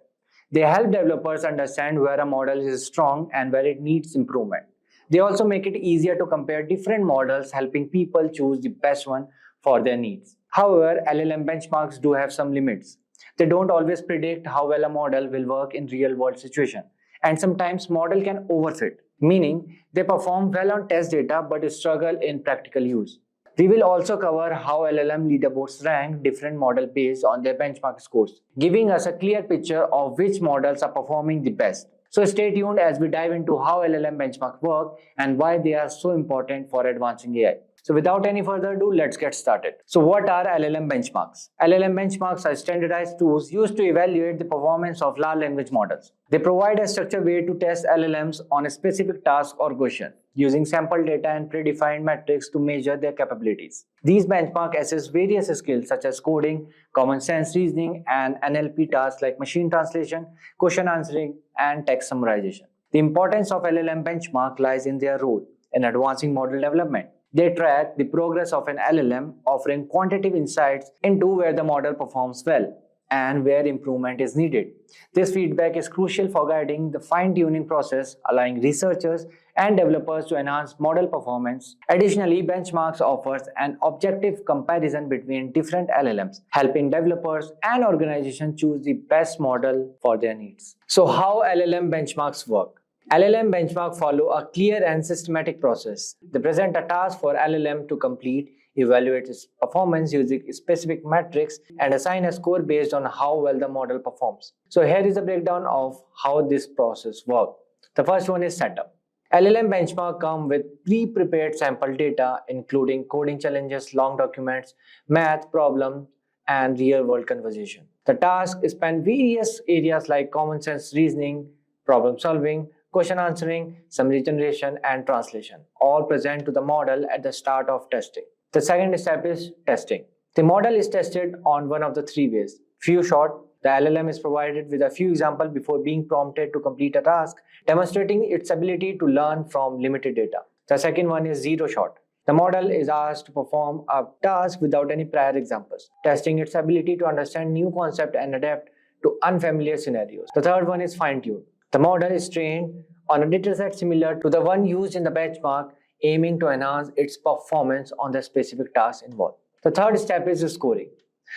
They help developers understand where a model is strong and where it needs improvement. They also make it easier to compare different models, helping people choose the best one for their needs. However, LLM benchmarks do have some limits. They don't always predict how well a model will work in real-world situations, and sometimes model can overfit, meaning they perform well on test data but struggle in practical use. We will also cover how LLM leaderboards rank different models based on their benchmark scores, giving us a clear picture of which models are performing the best. So stay tuned as we dive into how LLM benchmarks work and why they are so important for advancing AI. So without any further ado, let's get started. So what are LLM benchmarks? LLM benchmarks are standardized tools used to evaluate the performance of large language models. They provide a structured way to test LLMs on a specific task or question, using sample data and predefined metrics to measure their capabilities. These benchmarks assess various skills such as coding, common sense reasoning, and NLP tasks like machine translation, question answering, and text summarization. The importance of LLM benchmark lies in their role in advancing model development. They track the progress of an LLM, offering quantitative insights into where the model performs well and where improvement is needed. This feedback is crucial for guiding the fine-tuning process, allowing researchers and developers to enhance model performance. Additionally, benchmarks offers an objective comparison between different LLMs, helping developers and organizations choose the best model for their needs. So how LLM benchmarks work? LLM benchmarks follow a clear and systematic process. They present a task for LLM to complete, evaluate its performance using specific metrics, and assign a score based on how well the model performs. So here is a breakdown of how this process works. The first one is setup. LLM benchmarks come with pre-prepared sample data, including coding challenges, long documents, math problems, and real-world conversation. The task span various areas like common sense reasoning, problem solving, question answering, summary generation, and translation, all present to the model at the start of testing. The second step is testing. The model is tested on one of the three ways. Few shot, the LLM is provided with a few examples before being prompted to complete a task, demonstrating its ability to learn from limited data. The second one is zero shot. The model is asked to perform a task without any prior examples, testing its ability to understand new concepts and adapt to unfamiliar scenarios. The third one is fine-tune. The model is trained on a dataset similar to the one used in the benchmark, aiming to enhance its performance on the specific task involved. The third step is scoring.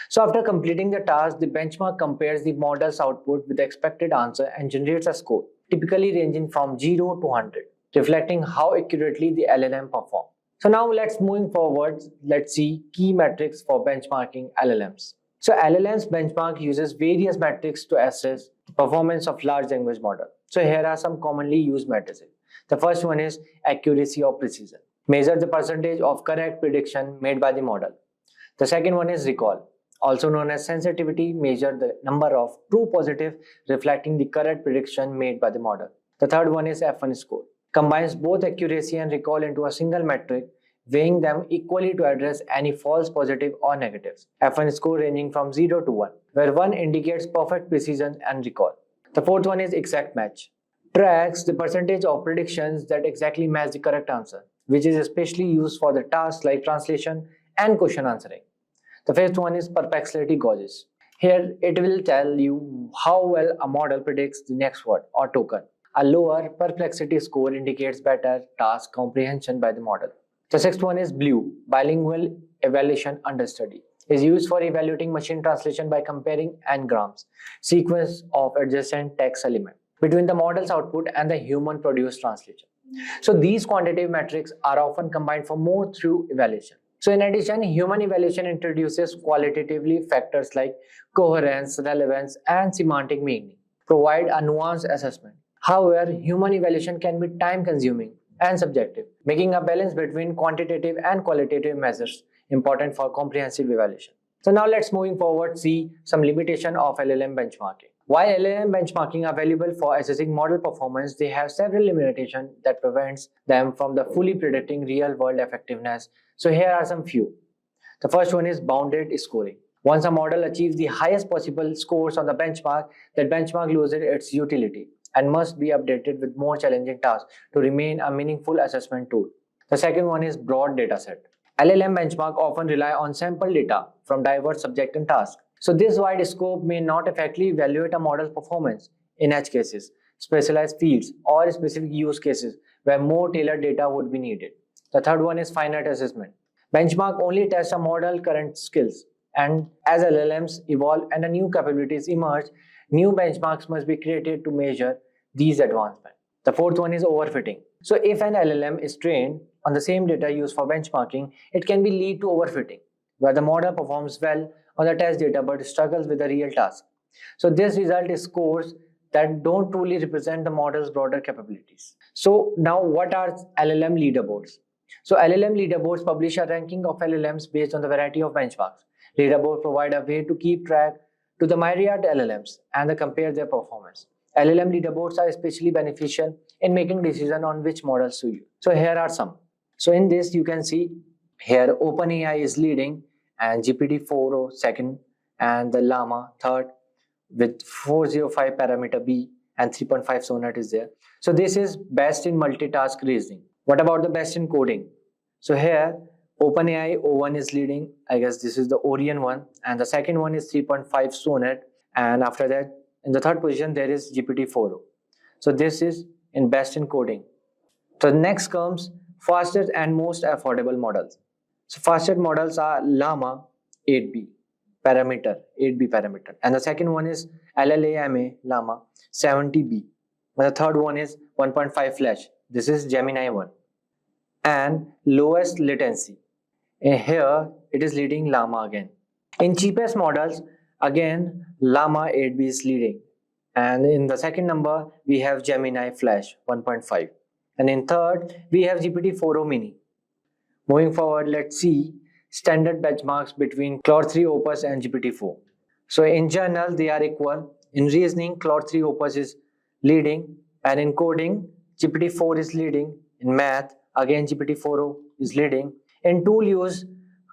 So after completing the task, the benchmark compares the model's output with the expected answer and generates a score, typically ranging from 0 to 100, reflecting how accurately the LLM performs. So now moving forward, let's see key metrics for benchmarking LLMs. So LLM's benchmark uses various metrics to assess the performance of large language model. So here are some commonly used metrics. The first one is accuracy or precision. Measure the percentage of correct prediction made by the model. The second one is recall, also known as sensitivity. Measure the number of true positive reflecting the correct prediction made by the model. The third one is F1 score. Combines both accuracy and recall into a single metric, weighing them equally to address any false positive or negatives. F1 score ranging from 0 to 1, where 1 indicates perfect precision and recall. The fourth one is exact match. Tracks the percentage of predictions that exactly match the correct answer, which is especially used for the tasks like translation and question answering. The fifth one is perplexity gauges. Here it will tell you how well a model predicts the next word or token. A lower perplexity score indicates better task comprehension by the model. The sixth one is BLUE, bilingual evaluation understudy. Is used for evaluating machine translation by comparing n-grams, sequence of adjacent text element, between the model's output and the human produced translation. So these quantitative metrics are often combined for more through evaluation. So in addition, human evaluation introduces qualitatively factors like coherence, relevance, and semantic meaning, provide a nuanced assessment. However, human evaluation can be time-consuming and subjective, making a balance between quantitative and qualitative measures important for comprehensive evaluation. So now let's moving forward see some limitation of LLM benchmarking. While LLM benchmarking are valuable for assessing model performance, they have several limitations that prevents them from the fully predicting real-world effectiveness. So here are some few. The first one is bounded scoring. Once a model achieves the highest possible scores on the benchmark, that benchmark loses its utility and must be updated with more challenging tasks to remain a meaningful assessment tool. The second one is broad dataset. LLM benchmark often rely on sample data from diverse subjects and tasks. So this wide scope may not effectively evaluate a model's performance in edge cases, specialized fields, or specific use cases where more tailored data would be needed. The third one is finite assessment. Benchmark only tests a model's current skills, and as LLMs evolve and the new capabilities emerge, new benchmarks must be created to measure these advancements. The fourth one is overfitting. So if an LLM is trained on the same data used for benchmarking, it can be lead to overfitting, where the model performs well on the test data but struggles with the real task. So this result is scores that don't truly represent the model's broader capabilities. So now what are LLM leaderboards? So LLM leaderboards publish a ranking of LLMs based on the variety of benchmarks. Leaderboards provide a way to keep track to the myriad LLMs and compare their performance. LLM leaderboards are especially beneficial in making decisions on which models to use. So here are some. So in this you can see here OpenAI is leading and GPT-4o second and the Lama third with 405 parameter B and 3.5 sonnet is there. So this is best in multitask reasoning. What about the best in coding? So here OpenAI O1 is leading. I guess this is the Orion one, and the second one is 3.5 sonnet, and after that in the third position there is GPT-4o. So this is in best in coding. So next comes fastest and most affordable models. So fastest models are Lama 8B parameter, and the second one is LLAMA Lama 70B. And the third one is 1.5 flash. This is Gemini 1. And lowest latency. And here it is leading Lama again. In cheapest models, again Lama 8B is leading. And in the second number, we have Gemini Flash 1.5. And in third, we have GPT-4o Mini. Moving forward, let's see standard benchmarks between Claude 3 Opus and GPT-4. So in general, they are equal. In reasoning, Claude 3 Opus is leading. And in coding, GPT-4 is leading. In math, again GPT-4o is leading. In tool use,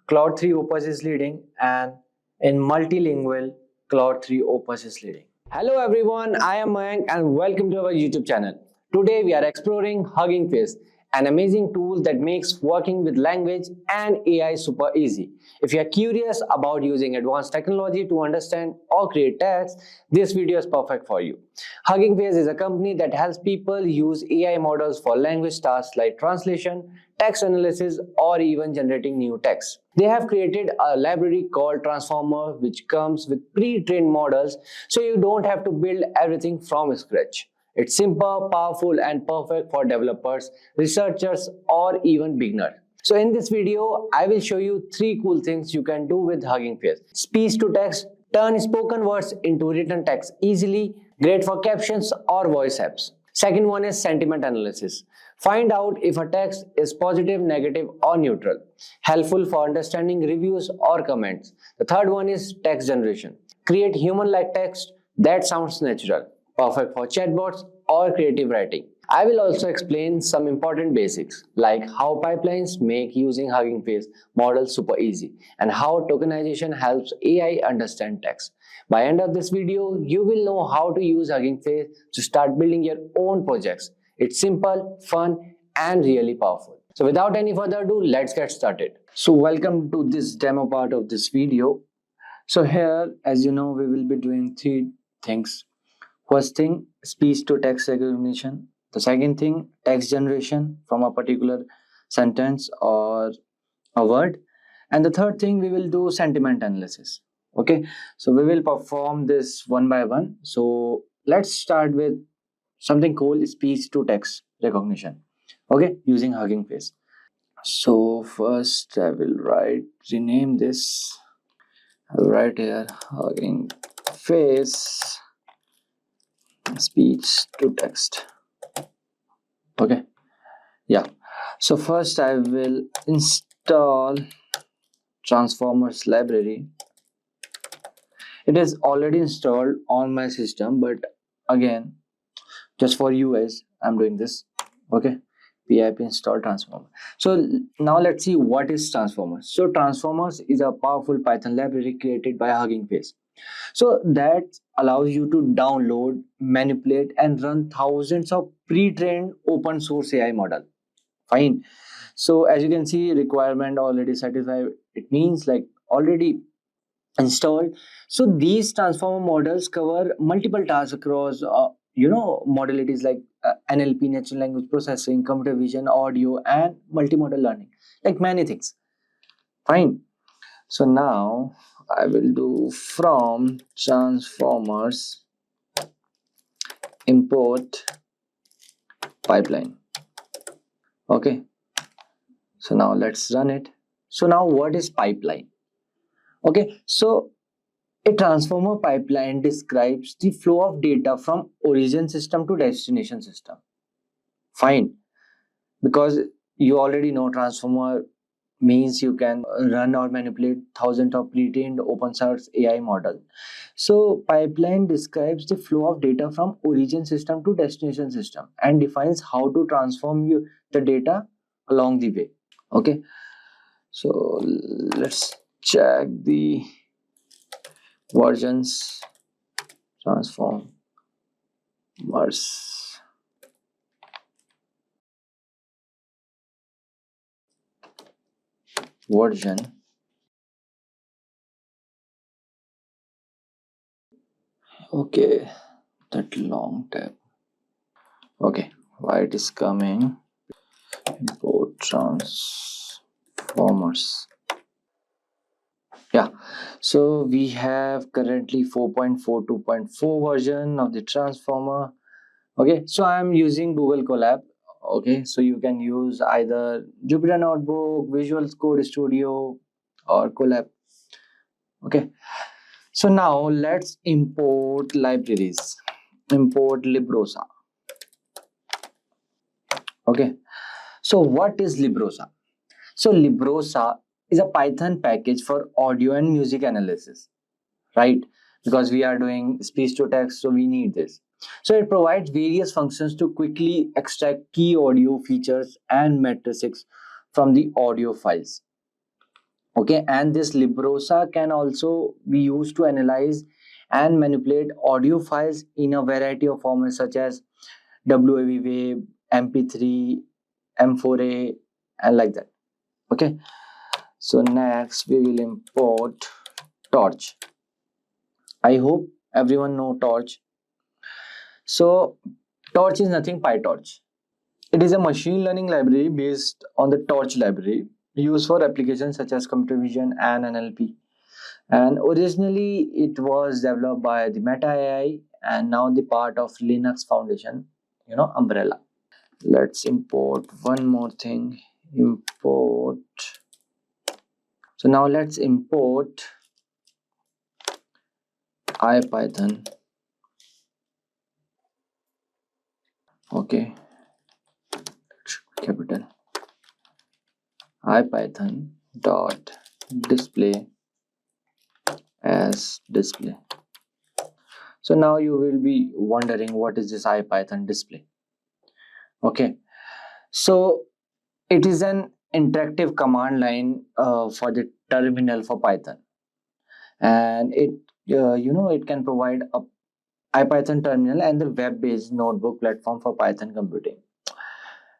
Claude 3 Opus is leading. And in multilingual, Claude 3 Opus is leading. Hello everyone, I am Mayank and welcome to our YouTube channel. Today we are exploring Hugging Face, an amazing tool that makes working with language and AI super easy. If you are curious about using advanced technology to understand or create text, this video is perfect for you. Hugging Face is a company that helps people use AI models for language tasks like translation, text analysis, or even generating new text. They have created a library called Transformer which comes with pre-trained models, so you don't have to build everything from scratch. It's simple, powerful, and perfect for developers, researchers, or even beginners. So in this video, I will show you 3 cool things you can do with Hugging Face. Speech to text, turn spoken words into written text easily, great for captions or voice apps. Second one is sentiment analysis. Find out if a text is positive, negative, or neutral. Helpful for understanding reviews or comments. The third one is text generation. Create human-like text that sounds natural. Perfect for chatbots or creative writing. I will also explain some important basics like how pipelines make using Hugging Face models super easy and how tokenization helps AI understand text. By end of this video, you will know how to use Hugging Face to start building your own projects. It's simple, fun, and really powerful. So without any further ado, let's get started. So welcome to this demo part of this video. So here, as you know, we will be doing 3 things. First thing, speech to text recognition. The second thing, text generation from a particular sentence or a word. And the third thing, we will do sentiment analysis. Okay, so we will perform this one by one. So let's start with something called speech to text recognition. Okay, using Hugging Face. So first I will rename this. I will write here Hugging Face speech to text. Okay, yeah. So first I will install transformers library. It is already installed on my system, but again, just for you guys, I'm doing this. Okay, pip install transformer. So now let's see what is transformers. So transformers is a powerful Python library created by Hugging Face. So that allows you to download, manipulate, and run thousands of pre-trained open source AI model. Fine. So as you can see, requirement already satisfied. It means like already installed. So these transformer models cover multiple tasks across modalities like NLP, natural language processing, computer vision, audio, and multimodal learning, like many things. Fine. So now I will do from transformers import pipeline. Okay, so now let's run it. So now what is pipeline? Okay, so a transformer pipeline describes the flow of data from origin system to destination system. Fine, because you already know transformer means you can run or manipulate thousands of pre-trained open source AI model. So pipeline describes the flow of data from origin system to destination system and defines how to transform the data along the way. Okay, so let's check the versions transformers version. Okay, that long tab. Okay, why it is coming? Import transformers. Yeah, so we have currently 4.42.4 version of the transformer. Okay, so I'm using Google Colab. Okay, so you can use either Jupyter Notebook, Visual Code Studio, or Colab. Okay, so now let's import libraries. Import Librosa. Okay, so what is Librosa? So Librosa is a Python package for audio and music analysis, right? Because we are doing speech to text, so we need this. So it provides various functions to quickly extract key audio features and matrices from the audio files. Okay, and this Librosa can also be used to analyze and manipulate audio files in a variety of formats such as WAV wave, MP3, M4A, and like that. Okay, so next we will import Torch. I hope everyone know Torch. So Torch is nothing PyTorch. It is a machine learning library based on the Torch library used for applications such as computer vision and NLP. And originally it was developed by the Meta AI and now the part of Linux Foundation, umbrella. Let's import one more thing. Import. So now let's import IPython. Okay, capital IPython dot display as display. So now you will be wondering what is this IPython display. Okay, so it is an interactive command line for the terminal for Python, and it it can provide a IPython terminal and the web-based notebook platform for Python computing.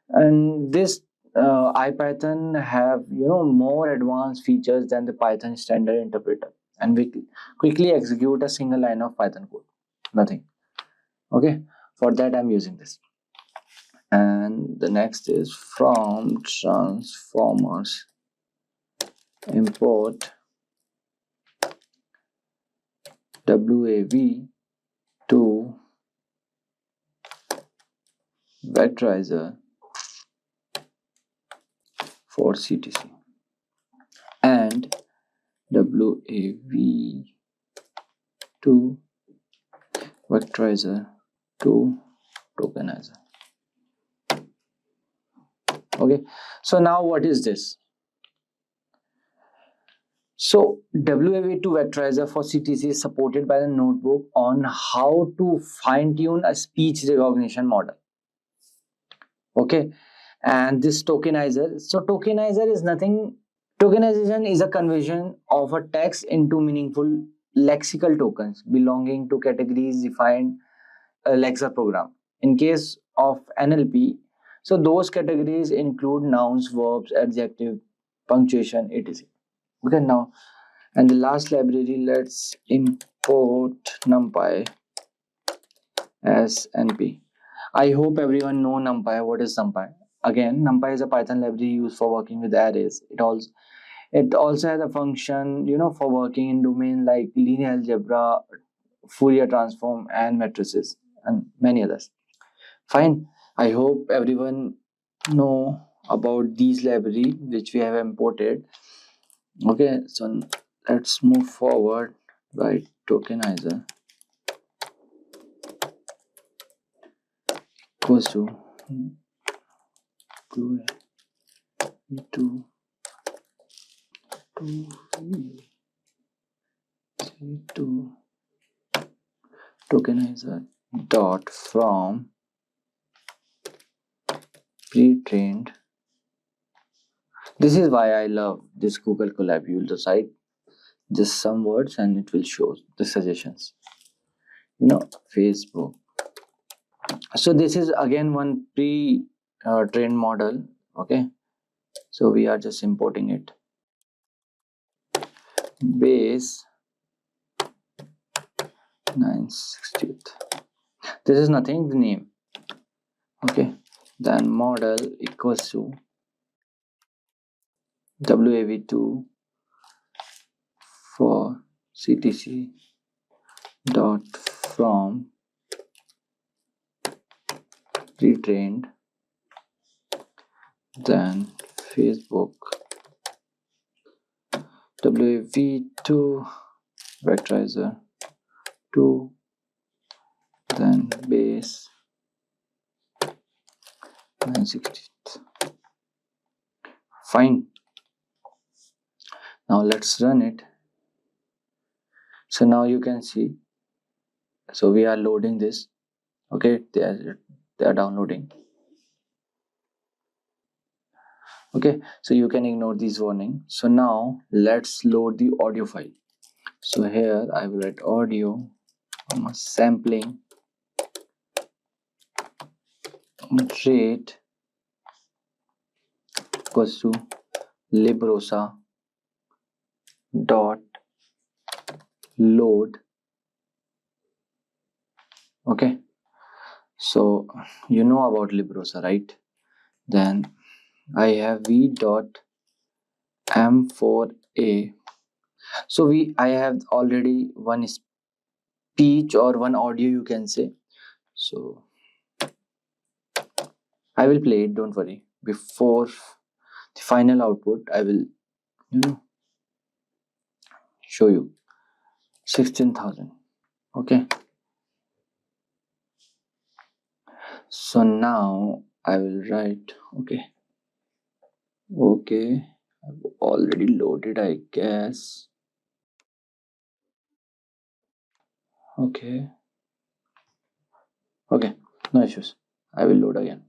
And this IPython have more advanced features than the Python standard interpreter, and we quickly execute a single line of Python code. Nothing. Okay, for that I'm using this. And the next is from transformers import WAV to vectorizer for CTC and WAV to vectorizer to tokenizer. Okay, so now what is this? So WAV2 vectorizer for CTC is supported by the notebook on how to fine-tune a speech recognition model. Okay, and this tokenizer. So tokenizer is nothing. Tokenization is a conversion of a text into meaningful lexical tokens belonging to categories defined Alexa program. In case of NLP, so those categories include nouns, verbs, adjective, punctuation, etc. Okay, now, and the last library, let's import NumPy as NP. I hope everyone know NumPy. What is NumPy? Again, NumPy is a Python library used for working with arrays. It also has a function, for working in domain like linear algebra, Fourier transform, and matrices, and many others. Fine. I hope everyone know about these library which we have imported. Okay, so let's move forward. Right, tokenizer equals to 2 to tokenizer dot from pre-trained. This is why I love this Google Colab. You will just write just some words and it will show the suggestions. Facebook. So this is again one pre-trained model. Okay, so we are just importing it. Base 960th. This is nothing, the name. Okay, then model equals to WAV2 for CTC dot from pre-trained, then Facebook WAV2 vectorizer 2, then base 960th. Fine. Now let's run it. So now you can see. So we are loading this. Okay, they are downloading. Okay, so you can ignore these warning. So now let's load the audio file. So here I will write audio sampling rate equals to librosa dot load. Okay, so you know about librosa, right? Then I have v dot m4a. So I have already one speech or one audio, you can say. So I will play it, don't worry. Before the final output, I will show you 16,000. Okay, so now I will write okay, I've already loaded, I guess. Okay, no issues. I will load again.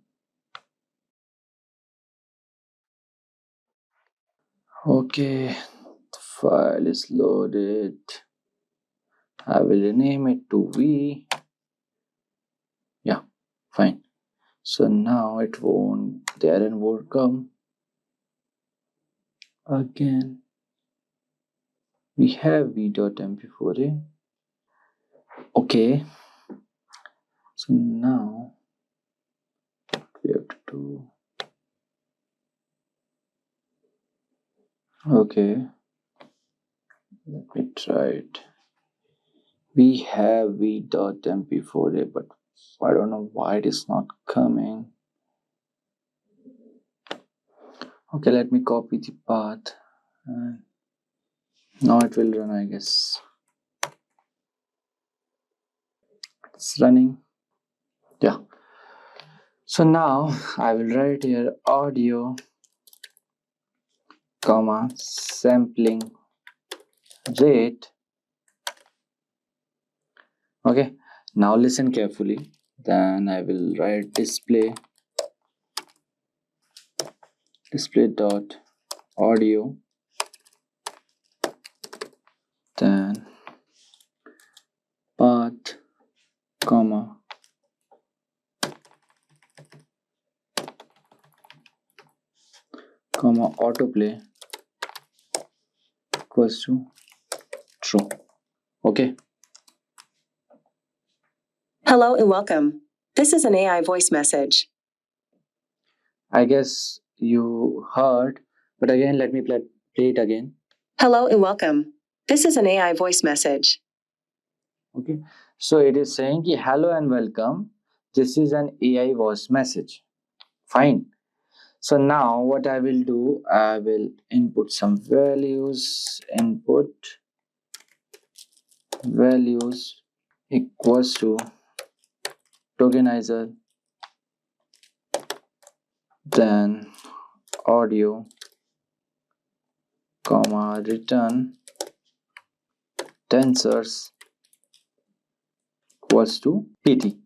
Okay, the file is loaded. I will rename it to V. Yeah, fine. So now it won't, the error won't come again. We have v.mp4a. Okay, So now we have to do, okay, let me try it. We have v.mp4a, but I don't know why it is not coming. Okay, let me copy the path. Now it will run, I guess. It's running. Yeah. So now I will write here audio, comma, sampling rate. Okay. Now listen carefully. Then I will write display dot audio, then path, comma, autoplay equals to true. Okay. Hello and welcome. This is an AI voice message. I guess you heard, but again let me play it again. Hello and welcome. This is an AI voice message. Okay, so it is saying ki, hello and welcome. This is an AI voice message. Fine. So now what I will do, I will input some values. Input values equals to tokenizer, then audio, comma, return tensors equals to pt.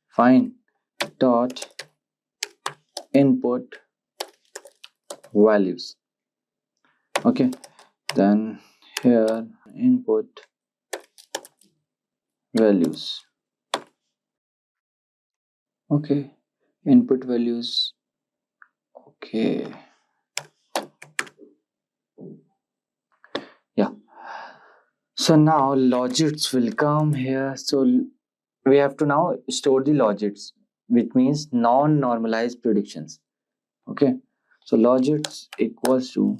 Fine. Dot input values. Okay, then here input values. Okay, input values. Okay, yeah. So now logits will come here. So we have to now store the logits, which means non-normalized predictions. Okay, so logits equals to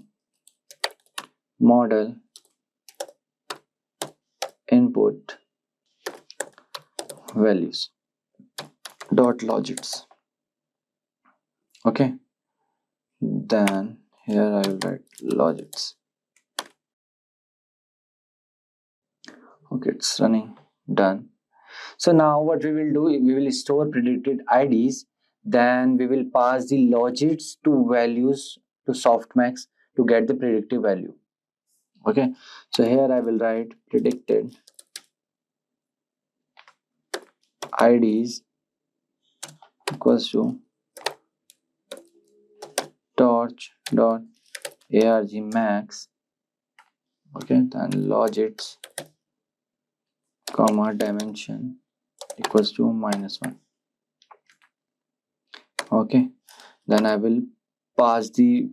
model input values dot logits. Okay, then here I will write logits. Okay, it's running. Done. So now what we will do, we will store predicted IDs, then we will pass the logits to values to softmax to get the predictive value. Okay, so here I will write predicted IDs equals to torch dot arg max. Okay, then logits, comma, dimension equals to -1. Okay, then I will pass the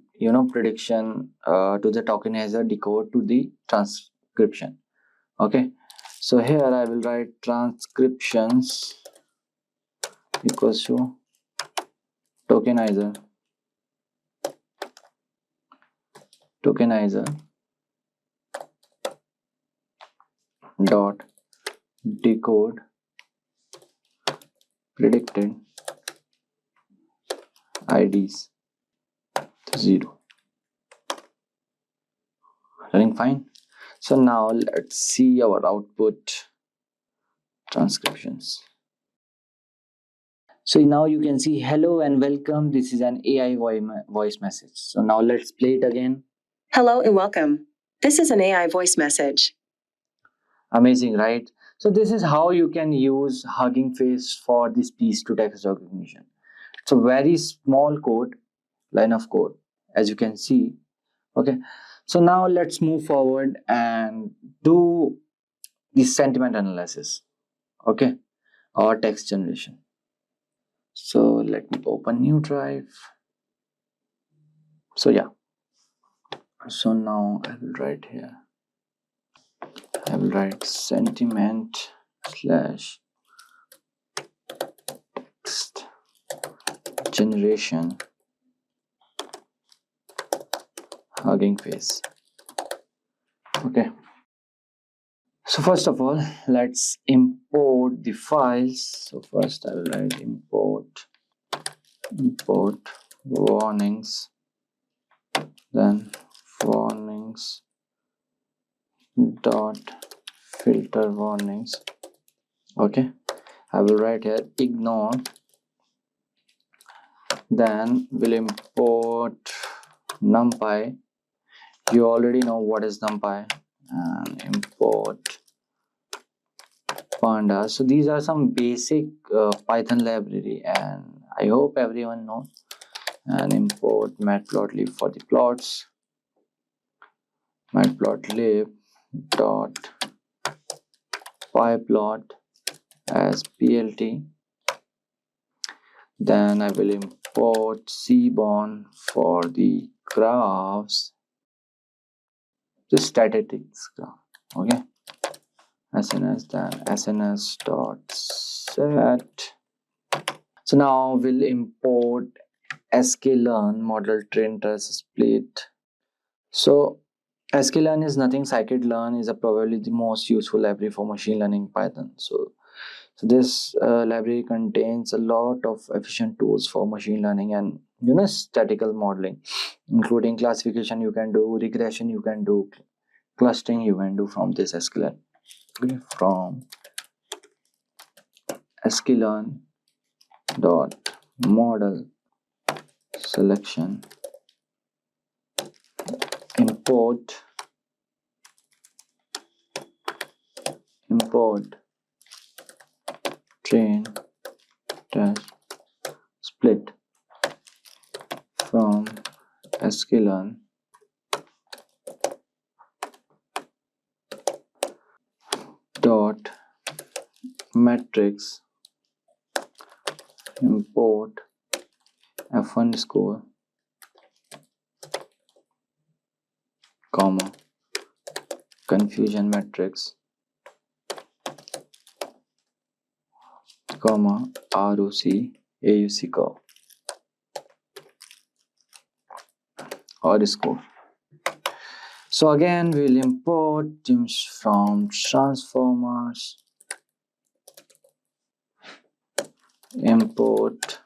prediction to the tokenizer decode to the transcription. Okay, so here I will write transcriptions equals to tokenizer dot decode predicted IDs 0. Running fine. So now let's see our output transcriptions. So now you can see hello and welcome. This is an AI voice message. So now let's play it again. Hello and welcome. This is an AI voice message. Amazing, right? So this is how you can use Hugging Face for the speech to text recognition. It's a very small code, line of code, as you can see. Okay, so now let's move forward and do the sentiment analysis, okay, or text generation. So let me open new drive. So yeah, so now I will write here, I will write sentiment slash generation Hugging Face. Okay. So first of all, let's import the files. So first I will write import warnings, then warnings dot filter warnings. Okay, I will write here ignore, then we'll import numpy. You already know what is numpy, and import panda. So these are some basic Python library, and I hope everyone knows. And import matplotlib for the plots, matplotlib dot pyplot as plt. Then I will import cbon for the graphs, the statistics graph. Okay, sns, then sns dot set. So now we'll import sklearn model train test split. So sklearn is nothing. Scikit-learn is probably the most useful library for machine learning Python. So this library contains a lot of efficient tools for machine learning and statistical modeling, including classification you can do, regression you can do, clustering you can do from this sklearn. Okay, from sklearn dot model selection import train test split from sklearn dot matrix import f1 score comma confusion matrix comma ROC AUC curve or score. So again we'll import teams from transformers, import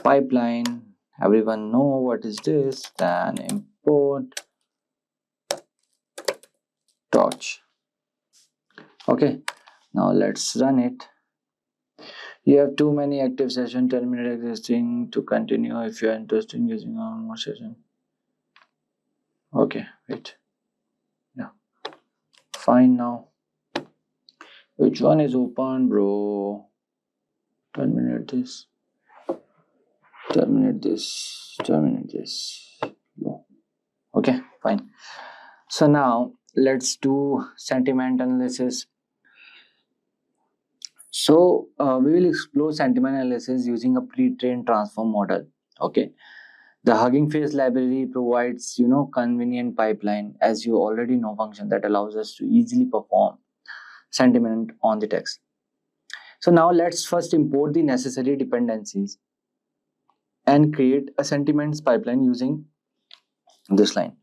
pipeline. Everyone know what is this. Then import torch. Okay, now let's run it. You have too many active session, 10 minutes existing to continue if you are interested in using one more session. Okay, wait. Yeah, fine. Now which one is open, bro? 10 minutes this, 10 minutes this, 10 minutes this. No. Okay, fine. So now let's do sentiment analysis. So we will explore sentiment analysis using a pre-trained transform model. Okay, the Hugging Face library provides convenient pipeline, as you already know, function that allows us to easily perform sentiment on the text. So now let's first import the necessary dependencies and create a sentiments pipeline using this line.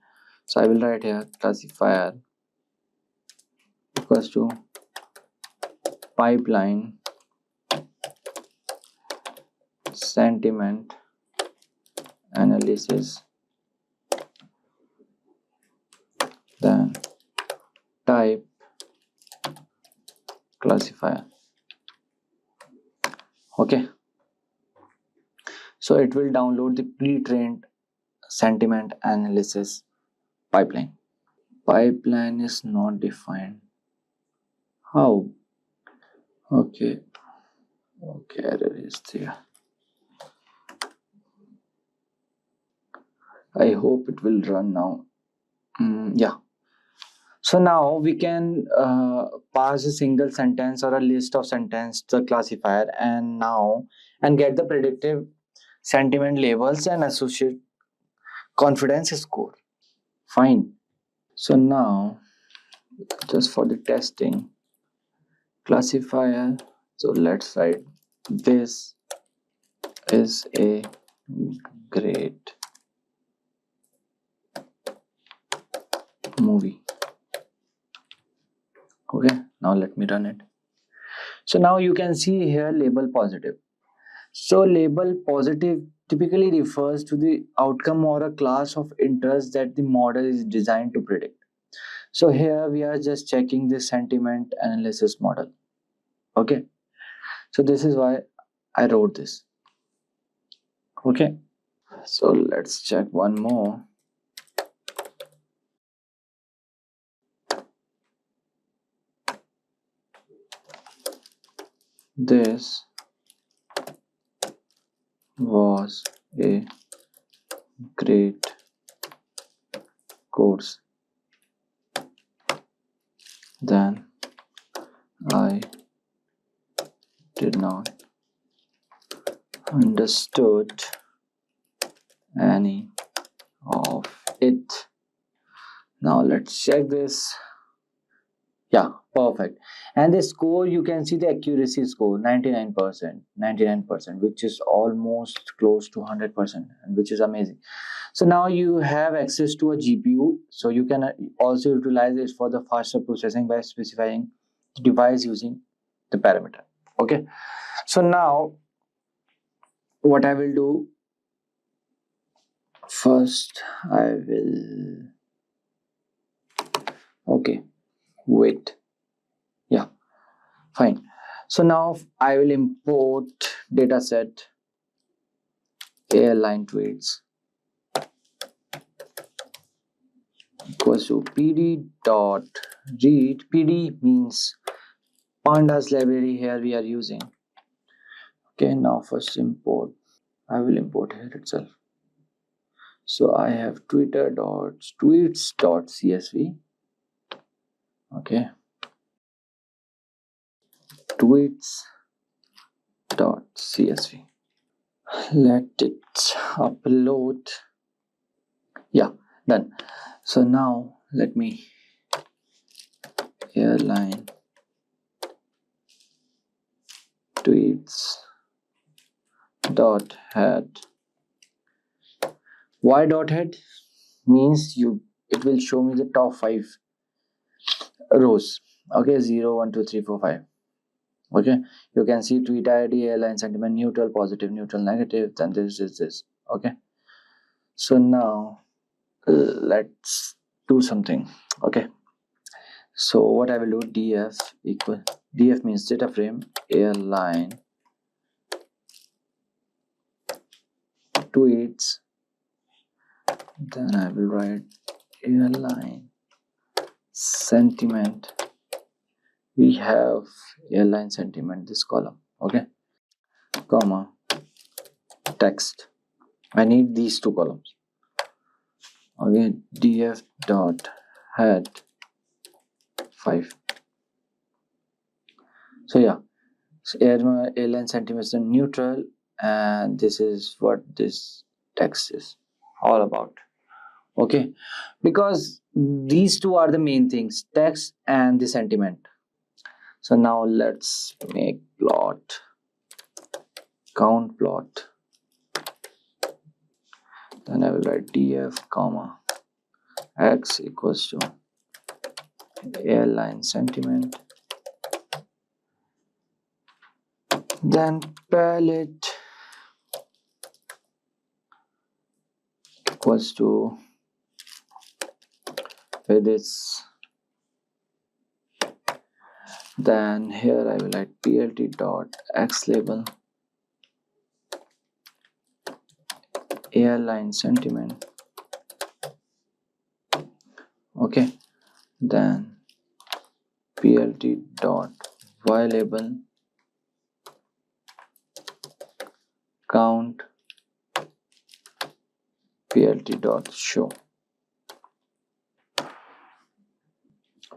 So I will write here classifier equals to pipeline sentiment analysis, then type classifier. Okay, so it will download the pre-trained sentiment analysis pipeline. Pipeline is not defined. How? Okay, error is there. I hope it will run now. Yeah. So now we can pass a single sentence or a list of sentence to the classifier and get the predictive sentiment labels and associate confidence score. Fine. So now just for the testing classifier, so let's write This is a great movie. Okay, now let me run it. So now you can see here label positive. So label positive typically refers to the outcome or a class of interest that the model is designed to predict. So here we are just checking the sentiment analysis model. Okay, so this is why I wrote this. Okay, so let's check one more. This was a great course. Then I did not understood any of it. Now let's check this. Yeah, perfect. And the score, you can see the accuracy score 99%, which is almost close to 100%, and which is amazing. So now you have access to a GPU, so you can also utilize it for the faster processing by specifying the device using the parameter. Okay, so now what I will do, first I will, okay, wait, yeah, fine. So now I will import dataset airline tweets equals to pd dot read. PD means pandas library, here we are using. Okay, now first import, I will import here itself. So I have tweets.csv. Okay, tweets.csv. Let it upload. Yeah, done. So now let me airline tweets dot head. Why dot head? Means it will show me the top 5 rows. Okay, 0 1 2 3 4 5. Okay, you can see tweet ID, airline sentiment, neutral, positive, neutral, negative, then this is this. Okay, so now let's do something. Okay, so what I will do, df means data frame airline tweets, then I will write airline sentiment. We have airline sentiment, this column. Okay, comma text. I need these 2 columns. Okay, df dot head 5. So yeah, so airline sentiment is neutral, and this is what this text is all about. Okay, because these 2 are the main things, text and the sentiment. So now let's make plot, count plot. Then I will write df comma x equals to airline sentiment, then palette equals to with this. Then here I will write plt dot x label airline sentiment. Okay, then plt dot y label count plt dot show.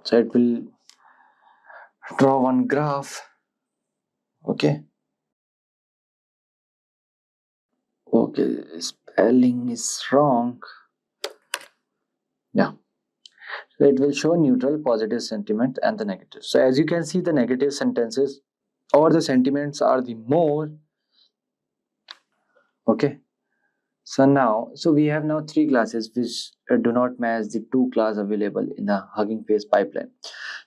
So it will draw one graph. Okay, spelling is wrong. Yeah, so it will show neutral, positive sentiment and the negative. So as you can see, the negative sentences or the sentiments are the more. Okay, so we have now three classes which do not match the two class available in the Hugging Face pipeline.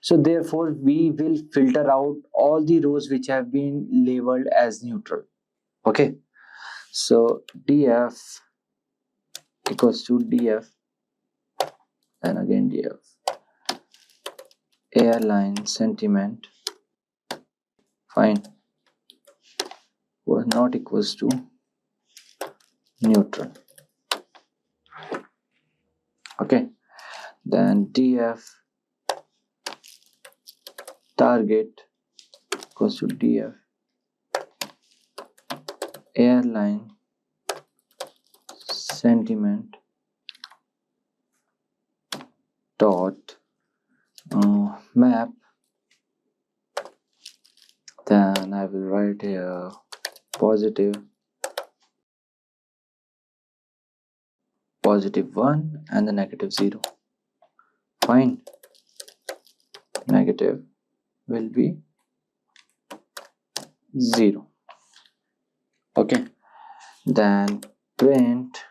So therefore we will filter out all the rows which have been labeled as neutral. Okay, so df equals to df, and again df airline sentiment, fine, was not equals to neutral. Okay, then df target equals to df airline sentiment dot map. Then I will write here positive 1 and the negative 0. Fine, negative will be 0. Okay, then print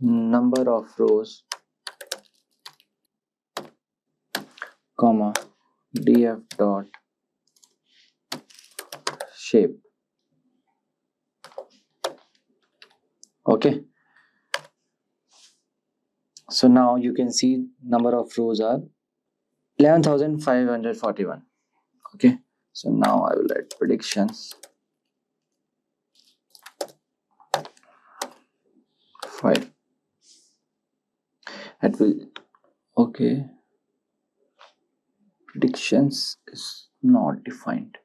number of rows comma df dot shape. Okay, so now you can see number of rows are 11,541. Okay, so now I will write predictions 5. It will, okay, predictions is not defined.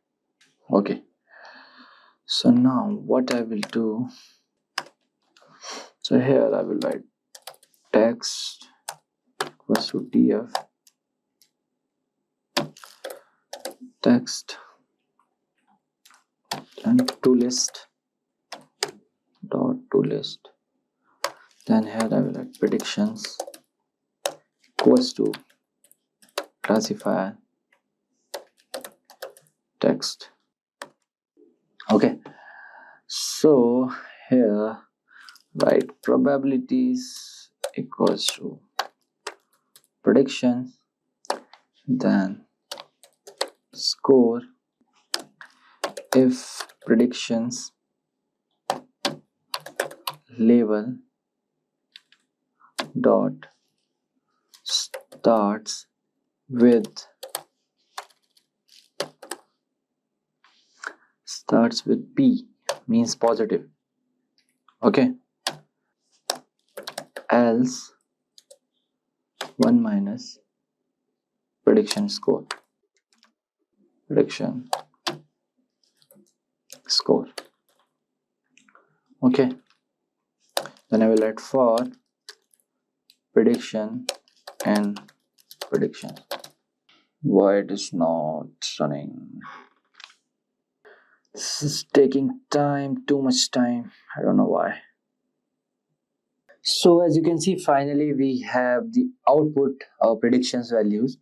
Okay, so now what I will do, so here I will write text equals to df text and to list dot to list. Then here I will write predictions equals to classifier text. Okay, so here write probabilities equals to prediction, then score if predictions label dot starts with P means positive. Okay, else 1 minus prediction score. Okay, then I will write for prediction and prediction. Why it is not running? This is taking time, too much time. I don't know why. So as you can see, finally we have the output of predictions values.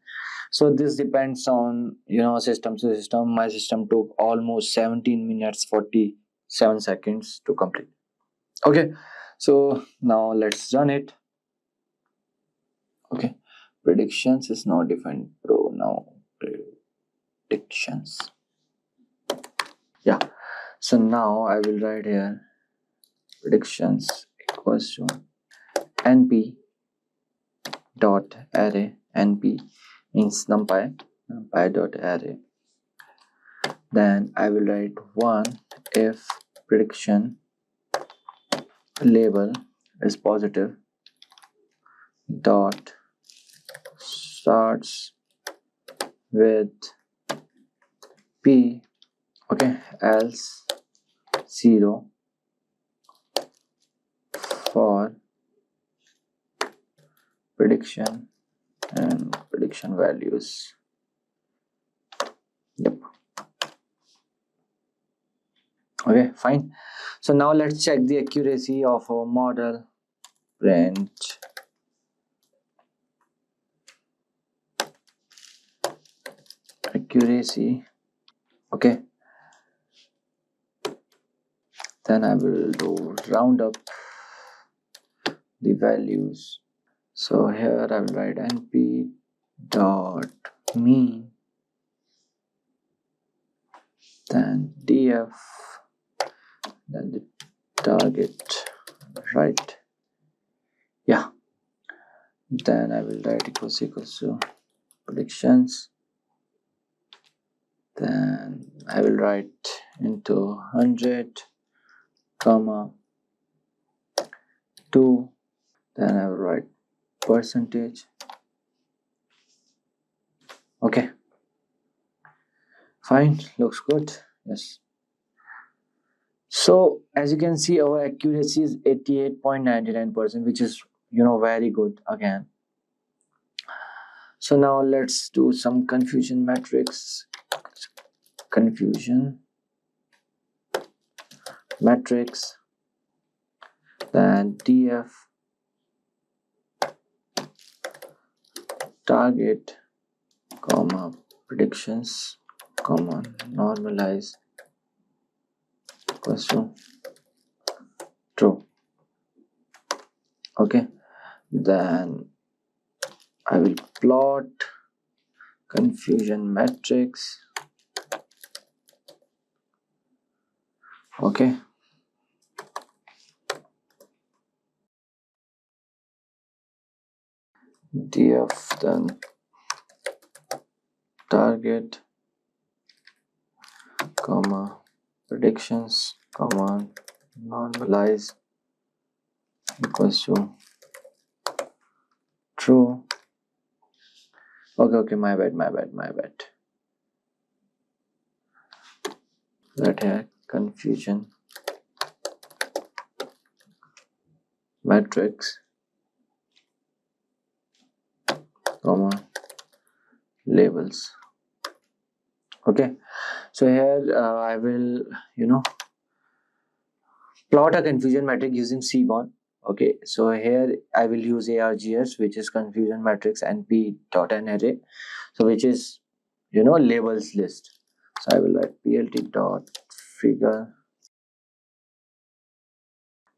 So this depends on system to system. My system took almost 17 minutes 47 seconds to complete. Okay, so now let's run it. Okay, predictions is not defined, bro. Now predictions. Yeah, so now I will write here predictions equals to np dot array. Np means numpy dot array. Then I will write 1 if prediction label is positive dot starts with P. Okay, else 0 for prediction and prediction values. Yep. Okay, fine. So now let's check the accuracy of our model. Print accuracy. Okay, then I will do round up the values. So here I will write np dot mean, then df, then the target, right? Yeah, then I will write equals to predictions, then I will write into 100 comma 2, then I will write percentage. Okay, fine, looks good. Yes, so as you can see, our accuracy is 88.99%, which is very good again. So now let's do some confusion matrix. Confusion matrix, then df target comma predictions comma normalize equals to true. Okay, then I will plot confusion matrix. Okay, df then target comma predictions comma normalize equals to true. Okay, my bad. That here confusion matrix comma labels. Okay, so here I will plot a confusion matrix using Seaborn. Okay, so here I will use ARGS, which is confusion matrix np.array, so which is labels list. So I will write plt dot figure,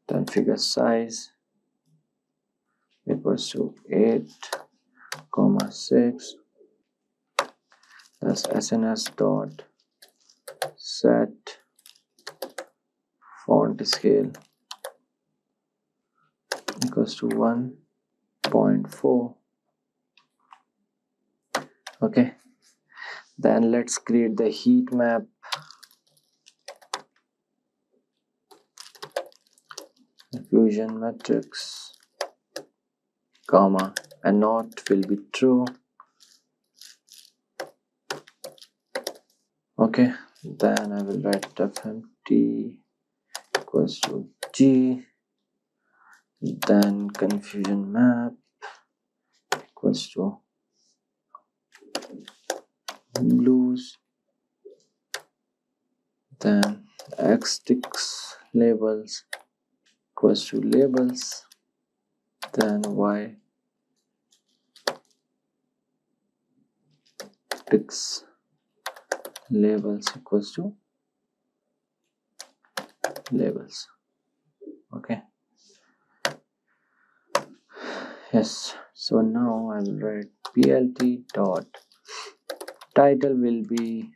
then figure size equals to 8,6, that's sns dot set font scale equals to 1.4. Okay, then let's create the heat map. Confusion matrix comma and not will be true. Okay, then I will write fmt equals to g, then confusion map equals to blues, then x6 labels equals to labels, then y x labels equals to labels. Okay, yes, so now I will write plt dot title will be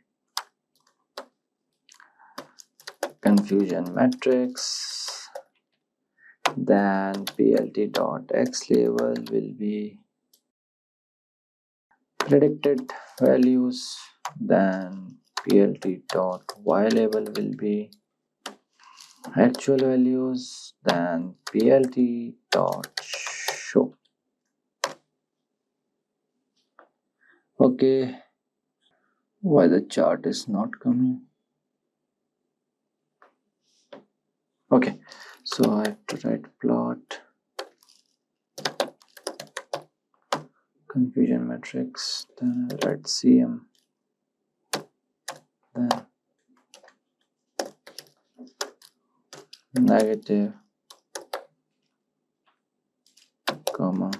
confusion matrix, then plt dot x label will be predicted values, then plt dot y label will be actual values, then plt dot show. Okay, why the chart is not coming? Okay, so I have to write plot confusion matrix, then I write cm, then negative comma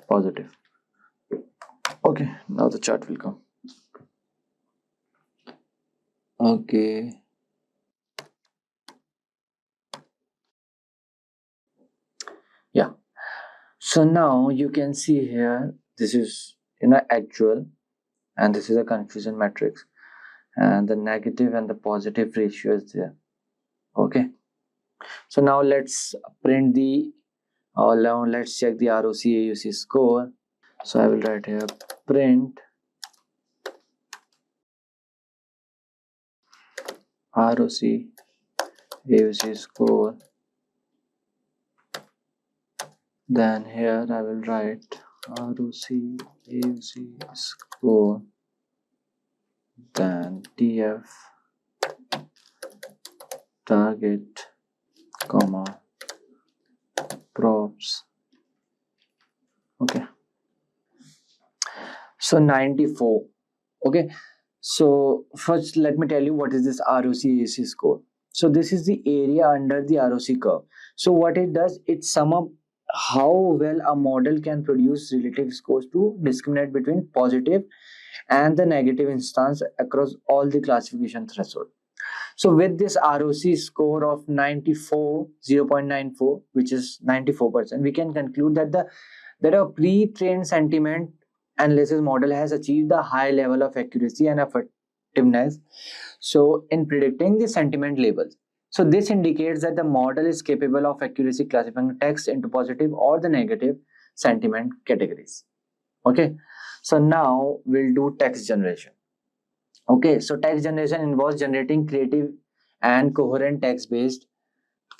positive. Okay, now the chart will come. Okay. Yeah. So now you can see here, this is actual, and this is a confusion matrix, and the negative and the positive ratio is there. Okay. So now let's print the now let's check the ROC AUC score. So I will write here print ROC AUC score. Then here I will write ROC AUC score, then TF target, comma, props. Okay. So 94. Okay. So first let me tell you what is this ROC AUC score. So this is the area under the ROC curve. So what it does, it sum up how well a model can produce relative scores to discriminate between positive and the negative instance across all the classification threshold. So with this ROC score of 94, 0.94, which is 94%, we can conclude that a pre-trained sentiment analysis model has achieved a high level of accuracy and effectiveness so in predicting the sentiment labels. So this indicates that the model is capable of accurately classifying text into positive or the negative sentiment categories. Okay, so now we'll do text generation. Okay, so text generation involves generating creative and coherent text based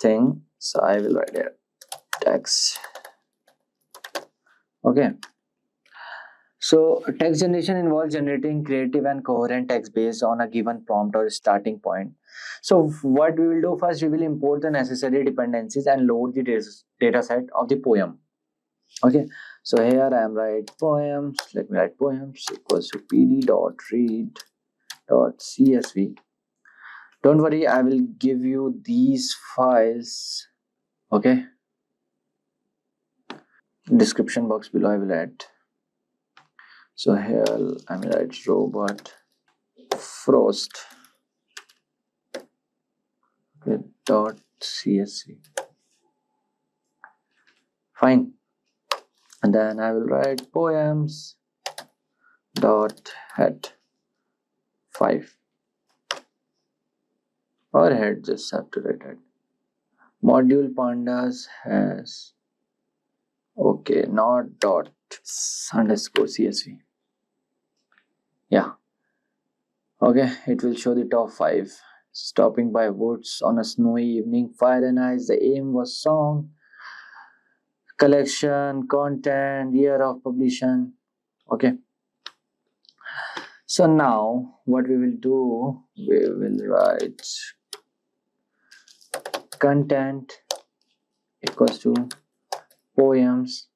thing. So I will write here text. Okay, so text generation involves generating creative and coherent text based on a given prompt or starting point. So what we will do first, we will import the necessary dependencies and load the data set of the poem. Okay, so here I am write poems. Let me write poems equals to pd.read.csv. Don't worry, I will give you these files. Okay, description box below I will add. So here I will write robot frost. Okay, .csv. Fine. And then I will write poems dot head 5, or head, just have to write head. Module pandas has, okay, not dot underscore csv. Yeah, okay, it will show the top 5. Stopping by woods on a snowy evening, fire and ice, the aim was song, collection, content, year of publication. Okay, so now what we will do, we will write content equals to poems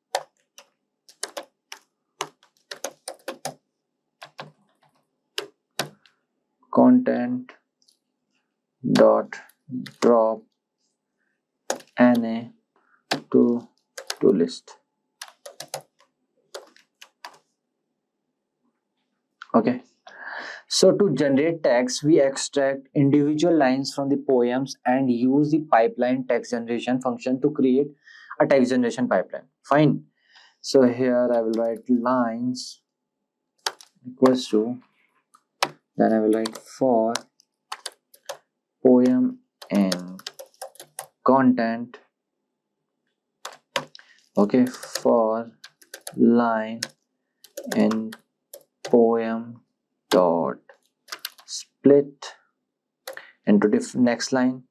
content dot drop na to list. Okay, so to generate text, we extract individual lines from the poems and use the pipeline text generation function to create a text generation pipeline. Fine. So here I will write lines equals to, then I will write for poem and content. Okay, for line in poem dot split into next line.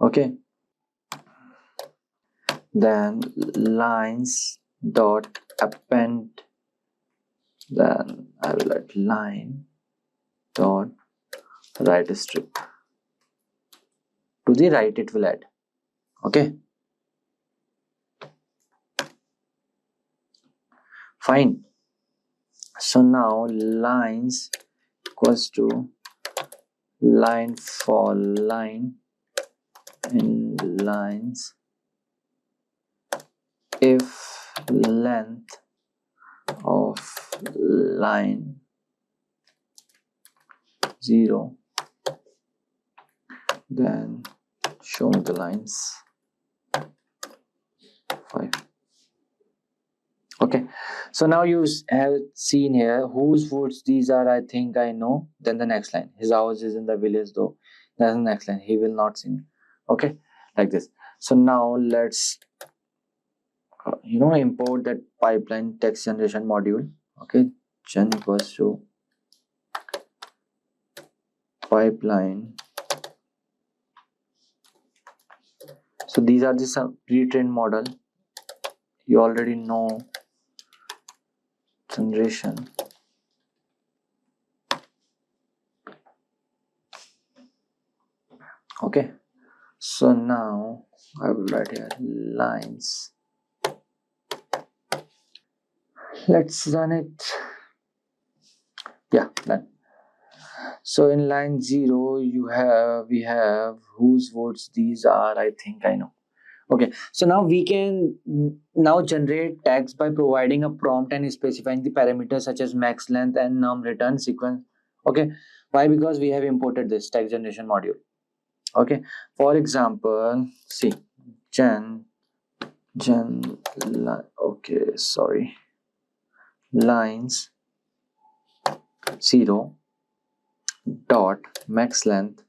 Okay, then lines dot append, then I will write line dot right strip. To the right it will add. Okay, fine. So now lines equals to line for line in lines if length of line 0, then show me the lines 5. Okay, so now you have seen here whose woods these are, I think I know. Then the next line, his house is in the village though. That's the next line, he will not sing. Okay, like this. So now let's import that pipeline text generation module. Okay, gen equals to pipeline. So these are the pre-trained model. You already know generation. Okay, so now I will write here lines. Let's run it. Yeah, done. So in line 0 we have whose votes these are, I think I know. Okay, so now we can now generate tags by providing a prompt and specifying the parameters such as max length and num return sequence. Okay, why? Because we have imported this tag generation module. Okay, for example, see lines 0 dot max length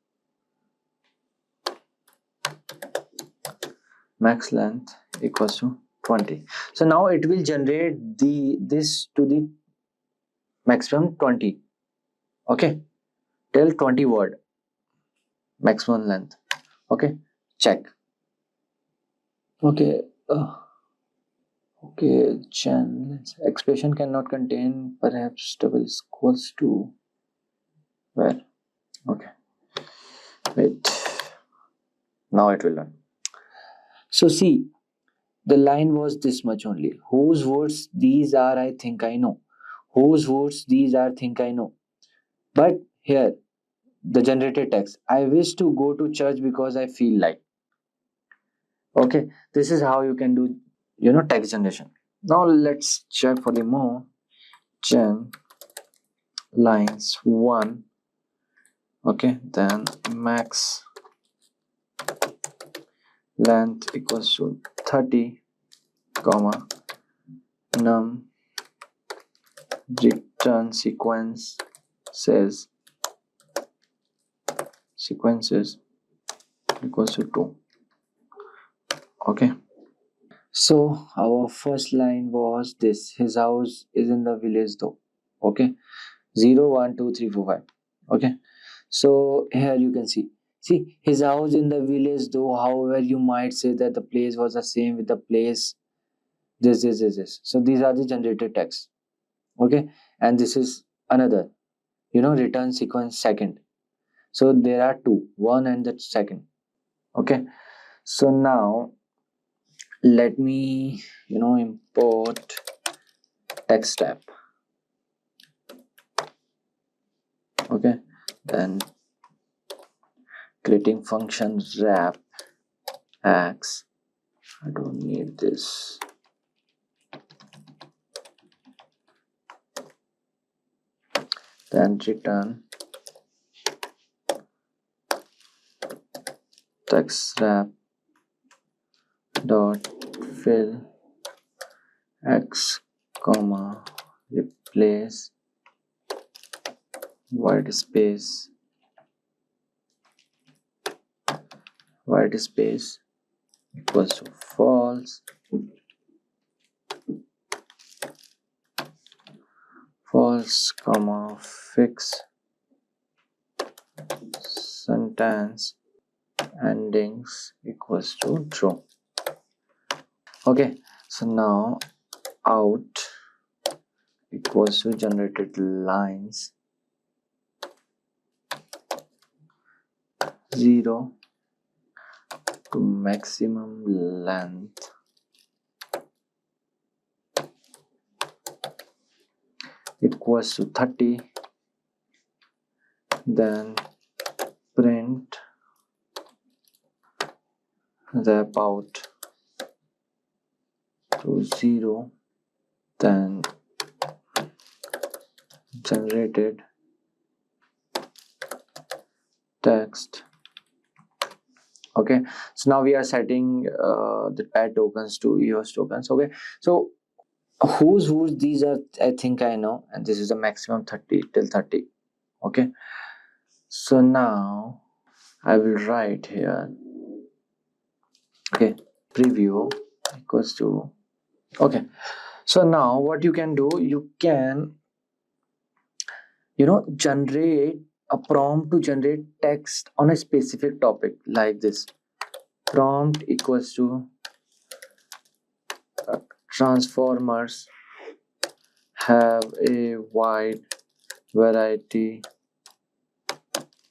equals to 20. So now it will generate this to the maximum 20. Okay, till 20 word maximum length. Okay, check. Okay, okay, expression cannot contain perhaps double equals to where? Okay, wait, now it will run. So see, the line was this much only. Whose words these are, I think I know. Whose words these are, think I know. But here, the generated text, I wish to go to church because I feel like. Okay, this is how you can do, text generation. Now let's check for the more. Gen lines 1. Okay, then max length equals to 30, comma, num return sequences equals to 2. Okay, so our first line was this: his house is in the village though. Okay, 0 1 2 3 4 5. Okay, so here you can see his house in the village though. However, you might say that the place was the same with the place this. So these are the generated text. Okay, and this is another return sequence second. So there are two, one and the second. Okay, so now let me import text tab. Okay, then creating function wrap x. I don't need this. Then return text wrap dot fill x comma replace white space equals to false comma fix sentence endings equals to true. Okay, so now out equals to generated lines 0 to maximum length equals to 30, then print wrap out to 0, then generated text. Okay, so now we are setting the pad tokens to EOS tokens. Okay, so whose these are, I think I know, and this is the maximum 30 till 30. Okay, so now I will write here, okay, preview equals to, okay, so now what you can do, you can generate a prompt to generate text on a specific topic like this. Prompt equals to transformers have a wide variety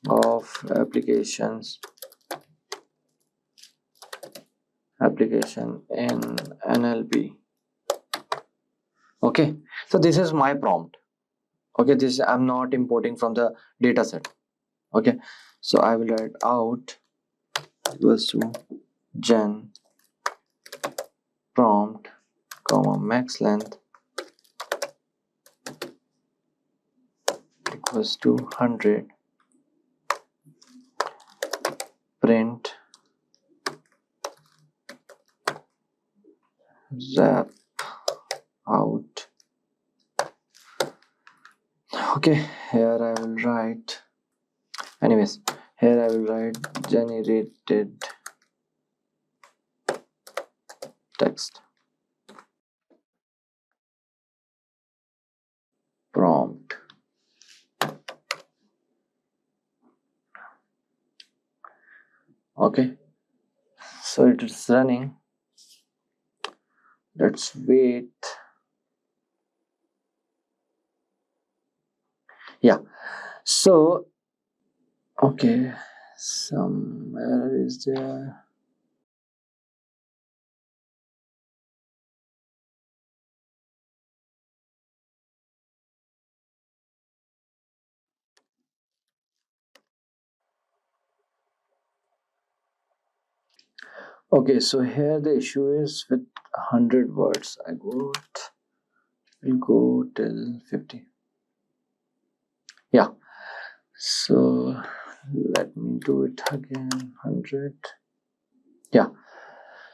of application in NLP. Okay, so this is my prompt. Okay, this I'm not importing from the data set. Okay, so I will write out equals to gen prompt comma max length equals to 100, print zap out. Okay, here I will write, anyways, here I will write generated text prompt. Okay, so it is running. Let's wait. Yeah, so okay, some error is there. Okay, so here the issue is with 100 words. Will go till 50. Yeah, so let me do it again. 100. Yeah,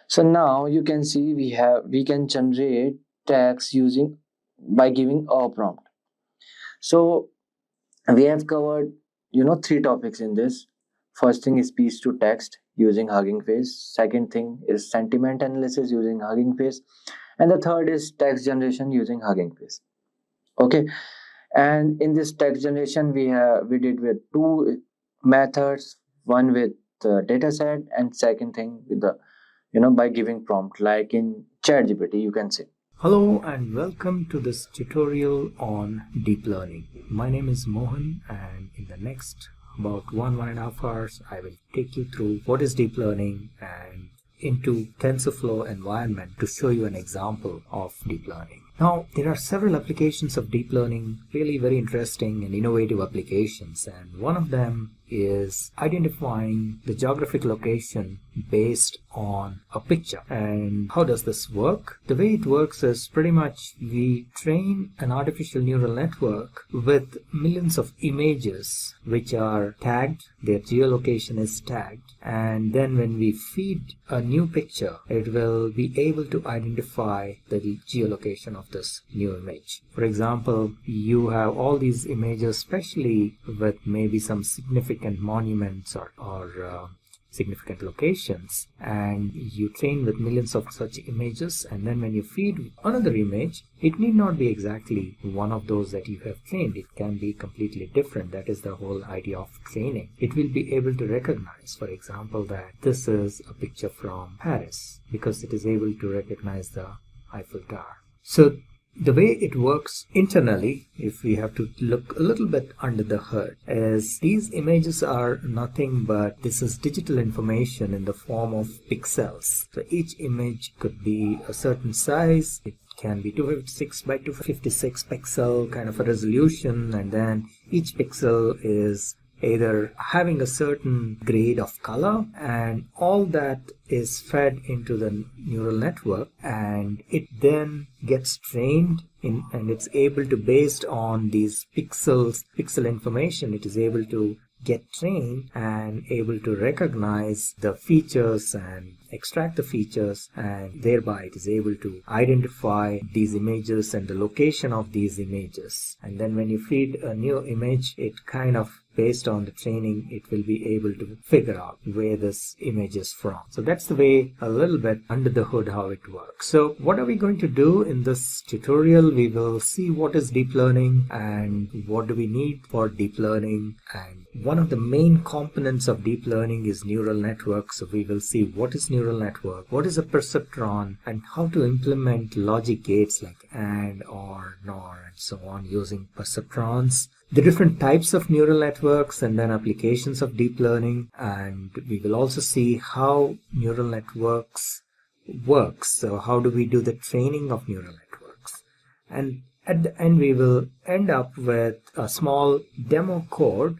so now you can see we can generate text by giving a prompt. So we have covered 3 topics in this. First thing is speech to text using Hugging Face. Second thing is sentiment analysis using Hugging Face, and the third is text generation using Hugging Face. Okay, and in this text generation we did with 2 methods, one with the data set and second thing with the by giving prompt like in ChatGPT, you can say. Hello and welcome to this tutorial on deep learning. My name is Mohan, and in the next about 1.5 hours I will take you through what is deep learning and into TensorFlow environment to show you an example of deep learning. Now, there are several applications of deep learning, really very interesting and innovative applications, and one of them is identifying the geographic location based on a picture. And how does this work? The way it works is pretty much we train an artificial neural network with millions of images which are tagged, their geolocation is tagged, and then when we feed a new picture, it will be able to identify the geolocation of this new image. For example, you have all these images, especially with maybe some significant monuments or significant locations, and you train with millions of such images, and then when you feed another image, it need not be exactly one of those that you have trained. It can be completely different. That is the whole idea of training. It will be able to recognize, for example, that this is a picture from Paris because it is able to recognize the Eiffel Tower. So the way it works internally, if we have to look a little bit under the hood, is these images are nothing but this is digital information in the form of pixels. So each image could be a certain size. It can be 256 by 256 pixel kind of a resolution, and then each pixel is either having a certain grade of color, and all that is fed into the neural network, and it then gets trained and it's able to, based on these pixel information, it is able to get trained and able to recognize the features and extract the features, and thereby it is able to identify these images and the location of these images. And then when you feed a new image, it kind of, based on the training, it will be able to figure out where this image is from. So that's the way, a little bit under the hood, how it works. So what are we going to do in this tutorial? We will see what is deep learning and what do we need for deep learning. And one of the main components of deep learning is neural networks. So we will see what is neural network, what is a perceptron, and how to implement logic gates like AND, OR, NOR, and so on using perceptrons, the different types of neural networks, and then applications of deep learning. And we will also see how neural networks works. So how do we do the training of neural networks? And at the end, we will end up with a small demo code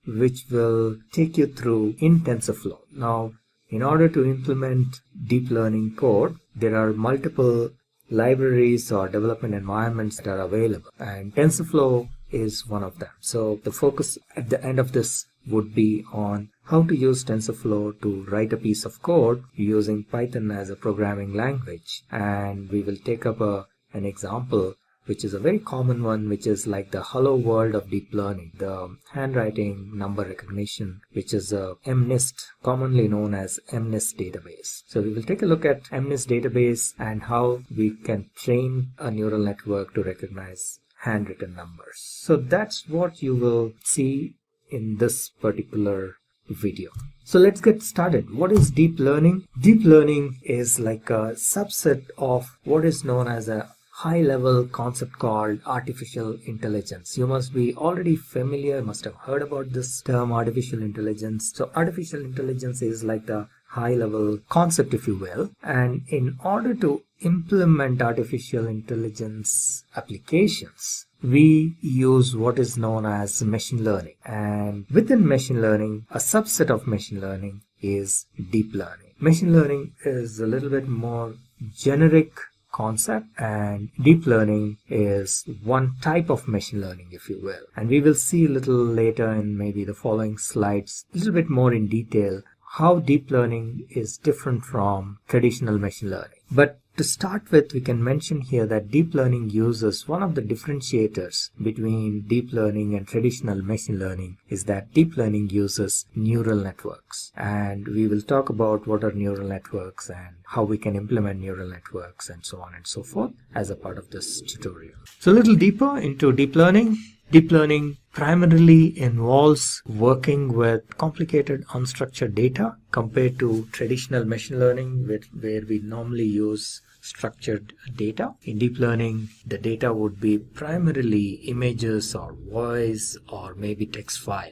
which will take you through in TensorFlow. Now, in order to implement deep learning code, there are multiple libraries or development environments that are available, and TensorFlow is one of them. So the focus at the end of this would be on how to use TensorFlow to write a piece of code using Python as a programming language. And we will take up an example which is a very common one, which is like the hello world of deep learning, the handwriting number recognition, which is a MNIST, commonly known as MNIST database. So we will take a look at MNIST database and how we can train a neural network to recognize handwritten numbers. So that's what you will see in this particular video. So let's get started. What is deep learning? Deep learning is like a subset of what is known as a high-level concept called artificial intelligence. You must be already familiar, must have heard about this term, artificial intelligence. So artificial intelligence is like the high-level concept, if you will. And in order to implement artificial intelligence applications, we use what is known as machine learning. And within machine learning, a subset of machine learning is deep learning. Machine learning is a little bit more generic concept, and deep learning is one type of machine learning, if you will. And we will see a little later in maybe the following slides a little bit more in detail how deep learning is different from traditional machine learning. But to start with, we can mention here that deep learning uses one of the differentiators between deep learning and traditional machine learning is that deep learning uses neural networks. And we will talk about what are neural networks and how we can implement neural networks and so on and so forth as a part of this tutorial. So a little deeper into deep learning. Deep learning primarily involves working with complicated unstructured data compared to traditional machine learning where we normally use structured data. In deep learning, the data would be primarily images or voice or maybe text file.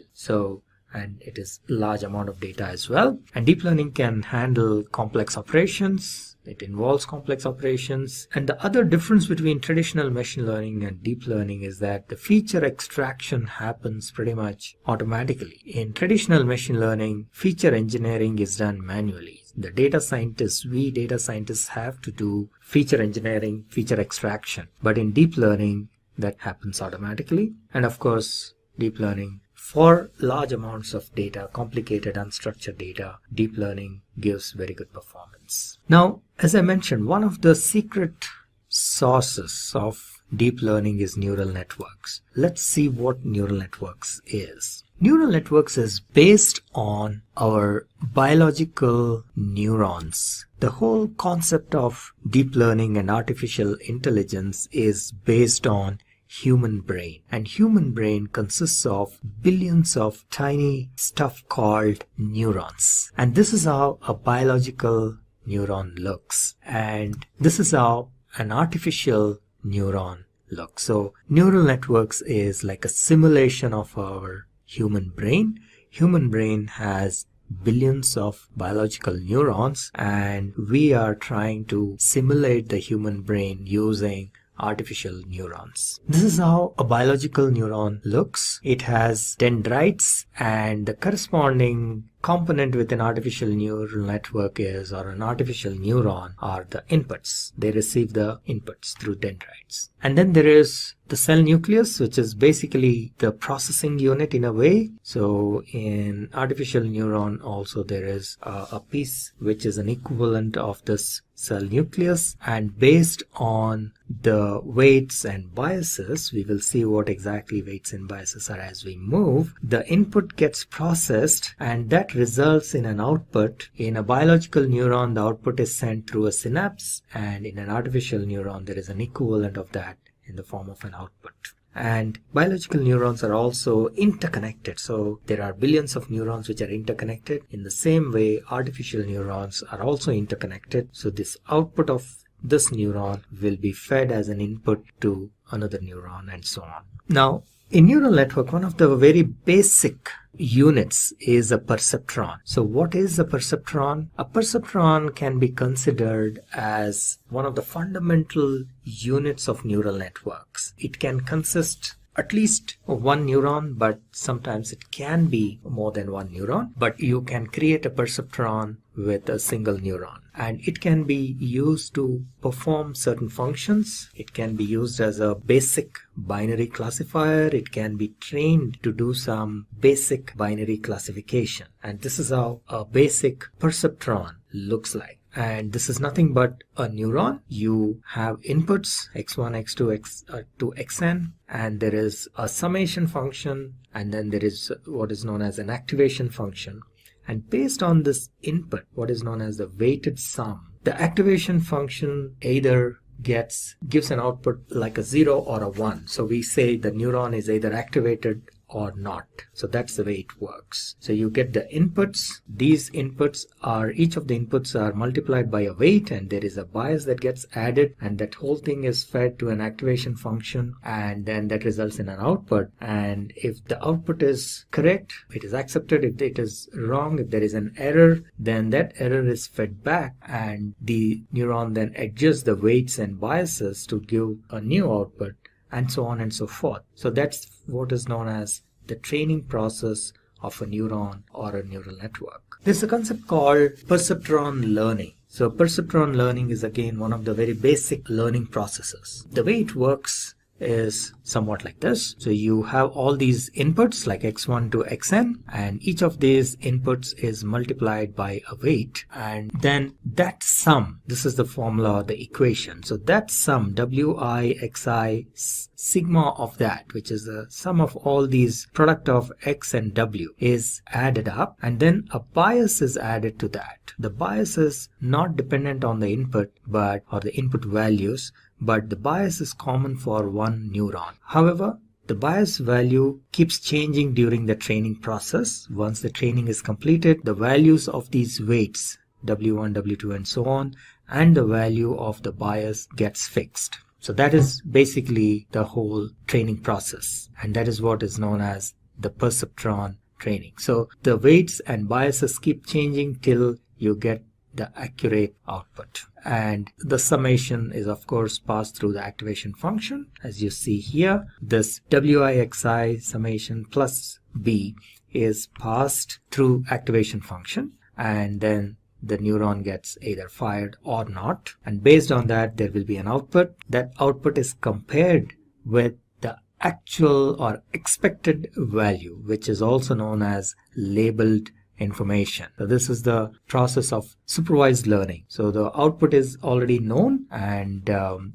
And it is a large amount of data as well. And deep learning can handle complex operations. It involves complex operations. And the other difference between traditional machine learning and deep learning is that the feature extraction happens pretty much automatically. In traditional machine learning, feature engineering is done manually. The data scientists, we data scientists have to do feature engineering, feature extraction. But in deep learning, that happens automatically. And of course, deep learning, for large amounts of data, complicated unstructured data, deep learning gives very good performance. Now, as I mentioned, one of the secret sources of deep learning is neural networks. Let's see what neural networks is. Neural networks is based on our biological neurons. The whole concept of deep learning and artificial intelligence is based on human brain, and human brain consists of billions of tiny stuff called neurons, and this is how a biological neuron looks, and this is how an artificial neuron looks. So neural networks is like a simulation of our human brain. Human brain has billions of biological neurons, and we are trying to simulate the human brain using artificial neurons. This is how a biological neuron looks. It has dendrites, and the corresponding component with an artificial neural network is, or an artificial neuron, are the inputs. They receive the inputs through dendrites. And then there is the cell nucleus, which is basically the processing unit in a way. So in artificial neuron also there is a piece which is an equivalent of this cell nucleus, and based on the weights and biases, we will see what exactly weights and biases are as we move. The input gets processed, and that results in an output. In a biological neuron, the output is sent through a synapse, and in an artificial neuron there is an equivalent of that in the form of an output. And biological neurons are also interconnected. So there are billions of neurons which are interconnected. In the same way, artificial neurons are also interconnected. So this output of this neuron will be fed as an input to another neuron, and so on. Now, in neural network, one of the very basic units is a perceptron. So what is a perceptron? A perceptron can be considered as one of the fundamental units of neural networks. It can consist at least of one neuron, but sometimes it can be more than one neuron. But you can create a perceptron with a single neuron, and it can be used to perform certain functions. It can be used as a basic binary classifier. It can be trained to do some basic binary classification, and this is how a basic perceptron looks like. And this is nothing but a neuron. You have inputs x1, x2, to xn, and there is a summation function, and then there is what is known as an activation function. And based on this input, what is known as the weighted sum, the activation function either gives an output like a 0 or a 1. So we say the neuron is either activated or not. So that's the way it works. So you get the inputs. These inputs are, each of the inputs are multiplied by a weight, and there is a bias that gets added, and that whole thing is fed to an activation function, and then that results in an output. And if the output is correct, it is accepted. If it is wrong, if there is an error, then that error is fed back, and the neuron then adjusts the weights and biases to give a new output, and so on and so forth. So that's what is known as the training process of a neuron or a neural network. There's a concept called perceptron learning. So perceptron learning is again one of the very basic learning processes. The way it works is somewhat like this. So you have all these inputs like x1 to xn, and each of these inputs is multiplied by a weight, and then that sum, this is the formula, the equation. So that sum, wi xi sigma of that, which is the sum of all these product of x and w, is added up, and then a bias is added to that. The bias is not dependent on the input or the input values, but the bias is common for one neuron. However, the bias value keeps changing during the training process. Once the training is completed, the values of these weights, W1, W2, and so on, and the value of the bias gets fixed. So that is basically the whole training process, and that is what is known as the perceptron training. So the weights and biases keep changing till you get the accurate output, and the summation is of course passed through the activation function. As you see here, this wixi summation plus b is passed through activation function, and then the neuron gets either fired or not, and based on that there will be an output. That output is compared with the actual or expected value, which is also known as labeled information. So this is the process of supervised learning. So the output is already known, and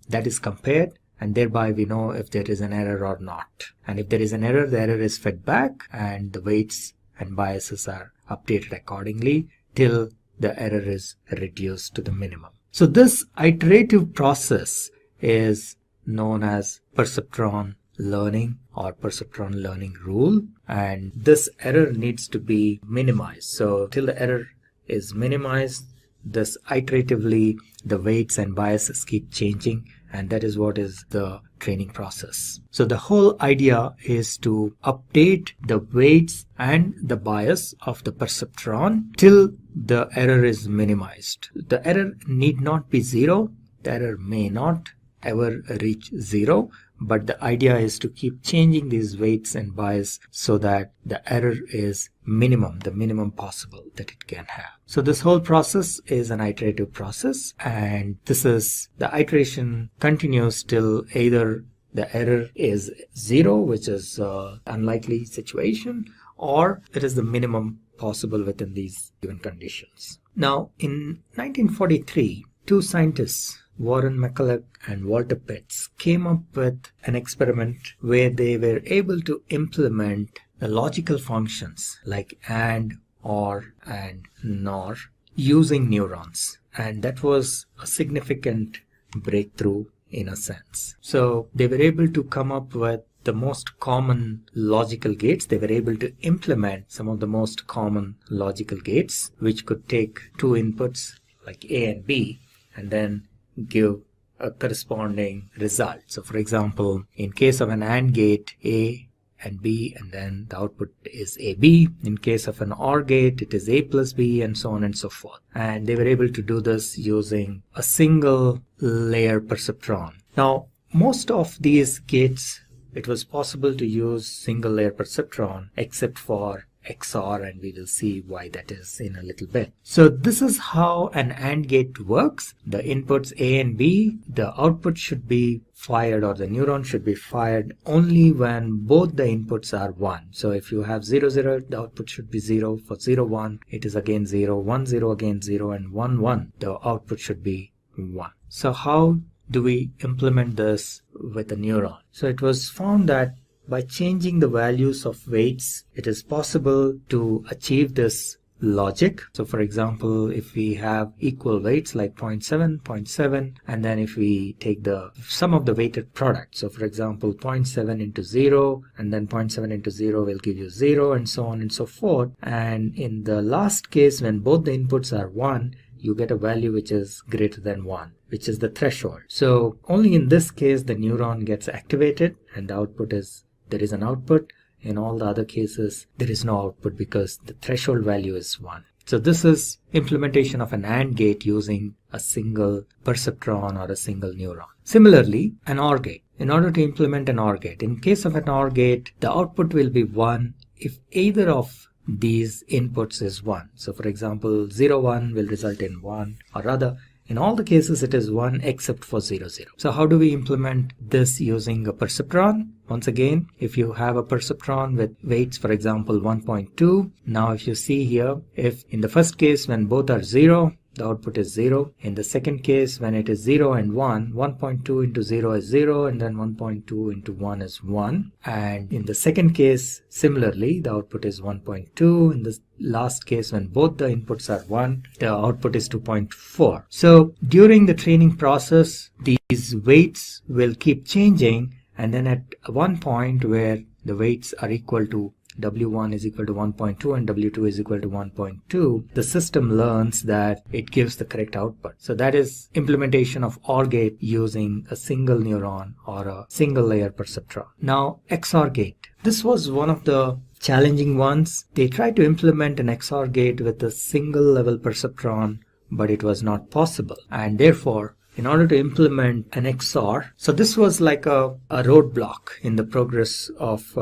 that is compared, and thereby we know if there is an error or not. And if there is an error, the error is fed back, and the weights and biases are updated accordingly till the error is reduced to the minimum. So this iterative process is known as perceptron learning or perceptron learning rule, and this error needs to be minimized. So till the error is minimized, this iteratively the weights and biases keep changing, and that is what is the training process. So the whole idea is to update the weights and the bias of the perceptron till the error is minimized. The error need not be 0. The error may not ever reach 0, but the idea is to keep changing these weights and bias so that the error is minimum, the minimum possible that it can have. So this whole process is an iterative process, and the iteration continues till either the error is 0, which is unlikely situation, or it is the minimum possible within these given conditions. Now, in 1943, two scientists, Warren McCulloch and Walter Pitts, came up with an experiment where they were able to implement the logical functions like AND, OR, and NOR using neurons. And that was a significant breakthrough in a sense. So they were able to come up with the most common logical gates. They were able to implement some of the most common logical gates, which could take two inputs like A and B and then give a corresponding result. So for example, in case of an AND gate, A and B, and then the output is AB. In case of an OR gate, it is A plus B, and so on and so forth. And they were able to do this using a single layer perceptron. Now, most of these gates, it was possible to use single layer perceptron except for XOR, and we will see why that is in a little bit. So this is how an AND gate works. The inputs A and B, the output should be fired, or the neuron should be fired only when both the inputs are 1. So if you have 0, 0, the output should be 0. For 0, 1, it is again 0, 1, 0 again 0, and 1, 1, the output should be 1. So how do we implement this with a neuron? So it was found that by changing the values of weights, it is possible to achieve this logic. So for example, if we have equal weights like 0.7, 0.7, and then if we take the sum of the weighted product, so for example 0.7 into 0, and then 0.7 into 0 will give you 0, and so on and so forth. And in the last case, when both the inputs are 1, you get a value which is greater than 1, which is the threshold. So only in this case the neuron gets activated and the output is, there is an output. In all the other cases, there is no output because the threshold value is 1. So this is implementation of an AND gate using a single perceptron or a single neuron. Similarly, an OR gate. In order to implement an OR gate, in case of an OR gate, the output will be 1 if either of these inputs is 1. So for example, 0, 1 will result in 1, or rather, in all the cases it is 1 except for 0, 0. So how do we implement this using a perceptron? Once again, if you have a perceptron with weights, for example 1.2, now if you see here, if in the first case when both are 0, the output is 0. In the second case, when it is 0 and 1, 1.2 into 0 is 0, and then 1.2 into 1 is 1. And in the second case, similarly, the output is 1.2. In the last case, when both the inputs are 1, the output is 2.4. So during the training process, these weights will keep changing, and then at one point where the weights are equal to W1 is equal to 1.2 and W2 is equal to 1.2, the system learns that it gives the correct output. So that is implementation of OR gate using a single neuron or a single layer perceptron. Now, XOR gate. This was one of the challenging ones. They tried to implement an XOR gate with a single level perceptron, but it was not possible. And therefore, in order to implement an XOR, so this was like a roadblock in the progress of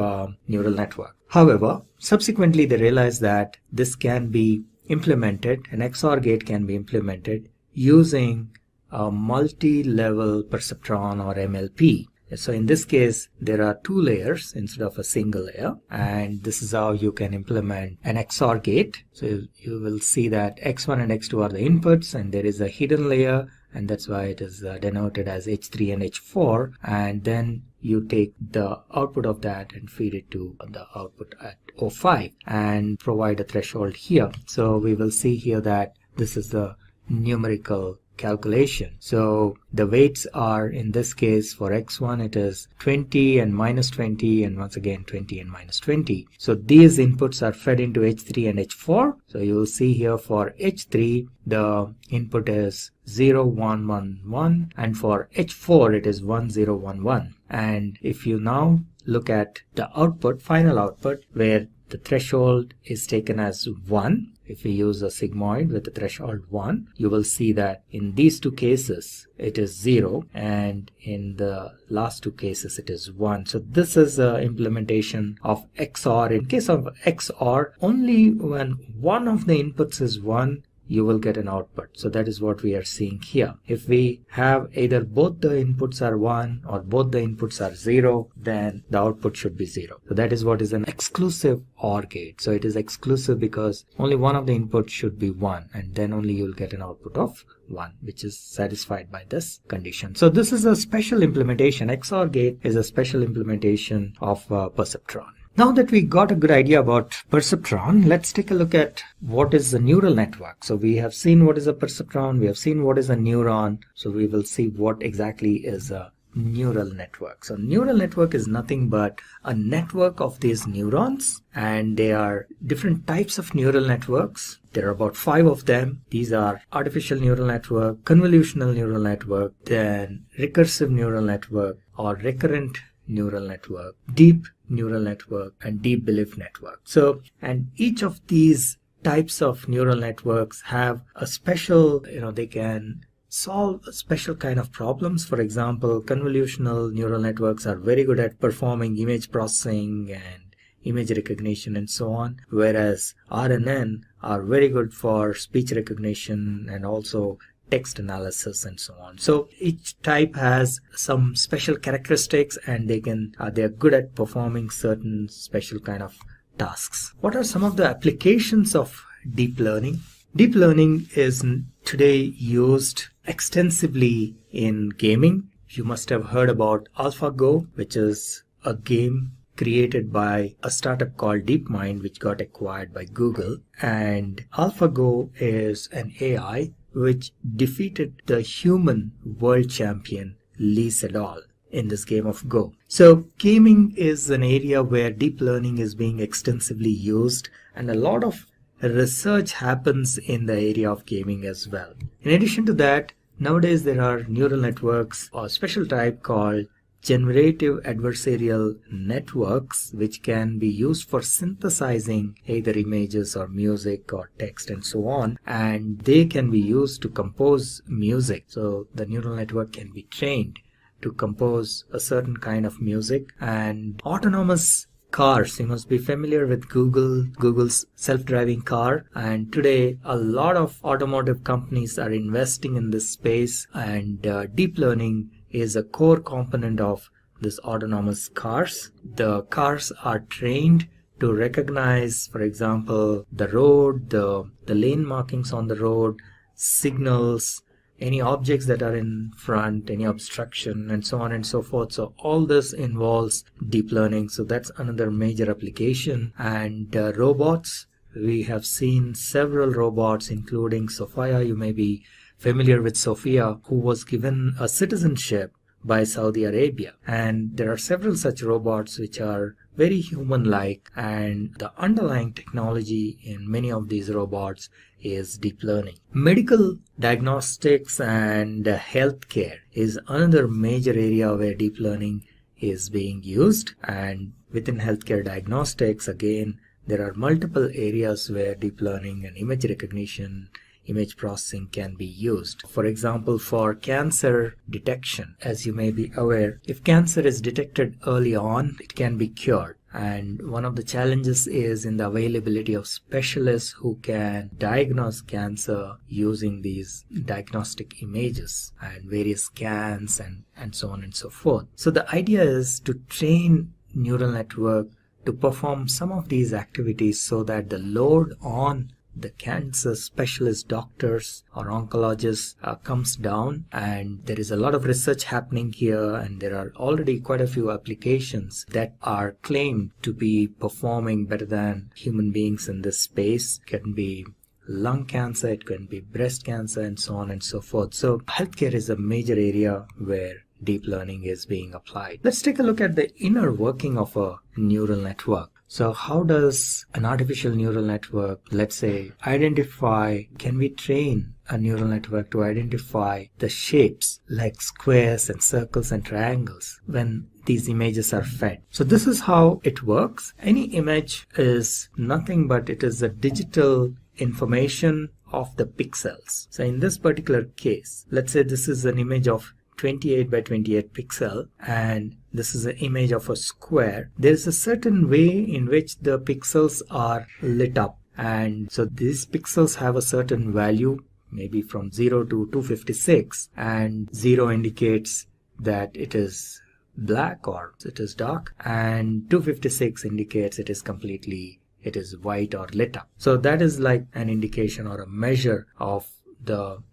neural network. However, subsequently they realized that this can be implemented, an XOR gate can be implemented using a multi-level perceptron or MLP. So in this case, there are two layers instead of a single layer, and this is how you can implement an XOR gate. So you will see that X1 and X2 are the inputs, and there is a hidden layer, and that's why it is denoted as H3 and H4, and then you take the output of that and feed it to the output at O5 and provide a threshold here. So we will see here that this is the numerical calculation. So the weights are, in this case for X1 it is 20 and minus 20, and once again 20 and minus 20. So these inputs are fed into H3 and H4. So you will see here for H3 the input is 0, 1, 1, 1, and for H4 it is 1, 0, 1, 1. And if you now look at the output, final output, where the threshold is taken as 1, If we use a sigmoid with a threshold 1, you will see that in these two cases it is 0, and in the last two cases it is 1. So this is the implementation of XOR. In case of XOR, only when one of the inputs is 1, you will get an output. So that is what we are seeing here. If we have either both the inputs are 1 or both the inputs are 0, then the output should be 0. So that is what is an exclusive OR gate. So it is exclusive because only one of the inputs should be 1, and then only you will get an output of 1, which is satisfied by this condition. So this is a special implementation. XOR gate is a special implementation of perceptron. Now that we got a good idea about perceptron, let's take a look at what is a neural network. So we have seen what is a perceptron, we have seen what is a neuron, so we will see what exactly is a neural network. So neural network is nothing but a network of these neurons, and they are different types of neural networks. There are about 5 of them. These are artificial neural network, convolutional neural network, then recursive neural network or recurrent neural network, deep neural network, and deep belief network. So, and each of these types of neural networks have a special, they can solve a special kind of problems. For example, convolutional neural networks are very good at performing image processing and image recognition and so on, whereas RNN are very good for speech recognition and also text analysis and so on. So each type has some special characteristics, and they are good at performing certain special kind of tasks. What are some of the applications of deep learning? Deep learning is today used extensively in gaming. You must have heard about AlphaGo, which is a game created by a startup called DeepMind, which got acquired by Google. And AlphaGo is an AI which defeated the human world champion Lee Sedol in this game of Go. So gaming is an area where deep learning is being extensively used, and a lot of research happens in the area of gaming as well. In addition to that, nowadays there are neural networks or special type called generative adversarial networks, which can be used for synthesizing either images or music or text and so on, and they can be used to compose music. So the neural network can be trained to compose a certain kind of music. And autonomous cars, you must be familiar with Google's self-driving car, and today a lot of automotive companies are investing in this space, and deep learning is a core component of this autonomous cars. The cars are trained to recognize, for example, the road, the lane markings on the road, signals, any objects that are in front, any obstruction, and so on and so forth. So all this involves deep learning. So that's another major application. And robots, we have seen several robots, including Sophia. You may be familiar with Sophia, who was given a citizenship by Saudi Arabia. And there are several such robots which are very human-like, and the underlying technology in many of these robots is deep learning. Medical diagnostics and healthcare is another major area where deep learning is being used. And within healthcare diagnostics, again, there are multiple areas where deep learning and image recognition, image processing can be used. For example, for cancer detection, as you may be aware, if cancer is detected early on, it can be cured. And one of the challenges is in the availability of specialists who can diagnose cancer using these diagnostic images and various scans and so on and so forth. So the idea is to train neural network to perform some of these activities so that the load on the cancer specialist doctors or oncologists comes down. And there is a lot of research happening here, and there are already quite a few applications that are claimed to be performing better than human beings in this space. It can be lung cancer, it can be breast cancer, and so on and so forth. So healthcare is a major area where deep learning is being applied. Let's take a look at the inner working of a neural network. So how does an artificial neural network, let's say, can we train a neural network to identify the shapes like squares and circles and triangles when these images are fed? So this is how it works. Any image is nothing but it is a digital information of the pixels. So in this particular case, let's say this is an image of 28 by 28 pixel and this is an image of a square. There is a certain way in which the pixels are lit up, and so these pixels have a certain value, maybe from 0 to 256, and 0 indicates that it is black or it is dark, and 256 indicates it is white or lit up. So that is like an indication or a measure of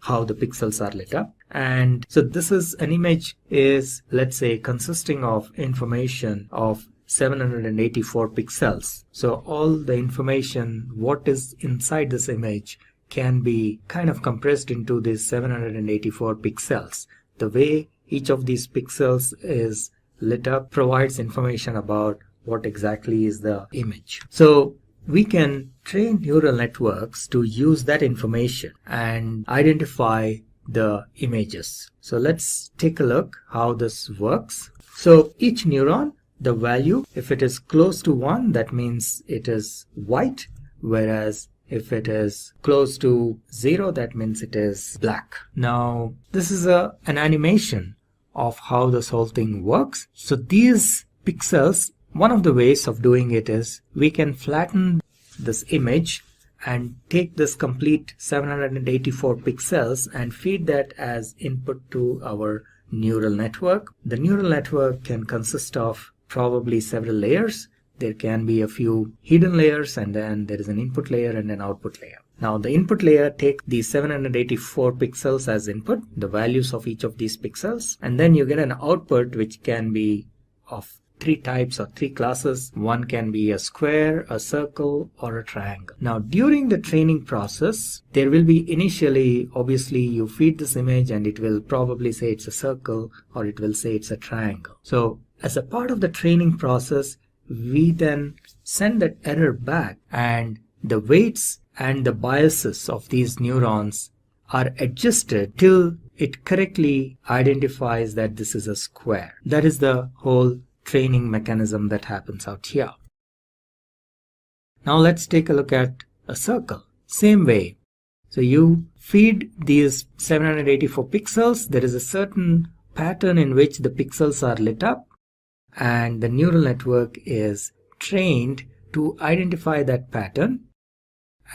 how the pixels are lit up. And so this is an image is, let's say, consisting of information of 784 pixels. So all the information what is inside this image can be kind of compressed into these 784 pixels. The way each of these pixels is lit up provides information about what exactly is the image. So we can train neural networks to use that information and identify the images. So let's take a look how this works. So each neuron, the value, if it is close to 1, that means it is white, whereas if it is close to 0, that means it is black. Now this is an animation of how this whole thing works. So these pixels, one of the ways of doing it is we can flatten this image and take this complete 784 pixels and feed that as input to our neural network. The neural network can consist of probably several layers. There can be a few hidden layers, and then there is an input layer and an output layer. Now the input layer takes the 784 pixels as input, the values of each of these pixels, and then you get an output which can be of 3 types or 3 classes. One can be a square, a circle, or a triangle. Now during the training process, there will be initially, obviously you feed this image and it will probably say it's a circle or it will say it's a triangle. So as a part of the training process, we then send that error back, and the weights and the biases of these neurons are adjusted till it correctly identifies that this is a square. That is the whole training mechanism that happens out here. Now let's take a look at a circle. Same way. So you feed these 784 pixels. There is a certain pattern in which the pixels are lit up, and the neural network is trained to identify that pattern.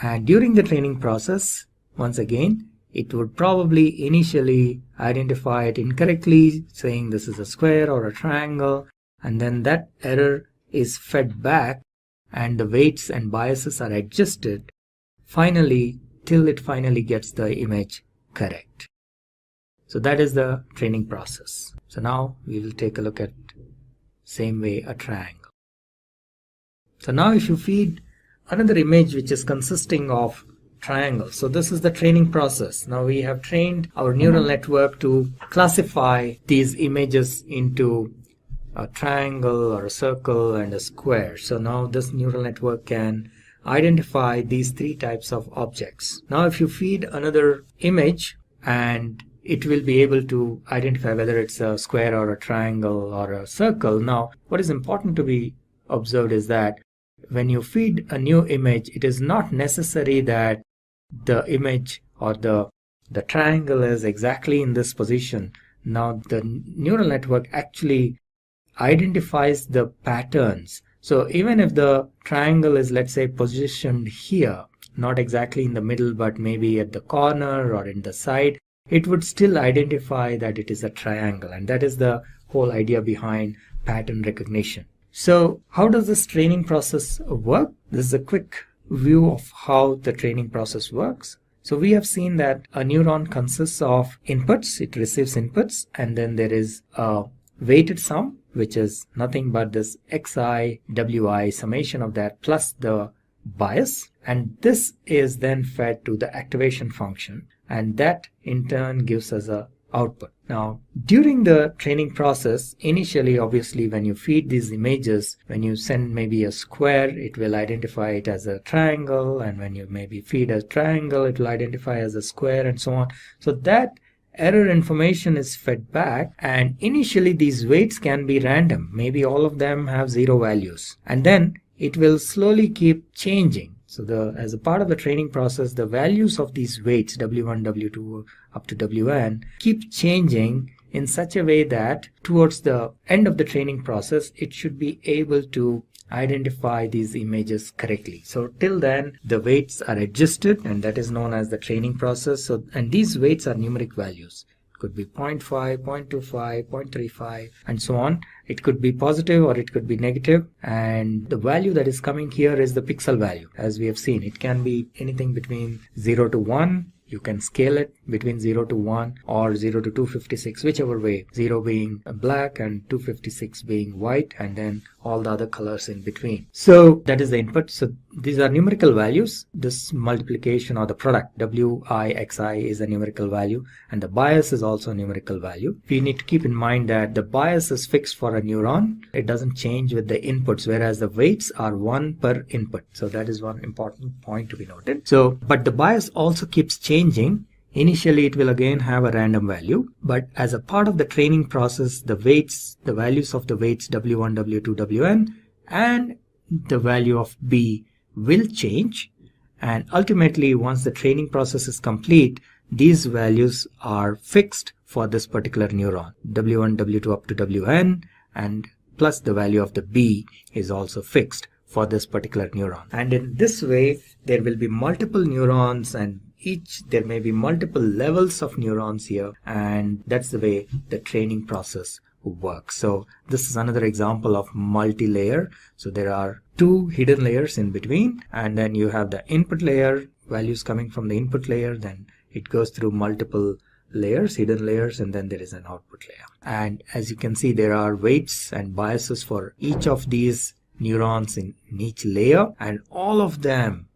And during the training process, once again, it would probably initially identify it incorrectly, saying this is a square or a triangle, and then that error is fed back and the weights and biases are adjusted finally till it finally gets the image correct. So that is the training process. So now we will take a look at same way a triangle. So now if you feed another image which is consisting of triangles. So this is the training process. Now we have trained our neural network to classify these images into a triangle or a circle and a square. So now this neural network can identify these 3 types of objects. Now if you feed another image, and it will be able to identify whether it's a square or a triangle or a circle. Now what is important to be observed is that when you feed a new image, it is not necessary that the image or the triangle is exactly in this position. Now the neural network actually identifies the patterns. So even if the triangle is, let's say, positioned here, not exactly in the middle but maybe at the corner or in the side, it would still identify that it is a triangle. And that is the whole idea behind pattern recognition. So how does this training process work? This is a quick view of how the training process works. So we have seen that a neuron consists of inputs. It receives inputs, and then there is a weighted sum, which is nothing but this xi, wi, summation of that plus the bias. And this is then fed to the activation function, and that in turn gives us a output. Now during the training process, initially obviously when you feed these images, when you send maybe a square, it will identify it as a triangle, and when you maybe feed a triangle, it will identify as a square, and so on. So that error information is fed back, and initially these weights can be random. Maybe all of them have 0 values, and then it will slowly keep changing. So as a part of the training process, the values of these weights, W1, W2 up to Wn, keep changing in such a way that towards the end of the training process, it should be able to identify these images correctly. So till then, the weights are adjusted, and that is known as the training process. So, and these weights are numeric values. Could be 0.5, 0.25, 0.35, and so on. It could be positive or it could be negative, and the value that is coming here is the pixel value. As we have seen, it can be anything between 0 to 1. You can scale it between 0 to 1 or 0 to 256, whichever way. 0 being black and 256 being white, and then all the other colors in between. So that is the input. So these are numerical values. This multiplication or the product, WIXI, is a numerical value, and the bias is also a numerical value. We need to keep in mind that the bias is fixed for a neuron. It doesn't change with the inputs, whereas the weights are 1 per input. So that is one important point to be noted. So, but the bias also keeps changing. Initially, it will again have a random value, but as a part of the training process, the weights, the values of the weights W1, W2, Wn, and the value of B will change. And ultimately, once the training process is complete, these values are fixed for this particular neuron. W1, W2 up to Wn, and plus the value of the B is also fixed for this particular neuron. And in this way, there will be multiple neurons, and there may be multiple levels of neurons here, and that's the way the training process works. So this is another example of multi-layer. So there are 2 hidden layers in between, and then you have the input layer, values coming from the input layer, then it goes through multiple layers, hidden layers, and then there is an output layer. And as you can see, there are weights and biases for each of these neurons in each layer, and all of them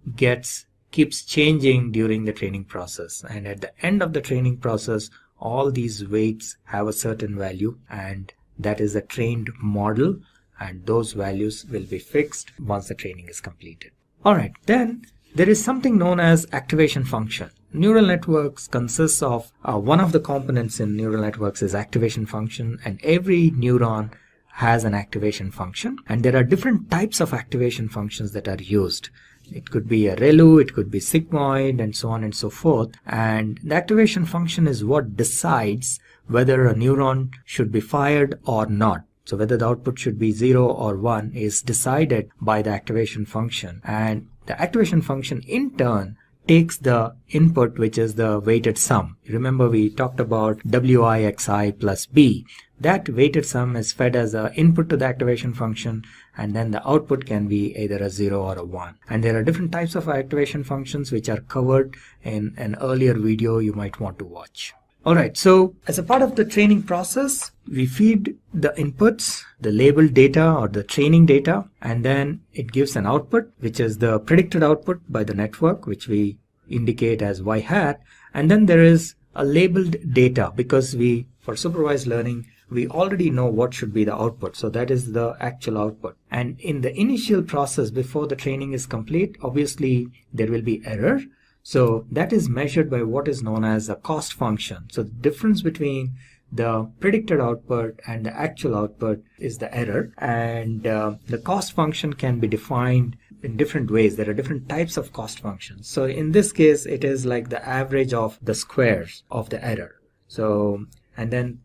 keeps changing during the training process. And at the end of the training process, all these weights have a certain value, and that is a trained model, and those values will be fixed once the training is completed. Alright, then there is something known as activation function. Neural networks consists of one of the components in neural networks is activation function, and every neuron has an activation function, and there are different types of activation functions that are used. It could be a ReLU, it could be sigmoid, and so on and so forth. And the activation function is what decides whether a neuron should be fired or not. So whether the output should be 0 or 1 is decided by the activation function. And the activation function in turn takes the input, which is the weighted sum. Remember, we talked about WIXI plus B. That weighted sum is fed as an input to the activation function, and then the output can be either a 0 or a 1. And there are different types of activation functions which are covered in an earlier video you might want to watch. Alright, so as a part of the training process, we feed the inputs, the labeled data or the training data, and then it gives an output, which is the predicted output by the network, which we indicate as Y hat. And then there is a labeled data, because for supervised learning, we already know what should be the output. So that is the actual output. And in the initial process, before the training is complete, obviously there will be error. So that is measured by what is known as a cost function. So the difference between the predicted output and the actual output is the error. And the cost function can be defined in different ways. There are different types of cost functions. So in this case, it is like the average of the squares of the error. So, and then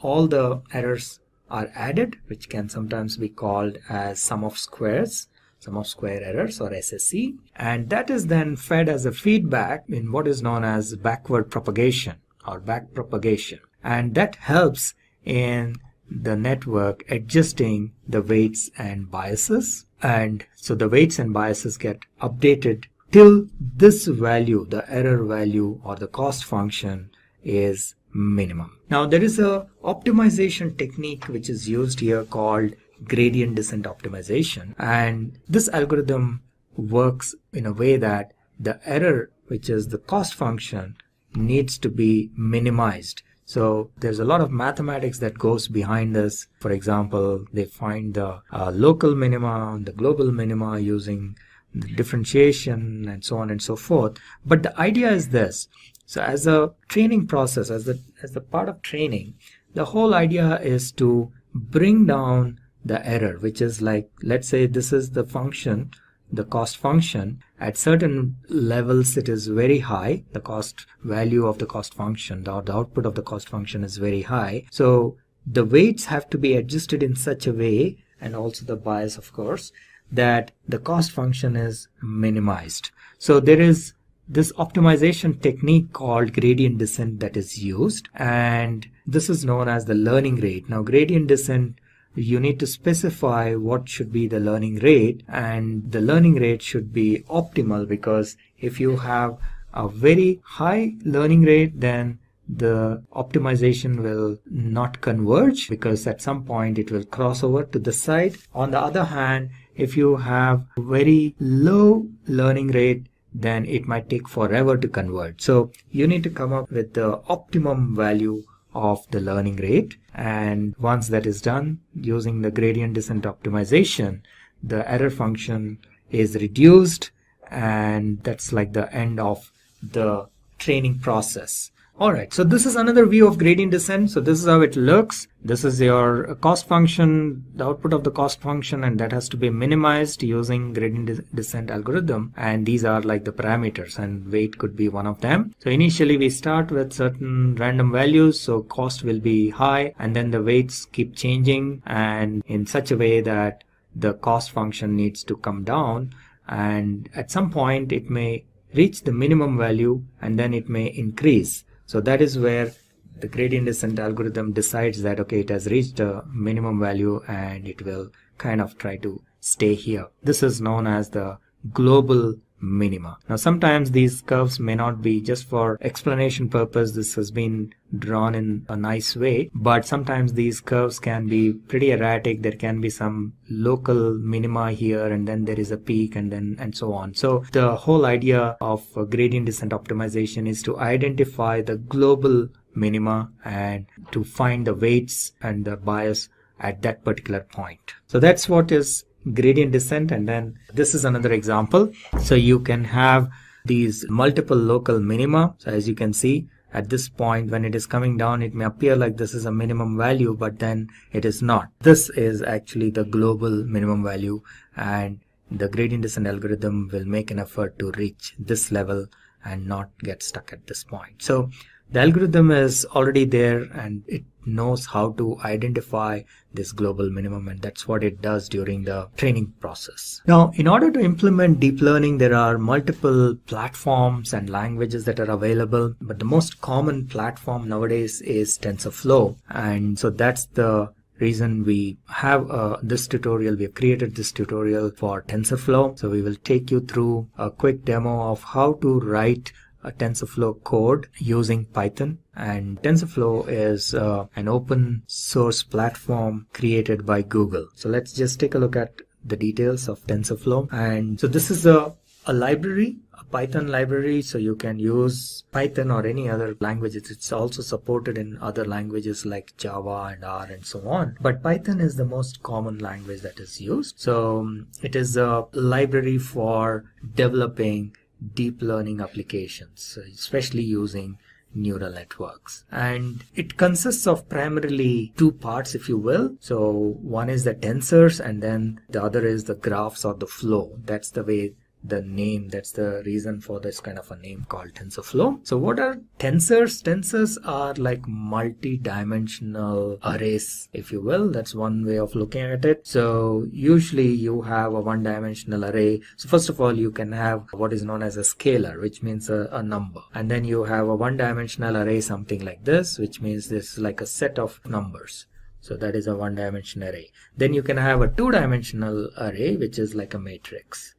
all the errors are added, which can sometimes be called as sum of squares, sum of square errors, or SSE. And that is then fed as a feedback in what is known as backward propagation or back propagation. And that helps in the network adjusting the weights and biases. And so the weights and biases get updated till this value, the error value or the cost function, is minimum. Now there is a optimization technique which is used here called gradient descent optimization, and this algorithm works in a way that the error, which is the cost function, needs to be minimized. So there's a lot of mathematics that goes behind this. For example, they find the local minima, the global minima using the differentiation and so on and so forth. But the idea is this. So as a training process, as the part of training, the whole idea is to bring down the error, which is like, let's say this is the function the cost function. At certain levels it is very high. The cost value of the cost function, the output of the cost function is very high. So the weights have to be adjusted in such a way, and also the bias of course, that the cost function is minimized. So there is this optimization technique called gradient descent that is used, and this is known as the learning rate. Now gradient descent, you need to specify what should be the learning rate, and the learning rate should be optimal, because if you have a very high learning rate, then the optimization will not converge, because at some point it will cross over to the side. On the other hand, if you have very low learning rate, then it might take forever to convert. So you need to come up with the optimum value of the learning rate, and once that is done, using the gradient descent optimization, the error function is reduced, and that's like the end of the training process. Alright, so this is another view of gradient descent. So this is how it looks. This is your cost function, the output of the cost function, and that has to be minimized using gradient descent algorithm. And these are like the parameters, and weight could be one of them. So initially we start with certain random values, so cost will be high, and then the weights keep changing, and in such a way that the cost function needs to come down, and at some point it may reach the minimum value, and then it may increase. So that is where the gradient descent algorithm decides that, okay, it has reached a minimum value and it will kind of try to stay here. This is known as the global minima. Now sometimes these curves may not be, just for explanation purpose, this has been drawn in a nice way, but sometimes these curves can be pretty erratic. There can be some local minima here, and then there is a peak, and so on. So the whole idea of gradient descent optimization is to identify the global minima and to find the weights and the bias at that particular point. So that's what is gradient descent. And then this is another example. So you can have these multiple local minima. So as you can see, at this point when it is coming down, it may appear like this is a minimum value, but then it is not. This is actually the global minimum value, and the gradient descent algorithm will make an effort to reach this level and not get stuck at this point. So the algorithm is already there, and it knows how to identify this global minimum, and that's what it does during the training process. Now, in order to implement deep learning, there are multiple platforms and languages that are available, but the most common platform nowadays is TensorFlow, and so that's the reason we have this tutorial. We have created this tutorial for TensorFlow. So we will take you through a quick demo of how to write a TensorFlow code using Python. And TensorFlow is an open source platform created by Google. So let's just take a look at the details of TensorFlow. And so this is a library, a Python library. So you can use Python or any other languages. It's also supported in other languages like Java and R and so on. But Python is the most common language that is used. So it is a library for developing deep learning applications, especially using neural networks. And it consists of primarily two parts, if you will. So one is the tensors, and then the other is the graphs or the flow. That's the way the name, that's the reason for this kind of a name called TensorFlow. So what are tensors? Tensors are like multi-dimensional arrays, if you will. That's one way of looking at it. So usually you have a one-dimensional array. So first of all, you can have what is known as a scalar, which means a number. And then you have a one-dimensional array, something like this, which means this is like a set of numbers. So that is a one-dimensional array. Then you can have a two-dimensional array, which is like a matrix.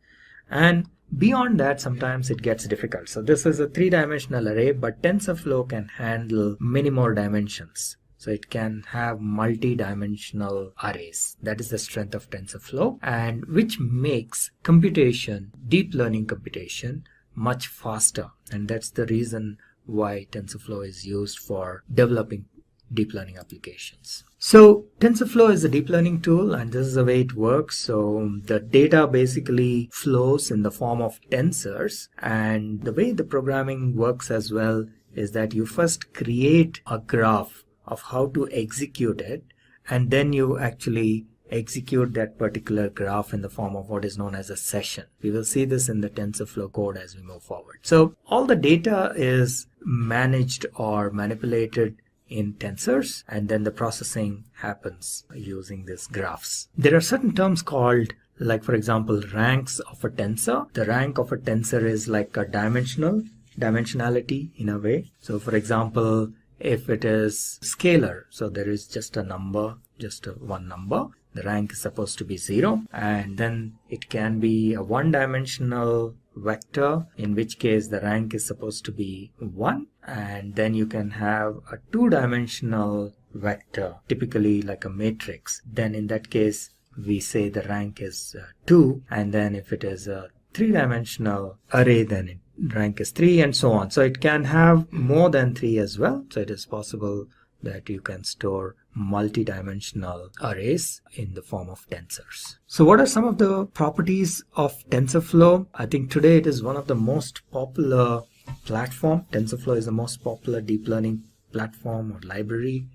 And beyond that, sometimes it gets difficult. So this is a three-dimensional array, but TensorFlow can handle many more dimensions. So it can have multi-dimensional arrays. That is the strength of TensorFlow, and which makes computation, deep learning computation, much faster. And that's the reason why TensorFlow is used for developing deep learning applications. So TensorFlow is a deep learning tool, and this is the way it works. So the data basically flows in the form of tensors, and the way the programming works as well is that you first create a graph of how to execute it, and then you actually execute that particular graph in the form of what is known as a session. We will see this in the TensorFlow code as we move forward. So all the data is managed or manipulated in tensors, and then the processing happens using these graphs. There are certain terms called, like for example, ranks of a tensor. The rank of a tensor is like a dimensionality in a way. So for example, if it is scalar, so there is just a number, just one number, the rank is supposed to be 0, and then it can be a one-dimensional vector, in which case the rank is supposed to be 1, and then you can have a two-dimensional vector, typically like a matrix. Then in that case we say the rank is 2, and then if it is a three-dimensional array, then rank is 3, and so on. So it can have more than 3 as well. So it is possible that you can store multi-dimensional arrays in the form of tensors. So what are some of the properties of TensorFlow? I think today it is one of the most popular platform. TensorFlow is the most popular deep learning platform or library.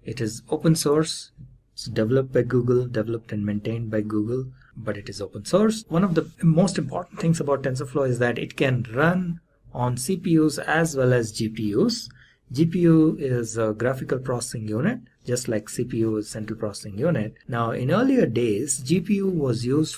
It is open source. It's developed by Google, developed and maintained by Google, but it is open source. One of the most important things about TensorFlow is that it can run on CPUs as well as GPUs. GPU is a graphical processing unit, just like CPU is central processing unit. Now, in earlier days, GPU was used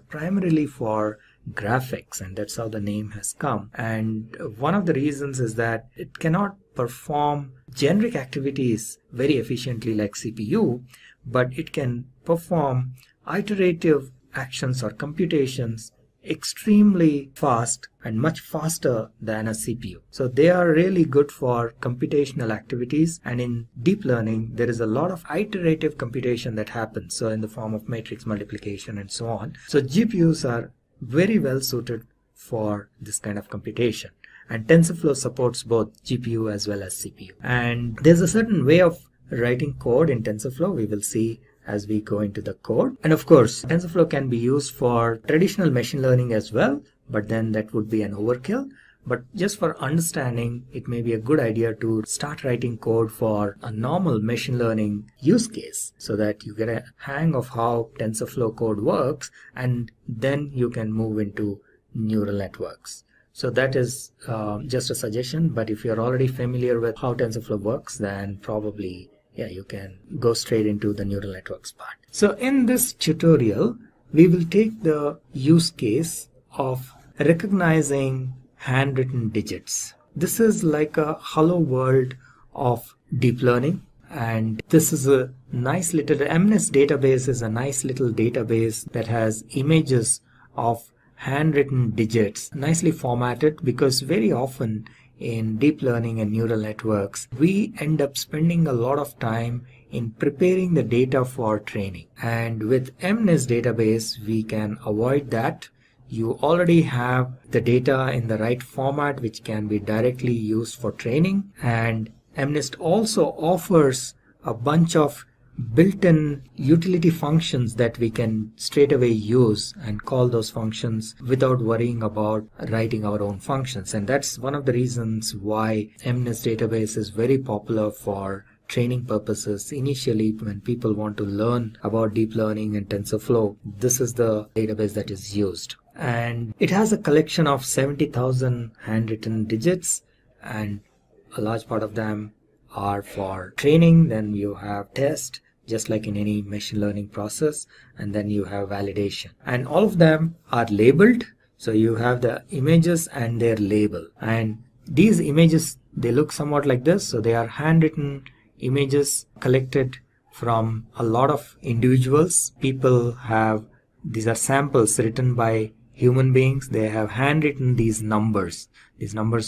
primarily for graphics, and that's how the name has come. And one of the reasons is that it cannot perform generic activities very efficiently like CPU, but it can perform iterative actions or computations extremely fast and much faster than a CPU. So they are really good for computational activities, and in deep learning there is a lot of iterative computation that happens, so in the form of matrix multiplication and so on. So GPUs are very well suited for this kind of computation, and TensorFlow supports both GPU as well as CPU. And there's a certain way of writing code in TensorFlow. We will see as we go into the code. And of course, TensorFlow can be used for traditional machine learning as well, but then that would be an overkill. But just for understanding, it may be a good idea to start writing code for a normal machine learning use case, so that you get a hang of how TensorFlow code works, and then you can move into neural networks. So that is just a suggestion, but if you're already familiar with how TensorFlow works, then probably you can go straight into the neural networks part. So in this tutorial, we will take the use case of recognizing handwritten digits. This is like a hello world of deep learning, and this is a nice little, MNIST database is a nice little database that has images of handwritten digits, nicely formatted, because very often in deep learning and neural networks, we end up spending a lot of time in preparing the data for training. And with MNIST database, we can avoid that. You already have the data in the right format, which can be directly used for training. And MNIST also offers a bunch of built-in utility functions that we can straight away use and call those functions without worrying about writing our own functions. And that's one of the reasons why MNIST database is very popular for training purposes. Initially, when people want to learn about deep learning and TensorFlow, this is the database that is used. And it has a collection of 70,000 handwritten digits, and a large part of them are for training. Then you have test, just like in any machine learning process, and then you have validation, and all of them are labeled. So you have the images and their label, and these images, they look somewhat like this. So they are handwritten images collected from a lot of individuals. People have, these are samples written by human beings. They have handwritten these numbers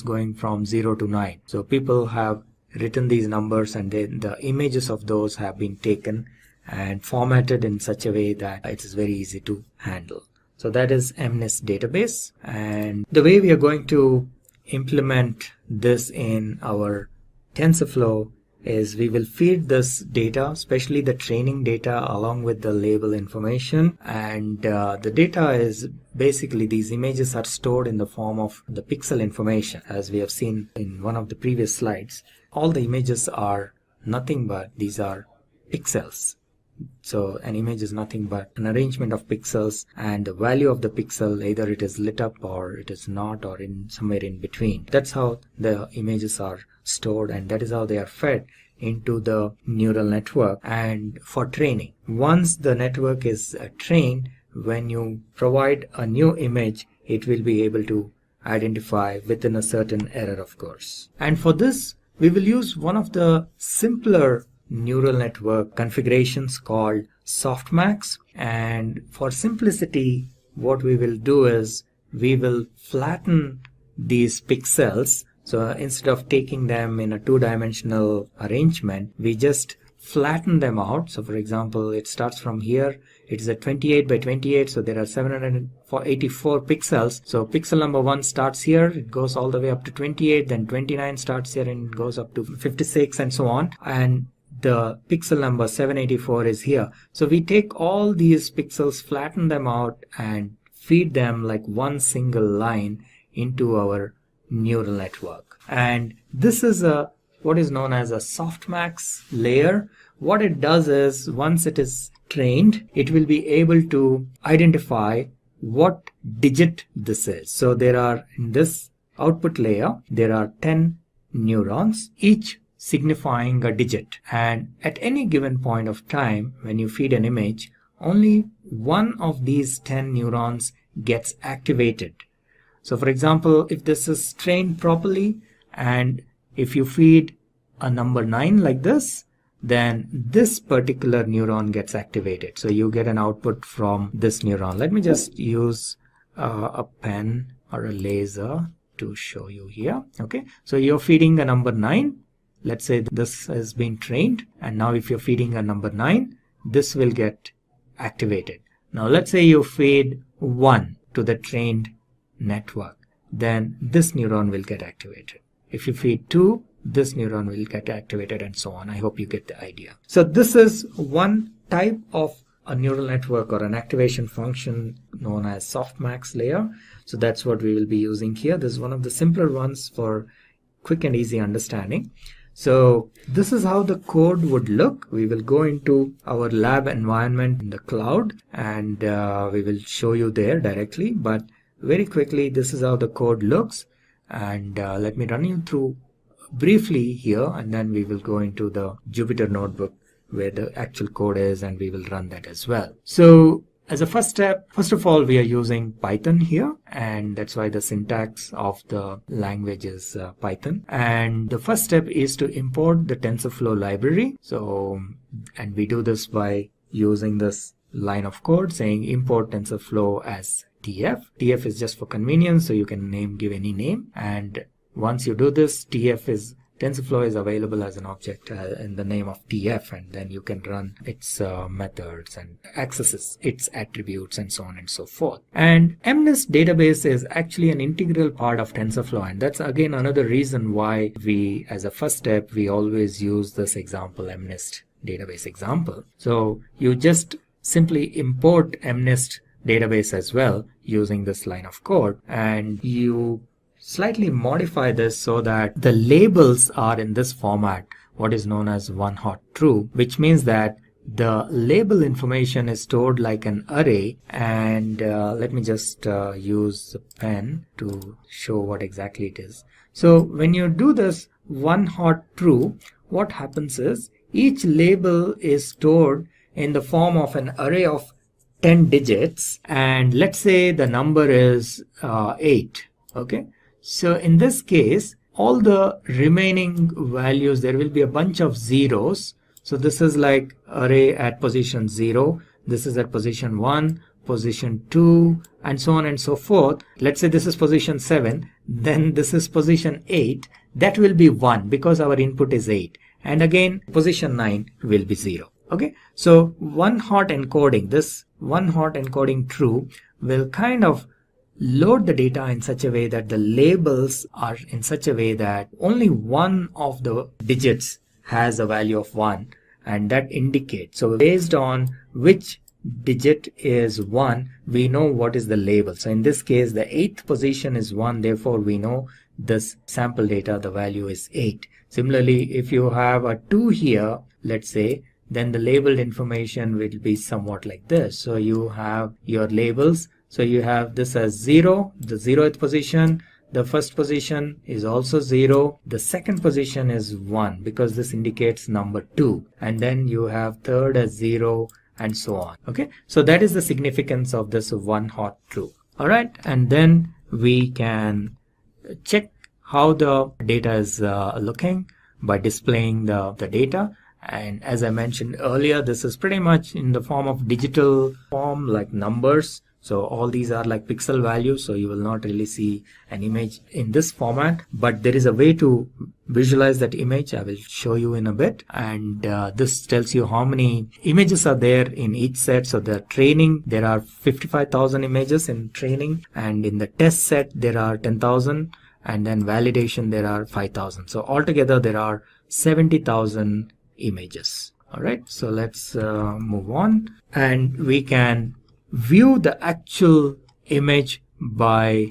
going from 0 to 9. So people have written these numbers, and then the images of those have been taken and formatted in such a way that it is very easy to handle. So that is MNIST database. And the way we are going to implement this in our TensorFlow is we will feed this data, especially the training data, along with the label information. And the data is basically, these images are stored in the form of the pixel information, as we have seen in one of the previous slides. All the images are nothing but these are pixels. So an image is nothing but an arrangement of pixels, and the value of the pixel, either it is lit up or it is not, or in somewhere in between. That's how the images are stored, and that is how they are fed into the neural network and for training. Once the network is trained, when you provide a new image, it will be able to identify within a certain error, of course. And for this, we will use one of the simpler neural network configurations called softmax. And for simplicity, what we will do is we will flatten these pixels. So instead of taking them in a two-dimensional arrangement, we just flatten them out. So for example, it starts from here. It is a 28 by 28, so there are 784 pixels. So pixel number 1 starts here, it goes all the way up to 28, then 29 starts here and goes up to 56 and so on. And the pixel number 784 is here. So we take all these pixels, flatten them out, and feed them like one single line into our neural network. And this is what is known as a softmax layer. What it does is, once it is trained, it will be able to identify what digit this is. So there are, in this output layer, there are 10 neurons, each signifying a digit. And at any given point of time, when you feed an image, only one of these 10 neurons gets activated. So for example, if this is trained properly, and if you feed a number 9 like this, then this particular neuron gets activated. So you get an output from this neuron. Let me just use a pen or a laser to show you here. Okay, so you're feeding a number 9. Let's say this has been trained, and now if you're feeding a number 9, this will get activated. Now let's say you feed 1 to the trained network, then this neuron will get activated. If you feed 2, this neuron will get activated, and so on. I hope you get the idea. So this is one type of a neural network or an activation function known as softmax layer. So that's what we will be using here. This is one of the simpler ones for quick and easy understanding. So this is how the code would look. We will go into our lab environment in the cloud, and we will show you there directly. But very quickly, this is how the code looks. And let me run you through briefly here, and then we will go into the Jupyter notebook where the actual code is, and we will run that as well. So as a first step, first of all, we are using Python here, and that's why the syntax of the language is Python. And the first step is to import the TensorFlow library. So, and we do this by using this line of code saying import TensorFlow as TF. TF is just for convenience, so you can give any name. And once you do this, TensorFlow is available as an object in the name of TF, and then you can run its methods and accesses its attributes and so on and so forth. And MNIST database is actually an integral part of TensorFlow, and that's again another reason why we, as a first step, we always use this example, MNIST database example. So you just simply import MNIST database as well using this line of code, and you slightly modify this so that the labels are in this format, what is known as one hot true, which means that the label information is stored like an array. And let me just use a pen to show what exactly it is. So when you do this one hot true, what happens is each label is stored in the form of an array of 10 digits, and let's say the number is 8. Okay, so in this case, all the remaining values, there will be a bunch of zeros. So this is like array at position 0, this is at position 1, position 2, and so on and so forth. Let's say this is position 7, then this is position 8. That will be 1 because our input is 8, and again position 9 will be 0. Okay, so one hot encoding, this one hot encoding true will kind of load the data in such a way that the labels are in such a way that only one of the digits has a value of 1, and that indicates. So based on which digit is 1, we know what is the label. So in this case, the 8th position is 1, therefore we know this sample data, the value is 8. Similarly, if you have a 2 here, let's say, then the labeled information will be somewhat like this. So you have your labels. So you have this as 0, the 0th position. The first position is also 0. The second position is 1 because this indicates number 2. And then you have third as 0 and so on. Okay, so that is the significance of this one hot true. All right, and then we can check how the data is looking by displaying the data. And as I mentioned earlier, this is pretty much in the form of digital form like numbers. So all these are like pixel values, so you will not really see an image in this format, but there is a way to visualize that image. I will show you in a bit. And this tells you how many images are there in each set. So the training, there are 55,000 images in training, and in the test set there are 10,000, and then validation there are 5,000. So altogether there are 70,000 images. All right, so let's move on, and we can view the actual image by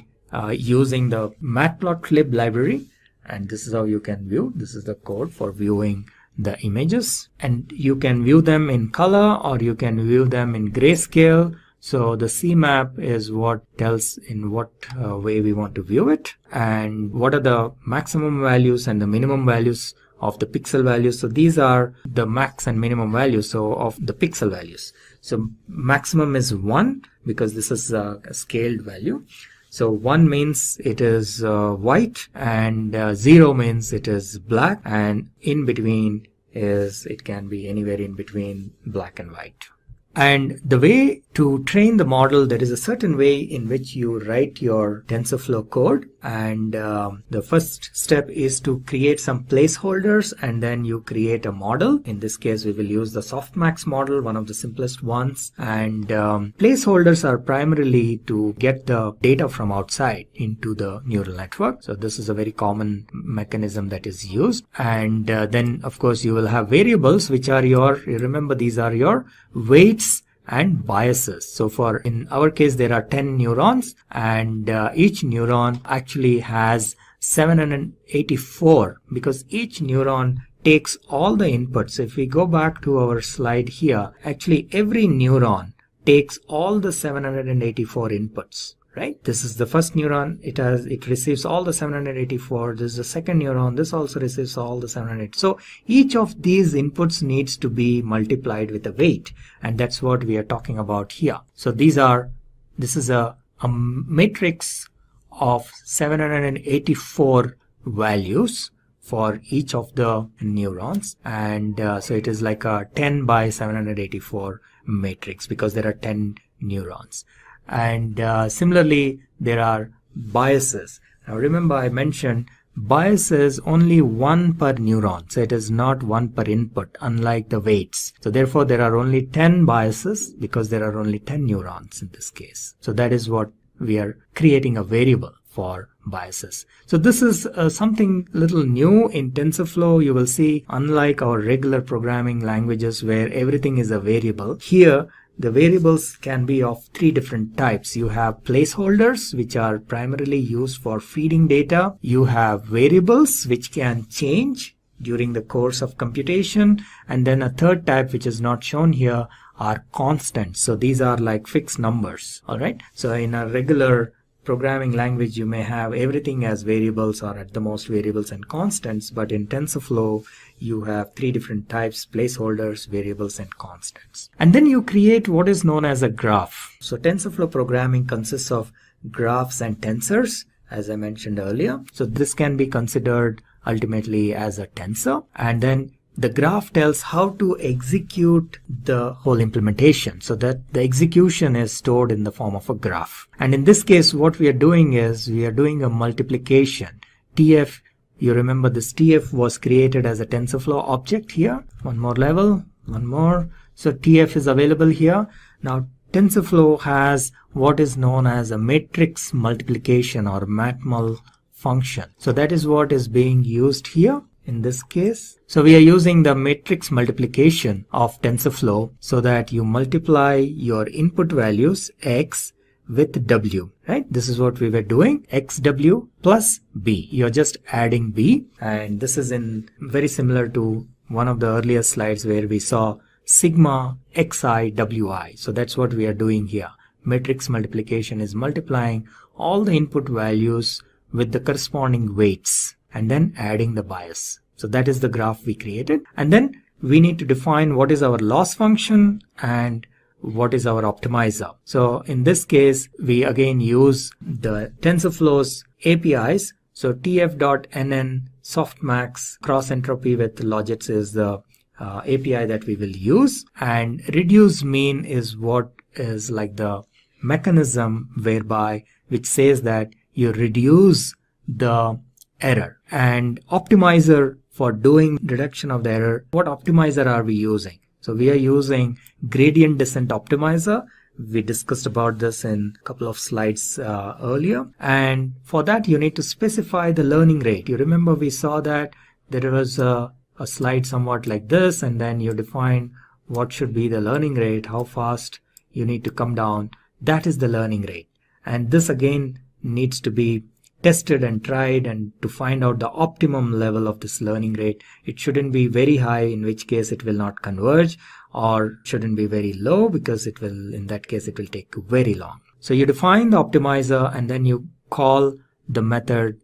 using the matplotlib library. And this is how you can view. This is the code for viewing the images, and you can view them in color or you can view them in grayscale. So the CMap is what tells in what way we want to view it, and what are the maximum values and the minimum values of the pixel values. So these are the max and minimum values, so of the pixel values. So maximum is 1 because this is a scaled value. So 1 means it is white, and 0 means it is black, and in between is, it can be anywhere in between black and white. And the way to train the model, there is a certain way in which you write your TensorFlow code. And the first step is to create some placeholders, and then you create a model. In this case, we will use the softmax model, one of the simplest ones. And placeholders are primarily to get the data from outside into the neural network. So this is a very common mechanism that is used. And then, of course, you will have variables, which are your, remember, these are your weights and biases. So in our case, there are 10 neurons, and each neuron actually has 784 because each neuron takes all the inputs. If we go back to our slide here, actually every neuron takes all the 784 inputs. Right? This is the first neuron. It receives all the 784. This is the second neuron. This also receives all the 780. So each of these inputs needs to be multiplied with a weight, and that's what we are talking about here. So this is a matrix of 784 values for each of the neurons, and so it is like a 10 by 784 matrix because there are 10 neurons. And similarly, there are biases. Now remember, I mentioned bias is only 1 per neuron, so it is not 1 per input, unlike the weights. So therefore there are only 10 biases because there are only 10 neurons in this case. So that is what we are creating a variable for biases. So this is something little new in TensorFlow. You will see, unlike our regular programming languages where everything is a variable, here the variables can be of 3 different types. You have placeholders, which are primarily used for feeding data. You have variables, which can change during the course of computation. And then a third type, which is not shown here, are constants. So these are like fixed numbers. All right. So in a regular programming language, you may have everything as variables or at the most variables and constants. But in TensorFlow, you have 3 different types: placeholders, variables, and constants. And then you create what is known as a graph. So TensorFlow programming consists of graphs and tensors, as I mentioned earlier. So this can be considered ultimately as a tensor. And then the graph tells how to execute the whole implementation, so that the execution is stored in the form of a graph. And in this case, what we are doing is we are doing a multiplication. TF, you remember this TF was created as a TensorFlow object here. One more level, one more. So TF is available here. Now TensorFlow has what is known as a matrix multiplication or matmul function. So that is what is being used here in this case. So we are using the matrix multiplication of TensorFlow so that you multiply your input values x with w, right? This is what we were doing, xw plus b. You're just adding b, and this is very similar to one of the earlier slides where we saw sigma xi wi. So that's what we are doing here. Matrix multiplication is multiplying all the input values with the corresponding weights and then adding the bias. So that is the graph we created. And then we need to define what is our loss function and what is our optimizer. So in this case, we again use the TensorFlow's APIs. So tf.nn softmax cross entropy with logits is the API that we will use, and reduce mean is what is like the mechanism whereby which says that you reduce the error. And optimizer for doing reduction of the error, what optimizer are we using? So we are using gradient descent optimizer. We discussed about this in a couple of slides earlier. And for that, you need to specify the learning rate. You remember we saw that there was a slide somewhat like this, and then you define what should be the learning rate, how fast you need to come down. That is the learning rate. And this again needs to be tested and tried, and to find out the optimum level of this learning rate. It shouldn't be very high, in which case it will not converge, or shouldn't be very low, because it will, in that case, it will take very long. So you define the optimizer and then you call the method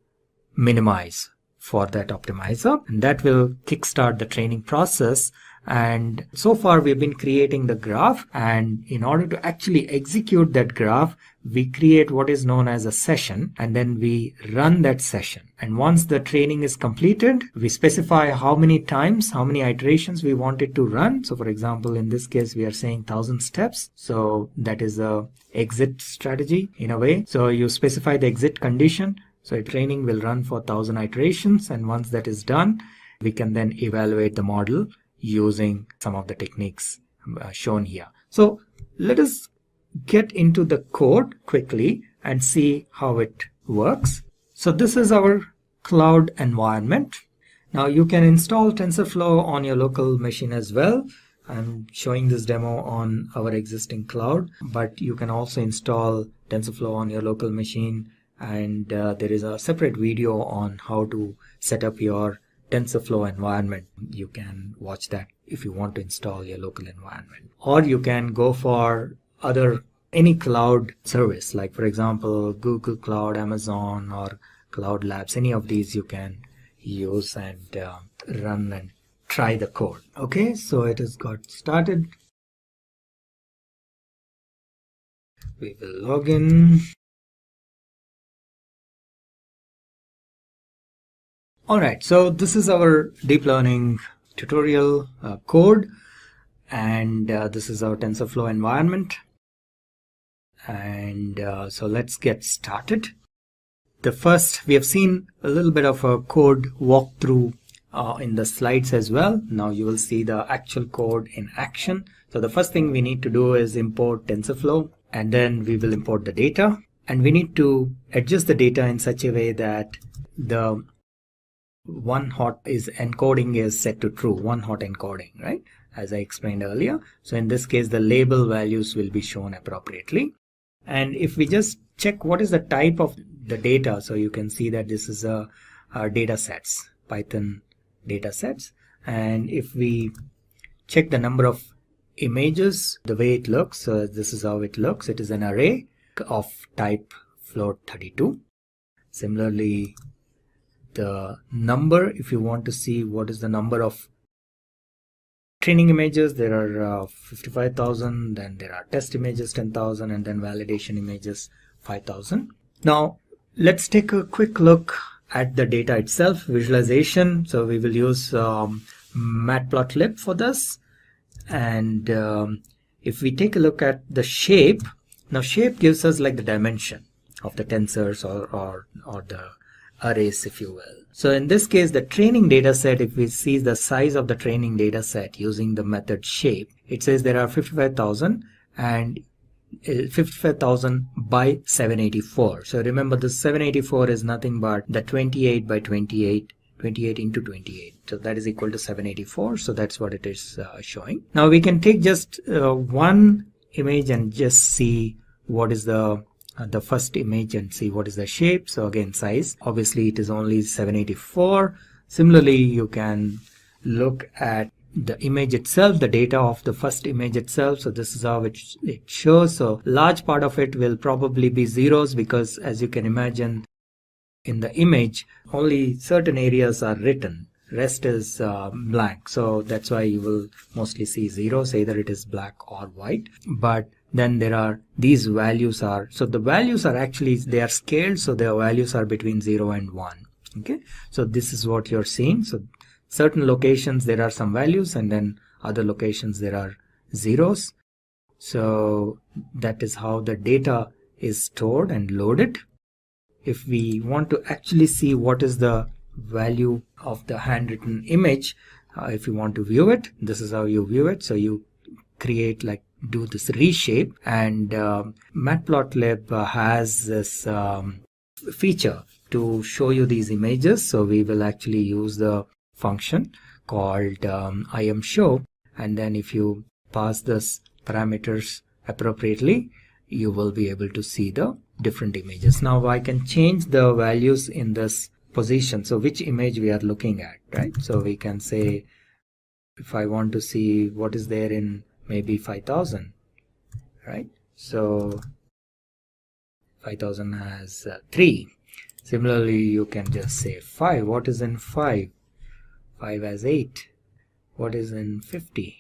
minimize for that optimizer, and that will kickstart the training process. And so far we've been creating the graph, and in order to actually execute that graph, we create what is known as a session, and then we run that session. And once the training is completed, we specify how many times, how many iterations we want it to run. So for example, in this case, we are saying 1000 steps. So that is a exit strategy in a way. So you specify the exit condition. So training will run for 1000 iterations. And once that is done, we can then evaluate the model using some of the techniques shown here. So let us get into the code quickly and see how it works. So this is our cloud environment. Now you can install TensorFlow on your local machine as well. I'm showing this demo on our existing cloud, but you can also install TensorFlow on your local machine, and there is a separate video on how to set up your TensorFlow environment. You can watch that if you want to install your local environment. Or you can go for any cloud service, like for example Google Cloud, Amazon, or Cloud Labs. Any of these you can use and run and try the code. Okay, so it has got started. We will log in. Alright, so this is our deep learning tutorial code, and this is our TensorFlow environment. And so let's get started. We have seen a little bit of a code walkthrough in the slides as well. Now you will see the actual code in action. So the first thing we need to do is import TensorFlow, and then we will import the data. And we need to adjust the data in such a way that the one hot encoding is set to true, one hot encoding, right? As I explained earlier. So in this case, the label values will be shown appropriately. And if we just check what is the type of the data, so you can see that this is a data sets, Python data sets. And if we check the number of images, the way it looks, so this is how it looks. It is an array of type float 32. Similarly, the number, if you want to see what is the number of training images, there are 55,000, then there are test images 10,000, and then validation images 5,000. Now let's take a quick look at the data itself, visualization. So we will use matplotlib for this. And if we take a look at the shape, now shape gives us like the dimension of the tensors or the arrays, if you will. So in this case, the training data set, if we see the size of the training data set using the method shape, it says there are 55,000 and 55,000 by 784. So remember, the 784 is nothing but the 28 by 28, 28 into 28. So that is equal to 784. So that's what it is showing. Now we can take just one image and just see what is the first image and see what is the shape. So again, size, obviously it is only 784. Similarly, you can look at the image itself, the data of the first image itself. So this is how it shows. So large part of it will probably be zeros, because as you can imagine, in the image only certain areas are written, rest is blank. So that's why you will mostly see zeros, either it is black or white. But then there are these values are, so the values are actually, they are scaled, so their values are between 0 and 1. Okay, so this is what you're seeing. So certain locations there are some values, and then other locations there are zeros. So that is how the data is stored and loaded. If we want to actually see what is the value of the handwritten image, if you want to view it, this is how you view it. So you create, like, do this reshape, and Matplotlib has this feature to show you these images. So we will actually use the function called IMShow, and then if you pass this parameters appropriately, you will be able to see the different images. Now I can change the values in this position, so which image we are looking at, right? So we can say, if I want to see what is there in maybe 5000, right? So 5000 has 3. Similarly, you can just say 5. What is in 5? 5 has 8. What is in 50?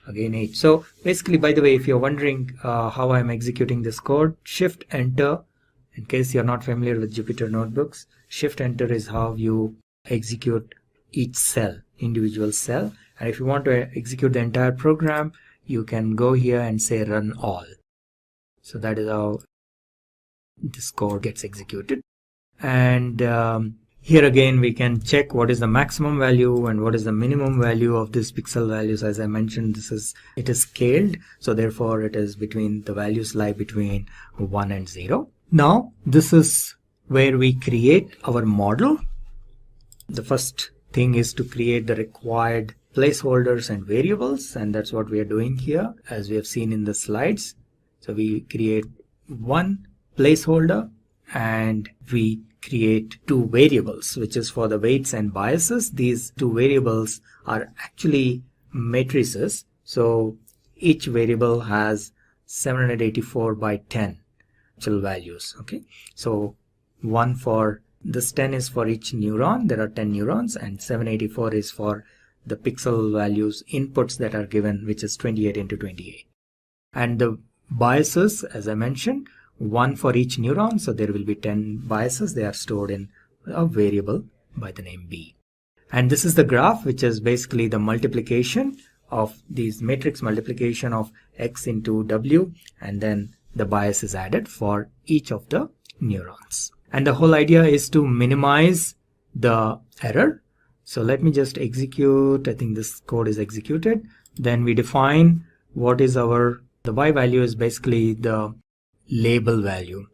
Again 8. So basically, by the way, if you're wondering how I'm executing this code, Shift Enter, in case you're not familiar with Jupyter Notebooks, Shift Enter is how you execute each cell, individual cell. And if you want to execute the entire program, you can go here and say run all. So that is how this code gets executed. And here again we can check what is the maximum value and what is the minimum value of these pixel values. As I mentioned, it is scaled, so therefore it is between, the values lie between 1 and 0. Now this is where we create our model. The first thing is to create the required placeholders and variables, and that's what we are doing here, as we have seen in the slides. So we create one placeholder and we create 2 variables, which is for the weights and biases. These 2 variables are actually matrices, so each variable has 784 by 10 actual values. Okay, so one for this 10 is for each neuron, there are 10 neurons, and 784 is for the pixel values inputs that are given, which is 28 into 28. And the biases, as I mentioned, one for each neuron, so there will be 10 biases. They are stored in a variable by the name B. And this is the graph, which is basically the multiplication of these matrix multiplication of X into W, and then the bias is added for each of the neurons. And the whole idea is to minimize the error. So let me just execute. I think this code is executed. Then we define what is the Y value is basically the label value.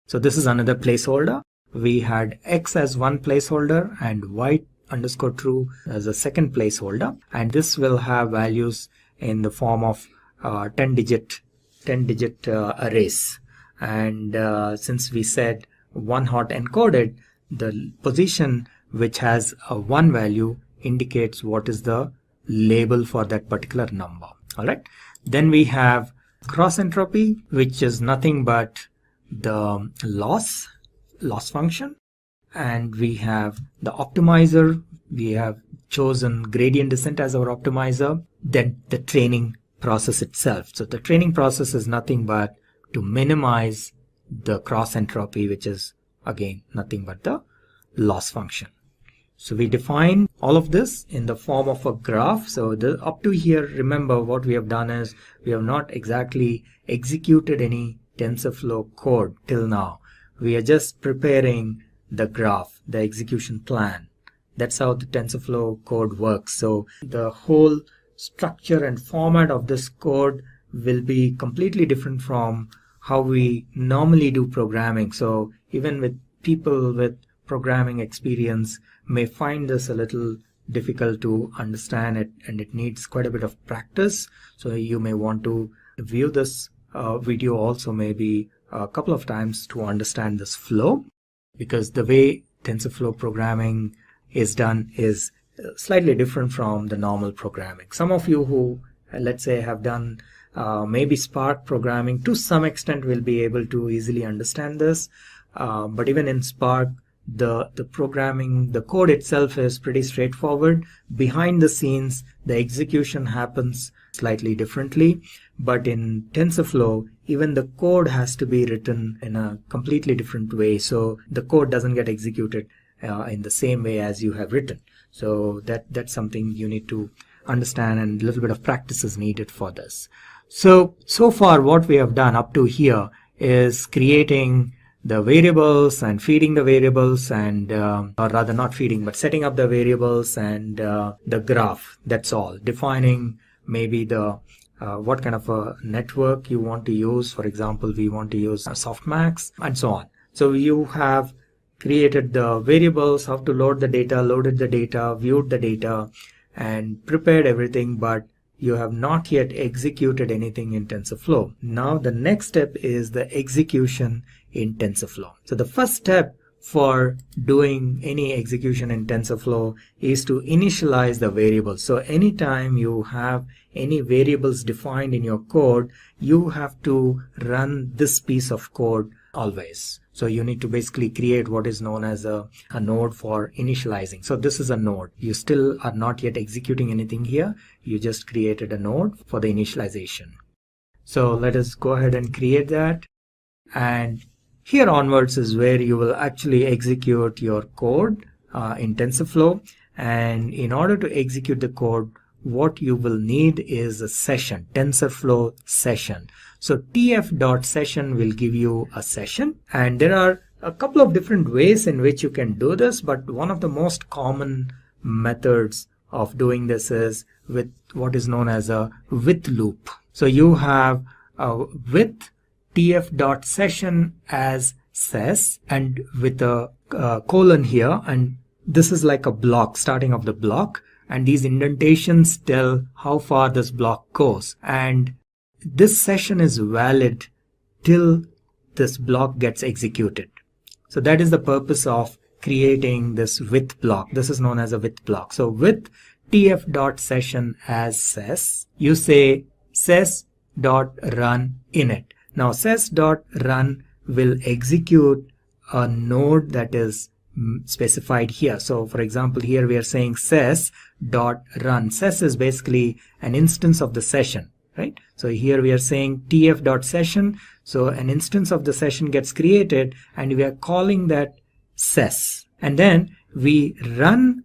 So this is another placeholder. We had X as one placeholder and Y underscore true as a second placeholder. And this will have values in the form of 10 digit arrays. And since we said one hot encoded, the position which has a 1 value indicates what is the label for that particular number. All right. Then we have cross entropy, which is nothing but the loss function. And we have the optimizer. We have chosen gradient descent as our optimizer. Then the training process itself. So the training process is nothing but to minimize the cross entropy, which is again nothing but the loss function. So we define all of this in the form of a graph. So up to here, remember what we have done is we have not exactly executed any TensorFlow code till now. We are just preparing the graph, the execution plan. That's how the TensorFlow code works. So the whole structure and format of this code will be completely different from how we normally do programming. So even with people with programming experience may find this a little difficult to understand it, and it needs quite a bit of practice. So you may want to view this video also maybe a couple of times to understand this flow, because the way TensorFlow programming is done is slightly different from the normal programming. Some of you who, let's say, have done maybe Spark programming to some extent will be able to easily understand this. But even in Spark, the programming, the code itself is pretty straightforward. Behind the scenes, the execution happens slightly differently. But in TensorFlow, even the code has to be written in a completely different way. So the code doesn't get executed in the same way as you have written. So that's something you need to understand, and a little bit of practice is needed for this. So far what we have done up to here is creating the variables and feeding the variables, and or rather not feeding but setting up the variables and the graph. That's all. Defining maybe the what kind of a network you want to use. For example, we want to use softmax and so on. So you have created the variables, how to load the data, loaded the data, viewed the data, and prepared everything, but you have not yet executed anything in TensorFlow. Now the next step is the execution in TensorFlow. So the first step for doing any execution in TensorFlow is to initialize the variables. So anytime you have any variables defined in your code, you have to run this piece of code always. So you need to basically create what is known as a node for initializing. So this is a node. You still are not yet executing anything here. You just created a node for the initialization. So let us go ahead and create that. And here onwards is where you will actually execute your code in TensorFlow. And in order to execute the code, what you will need is a session, TensorFlow session. So tf.session will give you a session, and there are a couple of different ways in which you can do this, but one of the most common methods of doing this is with what is known as a with loop. So you have with tf.session as ses and with a colon here, and this is like a block, starting of the block, and these indentations tell how far this block goes, and this session is valid till this block gets executed. So that is the purpose of creating this with block. This is known as a with block. So with tf.session as ses, you say ses.run init. Now ses.run will execute a node that is specified here. So for example, here we are saying ses.run. Ses is basically an instance of the session, right? So here we are saying tf.session. So an instance of the session gets created and we are calling that ses. And then we run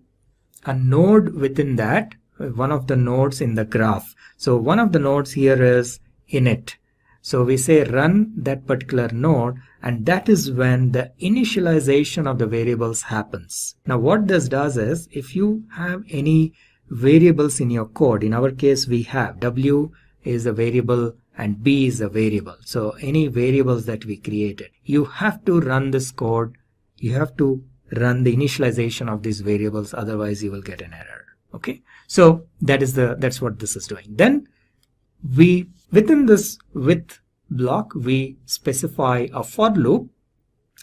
a node within that, one of the nodes in the graph. So one of the nodes here is init. So we say run that particular node, and that is when the initialization of the variables happens. Now what this does is, if you have any variables in your code, in our case we have w is a variable and b is a variable. So any variables that we created, you have to run this code, you have to run the initialization of these variables, otherwise you will get an error. Okay, so that's what this is doing. Then we, within this with block, we specify a for loop,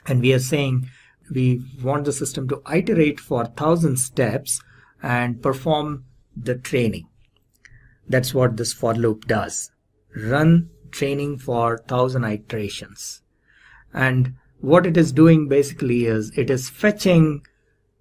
and we are saying we want the system to iterate for 1000 steps and perform the training. That's what this for loop does. Run training for 1000 iterations. And what it is doing basically is it is fetching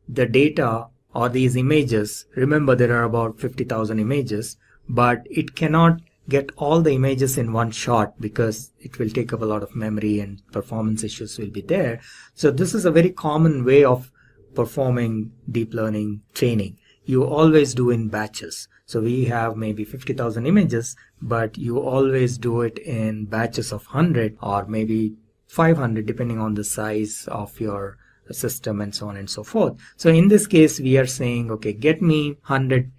the data or these images. Remember, there are about 50,000 images, but it cannot get all the images in one shot because it will take up a lot of memory and performance issues will be there. So this is a very common way of performing deep learning training. You always do in batches. So we have maybe 50,000 images, but you always do it in batches of 100 or maybe 500 depending on the size of your system and so on and so forth. So in this case we are saying, okay, get me 100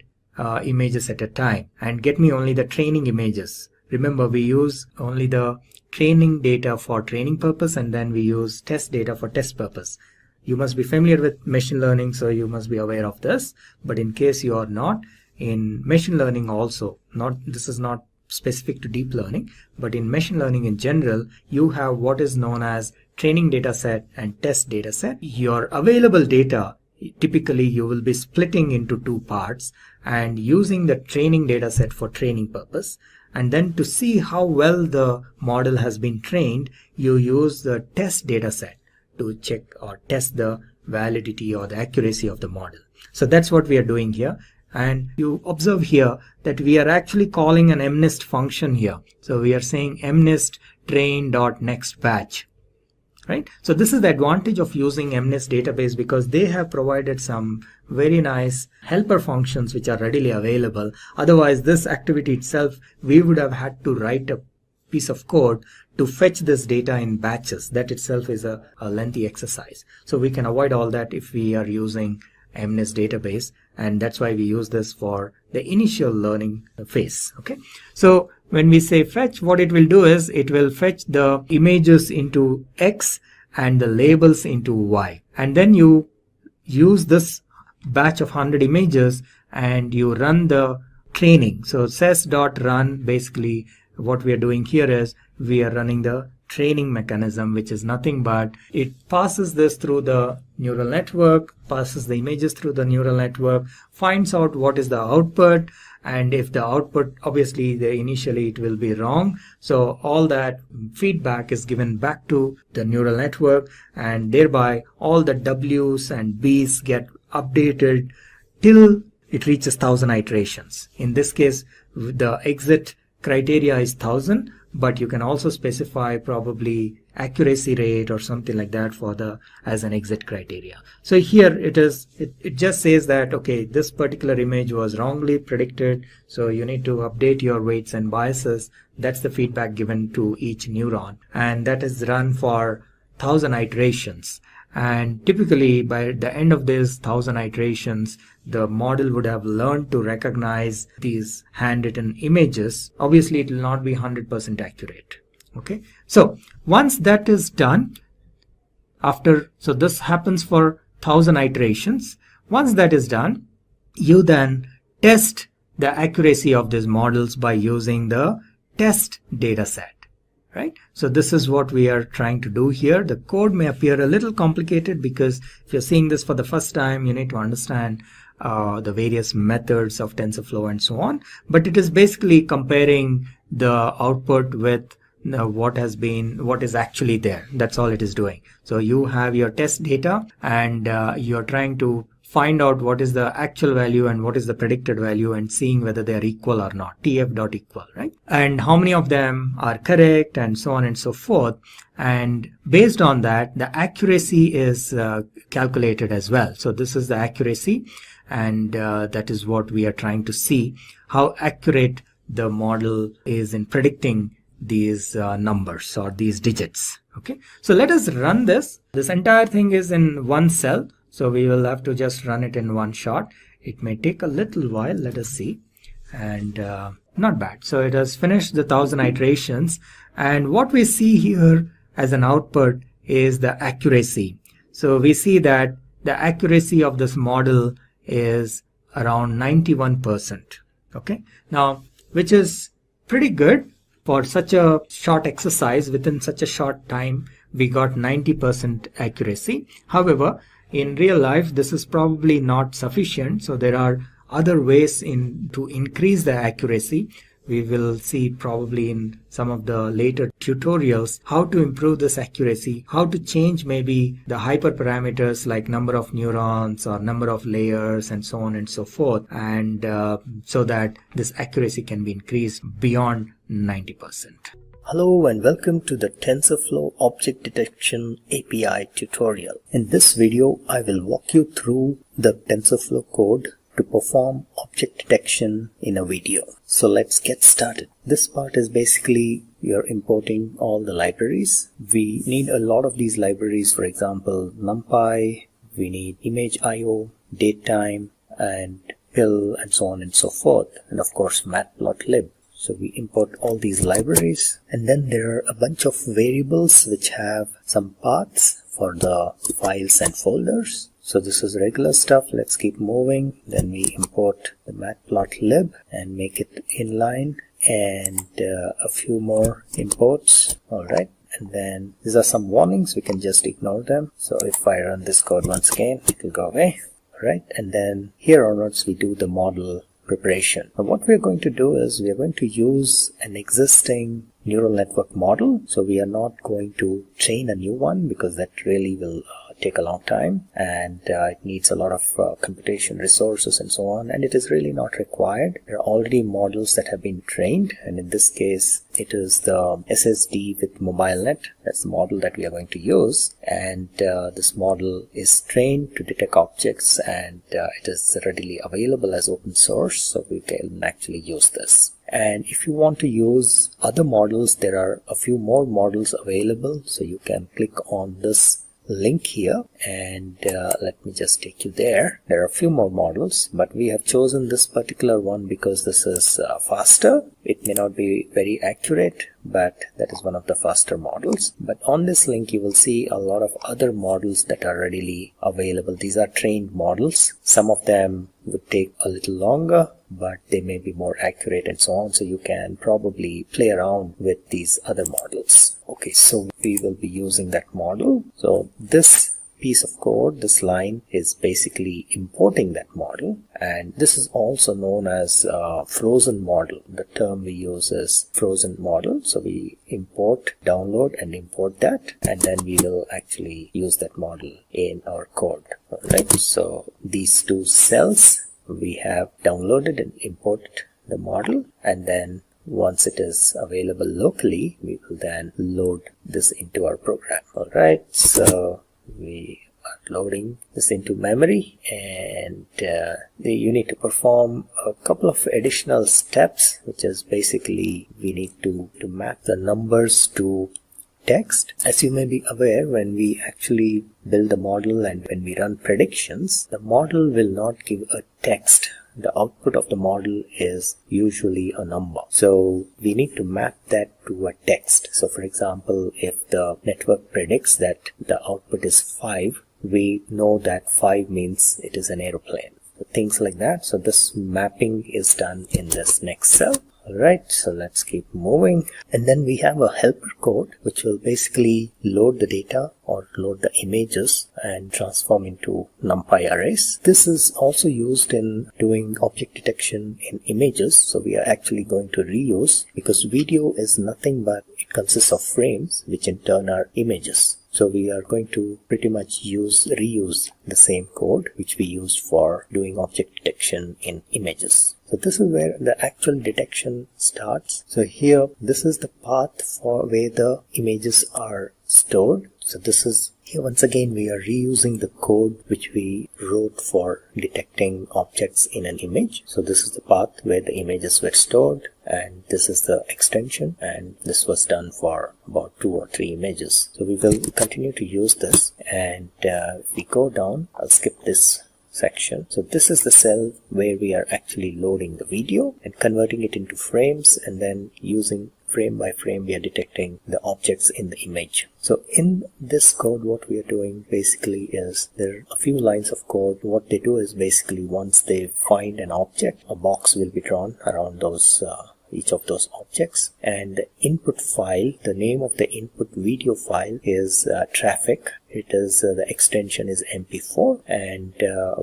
images at a time and get me only the training images. Remember, we use only the training data for training purpose, and then we use test data for test purpose. You must be familiar with machine learning, so you must be aware of this, but in case you are not, in machine learning also, this is not specific to deep learning, but in machine learning in general, you have what is known as training data set and test data set. Your available data, typically you will be splitting into two parts and using the training data set for training purpose. And then to see how well the model has been trained, you use the test data set to check or test the validity or the accuracy of the model. So that's what we are doing here. And you observe here that we are actually calling an MNIST function here. So we are saying MNIST train.next batch. Right? So this is the advantage of using MNIST database, because they have provided some very nice helper functions which are readily available. Otherwise, this activity itself, we would have had to write a piece of code to fetch this data in batches. That itself is a lengthy exercise. So we can avoid all that if we are using MNIST database, and that's why we use this for the initial learning phase. Okay, so when we say fetch, what it will do is it will fetch the images into X and the labels into Y, and then you use this batch of 100 images and you run the training. So ses.run, basically what we are doing here is we are running the training mechanism, which is nothing but it passes this through the neural network, passes the images through the neural network, finds out what is the output, and if the output, obviously initially it will be wrong, so all that feedback is given back to the neural network, and thereby all the W's and B's get updated till it reaches 1000 iterations. In this case, the exit criteria is 1000, but you can also specify probably accuracy rate or something like that for the as an exit criteria. So here it just says that, okay, this particular image was wrongly predicted, so you need to update your weights and biases. That's the feedback given to each neuron, and that is run for 1000 iterations. And typically by the end of this 1000 iterations, the model would have learned to recognize these handwritten images. Obviously it will not be 100% accurate. Okay, so once that is done, so this happens for 1000 iterations. Once that is done, you then test the accuracy of these models by using the test data set. Right? So this is what we are trying to do here. The code may appear a little complicated because if you're seeing this for the first time, you need to understand the various methods of TensorFlow and so on. But it is basically comparing the output with what is actually there. That's all it is doing. So you have your test data, and you're trying to find out what is the actual value and what is the predicted value, and seeing whether they are equal or not, tf.equal, right? And how many of them are correct, and so on and so forth. And based on that, the accuracy is calculated as well. So this is the accuracy, and that is what we are trying to see, how accurate the model is in predicting these numbers or these digits. Okay, so let us run this. This entire thing is in one cell, so we will have to just run it in one shot. It may take a little while. Let us see. And not bad. So it has finished the 1000 iterations, and what we see here as an output is the accuracy. So we see that the accuracy of this model is around 91%. Okay, now which is pretty good for such a short exercise. Within such a short time we got 90% accuracy. However, in real life this is probably not sufficient, so there are other ways to increase the accuracy. We will see probably in some of the later tutorials how to improve this accuracy, how to change maybe the hyperparameters like number of neurons or number of layers and so on and so forth, and so that this accuracy can be increased beyond 90%. Hello and welcome to the TensorFlow Object Detection API tutorial. In this video, I will walk you through the TensorFlow code to perform object detection in a video. So let's get started. This part is basically you're importing all the libraries. We need a lot of these libraries, for example, NumPy, we need image.io, datetime, and pill, and so on and so forth, and of course matplotlib. So we import all these libraries, and then there are a bunch of variables which have some paths for the files and folders. So this is regular stuff. Let's keep moving. Then we import the matplotlib and make it inline, and a few more imports. All right. And then these are some warnings. We can just ignore them. So if I run this code once again, it will go away. right? And then here onwards we do the model preparation. Now what we're going to do is we are going to use an existing neural network model. So we are not going to train a new one because that really will take a long time, and it needs a lot of computation resources and so on, and it is really not required. There are already models that have been trained, and in this case it is the SSD with MobileNet. That's the model that we are going to use, and this model is trained to detect objects, and it is readily available as open source, so we can actually use this. And if you want to use other models, there are a few more models available, so you can click on this link here, and let me just take you there. There are a few more models, but we have chosen this particular one because this is faster. It may not be very accurate, but that is one of the faster models. But on this link you will see a lot of other models that are readily available. These are trained models. Some of them would take a little longer, but they may be more accurate and so on, so you can probably play around with these other models. Okay, so we will be using that model. So this piece of code, this line, is basically importing that model, and this is also known as frozen model. The term we use is frozen model. So we import, download and import that, and then we will actually use that model in our code. Alright, so these two cells, we have downloaded and imported the model, and then once it is available locally, we will then load this into our program. Alright, so we are loading this into memory, and you need to perform a couple of additional steps, which is basically we need to map the numbers to text. As you may be aware, when we actually build the model and when we run predictions, the model will not give a text. The output of the model is usually a number. So we need to map that to a text. So for example, if the network predicts that the output is 5, we know that 5 means it is an aeroplane. So things like that. So this mapping is done in this next cell. Alright, so let's keep moving, and then we have a helper code which will basically load the data or load the images and transform into NumPy arrays. This is also used in doing object detection in images, so we are actually going to reuse, because video is nothing but it consists of frames which in turn are images. So we are going to pretty much reuse the same code which we used for doing object detection in images. So this is where the actual detection starts. So here, this is the path for where the images are stored. So this is, here once again we are reusing the code which we wrote for detecting objects in an image. So this is the path where the images were stored, and this is the extension, and this was done for about 2 or 3 images. So we will continue to use this, and if we go down, I'll skip this section. So this is the cell where we are actually loading the video and converting it into frames, and then using frame by frame we are detecting the objects in the image. So in this code what we are doing basically is, there are a few lines of code. What they do is basically once they find an object, a box will be drawn around those each of those objects, and the input file, the name of the input video file is traffic. It is the extension is MP4, and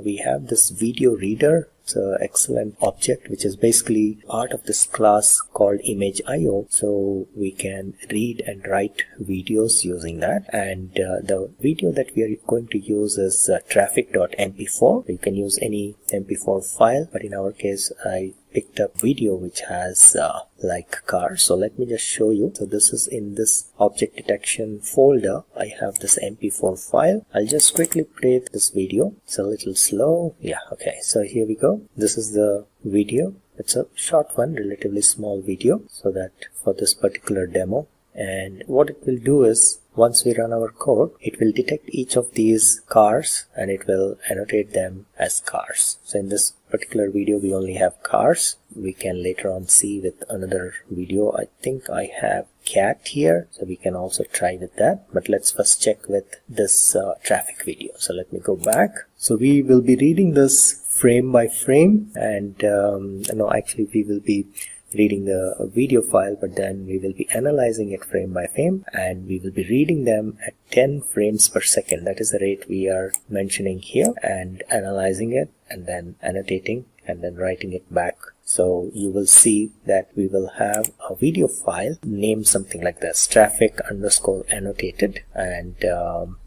we have this video reader. It's an excellent object which is basically part of this class called image.io, so we can read and write videos using that. And the video that we are going to use is traffic.mp4. You can use any MP4 file, but in our case I picked up video which has like cars. So let me just show you. So this is in this object detection folder. I have this MP4 file. I'll just quickly play this video. It's a little slow. Yeah, okay. So here we go. This is the video. It's a short one, relatively small video, so that for this particular demo. And what it will do is, once we run our code, it will detect each of these cars and it will annotate them as cars. So in this particular video we only have cars. We can later on see with another video. I think I have cat here, so we can also try with that, but let's first check with this traffic video. So let me go back. So we will be reading this frame by frame, and no, actually we will be reading the video file, but then we will be analyzing it frame by frame, and we will be reading them at 10 frames per second. That is the rate we are mentioning here, and analyzing it and then annotating and then writing it back. So you will see that we will have a video file named something like this, traffic_annotated, and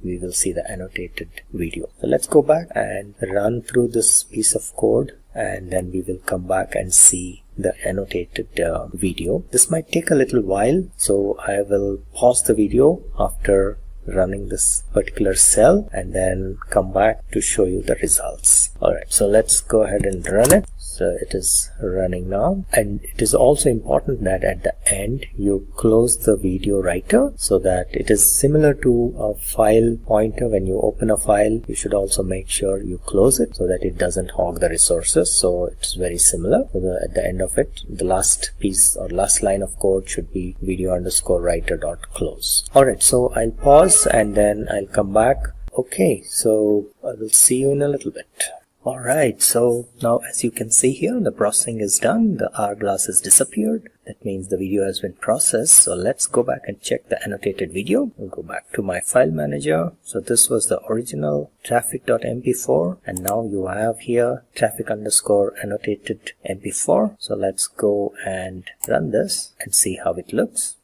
we will see the annotated video. So let's go back and run through this piece of code, and then we will come back and see the annotated video. This might take a little while, so I will pause the video after running this particular cell and then come back to show you the results. Alright, so let's go ahead and run it. So it is running now, and it is also important that at the end you close the video writer, so that it is similar to a file pointer. When you open a file, you should also make sure you close it so that it doesn't hog the resources. So it's very similar. So at the end of it, the last piece or last line of code should be video_writer.close. Alright, so I'll pause and then I'll come back. Okay, so I will see you in a little bit. Alright, so now as you can see here, the processing is done. The hourglass has disappeared. That means the video has been processed. So let's go back and check the annotated video. I'll go back to my file manager. So this was the original traffic.mp4, and now you have here traffic_annotated mp4. So let's go and run this and see how it looks.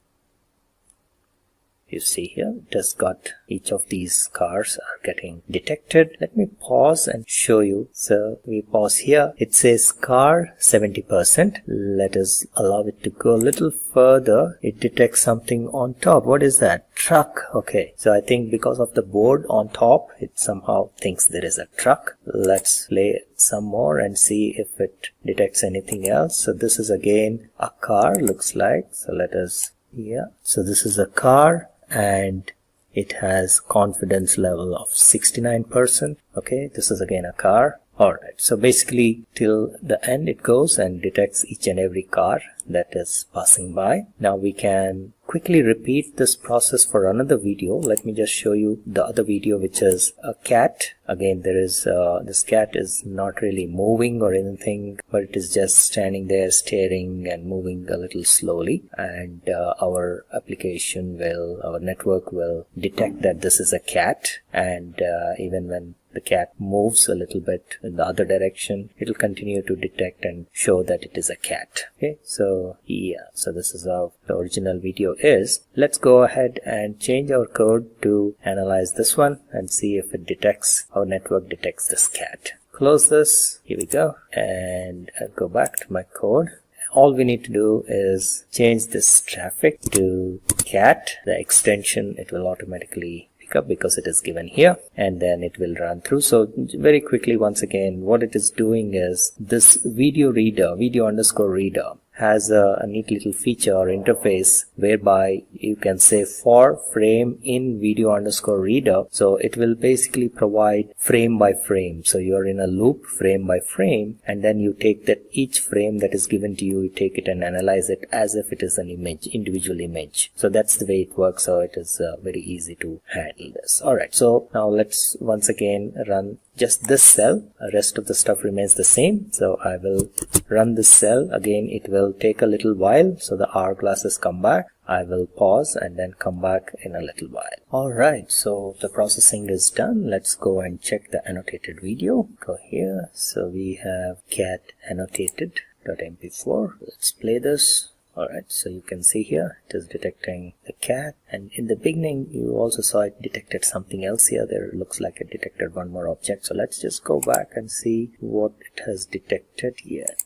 You see here, it has got each of these cars are getting detected. Let me pause and show you. So we pause here. It says car 70%. Let us allow it to go a little further. It detects something on top. What is that? Truck. Okay. So I think because of the board on top, it somehow thinks there is a truck. Let's play some more and see if it detects anything else. So this is again a car, looks like. So let us, yeah. So this is a car, and it has confidence level of 69%. Okay, this is again a car. Alright, so basically till the end it goes and detects each and every car that is passing by. Now we can quickly repeat this process for another video. Let me just show you the other video, which is a cat. Again, there is this cat is not really moving or anything, but it is just standing there staring and moving a little slowly, and our application will, our network will detect that this is a cat, and even when the cat moves a little bit in the other direction, it will continue to detect and show that it is a cat. Okay, so yeah, so this is how the original video is. Let's go ahead and change our code to analyze this one and see if it detects, our network detects this cat. Close this, here we go, and I'll go back to my code. All we need to do is change this traffic to cat. The extension, it will automatically up because it is given here, and then it will run through. So very quickly, once again, what it is doing is this video reader, video_reader, has a neat little feature or interface whereby you can say for frame in video_reader. So it will basically provide frame by frame. So you're in a loop frame by frame, and then you take that each frame that is given to you, you take it and analyze it as if it is an image, individual image. So that's the way it works. So it is very easy to handle this. Alright, so now let's once again run just this cell. The rest of the stuff remains the same. So I will run this cell. Again, it will take a little while, so the hourglasses come back. I will pause and then come back in a little while. Alright, so the processing is done. Let's go and check the annotated video. Go here. So we have cat annotated.mp4. Let's play this. Alright, so you can see here it is detecting the cat, and in the beginning you also saw it detected something else here. There looks like it detected one more object. So let's just go back and see what it has detected here.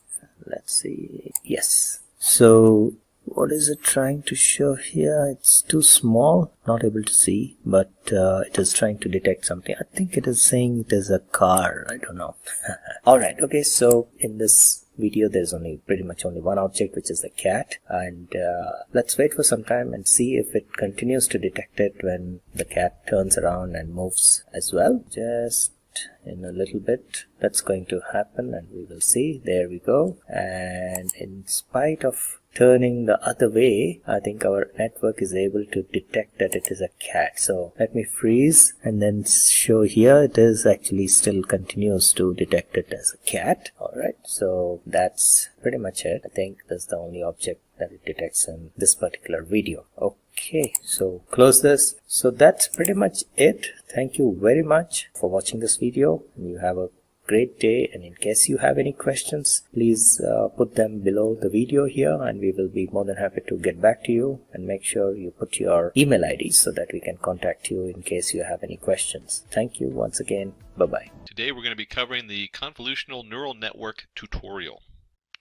Let's see. Yes. So what is it trying to show here? It's too small, not able to see, but it is trying to detect something. I think it is saying it is a car. I don't know. Alright, okay, so in this video there's pretty much only one object, which is the cat, and let's wait for some time and see if it continues to detect it when the cat turns around and moves as well. Just in a little bit that's going to happen, and we will see. There we go. And in spite of turning the other way, I think our network is able to detect that it is a cat. So let me freeze and then show here. It is actually still continues to detect it as a cat. Alright, so that's pretty much it. I think that's the only object that it detects in this particular video. Okay, so close this. So that's pretty much it. Thank you very much for watching this video. You have a great day, and in case you have any questions, please put them below the video here, and we will be more than happy to get back to you. And make sure you put your email ID so that we can contact you in case you have any questions. Thank you once again. Bye-bye. Today we're going to be covering the convolutional neural network tutorial.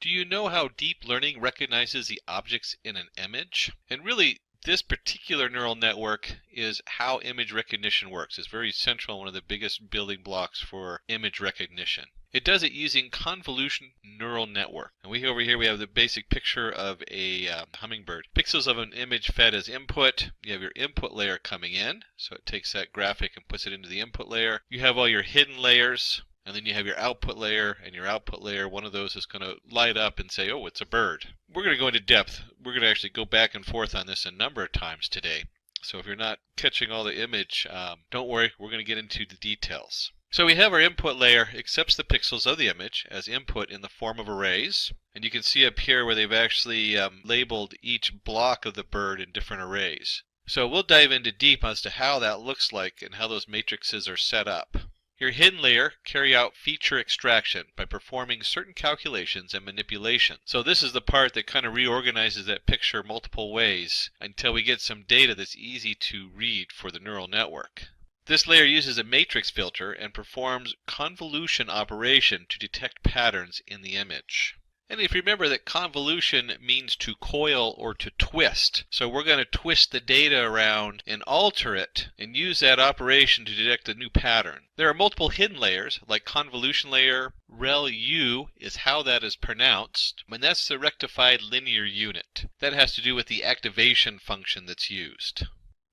Do you know how deep learning recognizes the objects in an image? And really, this particular neural network is how image recognition works. It's very central, one of the biggest building blocks for image recognition. It does it using convolution neural network. And over here we have the basic picture of a hummingbird. Pixels of an image fed as input. You have your input layer coming in. So it takes that graphic and puts it into the input layer. You have all your hidden layers. And then you have your output layer, and your output layer, one of those is going to light up and say, oh, it's a bird. We're going to go into depth. We're going to actually go back and forth on this a number of times today. So if you're not catching all the image, don't worry, we're going to get into the details. So we have our input layer accepts the pixels of the image as input in the form of arrays. And you can see up here where they've actually labeled each block of the bird in different arrays. So we'll dive into deep as to how that looks like and how those matrices are set up. Your hidden layer carry out feature extraction by performing certain calculations and manipulations. So this is the part that kind of reorganizes that picture multiple ways until we get some data that's easy to read for the neural network. This layer uses a matrix filter and performs convolution operation to detect patterns in the image. And if you remember that convolution means to coil or to twist. So we're going to twist the data around and alter it and use that operation to detect a new pattern. There are multiple hidden layers like convolution layer. ReLU is how that is pronounced. And that's the rectified linear unit. That has to do with the activation function that's used.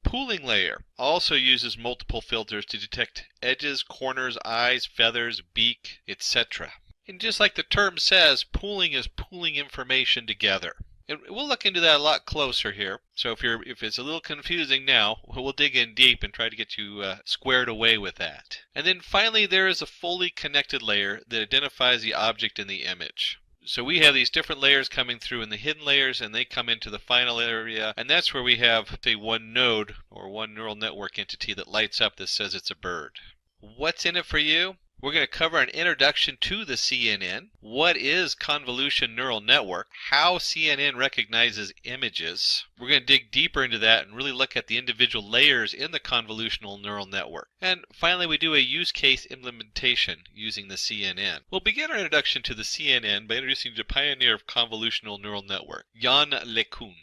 Pooling layer also uses multiple filters to detect edges, corners, eyes, feathers, beak, etc. And just like the term says, pooling is pooling information together. And we'll look into that a lot closer here. So if it's a little confusing now, we'll dig in deep and try to get you squared away with that. And then finally, there is a fully connected layer that identifies the object in the image. So we have these different layers coming through in the hidden layers, and they come into the final area, and that's where we have, say, one node or one neural network entity that lights up that says it's a bird. What's in it for you? We're going to cover an introduction to the CNN. What is convolution neural network? How CNN recognizes images. We're going to dig deeper into that and really look at the individual layers in the convolutional neural network. And finally, we do a use case implementation using the CNN. We'll begin our introduction to the CNN by introducing the pioneer of convolutional neural network, Yann LeCun.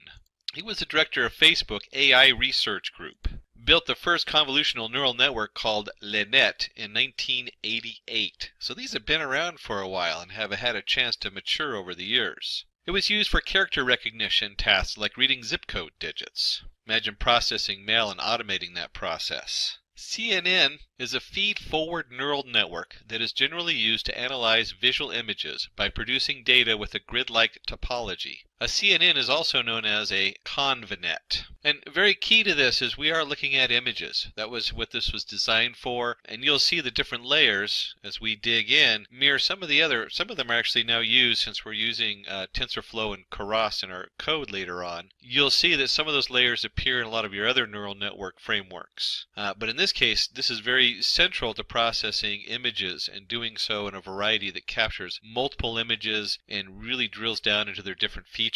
He was the director of Facebook AI Research Group. Built the first convolutional neural network called LeNet in 1988. So these have been around for a while and have had a chance to mature over the years. It was used for character recognition tasks like reading zip code digits. Imagine processing mail and automating that process. CNN is a feed-forward neural network that is generally used to analyze visual images by producing data with a grid-like topology. A CNN is also known as a convnet. And very key to this is we are looking at images. That was what this was designed for. And you'll see the different layers as we dig in mirror some of them are actually now used since we're using TensorFlow and Keras in our code later on. You'll see that some of those layers appear in a lot of your other neural network frameworks. But in this case, this is very central to processing images and doing so in a variety that captures multiple images and really drills down into their different features.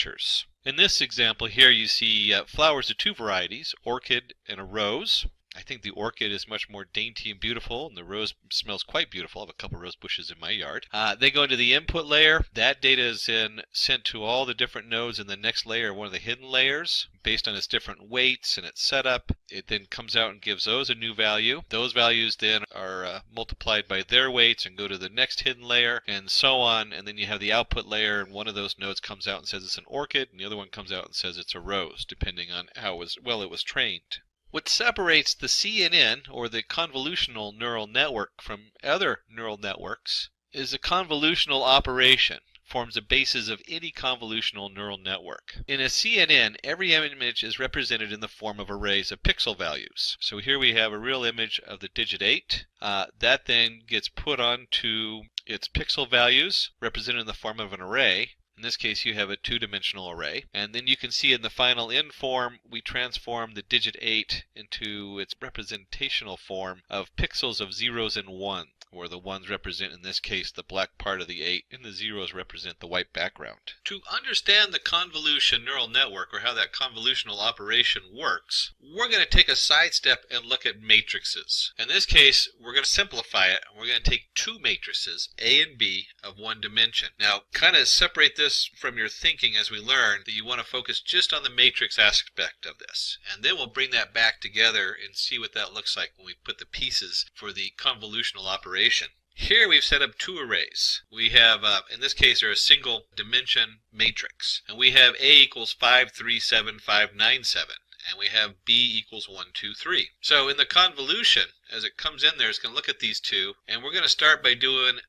In this example here you see flowers of two varieties, orchid and a rose. I think the orchid is much more dainty and beautiful, and the rose smells quite beautiful. I have a couple rose bushes in my yard. They go into the input layer. That data is then sent to all the different nodes in the next layer, one of the hidden layers, based on its different weights and its setup. It then comes out and gives those a new value. Those values then are multiplied by their weights and go to the next hidden layer, and so on. And then you have the output layer, and one of those nodes comes out and says it's an orchid, and the other one comes out and says it's a rose, depending on how well it was trained. What separates the CNN, or the convolutional neural network, from other neural networks is a convolutional operation. Forms the basis of any convolutional neural network. In a CNN, every image is represented in the form of arrays of pixel values. So here we have a real image of the digit 8. That then gets put onto its pixel values, represented in the form of an array. In this case, you have a two-dimensional array. And then you can see in the final end form, we transform the digit 8 into its representational form of pixels of zeros and ones, where the ones represent, in this case, the black part of the 8, and the zeros represent the white background. To understand the convolution neural network, or how that convolutional operation works, we're going to take a sidestep and look at matrices. In this case, we're going to simplify it, and we're going to take two matrices, A and B, of one dimension. Now, kind of separate this from your thinking as we learn that you want to focus just on the matrix aspect of this. And then we'll bring that back together and see what that looks like when we put the pieces for the convolutional operation. Here we've set up two arrays. We have, in this case, they're a single dimension matrix. And we have A equals 5, 3, 7, 5, 9, 7. And we have B equals 1, 2, 3. So in the convolution, as it comes in there, it's going to look at these two, and we're going to start by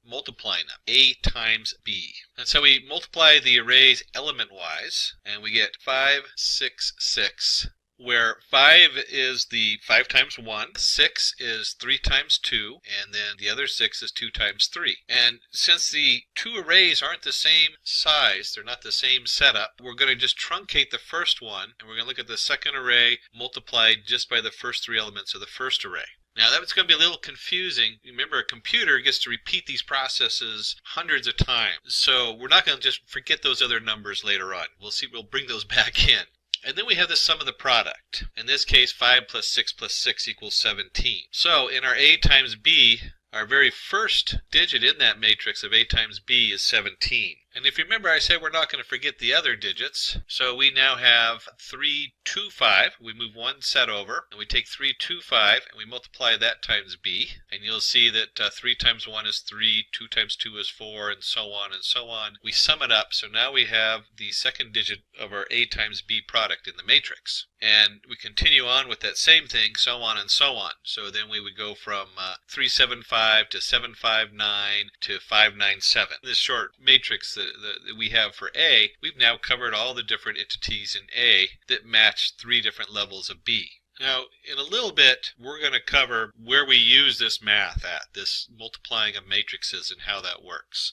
multiplying them, A times B. And so we multiply the arrays element-wise, and we get 5, 6, 6. Where 5 is the 5 times 1, 6 is 3 times 2, and then the other 6 is 2 times 3. And since the two arrays aren't the same size, they're not the same setup, we're going to just truncate the first one, and we're going to look at the second array multiplied just by the first three elements of the first array. Now that's going to be a little confusing. Remember, a computer gets to repeat these processes hundreds of times, so we're not going to just forget those other numbers later on. We'll bring those back in. And then we have the sum of the product. In this case, 5 plus 6 plus 6 equals 17. So in our A times B, our very first digit in that matrix of A times B is 17. And if you remember, I said we're not going to forget the other digits. So we now have 3, 2, 5. We move one set over, and we take 3, 2, 5, and we multiply that times B. And you'll see that 3 times 1 is 3, 2 times 2 is 4, and so on and so on. We sum it up, so now we have the second digit of our A times B product in the matrix. And we continue on with that same thing, so on and so on. So then we would go from 375 to 759 to 597. This short matrix that we have for A, we've now covered all the different entities in A that match three different levels of B. Now, in a little bit, we're going to cover where we use this math at, this multiplying of matrices and how that works.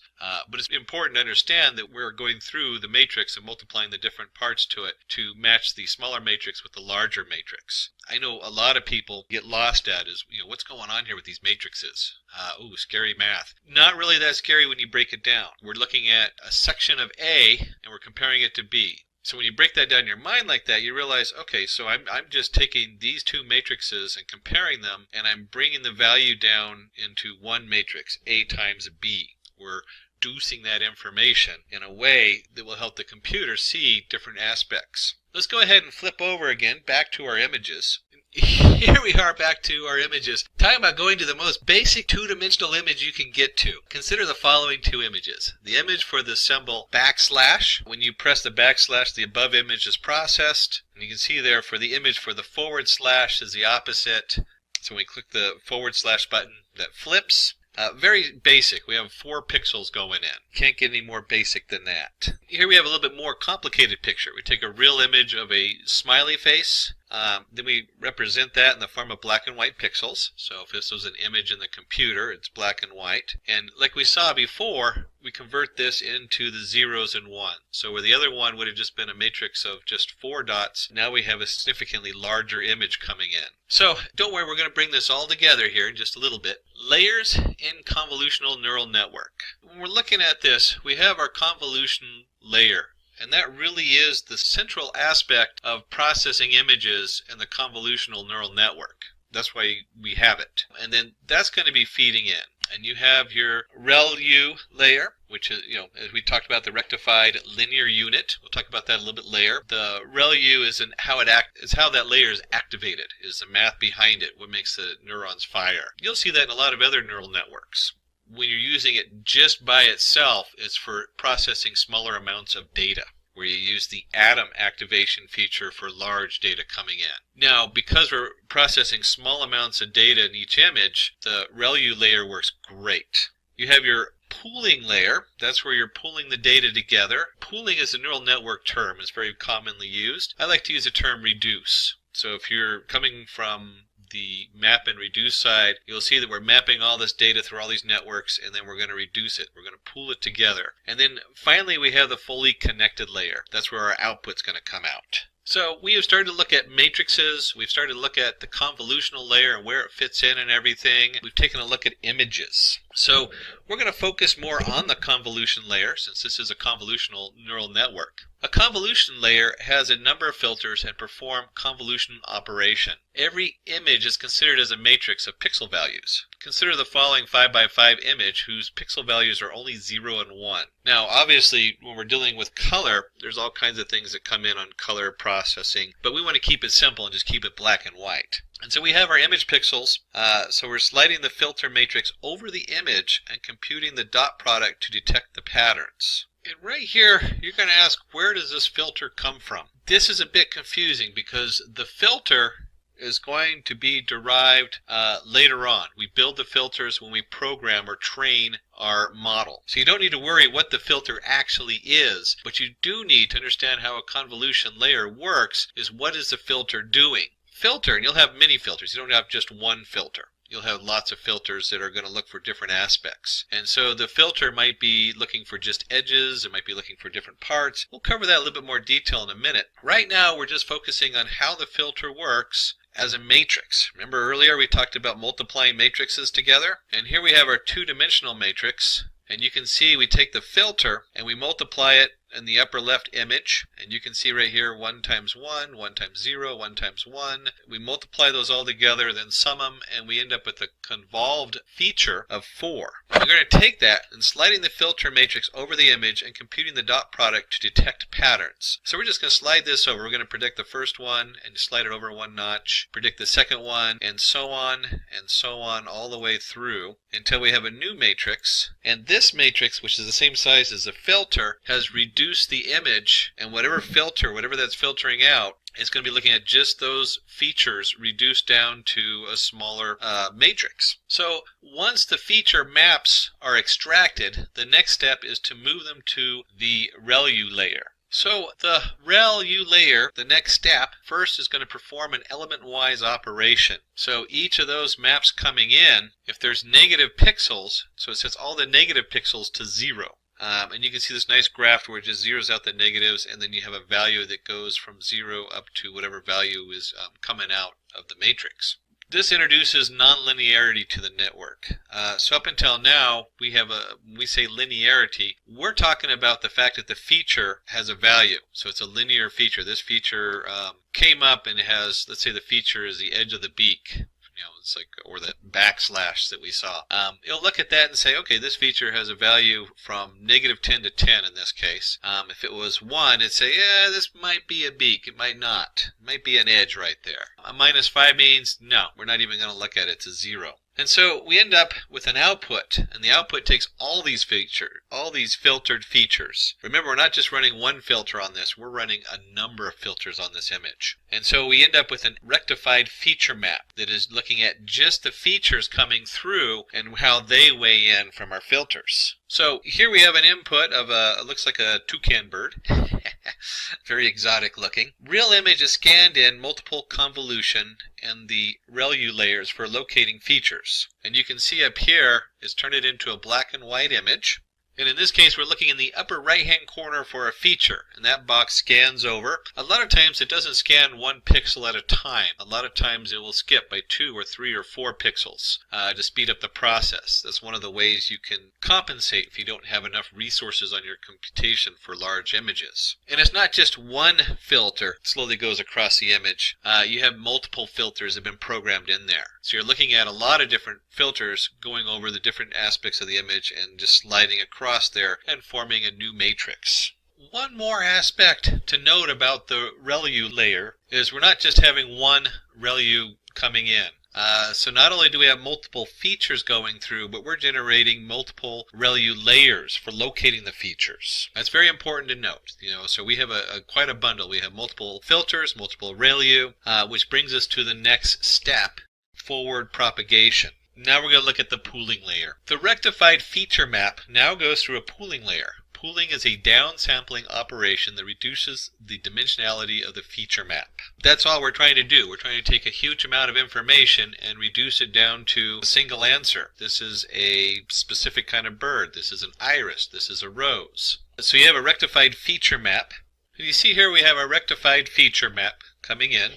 But it's important to understand that we're going through the matrix and multiplying the different parts to it to match the smaller matrix with the larger matrix. I know a lot of people get lost at is, what's going on here with these matrices? Ooh, scary math. Not really that scary when you break it down. We're looking at a section of A and we're comparing it to B. So when you break that down in your mind like that, you realize, okay, so I'm just taking these two matrices and comparing them, and I'm bringing the value down into one matrix, A times B. We're reducing that information in a way that will help the computer see different aspects. Let's go ahead and flip over again back to our images. Here we are back to our images. Talking about going to the most basic two-dimensional image you can get to. Consider the following two images. The image for the symbol backslash. When you press the backslash, the above image is processed. And you can see there for the image for the forward slash is the opposite. So when we click the forward slash button, that flips. Very basic. We have 4 pixels going in. Can't get any more basic than that. Here we have a little bit more complicated picture. We take a real image of a smiley face. Then we represent that in the form of black and white pixels. So if this was an image in the computer, it's black and white. And like we saw before, we convert this into the zeros and ones. So where the other one would have just been a matrix of just 4 dots, now we have a significantly larger image coming in. So don't worry, we're going to bring this all together here in just a little bit. Layers in convolutional neural network. When we're looking at this, we have our convolution layer. And that really is the central aspect of processing images in the convolutional neural network. That's why we have it. And then that's going to be feeding in. And you have your ReLU layer, which is, as we talked about, the rectified linear unit. We'll talk about that a little bit later. The ReLU is how that layer is activated, is the math behind it, what makes the neurons fire. You'll see that in a lot of other neural networks. When you're using it just by itself, it's for processing smaller amounts of data. where you use the atom activation feature for large data coming in. Now, because we're processing small amounts of data in each image, the ReLU layer works great. You have your pooling layer. That's where you're pooling the data together. Pooling is a neural network term. It's very commonly used. I like to use the term reduce. So if you're coming from the map and reduce side, you'll see that we're mapping all this data through all these networks, and then we're going to reduce it. We're going to pool it together. And then finally we have the fully connected layer. That's where our output's going to come out. So we have started to look at matrices. We've started to look at the convolutional layer and where it fits in and everything. We've taken a look at images. So we're going to focus more on the convolution layer, since this is a convolutional neural network. A convolution layer has a number of filters and perform convolution operation. Every image is considered as a matrix of pixel values. Consider the following 5x5 image whose pixel values are only 0 and 1. Now obviously when we're dealing with color, there's all kinds of things that come in on color processing, but we want to keep it simple and just keep it black and white. And so we have our image pixels, so we're sliding the filter matrix over the image and computing the dot product to detect the patterns. And right here, you're going to ask, where does this filter come from? This is a bit confusing because the filter is going to be derived later on. We build the filters when we program or train our model. So you don't need to worry what the filter actually is, but you do need to understand how a convolution layer works, is what is the filter doing. Filter, and you'll have many filters. You don't have just one filter. You'll have lots of filters that are going to look for different aspects. And so the filter might be looking for just edges, it might be looking for different parts. We'll cover that in a little bit more detail in a minute. Right now we're just focusing on how the filter works as a matrix. Remember earlier we talked about multiplying matrices together? And here we have our two-dimensional matrix. And you can see we take the filter and we multiply it in the upper left image, and you can see right here 1 times 1, 1 times 0, 1 times 1. We multiply those all together, then sum them, and we end up with a convolved feature of 4. We're going to take that and sliding the filter matrix over the image and computing the dot product to detect patterns. So we're just going to slide this over. We're going to predict the first one and slide it over one notch, predict the second one, and so on all the way through until we have a new matrix. And this matrix, which is the same size as the filter, has reduced the image, and whatever filter, whatever that's filtering out, is going to be looking at just those features reduced down to a smaller matrix. So once the feature maps are extracted, the next step is to move them to the ReLU layer. So the ReLU layer, the next step, first is going to perform an element-wise operation. So each of those maps coming in, if there's negative pixels, so it sets all the negative pixels to 0. And you can see this nice graph where it just zeroes out the negatives, and then you have a value that goes from 0 up to whatever value is coming out of the matrix. This introduces nonlinearity to the network. So up until now, we have when we say linearity, we're talking about the fact that the feature has a value. So it's a linear feature. This feature came up and it has, let's say the feature is the edge of the beak. It's like, or that backslash that we saw. It'll look at that and say, okay, this feature has a value from -10 to 10 in this case. If it was 1, it'd say, yeah, this might be a beak. It might not. It might be an edge right there. A -5 means, no, we're not even going to look at it. It's a 0. And so we end up with an output, and the output takes all these filtered features. Remember, we're not just running one filter on this, we're running a number of filters on this image. And so we end up with a rectified feature map that is looking at just the features coming through and how they weigh in from our filters. So here we have an input of it looks like a toucan bird. Very exotic looking. Real image is scanned in multiple convolution and the ReLU layers for locating features. And you can see up here is turn it into a black and white image. And in this case, we're looking in the upper right-hand corner for a feature, and that box scans over. A lot of times it doesn't scan 1 pixel at a time. A lot of times it will skip by 2 or 3 or 4 pixels to speed up the process. That's one of the ways you can compensate if you don't have enough resources on your computation for large images. And it's not just one filter that slowly goes across the image. You have multiple filters that have been programmed in there. So you're looking at a lot of different filters going over the different aspects of the image and just sliding across there and forming a new matrix. One more aspect to note about the ReLU layer is we're not just having one ReLU coming in. So not only do we have multiple features going through, but we're generating multiple ReLU layers for locating the features. That's very important to note. So we have quite a bundle. We have multiple filters, multiple ReLU, which brings us to the next step, forward propagation. Now we're going to look at the pooling layer. The rectified feature map now goes through a pooling layer. Pooling is a downsampling operation that reduces the dimensionality of the feature map. That's all we're trying to do. We're trying to take a huge amount of information and reduce it down to a single answer. This is a specific kind of bird. This is an iris. This is a rose. So you have a rectified feature map. And you see here we have our rectified feature map coming in.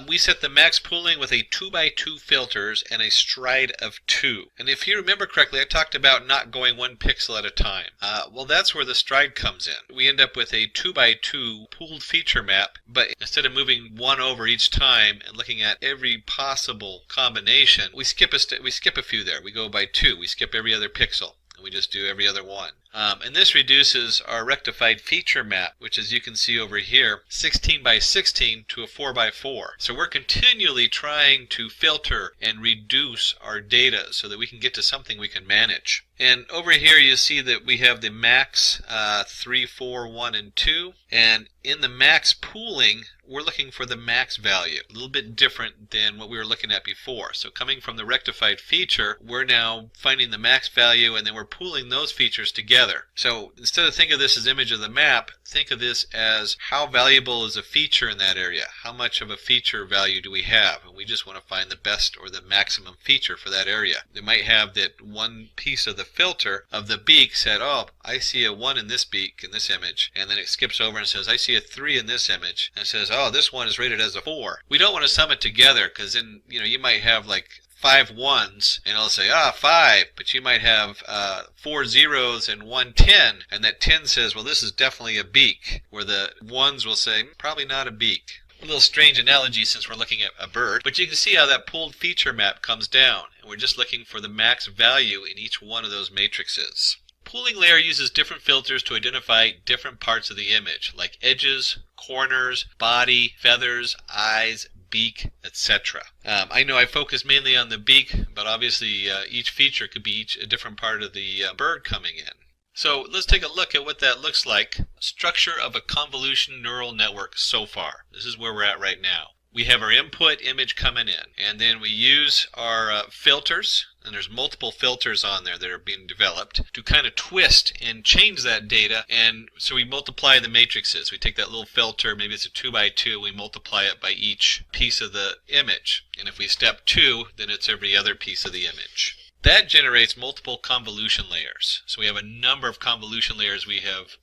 We set the max pooling with a 2x2 filters and a stride of 2. And if you remember correctly, I talked about not going 1 pixel at a time. Well, that's where the stride comes in. We end up with a 2x2 pooled feature map, but instead of moving 1 over each time and looking at every possible combination, we skip a few there. We go by 2. We skip every other pixel. We just do every other one. And this reduces our rectified feature map, which as you can see over here, 16 by 16 to a 4 by 4. So we're continually trying to filter and reduce our data so that we can get to something we can manage. And over here you see that we have the max 3, 4, 1, and 2. And in the max pooling, we're looking for the max value. A little bit different than what we were looking at before. So coming from the rectified feature, we're now finding the max value and then we're pooling those features together. So instead of think of this as image of the map, think of this as how valuable is a feature in that area? How much of a feature value do we have? And we just want to find the best or the maximum feature for that area. They might have that one piece of the filter of the beak said, oh, I see a 1 in this beak in this image, and then it skips over and says, I see a 3 in this image, and it says, oh, this one is rated as a 4. We don't want to sum it together because then you might have like 5 ones and it'll say 5, but you might have 4 zeros and 1 10, and that 10 says, well, this is definitely a beak, where the ones will say probably not a beak. A little strange analogy since we're looking at a bird, but you can see how that pooled feature map comes down, and we're just looking for the max value in each one of those matrices. Pooling layer uses different filters to identify different parts of the image, like edges, corners, body, feathers, eyes, beak, etc. I know I focus mainly on the beak, but obviously each feature could be a different part of the bird coming in. So let's take a look at what that looks like. Structure of a convolution neural network so far. This is where we're at right now. We have our input image coming in, and then we use our filters, and there's multiple filters on there that are being developed to kind of twist and change that data, and so we multiply the matrices. We take that little filter, maybe it's a 2 by 2, we multiply it by each piece of the image, and if we step 2, then it's every other piece of the image. That generates multiple convolution layers. So we have a number of convolution layers we have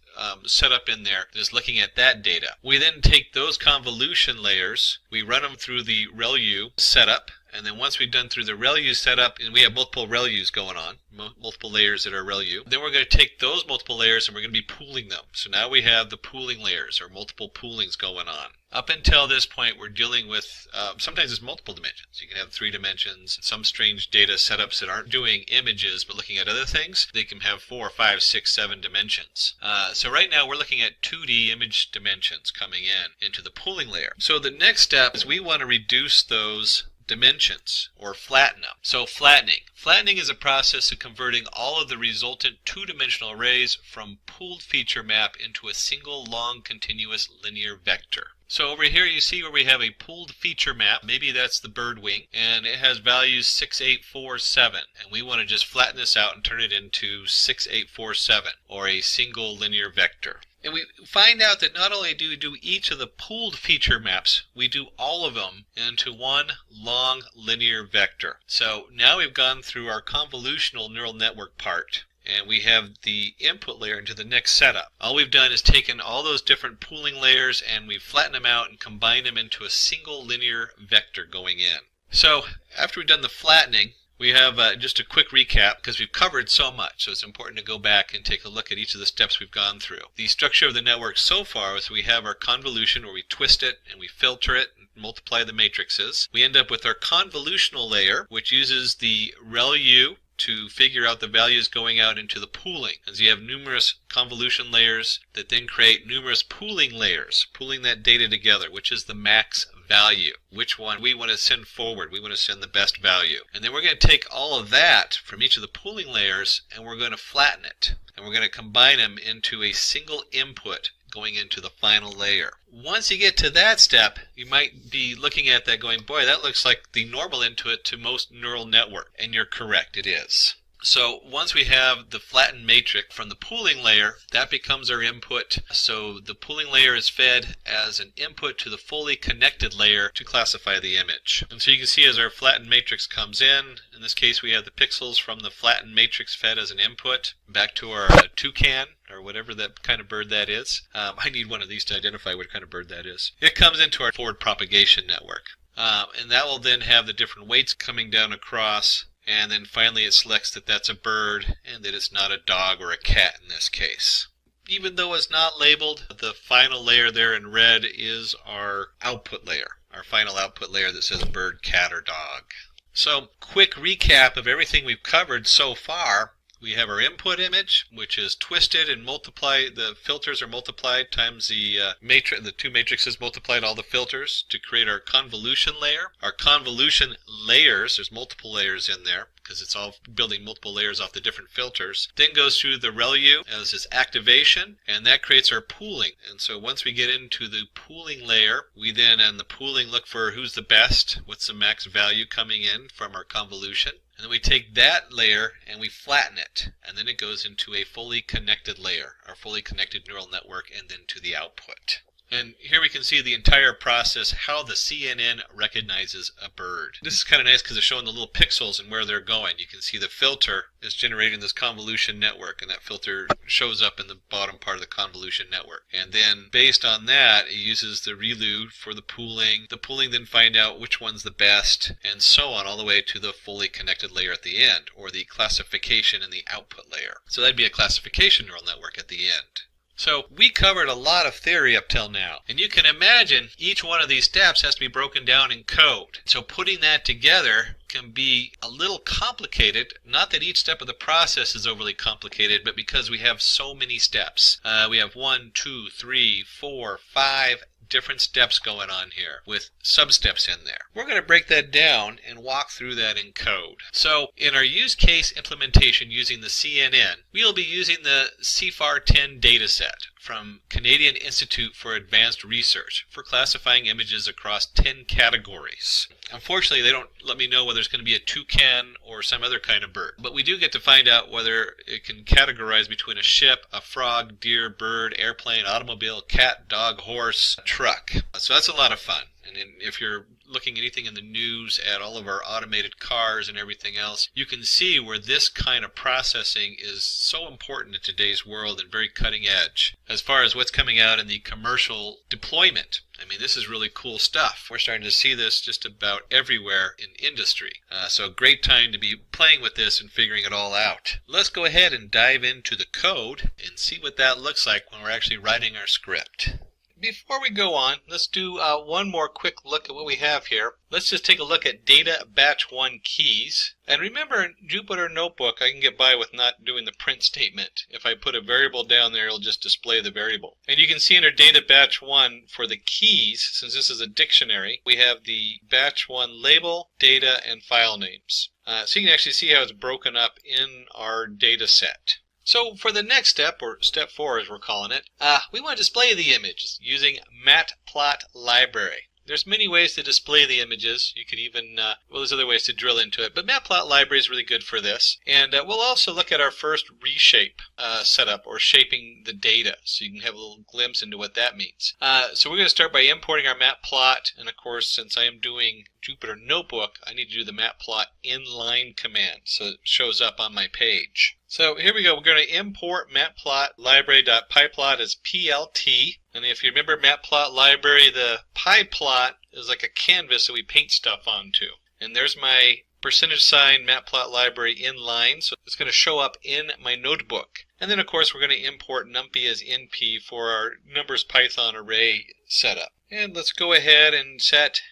set up in there that is looking at that data. We then take those convolution layers, we run them through the ReLU setup, and then once we've done through the ReLU setup, and we have multiple ReLUs going on, multiple layers that are ReLU, then we're going to take those multiple layers and we're going to be pooling them. So now we have the pooling layers, or multiple poolings going on. Up until this point, we're dealing with, sometimes it's multiple dimensions. You can have 3 dimensions. Some strange data setups that aren't doing images but looking at other things, they can have 4, 5, 6, 7 dimensions. So right now we're looking at 2D image dimensions coming into the pooling layer. So the next step is we want to reduce those dimensions, or flatten them. So flattening. Flattening is a process of converting all of the resultant 2-dimensional arrays from pooled feature map into a single long continuous linear vector. So over here you see where we have a pooled feature map. Maybe that's the bird wing, and it has values 6, 8, 4, 7. And we want to just flatten this out and turn it into 6, 8, 4, 7, or a single linear vector. And we find out that not only do we do each of the pooled feature maps, we do all of them into one long linear vector. So now we've gone through our convolutional neural network part, and we have the input layer into the next setup. All we've done is taken all those different pooling layers and we've flattened them out and combined them into a single linear vector going in. So after we've done the flattening, we have just a quick recap because we've covered so much, so it's important to go back and take a look at each of the steps we've gone through. The structure of the network so far is we have our convolution where we twist it and we filter it and multiply the matrices. We end up with our convolutional layer, which uses the ReLU to figure out the values going out into the pooling, as you have numerous convolution layers that then create numerous pooling layers, pooling that data together, which is the max value, which one we want to send forward. We want to send the best value. And then we're going to take all of that from each of the pooling layers and we're going to flatten it. And we're going to combine them into a single input going into the final layer. Once you get to that step, you might be looking at that going, boy, that looks like the normal input to most neural network. And you're correct, it is. So once we have the flattened matrix from the pooling layer, that becomes our input. So the pooling layer is fed as an input to the fully connected layer to classify the image. And so you can see as our flattened matrix comes in this case we have the pixels from the flattened matrix fed as an input back to our toucan, or whatever that kind of bird that is. I need one of these to identify what kind of bird that is. It comes into our forward propagation network. And that will then have the different weights coming down across. And then finally it selects that that's a bird and that it's not a dog or a cat in this case. Even though it's not labeled, the final layer there in red is our output layer, our final output layer that says bird, cat, or dog. So, quick recap of everything we've covered so far. We have our input image, which is twisted and multiplied. The filters are multiplied times the two matrices multiplied all the filters to create our convolution layer. Our convolution layers, there's multiple layers in there because it's all building multiple layers off the different filters. Then goes through the ReLU as its activation, and that creates our pooling. And so once we get into the pooling layer, we then on the pooling look for who's the best, what's the max value coming in from our convolution. And then we take that layer and we flatten it. And then it goes into a fully connected layer, our fully connected neural network, and then to the output. And here we can see the entire process, how the CNN recognizes a bird. This is kind of nice because it's showing the little pixels and where they're going. You can see the filter is generating this convolution network, and that filter shows up in the bottom part of the convolution network. And then based on that, it uses the ReLU for the pooling. The pooling then find out which one's the best, and so on, all the way to the fully connected layer at the end, or the classification in the output layer. So that'd be a classification neural network at the end. So we covered a lot of theory up till now, and you can imagine each one of these steps has to be broken down in code. So putting that together can be a little complicated. Not that each step of the process is overly complicated, but because we have so many steps. We have 1, 2, 3, 4, 5 different steps going on here with sub-steps in there. We're going to break that down and walk through that in code. So in our use case implementation using the CNN, we'll be using the CFAR10 dataset from Canadian Institute for Advanced Research for classifying images across 10 categories. Unfortunately, they don't let me know whether it's going to be a toucan or some other kind of bird, but we do get to find out whether it can categorize between a ship, a frog, deer, bird, airplane, automobile, cat, dog, horse, truck. So that's a lot of fun. And if you're looking anything in the news at all of our automated cars and everything else, you can see where this kind of processing is so important in today's world and very cutting edge as far as what's coming out in the commercial deployment. I mean, this is really cool stuff. We're starting to see this just about everywhere in industry. So great time to be playing with this and figuring it all out. Let's go ahead and dive into the code and see what that looks like when we're actually writing our script. Before we go on, let's do one more quick look at what we have here. Let's just take a look at data batch 1 keys. And remember, in Jupyter Notebook, I can get by with not doing the print statement. If I put a variable down there, it'll just display the variable. And you can see under data batch 1 for the keys, since this is a dictionary, we have the batch 1 label, data, and file names. So you can actually see how it's broken up in our data set. So for the next step, or step 4 as we're calling it, we want to display the image using Matplotlib. There's many ways to display the images. You could even, well, there's other ways to drill into it, but Matplotlib is really good for this. And we'll also look at our first reshape setup, or shaping the data, so you can have a little glimpse into what that means. So we're going to start by importing our matplot, and of course, since I am doing Jupyter Notebook, I need to do the matplot inline command, so it shows up on my page. So here we go. We're going to import matplotlib.pyplot as PLT. And if you remember Matplotlib, the pyplot is like a canvas that we paint stuff onto. And there's my %sign matplotlib inline, so it's going to show up in my notebook. And then of course we're going to import numpy as np for our numbers Python array setup. And let's go ahead and set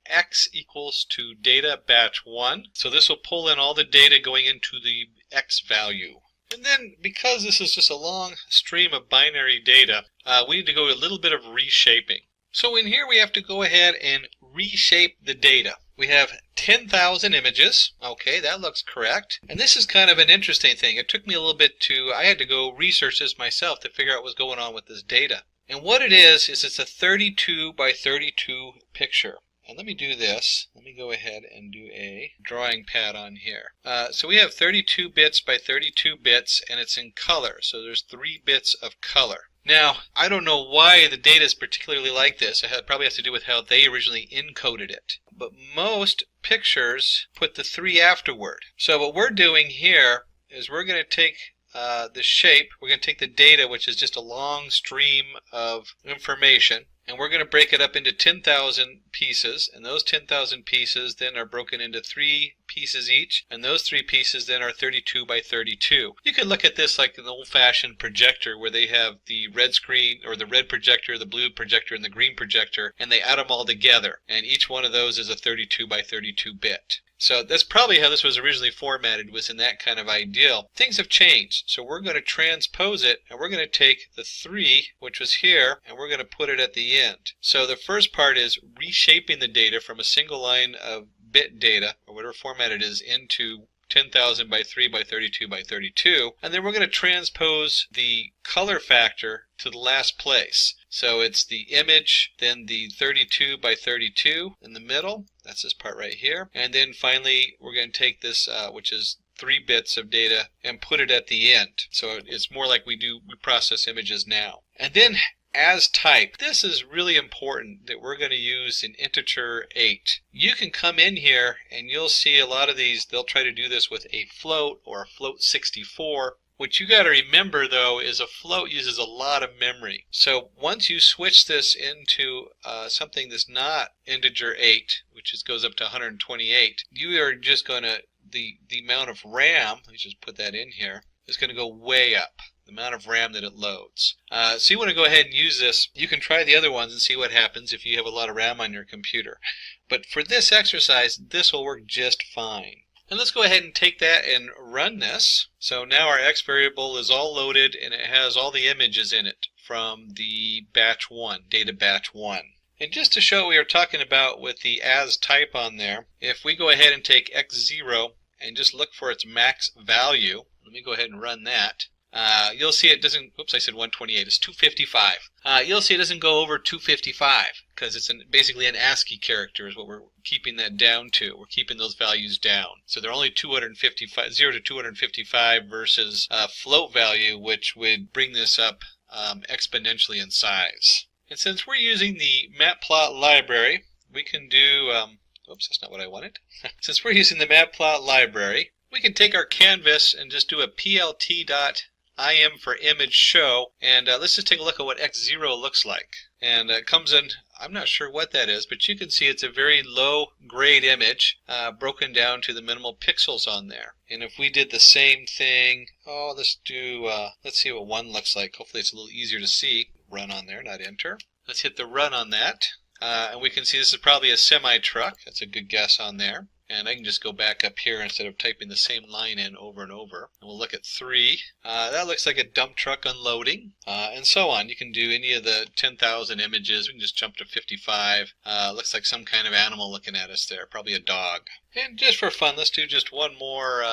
x equals to data batch 1. So this will pull in all the data going into the x value. And then, because this is just a long stream of binary data, we need to go a little bit of reshaping. So in here we have to go ahead and reshape the data. We have 10,000 images. Okay, that looks correct. And this is kind of an interesting thing. It took me a little bit I had to go research this myself to figure out what was going on with this data. And what it is it's a 32 by 32 picture. And let me do this. Let me go ahead and do a drawing pad on here. So we have 32 bits by 32 bits, and it's in color. So there's 3 bits of color. Now, I don't know why the data is particularly like this. It probably has to do with how they originally encoded it. But most pictures put the 3 afterward. So what we're doing here is we're going to take the shape, we're going to take the data, which is just a long stream of information, and we're going to break it up into 10,000 pieces, and those 10,000 pieces then are broken into 3 pieces each, and those 3 pieces then are 32 by 32. You could look at this like an old-fashioned projector where they have the red screen, or the red projector, the blue projector, and the green projector, and they add them all together, and each one of those is a 32 by 32 bit. So that's probably how this was originally formatted, was in that kind of ideal. Things have changed, so we're going to transpose it, and we're going to take the 3, which was here, and we're going to put it at the end. So the first part is reshaping the data from a single line of bit data, or whatever format it is, into 10,000 by 3 by 32 by 32, and then we're going to transpose the color factor to the last place. So it's the image, then the 32 by 32 in the middle, that's this part right here, and then finally we're going to take this, which is 3 bits of data, and put it at the end. So it's more like we process images now. And then as type, this is really important that we're going to use an integer 8. You can come in here and you'll see a lot of these, they'll try to do this with a float or a float 64. What you got to remember though is a float uses a lot of memory. So once you switch this into something that's not integer 8, which goes up to 128, you are just going to, the amount of RAM, let me just put that in here, is going to go way up. The amount of RAM that it loads. So you want to go ahead and use this. You can try the other ones and see what happens if you have a lot of RAM on your computer. But for this exercise, this will work just fine. And let's go ahead and take that and run this. So now our X variable is all loaded and it has all the images in it from the batch 1, data batch 1. And just to show what we were talking about with the as type on there, if we go ahead and take X0 and just look for its max value, let me go ahead and run that. You'll see it doesn't, oops, I said 128, it's 255. You'll see it doesn't go over 255 because it's basically an ASCII character is what we're keeping that down to. We're keeping those values down. So they're only 255, 0 to 255 versus a float value, which would bring this up exponentially in size. And since we're using the matplot library, we can do, oops, that's not what I wanted. Since we're using the matplot library, we can take our canvas and just do a plt.im for image show, and let's just take a look at what X0 looks like. And it comes in, I'm not sure what that is, but you can see it's a very low grade image broken down to the minimal pixels on there. And if we did the same thing, let's see what 1 looks like. Hopefully it's a little easier to see. Run on there, not enter. Let's hit the run on that. And we can see this is probably a semi-truck. That's a good guess on there. And I can just go back up here instead of typing the same line in over and over. And we'll look at 3. That looks like a dump truck unloading, and so on. You can do any of the 10,000 images. We can just jump to 55. Looks like some kind of animal looking at us there, probably a dog. And just for fun, let's do just one more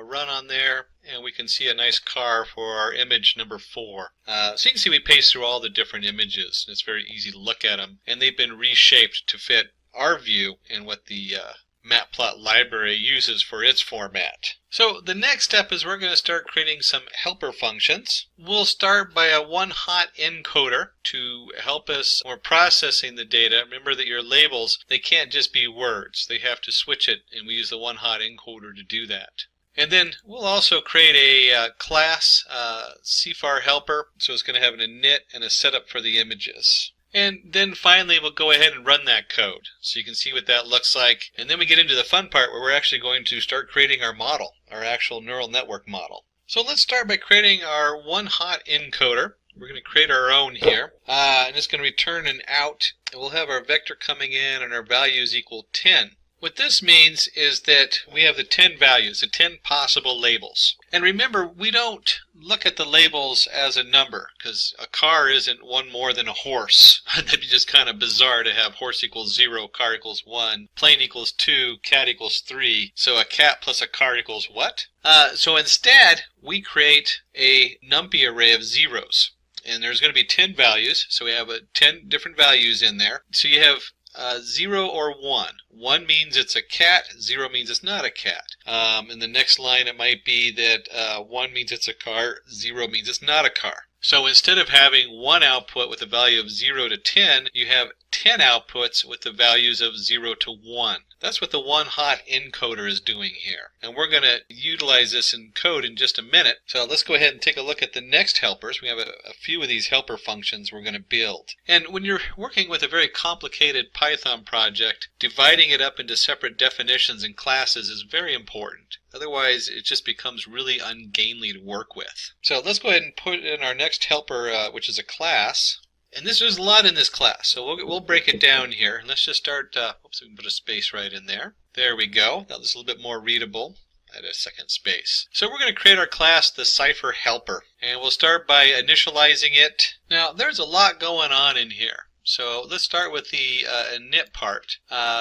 run on there, and we can see a nice car for our image number 4. So you can see we paste through all the different images. It's very easy to look at them, and they've been reshaped to fit our view and what the matplot library uses for its format. So the next step is we're going to start creating some helper functions. We'll start by a one-hot encoder to help us when we're processing the data. Remember that your labels, they can't just be words. They have to switch it, and we use the one-hot encoder to do that. And then we'll also create a class CFAR helper, so it's going to have an init and a setup for the images. And then finally we'll go ahead and run that code so you can see what that looks like. And then we get into the fun part where we're actually going to start creating our model, our actual neural network model. So let's start by creating our one-hot encoder. We're going to create our own here, and it's going to return an out. And we'll have our vector coming in and our values equal 10. What this means is that we have the 10 values, the 10 possible labels. And remember, we don't look at the labels as a number, because a car isn't one more than a horse. That'd be just kind of bizarre to have horse equals 0, car equals 1, plane equals 2, cat equals 3. So a cat plus a car equals what? So instead, we create a numpy array of zeros. And there's going to be 10 values, so we have 10 different values in there. So you have 0 or 1. 1 means it's a cat, 0 means it's not a cat. In the next line it might be that 1 means it's a car, 0 means it's not a car. So instead of having one output with a value of 0 to 10, you have 10 outputs with the values of 0 to 1. That's what the one-hot encoder is doing here. And we're going to utilize this in code in just a minute. So let's go ahead and take a look at the next helpers. We have a few of these helper functions we're going to build. And when you're working with a very complicated Python project, dividing it up into separate definitions and classes is very important. Otherwise, it just becomes really ungainly to work with. So let's go ahead and put in our next helper, which is a class. And there's a lot in this class, so we'll break it down here. And let's just start, oops, we can put a space right in there. There we go. Now this is a little bit more readable. Add a second space. So we're going to create our class, the Cipher Helper. And we'll start by initializing it. Now, there's a lot going on in here. So let's start with the init part.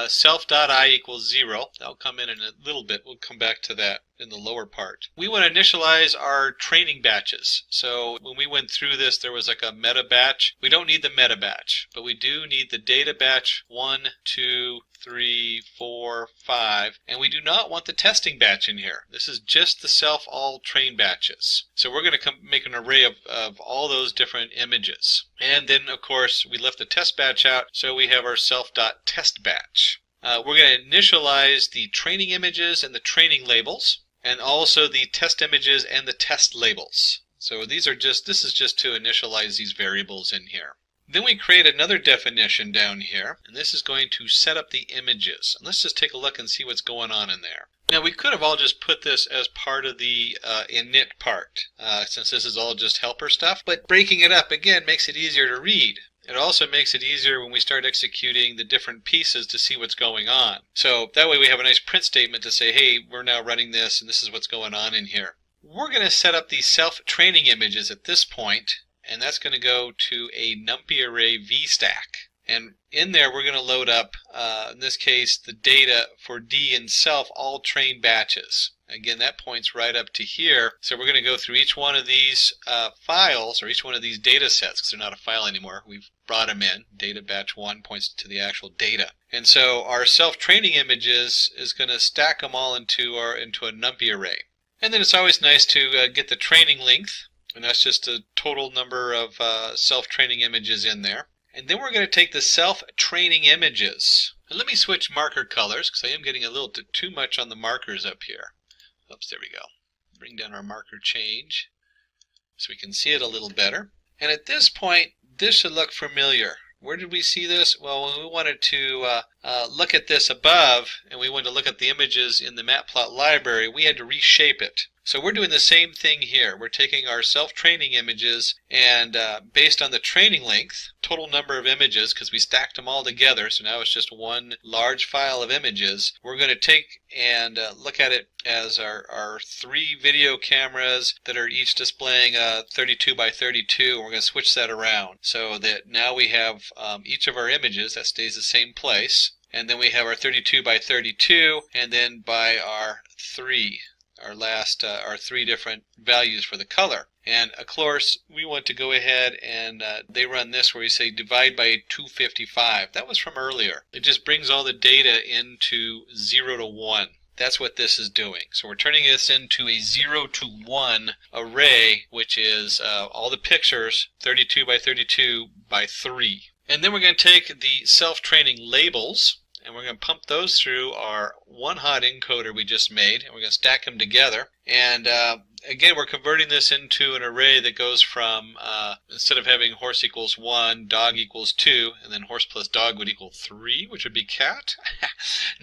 Self.I equals 0. That'll come in a little bit. We'll come back to that in the lower part. We want to initialize our training batches. So when we went through this, there was like a meta batch. We don't need the meta batch, but we do need the data batch 1, 2, 3, 4, 5, and we do not want the testing batch in here. This is just the self-all train batches. So we're going to make an array of all those different images. And then, of course, we left the test batch out, so we have our self.test batch. We're going to initialize the training images and the training labels, and also the test images and the test labels. So this is just to initialize these variables in here. Then we create another definition down here, and this is going to set up the images. And let's just take a look and see what's going on in there. Now we could have all just put this as part of the init part, since this is all just helper stuff, but breaking it up again makes it easier to read. It also makes it easier when we start executing the different pieces to see what's going on. So that way we have a nice print statement to say, hey, we're now running this and this is what's going on in here. We're going to set up the self-training images at this point, and that's going to go to a numpy array vstack. And in there we're going to load up, in this case, the data for D and self all train batches. Again, that points right up to here. So we're going to go through each one of these files, or each one of these data sets, because they're not a file anymore. We've brought them in. Data batch 1 points to the actual data. And so our self-training images is going to stack them all into a numpy array. And then it's always nice to get the training length, and that's just a total number of self-training images in there. And then we're going to take the self-training images. And let me switch marker colors, because I am getting a little too much on the markers up here. Oops, there we go. Bring down our marker change so we can see it a little better. And at this point, this should look familiar. Where did we see this? Well, when we wanted to look at this above, and we wanted to look at the images in the Matplot library, we had to reshape it. So we're doing the same thing here. We're taking our self-training images, and based on the training length, total number of images, because we stacked them all together, so now it's just one large file of images, we're going to take and look at it as our 3 video cameras that are each displaying 32 by 32, and we're going to switch that around so that now we have each of our images that stays the same place, and then we have our 32 by 32, and then by our 3. Our 3 different values for the color. And of course we want to go ahead and they run this where you say divide by 255. That was from earlier. It just brings all the data into 0 to 1. That's what this is doing. So we're turning this into a 0 to 1 array, which is all the pictures 32 by 32 by 3. And then we're going to take the self-training labels, and we're going to pump those through our one-hot encoder we just made, and we're going to stack them together. And again, we're converting this into an array that goes from, instead of having horse equals 1, dog equals 2, and then horse plus dog would equal 3, which would be cat.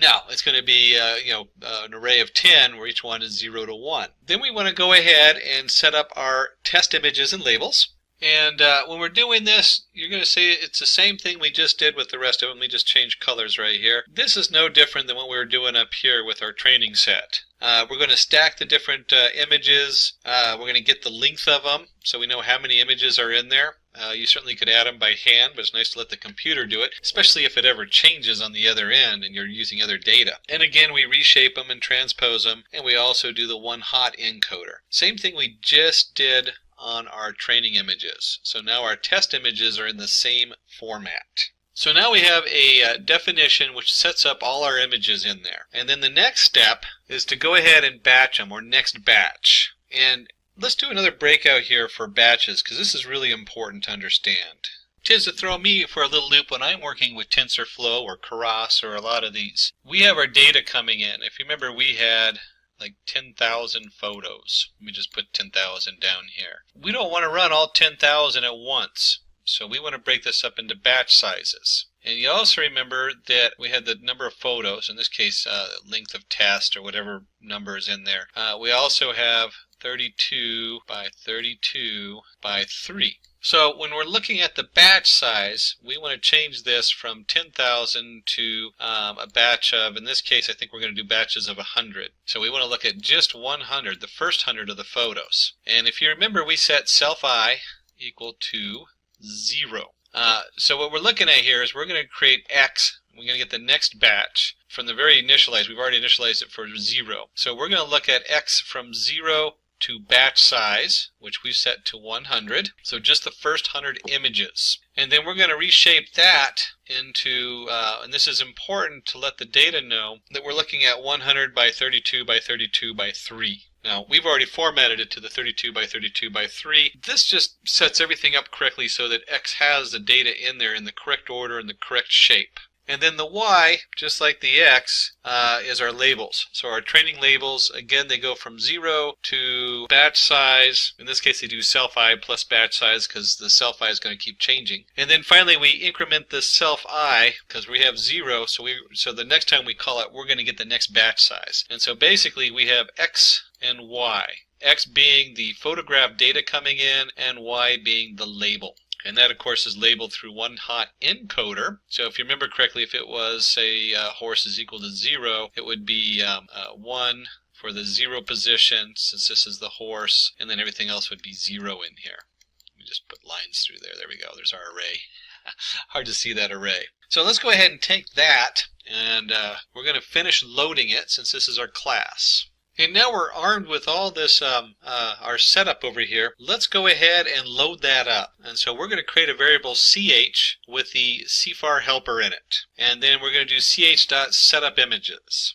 No, it's going to be an array of 10 where each one is 0 to 1. Then we want to go ahead and set up our test images and labels. And when we're doing this, you're going to see it's the same thing we just did with the rest of them. We just changed colors right here. This is no different than what we were doing up here with our training set. We're going to stack the different images. We're going to get the length of them so we know how many images are in there. You certainly could add them by hand, but it's nice to let the computer do it, especially if it ever changes on the other end and you're using other data. And again, we reshape them and transpose them, and we also do the one-hot encoder. Same thing we just did on our training images. So now our test images are in the same format. So now we have a definition which sets up all our images in there. And then the next step is to go ahead and batch them, or next batch. And let's do another breakout here for batches, because this is really important to understand. It tends to throw me for a little loop when I'm working with TensorFlow or Keras or a lot of these. We have our data coming in. If you remember, we had like 10,000 photos. Let me just put 10,000 down here. We don't want to run all 10,000 at once, so we want to break this up into batch sizes. And you also remember that we had the number of photos, in this case length of test or whatever number is in there. We also have 32 by 32 by 3. So when we're looking at the batch size, we want to change this from 10,000 to a batch of, in this case I think we're going to do batches of 100. So we want to look at just 100, the first 100 of the photos. And if you remember, we set self-I equal to 0. So what we're looking at here is we're going to create X. We're going to get the next batch from the very initialized. We've already initialized it for 0. So we're going to look at X from 0 to batch size, which we set to 100. So just the first 100 images. And then we're going to reshape that into, and this is important to let the data know, that we're looking at 100 by 32 by 32 by 3. Now, we've already formatted it to the 32 by 32 by 3. This just sets everything up correctly so that X has the data in there in the correct order and the correct shape. And then the Y, just like the X, is our labels. So our training labels, again, they go from 0 to batch size. In this case, they do self-I plus batch size because the self-I is going to keep changing. And then finally, we increment the self-I because we have 0. So the next time we call it, we're going to get the next batch size. And so basically, we have X and Y. X being the photograph data coming in, and Y being the label. And that, of course, is labeled through one hot encoder. So if you remember correctly, if it was, say, horse is equal to 0, it would be 1 for the 0 position, since this is the horse, and then everything else would be 0 in here. Let me just put lines through there. There we go. There's our array. Hard to see that array. So let's go ahead and take that, and we're going to finish loading it, since this is our class. And now we're armed with all this, our setup over here. Let's go ahead and load that up. And so we're going to create a variable ch with the CFAR helper in it. And then we're going to do ch.setupImages.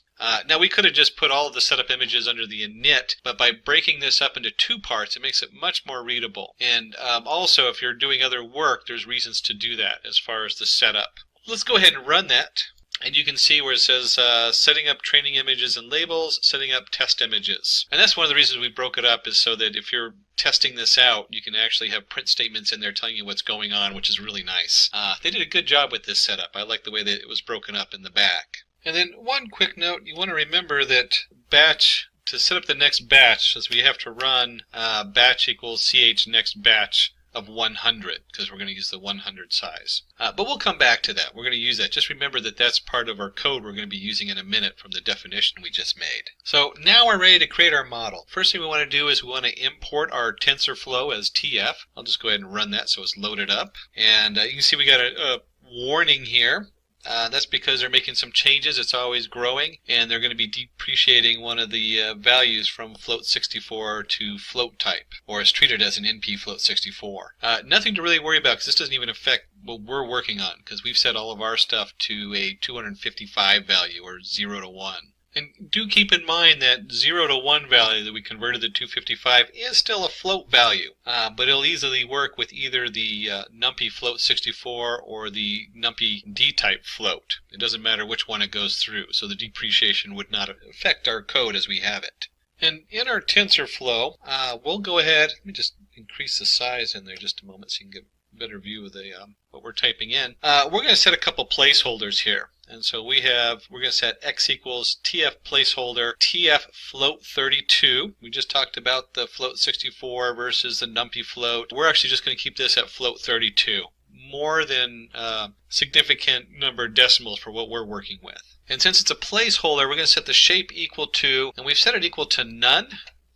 Now we could have just put all of the setup images under the init, but by breaking this up into 2 parts, it makes it much more readable. And also, if you're doing other work, there's reasons to do that as far as the setup. Let's go ahead and run that. And you can see where it says setting up training images and labels, setting up test images. And that's one of the reasons we broke it up, is so that if you're testing this out, you can actually have print statements in there telling you what's going on, which is really nice. They did a good job with this setup. I like the way that it was broken up in the back. And then one quick note, you want to remember that batch, to set up the next batch, since we have to run batch equals ch next batch of 100, because we're going to use the 100 size. But we'll come back to that. We're going to use that. Just remember that that's part of our code we're going to be using in a minute from the definition we just made. So now we're ready to create our model. First thing we want to do is we want to import our TensorFlow as TF. I'll just go ahead and run that so it's loaded up. And you can see we got a warning here. That's because they're making some changes. It's always growing, and they're going to be depreciating one of the values from float64 to float type, or is treated as an NP float64. Nothing to really worry about, because this doesn't even affect what we're working on, because we've set all of our stuff to a 255 value, or 0 to 1. And do keep in mind that 0 to 1 value that we converted to 255 is still a float value, but it'll easily work with either the NumPy float64 or the NumPy D-type float. It doesn't matter which one it goes through, so the depreciation would not affect our code as we have it. And in our TensorFlow, we'll go ahead, let me just increase the size in there just a moment so you can get better view of the what we're typing in. We're going to set a couple placeholders here. And so we're going to set x equals tf placeholder tf float 32. We just talked about the float 64 versus the numpy float. We're actually just going to keep this at float 32. More than significant number of decimals for what we're working with. And since it's a placeholder, we're going to set the shape equal to, and we've set it equal to none,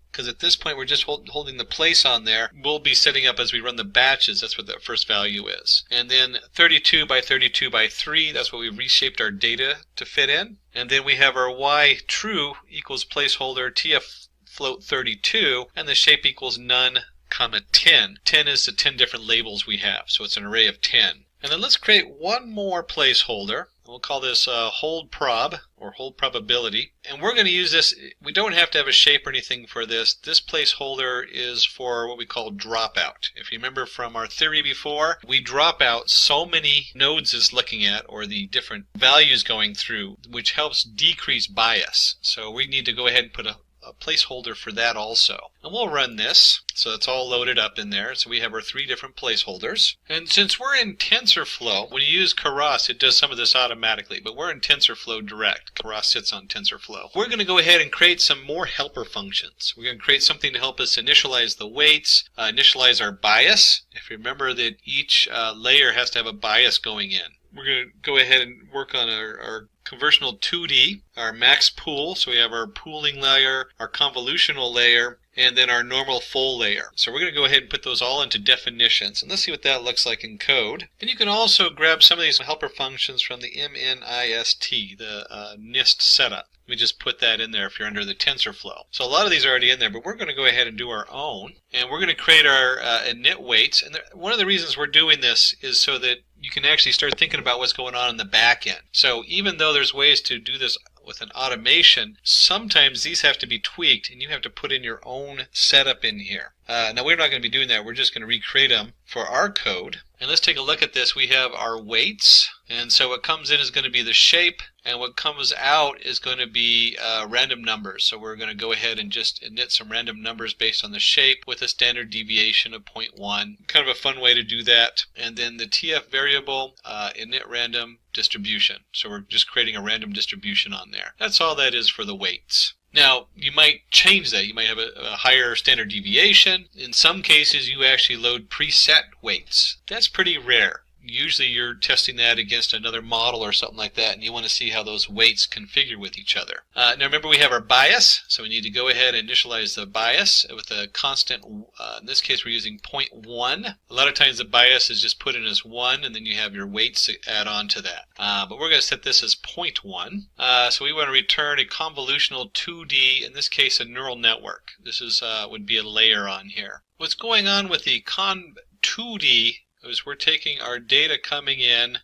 because at this point we're just holding the place on there. We'll be setting up as we run the batches, that's what that first value is. And then 32 by 32 by 3, that's what we reshaped our data to fit in. And then we have our y true equals placeholder tf float 32, and the shape equals none, comma 10. 10 is the 10 different labels we have, so it's an array of 10. And then let's create one more placeholder. We'll call this hold prob, or hold probability. And we're going to use this, we don't have to have a shape or anything for this. This placeholder is for what we call dropout. If you remember from our theory before, we drop out so many nodes it's looking at, or the different values going through, which helps decrease bias. So we need to go ahead and put a placeholder for that also. And we'll run this, so it's all loaded up in there. So we have our 3 different placeholders. And since we're in TensorFlow, when you use Keras, it does some of this automatically, but we're in TensorFlow direct. Keras sits on TensorFlow. We're going to go ahead and create some more helper functions. We're going to create something to help us initialize the weights, initialize our bias. If you remember that each layer has to have a bias going in. We're going to go ahead and work on our convolutional 2D, our max pool, so we have our pooling layer, our convolutional layer, and then our normal full layer. So we're going to go ahead and put those all into definitions, and let's see what that looks like in code. And you can also grab some of these helper functions from the MNIST, the NIST setup. We just put that in there if you're under the TensorFlow. So a lot of these are already in there, but we're going to go ahead and do our own. And we're going to create our init weights. And one of the reasons we're doing this is so that you can actually start thinking about what's going on in the back end. So even though there's ways to do this with an automation, sometimes these have to be tweaked and you have to put in your own setup in here. Now we're not going to be doing that. We're just going to recreate them for our code. And let's take a look at this. We have our weights, and so what comes in is going to be the shape, and what comes out is going to be random numbers. So we're going to go ahead and just init some random numbers based on the shape with a standard deviation of 0.1. Kind of a fun way to do that. And then the TF variable, init random distribution. So we're just creating a random distribution on there. That's all that is for the weights. Now, you might change that. You might have a higher standard deviation. In some cases, you actually load preset weights. That's pretty rare. Usually you're testing that against another model or something like that, and you want to see how those weights configure with each other. Now remember, we have our bias, so we need to go ahead and initialize the bias with a constant. In this case, we're using 0.1. A lot of times the bias is just put in as 1, and then you have your weights to add on to that. But we're going to set this as 0.1. So we want to return a convolutional 2D, in this case a neural network. This is would be a layer on here. What's going on with the Con2D is we're taking our data coming in,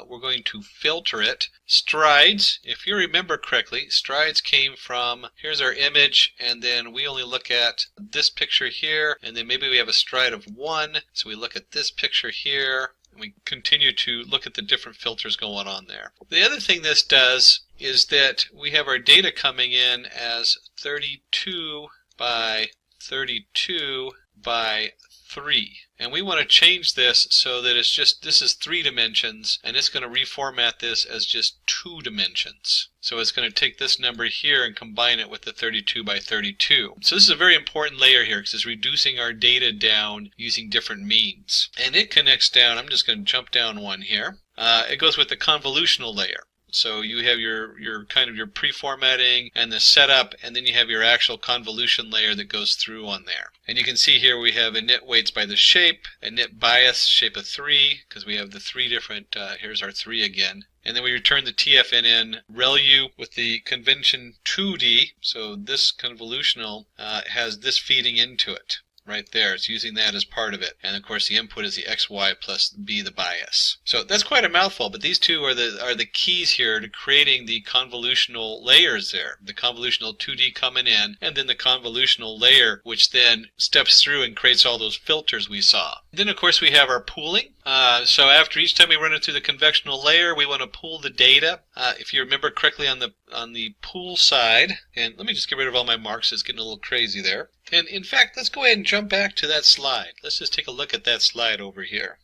we're going to filter it. Strides, if you remember correctly, strides came from, here's our image, and then we only look at this picture here, and then maybe we have a stride of 1, so we look at this picture here, and we continue to look at the different filters going on there. The other thing this does is that we have our data coming in as 32 by 32 by 3. And we want to change this so that it's just, this is 3 dimensions, and it's going to reformat this as just 2 dimensions. So it's going to take this number here and combine it with the 32 by 32. So this is a very important layer here because it's reducing our data down using different means. And it connects down, I'm just going to jump down one here. It goes with the convolutional layer. So you have your kind of your pre-formatting and the setup, and then you have your actual convolution layer that goes through on there. And you can see here we have init weights by the shape, init bias, shape of 3, because we have the 3 different, here's our 3 again. And then we return the TFNN ReLU with the convention 2D, so this convolutional has this feeding into it. Right there, it's using that as part of it. And of course the input is the XY plus B, the bias. So that's quite a mouthful, but these two are the keys here to creating the convolutional layers there. The convolutional 2D coming in, and then the convolutional layer, which then steps through and creates all those filters we saw. Then of course we have our pooling. So after each time we run it through the convectional layer, we want to pool the data. If you remember correctly on the pool side, and let me just get rid of all my marks, it's getting a little crazy there. And in fact, let's go ahead and jump back to that slide. Let's just take a look at that slide over here.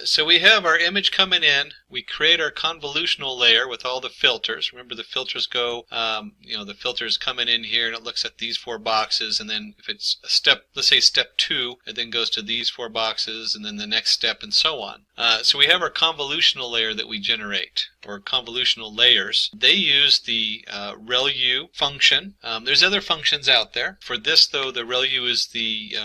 So we have our image coming in. We create our convolutional layer with all the filters. Remember, the filters go, the filters coming in here, and it looks at these 4 boxes, and then if it's a step, let's say step 2, it then goes to these 4 boxes, and then the next step, and so on. So we have our convolutional layer that we generate, or convolutional layers. They use the ReLU function. There's other functions out there. For this, though, the ReLU is the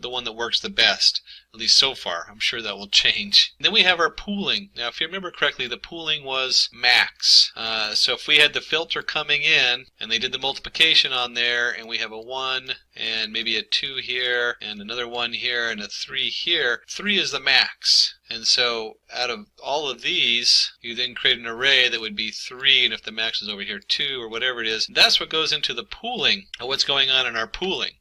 one that works the best, at least so far. I'm sure that will change. And then we have our pooling. Now, if you remember correctly, the pooling was max. So if we had the filter coming in, and they did the multiplication on there, and we have a 1, and maybe a 2 here, and another 1 here, and a 3 here, 3 is the max. And so out of all of these, you then create an array that would be 3, and if the max is over here 2, or whatever it is, that's what goes into the pooling, of what's going on in our pooling.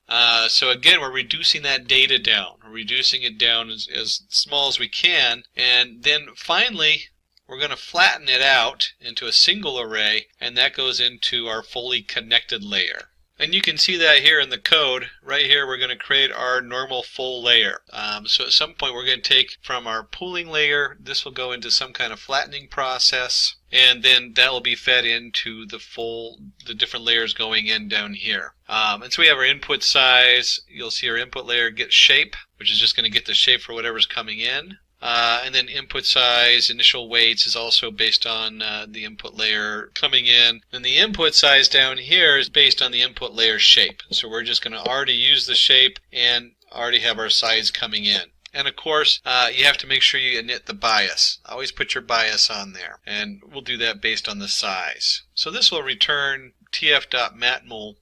So again, we're reducing that data down. We're reducing it down as small as we can, and then finally, we're going to flatten it out into a single array, and that goes into our fully connected layer. And you can see that here in the code. Right here, we're going to create our normal full layer. So at some point, we're going to take from our pooling layer, this will go into some kind of flattening process, and then that will be fed into the different layers going in down here. And so we have our input size. You'll see our input layer get shape, which is just going to get the shape for whatever's coming in. And then input size, initial weights is also based on the input layer coming in. And the input size down here is based on the input layer shape. So we're just going to already use the shape and already have our size coming in. And of course, you have to make sure you init the bias. Always put your bias on there. And we'll do that based on the size. So this will return tf.matmul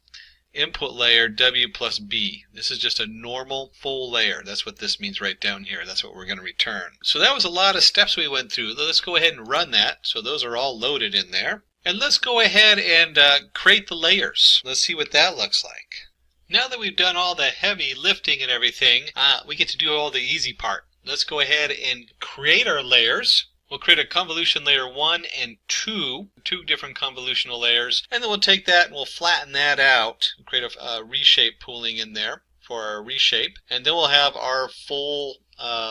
input layer W plus B. This is just a normal full layer. That's what this means right down here. That's what we're going to return. So that was a lot of steps we went through. Let's go ahead and run that. So those are all loaded in there. And let's go ahead and create the layers. Let's see what that looks like. Now that we've done all the heavy lifting and everything, we get to do all the easy part. Let's go ahead and create our layers. We'll create a convolution layer 1 and 2 different convolutional layers, and then we'll take that and we'll flatten that out, create a reshape pooling in there for our reshape, and then we'll have our full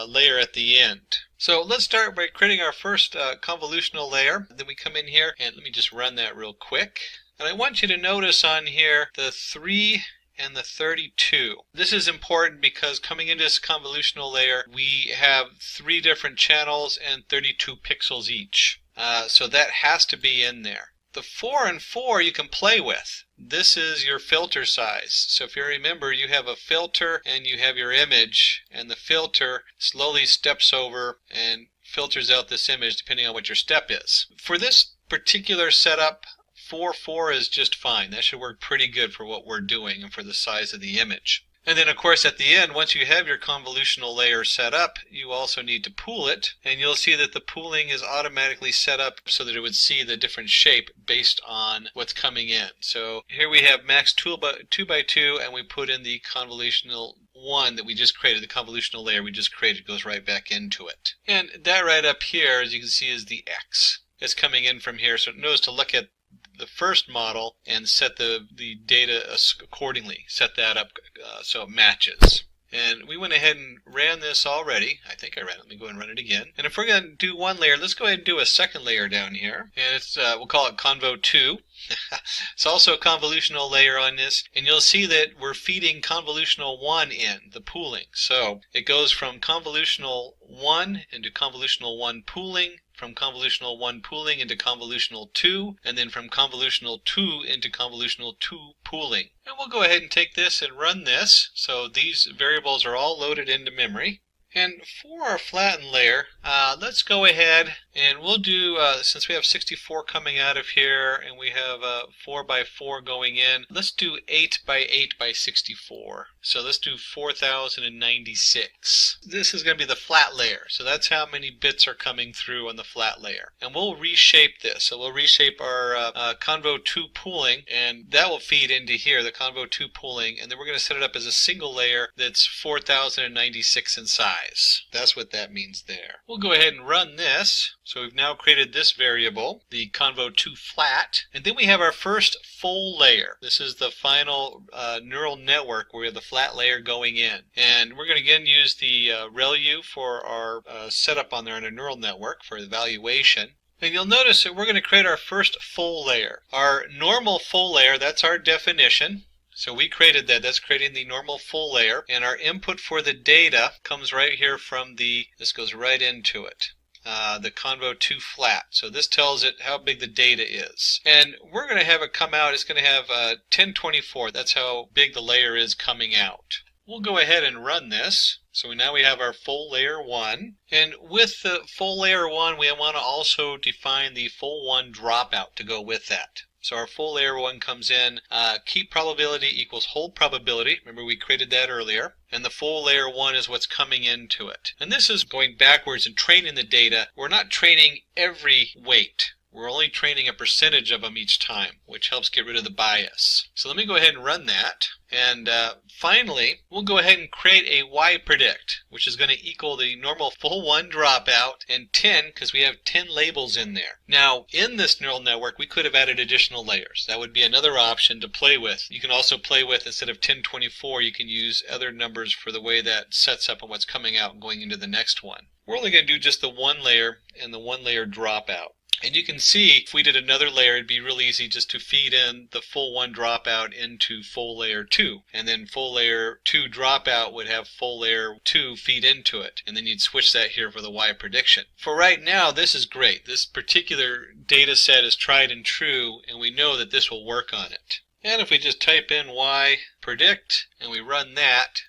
layer at the end. So let's start by creating our first convolutional layer. Then we come in here, and let me just run that real quick. And I want you to notice on here the 3 and the 32. This is important because coming into this convolutional layer, we have 3 different channels and 32 pixels each. So that has to be in there. The 4 and 4 you can play with. This is your filter size. So if you remember, you have a filter and you have your image, and the filter slowly steps over and filters out this image depending on what your step is. For this particular setup, 4 is just fine. That should work pretty good for what we're doing and for the size of the image. And then of course at the end, once you have your convolutional layer set up, you also need to pool it, and you'll see that the pooling is automatically set up so that it would see the different shape based on what's coming in. So here we have max 2 by 2, and we put in the convolutional 1 that we just created. The convolutional layer we just created goes right back into it. And that right up here, as you can see, is the X. It's coming in from here, so notice to look at the first model and set the data accordingly. Set that up so it matches. And we went ahead and ran this already. I think I ran it. Let me go ahead and run it again. And if we're going to do one layer, let's go ahead and do a second layer down here. And it's we'll call it Convo 2. It's also a convolutional layer on this. And you'll see that we're feeding convolutional 1 in, the pooling. So it goes from convolutional 1 into convolutional 1 pooling, from convolutional 1 pooling into convolutional 2, and then from convolutional 2 into convolutional 2 pooling. And we'll go ahead and take this and run this. So these variables are all loaded into memory. And for our flattened layer, let's go ahead and we'll do, since we have 64 coming out of here and we have 4 by 4 going in, let's do 8 by 8 by 64. So let's do 4096. This is going to be the flat layer. So that's how many bits are coming through on the flat layer. And we'll reshape this. So we'll reshape our Convo 2 pooling, and that will feed into here, the Convo 2 pooling, and then we're going to set it up as a single layer that's 4096 in size. size. That's what that means there. We'll go ahead and run this. So we've now created this variable, the convo2 flat, and then we have our first full layer. This is the final neural network where we have the flat layer going in. And we're going to again use the ReLU for our setup on there in a neural network for evaluation. And you'll notice that we're going to create our first full layer. Our normal full layer, that's our definition. So we created that. That's creating the normal full layer. And our input for the data comes right here from this goes right into it. The convo2 flat. So this tells it how big the data is. And we're going to have it come out. It's going to have 1024. That's how big the layer is coming out. We'll go ahead and run this. So now we have our full layer 1. And with the full layer 1, we want to also define the full 1 dropout to go with that. So our full layer 1 comes in, keep probability equals hold probability. Remember we created that earlier. And the full layer 1 is what's coming into it. And this is going backwards and training the data. We're not training every weight. We're only training a percentage of them each time, which helps get rid of the bias. So let me go ahead and run that. And finally, we'll go ahead and create a Y-predict, which is going to equal the normal full 1 dropout and 10, because we have 10 labels in there. Now, in this neural network, we could have added additional layers. That would be another option to play with. You can also play with, instead of 1024, you can use other numbers for the way that sets up and what's coming out and going into the next one. We're only going to do just the 1 layer and the 1 layer dropout. And you can see if we did another layer, it'd be real easy just to feed in the full 1 dropout into full layer 2. And then full layer 2 dropout would have full layer 2 feed into it. And then you'd switch that here for the Y prediction. For right now, this is great. This particular data set is tried and true, and we know that this will work on it. And if we just type in Y predict and we run that,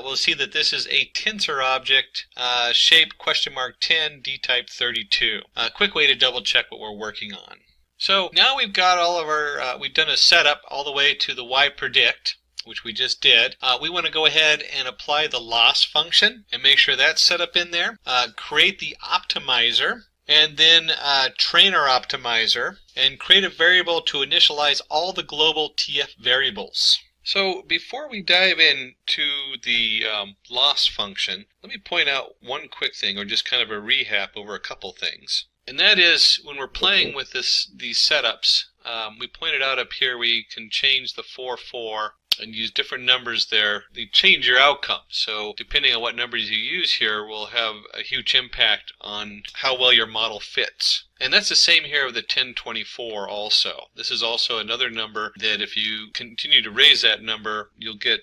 we'll see that this is a tensor object, shape $10, D-type 32. A quick way to double check what we're working on. So now we've got all of our, we've done a setup all the way to the Y predict, which we just did. We want to go ahead and apply the loss function and make sure that's set up in there. Create the optimizer. And then train our optimizer and create a variable to initialize all the global TF variables. So before we dive into the loss function, let me point out one quick thing, or just kind of a rehab over a couple things. And that is, when we're playing with these setups, we pointed out up here we can change the 4-4 and use different numbers there. They change your outcome. So depending on what numbers you use here will have a huge impact on how well your model fits. And that's the same here with the 1024 also. This is also another number that if you continue to raise that number, you'll get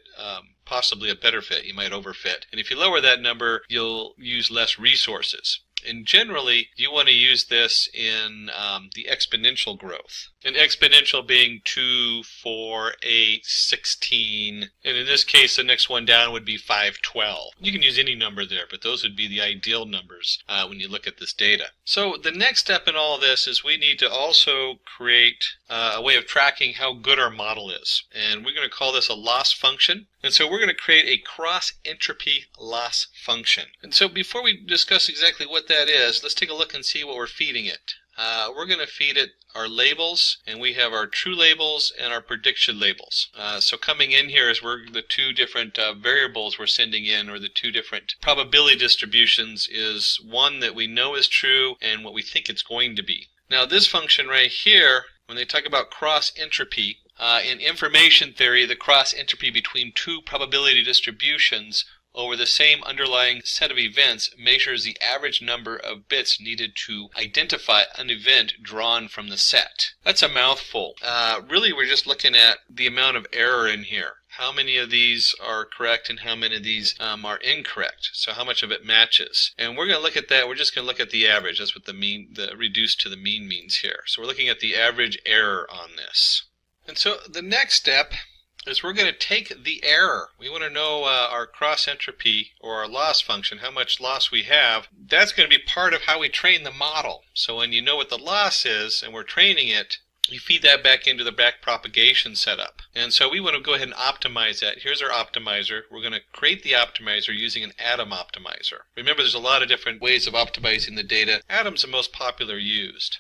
possibly a better fit. You might overfit. And if you lower that number, you'll use less resources. And generally, you want to use this in the exponential growth. An exponential being 2, 4, 8, 16. And in this case, the next one down would be 5, 12. You can use any number there, but those would be the ideal numbers when you look at this data. So the next step in all of this is we need to also create a way of tracking how good our model is. And we're going to call this a loss function. And so we're going to create a cross-entropy loss function. And so before we discuss exactly what that is, let's take a look and see what we're feeding it. We're going to feed it our labels, and we have our true labels and our prediction labels. So coming in here is the two different variables we're sending in, or the two different probability distributions, is one that we know is true and what we think it's going to be. Now this function right here, when they talk about cross-entropy, in information theory, the cross-entropy between two probability distributions over the same underlying set of events measures the average number of bits needed to identify an event drawn from the set. That's a mouthful. Really, we're just looking at the amount of error in here. How many of these are correct and how many of these are incorrect? So how much of it matches? And we're going to look at that. We're just going to look at the average. That's what the mean, the reduced to the mean means here. So we're looking at the average error on this. And so the next step is we're going to take the error. We want to know our cross entropy or our loss function, how much loss we have. That's going to be part of how we train the model. So when you know what the loss is and we're training it, you feed that back into the back propagation setup. And so we want to go ahead and optimize that. Here's our optimizer. We're going to create the optimizer using an atom optimizer. Remember, there's a lot of different ways of optimizing the data. Atom's the most popular used.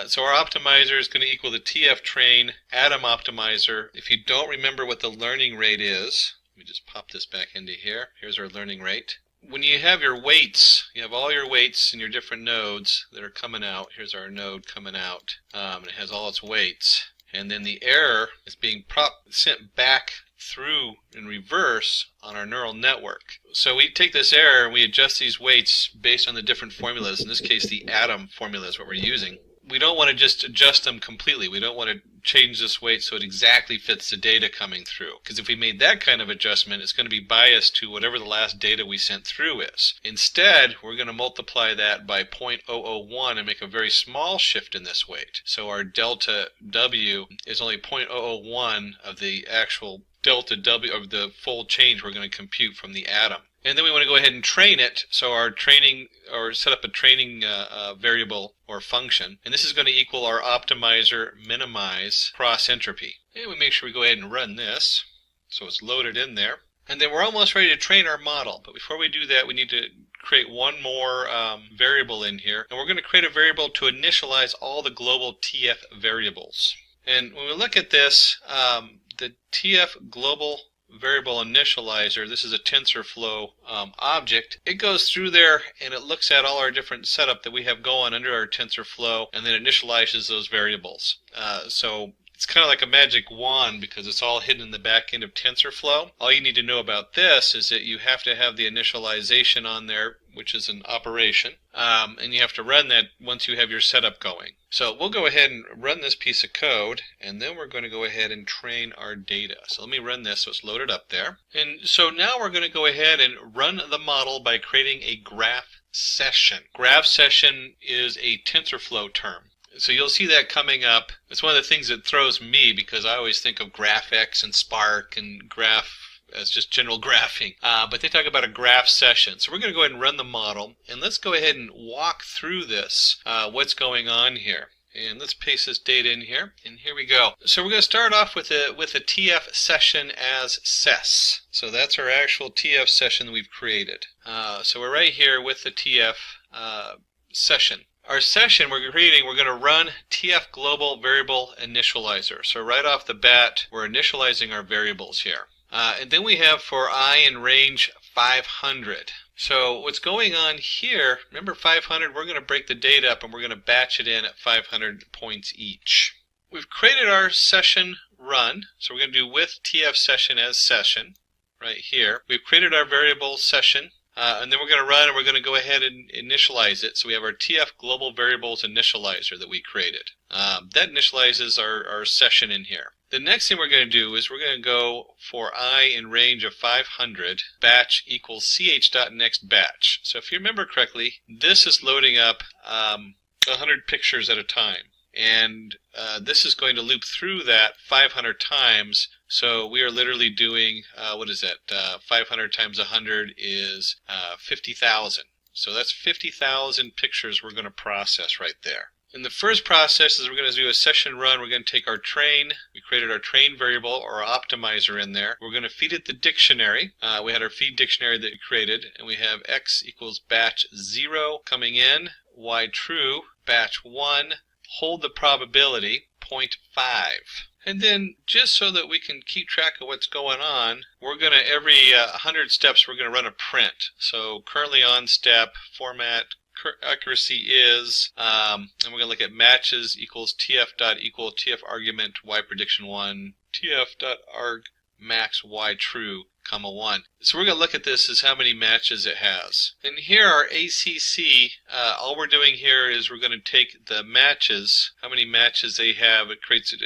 So our optimizer is going to equal the TF train atom optimizer. If you don't remember what the learning rate is, let me just pop this back into here. Here's our learning rate. when you have your weights, you have all your weights in your different nodes that are coming out. Here's our node coming out, and it has all its weights. And then the error is being sent back through in reverse on our neural network. So we take this error and we adjust these weights based on the different formulas. In this case, the atom formula is what we're using. We don't want to just adjust them completely. We don't want to change this weight so it exactly fits the data coming through. Because if we made that kind of adjustment, it's going to be biased to whatever the last data we sent through is. Instead, we're going to multiply that by 0.001 and make a very small shift in this weight. So our delta W is only 0.001 of the actual delta W of the full change we're going to compute from the atom. And then we want to go ahead and train it, so our training, or set up a training variable or function, and this is going to equal our optimizer minimize cross entropy. And we make sure we go ahead and run this, so it's loaded in there. And then we're almost ready to train our model, but before we do that, we need to create one more variable in here, and we're going to create a variable to initialize all the global TF variables. And when we look at this, the TF global variable initializer, this is a TensorFlow object. It goes through there and it looks at all our different setup that we have going under our TensorFlow and then initializes those variables. So it's kind of like a magic wand because it's all hidden in the back end of TensorFlow. All you need to know about this is that you have to have the initialization on there, which is an operation, and you have to run that once you have your setup going. So we'll go ahead and run this piece of code, and then we're going to go ahead and train our data. So let me run this so it's loaded up there. And so now we're going to go ahead and run the model by creating a graph session. Graph session is a TensorFlow term. So you'll see that coming up. It's one of the things that throws me because I always think of GraphX and Spark and graph as just general graphing. But they talk about a graph session. So we're going to go ahead and run the model. And let's go ahead and walk through this, what's going on here. And let's paste this data in here. And here we go. So we're going to start off with a TF session as ses. So that's our actual TF session that we've created. So we're right here with the TF session. Our session we're creating, we're going to run TF global variable initializer. So right off the bat, we're initializing our variables here. And then we have for I in range 500. So what's going on here, remember 500, we're going to break the data up and we're going to batch it in at 500 points each. We've created our session run, so we're going to do with TF session as session right here. We've created our variable session. And then we're going to run and we're going to go ahead and initialize it. So we have our TF global variables initializer that we created. That initializes our session in here. The next thing we're going to do is we're going to go for I in range of 500, batch equals ch.next batch. So if you remember correctly, this is loading up 100 pictures at a time. And this is going to loop through that 500 times. So we are literally doing, 500 times 100 is 50,000. So that's 50,000 pictures we're going to process right there. In the first process is we're going to do a session run. We're going to take our train. We created our train variable or our optimizer in there. We're going to feed it the dictionary. We had our feed dictionary that we created. And we have x equals batch 0 coming in, y true, batch 1, hold the probability, 0.5. And then just so that we can keep track of what's going on, we're going to, every 100 steps, we're going to run a print. So currently on step, format, accuracy is, and we're going to look at matches equals tf dot equal tf argument y prediction 1, tf dot arg max y true, comma 1. So we're going to look at this as how many matches it has. And here our ACC, all we're doing here is we're going to take the matches, how many matches they have, it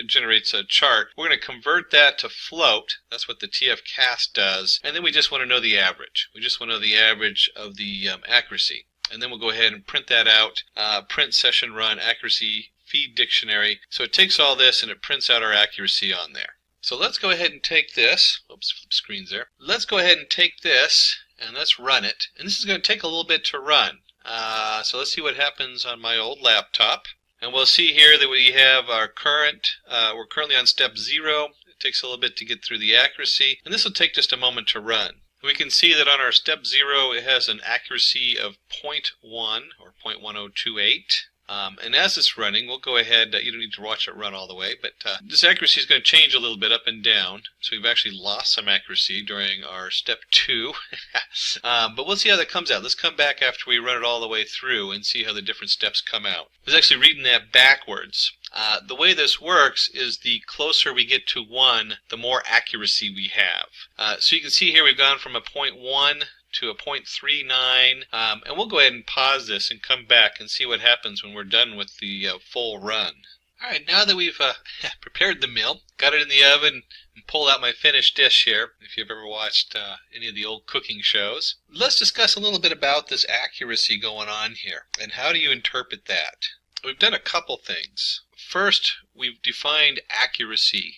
generates a chart. We're going to convert that to float. That's what the TF cast does. And then we just want to know the average. We just want to know the average of the accuracy. And then we'll go ahead and print that out, print session run accuracy feed dictionary. So it takes all this and it prints out our accuracy on there. So let's go ahead and take this. Oops, flip screens there. Let's go ahead and take this and let's run it. And this is going to take a little bit to run. So let's see what happens on my old laptop. And we'll see here that we have our current, we're currently on step 0. It takes a little bit to get through the accuracy. And this will take just a moment to run. We can see that on our step 0, it has an accuracy of 0.1 or 0.1028. And as it's running, we'll go ahead, you don't need to watch it run all the way, but this accuracy is going to change a little bit up and down. So we've actually lost some accuracy during our step 2. But we'll see how that comes out. Let's come back after we run it all the way through and see how the different steps come out. I was actually reading that backwards. The way this works is the closer we get to 1, the more accuracy we have. So you can see here we've gone from a 0.1 to a 0.39, and we'll go ahead and pause this and come back and see what happens when we're done with the full run. Alright, now that we've prepared the meal, got it in the oven, and pulled out my finished dish here, if you've ever watched any of the old cooking shows, let's discuss a little bit about this accuracy going on here, and how do you interpret that? We've done a couple things. First, we've defined accuracy.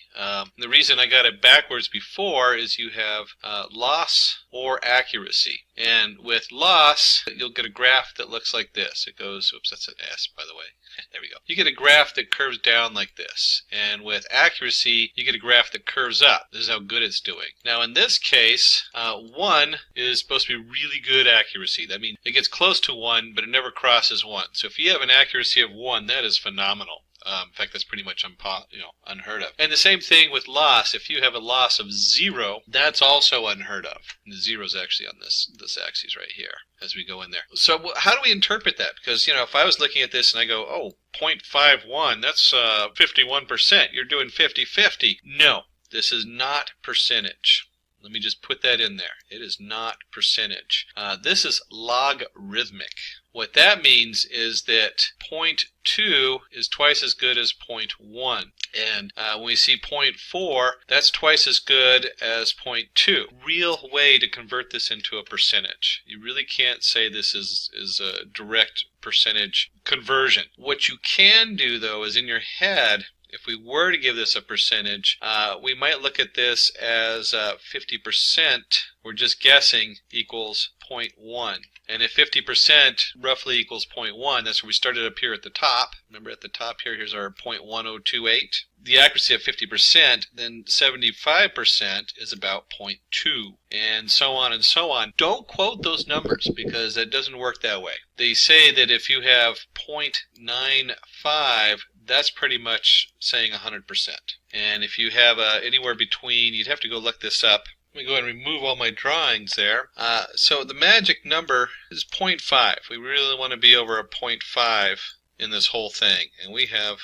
The reason I got it backwards before is you have loss or accuracy. And with loss, you'll get a graph that looks like this. It goes, oops, that's an S, by the way. There we go. You get a graph that curves down like this. And with accuracy, you get a graph that curves up. This is how good it's doing. Now, in this case, 1 is supposed to be really good accuracy. That means it gets close to 1, but it never crosses 1. So if you have an accuracy of 1, that is phenomenal. In fact, that's pretty much unheard of. And the same thing with loss. If you have a loss of 0, that's also unheard of. And the 0 is actually on this axis right here as we go in there. So how do we interpret that? Because, if I was looking at this and I go, oh, 0.51, that's 51%. You're doing 50-50. No, this is not percentage. Let me just put that in there. It is not percentage. This is logarithmic. What that means is that 0.2 is twice as good as 0.1. And when we see 0.4, that's twice as good as 0.2. Real way to convert this into a percentage. You really can't say this is a direct percentage conversion. What you can do, though, is in your head, if we were to give this a percentage, we might look at this as 50%, we're just guessing, equals 0.1. And if 50% roughly equals 0.1, that's where we started up here at the top. Remember at the top here, here's our 0.1028. The accuracy of 50%, then 75% is about 0.2, and so on and so on. Don't quote those numbers because it doesn't work that way. They say that if you have 0.95, that's pretty much saying 100%. And if you have anywhere between, you'd have to go look this up. Let me go ahead and remove all my drawings there. So the magic number is 0.5. We really want to be over a 0.5 in this whole thing. And we have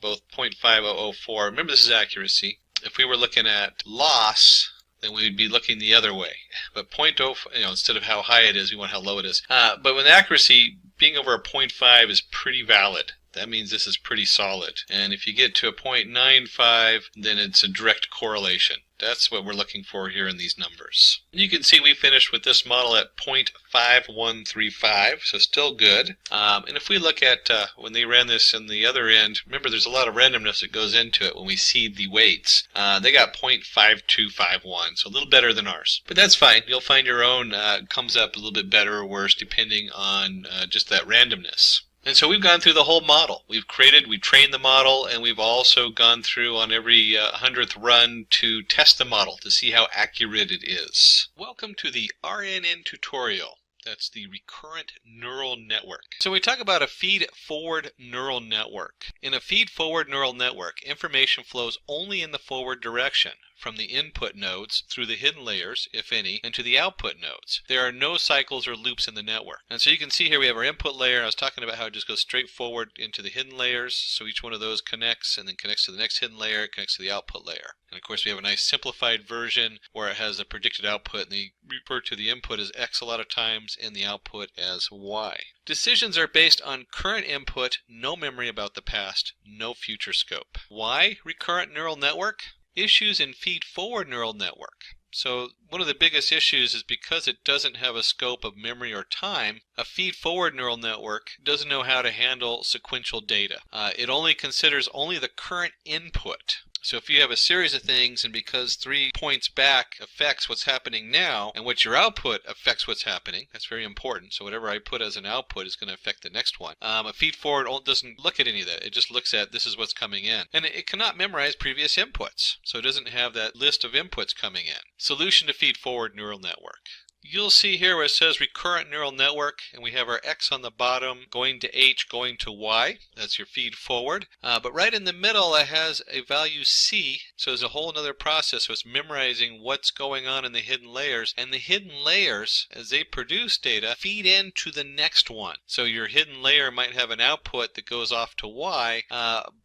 both 0.5004. Remember, this is accuracy. If we were looking at loss, then we'd be looking the other way. But 0.0, instead of how high it is, we want how low it is. But with accuracy, being over a 0.5 is pretty valid. That means this is pretty solid. And if you get to a 0.95, then it's a direct correlation. That's what we're looking for here in these numbers. And you can see we finished with this model at 0.5135, so still good. And if we look at when they ran this in the other end, remember there's a lot of randomness that goes into it when we seed the weights. They got 0.5251, so a little better than ours. But that's fine. You'll find your own comes up a little bit better or worse depending on just that randomness. And so we've gone through the whole model. We trained the model, and we've also gone through on every 100th run to test the model to see how accurate it is. Welcome to the RNN tutorial. That's the recurrent neural network. So we talk about a feed-forward neural network. In a feed-forward neural network, information flows only in the forward direction, from the input nodes through the hidden layers, if any, and to the output nodes. There are no cycles or loops in the network. And so you can see here we have our input layer. I was talking about how it just goes straight forward into the hidden layers. So each one of those connects and then connects to the next hidden layer, connects to the output layer. And of course we have a nice simplified version where it has a predicted output, and they refer to the input as X a lot of times and the output as Y. Decisions are based on current input, no memory about the past, no future scope. Why recurrent neural network? Issues in feed-forward neural network. So one of the biggest issues is because it doesn't have a scope of memory or time, a feed-forward neural network doesn't know how to handle sequential data. It only considers only the current input. So if you have a series of things, and because 3 points back affects what's happening now, and what your output affects what's happening, that's very important. So whatever I put as an output is going to affect the next one. A feed-forward doesn't look at any of that. It just looks at this is what's coming in. And it cannot memorize previous inputs. So it doesn't have that list of inputs coming in. Solution to feed-forward neural network. You'll see here where it says recurrent neural network, and we have our X on the bottom going to H, going to Y. That's your feed forward. But right in the middle it has a value C, so there's a whole other process. So it's memorizing what's going on in the hidden layers, and the hidden layers, as they produce data, feed into the next one. So your hidden layer might have an output that goes off to Y,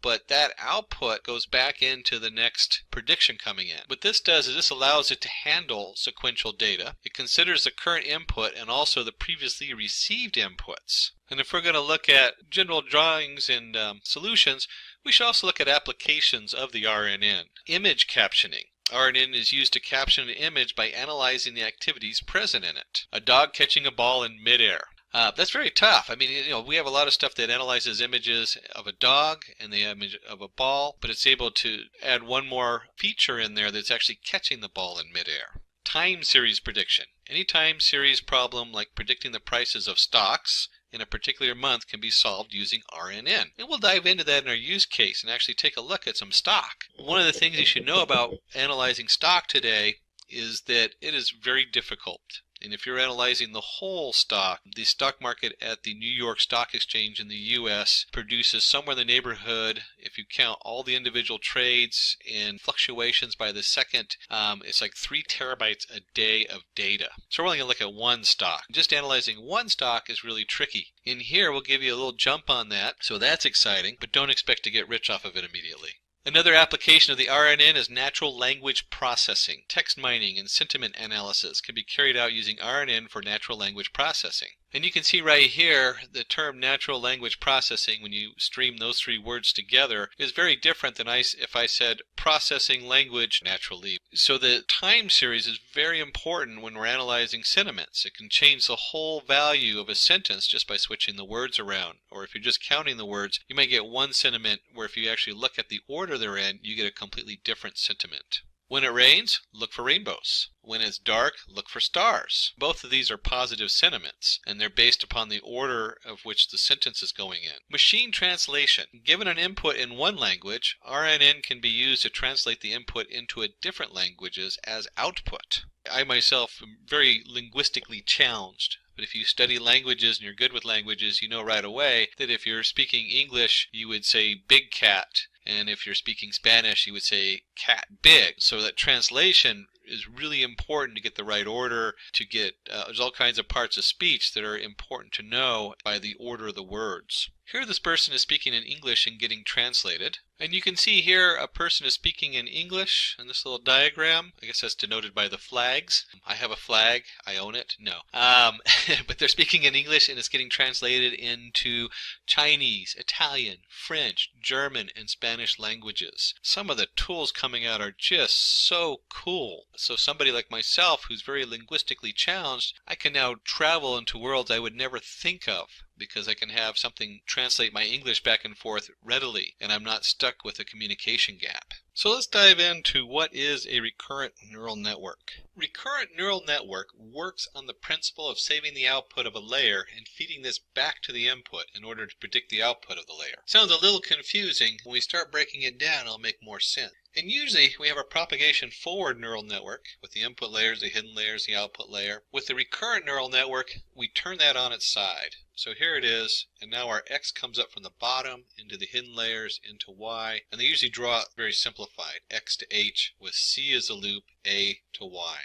but that output goes back into the next prediction coming in. What this does is this allows it to handle sequential data. It considers the current input and also the previously received inputs. And if we're going to look at general drawings and solutions, we should also look at applications of the RNN. Image captioning. RNN is used to caption an image by analyzing the activities present in it. A dog catching a ball in midair. That's very tough. I mean, we have a lot of stuff that analyzes images of a dog and the image of a ball, but it's able to add one more feature in there that's actually catching the ball in midair. Time series prediction. Any time series problem like predicting the prices of stocks in a particular month can be solved using RNN. And we'll dive into that in our use case and actually take a look at some stock. One of the things you should know about analyzing stock today is that it is very difficult. And if you're analyzing the whole stock, the stock market at the New York Stock Exchange in the U.S. produces somewhere in the neighborhood, if you count all the individual trades and fluctuations by the second, it's like 3 terabytes a day of data. So we're only going to look at one stock. Just analyzing one stock is really tricky. In here, we'll give you a little jump on that, so that's exciting, but don't expect to get rich off of it immediately. Another application of the RNN is natural language processing. Text mining and sentiment analysis can be carried out using RNN for natural language processing. And you can see right here the term natural language processing, when you stream those 3 words together, is very different than if I said processing language naturally. So the time series is very important when we're analyzing sentiments. It can change the whole value of a sentence just by switching the words around. Or if you're just counting the words, you might get one sentiment where if you actually look at the order they're in, you get a completely different sentiment. When it rains, look for rainbows. When it's dark, look for stars. Both of these are positive sentiments, and they're based upon the order of which the sentence is going in. Machine translation. Given an input in one language, RNN can be used to translate the input into a different languages as output. I myself am very linguistically challenged. But if you study languages and you're good with languages, you know right away that if you're speaking English, you would say big cat. And if you're speaking Spanish, you would say cat big. So that translation is really important to get the right order, to get, there's all kinds of parts of speech that are important to know by the order of the words. Here this person is speaking in English and getting translated. And you can see here a person is speaking in English in this little diagram. I guess that's denoted by the flags. I have a flag. I own it. No. But they're speaking in English and it's getting translated into Chinese, Italian, French, German, and Spanish languages. Some of the tools coming out are just so cool. So somebody like myself who's very linguistically challenged, I can now travel into worlds I would never think of, because I can have something translate my English back and forth readily, and I'm not stuck with a communication gap. So let's dive into what is a recurrent neural network. Recurrent neural network works on the principle of saving the output of a layer and feeding this back to the input in order to predict the output of the layer. Sounds a little confusing. When we start breaking it down, it'll make more sense. And usually we have a propagation forward neural network with the input layers, the hidden layers, the output layer. With the recurrent neural network, we turn that on its side. So here it is, and now our X comes up from the bottom into the hidden layers into Y, and they usually draw it very simplified, X to H, with C as a loop, A to Y,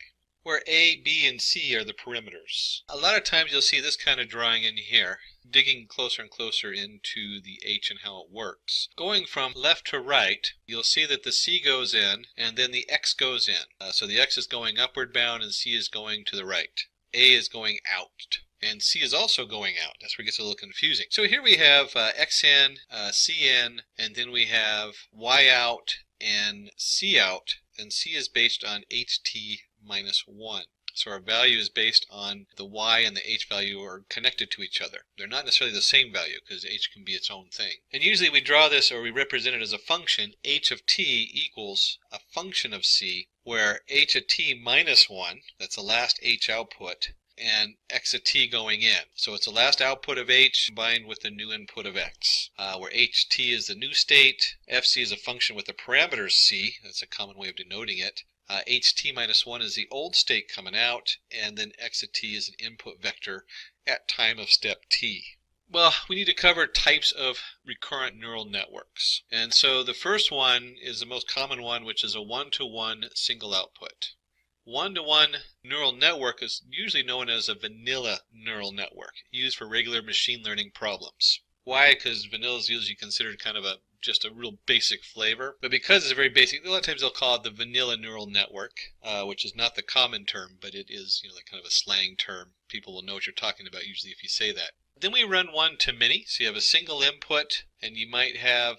where A, B, and C are the perimeters. A lot of times you'll see this kind of drawing in here, digging closer and closer into the H and how it works. Going from left to right, you'll see that the C goes in, and then the X goes in. So the X is going upward bound, and C is going to the right. A is going out. And C is also going out. That's where it gets a little confusing. So here we have X in, C in, and then we have Y out and C out. And C is based on HT minus 1. So our value is based on the Y and the H value are connected to each other. They're not necessarily the same value because H can be its own thing. And usually we draw this, or we represent it as a function. H of T equals a function of C, where H of T minus 1, that's the last H output, and X of T going in. So it's the last output of H combined with the new input of X, where HT is the new state, FC is a function with the parameters C, that's a common way of denoting it, ht minus 1 is the old state coming out, and then x of t is an input vector at time of step t. Well, we need to cover types of recurrent neural networks. And so the first one is the most common one, which is a one-to-one single output. One-to-one neural network is usually known as a vanilla neural network, used for regular machine learning problems. Why? Because vanilla is usually considered kind of just a real basic flavor. But because it's very basic, a lot of times they'll call it the vanilla neural network, which is not the common term, but it is, like kind of a slang term. People will know what you're talking about usually if you say that. Then we run one to many, so you have a single input and you might have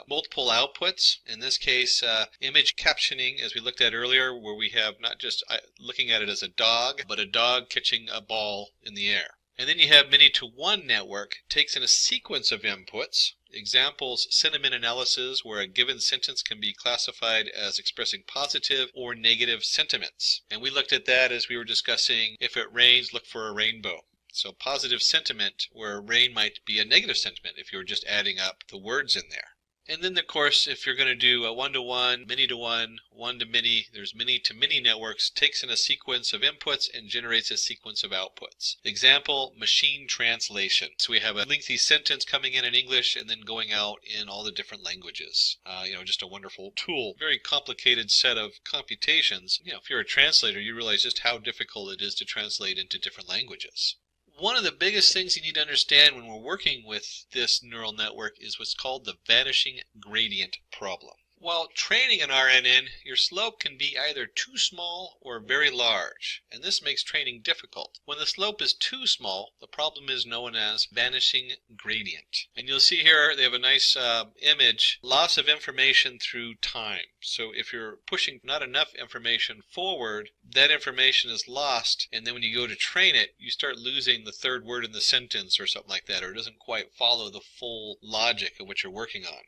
multiple outputs. In this case, image captioning, as we looked at earlier, where we have not just looking at it as a dog, but a dog catching a ball in the air. And then you have many-to-one network, takes in a sequence of inputs. Examples, sentiment analysis, where a given sentence can be classified as expressing positive or negative sentiments. And we looked at that as we were discussing if it rains, look for a rainbow. So positive sentiment, where rain might be a negative sentiment if you were just adding up the words in there. And then, of course, if you're going to do a one-to-one, many-to-one, one-to-many, there's many-to-many networks, takes in a sequence of inputs and generates a sequence of outputs. Example, machine translation. So we have a lengthy sentence coming in English and then going out in all the different languages. Just a wonderful tool. Very complicated set of computations. If you're a translator, you realize just how difficult it is to translate into different languages. One of the biggest things you need to understand when we're working with this neural network is what's called the vanishing gradient problem. While training an RNN, your slope can be either too small or very large, and this makes training difficult. When the slope is too small, the problem is known as vanishing gradient. And you'll see here they have a nice image, loss of information through time. So if you're pushing not enough information forward, that information is lost, and then when you go to train it, you start losing the third word in the sentence or something like that, or it doesn't quite follow the full logic of what you're working on.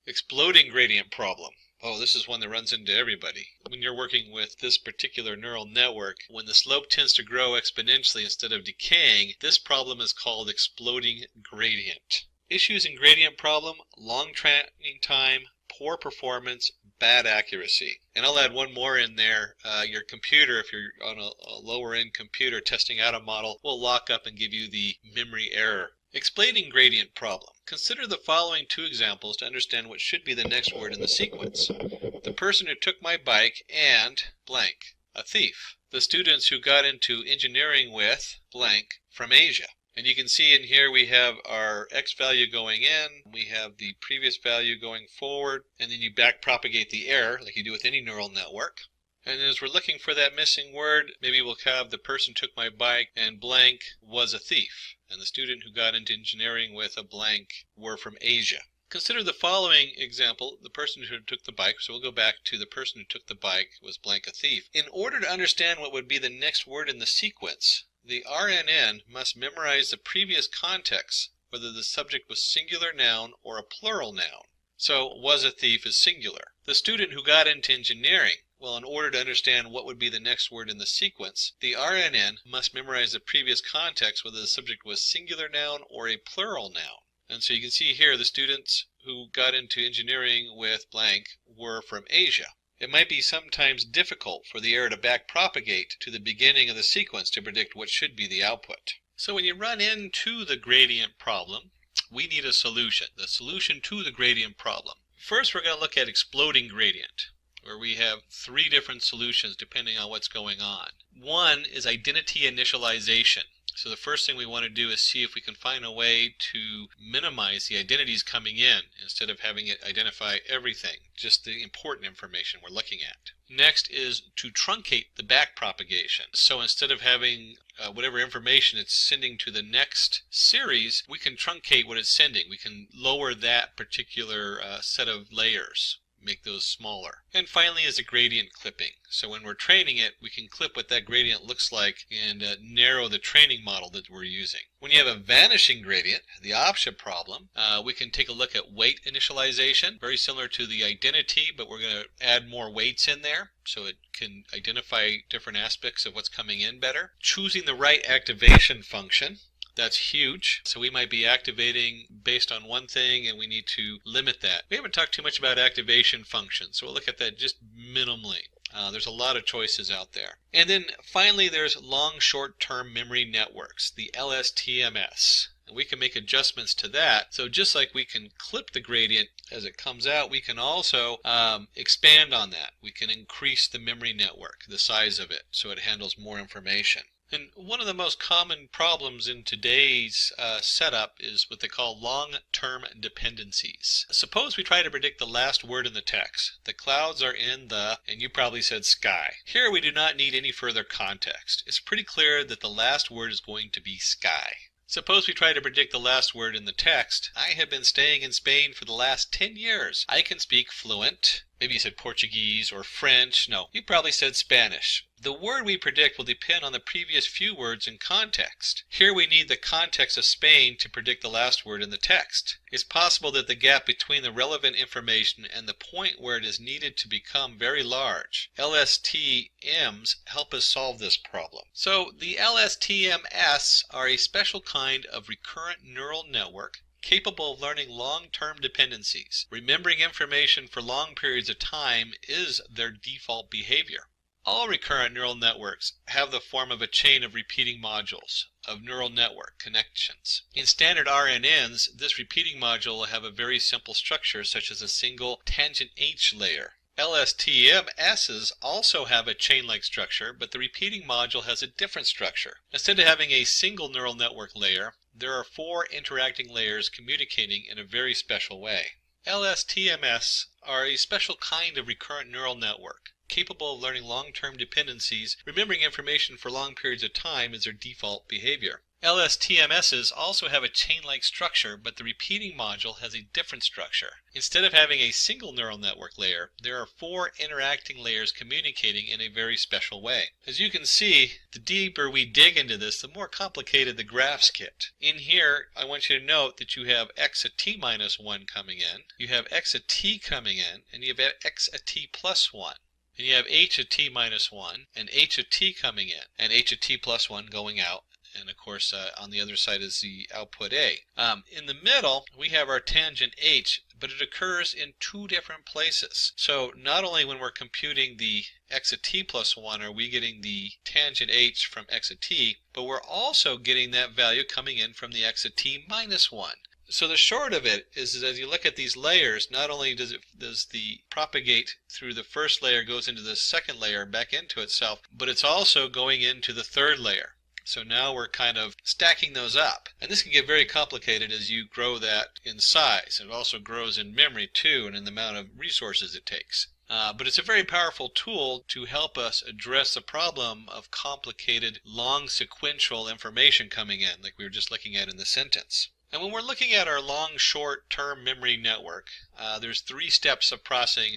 Exploding gradient problem. Oh, this is one that runs into everybody. When you're working with this particular neural network, when the slope tends to grow exponentially instead of decaying, this problem is called exploding gradient. Issues in gradient problem: long training time, poor performance, bad accuracy. And I'll add one more in there. Your computer, if you're on a lower end computer testing out a model, will lock up and give you the memory error. Explaining gradient problem. Consider the following two examples to understand what should be the next word in the sequence. The person who took my bike and blank, a thief. The students who got into engineering with blank from Asia. And you can see in here we have our x value going in, we have the previous value going forward, and then you back propagate the error like you do with any neural network. And as we're looking for that missing word, maybe we'll have the person took my bike and blank was a thief. And the student who got into engineering with a blank were from Asia. Consider the following example, the person who took the bike. So we'll go back to the person who took the bike was blank a thief. In order to understand what would be the next word in the sequence, the RNN must memorize the previous context, whether the subject was singular noun or a plural noun. So was a thief is singular. The student who got into engineering, well, in order to understand what would be the next word in the sequence, the RNN must memorize the previous context, whether the subject was singular noun or a plural noun. And so you can see here the students who got into engineering with blank were from Asia. It might be sometimes difficult for the error to back propagate to the beginning of the sequence to predict what should be the output. So when you run into the gradient problem, we need a solution. The solution to the gradient problem. First, we're going to look at exploding gradient, where we have three different solutions depending on what's going on. One is identity initialization. So the first thing we want to do is see if we can find a way to minimize the identities coming in instead of having it identify everything, just the important information we're looking at. Next is to truncate the back propagation. So instead of having whatever information it's sending to the next series, we can truncate what it's sending. We can lower that particular set of layers, make those smaller. And finally is a gradient clipping. So when we're training it, we can clip what that gradient looks like and narrow the training model that we're using. When you have a vanishing gradient, the option problem, we can take a look at weight initialization, very similar to the identity, but we're going to add more weights in there so it can identify different aspects of what's coming in better. Choosing the right activation function. That's huge. So we might be activating based on one thing and we need to limit that. We haven't talked too much about activation functions, so we'll look at that just minimally. There's a lot of choices out there. And then finally there's long short-term memory networks, the LSTMs. And we can make adjustments to that. So just like we can clip the gradient as it comes out, we can also expand on that. We can increase the memory network, the size of it, so it handles more information. And one of the most common problems in today's setup is what they call long-term dependencies. Suppose we try to predict the last word in the text. The clouds are in the, and you probably said sky. Here we do not need any further context. It's pretty clear that the last word is going to be sky. Suppose we try to predict the last word in the text. I have been staying in Spain for the last 10 years. I can speak fluent. Maybe you said Portuguese or French. No, you probably said Spanish. The word we predict will depend on the previous few words in context. Here we need the context of Spain to predict the last word in the text. It's possible that the gap between the relevant information and the point where it is needed to become very large. LSTMs help us solve this problem. So the LSTMs are a special kind of recurrent neural network capable of learning long-term dependencies. Remembering information for long periods of time is their default behavior. All recurrent neural networks have the form of a chain of repeating modules of neural network connections. In standard RNNs, this repeating module will have a very simple structure such as a single tangent H layer. LSTMs also have a chain-like structure, but the repeating module has a different structure. Instead of having a single neural network layer, there are 4 interacting layers communicating in a very special way. LSTMs are a special kind of recurrent neural network, capable of learning long-term dependencies. Remembering information for long periods of time is their default behavior. LSTMs also have a chain-like structure, but the repeating module has a different structure. Instead of having a single neural network layer, there are 4 interacting layers communicating in a very special way. As you can see, the deeper we dig into this, the more complicated the graphs get. In here, I want you to note that you have x at t minus 1 coming in, you have x at t coming in, and you have x at t plus 1. And you have h at t minus 1, and h at t coming in, and h at t plus 1 going out. And of course, on the other side is the output A. In the middle, we have our tangent H, but it occurs in 2 different places. So not only when we're computing the x at t plus 1 are we getting the tangent H from x at t, but we're also getting that value coming in from the x at t minus 1. So the short of it is as you look at these layers, not only does the propagate through the first layer, goes into the second layer, back into itself, but it's also going into the third layer. So now we're kind of stacking those up. And this can get very complicated as you grow that in size. It also grows in memory too, and in the amount of resources it takes. But it's a very powerful tool to help us address the problem of complicated, long sequential information coming in, like we were just looking at in the sentence. And when we're looking at our long short-term memory network, there's 3 steps of processing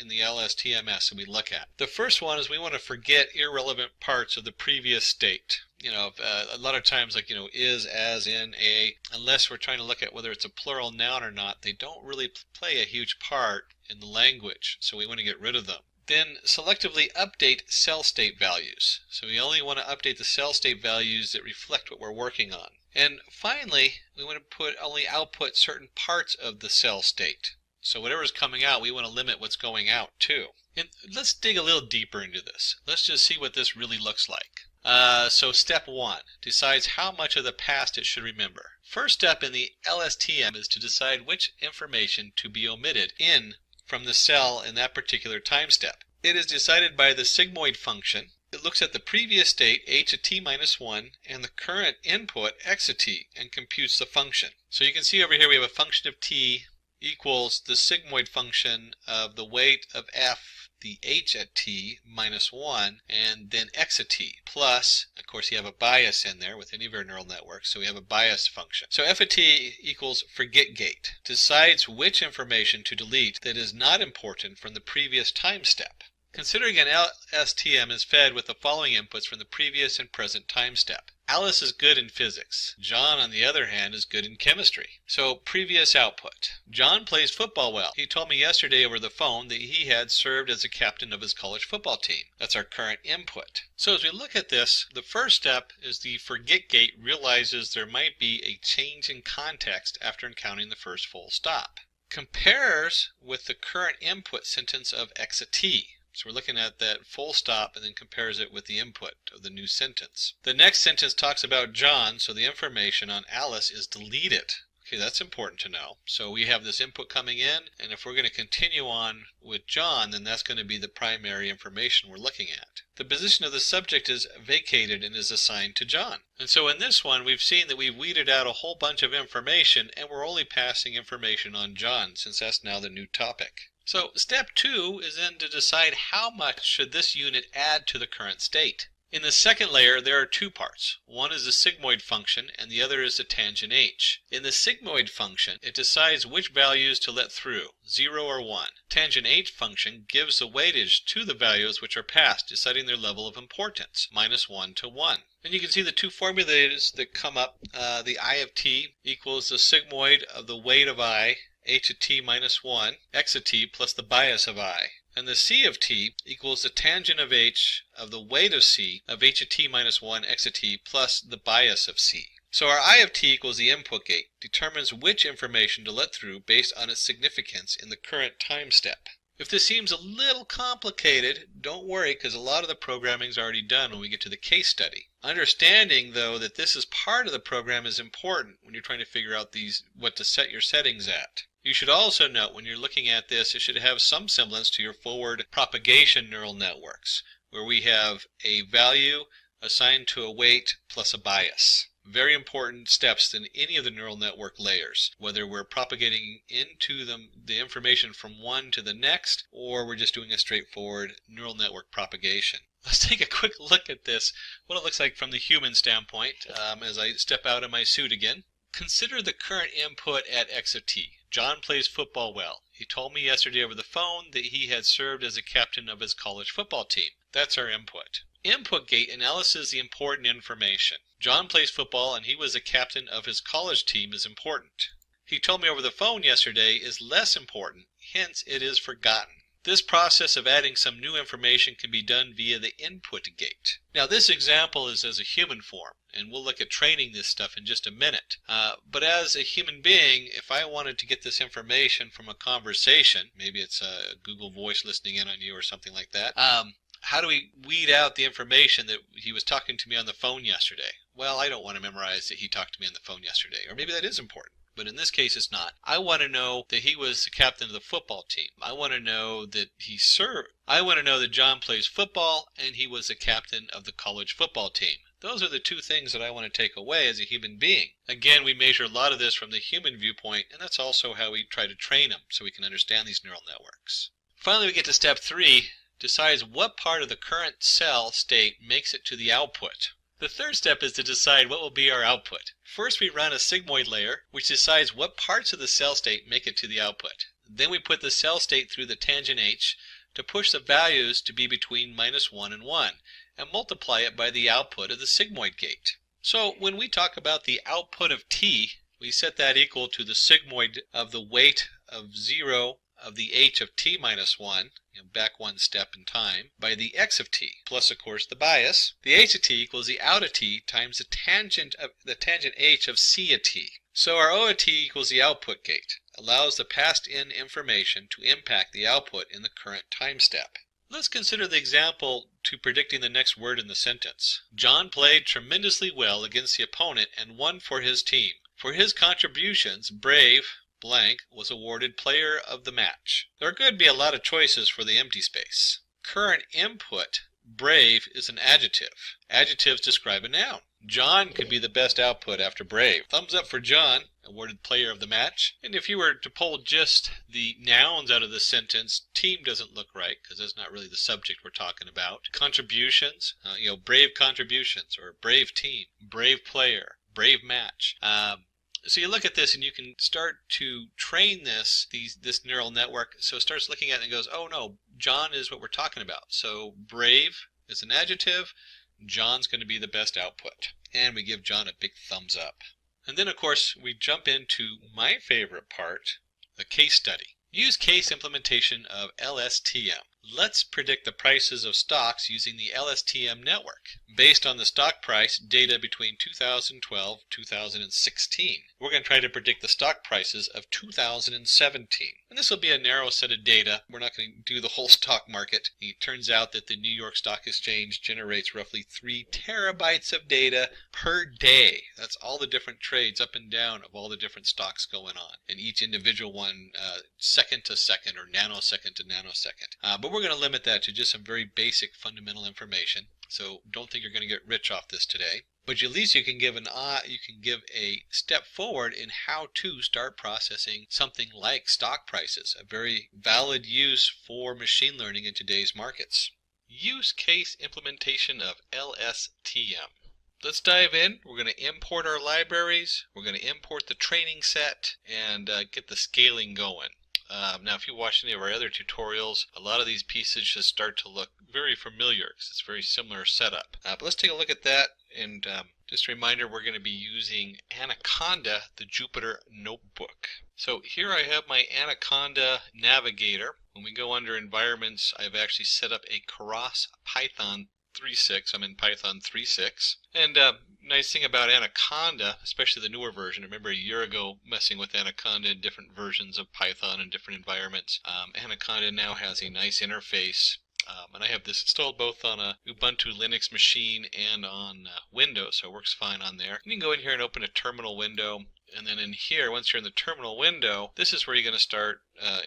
in the LSTMs that we look at. The first one is we want to forget irrelevant parts of the previous state. A lot of times, like, is, as, in, a, unless we're trying to look at whether it's a plural noun or not, they don't really play a huge part in the language, so we want to get rid of them. Then selectively update cell state values. So we only want to update the cell state values that reflect what we're working on. And finally, we want to only output certain parts of the cell state. So whatever's coming out, we want to limit what's going out too. And let's dig a little deeper into this. Let's just see what this really looks like. So step 1 decides how much of the past it should remember. First step in the LSTM is to decide which information to be omitted from the cell in that particular time step. It is decided by the sigmoid function. It looks at the previous state, h at t minus 1, and the current input, x at t, and computes the function. So you can see over here we have a function of t equals the sigmoid function of the weight of f, the h at t minus 1, and then x at t, plus, of course you have a bias in there with any of our neural networks, so we have a bias function. So f at t equals forget gate, decides which information to delete that is not important from the previous time step. Considering an LSTM is fed with the following inputs from the previous and present time step. Alice is good in physics. John, on the other hand, is good in chemistry. So, previous output. John plays football well. He told me yesterday over the phone that he had served as a captain of his college football team. That's our current input. So as we look at this, the first step is the forget gate realizes there might be a change in context after encountering the first full stop. Compares with the current input sentence of x at t. So we're looking at that full stop and then compares it with the input of the new sentence. The next sentence talks about John, so the information on Alice is deleted. Okay, that's important to know. So we have this input coming in, and if we're going to continue on with John, then that's going to be the primary information we're looking at. The position of the subject is vacated and is assigned to John. And so in this one, we've seen that we've weeded out a whole bunch of information, and we're only passing information on John, since that's now the new topic. So step 2 is then to decide how much should this unit add to the current state. In the second layer, there are two parts. One is the sigmoid function, and the other is the tangent h. In the sigmoid function, it decides which values to let through, 0 or 1. Tangent h function gives the weightage to the values which are passed, deciding their level of importance, -1 to 1. And you can see the two formulas that come up. The I of t equals the sigmoid of the weight of I, h of t minus 1, x of t plus the bias of I. And the c of t equals the tangent of h of the weight of c of h of t minus 1 x of t plus the bias of c. So our I of t equals the input gate, determines which information to let through based on its significance in the current time step. If this seems a little complicated, don't worry, because a lot of the programming is already done when we get to the case study. Understanding, though, that this is part of the program is important when you're trying to figure out what to set your settings at. You should also note when you're looking at this, it should have some semblance to your forward propagation neural networks, where we have a value assigned to a weight plus a bias. Very important steps in any of the neural network layers, whether we're propagating into the information from one to the next, or we're just doing a straightforward neural network propagation. Let's take a quick look at this, what it looks like from the human standpoint, as I step out of my suit again. Consider the current input at x of t. John plays football well. He told me yesterday over the phone that he had served as a captain of his college football team. That's our input. Input gate analyzes the important information. John plays football and he was a captain of his college team is important. He told me over the phone yesterday is less important, hence it is forgotten. This process of adding some new information can be done via the input gate. Now this example is as a human form, and we'll look at training this stuff in just a minute. But as a human being, if I wanted to get this information from a conversation, maybe it's a Google Voice listening in on you or something like that, how do we weed out the information that he was talking to me on the phone yesterday? Well, I don't want to memorize that he talked to me on the phone yesterday, or maybe that is important. But in this case, it's not. I want to know that he was the captain of the football team. I want to know that he served. I want to know that John plays football and he was the captain of the college football team. Those are the two things that I want to take away as a human being. Again, we measure a lot of this from the human viewpoint, and that's also how we try to train them so we can understand these neural networks. Finally, we get to step 3, decides what part of the current cell state makes it to the output. The third step is to decide what will be our output. First, we run a sigmoid layer, which decides what parts of the cell state make it to the output. Then we put the cell state through the tangent h to push the values to be between -1 and 1, and multiply it by the output of the sigmoid gate. So when we talk about the output of t, we set that equal to the sigmoid of the weight of 0 of the h of t minus 1, back one step in time, by the x of t, plus of course the bias. The h of t equals the out of t times the tangent h of c of t. So our O of t equals the output gate, allows the passed in information to impact the output in the current time step. Let's consider the example to predicting the next word in the sentence. John played tremendously well against the opponent and won for his team. For his contributions, Brave blank was awarded player of the match. There could be a lot of choices for the empty space. Current input, Brave, is an adjective. Adjectives describe a noun. John could be the best output after Brave. Thumbs up for John, awarded player of the match. And if you were to pull just the nouns out of the sentence, team doesn't look right because that's not really the subject we're talking about. Contributions, brave contributions, or brave team, brave player, brave match. So you look at this and you can start to train this neural network. So it starts looking at it and goes, oh no, John is what we're talking about. So brave is an adjective. John's going to be the best output. And we give John a big thumbs up. And then of course we jump into my favorite part, the case study. Use case implementation of LSTM, Let's predict the prices of stocks using the LSTM network, based on the stock price data between 2012 and 2016. We're going to try to predict the stock prices of 2017. And this will be a narrow set of data. We're not going to do the whole stock market. It turns out that the New York Stock Exchange generates roughly 3 terabytes of data per day. That's all the different trades up and down of all the different stocks going on. And each individual one second to second or nanosecond to nanosecond. But we're going to limit that to just some very basic fundamental information. So don't think you're going to get rich off this today. But at least you can give a step forward in how to start processing something like stock prices, a very valid use for machine learning in today's markets. Use case implementation of LSTM. Let's dive in. We're going to import our libraries. We're going to import the training set and get the scaling going. Now, if you watch any of our other tutorials, a lot of these pieces just start to look very familiar because it's a very similar setup. But let's take a look at that. And just a reminder, we're going to be using Anaconda, the Jupyter Notebook. So here I have my Anaconda navigator. When we go under environments, I've actually set up a Keras Python 3.6. I'm in Python 3.6. And nice thing about Anaconda, especially the newer version, I remember a year ago messing with Anaconda in different versions of Python in different environments. Anaconda now has a nice interface. And I have this installed both on a Ubuntu Linux machine and on Windows, so it works fine on there. You can go in here and open a terminal window. And then in here, once you're in the terminal window, this is where you're going to start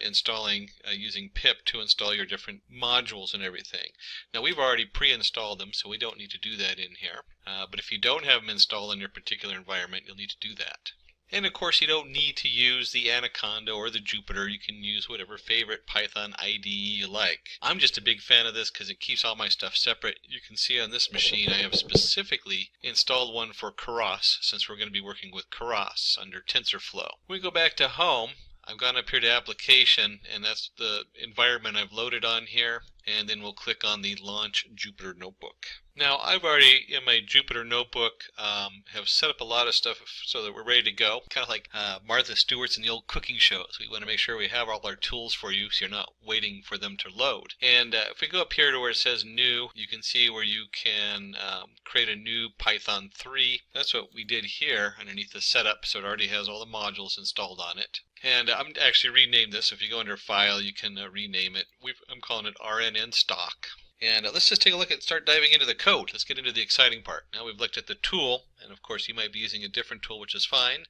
installing using pip to install your different modules and everything. Now we've already pre-installed them, so we don't need to do that in here. But if you don't have them installed in your particular environment, you'll need to do that. And of course, you don't need to use the Anaconda or the Jupyter. You can use whatever favorite Python IDE you like. I'm just a big fan of this because it keeps all my stuff separate. You can see on this machine I have specifically installed one for Keras, since we're going to be working with Keras under TensorFlow. When we go back to home, I've gone up here to application, and that's the environment I've loaded on here. And then we'll click on the Launch Jupyter Notebook. Now I've already, in my Jupyter Notebook, have set up a lot of stuff so that we're ready to go. Kind of like Martha Stewart's in the old cooking shows. We want to make sure we have all our tools for you so you're not waiting for them to load. And if we go up here to where it says New, you can see where you can create a new Python 3. That's what we did here underneath the setup, so it already has all the modules installed on it. And I'm actually renamed this. If you go under File, you can rename it. I'm calling it RNN Stock. And let's just take a look at, start diving into the code. Let's get into the exciting part. Now we've looked at the tool, and of course you might be using a different tool, which is fine.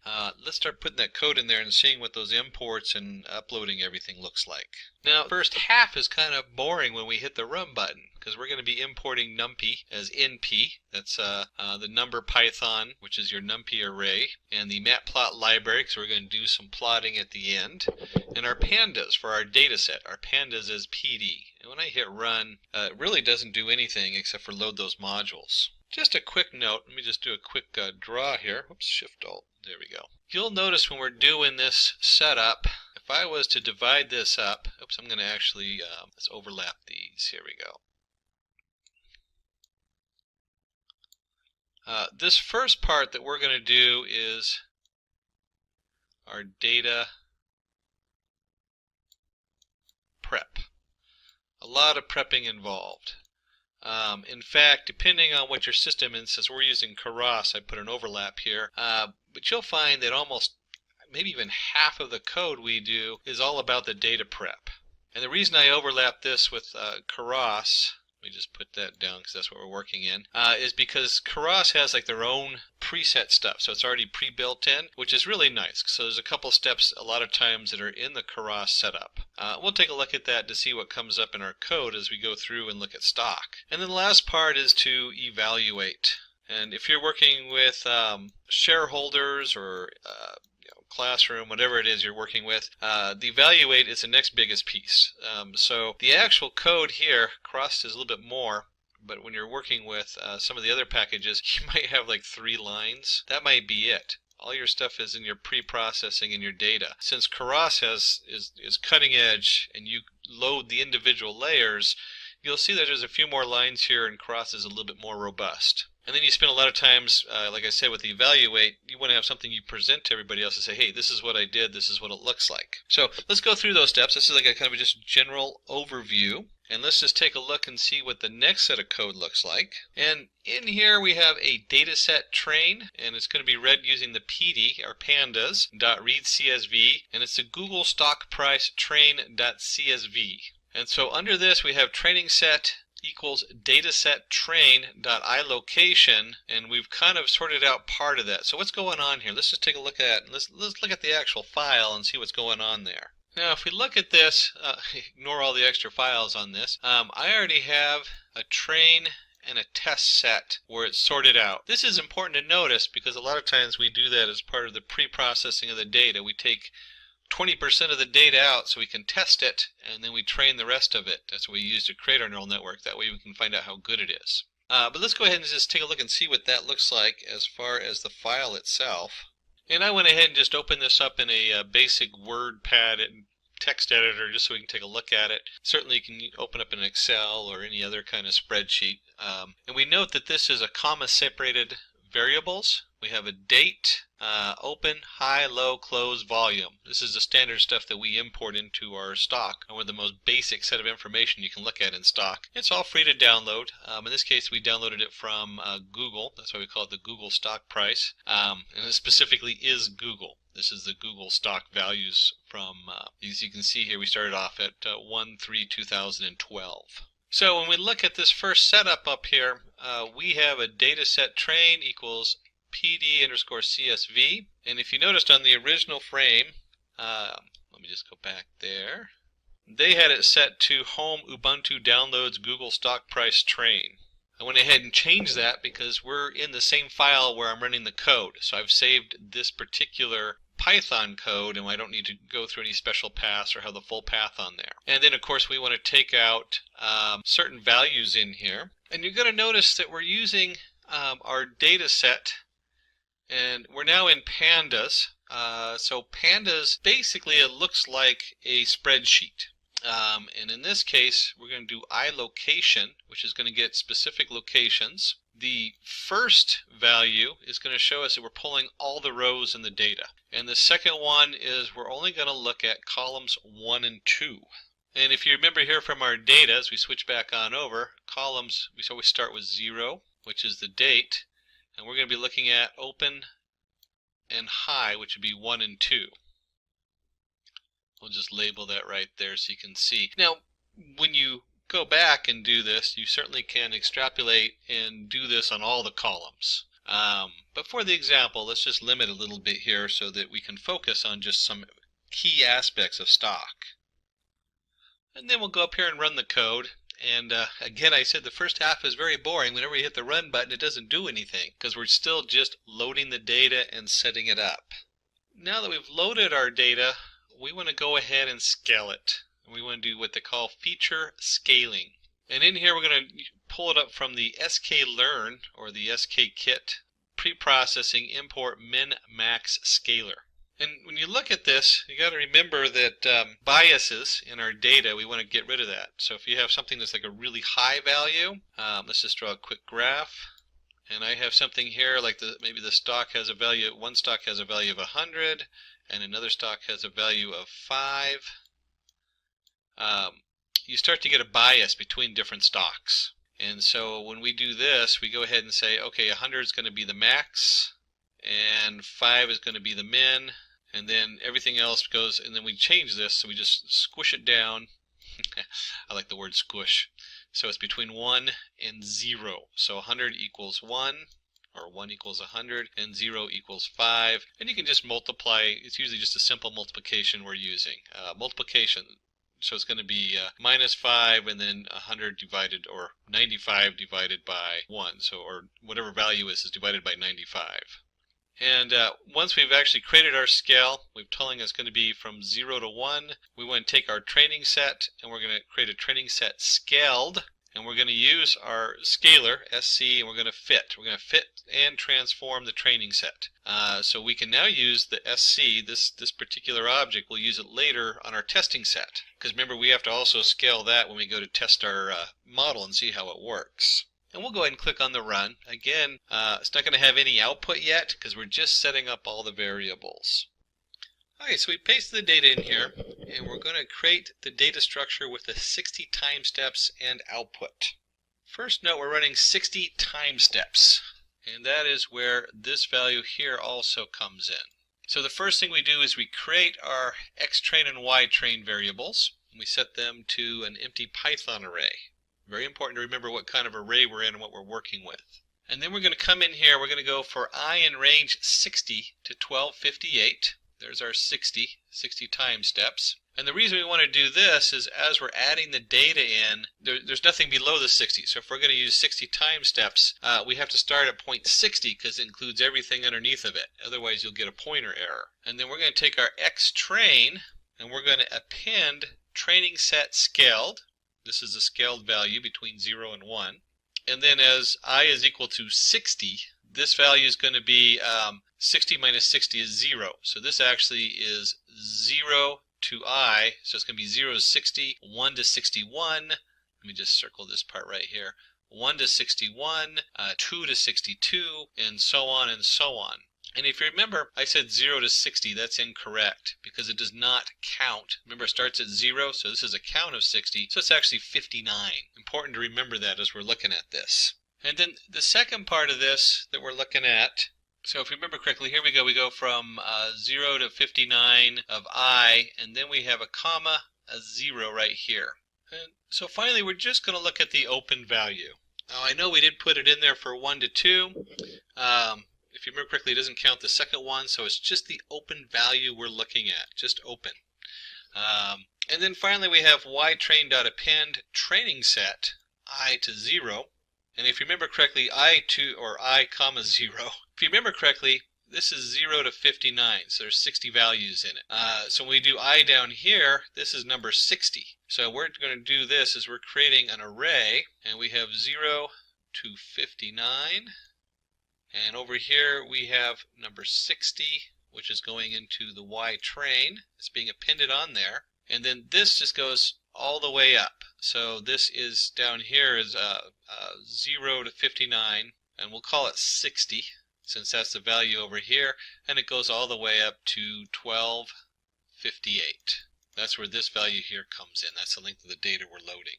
Let's start putting that code in there and seeing what those imports and uploading everything looks like. Now, the first half is kind of boring when we hit the Run button, because we're going to be importing NumPy as NP. That's the number Python, which is your NumPy array, and the matplot library, because we're going to do some plotting at the end, and our pandas for our data set. Our pandas as PD. And when I hit Run, it really doesn't do anything except for load those modules. Just a quick note, let me just do a quick draw here. Oops, Shift-Alt, there we go. You'll notice when we're doing this setup, if I was to divide this up, oops, I'm going to actually, let's overlap these, here we go. This first part that we're going to do is our data prep. A lot of prepping involved. In fact, depending on what your system is, since we're using Keras, I put an overlap here, but you'll find that almost maybe even half of the code we do is all about the data prep. And the reason I overlap this with Keras, let me just put that down because that's what we're working in, is because Keras has like their own preset stuff, so it's already pre-built in, which is really nice. So there's a couple steps a lot of times that are in the Keras setup. We'll take a look at that to see what comes up in our code as we go through and look at stock. And then the last part is to evaluate. And if you're working with shareholders or classroom, whatever it is you're working with, the evaluate is the next biggest piece. So the actual code here, Keras is a little bit more, but when you're working with some of the other packages, you might have like 3 lines. That might be it. All your stuff is in your pre-processing and your data. Since Keras is cutting edge and you load the individual layers, you'll see that there's a few more lines here and Keras is a little bit more robust. And then you spend a lot of times, like I said, with the evaluate, you want to have something you present to everybody else and say, hey, this is what I did, this is what it looks like. So let's go through those steps. This is like a kind of just general overview. And let's just take a look and see what the next set of code looks like. And in here we have a dataset train, and it's going to be read using the PD, or pandas.readCSV, and it's the Google stock price train.csv. And so under this we have training set equals dataset train.iLocation, and we've kind of sorted out part of that. So what's going on here? Let's just take a look at let's look at the actual file and see what's going on there. Now if we look at this, ignore all the extra files on this, I already have a train and a test set where it's sorted out. This is important to notice because a lot of times we do that as part of the pre-processing of the data. We take 20% of the data out so we can test it, and then we train the rest of it. That's what we use to create our neural network. That way we can find out how good it is. But let's go ahead and just take a look and see what that looks like as far as the file itself. And I went ahead and just opened this up in a basic WordPad and text editor just so we can take a look at it. Certainly you can open up an Excel or any other kind of spreadsheet. And we note that this is a comma-separated variables. We have a date, open, high, low, close, volume. This is the standard stuff that we import into our stock, or the most basic set of information you can look at in stock. It's all free to download. In this case we downloaded it from Google. That's why we call it the Google stock price. And it specifically is Google. This is the Google stock values from, as you can see here, we started off at 1/3/2012. So when we look at this first setup up here, we have a dataset train equals PD_CSV. And if you noticed on the original frame, let me just go back there, they had it set to home Ubuntu downloads Google stock price train. I went ahead and changed that because we're in the same file where I'm running the code. So I've saved this particular Python code, and I don't need to go through any special paths or have the full path on there. And then of course we want to take out certain values in here. And you're going to notice that we're using our data set, and we're now in pandas. So pandas, basically it looks like a spreadsheet. And in this case we're going to do iLocation, which is going to get specific locations. The first value is going to show us that we're pulling all the rows in the data. And the second one is we're only going to look at columns 1 and 2. And if you remember here from our data, as we switch back on over, columns, we always start with 0, which is the date. And we're going to be looking at open and high, which would be 1 and 2. We'll just label that right there so you can see. Now, when you go back and do this, you certainly can extrapolate and do this on all the columns. But for the example, let's just limit a little bit here so that we can focus on just some key aspects of stock. And then we'll go up here and run the code. And again, I said the first half is very boring. Whenever you hit the run button, it doesn't do anything because we're still just loading the data and setting it up. Now that we've loaded our data, we want to go ahead and scale it. We want to do what they call feature scaling. And in here we're going to pull it up from the sklearn or the skKit pre-processing import min-max scaler. And when you look at this, you got to remember that biases in our data, we want to get rid of that. So if you have something that's like a really high value, let's just draw a quick graph. And I have something here like maybe the stock has a value, one stock has a value of 100 and another stock has a value of 5. You start to get a bias between different stocks. And so when we do this, we go ahead and say, okay, 100 is going to be the max, and 5 is going to be the min, and then everything else goes, and then we change this, so we just squish it down. I like the word squish. So it's between 1 and 0. So 100 equals 1, or 1 equals 100, and 0 equals 5. And you can just multiply. It's usually just a simple multiplication we're using. Multiplication. So it's going to be minus 5 and then 100 divided, or 95 divided by 1. So, or whatever value is divided by 95. And once we've actually created our scale, we're telling us going to be from 0 to 1. We want to take our training set and we're going to create a training set scaled. And we're going to use our scaler, SC, and we're going to fit. We're going to fit and transform the training set. So we can now use the SC, this particular object. We'll use it later on our testing set. Because remember, we have to also scale that when we go to test our model and see how it works. And we'll go ahead and click on the run. Again, it's not going to have any output yet because we're just setting up all the variables. Okay, so we paste the data in here, and we're going to create the data structure with the 60 time steps and output. First note, we're running 60 time steps, and that is where this value here also comes in. So the first thing we do is we create our xtrain and ytrain variables, and we set them to an empty Python array. Very important to remember what kind of array we're in and what we're working with. And then we're going to come in here, we're going to go for I in range 60 to 1258. There's our 60 time steps. And the reason we want to do this is as we're adding the data in, there's nothing below the 60. So if we're going to use 60 time steps, we have to start at point 60 because it includes everything underneath of it. Otherwise, you'll get a pointer error. And then we're going to take our xtrain and we're going to append training set scaled. This is the scaled value between 0 and 1. And then as I is equal to 60, this value is going to be 60 minus 60 is 0. So this actually is 0 to I. So it's going to be 0 to 60, 1 to 61. Let me just circle this part right here. 1 to 61, 2 to 62, and so on and so on. And if you remember, I said 0 to 60. That's incorrect because it does not count. Remember, it starts at 0, so this is a count of 60. So it's actually 59. Important to remember that as we're looking at this. And then the second part of this that we're looking at, so if you remember correctly, here we go. We go from 0 to 59 of I, and then we have a comma, a 0 right here. And so finally, we're just going to look at the open value. Now, I know we did put it in there for 1 to 2. If you remember correctly, it doesn't count the second one, so it's just the open value we're looking at, just open. And then finally, we have ytrain.append training set I to 0. And if you remember correctly, I comma 0. If you remember correctly, this is 0 to 59, so there's 60 values in it. So when we do I down here, this is number 60. So we're going to do this is we're creating an array, and we have 0 to 59. And over here we have number 60, which is going into the ytrain. It's being appended on there. And then this just goes all the way up. So this is down here is 0 to 59, and we'll call it 60, since that's the value over here. And it goes all the way up to 1258. That's where this value here comes in. That's the length of the data we're loading.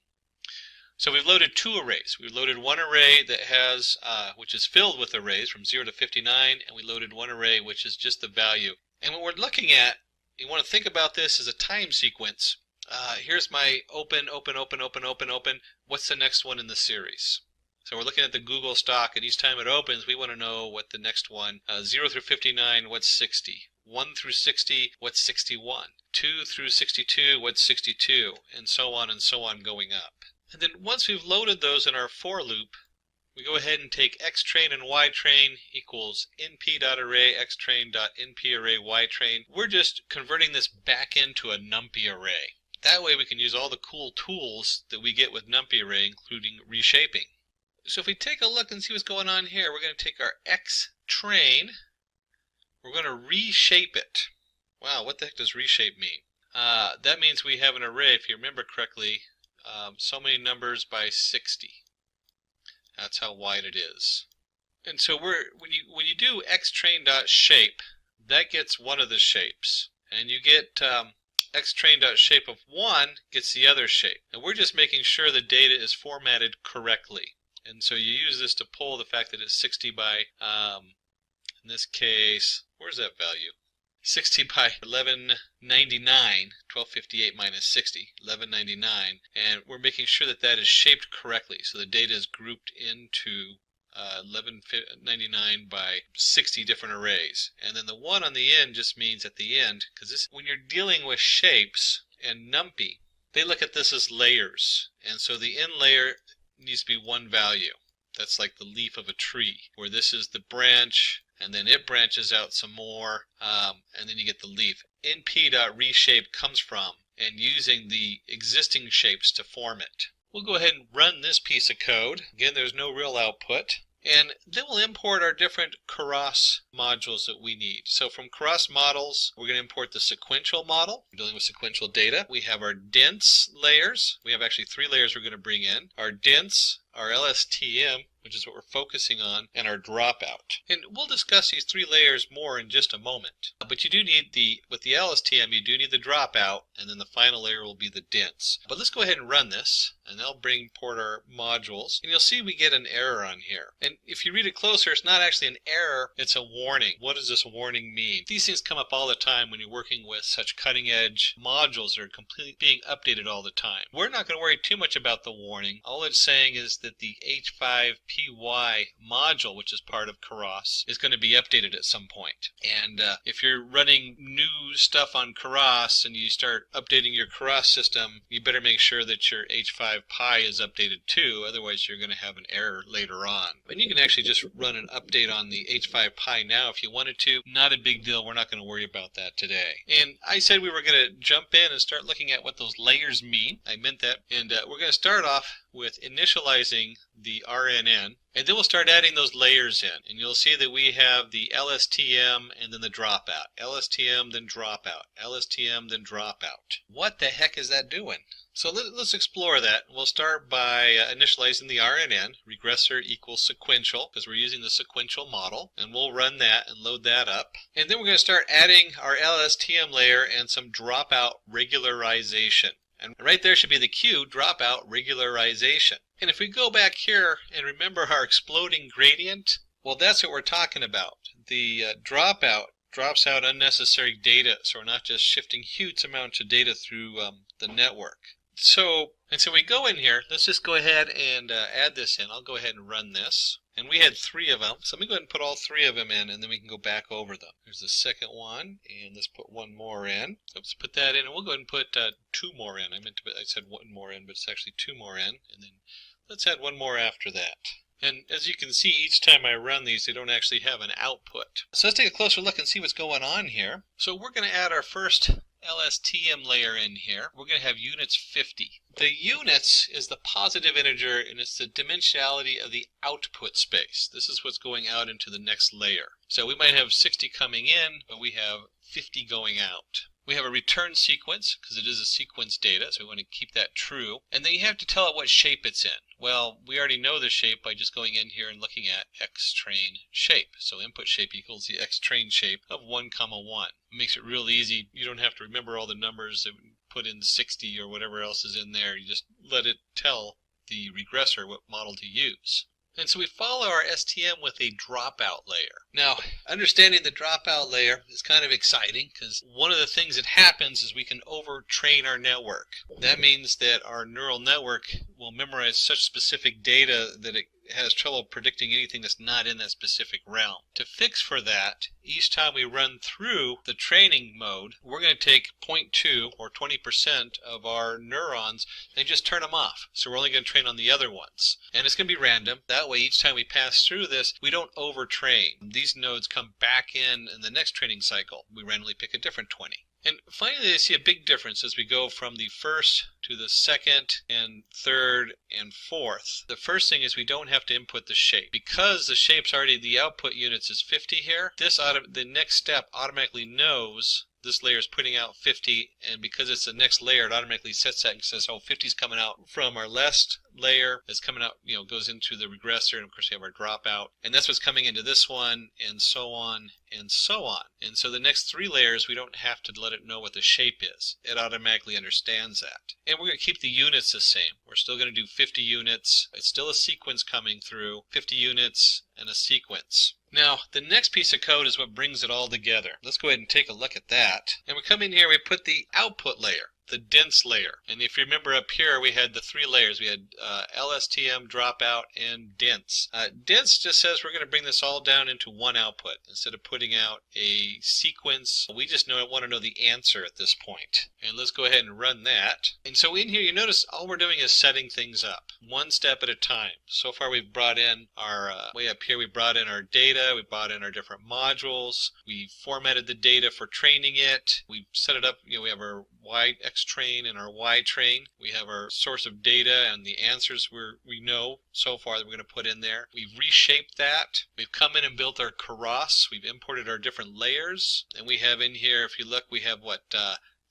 So we've loaded two arrays. We've loaded one array that has, which is filled with arrays from 0 to 59, and we loaded one array which is just the value. And what we're looking at, you want to think about this as a time sequence. Here's my open. What's the next one in the series? So we're looking at the Google stock, and each time it opens, we want to know what the next one, 0 through 59, what's 60? 1 through 60, what's 61? 2 through 62, what's 62? And so on going up. And then once we've loaded those in our for loop, we go ahead and take xtrain and ytrain equals np.array xtrain.nparray ytrain. We're just converting this back into a numpy array. That way we can use all the cool tools that we get with numpy array, including reshaping. So if we take a look and see what's going on here, we're going to take our xtrain, we're going to reshape it. Wow, what the heck does reshape mean? That means we have an array, if you remember correctly, so many numbers by 60. That's how wide it is. And so when you do xtrain.shape, that gets one of the shapes. And you get xtrain.shape of 1 gets the other shape. And we're just making sure the data is formatted correctly. And so you use this to pull the fact that it's 60 by, in this case, where's that value? 60 by 1199, 1258 minus 60, 1199, and we're making sure that that is shaped correctly. So the data is grouped into 1199 by 60 different arrays. And then the 1 on the end just means at the end, because when you're dealing with shapes and NumPy, they look at this as layers. And so the end layer needs to be one value. That's like the leaf of a tree, where this is the branch, and then it branches out some more, and then you get the leaf. np.reshape comes from and using the existing shapes to form it. We'll go ahead and run this piece of code. Again, there's no real output. And then we'll import our different Keras modules that we need. So from Keras models, we're going to import the sequential model. We're dealing with sequential data. We have our dense layers. We have actually 3 layers we're going to bring in. Our dense, our LSTM, which is what we're focusing on, and our dropout. And we'll discuss these 3 layers more in just a moment. But you do need with the LSTM, you do need the dropout, and then the final layer will be the dense. But let's go ahead and run this, and that'll bring port our modules. And you'll see we get an error on here. And if you read it closer, it's not actually an error, it's a warning. What does this warning mean? These things come up all the time when you're working with such cutting edge modules that are completely being updated all the time. We're not going to worry too much about the warning. All it's saying is that the H5PY module, which is part of Keras, is going to be updated at some point. And if you're running new stuff on Keras and you start updating your Keras system, you better make sure that your H5Pi is updated too, otherwise you're going to have an error later on. And you can actually just run an update on the H5Pi now if you wanted to. Not a big deal, we're not going to worry about that today. And I said we were going to jump in and start looking at what those layers mean. I meant that. And we're going to start off with initializing the RNN, and then we'll start adding those layers in. And you'll see that we have the LSTM and then the dropout. LSTM, then dropout. LSTM, then dropout. What the heck is that doing? So let's explore that. We'll start by initializing the RNN, regressor equals sequential, because we're using the sequential model, and we'll run that and load that up. And then we're going to start adding our LSTM layer and some dropout regularization. And right there should be the cue, dropout regularization. And if we go back here and remember our exploding gradient, well, that's what we're talking about. The dropout drops out unnecessary data, so we're not just shifting huge amounts of data through the network. So we go in here, let's just go ahead and add this in. I'll go ahead and run this. And we had 3 of them, so let me go ahead and put all 3 of them in, and then we can go back over them. There's the second one, and let's put 1 more in. Oops, put that in, and we'll go ahead and put 2 more in. I said 1 more in, but it's actually 2 more in, and then let's add 1 more after that. And as you can see, each time I run these, they don't actually have an output. So let's take a closer look and see what's going on here. So we're going to add our first LSTM layer in here. We're going to have units 50. The units is the positive integer, and it's the dimensionality of the output space. This is what's going out into the next layer. So we might have 60 coming in, but we have 50 going out. We have a return sequence, because it is a sequence data, so we want to keep that true. And then you have to tell it what shape it's in. Well, we already know the shape by just going in here and looking at xtrain shape. So input shape equals the xtrain shape of 1, 1. It makes it real easy. You don't have to remember all the numbers that put in 60 or whatever else is in there. You just let it tell the regressor what model to use. And so we follow our STM with a dropout layer. Now, understanding the dropout layer is kind of exciting because one of the things that happens is we can overtrain our network. That means that our neural network will memorize such specific data that it has trouble predicting anything that's not in that specific realm. To fix for that, each time we run through the training mode, we're going to take 0.2 or 20% of our neurons and just turn them off. So we're only going to train on the other ones. And it's going to be random. That way, each time we pass through this, we don't overtrain. These nodes come back in the next training cycle. We randomly pick a different 20. And finally, I see a big difference as we go from the first to the second and third and fourth. The first thing is we don't have to input the shape. Because the shape's already, the output units is 50 here, the next step automatically knows this layer is putting out 50, and because it's the next layer, it automatically sets that and says, oh, 50 is coming out from our last layer. It's coming out, goes into the regressor, and of course we have our dropout. And that's what's coming into this one, and so on, and so on. And so the next 3 layers, we don't have to let it know what the shape is. It automatically understands that. And we're going to keep the units the same. We're still going to do 50 units. It's still a sequence coming through, 50 units and a sequence. Now, the next piece of code is what brings it all together. Let's go ahead and take a look at that. And we come in here, we put the output layer, the dense layer. And if you remember up here, we had the 3 layers. We had LSTM, dropout, and dense. Dense just says we're going to bring this all down into one output. Instead of putting out a sequence, we just want to know the answer at this point. And let's go ahead and run that. And so in here, you notice all we're doing is setting things up, one step at a time. So far, we've brought in our, way up here, we brought in our data, we brought in our different modules, we formatted the data for training it, we set it up, we have our X train and our Y train. We have our source of data and the answers we know so far that we're going to put in there. We've reshaped that. We've come in and built our Keras. We've imported our different layers. And we have in here, if you look, we have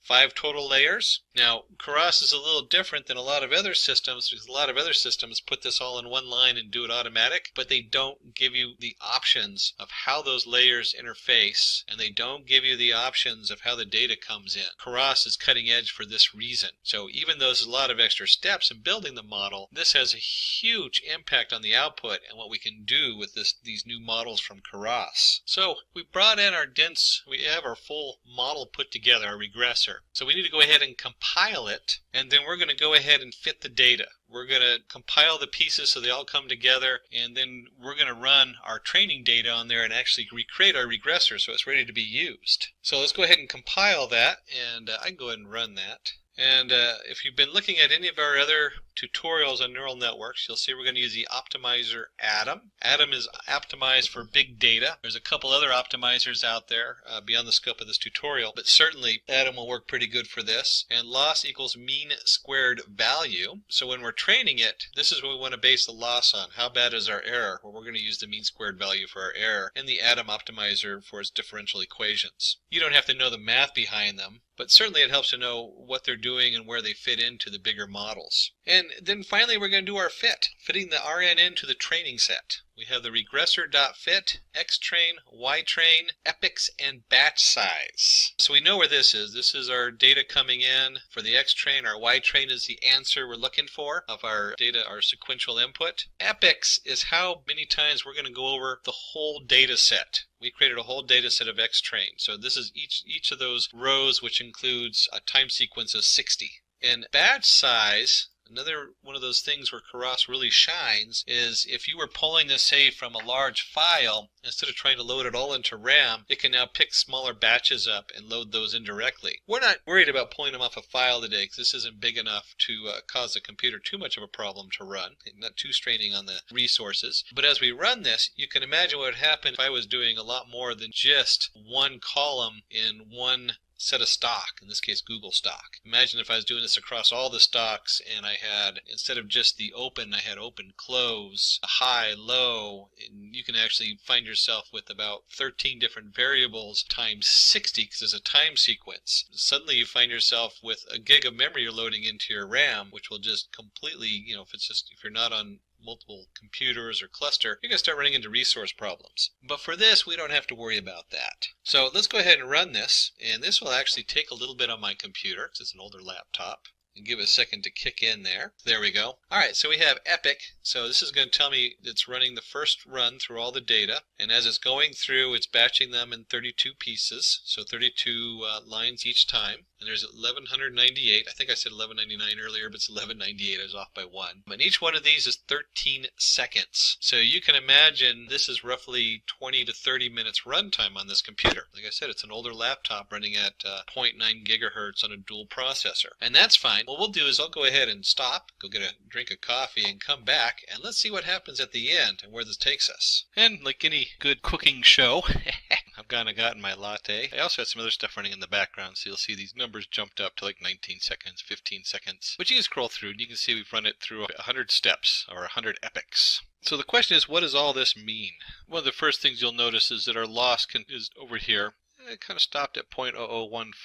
5 total layers. Now, Keras is a little different than a lot of other systems because a lot of other systems put this all in one line and do it automatic, but they don't give you the options of how those layers interface, and they don't give you the options of how the data comes in. Keras is cutting edge for this reason. So even though there's a lot of extra steps in building the model, this has a huge impact on the output and what we can do with these new models from Keras. So we brought in our dense, we have our full model put together, our regressor. So we need to go ahead and compile it, and then we're going to go ahead and fit the data. We're going to compile the pieces so they all come together, and then we're going to run our training data on there and actually recreate our regressor so it's ready to be used. So let's go ahead and compile that, and I can go ahead and run that. And if you've been looking at any of our other tutorials on neural networks, you'll see we're going to use the optimizer Adam. Adam is optimized for big data. There's a couple other optimizers out there beyond the scope of this tutorial, but certainly Adam will work pretty good for this. And loss equals mean squared value. So when we're training it, this is what we want to base the loss on. How bad is our error? Well, we're going to use the mean squared value for our error and the Adam optimizer for its differential equations. You don't have to know the math behind them, but certainly it helps to know what they're doing and where they fit into the bigger models. And then finally we're going to do our fit, fitting the RN into the training set. We have the regressor.fit, xtrain, ytrain, epochs, and batch size. So we know where this is. This is our data coming in. For the xtrain, our ytrain is the answer we're looking for of our data, our sequential input. Epochs is how many times we're going to go over the whole data set. We created a whole data set of xtrain. So this is each of those rows, which includes a time sequence of 60. And batch size, another one of those things where Keras really shines, is if you were pulling this, say, from a large file, instead of trying to load it all into RAM, it can now pick smaller batches up and load those indirectly. We're not worried about pulling them off a file today because this isn't big enough to cause the computer too much of a problem to run, not too straining on the resources. But as we run this, you can imagine what would happen if I was doing a lot more than just one column in one set of stock, in this case Google stock. Imagine if I was doing this across all the stocks and I had, instead of just the open, I had open, close, high, low, and you can actually find yourself with about 13 different variables times 60 because there's a time sequence. Suddenly you find yourself with a gig of memory you're loading into your RAM, which will just completely, if you're not on multiple computers or cluster, you're going to start running into resource problems. But for this, we don't have to worry about that. So let's go ahead and run this, and this will actually take a little bit on my computer because it's an older laptop. And give it a second to kick in there. There we go. Alright, so we have epoch. So this is going to tell me it's running the first run through all the data. And as it's going through, it's batching them in 32 pieces. So 32 lines each time. And there's 1198. I think I said 1199 earlier, but it's 1198. I was off by 1. And each one of these is 13 seconds. So you can imagine this is roughly 20 to 30 minutes runtime on this computer. Like I said, it's an older laptop running at 0.9 gigahertz on a dual processor. And that's fine. What we'll do is I'll go ahead and stop, go get a drink of coffee, and come back, and let's see what happens at the end and where this takes us. And like any good cooking show, I've gotten my latte. I also had some other stuff running in the background, so you'll see these numbers jumped up to like 19 seconds, 15 seconds. But you can scroll through, and you can see we've run it through 100 steps, or 100 epochs. So the question is, what does all this mean? One of the first things you'll notice is that our loss is over here. It kind of stopped at 0.0014,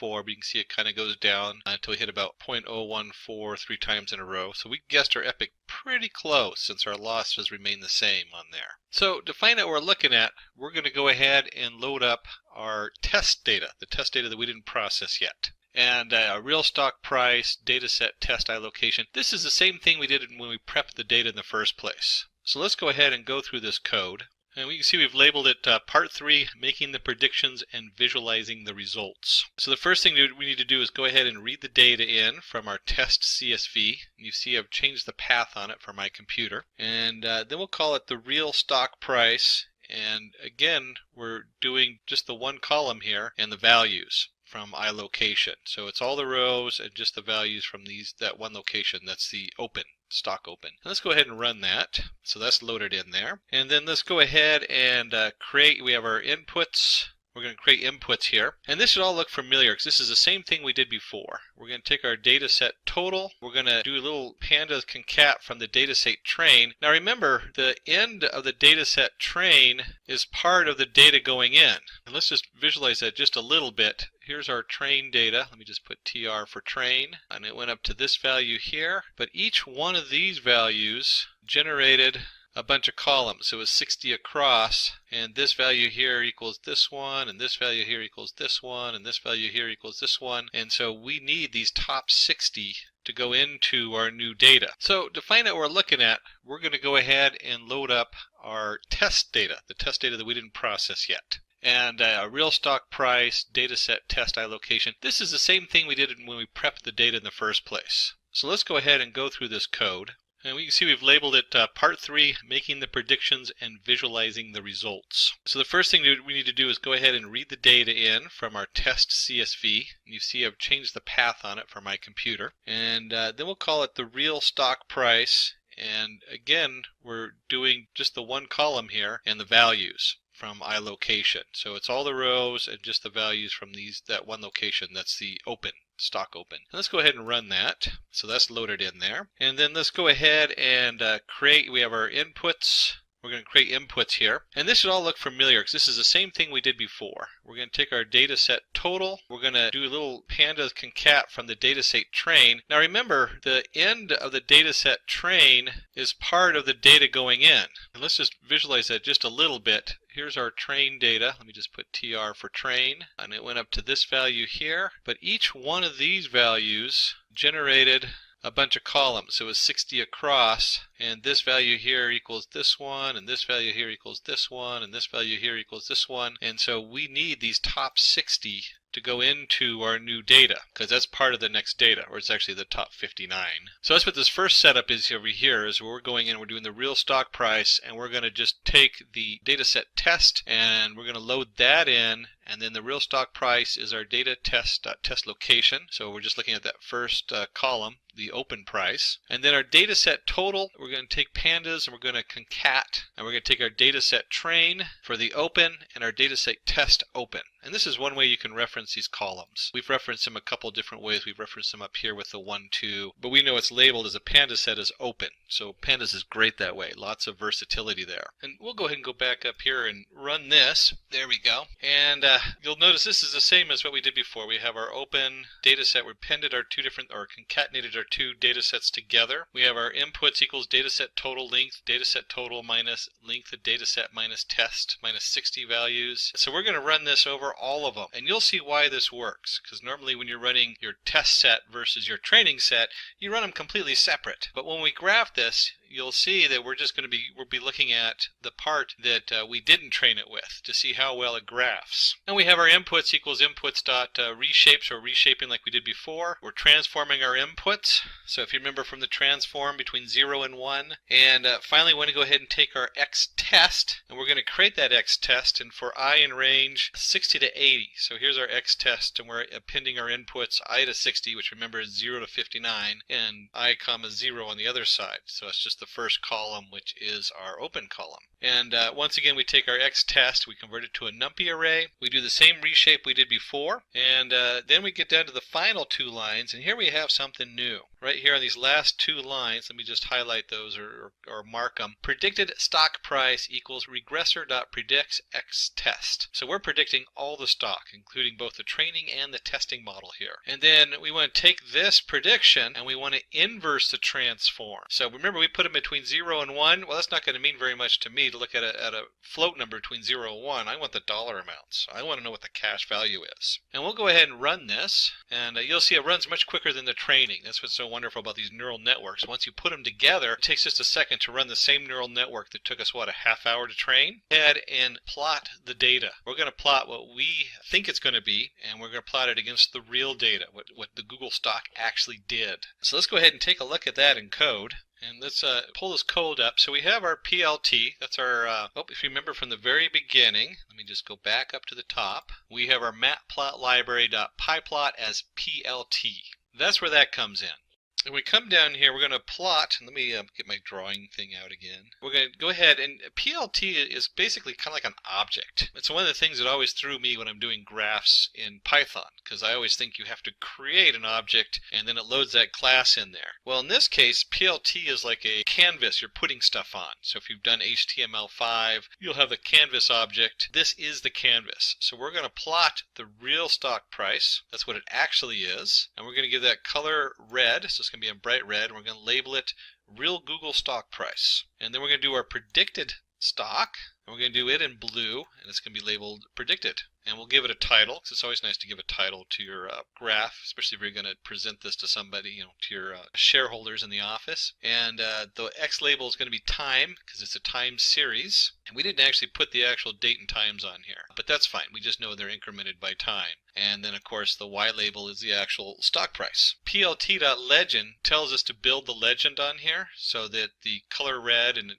but you can see it kind of goes down until we hit about 0.014 3 times in a row. So we guessed our epoch pretty close since our loss has remained the same on there. So to find out what we're looking at, we're going to go ahead and load up our test data, the test data that we didn't process yet. And a real stock price, dataset test allocation. This is the same thing we did when we prepped the data in the first place. So let's go ahead and go through this code. And we can see we've labeled it Part 3, Making the Predictions and Visualizing the Results. So the first thing we need to do is go ahead and read the data in from our test CSV. And you see I've changed the path on it for my computer. And then we'll call it the real stock price. And again, we're doing just the one column here and the values from iLocation. So it's all the rows and just the values from that one location. That's the open. Stock open. And let's go ahead and run that. So that's loaded in there. And then let's go ahead and we have our inputs. We're going to create inputs here. And this should all look familiar because this is the same thing we did before. We're going to take our data set total. We're going to do a little pandas concat from the data set train. Now remember, the end of the data set train is part of the data going in. And let's just visualize that just a little bit. here's our train data. Let me just put TR for train, and it went up to this value here, but each one of these values generated a bunch of columns. So it was 60 across, and this value here equals this one, and this value here equals this one, and this value here equals this one, and so we need these top 60 to go into our new data. So to find out what we're looking at, we're going to go ahead and load up our test data, the test data that we didn't process yet. And real stock price, data set, test allocation. This is the same thing we did when we prepped the data in the first place. So let's go ahead and go through this code. And we can see we've labeled it Part 3, Making the Predictions and Visualizing the Results. So the first thing we need to do is go ahead and read the data in from our test CSV. And you see I've changed the path on it for my computer. And then we'll call it the real stock price. And again, we're doing just the one column here and the values from iLocation. So it's all the rows and just the values from that one location. That's the open, stock open. And let's go ahead and run that. So that's loaded in there. And then let's go ahead and we have our inputs. We're going to create inputs here. And this should all look familiar because this is the same thing we did before. We're going to take our data set total. We're going to do a little pandas concat from the data set train. Now remember, the end of the data set train is part of the data going in. And let's just visualize that just a little bit. Here's our train data. Let me just put TR for train. And it went up to this value here. But each one of these values generated a bunch of columns. So it was 60 across, and this value here equals this one, and this value here equals this one, and this value here equals this one. And so we need these top 60 to go into our new data, because that's part of the next data, or it's actually the top 59. So that's what this first setup is over here, is where we're going in, we're doing the real stock price, and we're going to just take the data set test, and we're going to load that in, and then the real stock price is our data test location. So we're just looking at that first column, the open price. And then our data set total, we're going to take pandas and we're going to concat, and we're going to take our data set train for the open and our data set test open. And this is one way you can reference these columns. We've referenced them a couple different ways. We've referenced them up here with the 1, 2, but we know it's labeled as a panda set as open. So pandas is great that way. Lots of versatility there. And we'll go ahead and go back up here and run this. There we go. And you'll notice this is the same as what we did before. We have our open data set. We appended our concatenated our two data sets together. We have our inputs equals data set total length, data set total minus length of data set minus test minus 60 values. So we're going to run this over all of them. And you'll see why this works. Because normally when you're running your test set versus your training set, you run them completely separate. But when we graph this, you'll see that we'll be looking at the part that we didn't train it with to see how well it graphs. And we have our inputs equals inputs dot reshape, so reshaping like we did before. We're transforming our inputs. So if you remember from the transform between 0 and 1. And finally we want to go ahead and take our X test, and we're going to create that X test, and for I in range 60 to 80. So here's our X test, and we're appending our inputs I to 60, which remember is 0 to 59, and I comma 0 on the other side. So it's just the first column, which is our open column. And once again, we take our X test, we convert it to a numpy array. We do the same reshape we did before, and then we get down to the final 2 lines, and here we have something new. Right here on these last 2 lines, let me just highlight those or mark them. Predicted stock price equals regressor.predicts X test. So we're predicting all the stock, including both the training and the testing model here. And then we want to take this prediction and we want to inverse the transform. So remember, we put them between 0 and 1. Well, that's not going to mean very much to me to look at a float number between 0 and 1. I want the dollar amounts. I want to know what the cash value is. And we'll go ahead and run this, and you'll see it runs much quicker than the training. That's what's so wonderful about these neural networks. Once you put them together, it takes just a second to run the same neural network that took us, what, a half hour to train? Head and plot the data. We're going to plot what we think it's going to be, and we're going to plot it against the real data, what the Google stock actually did. So let's go ahead and take a look at that in code. And let's pull this code up. So we have our PLT. That's our, if you remember from the very beginning, let me just go back up to the top. We have our matplot library.pyplot as PLT. That's where that comes in. And we come down here, we're going to plot, and let me get my drawing thing out again. We're going to go ahead, and PLT is basically kind of like an object. It's one of the things that always threw me when I'm doing graphs in Python, because I always think you have to create an object, and then it loads that class in there. Well, in this case, PLT is like a canvas you're putting stuff on. So if you've done HTML5, you'll have the canvas object. This is the canvas. So we're going to plot the real stock price. That's what it actually is. And we're going to give that color red, so it's going to be in bright red. We're going to label it real Google stock price. And then we're going to do our predicted stock, and we're going to do it in blue, and it's going to be labeled predicted. And we'll give it a title, because it's always nice to give a title to your graph, especially if you're going to present this to somebody, to your shareholders in the office. And the X label is going to be time, because it's a time series. And we didn't actually put the actual date and times on here, but that's fine. We just know they're incremented by time. And then, of course, the Y label is the actual stock price. PLT.legend tells us to build the legend on here so that the color red and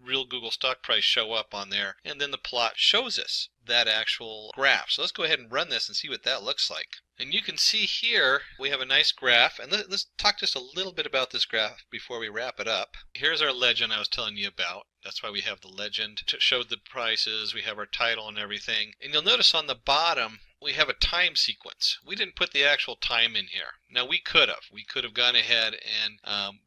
real Google stock price show up on there. And then the plot shows us that actual graph. So let's go ahead and run this and see what that looks like. And you can see here we have a nice graph, and let's talk just a little bit about this graph before we wrap it up. Here's our legend I was telling you about. That's why we have the legend to show the prices. We have our title and everything. And you'll notice on the bottom we have a time sequence. We didn't put the actual time in here. Now we could have. We could have gone ahead and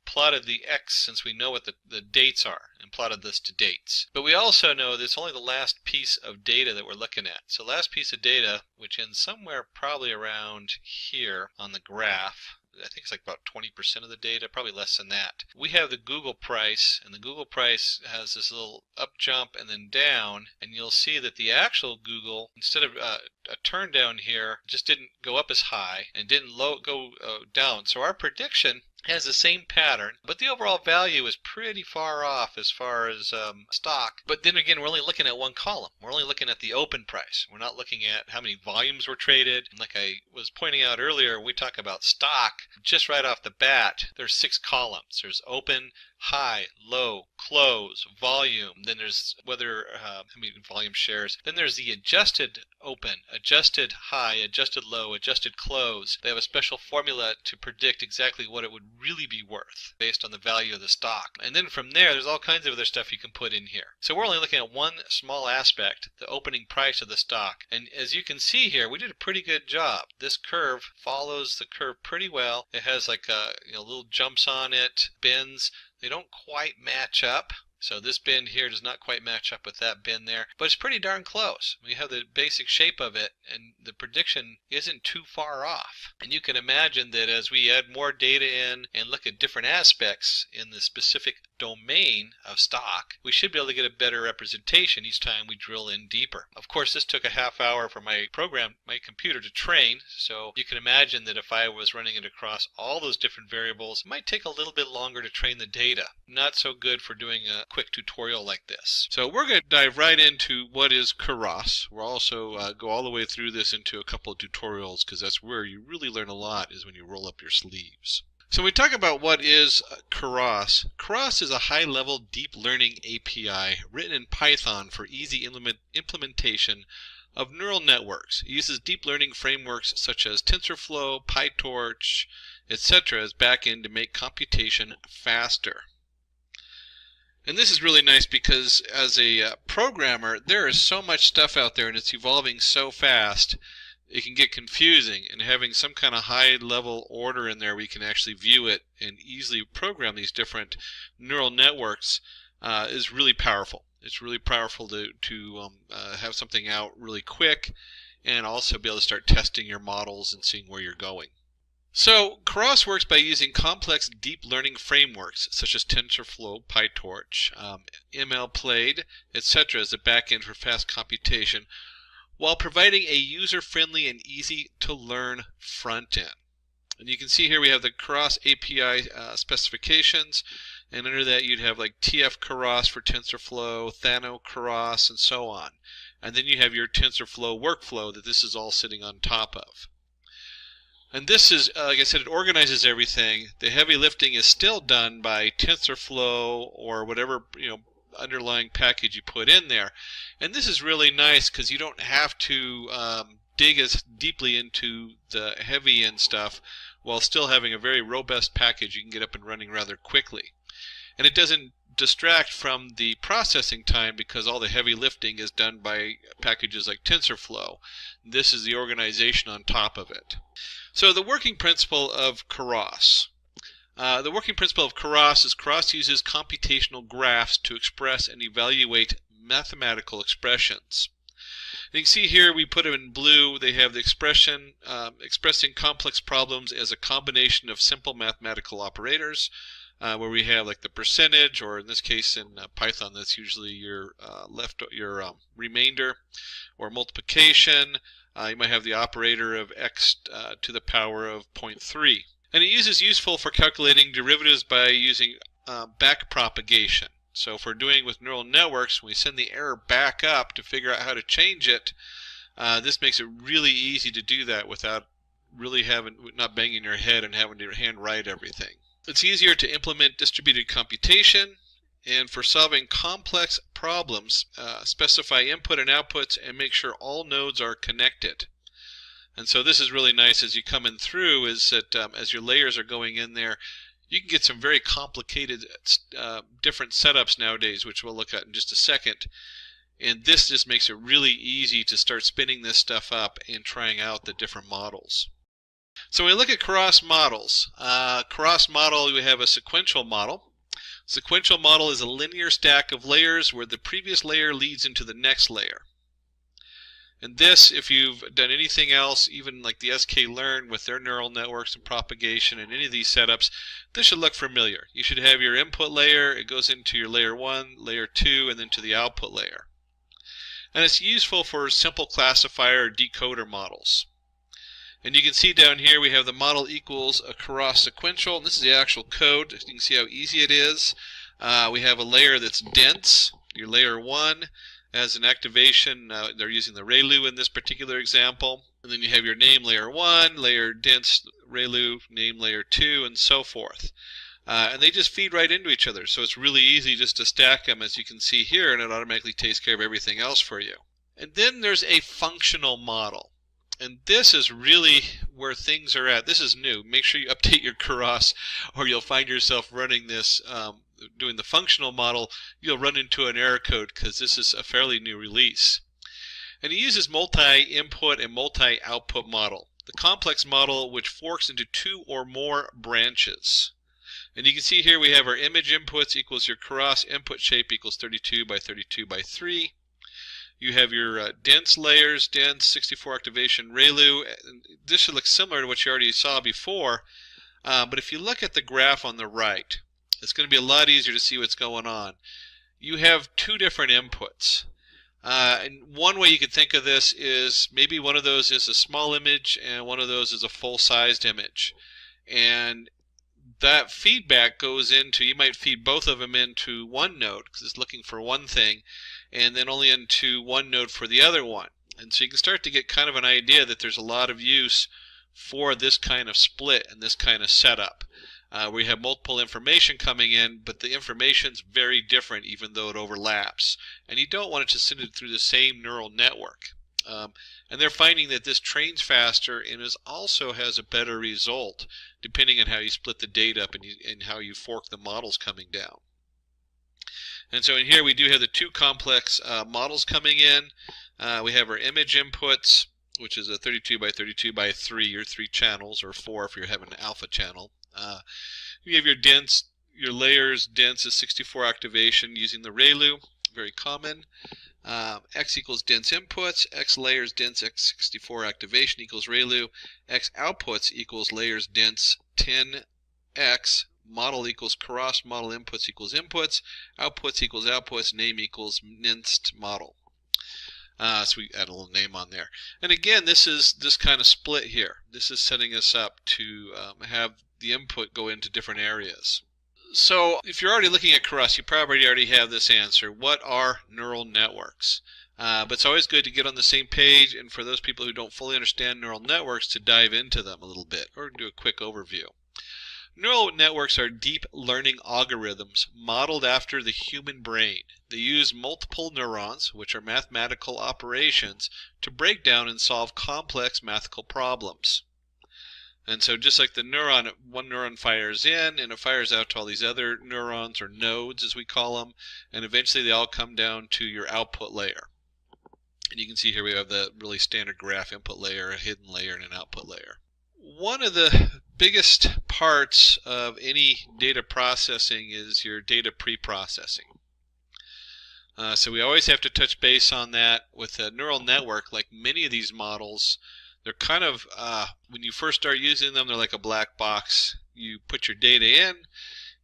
plotted the X, since we know what the dates are, and plotted this to dates. But we also know that it's only the last piece of data that we're looking at. So last piece of data, which ends somewhere probably around here on the graph, I think it's like about 20% of the data, probably less than that. We have the Google price, and the Google price has this little up jump and then down, and you'll see that the actual Google, instead of a turn down here, just didn't go up as high and didn't go down. So our prediction has the same pattern, but the overall value is pretty far off as far as stock. But then again, we're only looking at one column. We're only looking at the open price. We're not looking at how many volumes were traded. And like I was pointing out earlier, when we talk about stock, just right off the bat, there's 6 columns. There's open, high, low, close, volume. Then there's whether how many volume shares. Then there's the adjusted open, adjusted high, adjusted low, adjusted close. They have a special formula to predict exactly what it would really be worth based on the value of the stock. And then from there, there's all kinds of other stuff you can put in here. So we're only looking at one small aspect, the opening price of the stock. And as you can see here, we did a pretty good job. This curve follows the curve pretty well. It has like little jumps on it, bends. They don't quite match up. So this bend here does not quite match up with that bend there, but it's pretty darn close. We have the basic shape of it, and the prediction isn't too far off. And you can imagine that as we add more data in and look at different aspects in the specific domain of stock, we should be able to get a better representation each time we drill in deeper. Of course, this took a half hour for my computer to train, so you can imagine that if I was running it across all those different variables, it might take a little bit longer to train the data. Not so good for doing a quick tutorial like this. So we're going to dive right into what is Keras. We'll also go all the way through this into a couple of tutorials, because that's where you really learn a lot, is when you roll up your sleeves. So when we talk about what is Keras, Keras is a high-level deep learning API written in Python for easy implementation of neural networks. It uses deep learning frameworks such as TensorFlow, PyTorch, etc. as backend to make computation faster. And this is really nice because as a programmer, there is so much stuff out there and it's evolving so fast, it can get confusing. And having some kind of high-level order in there, we can actually view it and easily program these different neural networks is really powerful. It's really powerful to have something out really quick and also be able to start testing your models and seeing where you're going. So Keras works by using complex deep learning frameworks such as TensorFlow, PyTorch, MLPlade, etc. as a backend for fast computation, while providing a user-friendly and easy-to-learn front-end. And you can see here we have the Keras API specifications, and under that you'd have like TF Keras for TensorFlow, Thano Keras, and so on. And then you have your TensorFlow workflow that this is all sitting on top of. And this is, like I said, it organizes everything. The heavy lifting is still done by TensorFlow or whatever underlying package you put in there. And this is really nice because you don't have to dig as deeply into the heavy end stuff while still having a very robust package you can get up and running rather quickly. And it doesn't distract from the processing time because all the heavy lifting is done by packages like TensorFlow. This is the organization on top of it. So the working principle of Keras. The working principle of Keras is Keras uses computational graphs to express and evaluate mathematical expressions. And you can see here we put them in blue. They have the expression expressing complex problems as a combination of simple mathematical operators, where we have like the percentage, or in this case in Python that's usually your remainder, or multiplication. You might have the operator of x to the power of 0.3. And it is useful for calculating derivatives by using back propagation. So if we're doing with neural networks, when we send the error back up to figure out how to change it, this makes it really easy to do that without really not banging your head and having to hand write everything. It's easier to implement distributed computation, and for solving complex problems, specify input and outputs and make sure all nodes are connected. And so this is really nice as you come in through, is that as your layers are going in there, you can get some very complicated different setups nowadays, which we'll look at in just a second. And this just makes it really easy to start spinning this stuff up and trying out the different models. So when we look at Keras models, Keras model, we have a sequential model. Sequential model is a linear stack of layers where the previous layer leads into the next layer. And this, if you've done anything else, even like the sklearn with their neural networks and propagation and any of these setups, this should look familiar. You should have your input layer, it goes into your layer 1, layer 2, and then to the output layer. And it's useful for simple classifier or decoder models. And you can see down here we have the model equals a Keras sequential, and this is the actual code. You can see how easy it is. We have a layer that's dense, your layer 1. As an activation, they're using the ReLU in this particular example. And then you have your name layer 1, layer dense ReLU, name layer 2, and so forth. And they just feed right into each other. So it's really easy just to stack them, as you can see here, and it automatically takes care of everything else for you. And then there's a functional model. And this is really where things are at. This is new. Make sure you update your Keras, or you'll find yourself running this doing the functional model, you'll run into an error code because this is a fairly new release. And it uses multi-input and multi-output model. The complex model which forks into 2 or more branches. And you can see here we have our image inputs equals your Keras input shape equals 32 by 32 by 3. You have your dense layers, dense 64 activation ReLU. This should look similar to what you already saw before, but if you look at the graph on the right, it's going to be a lot easier to see what's going on. You have 2 different inputs. And one way you could think of this is maybe one of those is a small image and one of those is a full-sized image. And that feedback goes into, you might feed both of them into one node because it's looking for one thing, and then only into one node for the other one. And so you can start to get kind of an idea that there's a lot of use for this kind of split and this kind of setup. Where you have multiple information coming in, but the information's very different even though it overlaps. And you don't want it to send it through the same neural network. And they're finding that this trains faster and also has a better result depending on how you split the data up and how you fork the models coming down. And so in here we do have the 2 complex models coming in. We have our image inputs, which is a 32 by 32 by 3, or 3 channels, or 4 if you're having an alpha channel. You have your dense, your layers, dense is 64 activation using the ReLU, very common. X equals dense inputs, X layers dense X64 activation equals ReLU, X outputs equals layers dense 10X, model equals Keras, model inputs equals inputs, outputs equals outputs, name equals minced model. So we add a little name on there. And again, this is this kind of split here. This is setting us up to have the input go into different areas. So if you're already looking at Keras, you probably already have this answer. What are neural networks? But it's always good to get on the same page, and for those people who don't fully understand neural networks, to dive into them a little bit or do a quick overview. Neural networks are deep learning algorithms modeled after the human brain. They use multiple neurons, which are mathematical operations, to break down and solve complex mathematical problems. And so just like the neuron, one neuron fires in and it fires out to all these other neurons, or nodes as we call them, and eventually they all come down to your output layer. And you can see here we have the really standard graph input layer, a hidden layer, and an output layer. One of the biggest parts of any data processing is your data pre-processing. So we always have to touch base on that. With a neural network, like many of these models, they're kind of, when you first start using them, they're like a black box. You put your data in,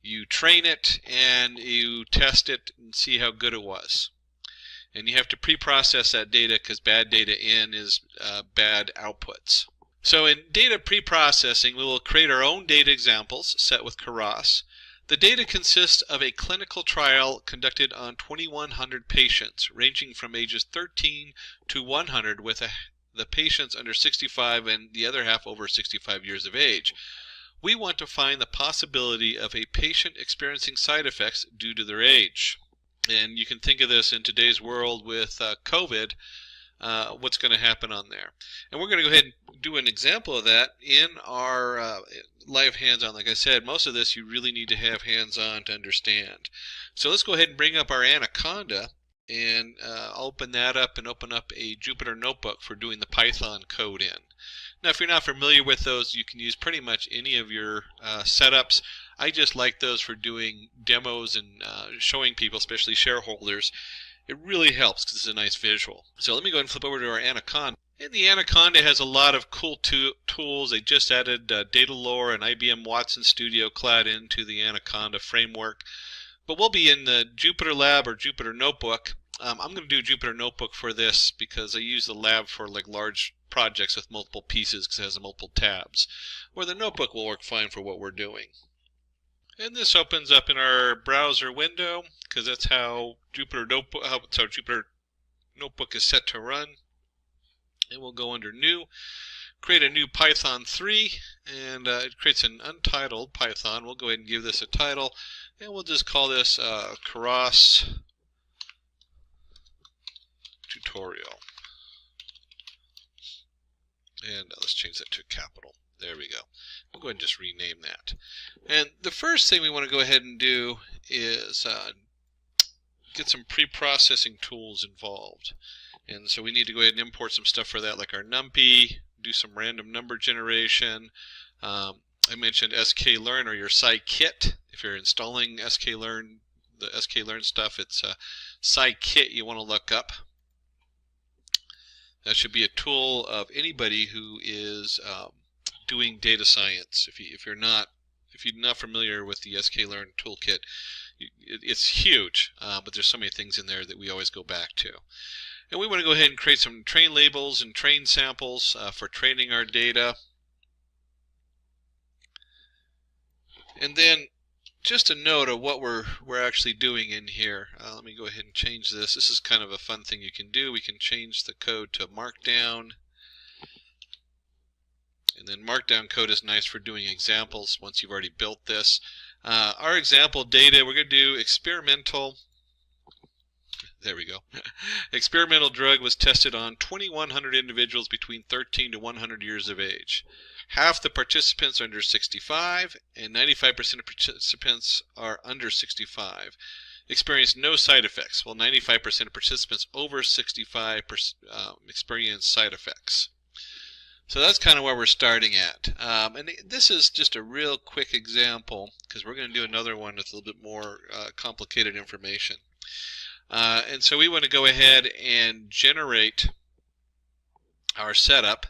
you train it, and you test it and see how good it was. And you have to pre-process that data, because bad data in is bad outputs. So in data pre-processing, we will create our own data examples set with Keras. The data consists of a clinical trial conducted on 2,100 patients, ranging from ages 13 to 100, with the patients under 65 and the other half over 65 years of age. We want to find the possibility of a patient experiencing side effects due to their age. And you can think of this in today's world with COVID, what's going to happen on there. And we're going to go ahead and do an example of that in our live hands-on. Like I said, most of this you really need to have hands-on to understand. So let's go ahead and bring up our Anaconda and open that up and open up a Jupyter notebook for doing the Python code in. Now, if you're not familiar with those, you can use pretty much any of your setups. I just like those for doing demos and showing people, especially shareholders. It really helps because it's a nice visual. So let me go ahead and flip over to our Anaconda. And the Anaconda has a lot of cool tools. They just added Data Lore and IBM Watson Studio Cloud into the Anaconda framework. But we'll be in the Jupyter Lab or Jupyter Notebook. I'm going to do Jupyter Notebook for this because I use the lab for like large projects with multiple pieces because it has multiple tabs. Where the notebook will work fine for what we're doing. And this opens up in our browser window because that's how Jupyter Notebook is set to run. And we'll go under New, create a new Python 3, and it creates an untitled Python. We'll go ahead and give this a title, and we'll just call this Keras tutorial. And let's change that to capital. There we go. We'll go ahead and just rename that. And the first thing we want to go ahead and do is get some pre-processing tools involved. And so we need to go ahead and import some stuff for that, like our NumPy, do some random number generation. I mentioned sklearn or your scikit. If you're installing sklearn, the sklearn stuff, it's scikit you want to look up. That should be a tool of anybody who is doing data science. If you're not familiar with the sklearn toolkit, it's huge, but there's so many things in there that we always go back to. And we want to go ahead and create some train labels and train samples for training our data. And then just a note of what we're actually doing in here. Let me go ahead and change this. This is kind of a fun thing you can do. We can change the code to Markdown. And then Markdown code is nice for doing examples once you've already built this. Our example data, we're going to do experimental. There we go. Experimental drug was tested on 2,100 individuals between 13 to 100 years of age. Half the participants are under 65, and 95% of participants are under 65. Experienced no side effects, while 95% of participants over 65 experienced side effects. So that's kind of where we're starting at. And this is just a real quick example, because we're going to do another one with a little bit more complicated information. And so we want to go ahead and generate our setup.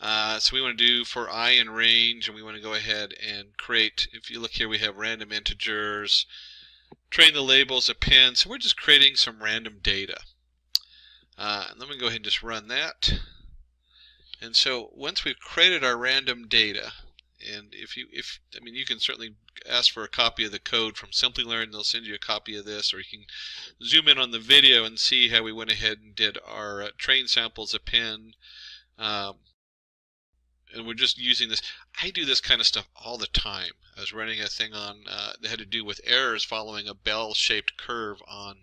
So we want to do for I and range, and we want to go ahead and create, if you look here, we have random integers, train the labels, append. So we're just creating some random data. And let me go ahead and just run that. And so once we've created our random data, and you can certainly ask for a copy of the code from Simplilearn. They'll send you a copy of this, or you can zoom in on the video and see how we went ahead and did our train samples, append, and we're just using this. I do this kind of stuff all the time. I was running a thing on that had to do with errors following a bell-shaped curve on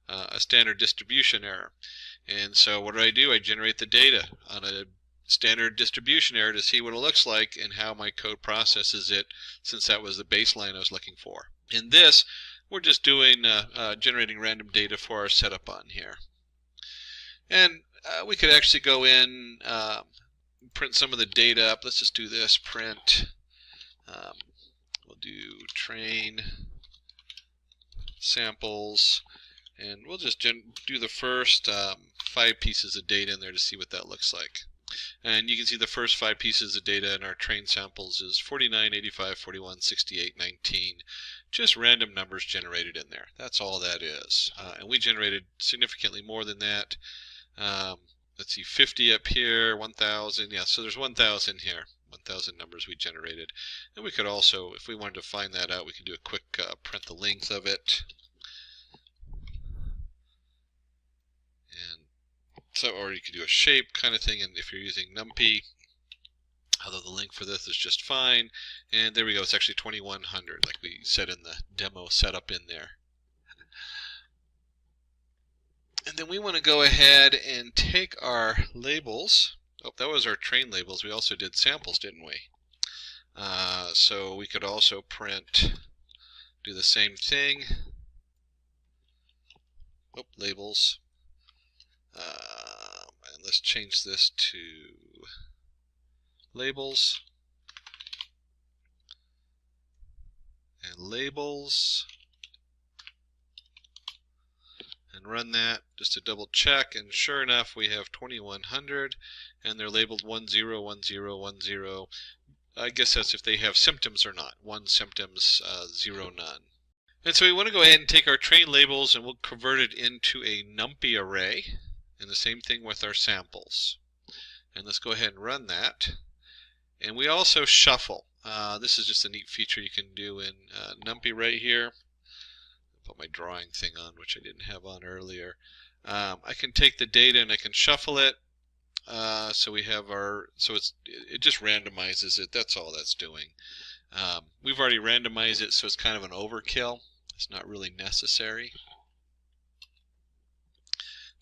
a standard distribution error. And so what do? I generate the data on a standard distribution error to see what it looks like and how my code processes it, since that was the baseline I was looking for. In this, we're just doing generating random data for our setup on here. And we could actually go in, print some of the data up. Let's just do this, print. We'll do train samples, and we'll just do the first 5 pieces of data in there to see what that looks like. And you can see the first 5 pieces of data in our train samples is 49, 85, 41, 68, 19. Just random numbers generated in there. That's all that is. And we generated significantly more than that. Let's see, 50 up here, 1,000. Yeah, so there's 1,000 here. 1,000 numbers we generated. And we could also, if we wanted to find that out, we could do a quick print the length of it. And so, or you could do a shape kind of thing, and if you're using NumPy, although the length for this is just fine. And there we go, it's actually 2100, like we said in the demo setup in there. And then we want to go ahead and take our labels. Oh, that was our train labels. We also did samples, didn't we? So we could also print, do the same thing. Oh, labels. And let's change this to labels. And labels. And run that just to double check, and sure enough we have 2100, and they're labeled 10, 10, 10. I guess that's if they have symptoms or not. 1 symptoms, 0 none. And so we want to go ahead and take our train labels and we'll convert it into a NumPy array, and the same thing with our samples. And let's go ahead and run that. And we also shuffle. This is just a neat feature you can do in NumPy right here. Put my drawing thing on, which I didn't have on earlier. I can take the data and I can shuffle it. So we have our, so it just randomizes it. That's all that's doing. We've already randomized it, so it's kind of an overkill. It's not really necessary.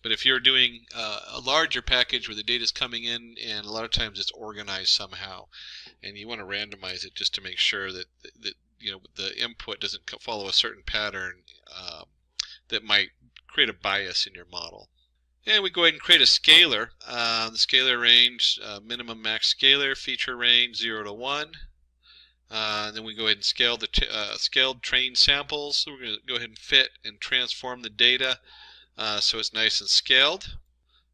But if you're doing a larger package where the data is coming in, and a lot of times it's organized somehow, and you want to randomize it just to make sure that you know, the input doesn't follow a certain pattern that might create a bias in your model. And we go ahead and create a scalar. The scalar range, minimum max scalar, feature range 0 to 1. And then we go ahead and scale the scaled train samples. So we're going to go ahead and fit and transform the data so it's nice and scaled.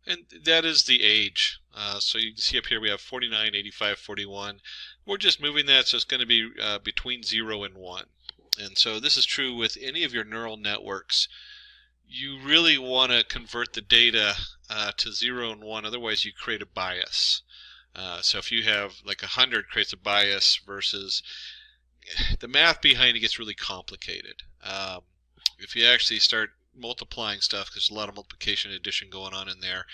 And that is the age. So you can see up here we have 49, 85, 41. We're just moving that, so it's going to be between 0 and 1. And so this is true with any of your neural networks. You really want to convert the data to 0 and 1, otherwise you create a bias. So if you have like 100 creates a bias versus the math behind it gets really complicated. If you actually start multiplying stuff, because there's a lot of multiplication and addition going on in there,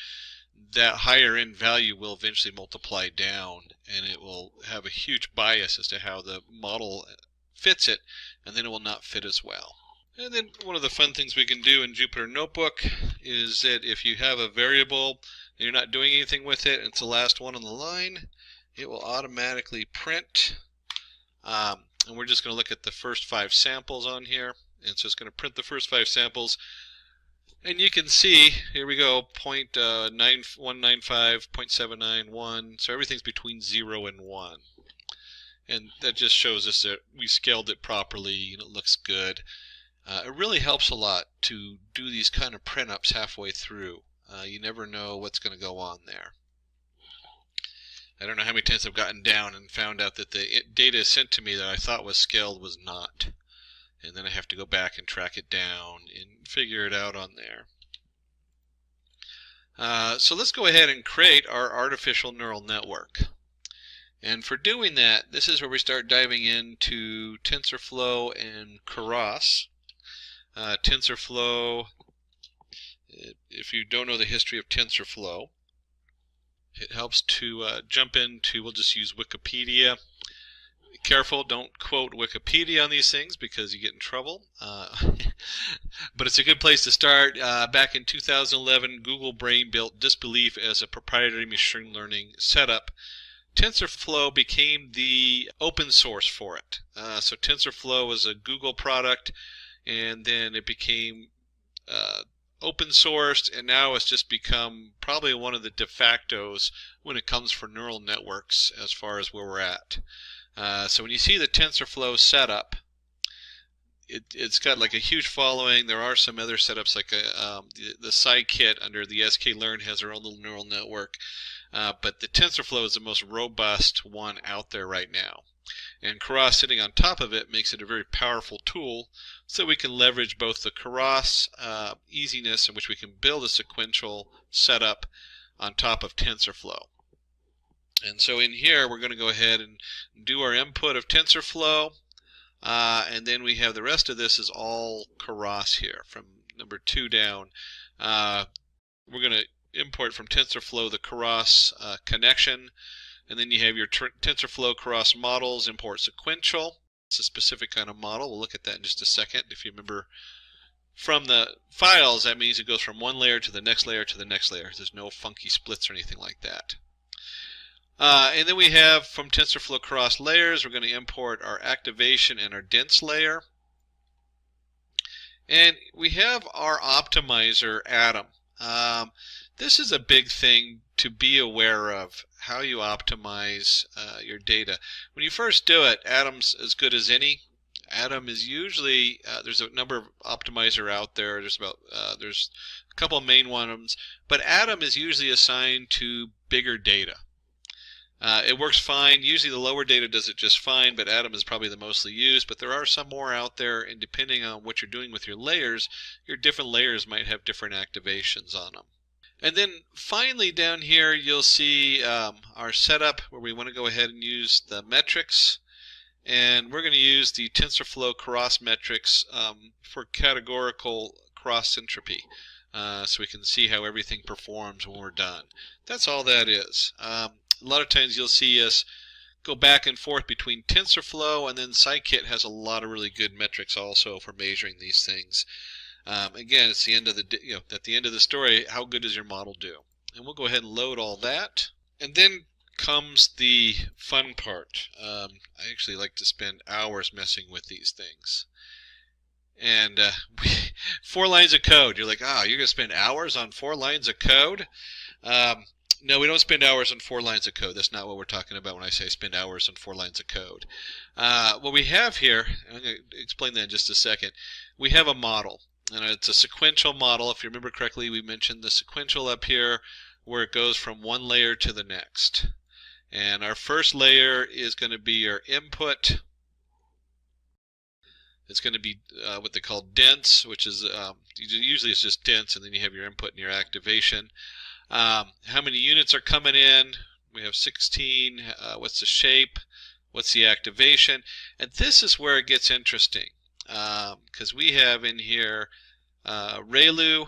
that higher end value will eventually multiply down, and it will have a huge bias as to how the model fits it, and then it will not fit as well. And then one of the fun things we can do in Jupyter Notebook is that if you have a variable and you're not doing anything with it, and it's the last one on the line, it will automatically print. And we're just going to look at the first 5 samples on here, and so it's going to print the first 5 samples. And you can see, here we go, 0.9195, 0.791, so everything's between 0 and 1. And that just shows us that we scaled it properly and it looks good. It really helps a lot to do these kind of print-ups halfway through. You never know what's going to go on there. I don't know how many times I've gotten down and found out that the data sent to me that I thought was scaled was not. And then I have to go back and track it down and figure it out on there. So let's go ahead and create our artificial neural network. And for doing that, this is where we start diving into TensorFlow and Keras. TensorFlow, if you don't know the history of TensorFlow, It helps to jump into, we'll just use Wikipedia. Be careful, don't quote Wikipedia on these things because you get in trouble. But it's a good place to start. Back in 2011, Google Brain built Disbelief as a proprietary machine learning setup. TensorFlow became the open source for it. So TensorFlow was a Google product, and then it became open sourced, and now it's just become probably one of the de factos when it comes for neural networks as far as where we're at. So when you see the TensorFlow setup, it's got like a huge following. There are some other setups like the Scikit under the sklearn has their own little neural network. But the TensorFlow is the most robust one out there right now. And Keras sitting on top of it makes it a very powerful tool, so we can leverage both the Keras easiness in which we can build a sequential setup on top of TensorFlow. And so in here we're going to go ahead and do our input of TensorFlow, and then we have the rest of this is all Keras here from number 2 down. We're going to import from TensorFlow the Keras connection, and then you have your TensorFlow Keras models, import sequential. It's a specific kind of model. We'll look at that in just a second. If you remember from the files, that means it goes from one layer to the next layer to the next layer. There's no funky splits or anything like that. And then we have from TensorFlow Keras layers, we're going to import our activation and our dense layer. And we have our optimizer Atom. This is a big thing to be aware of, how you optimize your data. When you first do it, Atom's as good as any. Atom is usually, there's a number of optimizer out there. There's a couple of main ones, but Atom is usually assigned to bigger data. It works fine. Usually the lower data does it just fine, but Atom is probably the mostly used. But there are some more out there, and depending on what you're doing with your layers, your different layers might have different activations on them. And then finally down here you'll see our setup where we want to go ahead and use the metrics. And we're going to use the TensorFlow Keras metrics for categorical cross entropy. So we can see how everything performs when we're done. That's all that is. A lot of times you'll see us go back and forth between TensorFlow, and then Scikit has a lot of really good metrics also for measuring these things. Again, it's the end of the at the end of the story, how good does your model do? And we'll go ahead and load all that. And then comes the fun part. I actually like to spend hours messing with these things. And 4 lines of code. You're like, you're going to spend hours on 4 lines of code? No, we don't spend hours on 4 lines of code. That's not what we're talking about when I say spend hours on 4 lines of code. What we have here, and I'm going to explain that in just a second, we have a model. And it's a sequential model. If you remember correctly, we mentioned the sequential up here where it goes from one layer to the next. And our first layer is going to be your input. It's going to be what they call dense, which is usually it's just dense, and then you have your input and your activation. How many units are coming in? We have 16. What's the shape? What's the activation? And this is where it gets interesting. Because we have in here ReLU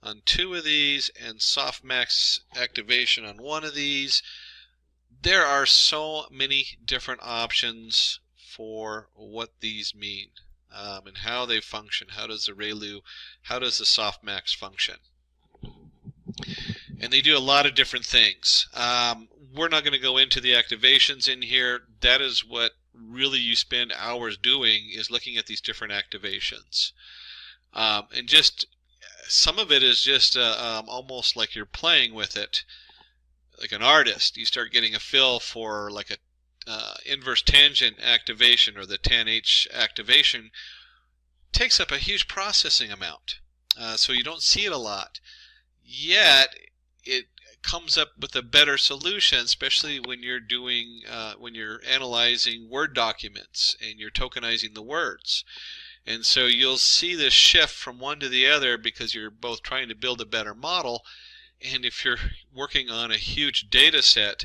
on 2 of these and softmax activation on 1 of these. There are so many different options for what these mean and how they function. How does the ReLU, how does the softmax function? And they do a lot of different things. We're not going to go into the activations in here. That is what really you spend hours doing, is looking at these different activations. And just some of it is just almost like you're playing with it like an artist. You start getting a feel for like a inverse tangent activation, or the tan-H activation. Takes up a huge processing amount, so you don't see it a lot. Yet it comes up with a better solution, especially when you're doing when you're analyzing Word documents and you're tokenizing the words. And so you'll see this shift from one to the other because you're both trying to build a better model. And if you're working on a huge data set,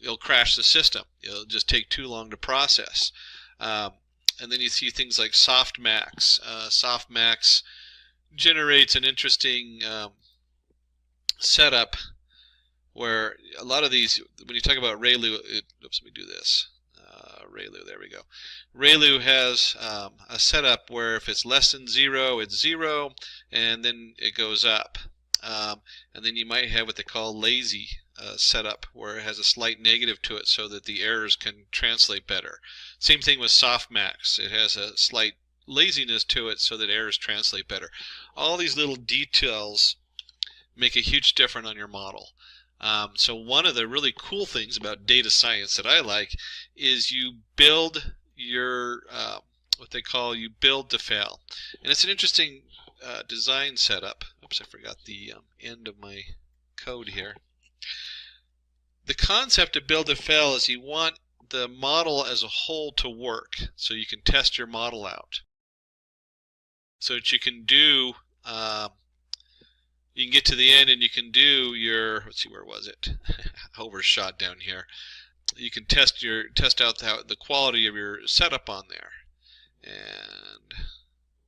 you'll crash the system. It'll just take too long to process. And then you see things like softmax. Softmax generates an interesting setup where a lot of these, when you talk about ReLU, oops, let me do this. ReLU, there we go. ReLU has a setup where if it's less than 0, it's 0, and then it goes up. And then you might have what they call lazy setup, where it has a slight negative to it so that the errors can translate better. Same thing with softmax. It has a slight laziness to it so that errors translate better. All these little details make a huge difference on your model. So one of the really cool things about data science that I like is you build your what they call you build to fail, and it's an interesting design setup. Oops, I forgot the end of my code here. The concept of build to fail is you want the model as a whole to work, so you can test your model out, so that you can do you can get to the end and you can do your, let's see, where was it? Overshot down here. You can test out the quality of your setup on there. And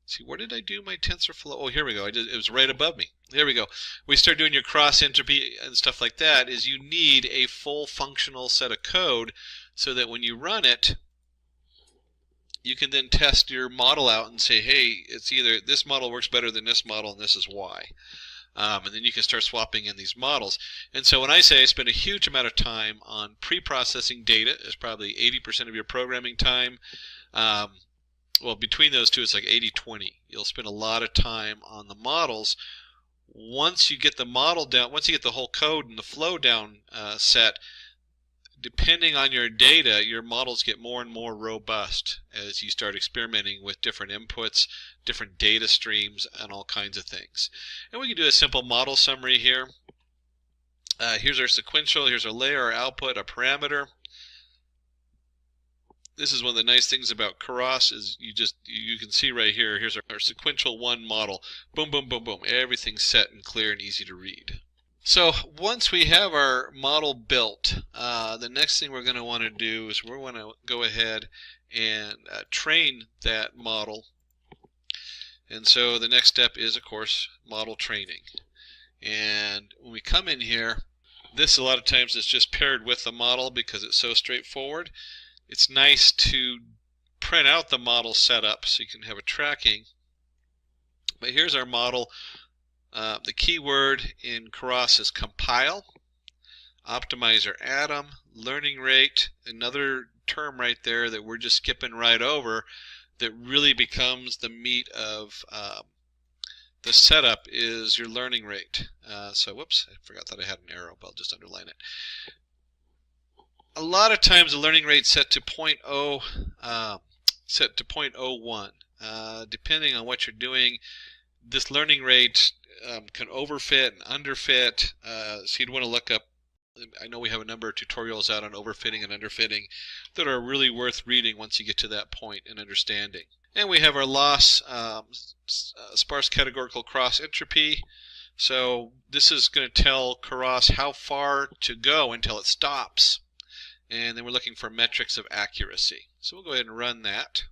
see, where did I do my TensorFlow? Oh, here we go. It was right above me. There we go. We start doing your cross entropy and stuff like that. Is you need a full functional set of code so that when you run it, you can then test your model out and say, hey, it's either this model works better than this model and this is why. And then you can start swapping in these models. And so when I say I spend a huge amount of time on pre-processing data, it's probably 80% of your programming time. Well, between those two, it's like 80-20. You'll spend a lot of time on the models. Once you get the model down, once you get the whole code and the flow down set, depending on your data, your models get more and more robust as you start experimenting with different inputs, different data streams, and all kinds of things. And we can do a simple model summary here. Here's our sequential, here's our layer, our output, our parameter. This is one of the nice things about Keras is you can see right here, here's our sequential 1 model. Boom, boom, boom, boom. Everything's set and clear and easy to read. So once we have our model built, the next thing we're going to want to do is we're going to go ahead and train that model. And so the next step is, of course, model training. And when we come in here, this a lot of times is just paired with the model because it's so straightforward. It's nice to print out the model setup so you can have a tracking. But here's our model. The keyword in Keras is compile, optimizer atom, learning rate, another term right there that we're just skipping right over that really becomes the meat of the setup is your learning rate. So whoops, I forgot that I had an arrow, but I'll just underline it. A lot of times the learning rate set to 0.01. Depending on what you're doing, this learning rate can overfit and underfit. So you'd want to look up, I know we have a number of tutorials out on overfitting and underfitting that are really worth reading once you get to that point and understanding. And we have our loss, sparse categorical cross entropy. So this is going to tell Keras how far to go until it stops. And then we're looking for metrics of accuracy. So we'll go ahead and run that.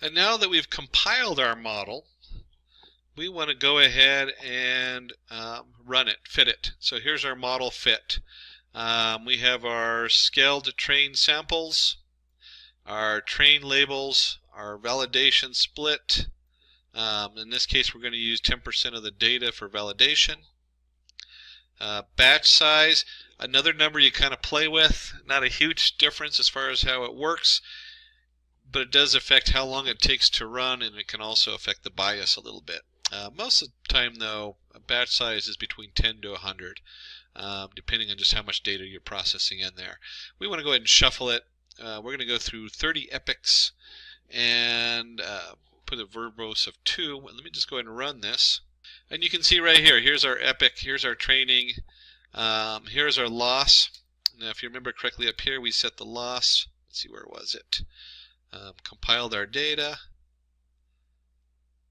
And now that we've compiled our model, we want to go ahead and run it, fit it. So here's our model fit. We have our scaled train samples, our train labels, our validation split. In this case, we're going to use 10% of the data for validation. Batch size, another number you kind of play with. Not a huge difference as far as how it works, but it does affect how long it takes to run, and it can also affect the bias a little bit. Most of the time, though, a batch size is between 10 to 100, depending on just how much data you're processing in there. We want to go ahead and shuffle it. We're going to go through 30 epochs and put a verbose of 2. Let me just go ahead and run this. And you can see right here, here's our epoch, here's our training, here's our loss. Now, if you remember correctly up here, we set the loss. Let's see, where was it? Compiled our data.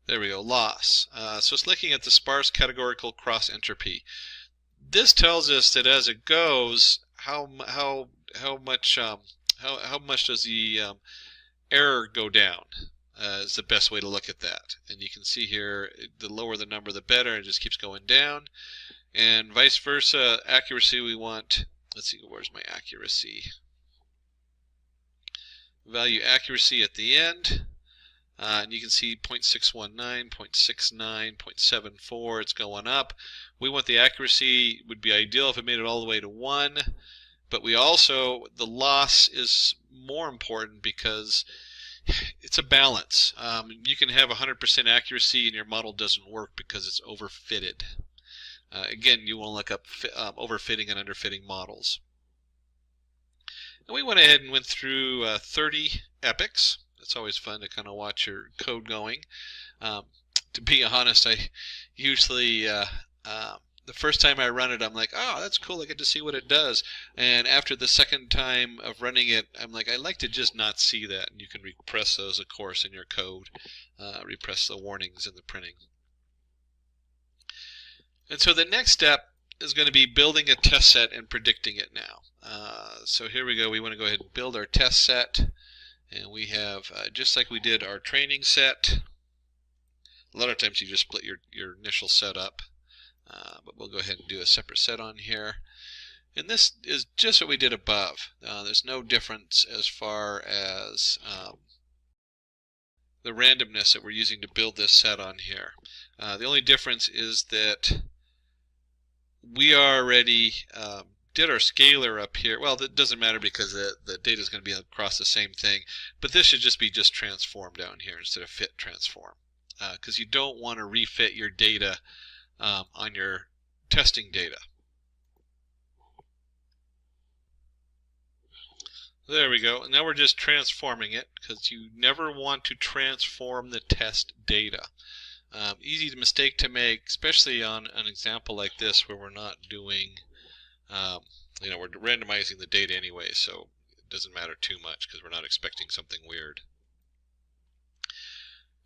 There we go, loss. So it's looking at the sparse categorical cross entropy. This tells us that as it goes, how much does the error go down? Is the best way to look at that. And you can see here, the lower the number, the better. It just keeps going down. And vice versa, accuracy we want, let's see, where's my accuracy? Value accuracy at the end. And you can see 0.619, 0.69, 0.74, it's going up. We want the accuracy, would be ideal if it made it all the way to 1. But we also, the loss is more important because it's a balance. You can have 100% accuracy and your model doesn't work because it's overfitted. Again, you want to look up overfitting and underfitting models. And we went ahead and went through 30 epochs. It's always fun to kind of watch your code going. To be honest, I usually, the first time I run it, I'm like, oh, that's cool, I get to see what it does. And after the second time of running it, I'm like, I'd like to just not see that. And you can repress those, of course, in your code. Repress the warnings in the printing. And so the next step is going to be building a test set and predicting it now. So here we go. We want to go ahead and build our test set. And we have, just like we did our training set, a lot of times you just split your initial set up. But we'll go ahead and do a separate set on here. And this is just what we did above. There's no difference as far as the randomness that we're using to build this set on here. The only difference is that we already did our scalar up here. Well, that doesn't matter because the data is going to be across the same thing. But this should just be transform down here instead of fit transform. Because you don't want to refit your data on your testing data. There we go. And now we're just transforming it because you never want to transform the test data. Easy mistake to make, especially on an example like this where we're not doing, we're randomizing the data anyway, so it doesn't matter too much because we're not expecting something weird.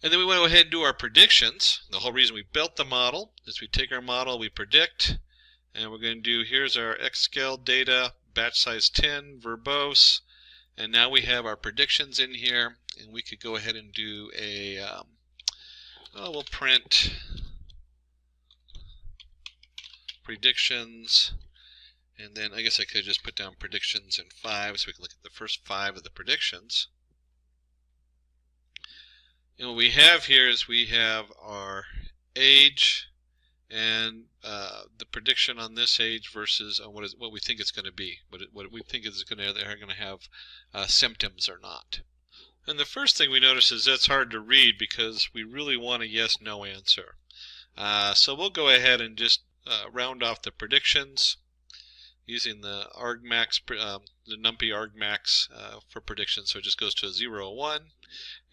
And then we want to go ahead and do our predictions. The whole reason we built the model is we take our model, we predict, and we're going to do, here's our X-scale data, batch size 10, verbose, and now we have our predictions in here, and we could go ahead and do a, we'll print predictions, and then I guess I could just put down predictions in 5 so we can look at the first 5 of the predictions. And what we have here is we have our age and the prediction on this age versus what we think it's going to be, what we think is going to, they're going to have symptoms or not. And the first thing we notice is that's hard to read because we really want a yes/no answer. So we'll go ahead and just round off the predictions using the argmax, the numpy argmax for predictions. So it just goes to a 0, 1,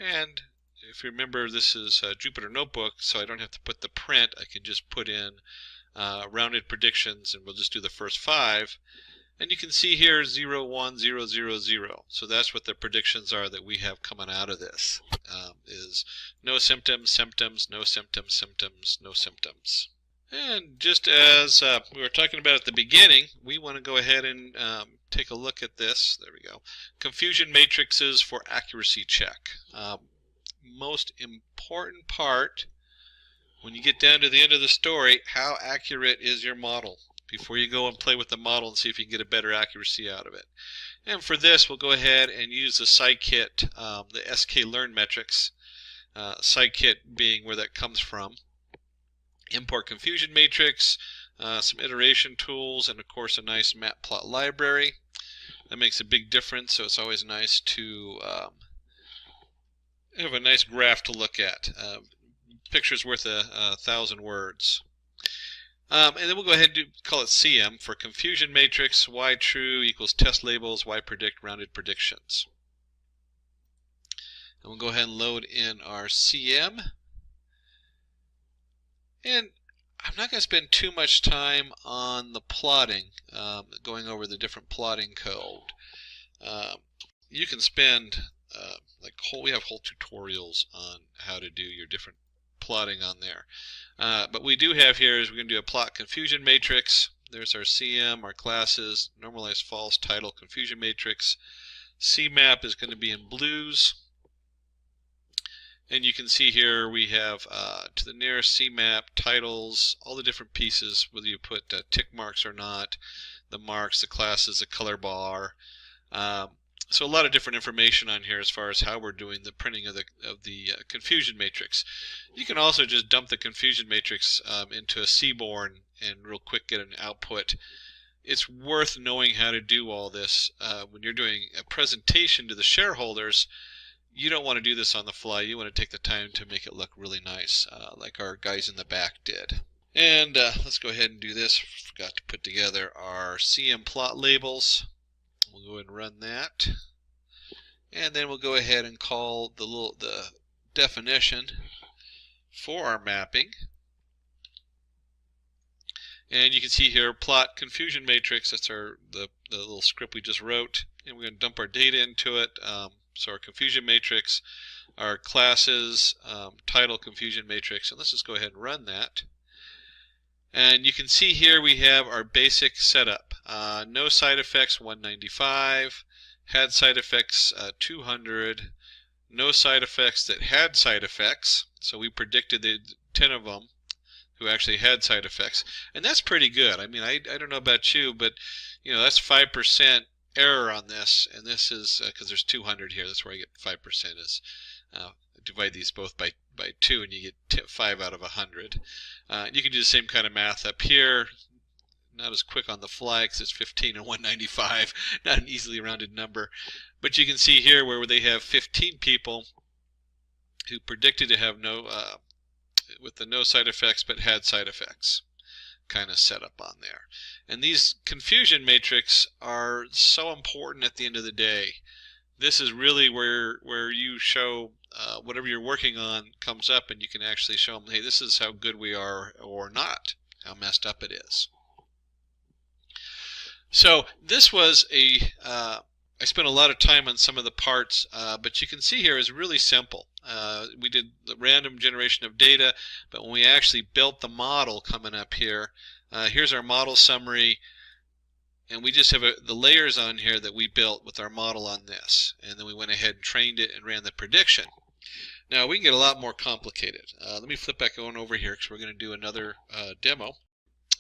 and if you remember, this is a Jupyter Notebook, so I don't have to put the print. I can just put in rounded predictions, and we'll just do the first 5. And you can see here 0, 1, 0, 0, 0. So that's what the predictions are that we have coming out of this, is no symptoms, symptoms, no symptoms, symptoms, no symptoms. And just as we were talking about at the beginning, we want to go ahead and take a look at this. There we go. Confusion matrices for accuracy check. Most important part when you get down to the end of the story, how accurate is your model before you go and play with the model and see if you can get a better accuracy out of it. And for this, we'll go ahead and use the scikit, the sklearn metrics, scikit being where that comes from. Import confusion matrix, some iteration tools, and of course a nice matplot library. That makes a big difference, so it's always nice to have a nice graph to look at. Picture's worth 1,000 words. And then we'll go ahead and call it CM for confusion matrix, y true equals test labels, y predict rounded predictions. And we'll go ahead and load in our CM. And I'm not going to spend too much time on the plotting, going over the different plotting code. You can spend we have whole tutorials on how to do your different plotting on there. But we do have here is we're going to do a plot confusion matrix. There's our CM, our classes, normalized false, title, confusion matrix. CMAP is going to be in blues. And you can see here we have to the nearest CMAP, titles, all the different pieces, whether you put tick marks or not, the marks, the classes, the color bar. So a lot of different information on here as far as how we're doing the printing of the confusion matrix. You can also just dump the confusion matrix into a Seaborn and real quick get an output. It's worth knowing how to do all this when you're doing a presentation to the shareholders. You don't want to do this on the fly. You want to take the time to make it look really nice, like our guys in the back did. And let's go ahead and do this. Forgot to put together our CM plot labels. We'll go ahead and run that. And then we'll go ahead and call the definition for our mapping. And you can see here, plot confusion matrix. That's the little script we just wrote. And we're going to dump our data into it. So our confusion matrix, our classes, title confusion matrix, and let's just go ahead and run that. And you can see here we have our basic setup. No side effects 195, had side effects 200, no side effects that had side effects. So we predicted the 10 of them who actually had side effects, and that's pretty good. I mean, I don't know about you, but you know, that's 5% error on this, and this is because there's 200 here. That's where I get 5% is divide these both by 2 and you get 5 out of 100. You can do the same kind of math up here. Not as quick on the fly because it's 15 and 195, not an easily rounded number, but you can see here where they have 15 people who predicted to have with the no side effects but had side effects kind of set up on there. And these confusion matrix are so important at the end of the day. This is really where you show whatever you're working on comes up, and you can actually show them, hey, this is how good we are or not, how messed up it is. So this was I spent a lot of time on some of the parts, but you can see here is really simple. We did the random generation of data, but when we actually built the model coming up here, here's our model summary, and we just have the layers on here that we built with our model on this, and then we went ahead and trained it and ran the prediction. Now we can get a lot more complicated. Let me flip back on over here because we're going to do another demo.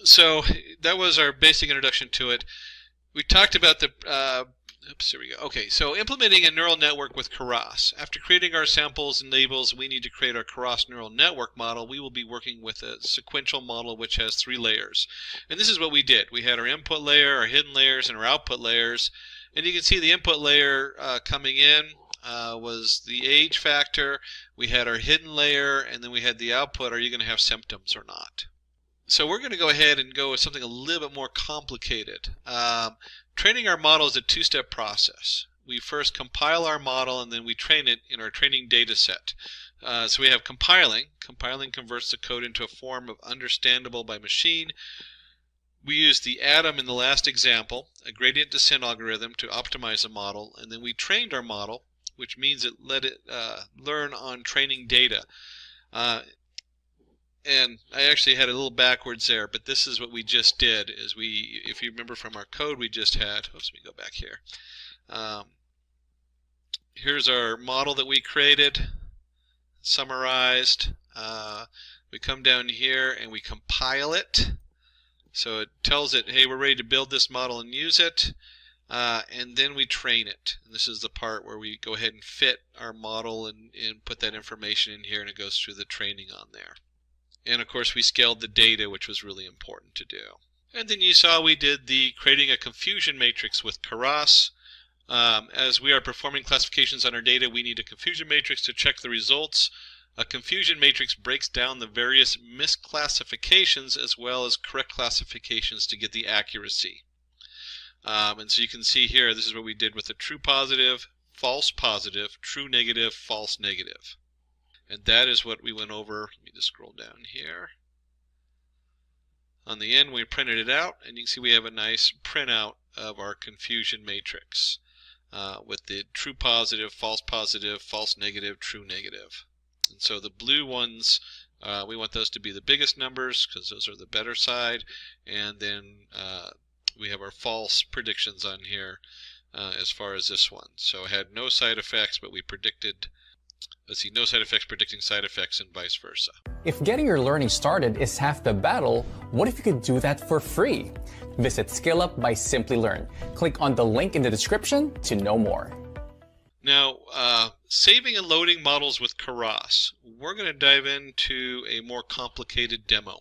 So that was our basic introduction to it. We talked about the oops, here we go. Okay, so implementing a neural network with Keras. After creating our samples and labels, we need to create our Keras neural network model. We will be working with a sequential model which has 3 layers. And this is what we did. We had our input layer, our hidden layers, and our output layers. And you can see the input layer coming in was the age factor. We had our hidden layer, and then we had the output. Are you going to have symptoms or not? So we're going to go ahead and go with something a little bit more complicated. Training our model is a 2-step process. We first compile our model, and then we train it in our training data set. So we have compiling. Compiling converts the code into a form of understandable by machine. We used the atom in the last example, a gradient descent algorithm, to optimize the model, and then we trained our model, which means it let it learn on training data. And I actually had a little backwards there, but this is what we just did. Is if you remember from our code we just had, oops, let me go back here. Here's our model that we created, summarized. We come down here and we compile it. So it tells it, hey, we're ready to build this model and use it. And then we train it. And this is the part where we go ahead and fit our model and put that information in here, and it goes through the training on there. And of course we scaled the data, which was really important to do. And then you saw we did the creating a confusion matrix with Keras. As we are performing classifications on our data, we need a confusion matrix to check the results. A confusion matrix breaks down the various misclassifications as well as correct classifications to get the accuracy. And so you can see here, this is what we did with the true positive, true negative, false negative. And that is what we went over. Let me just scroll down here. On the end, we printed it out, and you can see we have a nice printout of our confusion matrix with the true positive, false negative, true negative. And so the blue ones, we want those to be the biggest numbers because those are the better side. And then we have our false predictions on here as far as this one. So it had no side effects, but we predicted let's see, no side effects predicting side effects and vice versa. If getting your learning started is half the battle, what if you could do that for free? Visit SkillUp by Simplilearn. Click on the link in the description to know more. Now, saving and loading models with Keras. We're going to dive into a more complicated demo.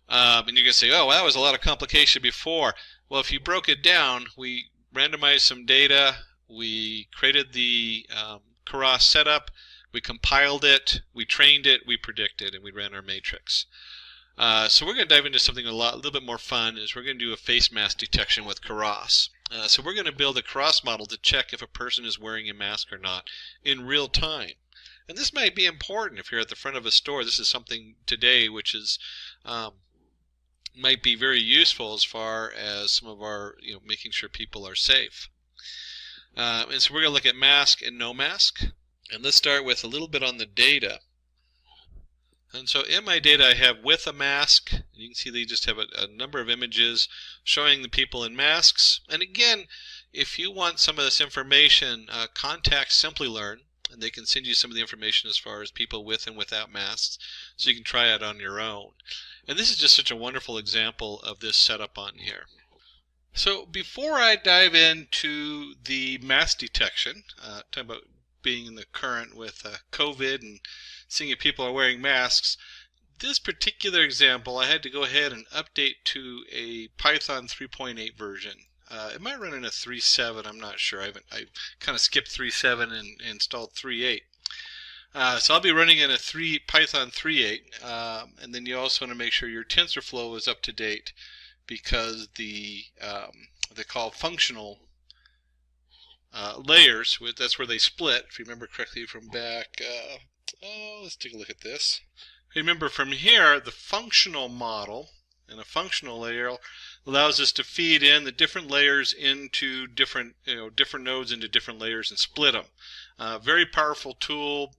And you're going to say, oh, well, that was a lot of complication before. Well, if you broke it down, we randomized some data, we created the Keras setup, we compiled it, we trained it, we predicted, and we ran our matrix. So we're going to dive into something a little bit more fun. Is we're going to do a face mask detection with Keras. So we're going to build a Keras model to check if a person is wearing a mask or not in real time. And this might be important if you're at the front of a store. This is something today which is might be very useful as far as some of our, making sure people are safe. And so we're going to look at mask and no mask. And let's start with a little bit on the data. And so in my data I have with a mask, and you can see they just have a number of images showing the people in masks. And again, if you want some of this information, contact Simplilearn, and they can send you some of the information as far as people with and without masks, so you can try it on your own. And this is just such a wonderful example of this setup on here. So before I dive into the mask detection, talking about being in the current with COVID and seeing if people are wearing masks, this particular example I had to go ahead and update to a Python 3.8 version. It might run in a 3.7, I'm not sure. I kind of skipped 3.7 and installed 3.8. So I'll be running in a Python 3.8, and then you also want to make sure your TensorFlow is up to date, because the they call functional layers, that's where they split, if you remember correctly from back. Let's take a look at this. Remember, from here, the functional model and a functional layer allows us to feed in the different layers into different nodes into different layers and split them. Very powerful tool,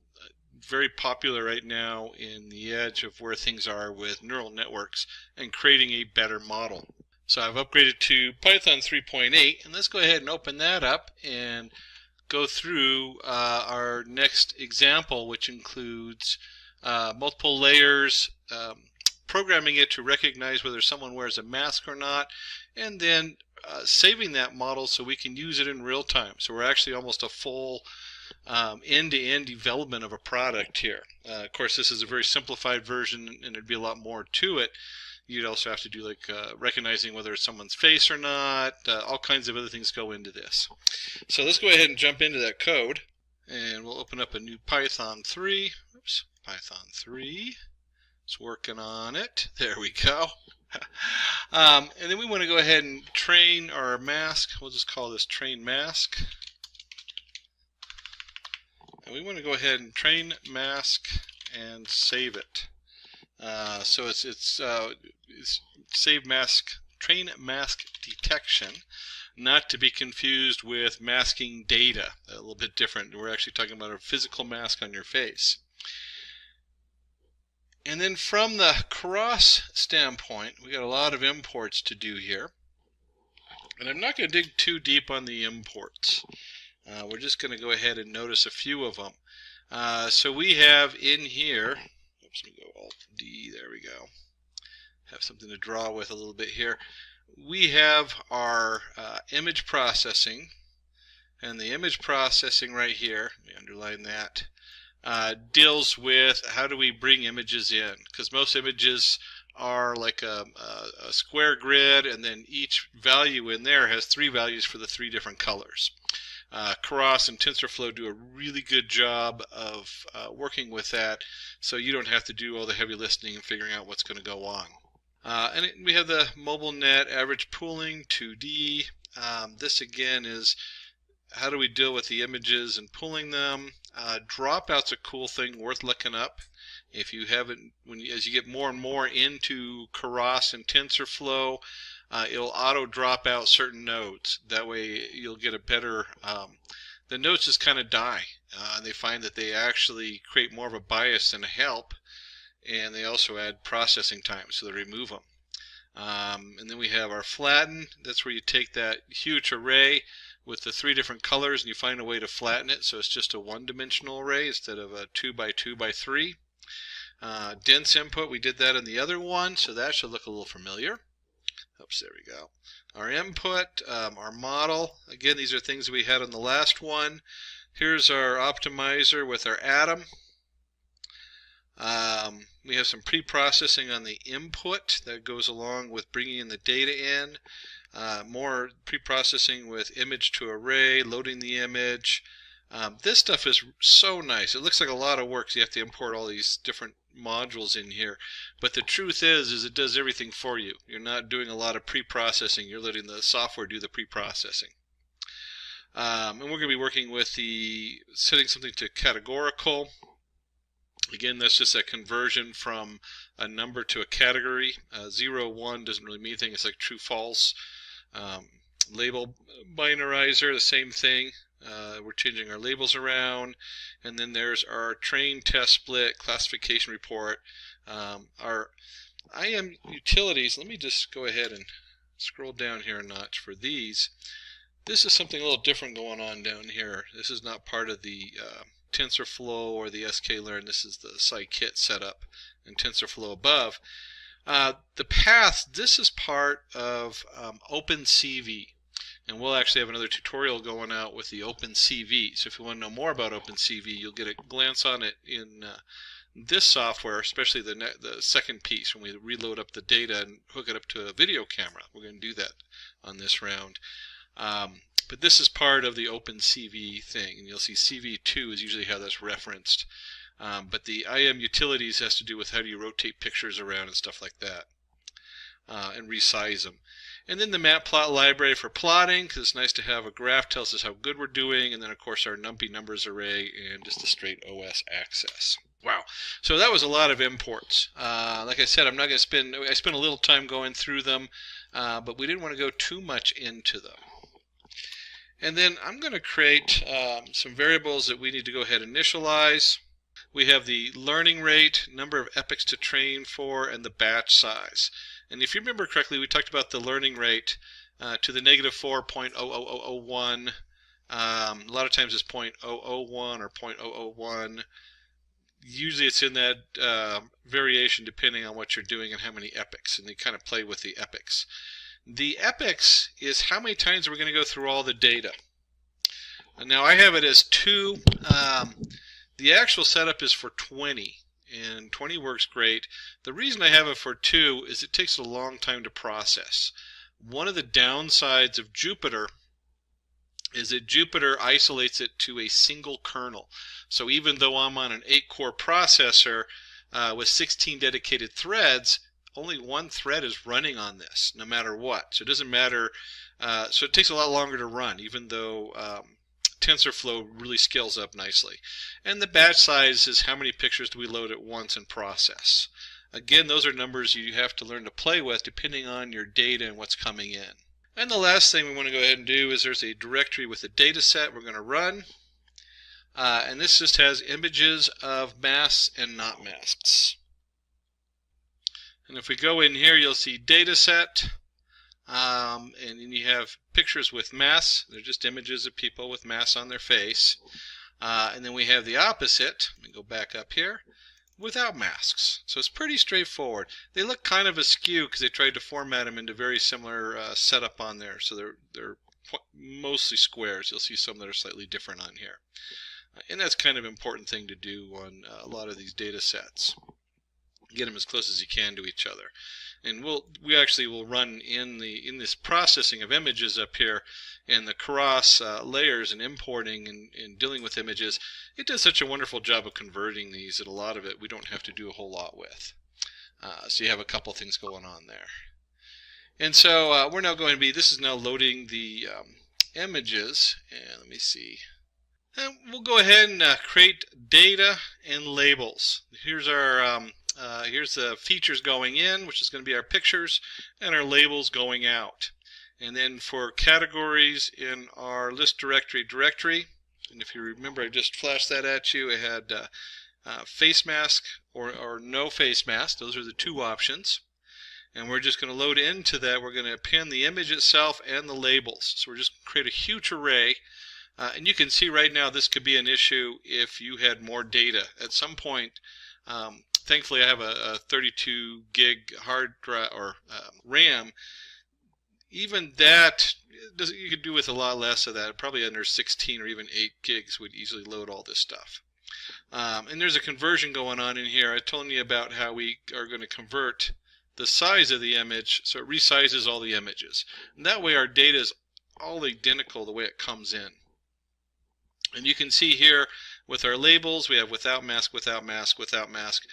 very popular right now in the edge of where things are with neural networks and creating a better model. So I've upgraded to Python 3.8, and let's go ahead and open that up and go through our next example, which includes multiple layers, programming it to recognize whether someone wears a mask or not, and then saving that model so we can use it in real time. So we're actually almost a full end-to-end development of a product here. Of course, this is a very simplified version, and there'd be a lot more to it. You'd also have to do recognizing whether it's someone's face or not. All kinds of other things go into this. So let's go ahead and jump into that code, and we'll open up a new Python 3. Oops, Python 3. It's working on it. There we go. And then we want to go ahead and train our mask. We'll just call this train mask. And we want to go ahead and train mask and save it. So it's save mask, train mask detection, not to be confused with masking data. A little bit different. We're actually talking about a physical mask on your face. And then from the Keras standpoint, we got a lot of imports to do here. And I'm not going to dig too deep on the imports. We're just going to go ahead and notice a few of them. So we have in here, oops, let me go Alt-D, there we go. Have something to draw with a little bit here. We have our image processing, and the image processing right here, let me underline that, deals with how do we bring images in, because most images are like a square grid, and then each value in there has 3 values for the 3 different colors. Keras and TensorFlow do a really good job of working with that, so you don't have to do all the heavy listening and figuring out what's going to go on. And we have the mobile net average pooling, 2D. This again is how do we deal with the images and pulling them. Dropout's a cool thing worth looking up. If you haven't, as you get more and more into Keras and TensorFlow, it'll auto drop out certain nodes. That way you'll get a better, the nodes just kind of die. They find that they actually create more of a bias than a help, and they also add processing time, so they remove them. And then we have our flatten. That's where you take that huge array with the 3 different colors, and you find a way to flatten it so it's just a one-dimensional array instead of a 2 by 2 by 3. Dense input, we did that in the other one, so that should look a little familiar. Oops, there we go. Our input, our model, again, these are things we had on the last one. Here's our optimizer with our atom. We have some pre-processing on the input that goes along with bringing in the data in. More pre-processing with image to array, loading the image. This stuff is so nice. It looks like a lot of work, so you have to import all these different modules in here. But the truth is it does everything for you. You're not doing a lot of pre-processing. You're letting the software do the pre-processing. And we're going to be working with setting something to categorical. Again, that's just a conversion from a number to a category. 0, 1 doesn't really mean anything. It's like true, false. Label binarizer, the same thing. We're changing our labels around. And then there's our train, test, split, classification report. Our IM utilities, let me just go ahead and scroll down here a notch for these. This is something a little different going on down here. This is not part of the TensorFlow or the sklearn. This is the scikit setup and TensorFlow above. The paths, this is part of OpenCV, and we'll actually have another tutorial going out with the OpenCV. So if you want to know more about OpenCV, you'll get a glance on it in this software, especially the second piece when we reload up the data and hook it up to a video camera. We're going to do that on this round. But this is part of the OpenCV thing, and you'll see CV2 is usually how that's referenced. But the IM utilities has to do with how do you rotate pictures around and stuff like that, and resize them. And then the matplot library for plotting, because it's nice to have a graph, tells us how good we're doing, and then of course our numpy numbers array and just a straight OS access. Wow, so that was a lot of imports. Like I said, I'm not going to I spent a little time going through them, but we didn't want to go too much into them. And then I'm going to create some variables that we need to go ahead and initialize. We have the learning rate, number of epochs to train for, and the batch size. And if you remember correctly, we talked about the learning rate to the negative 4.00001. A lot of times it's 0.001 or 0.001. Usually it's in that variation depending on what you're doing and how many epochs, and they kind of play with the epochs. The epochs is how many times we're going to go through all the data. And now I have it as 2. The actual setup is for 20, and 20 works great. The reason I have it for 2 is it takes a long time to process. One of the downsides of Jupyter is that Jupyter isolates it to a single kernel. So even though I'm on an 8-core processor with 16 dedicated threads, only one thread is running on this, no matter what. So it doesn't matter. So it takes a lot longer to run, even though TensorFlow really scales up nicely. And the batch size is how many pictures do we load at once and process. Again, those are numbers you have to learn to play with depending on your data and what's coming in. And the last thing we want to go ahead and do is there's a directory with a data set we're going to run. And this just has images of masks and not masks. And if we go in here, you'll see data set, and then you have pictures with masks. They're just images of people with masks on their face. And then we have the opposite. Let me go back up here. Without masks. So it's pretty straightforward. They look kind of askew because they tried to format them into very similar setup on there. So they're mostly squares. You'll see some that are slightly different on here. And that's kind of an important thing to do on a lot of these data sets. Get them as close as you can to each other. And we actually will run in this processing of images up here, and the cross layers and importing and dealing with images. It does such a wonderful job of converting these that a lot of it we don't have to do a whole lot with. So you have a couple things going on there. And so we're now going to be, this is now loading the images, and let me see. And we'll go ahead and create data and labels. Here's our here's the features going in, which is going to be our pictures, and our labels going out. And then for categories in our list directory, and if you remember, I just flashed that at you. It had face mask or no face mask. Those are the two options. And we're just going to load into that. We're going to append the image itself and the labels. So we're just going to create a huge array. And you can see right now this could be an issue if you had more data. At some point, thankfully I have a 32 gig hard drive or RAM. Even that, you could do with a lot less of that. Probably under 16 or even 8 gigs would easily load all this stuff. And there's a conversion going on in here. I told you about how we are going to convert the size of the image so it resizes all the images. And that way our data is all identical the way it comes in. And you can see here with our labels, we have without mask, without mask, without mask.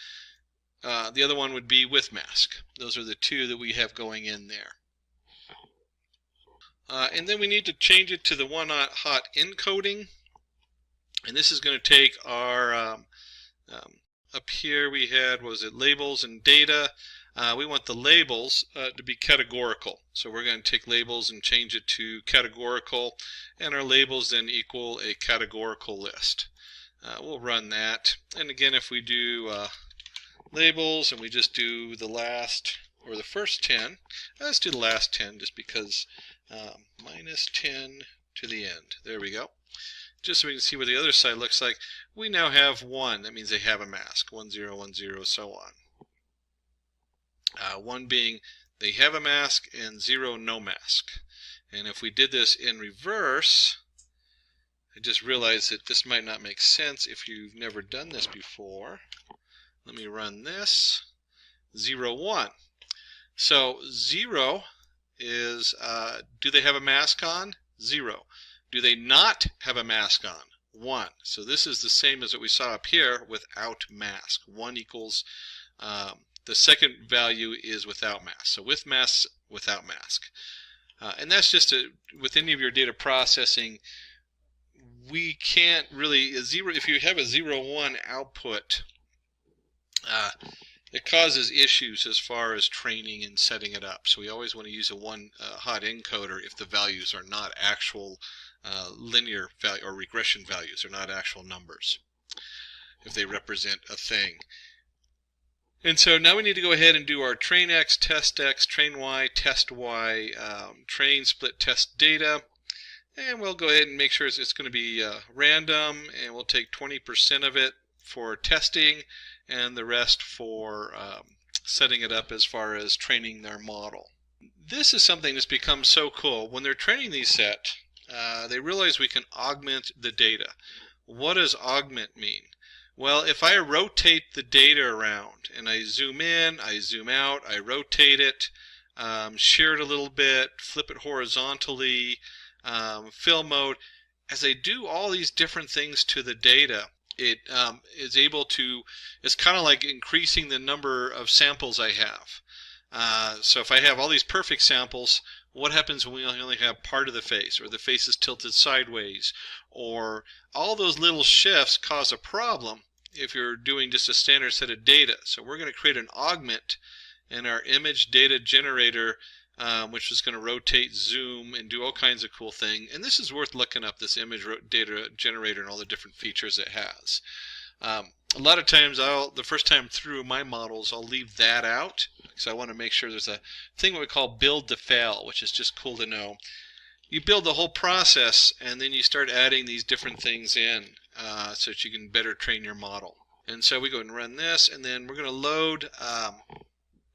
The other one would be with mask. Those are the two that we have going in there. And then we need to change it to the one-hot encoding. And this is going to take our, up here we had, what was it, labels and data. We want the labels to be categorical. So we're going to take labels and change it to categorical. And our labels then equal a categorical list. We'll run that. And again, if we do labels and we just do the last, or the first 10, let's do the last 10 just because minus 10 to the end. There we go. Just so we can see what the other side looks like. We now have 1. That means they have a mask. 1, 0, 1, 0, so on. 1 being they have a mask and 0 no mask. And if we did this in reverse, I just realized that this might not make sense if you've never done this before. Let me run this. 0, 1. So 0 is, do they have a mask on? 0. Do they not have a mask on? 1. So this is the same as what we saw up here without mask. 1 equals, the second value is without mask. So with mask, without mask. And that's just with any of your data processing, we can't really, if you have a 0, 1 output, it causes issues as far as training and setting it up. So we always want to use a one-hot encoder if the values are not actual linear value or regression values, are not actual numbers, if they represent a thing. And so now we need to go ahead and do our train X, test X, train Y, test Y, train split test data. And we'll go ahead and make sure it's going to be random, and we'll take 20% of it for testing and the rest for setting it up as far as training their model. This is something that's become so cool. When they're training these sets, they realize we can augment the data. What does augment mean? Well, if I rotate the data around and I zoom in, I zoom out, I rotate it, shear it a little bit, flip it horizontally, fill mode, as I do all these different things to the data, it is able to, it's kind of like increasing the number of samples I have. So if I have all these perfect samples, what happens when we only have part of the face, or the face is tilted sideways, or all those little shifts cause a problem if you're doing just a standard set of data. So we're going to create an augment in our image data generator, which is going to rotate, zoom, and do all kinds of cool things. And this is worth looking up, this image data generator and all the different features it has. A lot of times, the first time through my models, I'll leave that out because I want to make sure there's a thing what we call build to fail, which is just cool to know. You build the whole process, and then you start adding these different things in so that you can better train your model. And so we go and run this, and then we're going to load.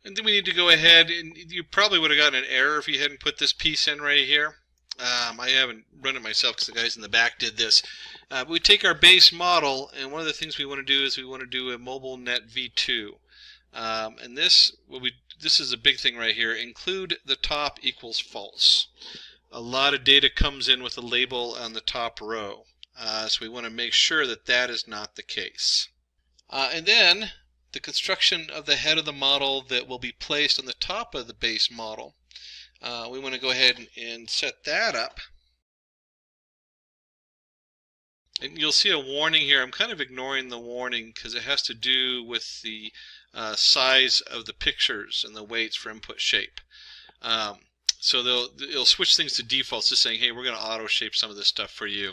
And then we need to go ahead, and you probably would have gotten an error if you hadn't put this piece in right here. I haven't run it myself because the guys in the back did this. But we take our base model, and one of the things we want to do is we want to do a MobileNet v2. And this is a big thing right here. Include the top equals false. A lot of data comes in with a label on the top row. So we want to make sure that that is not the case. And then the construction of the head of the model that will be placed on the top of the base model. We want to go ahead and set that up. And you'll see a warning here. I'm kind of ignoring the warning because it has to do with the size of the pictures and the weights for input shape. So it'll switch things to defaults, just saying, hey, we're going to auto shape some of this stuff for you.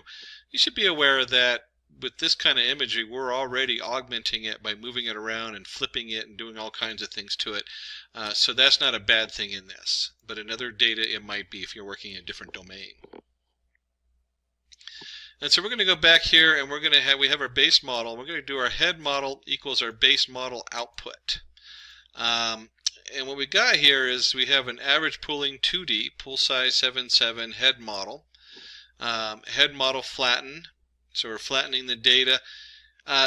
You should be aware that with this kind of imagery, we're already augmenting it by moving it around and flipping it and doing all kinds of things to it. So that's not a bad thing in this, but in other data it might be if you're working in a different domain. And so we're going to go back here, and we have our base model. We're going to do our head model equals our base model output. And what we got here is we have an average pooling 2D, pool size 7.7 head model. Head model flatten, so we're flattening the data.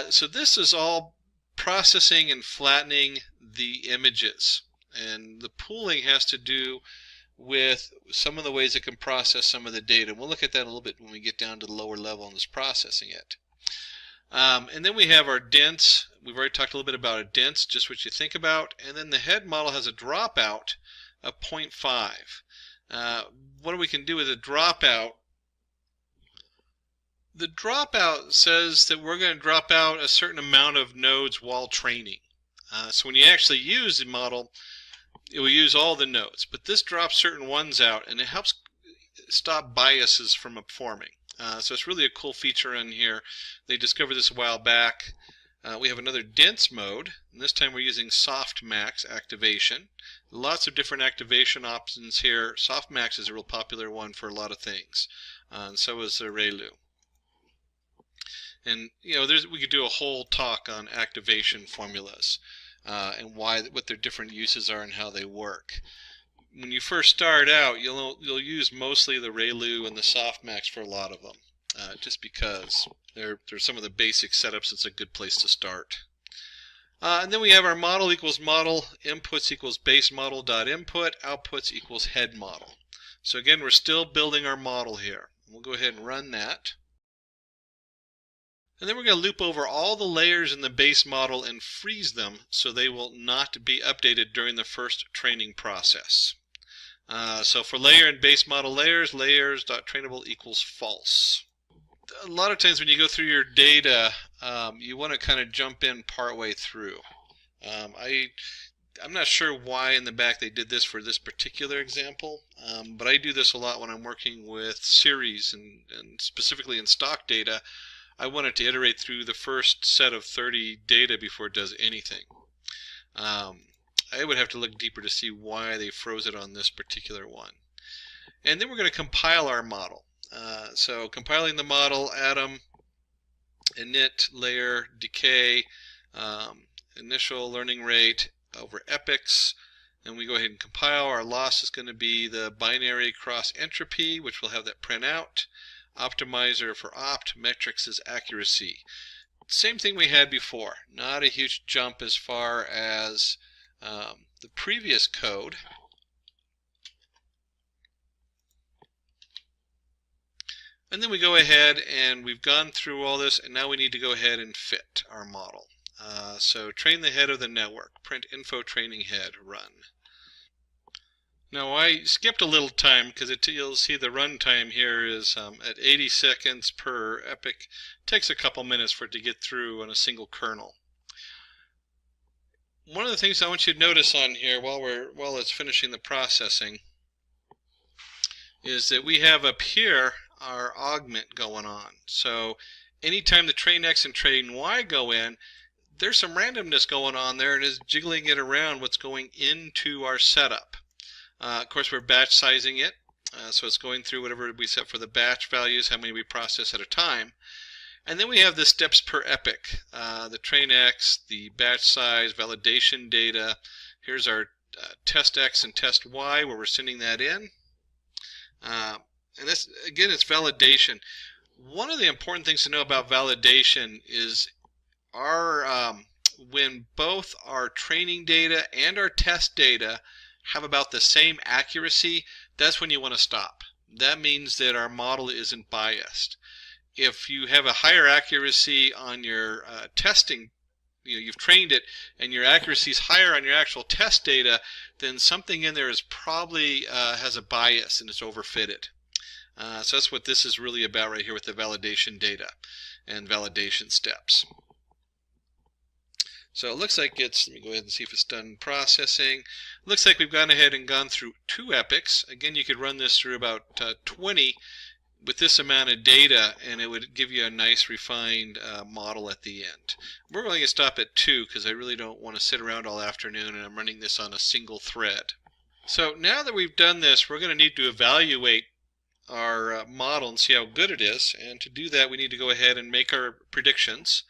So this is all processing and flattening the images. And the pooling has to do with some of the ways it can process some of the data. We'll look at that a little bit when we get down to the lower level and just processing it. And then we have our dense. We've already talked a little bit about a dense, just what you think about. And then the head model has a dropout of 0.5. What we can do with a dropout, the dropout says that we're going to drop out a certain amount of nodes while training. So when you actually use the model, it will use all the nodes. But this drops certain ones out, and it helps stop biases from forming. So it's really a cool feature in here. They discovered this a while back. We have another dense mode, and this time we're using softmax activation. Lots of different activation options here. Softmax is a real popular one for a lot of things, and so is the ReLU. And we could do a whole talk on activation formulas and what their different uses are and how they work. When you first start out, you'll use mostly the ReLU and the softmax for a lot of them, just because they're some of the basic setups. It's a good place to start. And then we have our model equals model, inputs equals base model dot input, outputs equals head model. So again, we're still building our model here. We'll go ahead and run that. And then we're going to loop over all the layers in the base model and freeze them so they will not be updated during the first training process. So for layer and base model layers, layers.trainable equals false. A lot of times when you go through your data, you want to kind of jump in partway through. I'm not sure why in the back they did this for this particular example, but I do this a lot when I'm working with series and specifically in stock data. I want it to iterate through the first set of 30 data before it does anything. I would have to look deeper to see why they froze it on this particular one. And then we're going to compile our model. So compiling the model, atom, init, layer, decay, initial learning rate over epochs, and we go ahead and compile. Our loss is going to be the binary cross entropy, which will have that print out. Optimizer for opt, metrics is accuracy. Same thing we had before, not a huge jump as far as the previous code. And then we go ahead and we've gone through all this, and now we need to go ahead and fit our model. So train the head of the network, print info training head, run. Now I skipped a little time because you'll see the run time here is at 80 seconds per epoch. It takes a couple minutes for it to get through on a single kernel. One of the things I want you to notice on here while it's finishing the processing is that we have up here our augment going on. So anytime the train X and train Y go in, there's some randomness going on there, and is jiggling it around what's going into our setup. Of course, we're batch sizing it, so it's going through whatever we set for the batch values, how many we process at a time. And then we have the steps per epoch, the train X, the batch size, validation data. Here's our test X and test Y, where we're sending that in. And this, again, it's validation. One of the important things to know about validation is when both our training data and our test data have about the same accuracy, that's when you want to stop. That means that our model isn't biased. If you have a higher accuracy on your testing, you've trained it, and your accuracy is higher on your actual test data, then something in there is probably has a bias and it's overfitted. So that's what this is really about right here with the validation data and validation steps. So it looks like let me go ahead and see if it's done processing. It looks like we've gone ahead and gone through 2 epochs. Again, you could run this through about 20 with this amount of data, and it would give you a nice refined model at the end. We're going to stop at 2 because I really don't want to sit around all afternoon, and I'm running this on a single thread. So now that we've done this, we're going to need to evaluate our model and see how good it is. And to do that, we need to go ahead and make our predictions.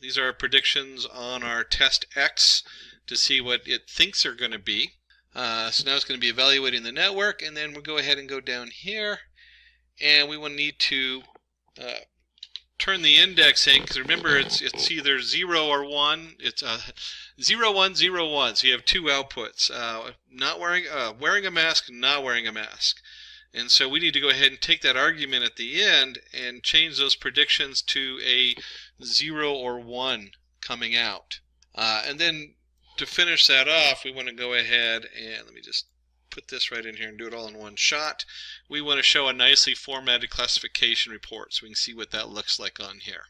These are our predictions on our test X to see what it thinks are going to be. So now it's going to be evaluating the network, and then we'll go ahead and go down here, and we will need to turn the indexing, because remember it's either 0 or 1. It's 0, 1, 0, 1. So you have 2 outputs: not wearing a mask, not wearing a mask. And so we need to go ahead and take that argument at the end and change those predictions to a 0 or 1 coming out. And then to finish that off, we want to go ahead and let me just put this right in here and do it all in one shot. We want to show a nicely formatted classification report so we can see what that looks like on here.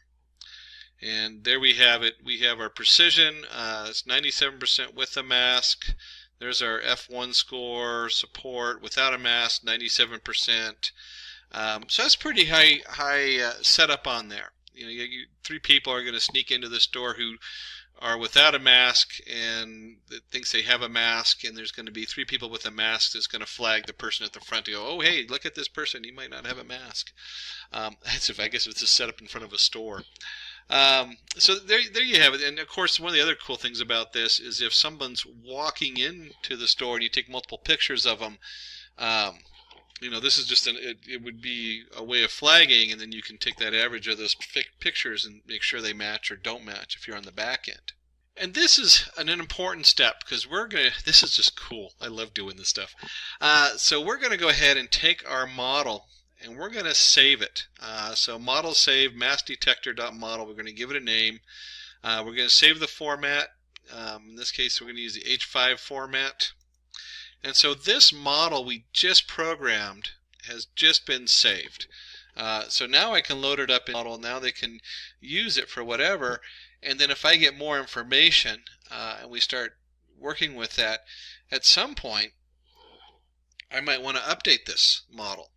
And there we have it. We have our precision. It's 97% with a mask. There's our F1 score, support without a mask, 97%. So that's pretty high setup on there. You know, 3 people are going to sneak into this store who are without a mask and thinks they have a mask, and there's going to be 3 people with a mask that's going to flag the person at the front to go, oh hey, look at this person, he might not have a mask. That's I guess if it's a setup in front of a store. So there you have it. And of course, one of the other cool things about this is if someone's walking into the store and you take multiple pictures of them, you know, this is just it would be a way of flagging, and then you can take that average of those pictures and make sure they match or don't match if you're on the back end. And this is an important step because this is just cool. I love doing this stuff. So we're going to go ahead and take our model and we're going to save it. So model save maskdetector.model. We're going to give it a name. We're going to save the format. In this case, we're going to use the H5 format. And so this model we just programmed has just been saved. So now I can load it up in the model. Now they can use it for whatever. And then if I get more information and we start working with that, at some point I might want to update this model,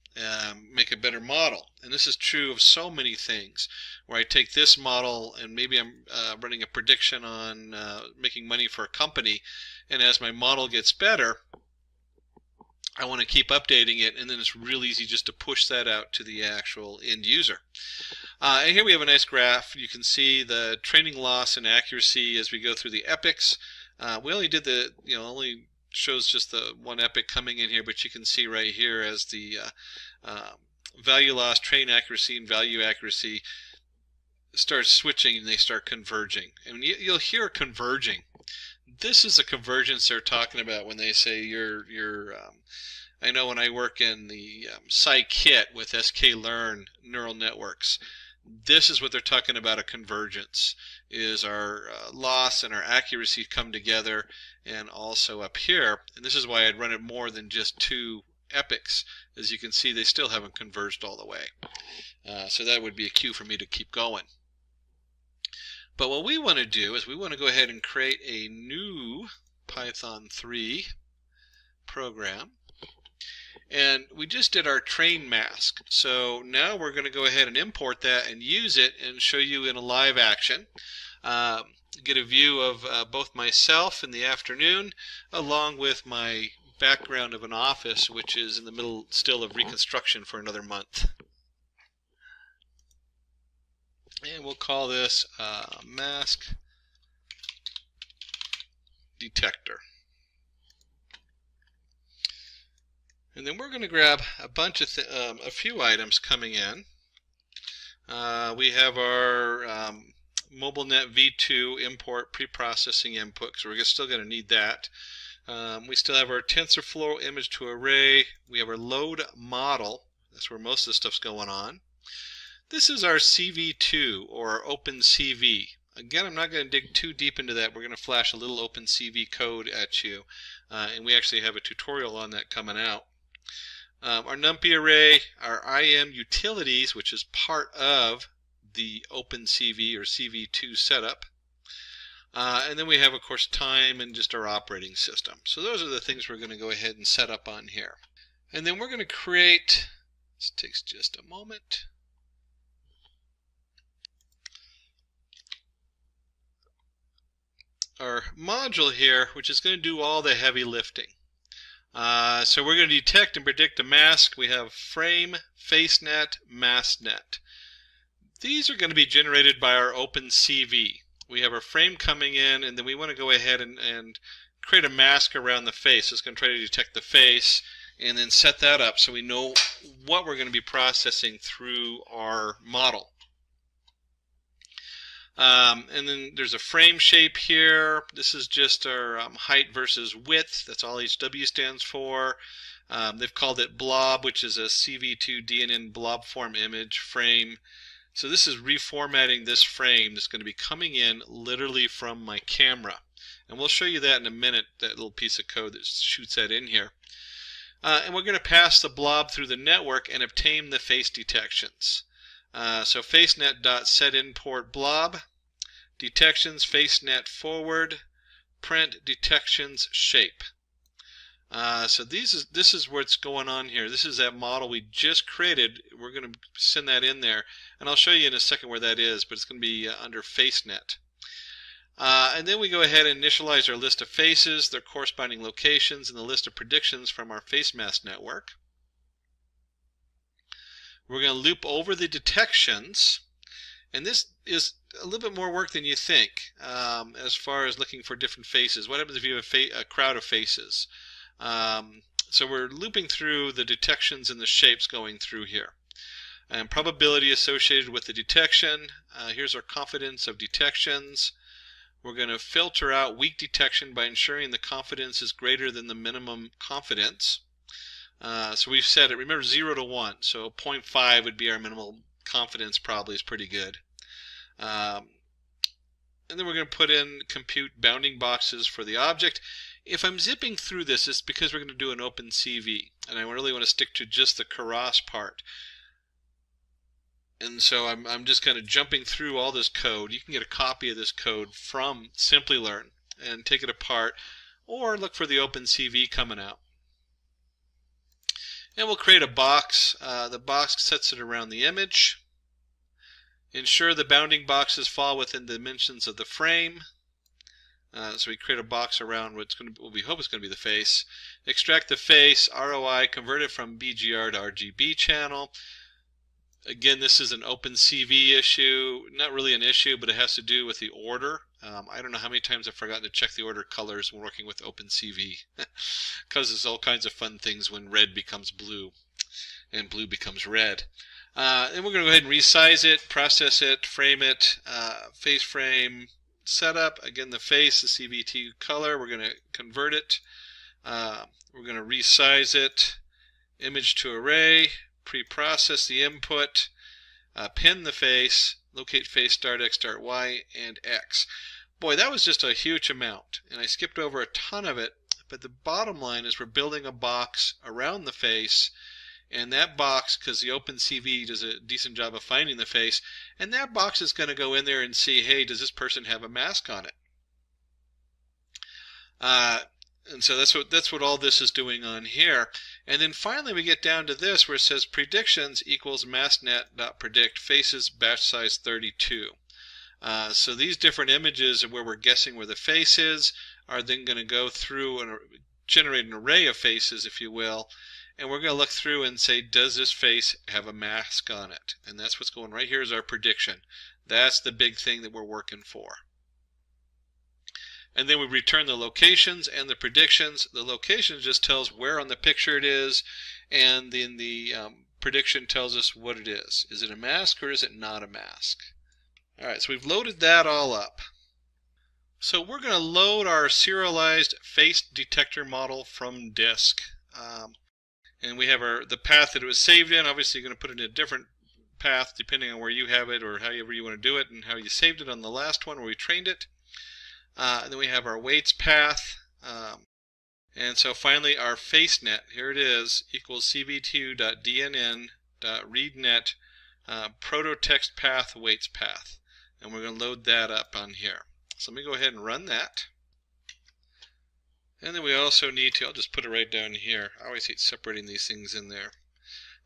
make a better model. And this is true of so many things, where I take this model and maybe I'm running a prediction on making money for a company, and as my model gets better, I want to keep updating it, and then it's real easy just to push that out to the actual end user. And here we have a nice graph. You can see the training loss and accuracy as we go through the epochs. We only did the, only shows just the one epoch coming in here, but you can see right here as the value loss, train accuracy, and value accuracy start switching and they start converging. And you'll hear converging. This is the convergence they're talking about when they say I know when I work in the scikit with sklearn neural networks, this is what they're talking about, a convergence, is our loss and our accuracy come together, and also up here, and this is why I'd run it more than just 2 epochs. As you can see, they still haven't converged all the way. So that would be a cue for me to keep going. But what we want to do is we want to go ahead and create a new Python 3 program. And we just did our train mask. So now we're going to go ahead and import that and use it and show you in a live action. Get a view of both myself in the afternoon along with my background of an office, which is in the middle still of reconstruction for another month. And we'll call this mask detector. And then we're going to grab a bunch of a few items coming in. We have our MobileNet v2 import preprocessing input, because we're still going to need that. We still have our TensorFlow image to array. We have our load model. That's where most of the stuff's going on. This is our CV2 or OpenCV. Again, I'm not going to dig too deep into that. We're going to flash a little OpenCV code at you, and we actually have a tutorial on that coming out. Our NumPy array, our IM utilities, which is part of the OpenCV or CV2 setup. And then we have, of course, time and just our operating system. So those are the things we're going to go ahead and set up on here. And then we're going to create This takes just a moment. Our module here, which is going to do all the heavy lifting. So we're going to detect and predict a mask. We have frame, FaceNet, MaskNet. These are going to be generated by our OpenCV. We have our frame coming in, and then we want to go ahead and create a mask around the face. It's going to try to detect the face and then set that up so we know what we're going to be processing through our model. And then there's a frame shape here. This is just our height versus width. That's all HW stands for. They've called it blob, which is a CV2 DNN blob form image frame. So this is reformatting this frame that's going to be coming in literally from my camera. And we'll show you that in a minute, that little piece of code that shoots that in here. And we're going to pass the blob through the network and obtain the face detections. So FaceNet.setImport blob, detections FaceNet forward, print detections shape. So this is what's going on here. This is that model we just created. We're going to send that in there, and I'll show you in a second where that is, but it's going to be under FaceNet. And then we go ahead and initialize our list of faces, their corresponding locations, and the list of predictions from our face mask network. We're going to loop over the detections, and this is a little bit more work than you think as far as looking for different faces. What happens if you have a crowd of faces? So we're looping through the detections and the shapes going through here. And probability associated with the detection. Here's our confidence of detections. We're going to filter out weak detection by ensuring the confidence is greater than the minimum confidence. So we've set it, remember, 0 to 1. So 0.5 would be our minimal confidence, probably is pretty good. And then we're going to put in compute bounding boxes for the object. If I'm zipping through this, it's because we're going to do an OpenCV, and I really want to stick to just the Keras part. And so I'm just kind of jumping through all this code. You can get a copy of this code from Simplilearn and take it apart, or look for the OpenCV coming out. And we'll create a box. The box sets it around the image. Ensure the bounding boxes fall within the dimensions of the frame. So we create a box around what we hope is going to be the face. Extract the face, ROI, convert it from BGR to RGB channel. Again, this is an OpenCV issue. Not really an issue, but it has to do with the order. I don't know how many times I've forgotten to check the order colors when working with OpenCV. Causes all kinds of fun things when red becomes blue and blue becomes red. And we're going to go ahead and resize it, process it, frame it, face frame, setup. Again, the face, the CVT color, we're going to convert it. We're going to resize it, image to array, pre-process the input, pin the face, locate face, start X, start Y, and X. Boy, that was just a huge amount, and I skipped over a ton of it, but the bottom line is we're building a box around the face, and that box, because the OpenCV does a decent job of finding the face, and that box is going to go in there and see, hey, does this person have a mask on it? And so that's what all this is doing on here. And then finally we get down to this where it says predictions equals masknet.predict faces batch size 32. So these different images of where we're guessing where the face is are then going to go through and generate an array of faces, if you will. And we're going to look through and say, does this face have a mask on it? And that's what's going right here is our prediction. That's the big thing that we're working for. And then we return the locations and the predictions. The location just tells where on the picture it is, and then the prediction tells us what it is. Is it a mask or is it not a mask? Alright, so we've loaded that all up. So we're going to load our serialized face detector model from disk. And we have the path that it was saved in. Obviously you're going to put it in a different path depending on where you have it or however you want to do it and how you saved it on the last one where we trained it. And then we have our weights path. And so finally our FaceNet, here it is, equals cv2.dnn.readnet prototext path weights path. And we're going to load that up on here. So let me go ahead and run that. And then we also need to, I'll just put it right down here. I always hate separating these things in there.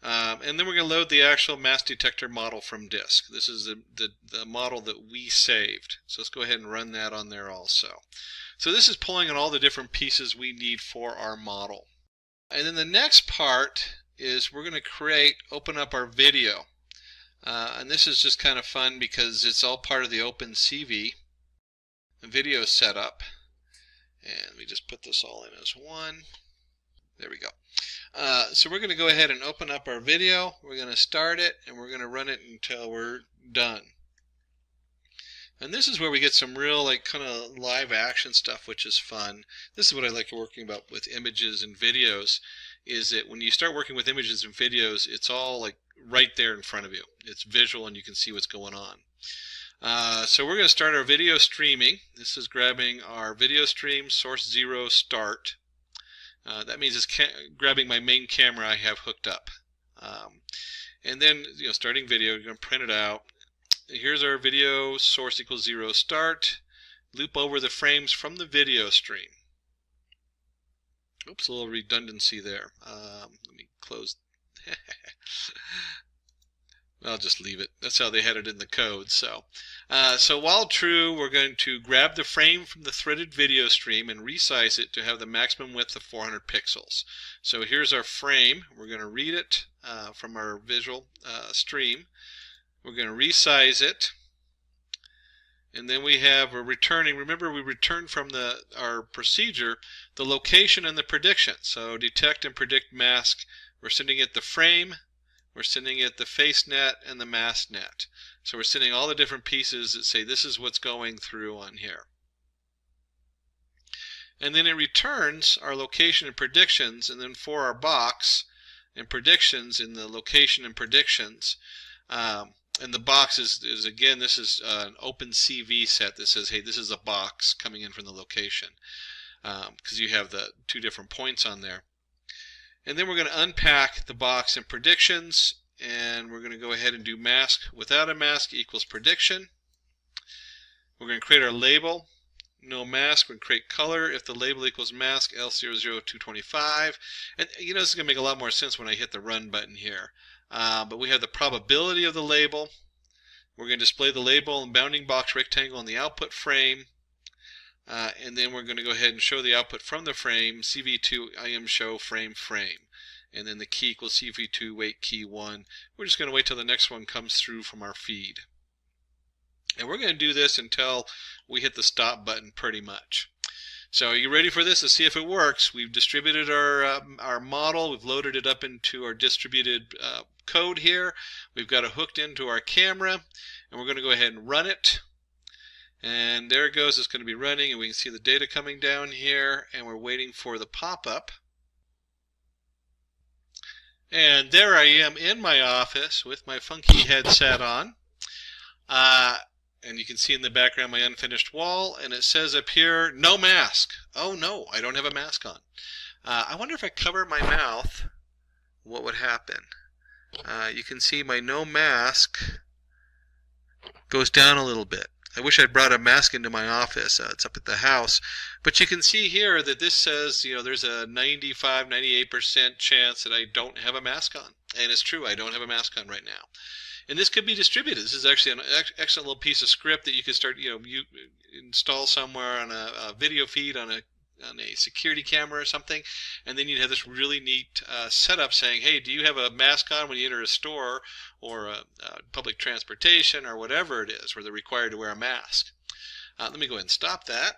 And then we're going to load the actual mass detector model from disk. This is the model that we saved. So let's go ahead and run that on there also. So this is pulling on all the different pieces we need for our model. And then the next part is we're going to open up our video. And this is just kind of fun because it's all part of the OpenCV video setup. And let me just put this all in as one. There we go. So we're going to go ahead and open up our video. We're going to start it and we're going to run it until we're done. And this is where we get some real kind of live action stuff, which is fun. This is what I like working about with images and videos, is that when you start working with images and videos, it's all right there in front of you. It's visual and you can see what's going on. So we're going to start our video streaming. This is grabbing our video stream source 0 start. That means it's grabbing my main camera I have hooked up. And then, starting video, you're going to print it out. Here's our video source equals 0 start. Loop over the frames from the video stream. Oops, a little redundancy there. Let me close. I'll just leave it. That's how they had it in the code. So while true, we're going to grab the frame from the threaded video stream and resize it to have the maximum width of 400 pixels. So here's our frame. We're going to read it from our visual stream. We're going to resize it. And then we're returning. Remember, we returned from our procedure the location and the prediction. So detect and predict mask. We're sending it the frame. We're sending it the face net and the mask net. So we're sending all the different pieces that say this is what's going through on here. And then it returns our location and predictions, and then for our box and predictions in the location and predictions. And the box is again, this is an OpenCV set that says, hey, this is a box coming in from the location, because you have the two different points on there. And then we're going to unpack the box and predictions, and we're going to go ahead and do mask without a mask equals prediction. We're going to create our label, no mask. We're going to create color if the label equals mask L00225. And this is going to make a lot more sense when I hit the run button here. But we have the probability of the label. We're going to display the label and bounding box rectangle in the output frame. And then we're going to go ahead and show the output from the frame, CV2 IM show frame. And then the key equals CV2 wait key 1. We're just going to wait till the next one comes through from our feed. And we're going to do this until we hit the stop button pretty much. So are you ready for this? Let's see if it works. We've distributed our model. We've loaded it up into our distributed code here. We've got it hooked into our camera. And we're going to go ahead and run it. And there it goes. It's going to be running, and we can see the data coming down here, and we're waiting for the pop-up. And there I am in my office with my funky headset on. And you can see in the background my unfinished wall, and it says up here, no mask. Oh no, I don't have a mask on. I wonder if I cover my mouth, what would happen? You can see my no mask goes down a little bit. I wish I'd brought a mask into my office. It's up at the house. But you can see here that this says, there's a 95, 98% chance that I don't have a mask on. And it's true, I don't have a mask on right now. And this could be distributed. This is actually an excellent little piece of script that you can start, you install somewhere on a video feed on a security camera or something, and then you'd have this really neat setup saying, hey, do you have a mask on when you enter a store or public transportation or whatever it is where they're required to wear a mask. Let me go ahead and stop that.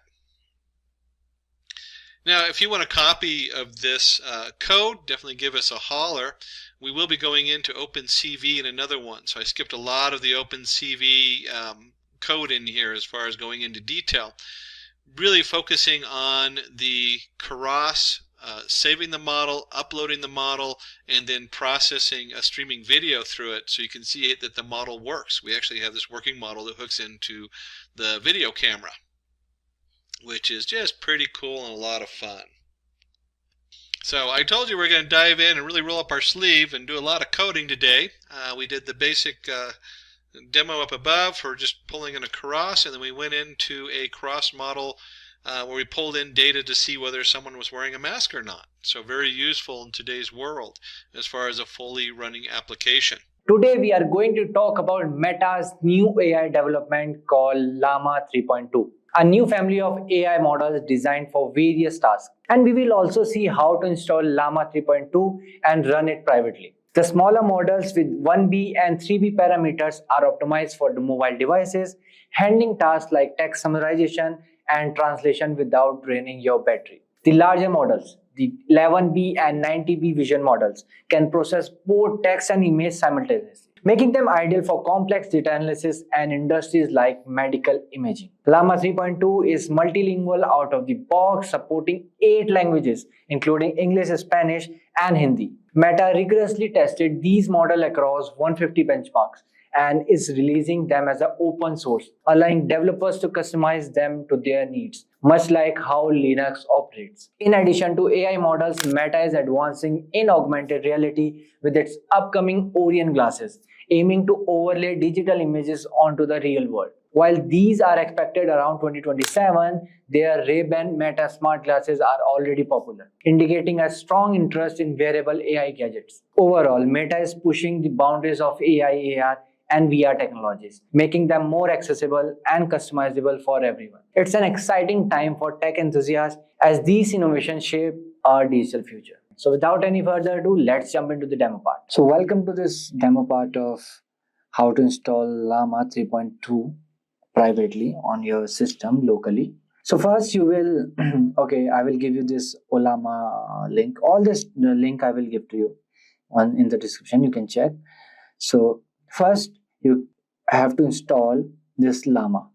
Now, if you want a copy of this code, definitely give us a holler. We will be going into OpenCV in another one, so I skipped a lot of the OpenCV code in here as far as going into detail. Really focusing on the Keras, saving the model, uploading the model, and then processing a streaming video through it so you can see that the model works. We actually have this working model that hooks into the video camera, which is just pretty cool and a lot of fun. So I told you we're going to dive in and really roll up our sleeve and do a lot of coding today. We did the basic demo up above for just pulling in a Keras, and then we went into a cross model where we pulled in data to see whether someone was wearing a mask or not. So very useful in today's world as far as a fully running application. Today we are going to talk about Meta's new AI development called Llama 3.2, a new family of AI models designed for various tasks. And we will also see how to install Llama 3.2 and run it privately. The smaller models with 1B and 3B parameters are optimized for the mobile devices, handling tasks like text summarization and translation without draining your battery. The larger models, the 11B and 90B vision models, can process both text and image simultaneously, making them ideal for complex data analysis and industries like medical imaging. Llama 3.2 is multilingual out of the box, supporting 8 languages, including English, Spanish, and Hindi. Meta rigorously tested these models across 150 benchmarks and is releasing them as an open source, allowing developers to customize them to their needs, much like how Linux operates. In addition to AI models, Meta is advancing in augmented reality with its upcoming Orion glasses, aiming to overlay digital images onto the real world. While these are expected around 2027, their Ray-Ban Meta smart glasses are already popular, indicating a strong interest in wearable AI gadgets. Overall, Meta is pushing the boundaries of AI, AR, and VR technologies, making them more accessible and customizable for everyone. It's an exciting time for tech enthusiasts as these innovations shape our digital future. So without any further ado, let's jump into the demo part. So welcome to this demo part of how to install Llama 3.2 privately on your system locally. So first you will, okay, I will give you this Olama link. All this link I will give to you in the description. You can check. So first you have to install this Llama.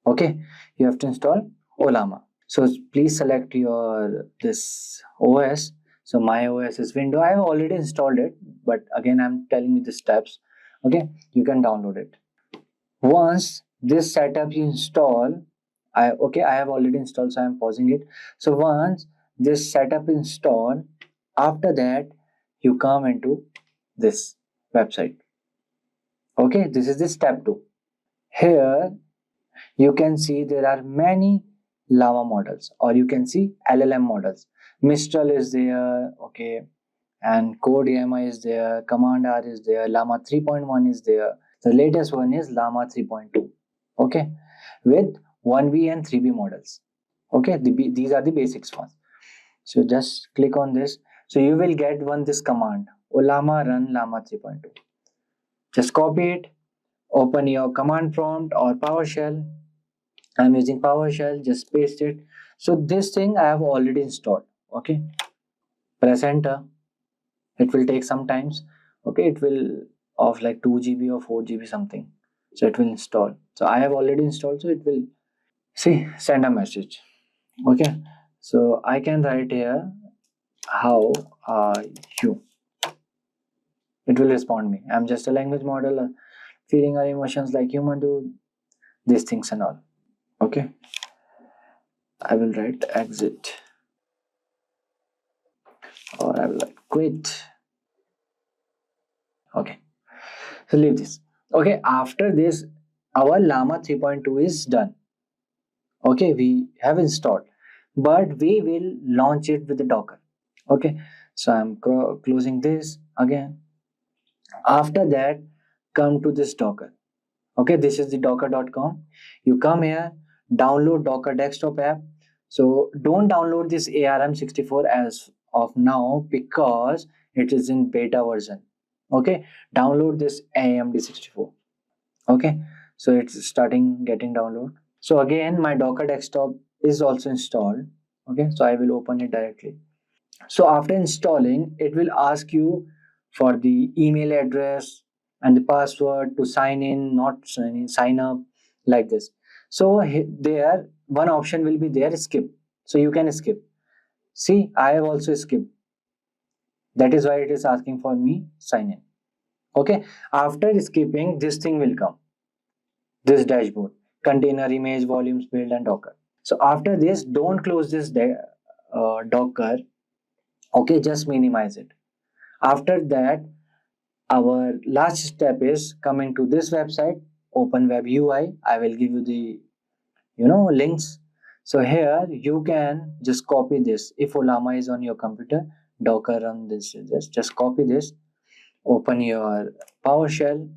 Okay, you have to install Olama. So please select your this OS. So my OS is Windows. I have already installed it, but again I'm telling you the steps. Okay, you can download it. Once this setup you install, I have already installed, so I am pausing it. So once this setup install, after that you come into this website. Okay, this is the step 2. Here you can see there are many Llama models, or you can see LLM models. Mistral is there, okay, and Code AMI is there, Command R is there, Llama 3.1 is there. The latest one is Llama 3.2, okay, with 1B and 3B models. Okay, these are the basics ones. So just click on this. So you will get this command, Olama run Llama 3.2. Just copy it, open your command prompt or PowerShell. I'm using PowerShell, just paste it. So this thing I have already installed. Okay, press enter. It will take some times. Okay, it will of like 2 GB or 4 GB something. So it will install. So I have already installed, so it will send a message. Okay, so I can write here, how are you? It will respond me. I'm just a language model, feeling our emotions like human do, these things and all. Okay, I will write exit, or I will write quit. Okay, so leave this. Okay, after this our Llama 3.2 is done. Okay, we have installed, but we will launch it with the Docker. Okay, so I'm closing this again. After that, come to this Docker. Okay, this is the docker.com. You come here, download Docker desktop app. So don't download this ARM64 as of now because it is in beta version. Okay, download this AMD64. Okay, so it's getting download. So again, my Docker desktop is also installed. Okay, so I will open it directly. So after installing, it will ask you for the email address and the password to sign in, not sign in, sign up, like this. So there one option will be there, skip. So you can skip. See, I have also skipped. That is why it is asking for me sign in. Okay, after skipping, this thing will come. This dashboard, container, image, volumes, build, and Docker. So after this, don't close this Docker. Okay, just minimize it. After that, our last step is coming to this website, open web UI. I will give you the links. So here you can just copy this. If Lama is on your computer, Docker run this. Just copy this. Open your PowerShell,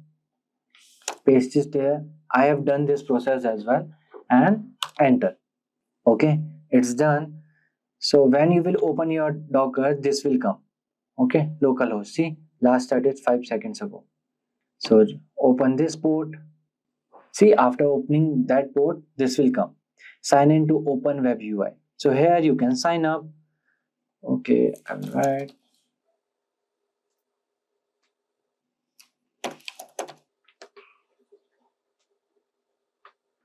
paste it there. I have done this process as well, and enter. Okay, it's done. So when you will open your Docker, this will come. Okay, localhost. See, last started 5 seconds ago. So open this port. See, after opening that port, this will come. Sign in to Open Web UI. So here you can sign up. Okay, alright.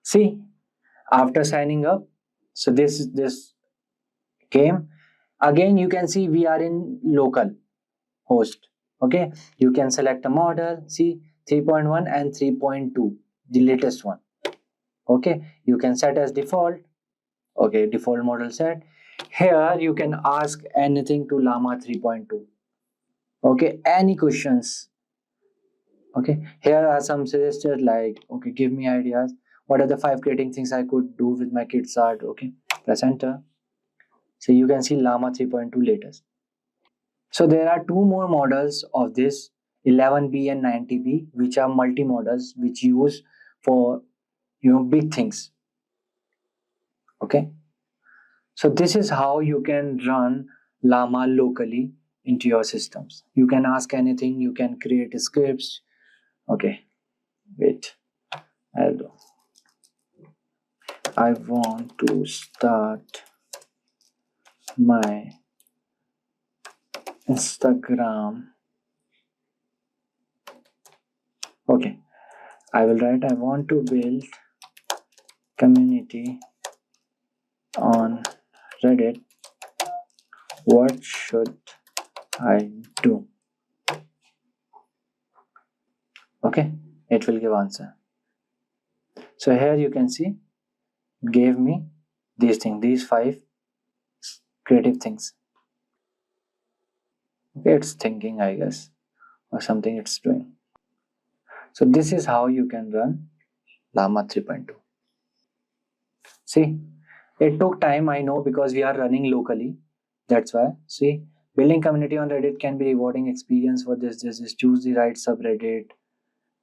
See, after signing up, so this came. Again, you can see we are in local host. Okay, you can select a model. See, 3.1 and 3.2, the latest one. Okay, you can set as default. Okay, default model set. Here you can ask anything to Llama 3.2. Okay, any questions. Okay, here are some suggested, like, okay, give me ideas. What are the 5 creating things I could do with my kids art? Okay, press enter. So you can see Llama 3.2 latest. So there are 2 more models of this, 11B and 90B, which are multi-models which use for big things. Okay, so this is how you can run Llama locally into your systems. You can ask anything, you can create scripts. Okay, wait, I want to start my Instagram. Okay, I will write I want to build community on Reddit. What should I do? Okay, it will give answer. So here you can see, gave me these things, these 5 creative things. Okay, it's thinking, I guess, or something it's doing. So this is how you can run Llama 3.2. See, it took time, I know, because we are running locally. That's why. See, building community on Reddit can be rewarding experience for this. This is choose the right subreddit.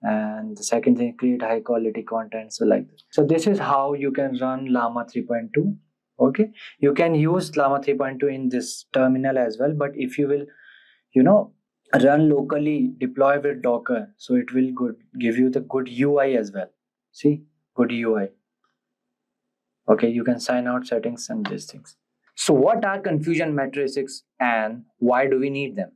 And the second thing, create high quality content. So like this. So this is how you can run Llama 3.2. Okay, you can use Llama 3.2 in this terminal as well. But if you will, run locally, deploy with Docker, so it will give you the good UI as well. See, good UI. Okay, you can sign out settings and these things. So what are confusion matrices and why do we need them?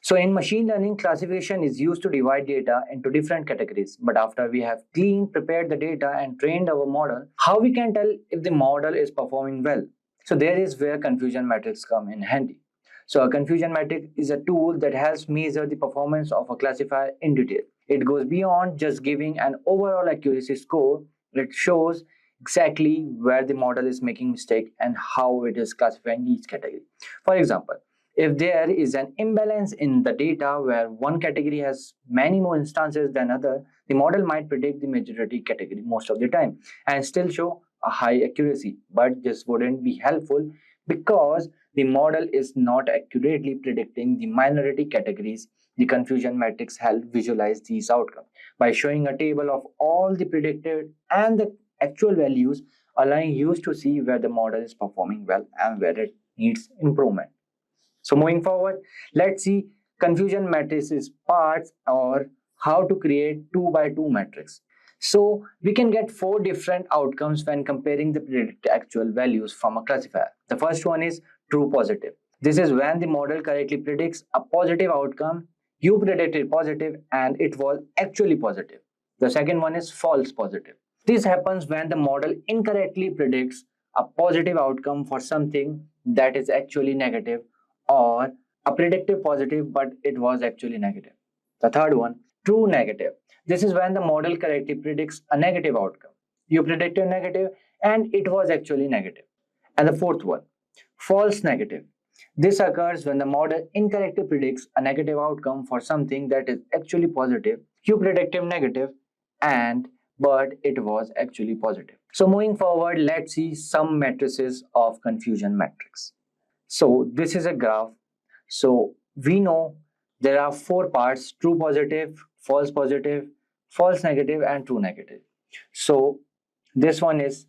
So in machine learning, classification is used to divide data into different categories. But after we have prepared the data and trained our model, how we can tell if the model is performing well? So there is where confusion matrix come in handy. So a confusion matrix is a tool that helps measure the performance of a classifier in detail. It goes beyond just giving an overall accuracy score. It shows exactly where the model is making mistake and how it is classifying each category. For example, if there is an imbalance in the data where one category has many more instances than other, the model might predict the majority category most of the time and still show a high accuracy. But this wouldn't be helpful because the model is not accurately predicting the minority categories. The confusion matrix helps visualize these outcomes by showing a table of all the predicted and the actual values, allowing you to see where the model is performing well and where it needs improvement. So moving forward, let's see confusion matrices parts or how to create 2 by 2 matrix. So we can get 4 different outcomes when comparing the predicted actual values from a classifier. The first one is true positive. This is when the model correctly predicts a positive outcome. You predicted positive and it was actually positive. The second one is false positive. This happens when the model incorrectly predicts a positive outcome for something that is actually negative, or a predictive positive but it was actually negative. The third one, true negative. This is when the model correctly predicts a negative outcome. You predicted negative and it was actually negative. And the fourth one, false negative. This occurs when the model incorrectly predicts a negative outcome for something that is actually positive. You predicted negative and but it was actually positive. So moving forward, let's see some matrices of confusion matrix. So this is a graph. So we know there are 4 parts: true positive, false negative, and true negative. So this one is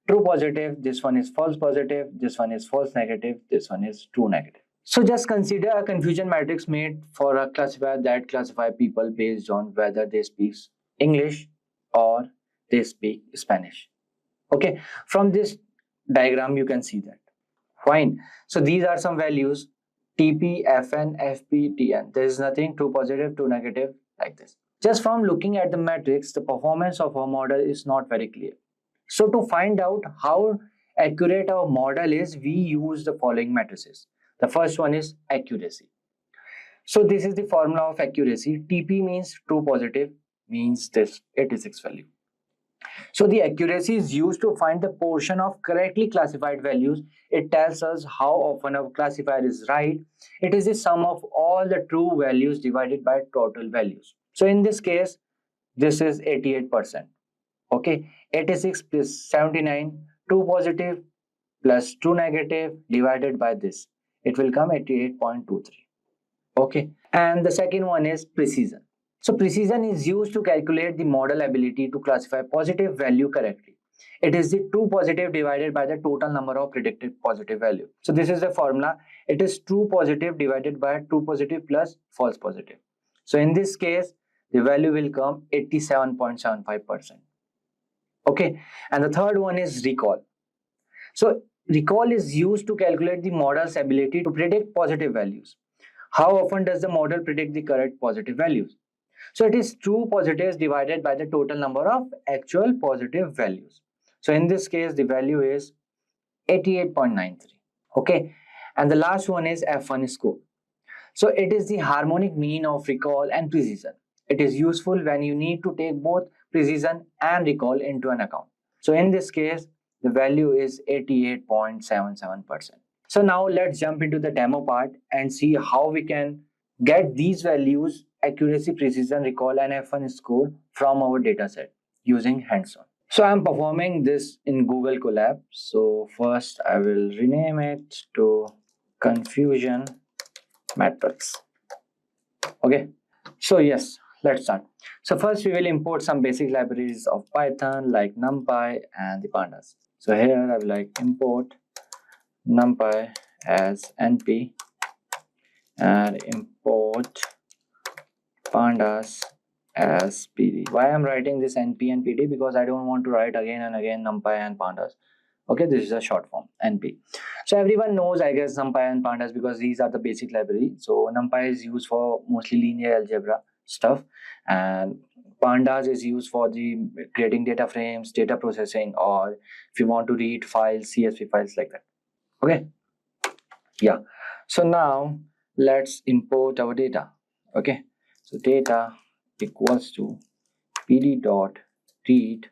true positive, this one is false positive, this one is false negative, this one is true negative. So just consider a confusion matrix made for a classifier that classify people based on whether they speak English or they speak Spanish. Okay, from this diagram you can see that. Fine. So these are some values: TP, FN, FP, TN. There is nothing true positive, true negative like this. Just from looking at the matrix, the performance of our model is not very clear. So to find out how accurate our model is, we use the following matrices. The first one is accuracy. So this is the formula of accuracy. TP means true positive, means this 86 value. So the accuracy is used to find the portion of correctly classified values. It tells us how often a classifier is right. It is the sum of all the true values divided by total values. So in this case, this is 88%. Okay, 86 plus 79, true positive plus true negative divided by this. It will come 88.23. Okay, and the second one is precision. So precision is used to calculate the model ability to classify positive value correctly. It is the true positive divided by the total number of predicted positive value. So this is the formula. It is true positive divided by true positive plus false positive. So in this case, the value will come 87.75%. Okay, and the third one is recall. So recall is used to calculate the model's ability to predict positive values. How often does the model predict the correct positive values? So it is true positives divided by the total number of actual positive values. So in this case, the value is 88.93. Okay, and the last one is F1 score. So it is the harmonic mean of recall and precision. It is useful when you need to take both precision and recall into an account. So in this case, the value is 88.77%. So now let's jump into the demo part and see how we can get these values: accuracy, precision, recall, and F1 score from our dataset using hands-on. So I'm performing this in Google Colab. So first I will rename it to confusion matrix. Okay, so yes, let's start. So first we will import some basic libraries of Python like NumPy and the pandas. So here I will like import NumPy as np and import pandas as pd. Why I'm writing this np and pd? Because I don't want to write again and again NumPy and pandas. Okay, this is a short form, np. So everyone knows, I guess, NumPy and pandas because these are the basic library. So NumPy is used for mostly linear algebra stuff, and pandas is used for the creating data frames, data processing, or if you want to read files, csv files like that. Okay, yeah. So now let's import our data. Okay, so data equals to pd dot read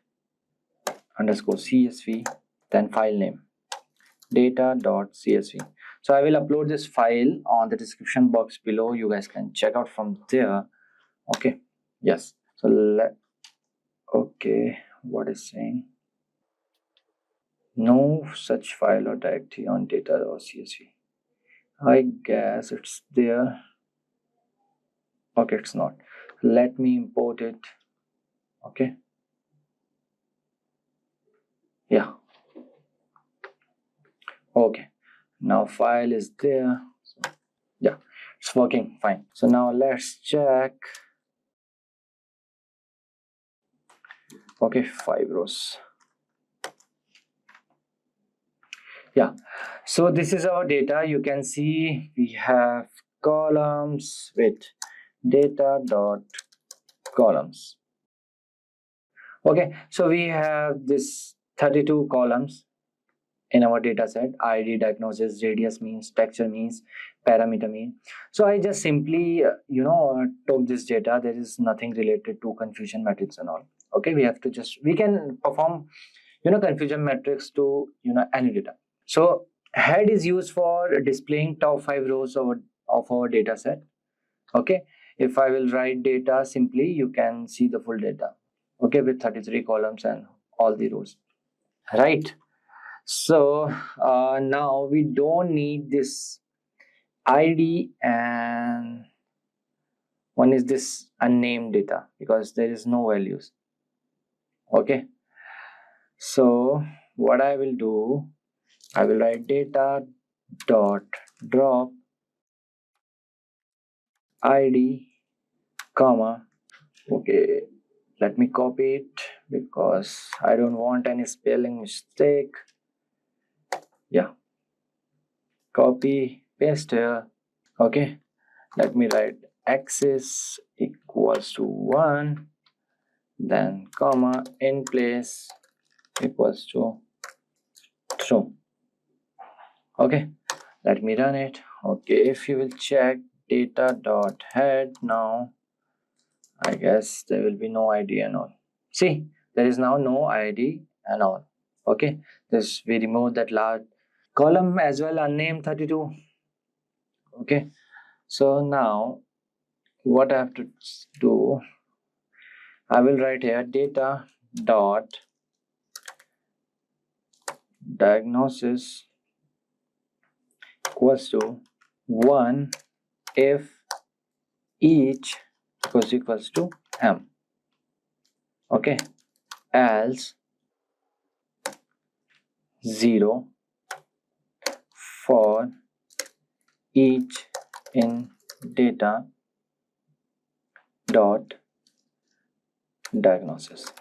underscore csv, then file name data.csv. So I will upload this file on the description box below. You guys can check out from there. Okay, yes. So okay, what is saying? No such file or directory on data.csv. I guess it's there. Okay, it's not. Let me import it. Okay, yeah. Okay, now file is there. So, yeah, it's working fine. So now let's check. Okay, 5 rows. Yeah, so this is our data. You can see we have columns with data dot columns. Okay, so we have this 32 columns in our data set: id, diagnosis, radius means, texture means, parameter mean. So I just simply took this data. There is nothing related to confusion matrix and all. Okay, we can perform confusion matrix to any data. So head is used for displaying top 5 rows of our data set. Okay, if I will write data simply, you can see the full data. okay, with 33 columns and all the rows, right? So now we don't need this id, and one is this unnamed data because there is no values. Okay, so what I will do, I will write data dot drop id comma. Okay, let me copy it because I don't want any spelling mistake. Yeah, copy paste here. Okay, let me write axis equals to 1, then comma in place equals to true. Okay, let me run it. Okay, if you will check data dot head, now I guess there will be no id and all. See, there is now no id and all. Okay, this we remove that large column as well, unnamed 32. Okay, so now what I have to do, I will write here data dot diagnosis equals to 1 if each equals to m. Okay, else 0 for each in data dot diagnosis.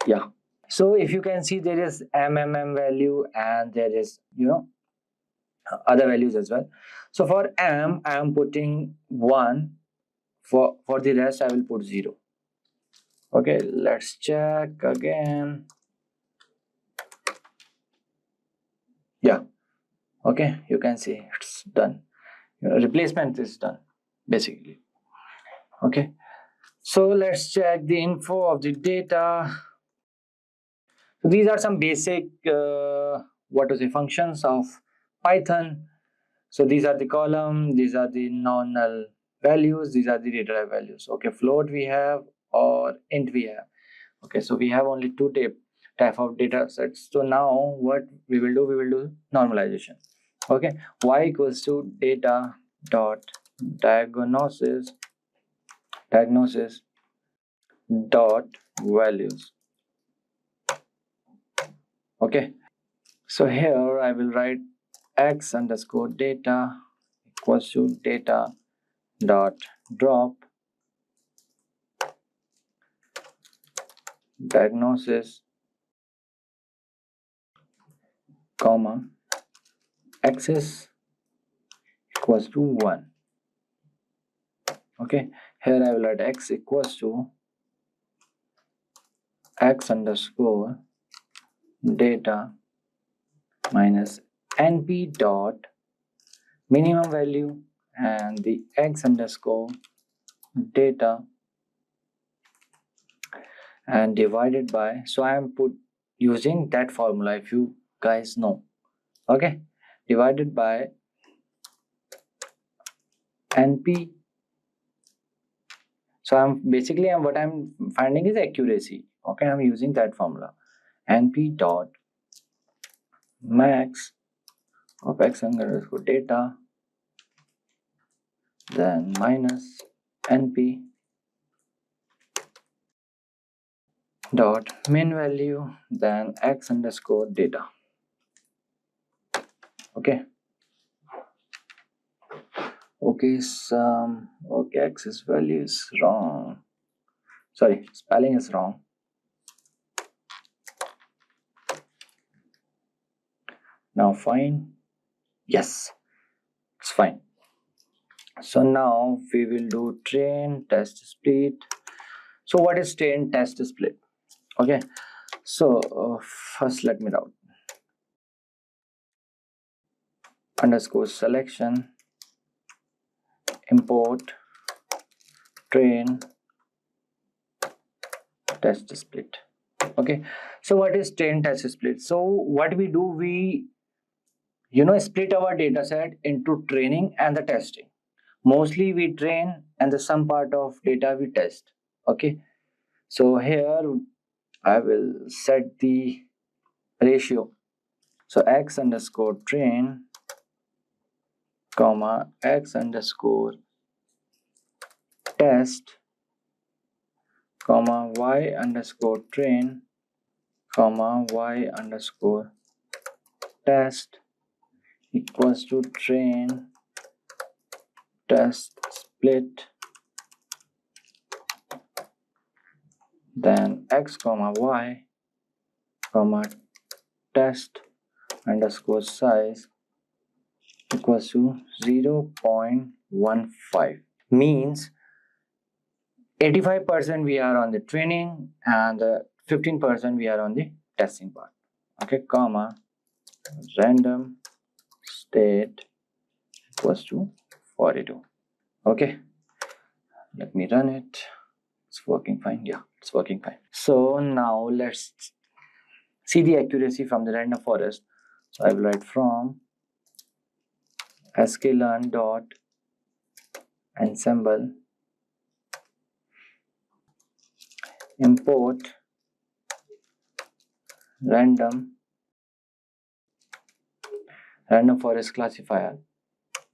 Yeah, so if you can see, there is mmm value and there is other values as well. So for m I am putting 1, for the rest I will put 0. Okay, let's check again. Yeah, okay, you can see it's done. Replacement is done basically. Okay, so let's check the info of the data. So these are some basic functions of Python. So these are the column, these are the non-null values, these are the data type values. Okay, float we have or int we have. Okay, so we have only two type of data sets. So now what we will do normalization. Okay, y equals to data dot diagnosis dot values. Okay, so here I will write x underscore data equals to data dot drop diagnosis comma axis equals to 1. Okay, here I will write x equals to x underscore data minus np dot minimum value and the x underscore data and divided by, so I am using that formula if you guys know. Okay, divided by np. So what I'm finding is accuracy. Okay, I'm using that formula, np dot max of x underscore data, then minus np dot min value, then x underscore data. Okay, axis value is wrong, sorry, spelling is wrong. Now fine, yes, it's fine. So now we will do train test split. So what is train test split? Okay, so first let me write underscore selection import train test split. Okay, so what is train test split? So what we do, we split our data set into training and the testing. mostly we train and the some part of data we test. Okay, so here I will set the ratio. So x underscore train comma x underscore test comma y underscore train comma y underscore test equals to train test split, then x comma y comma test underscore size equals to 0.15. Means 85% we are on the training and 15% we are on the testing part. Okay, comma random state equals to 42. Okay, let me run it. It's working fine. Yeah, it's working fine. So now let's see the accuracy from the random forest. So I will write from sklearn dot ensemble import random forest classifier.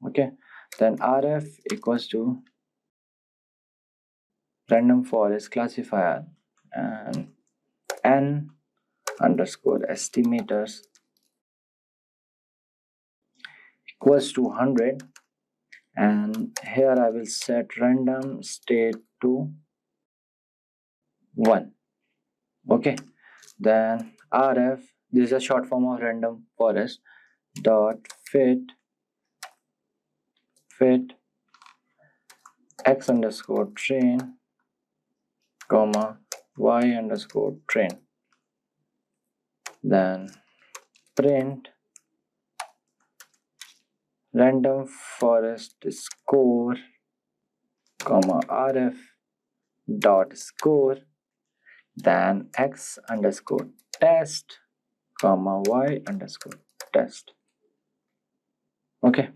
Okay, then rf equals to random forest classifier and n underscore estimators equals to 100, and here I will set random state to 1. Okay, then rf, this is a short form of random forest, dot fit x underscore train comma y underscore train, then print random forest score comma rf dot score, then x underscore test comma y underscore test. Okay,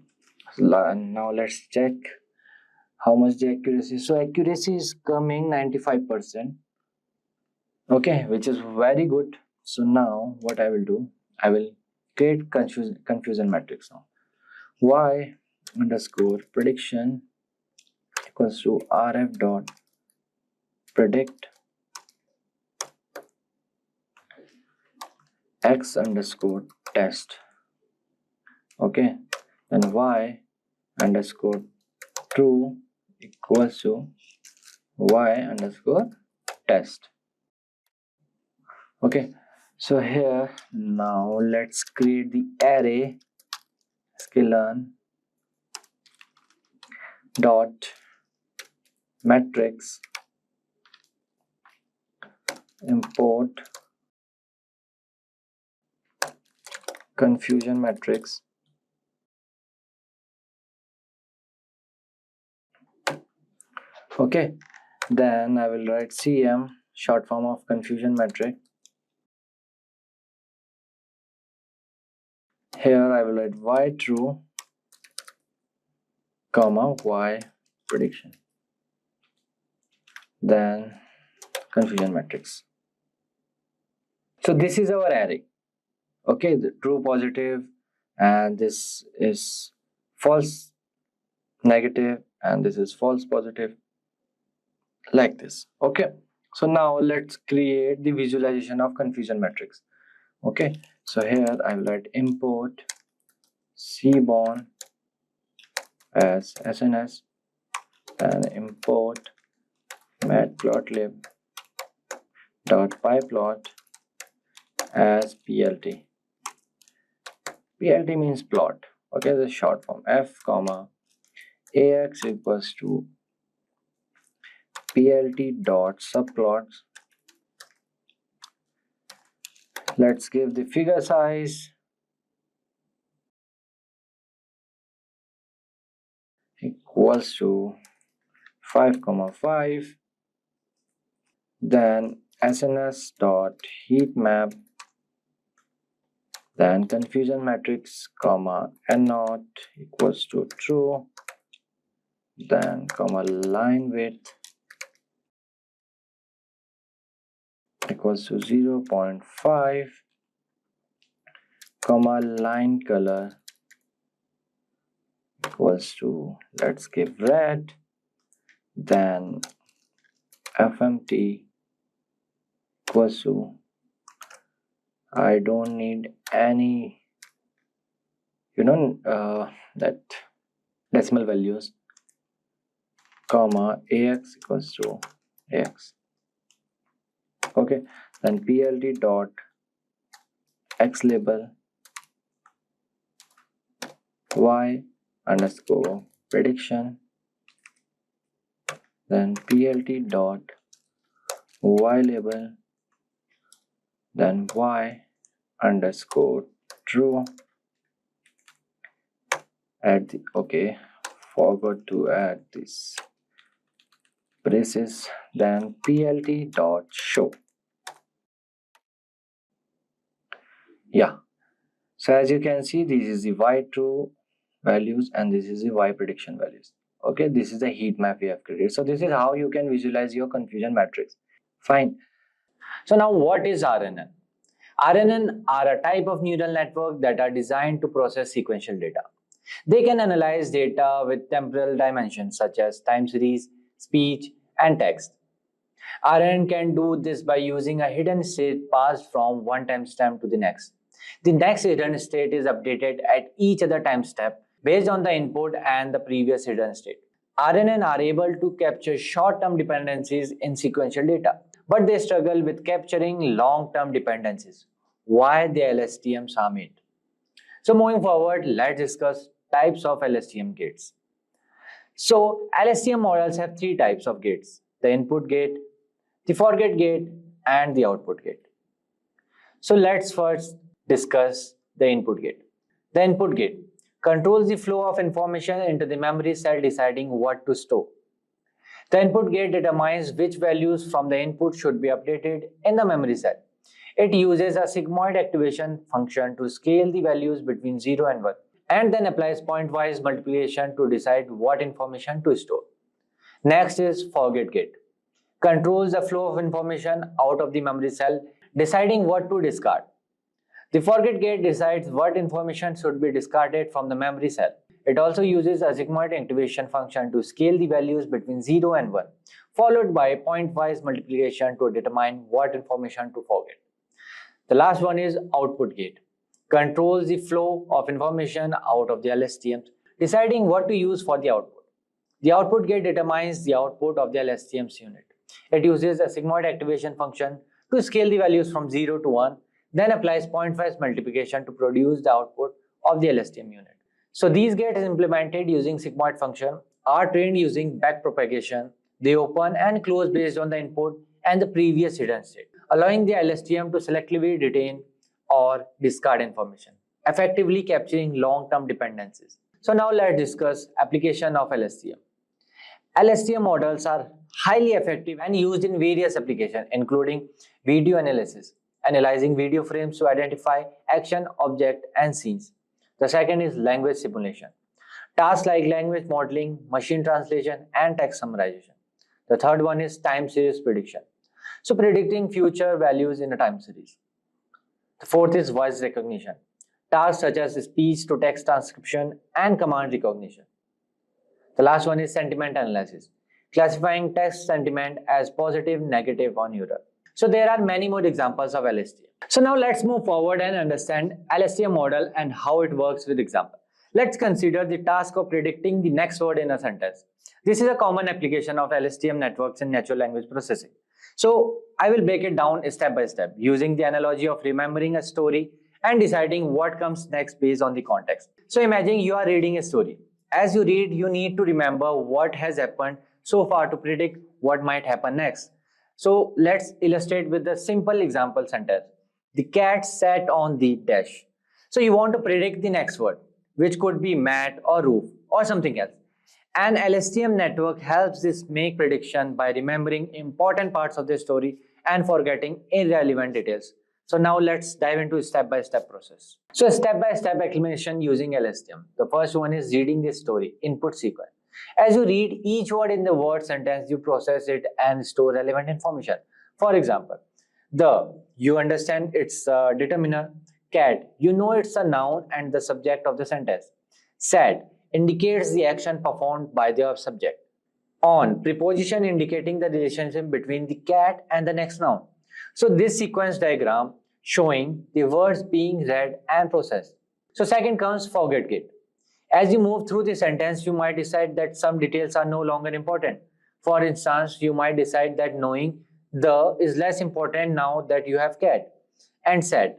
now let's check how much the accuracy. So accuracy is coming 95%. Okay, which is very good. So now what I will do, I will create confusion matrix now. Y underscore prediction equals to rf dot predict x underscore test. Okay, then y underscore true equals to y underscore test. Okay, so here now let's create the array sklearn dot matrix import confusion matrix. Okay, then I will write cm, short form of confusion matrix. Here I will write y true comma y prediction, then confusion matrix. So this is our array. Okay, the true positive, and this is false negative, and this is false positive, like this. Okay, so now let's create the visualization of confusion matrix. Okay, so here I will write import cborn as SNS and import matplotlib dot pyplot as plt. plt means plot. Okay, the short form f comma ax equals to plt dot subplots. Let's give the figure size equals to 5,5. Then SNS dot heat map, then confusion matrix comma n naught equals to true, then comma line width equals to 0.5, comma line color equals to, let's give red, then FMT equals to, I don't need any that decimal values, comma AX equals to AX. Okay, then PLT dot X label Y underscore prediction, then PLT dot Y label, then Y underscore true. Add the, okay, forgot to add this braces, then PLT dot show. Yeah, so as you can see, this is the Y true values and this is the Y prediction values. Okay, this is the heat map we have created. So this is how you can visualize your confusion matrix. Fine. So now what is RNN? RNN are a type of neural network that are designed to process sequential data. They can analyze data with temporal dimensions such as time series, speech, and text. RNN can do this by using a hidden state passed from one timestamp to the next. The next hidden state is updated at each other time step based on the input and the previous hidden state. RNN are able to capture short-term dependencies in sequential data, but they struggle with capturing long-term dependencies. Why the LSTMs are made? So moving forward, let's discuss types of LSTM gates. So LSTM models have three types of gates: the input gate, the forget gate, and the output gate. So let's first discuss the input gate. The input gate controls the flow of information into the memory cell, deciding what to store. The input gate determines which values from the input should be updated in the memory cell. It uses a sigmoid activation function to scale the values between 0 and 1, and then applies pointwise multiplication to decide what information to store. Next is forget gate. Controls the flow of information out of the memory cell, deciding what to discard. The forget gate decides what information should be discarded from the memory cell. It also uses a sigmoid activation function to scale the values between 0 and 1, followed by pointwise multiplication to determine what information to forget. The last one is output gate. Controls the flow of information out of the LSTMs, deciding what to use for the output. The output gate determines the output of the LSTM's unit. It uses a sigmoid activation function to scale the values from 0 to 1, then applies pointwise multiplication to produce the output of the LSTM unit. So these gates implemented using sigmoid function are trained using backpropagation. They open and close based on the input and the previous hidden state, allowing the LSTM to selectively retain or discard information, effectively capturing long-term dependencies. So now let's discuss application of LSTM. LSTM models are highly effective and used in various applications, including video analysis, analyzing video frames to identify action, object, and scenes. The second is language simulation, tasks like language modeling, machine translation, and text summarization. The third one is time series prediction, so predicting future values in a time series. The fourth is voice recognition, tasks such as speech to text transcription and command recognition. The last one is sentiment analysis, classifying text sentiment as positive, negative, or neutral. So there are many more examples of LSTM. So now let's move forward and understand LSTM model and how it works with example. Let's consider the task of predicting the next word in a sentence. This is a common application of LSTM networks in natural language processing. So I will break it down step by step using the analogy of remembering a story and deciding what comes next based on the context. So imagine you are reading a story. As you read, you need to remember what has happened so far to predict what might happen next. So let's illustrate with a simple example sentence. The cat sat on the dash. So you want to predict the next word, which could be mat or roof or something else. An LSTM network helps this make prediction by remembering important parts of the story and forgetting irrelevant details. So now let's dive into a step-by-step process. So step-by-step explanation using LSTM. The first one is reading the story, input sequence. As you read each word in the word sentence, you process it and store relevant information. For example, you understand it's a determiner. Cat, you know it's a noun and the subject of the sentence. Sad indicates the action performed by the subject. On, preposition indicating the relationship between the cat and the next noun. So this sequence diagram showing the words being read and processed. So second comes forget get. As you move through the sentence, you might decide that some details are no longer important. For instance, you might decide that knowing the is less important now that you have cat and said.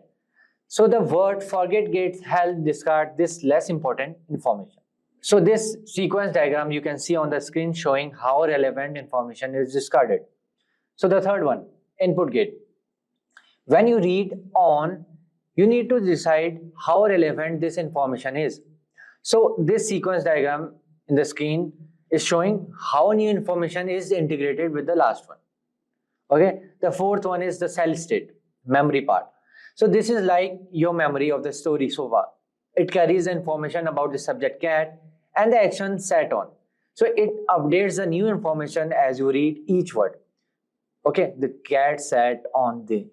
So the word forget get help discard this less important information. So this sequence diagram you can see on the screen showing how relevant information is discarded. So the third one, input get. When you read on, you need to decide how relevant this information is. So this sequence diagram in the screen is showing how new information is integrated with the last one. Okay, the fourth one is the cell state, memory part. So this is like your memory of the story so far. It carries the information about the subject cat and the action sat on. So it updates the new information as you read each word. Okay, the cat sat on the,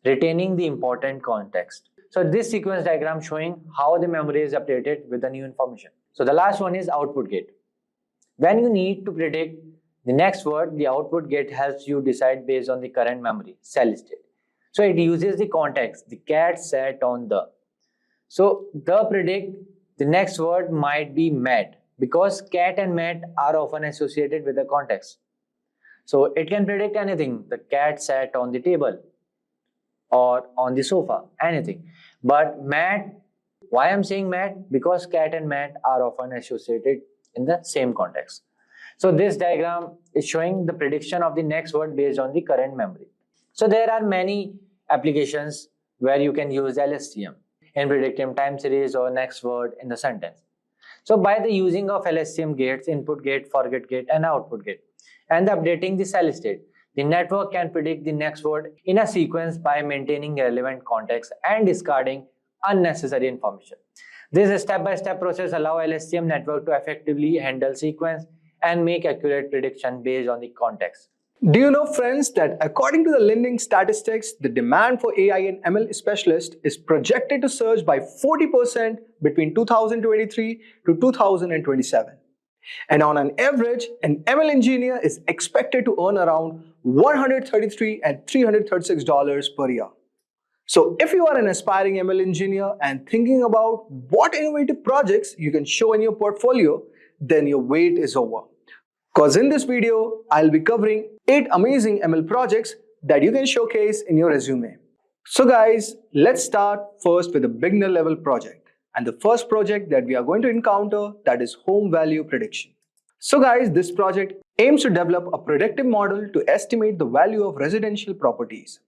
retaining the important context. So this sequence diagram showing how the memory is updated with the new information. So the last one is output gate. When you need to predict the next word, the output gate helps you decide based on the current memory, cell state. So it uses the context, the cat sat on the. So the predict the next word might be mat because cat and mat are often associated with the context. So it can predict anything. The cat sat on the table or on the sofa, anything. But mat, why I'm saying mat? Because cat and mat are often associated in the same context. So this diagram is showing the prediction of the next word based on the current memory. So there are many applications where you can use LSTM in predicting time series or next word in the sentence. So by the using of LSTM gates, input gate, forget gate and output gate, and updating the cell state, the network can predict the next word in a sequence by maintaining relevant context and discarding unnecessary information. This step-by-step process allows LSTM network to effectively handle sequence and make accurate prediction based on the context. Do you know, friends, that according to the lending statistics, the demand for AI and ML specialists is projected to surge by 40% between 2023 to 2027. And on an average, an ML engineer is expected to earn around $133 and $336 per year. So if you are an aspiring ML engineer and thinking about what innovative projects you can show in your portfolio, then your wait is over. Because in this video, I'll be covering 8 amazing ML projects that you can showcase in your resume. So guys, let's start first with a beginner level project. And the first project that we are going to encounter, that is home value prediction. So guys, this project aims to develop a predictive model to estimate the value of residential properties.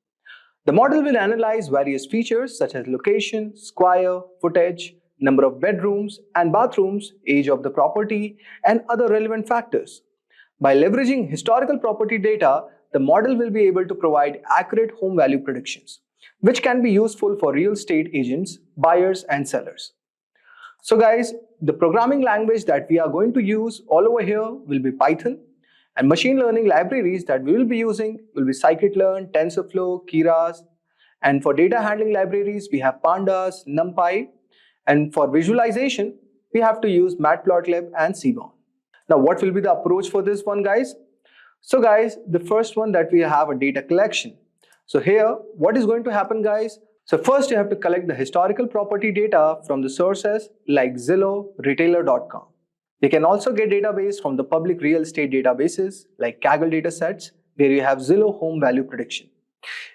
The model will analyze various features such as location, square, footage, number of bedrooms and bathrooms, age of the property, and other relevant factors. By leveraging historical property data, the model will be able to provide accurate home value predictions, which can be useful for real estate agents, buyers, and sellers. So guys, the programming language that we are going to use all over here will be Python, and machine learning libraries that we will be using will be scikit-learn, TensorFlow, Keras, and for data handling libraries we have Pandas, NumPy, and for visualization we have to use Matplotlib and Seaborn. Now what will be the approach for this one, guys? So guys, the first one that we have a data collection. So here what is going to happen, guys? So first you have to collect the historical property data from the sources like Zillow, retailer.com. You can also get database from the public real estate databases like Kaggle datasets where you have Zillow home value prediction.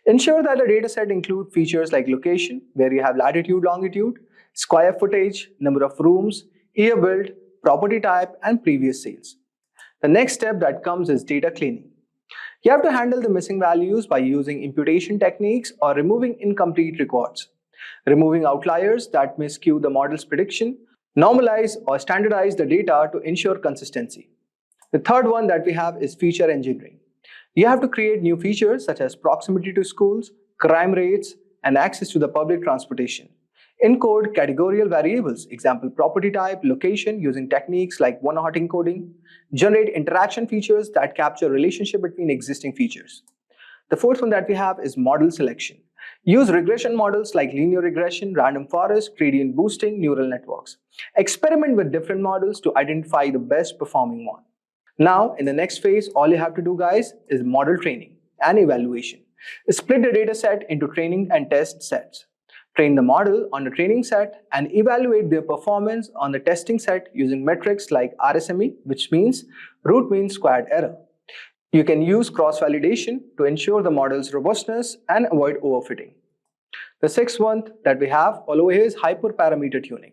Ensure that the dataset include features like location where you have latitude, longitude, square footage, number of rooms, year built, property type, and previous sales. The next step that comes is data cleaning. You have to handle the missing values by using imputation techniques or removing incomplete records, removing outliers that may skew the model's prediction, normalize or standardize the data to ensure consistency. The third one that we have is feature engineering. You have to create new features such as proximity to schools, crime rates, and access to the public transportation. Encode categorical variables, example property type, location, using techniques like one-hot encoding. Generate interaction features that capture relationship between existing features. The fourth one that we have is model selection. Use regression models like linear regression, random forest, gradient boosting, neural networks. Experiment with different models to identify the best performing one. Now, in the next phase, all you have to do, guys, is model training and evaluation. Split the data set into training and test sets. Train the model on the training set and evaluate their performance on the testing set using metrics like RSME, which means root mean squared error. You can use cross-validation to ensure the model's robustness and avoid overfitting. The sixth one that we have all over here is hyperparameter tuning.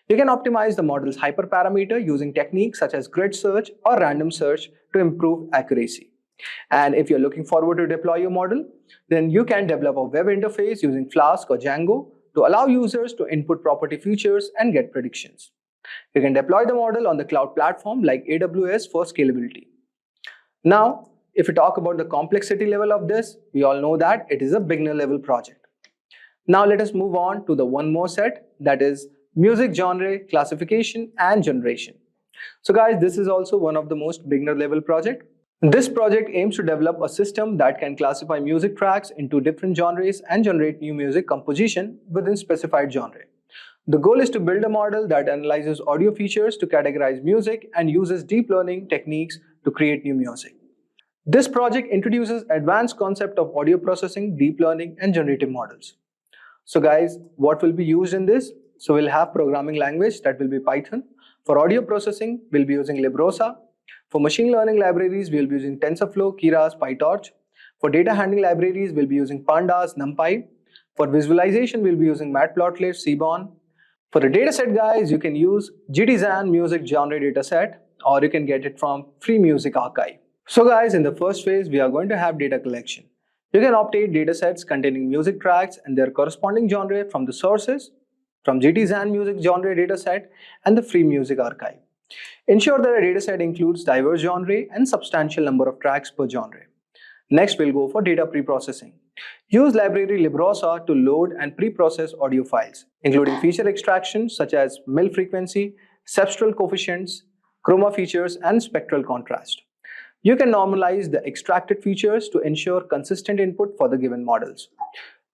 You can optimize the model's hyperparameter using techniques such as grid search or random search to improve accuracy. And if you're looking forward to deploy your model, then you can develop a web interface using Flask or Django to allow users to input property features and get predictions. You can deploy the model on the cloud platform like AWS for scalability. Now, if we talk about the complexity level of this, we all know that it is a beginner level project. Now let us move on to the one more set, that is music genre classification and generation. So guys, this is also one of the most beginner level project. This project aims to develop a system that can classify music tracks into different genres and generate new music composition within specified genre. The goal is to build a model that analyzes audio features to categorize music and uses deep learning techniques to create new music. This project introduces advanced concept of audio processing, deep learning, and generative models. So guys, what will be used in this? So we'll have programming language that will be Python. For audio processing, we'll be using Librosa. For machine learning libraries, we'll be using TensorFlow, Keras, PyTorch. For data handling libraries, we'll be using Pandas, NumPy. For visualization, we'll be using Matplotlib, Seaborn. For the dataset, guys, you can use GTZan music genre dataset, or you can get it from Free Music Archive. So guys, in the first phase, we are going to have data collection. You can obtain datasets containing music tracks and their corresponding genre from the sources, from GTZan music genre dataset and the Free Music Archive. Ensure that a dataset includes diverse genre and substantial number of tracks per genre. Next, we'll go for data preprocessing. Use library Librosa to load and preprocess audio files, including feature extractions such as mil frequency, cepstral coefficients, chroma features, and spectral contrast. You can normalize the extracted features to ensure consistent input for the given models.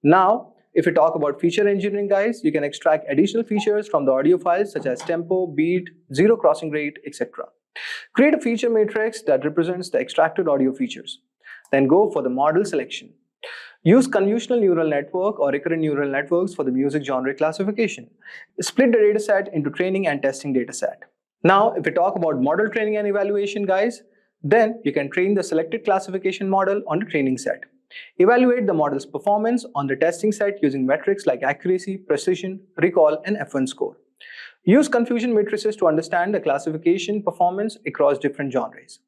Now, if we talk about feature engineering, guys, you can extract additional features from the audio files such as tempo, beat, zero crossing rate, etc. Create a feature matrix that represents the extracted audio features. Then go for the model selection. Use convolutional neural network or recurrent neural networks for the music genre classification. Split the dataset into training and testing dataset. Now, if we talk about model training and evaluation, guys, then you can train the selected classification model on the training set. Evaluate the model's performance on the testing set using metrics like accuracy, precision, recall, and F1 score. Use confusion matrices to understand the classification performance across different genres.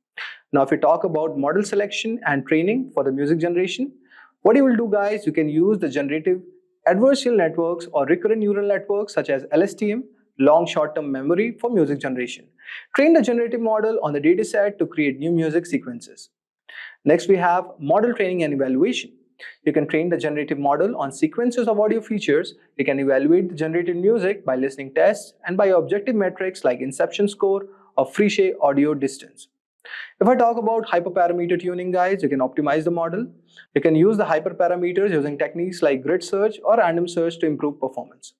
Now, if we talk about model selection and training for the music generation, what you will do, guys, you can use the generative adversarial networks or recurrent neural networks such as LSTM, long short-term memory for music generation. Train the generative model on the dataset to create new music sequences. Next, we have model training and evaluation. You can train the generative model on sequences of audio features. You can evaluate the generated music by listening tests and by objective metrics like inception score or Friche audio distance. If I talk about hyperparameter tuning, guys, you can optimize the model. You can use the hyperparameters using techniques like grid search or random search to improve performance.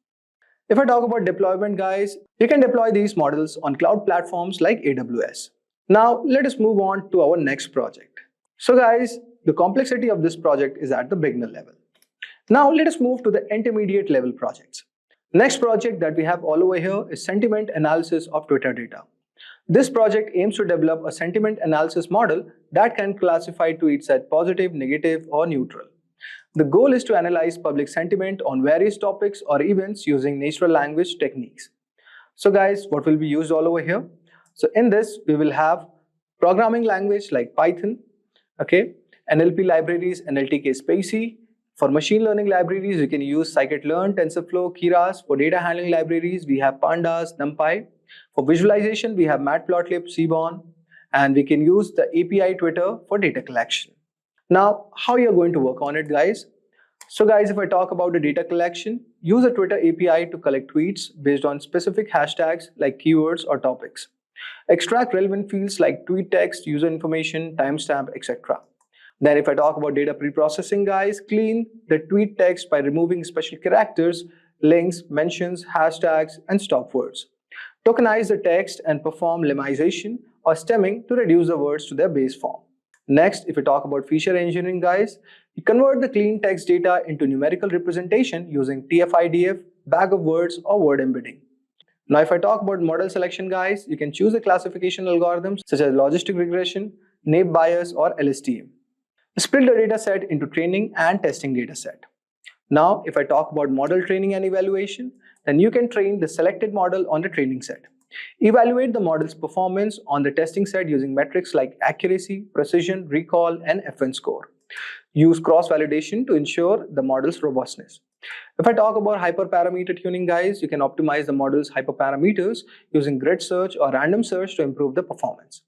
If I talk about deployment, guys, you can deploy these models on cloud platforms like AWS. Now, let us move on to our next project. So guys, the complexity of this project is at the beginner level. Now, let us move to the intermediate level projects. Next project that we have all over here is sentiment analysis of Twitter data. This project aims to develop a sentiment analysis model that can classify tweets as positive, negative, or neutral. The goal is to analyze public sentiment on various topics or events using natural language techniques. So guys, what will be used all over here? So in this, we will have programming language like Python, okay, NLP libraries, NLTK Spacey. For machine learning libraries, you can use scikit-learn, TensorFlow, Keras. For data handling libraries, we have Pandas, NumPy. For visualization, we have Matplotlib, Seaborn, and we can use the API Twitter for data collection. Now, how you're going to work on it, guys? So guys, if I talk about the data collection, use a Twitter API to collect tweets based on specific hashtags like keywords or topics. Extract relevant fields like tweet text, user information, timestamp, etc. Then if I talk about data pre-processing, guys, clean the tweet text by removing special characters, links, mentions, hashtags, and stop words. Tokenize the text and perform lemmaization or stemming to reduce the words to their base form. Next, if we talk about feature engineering, guys, you convert the clean text data into numerical representation using TF-IDF, bag of words, or word embedding. Now, if I talk about model selection, guys, you can choose the classification algorithms such as logistic regression, naive Bayes, or LSTM. Split the data set into training and testing data set. Now, if I talk about model training and evaluation, then you can train the selected model on the training set. Evaluate the model's performance on the testing set using metrics like accuracy, precision, recall, and FN score. Use cross-validation to ensure the model's robustness. If I talk about hyperparameter tuning, guys, you can optimize the model's hyperparameters using grid search or random search to improve the performance.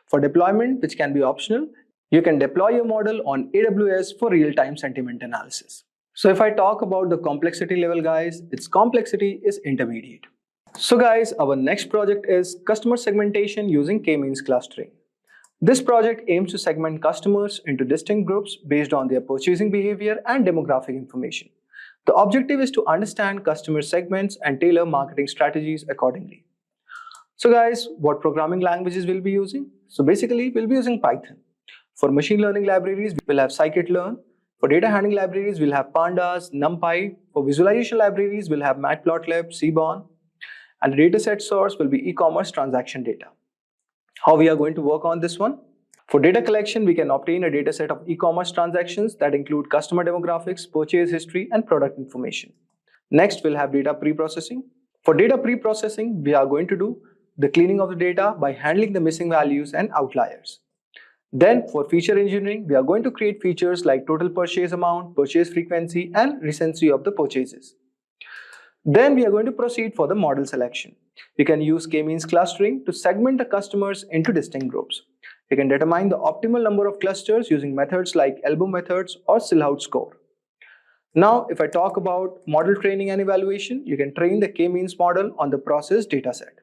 For deployment, which can be optional, you can deploy your model on AWS for real-time sentiment analysis. So if I talk about the complexity level, guys, its complexity is intermediate. So guys, our next project is customer segmentation using k-means clustering. This project aims to segment customers into distinct groups based on their purchasing behavior and demographic information. The objective is to understand customer segments and tailor marketing strategies accordingly. So guys, what programming languages we'll be using? So basically, we'll be using Python. For machine learning libraries, we'll have scikit-learn. For data handling libraries, we'll have pandas, numpy. For visualization libraries, we'll have matplotlib, seaborn. And the dataset source will be e-commerce transaction data. How we are going to work on this one? For data collection, we can obtain a dataset of e-commerce transactions that include customer demographics, purchase history, and product information. Next, we'll have data pre-processing. For data pre-processing, we are going to do the cleaning of the data by handling the missing values and outliers. Then, for feature engineering, we are going to create features like total purchase amount, purchase frequency, and recency of the purchases. Then we are going to proceed for the model selection. You can use k-means clustering to segment the customers into distinct groups. You can determine the optimal number of clusters using methods like elbow methods or Silhouette score. Now, if I talk about model training and evaluation, you can train the k-means model on the processed dataset.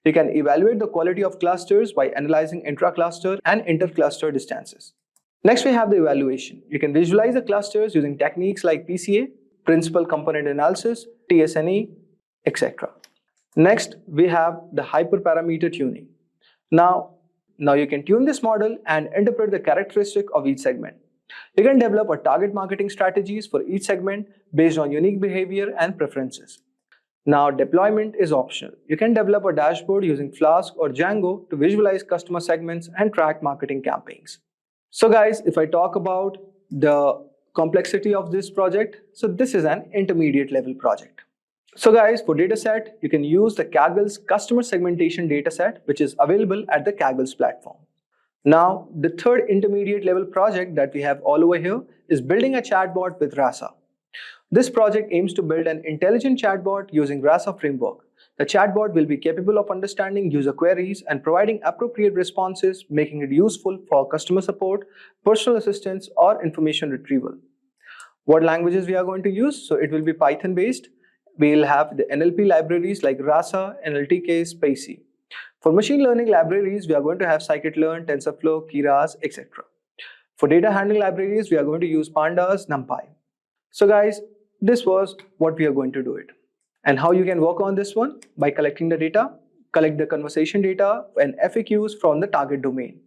You can evaluate the quality of clusters by analyzing intra-cluster and inter-cluster distances. Next, we have the evaluation. You can visualize the clusters using techniques like PCA, principal component analysis, TSNE, etc. Next, we have the hyperparameter tuning. Now you can tune this model and interpret the characteristic of each segment. You can develop a target marketing strategies for each segment based on unique behavior and preferences. Now, deployment is optional. You can develop a dashboard using Flask or Django to visualize customer segments and track marketing campaigns. So guys, if I talk about the complexity of this project, so this is an intermediate level project. So guys, for dataset, you can use the Kaggle's customer segmentation dataset, which is available at the Kaggle's platform. Now, the third intermediate level project that we have all over here is building a chatbot with RASA. This project aims to build an intelligent chatbot using RASA framework. The chatbot will be capable of understanding user queries and providing appropriate responses, making it useful for customer support, personal assistance, or information retrieval. What languages we are going to use? So it will be Python based. We'll have the NLP libraries like RASA, NLTK, Spacey. For machine learning libraries, we are going to have scikit-learn, TensorFlow, Keras, etc. For data handling libraries, we are going to use pandas, numpy. So guys, this was what we are going to do it. And how you can work on this one? By collecting the data, collect the conversation data and FAQs from the target domain.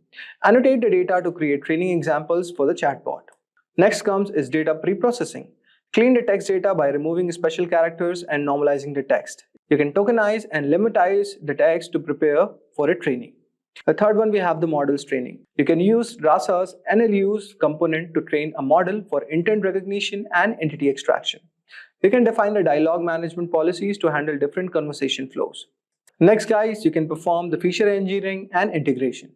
Annotate the data to create training examples for the chatbot. Next comes is data pre-processing. Clean the text data by removing special characters and normalizing the text. You can tokenize and limitize the text to prepare for a training. The third one, we have the models training. You can use RASA's NLU's component to train a model for intent recognition and entity extraction. You can define the dialogue management policies to handle different conversation flows. Next guys, you can perform the feature engineering and integration.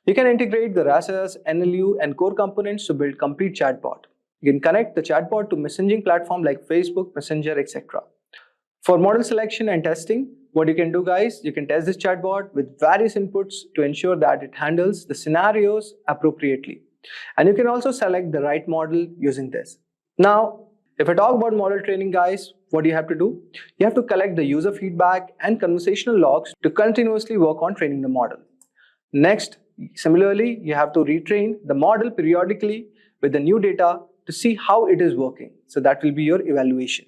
You can integrate the RASA's NLU and core components to build complete chatbot. You can connect the chatbot to messaging platform like Facebook, Messenger, etc. For model selection and testing, what you can do guys, you can test this chatbot with various inputs to ensure that it handles the scenarios appropriately. And you can also select the right model using this. Now, If I talk about model training, guys, what do you have to do? You have to collect the user feedback and conversational logs to continuously work on training the model. Next, similarly, you have to retrain the model periodically with the new data to see how it is working. So that will be your evaluation.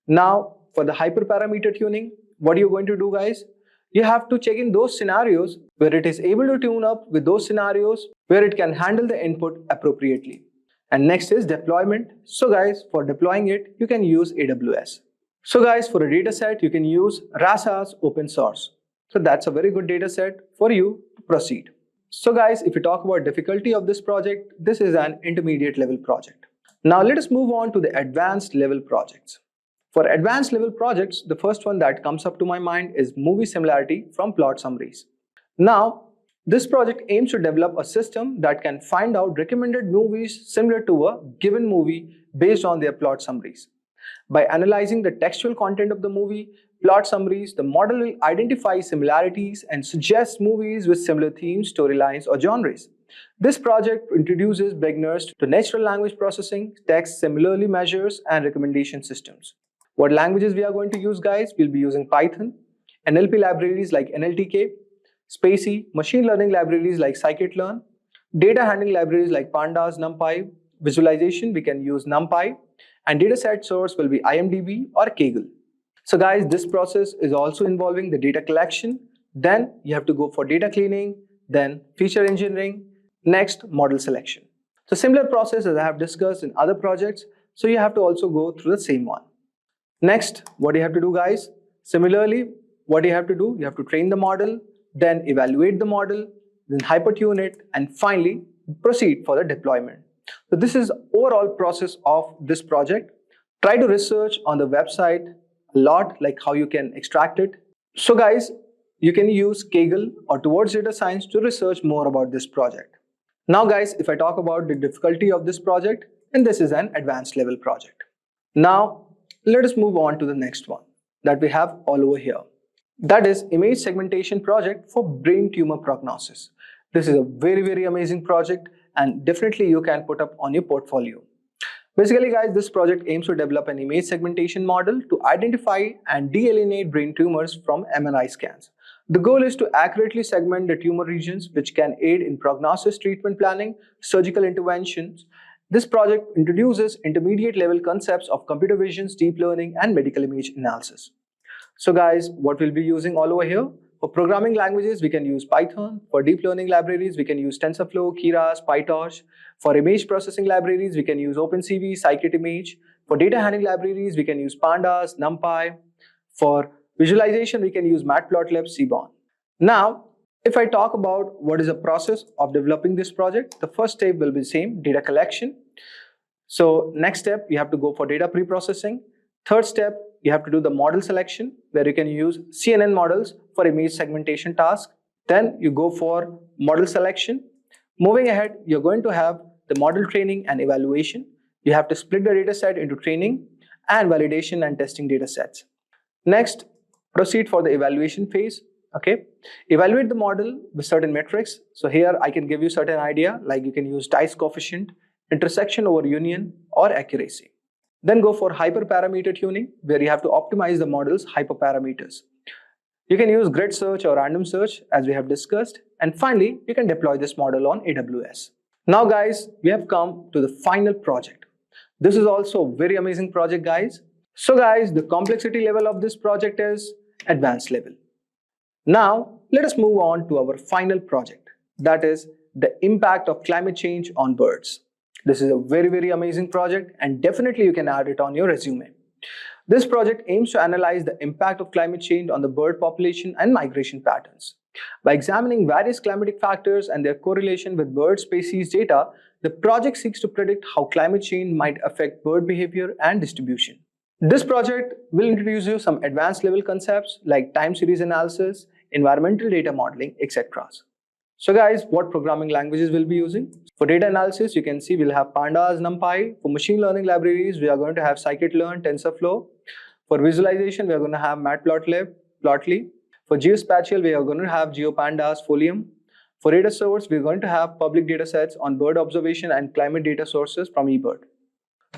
Now, for the hyperparameter tuning, what are you going to do, guys? You have to check in those scenarios where it is able to tune up with those scenarios where it can handle the input appropriately. And next is deployment. So guys, for deploying it, you can use AWS. So guys, for a data set, you can use RASA's open source. So that's a very good data set for you to proceed. So guys, if you talk about difficulty of this project, this is an intermediate level project. Now let us move on to the advanced level projects. For advanced level projects, the first one that comes up to my mind is movie similarity from plot summaries. Now, this project aims to develop a system that can find out recommended movies similar to a given movie based on their plot summaries. By analyzing the textual content of the movie, plot summaries, the model will identify similarities and suggest movies with similar themes, storylines, or genres. This project introduces beginners to natural language processing, text similarly measures, and recommendation systems. What languages we are going to use, guys? We'll be using Python, NLP libraries like NLTK, Spacey, machine learning libraries like scikit-learn, data handling libraries like pandas, numpy, visualization we can use numpy, and dataset source will be IMDb or Kaggle. So guys, this process is also involving the data collection, then you have to go for data cleaning, then feature engineering, next model selection. So similar process as I have discussed in other projects, so you have to also go through the same one. Next, what do you have to do, guys? Similarly, what do you have to do? You have to train the model, then evaluate the model, then hypertune it, and finally proceed for the deployment. So this is overall process of this project. Try to research on the website a lot, like how you can extract it. So guys, you can use Kaggle or Towards Data Science to research more about this project. Now guys, if I talk about the difficulty of this project, then this is an advanced level project. Now, let us move on to the next one that we have all over here. That is image segmentation project for brain tumor prognosis. This is a very amazing project and definitely you can put up on your portfolio. Basically guys, this project aims to develop an image segmentation model to identify and delineate brain tumors from MRI scans. The goal is to accurately segment the tumor regions which can aid in prognosis, treatment planning, surgical interventions. This project introduces intermediate level concepts of computer vision, deep learning, and medical image analysis. So guys, what we'll be using all over here? For programming languages, we can use Python. For deep learning libraries, we can use TensorFlow, Keras, PyTorch. For image processing libraries, we can use OpenCV, scikit-image. For data handling libraries, we can use Pandas, NumPy. For visualization, we can use Matplotlib, Seaborn. Now, if I talk about what is the process of developing this project, the first step will be the same, data collection. So next step, you have to go for data pre-processing. Third step, you have to do the model selection where you can use CNN models for image segmentation task. Then you go for model selection. Moving ahead, you're going to have the model training and evaluation. You have to split the data set into training and validation and testing data sets. Next, proceed for the evaluation phase. Okay, evaluate the model with certain metrics. So here I can give you certain idea, like you can use dice coefficient, intersection over union, or accuracy. Then go for hyperparameter tuning, where you have to optimize the model's hyperparameters. You can use grid search or random search as we have discussed. And finally, you can deploy this model on AWS. Now guys, we have come to the final project. This is also a very amazing project, guys. So guys, the complexity level of this project is advanced level. Now, let us move on to our final project, that is the impact of climate change on birds. This is a very amazing project and definitely you can add it on your resume. This project aims to analyze the impact of climate change on the bird population and migration patterns. By examining various climatic factors and their correlation with bird species data, the project seeks to predict how climate change might affect bird behavior and distribution. This project will introduce you some advanced level concepts like time series analysis, environmental data modeling, etc. So guys, what programming languages we'll be using? For data analysis, you can see we'll have Pandas, NumPy. For machine learning libraries, we are going to have scikit-learn, TensorFlow. For visualization, we are going to have Matplotlib, Plotly. For geospatial, we are going to have GeoPandas, Folium. For data source, we're going to have public data sets on bird observation and climate data sources from eBird.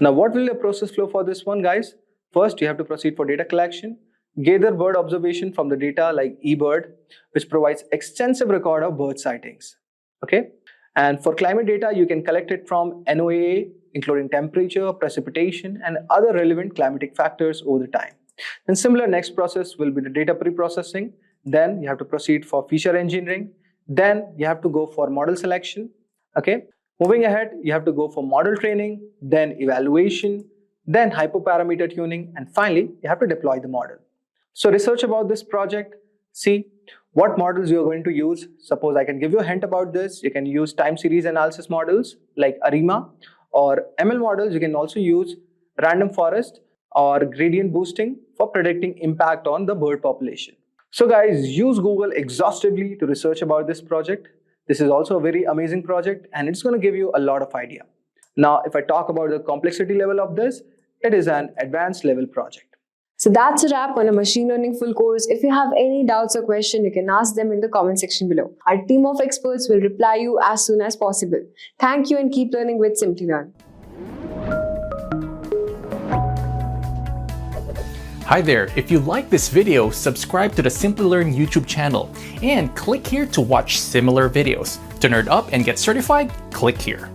Now, what will the process flow for this one, guys? First, you have to proceed for data collection. Gather bird observation from the data like eBird, which provides extensive record of bird sightings. Okay. And for climate data, you can collect it from NOAA, including temperature, precipitation, and other relevant climatic factors over the time. And similar next process will be the data pre-processing. Then you have to proceed for feature engineering. Then you have to go for model selection. Okay. Moving ahead, you have to go for model training, then evaluation, then hyperparameter tuning, and finally, you have to deploy the model. So research about this project, see what models you are going to use. Suppose I can give you a hint about this. You can use time series analysis models like ARIMA, or ML models. You can also use random forest or gradient boosting for predicting impact on the bird population. So guys, use Google exhaustively to research about this project. This is also a very amazing project and it's going to give you a lot of idea. Now, if I talk about the complexity level of this, it is an advanced level project. So that's a wrap on a machine learning full course. If you have any doubts or questions, you can ask them in the comment section below. Our team of experts will reply you as soon as possible. Thank you and keep learning with Simplilearn. Hi there, if you like this video, subscribe to the Simplilearn YouTube channel and click here to watch similar videos. To nerd up and get certified, click here.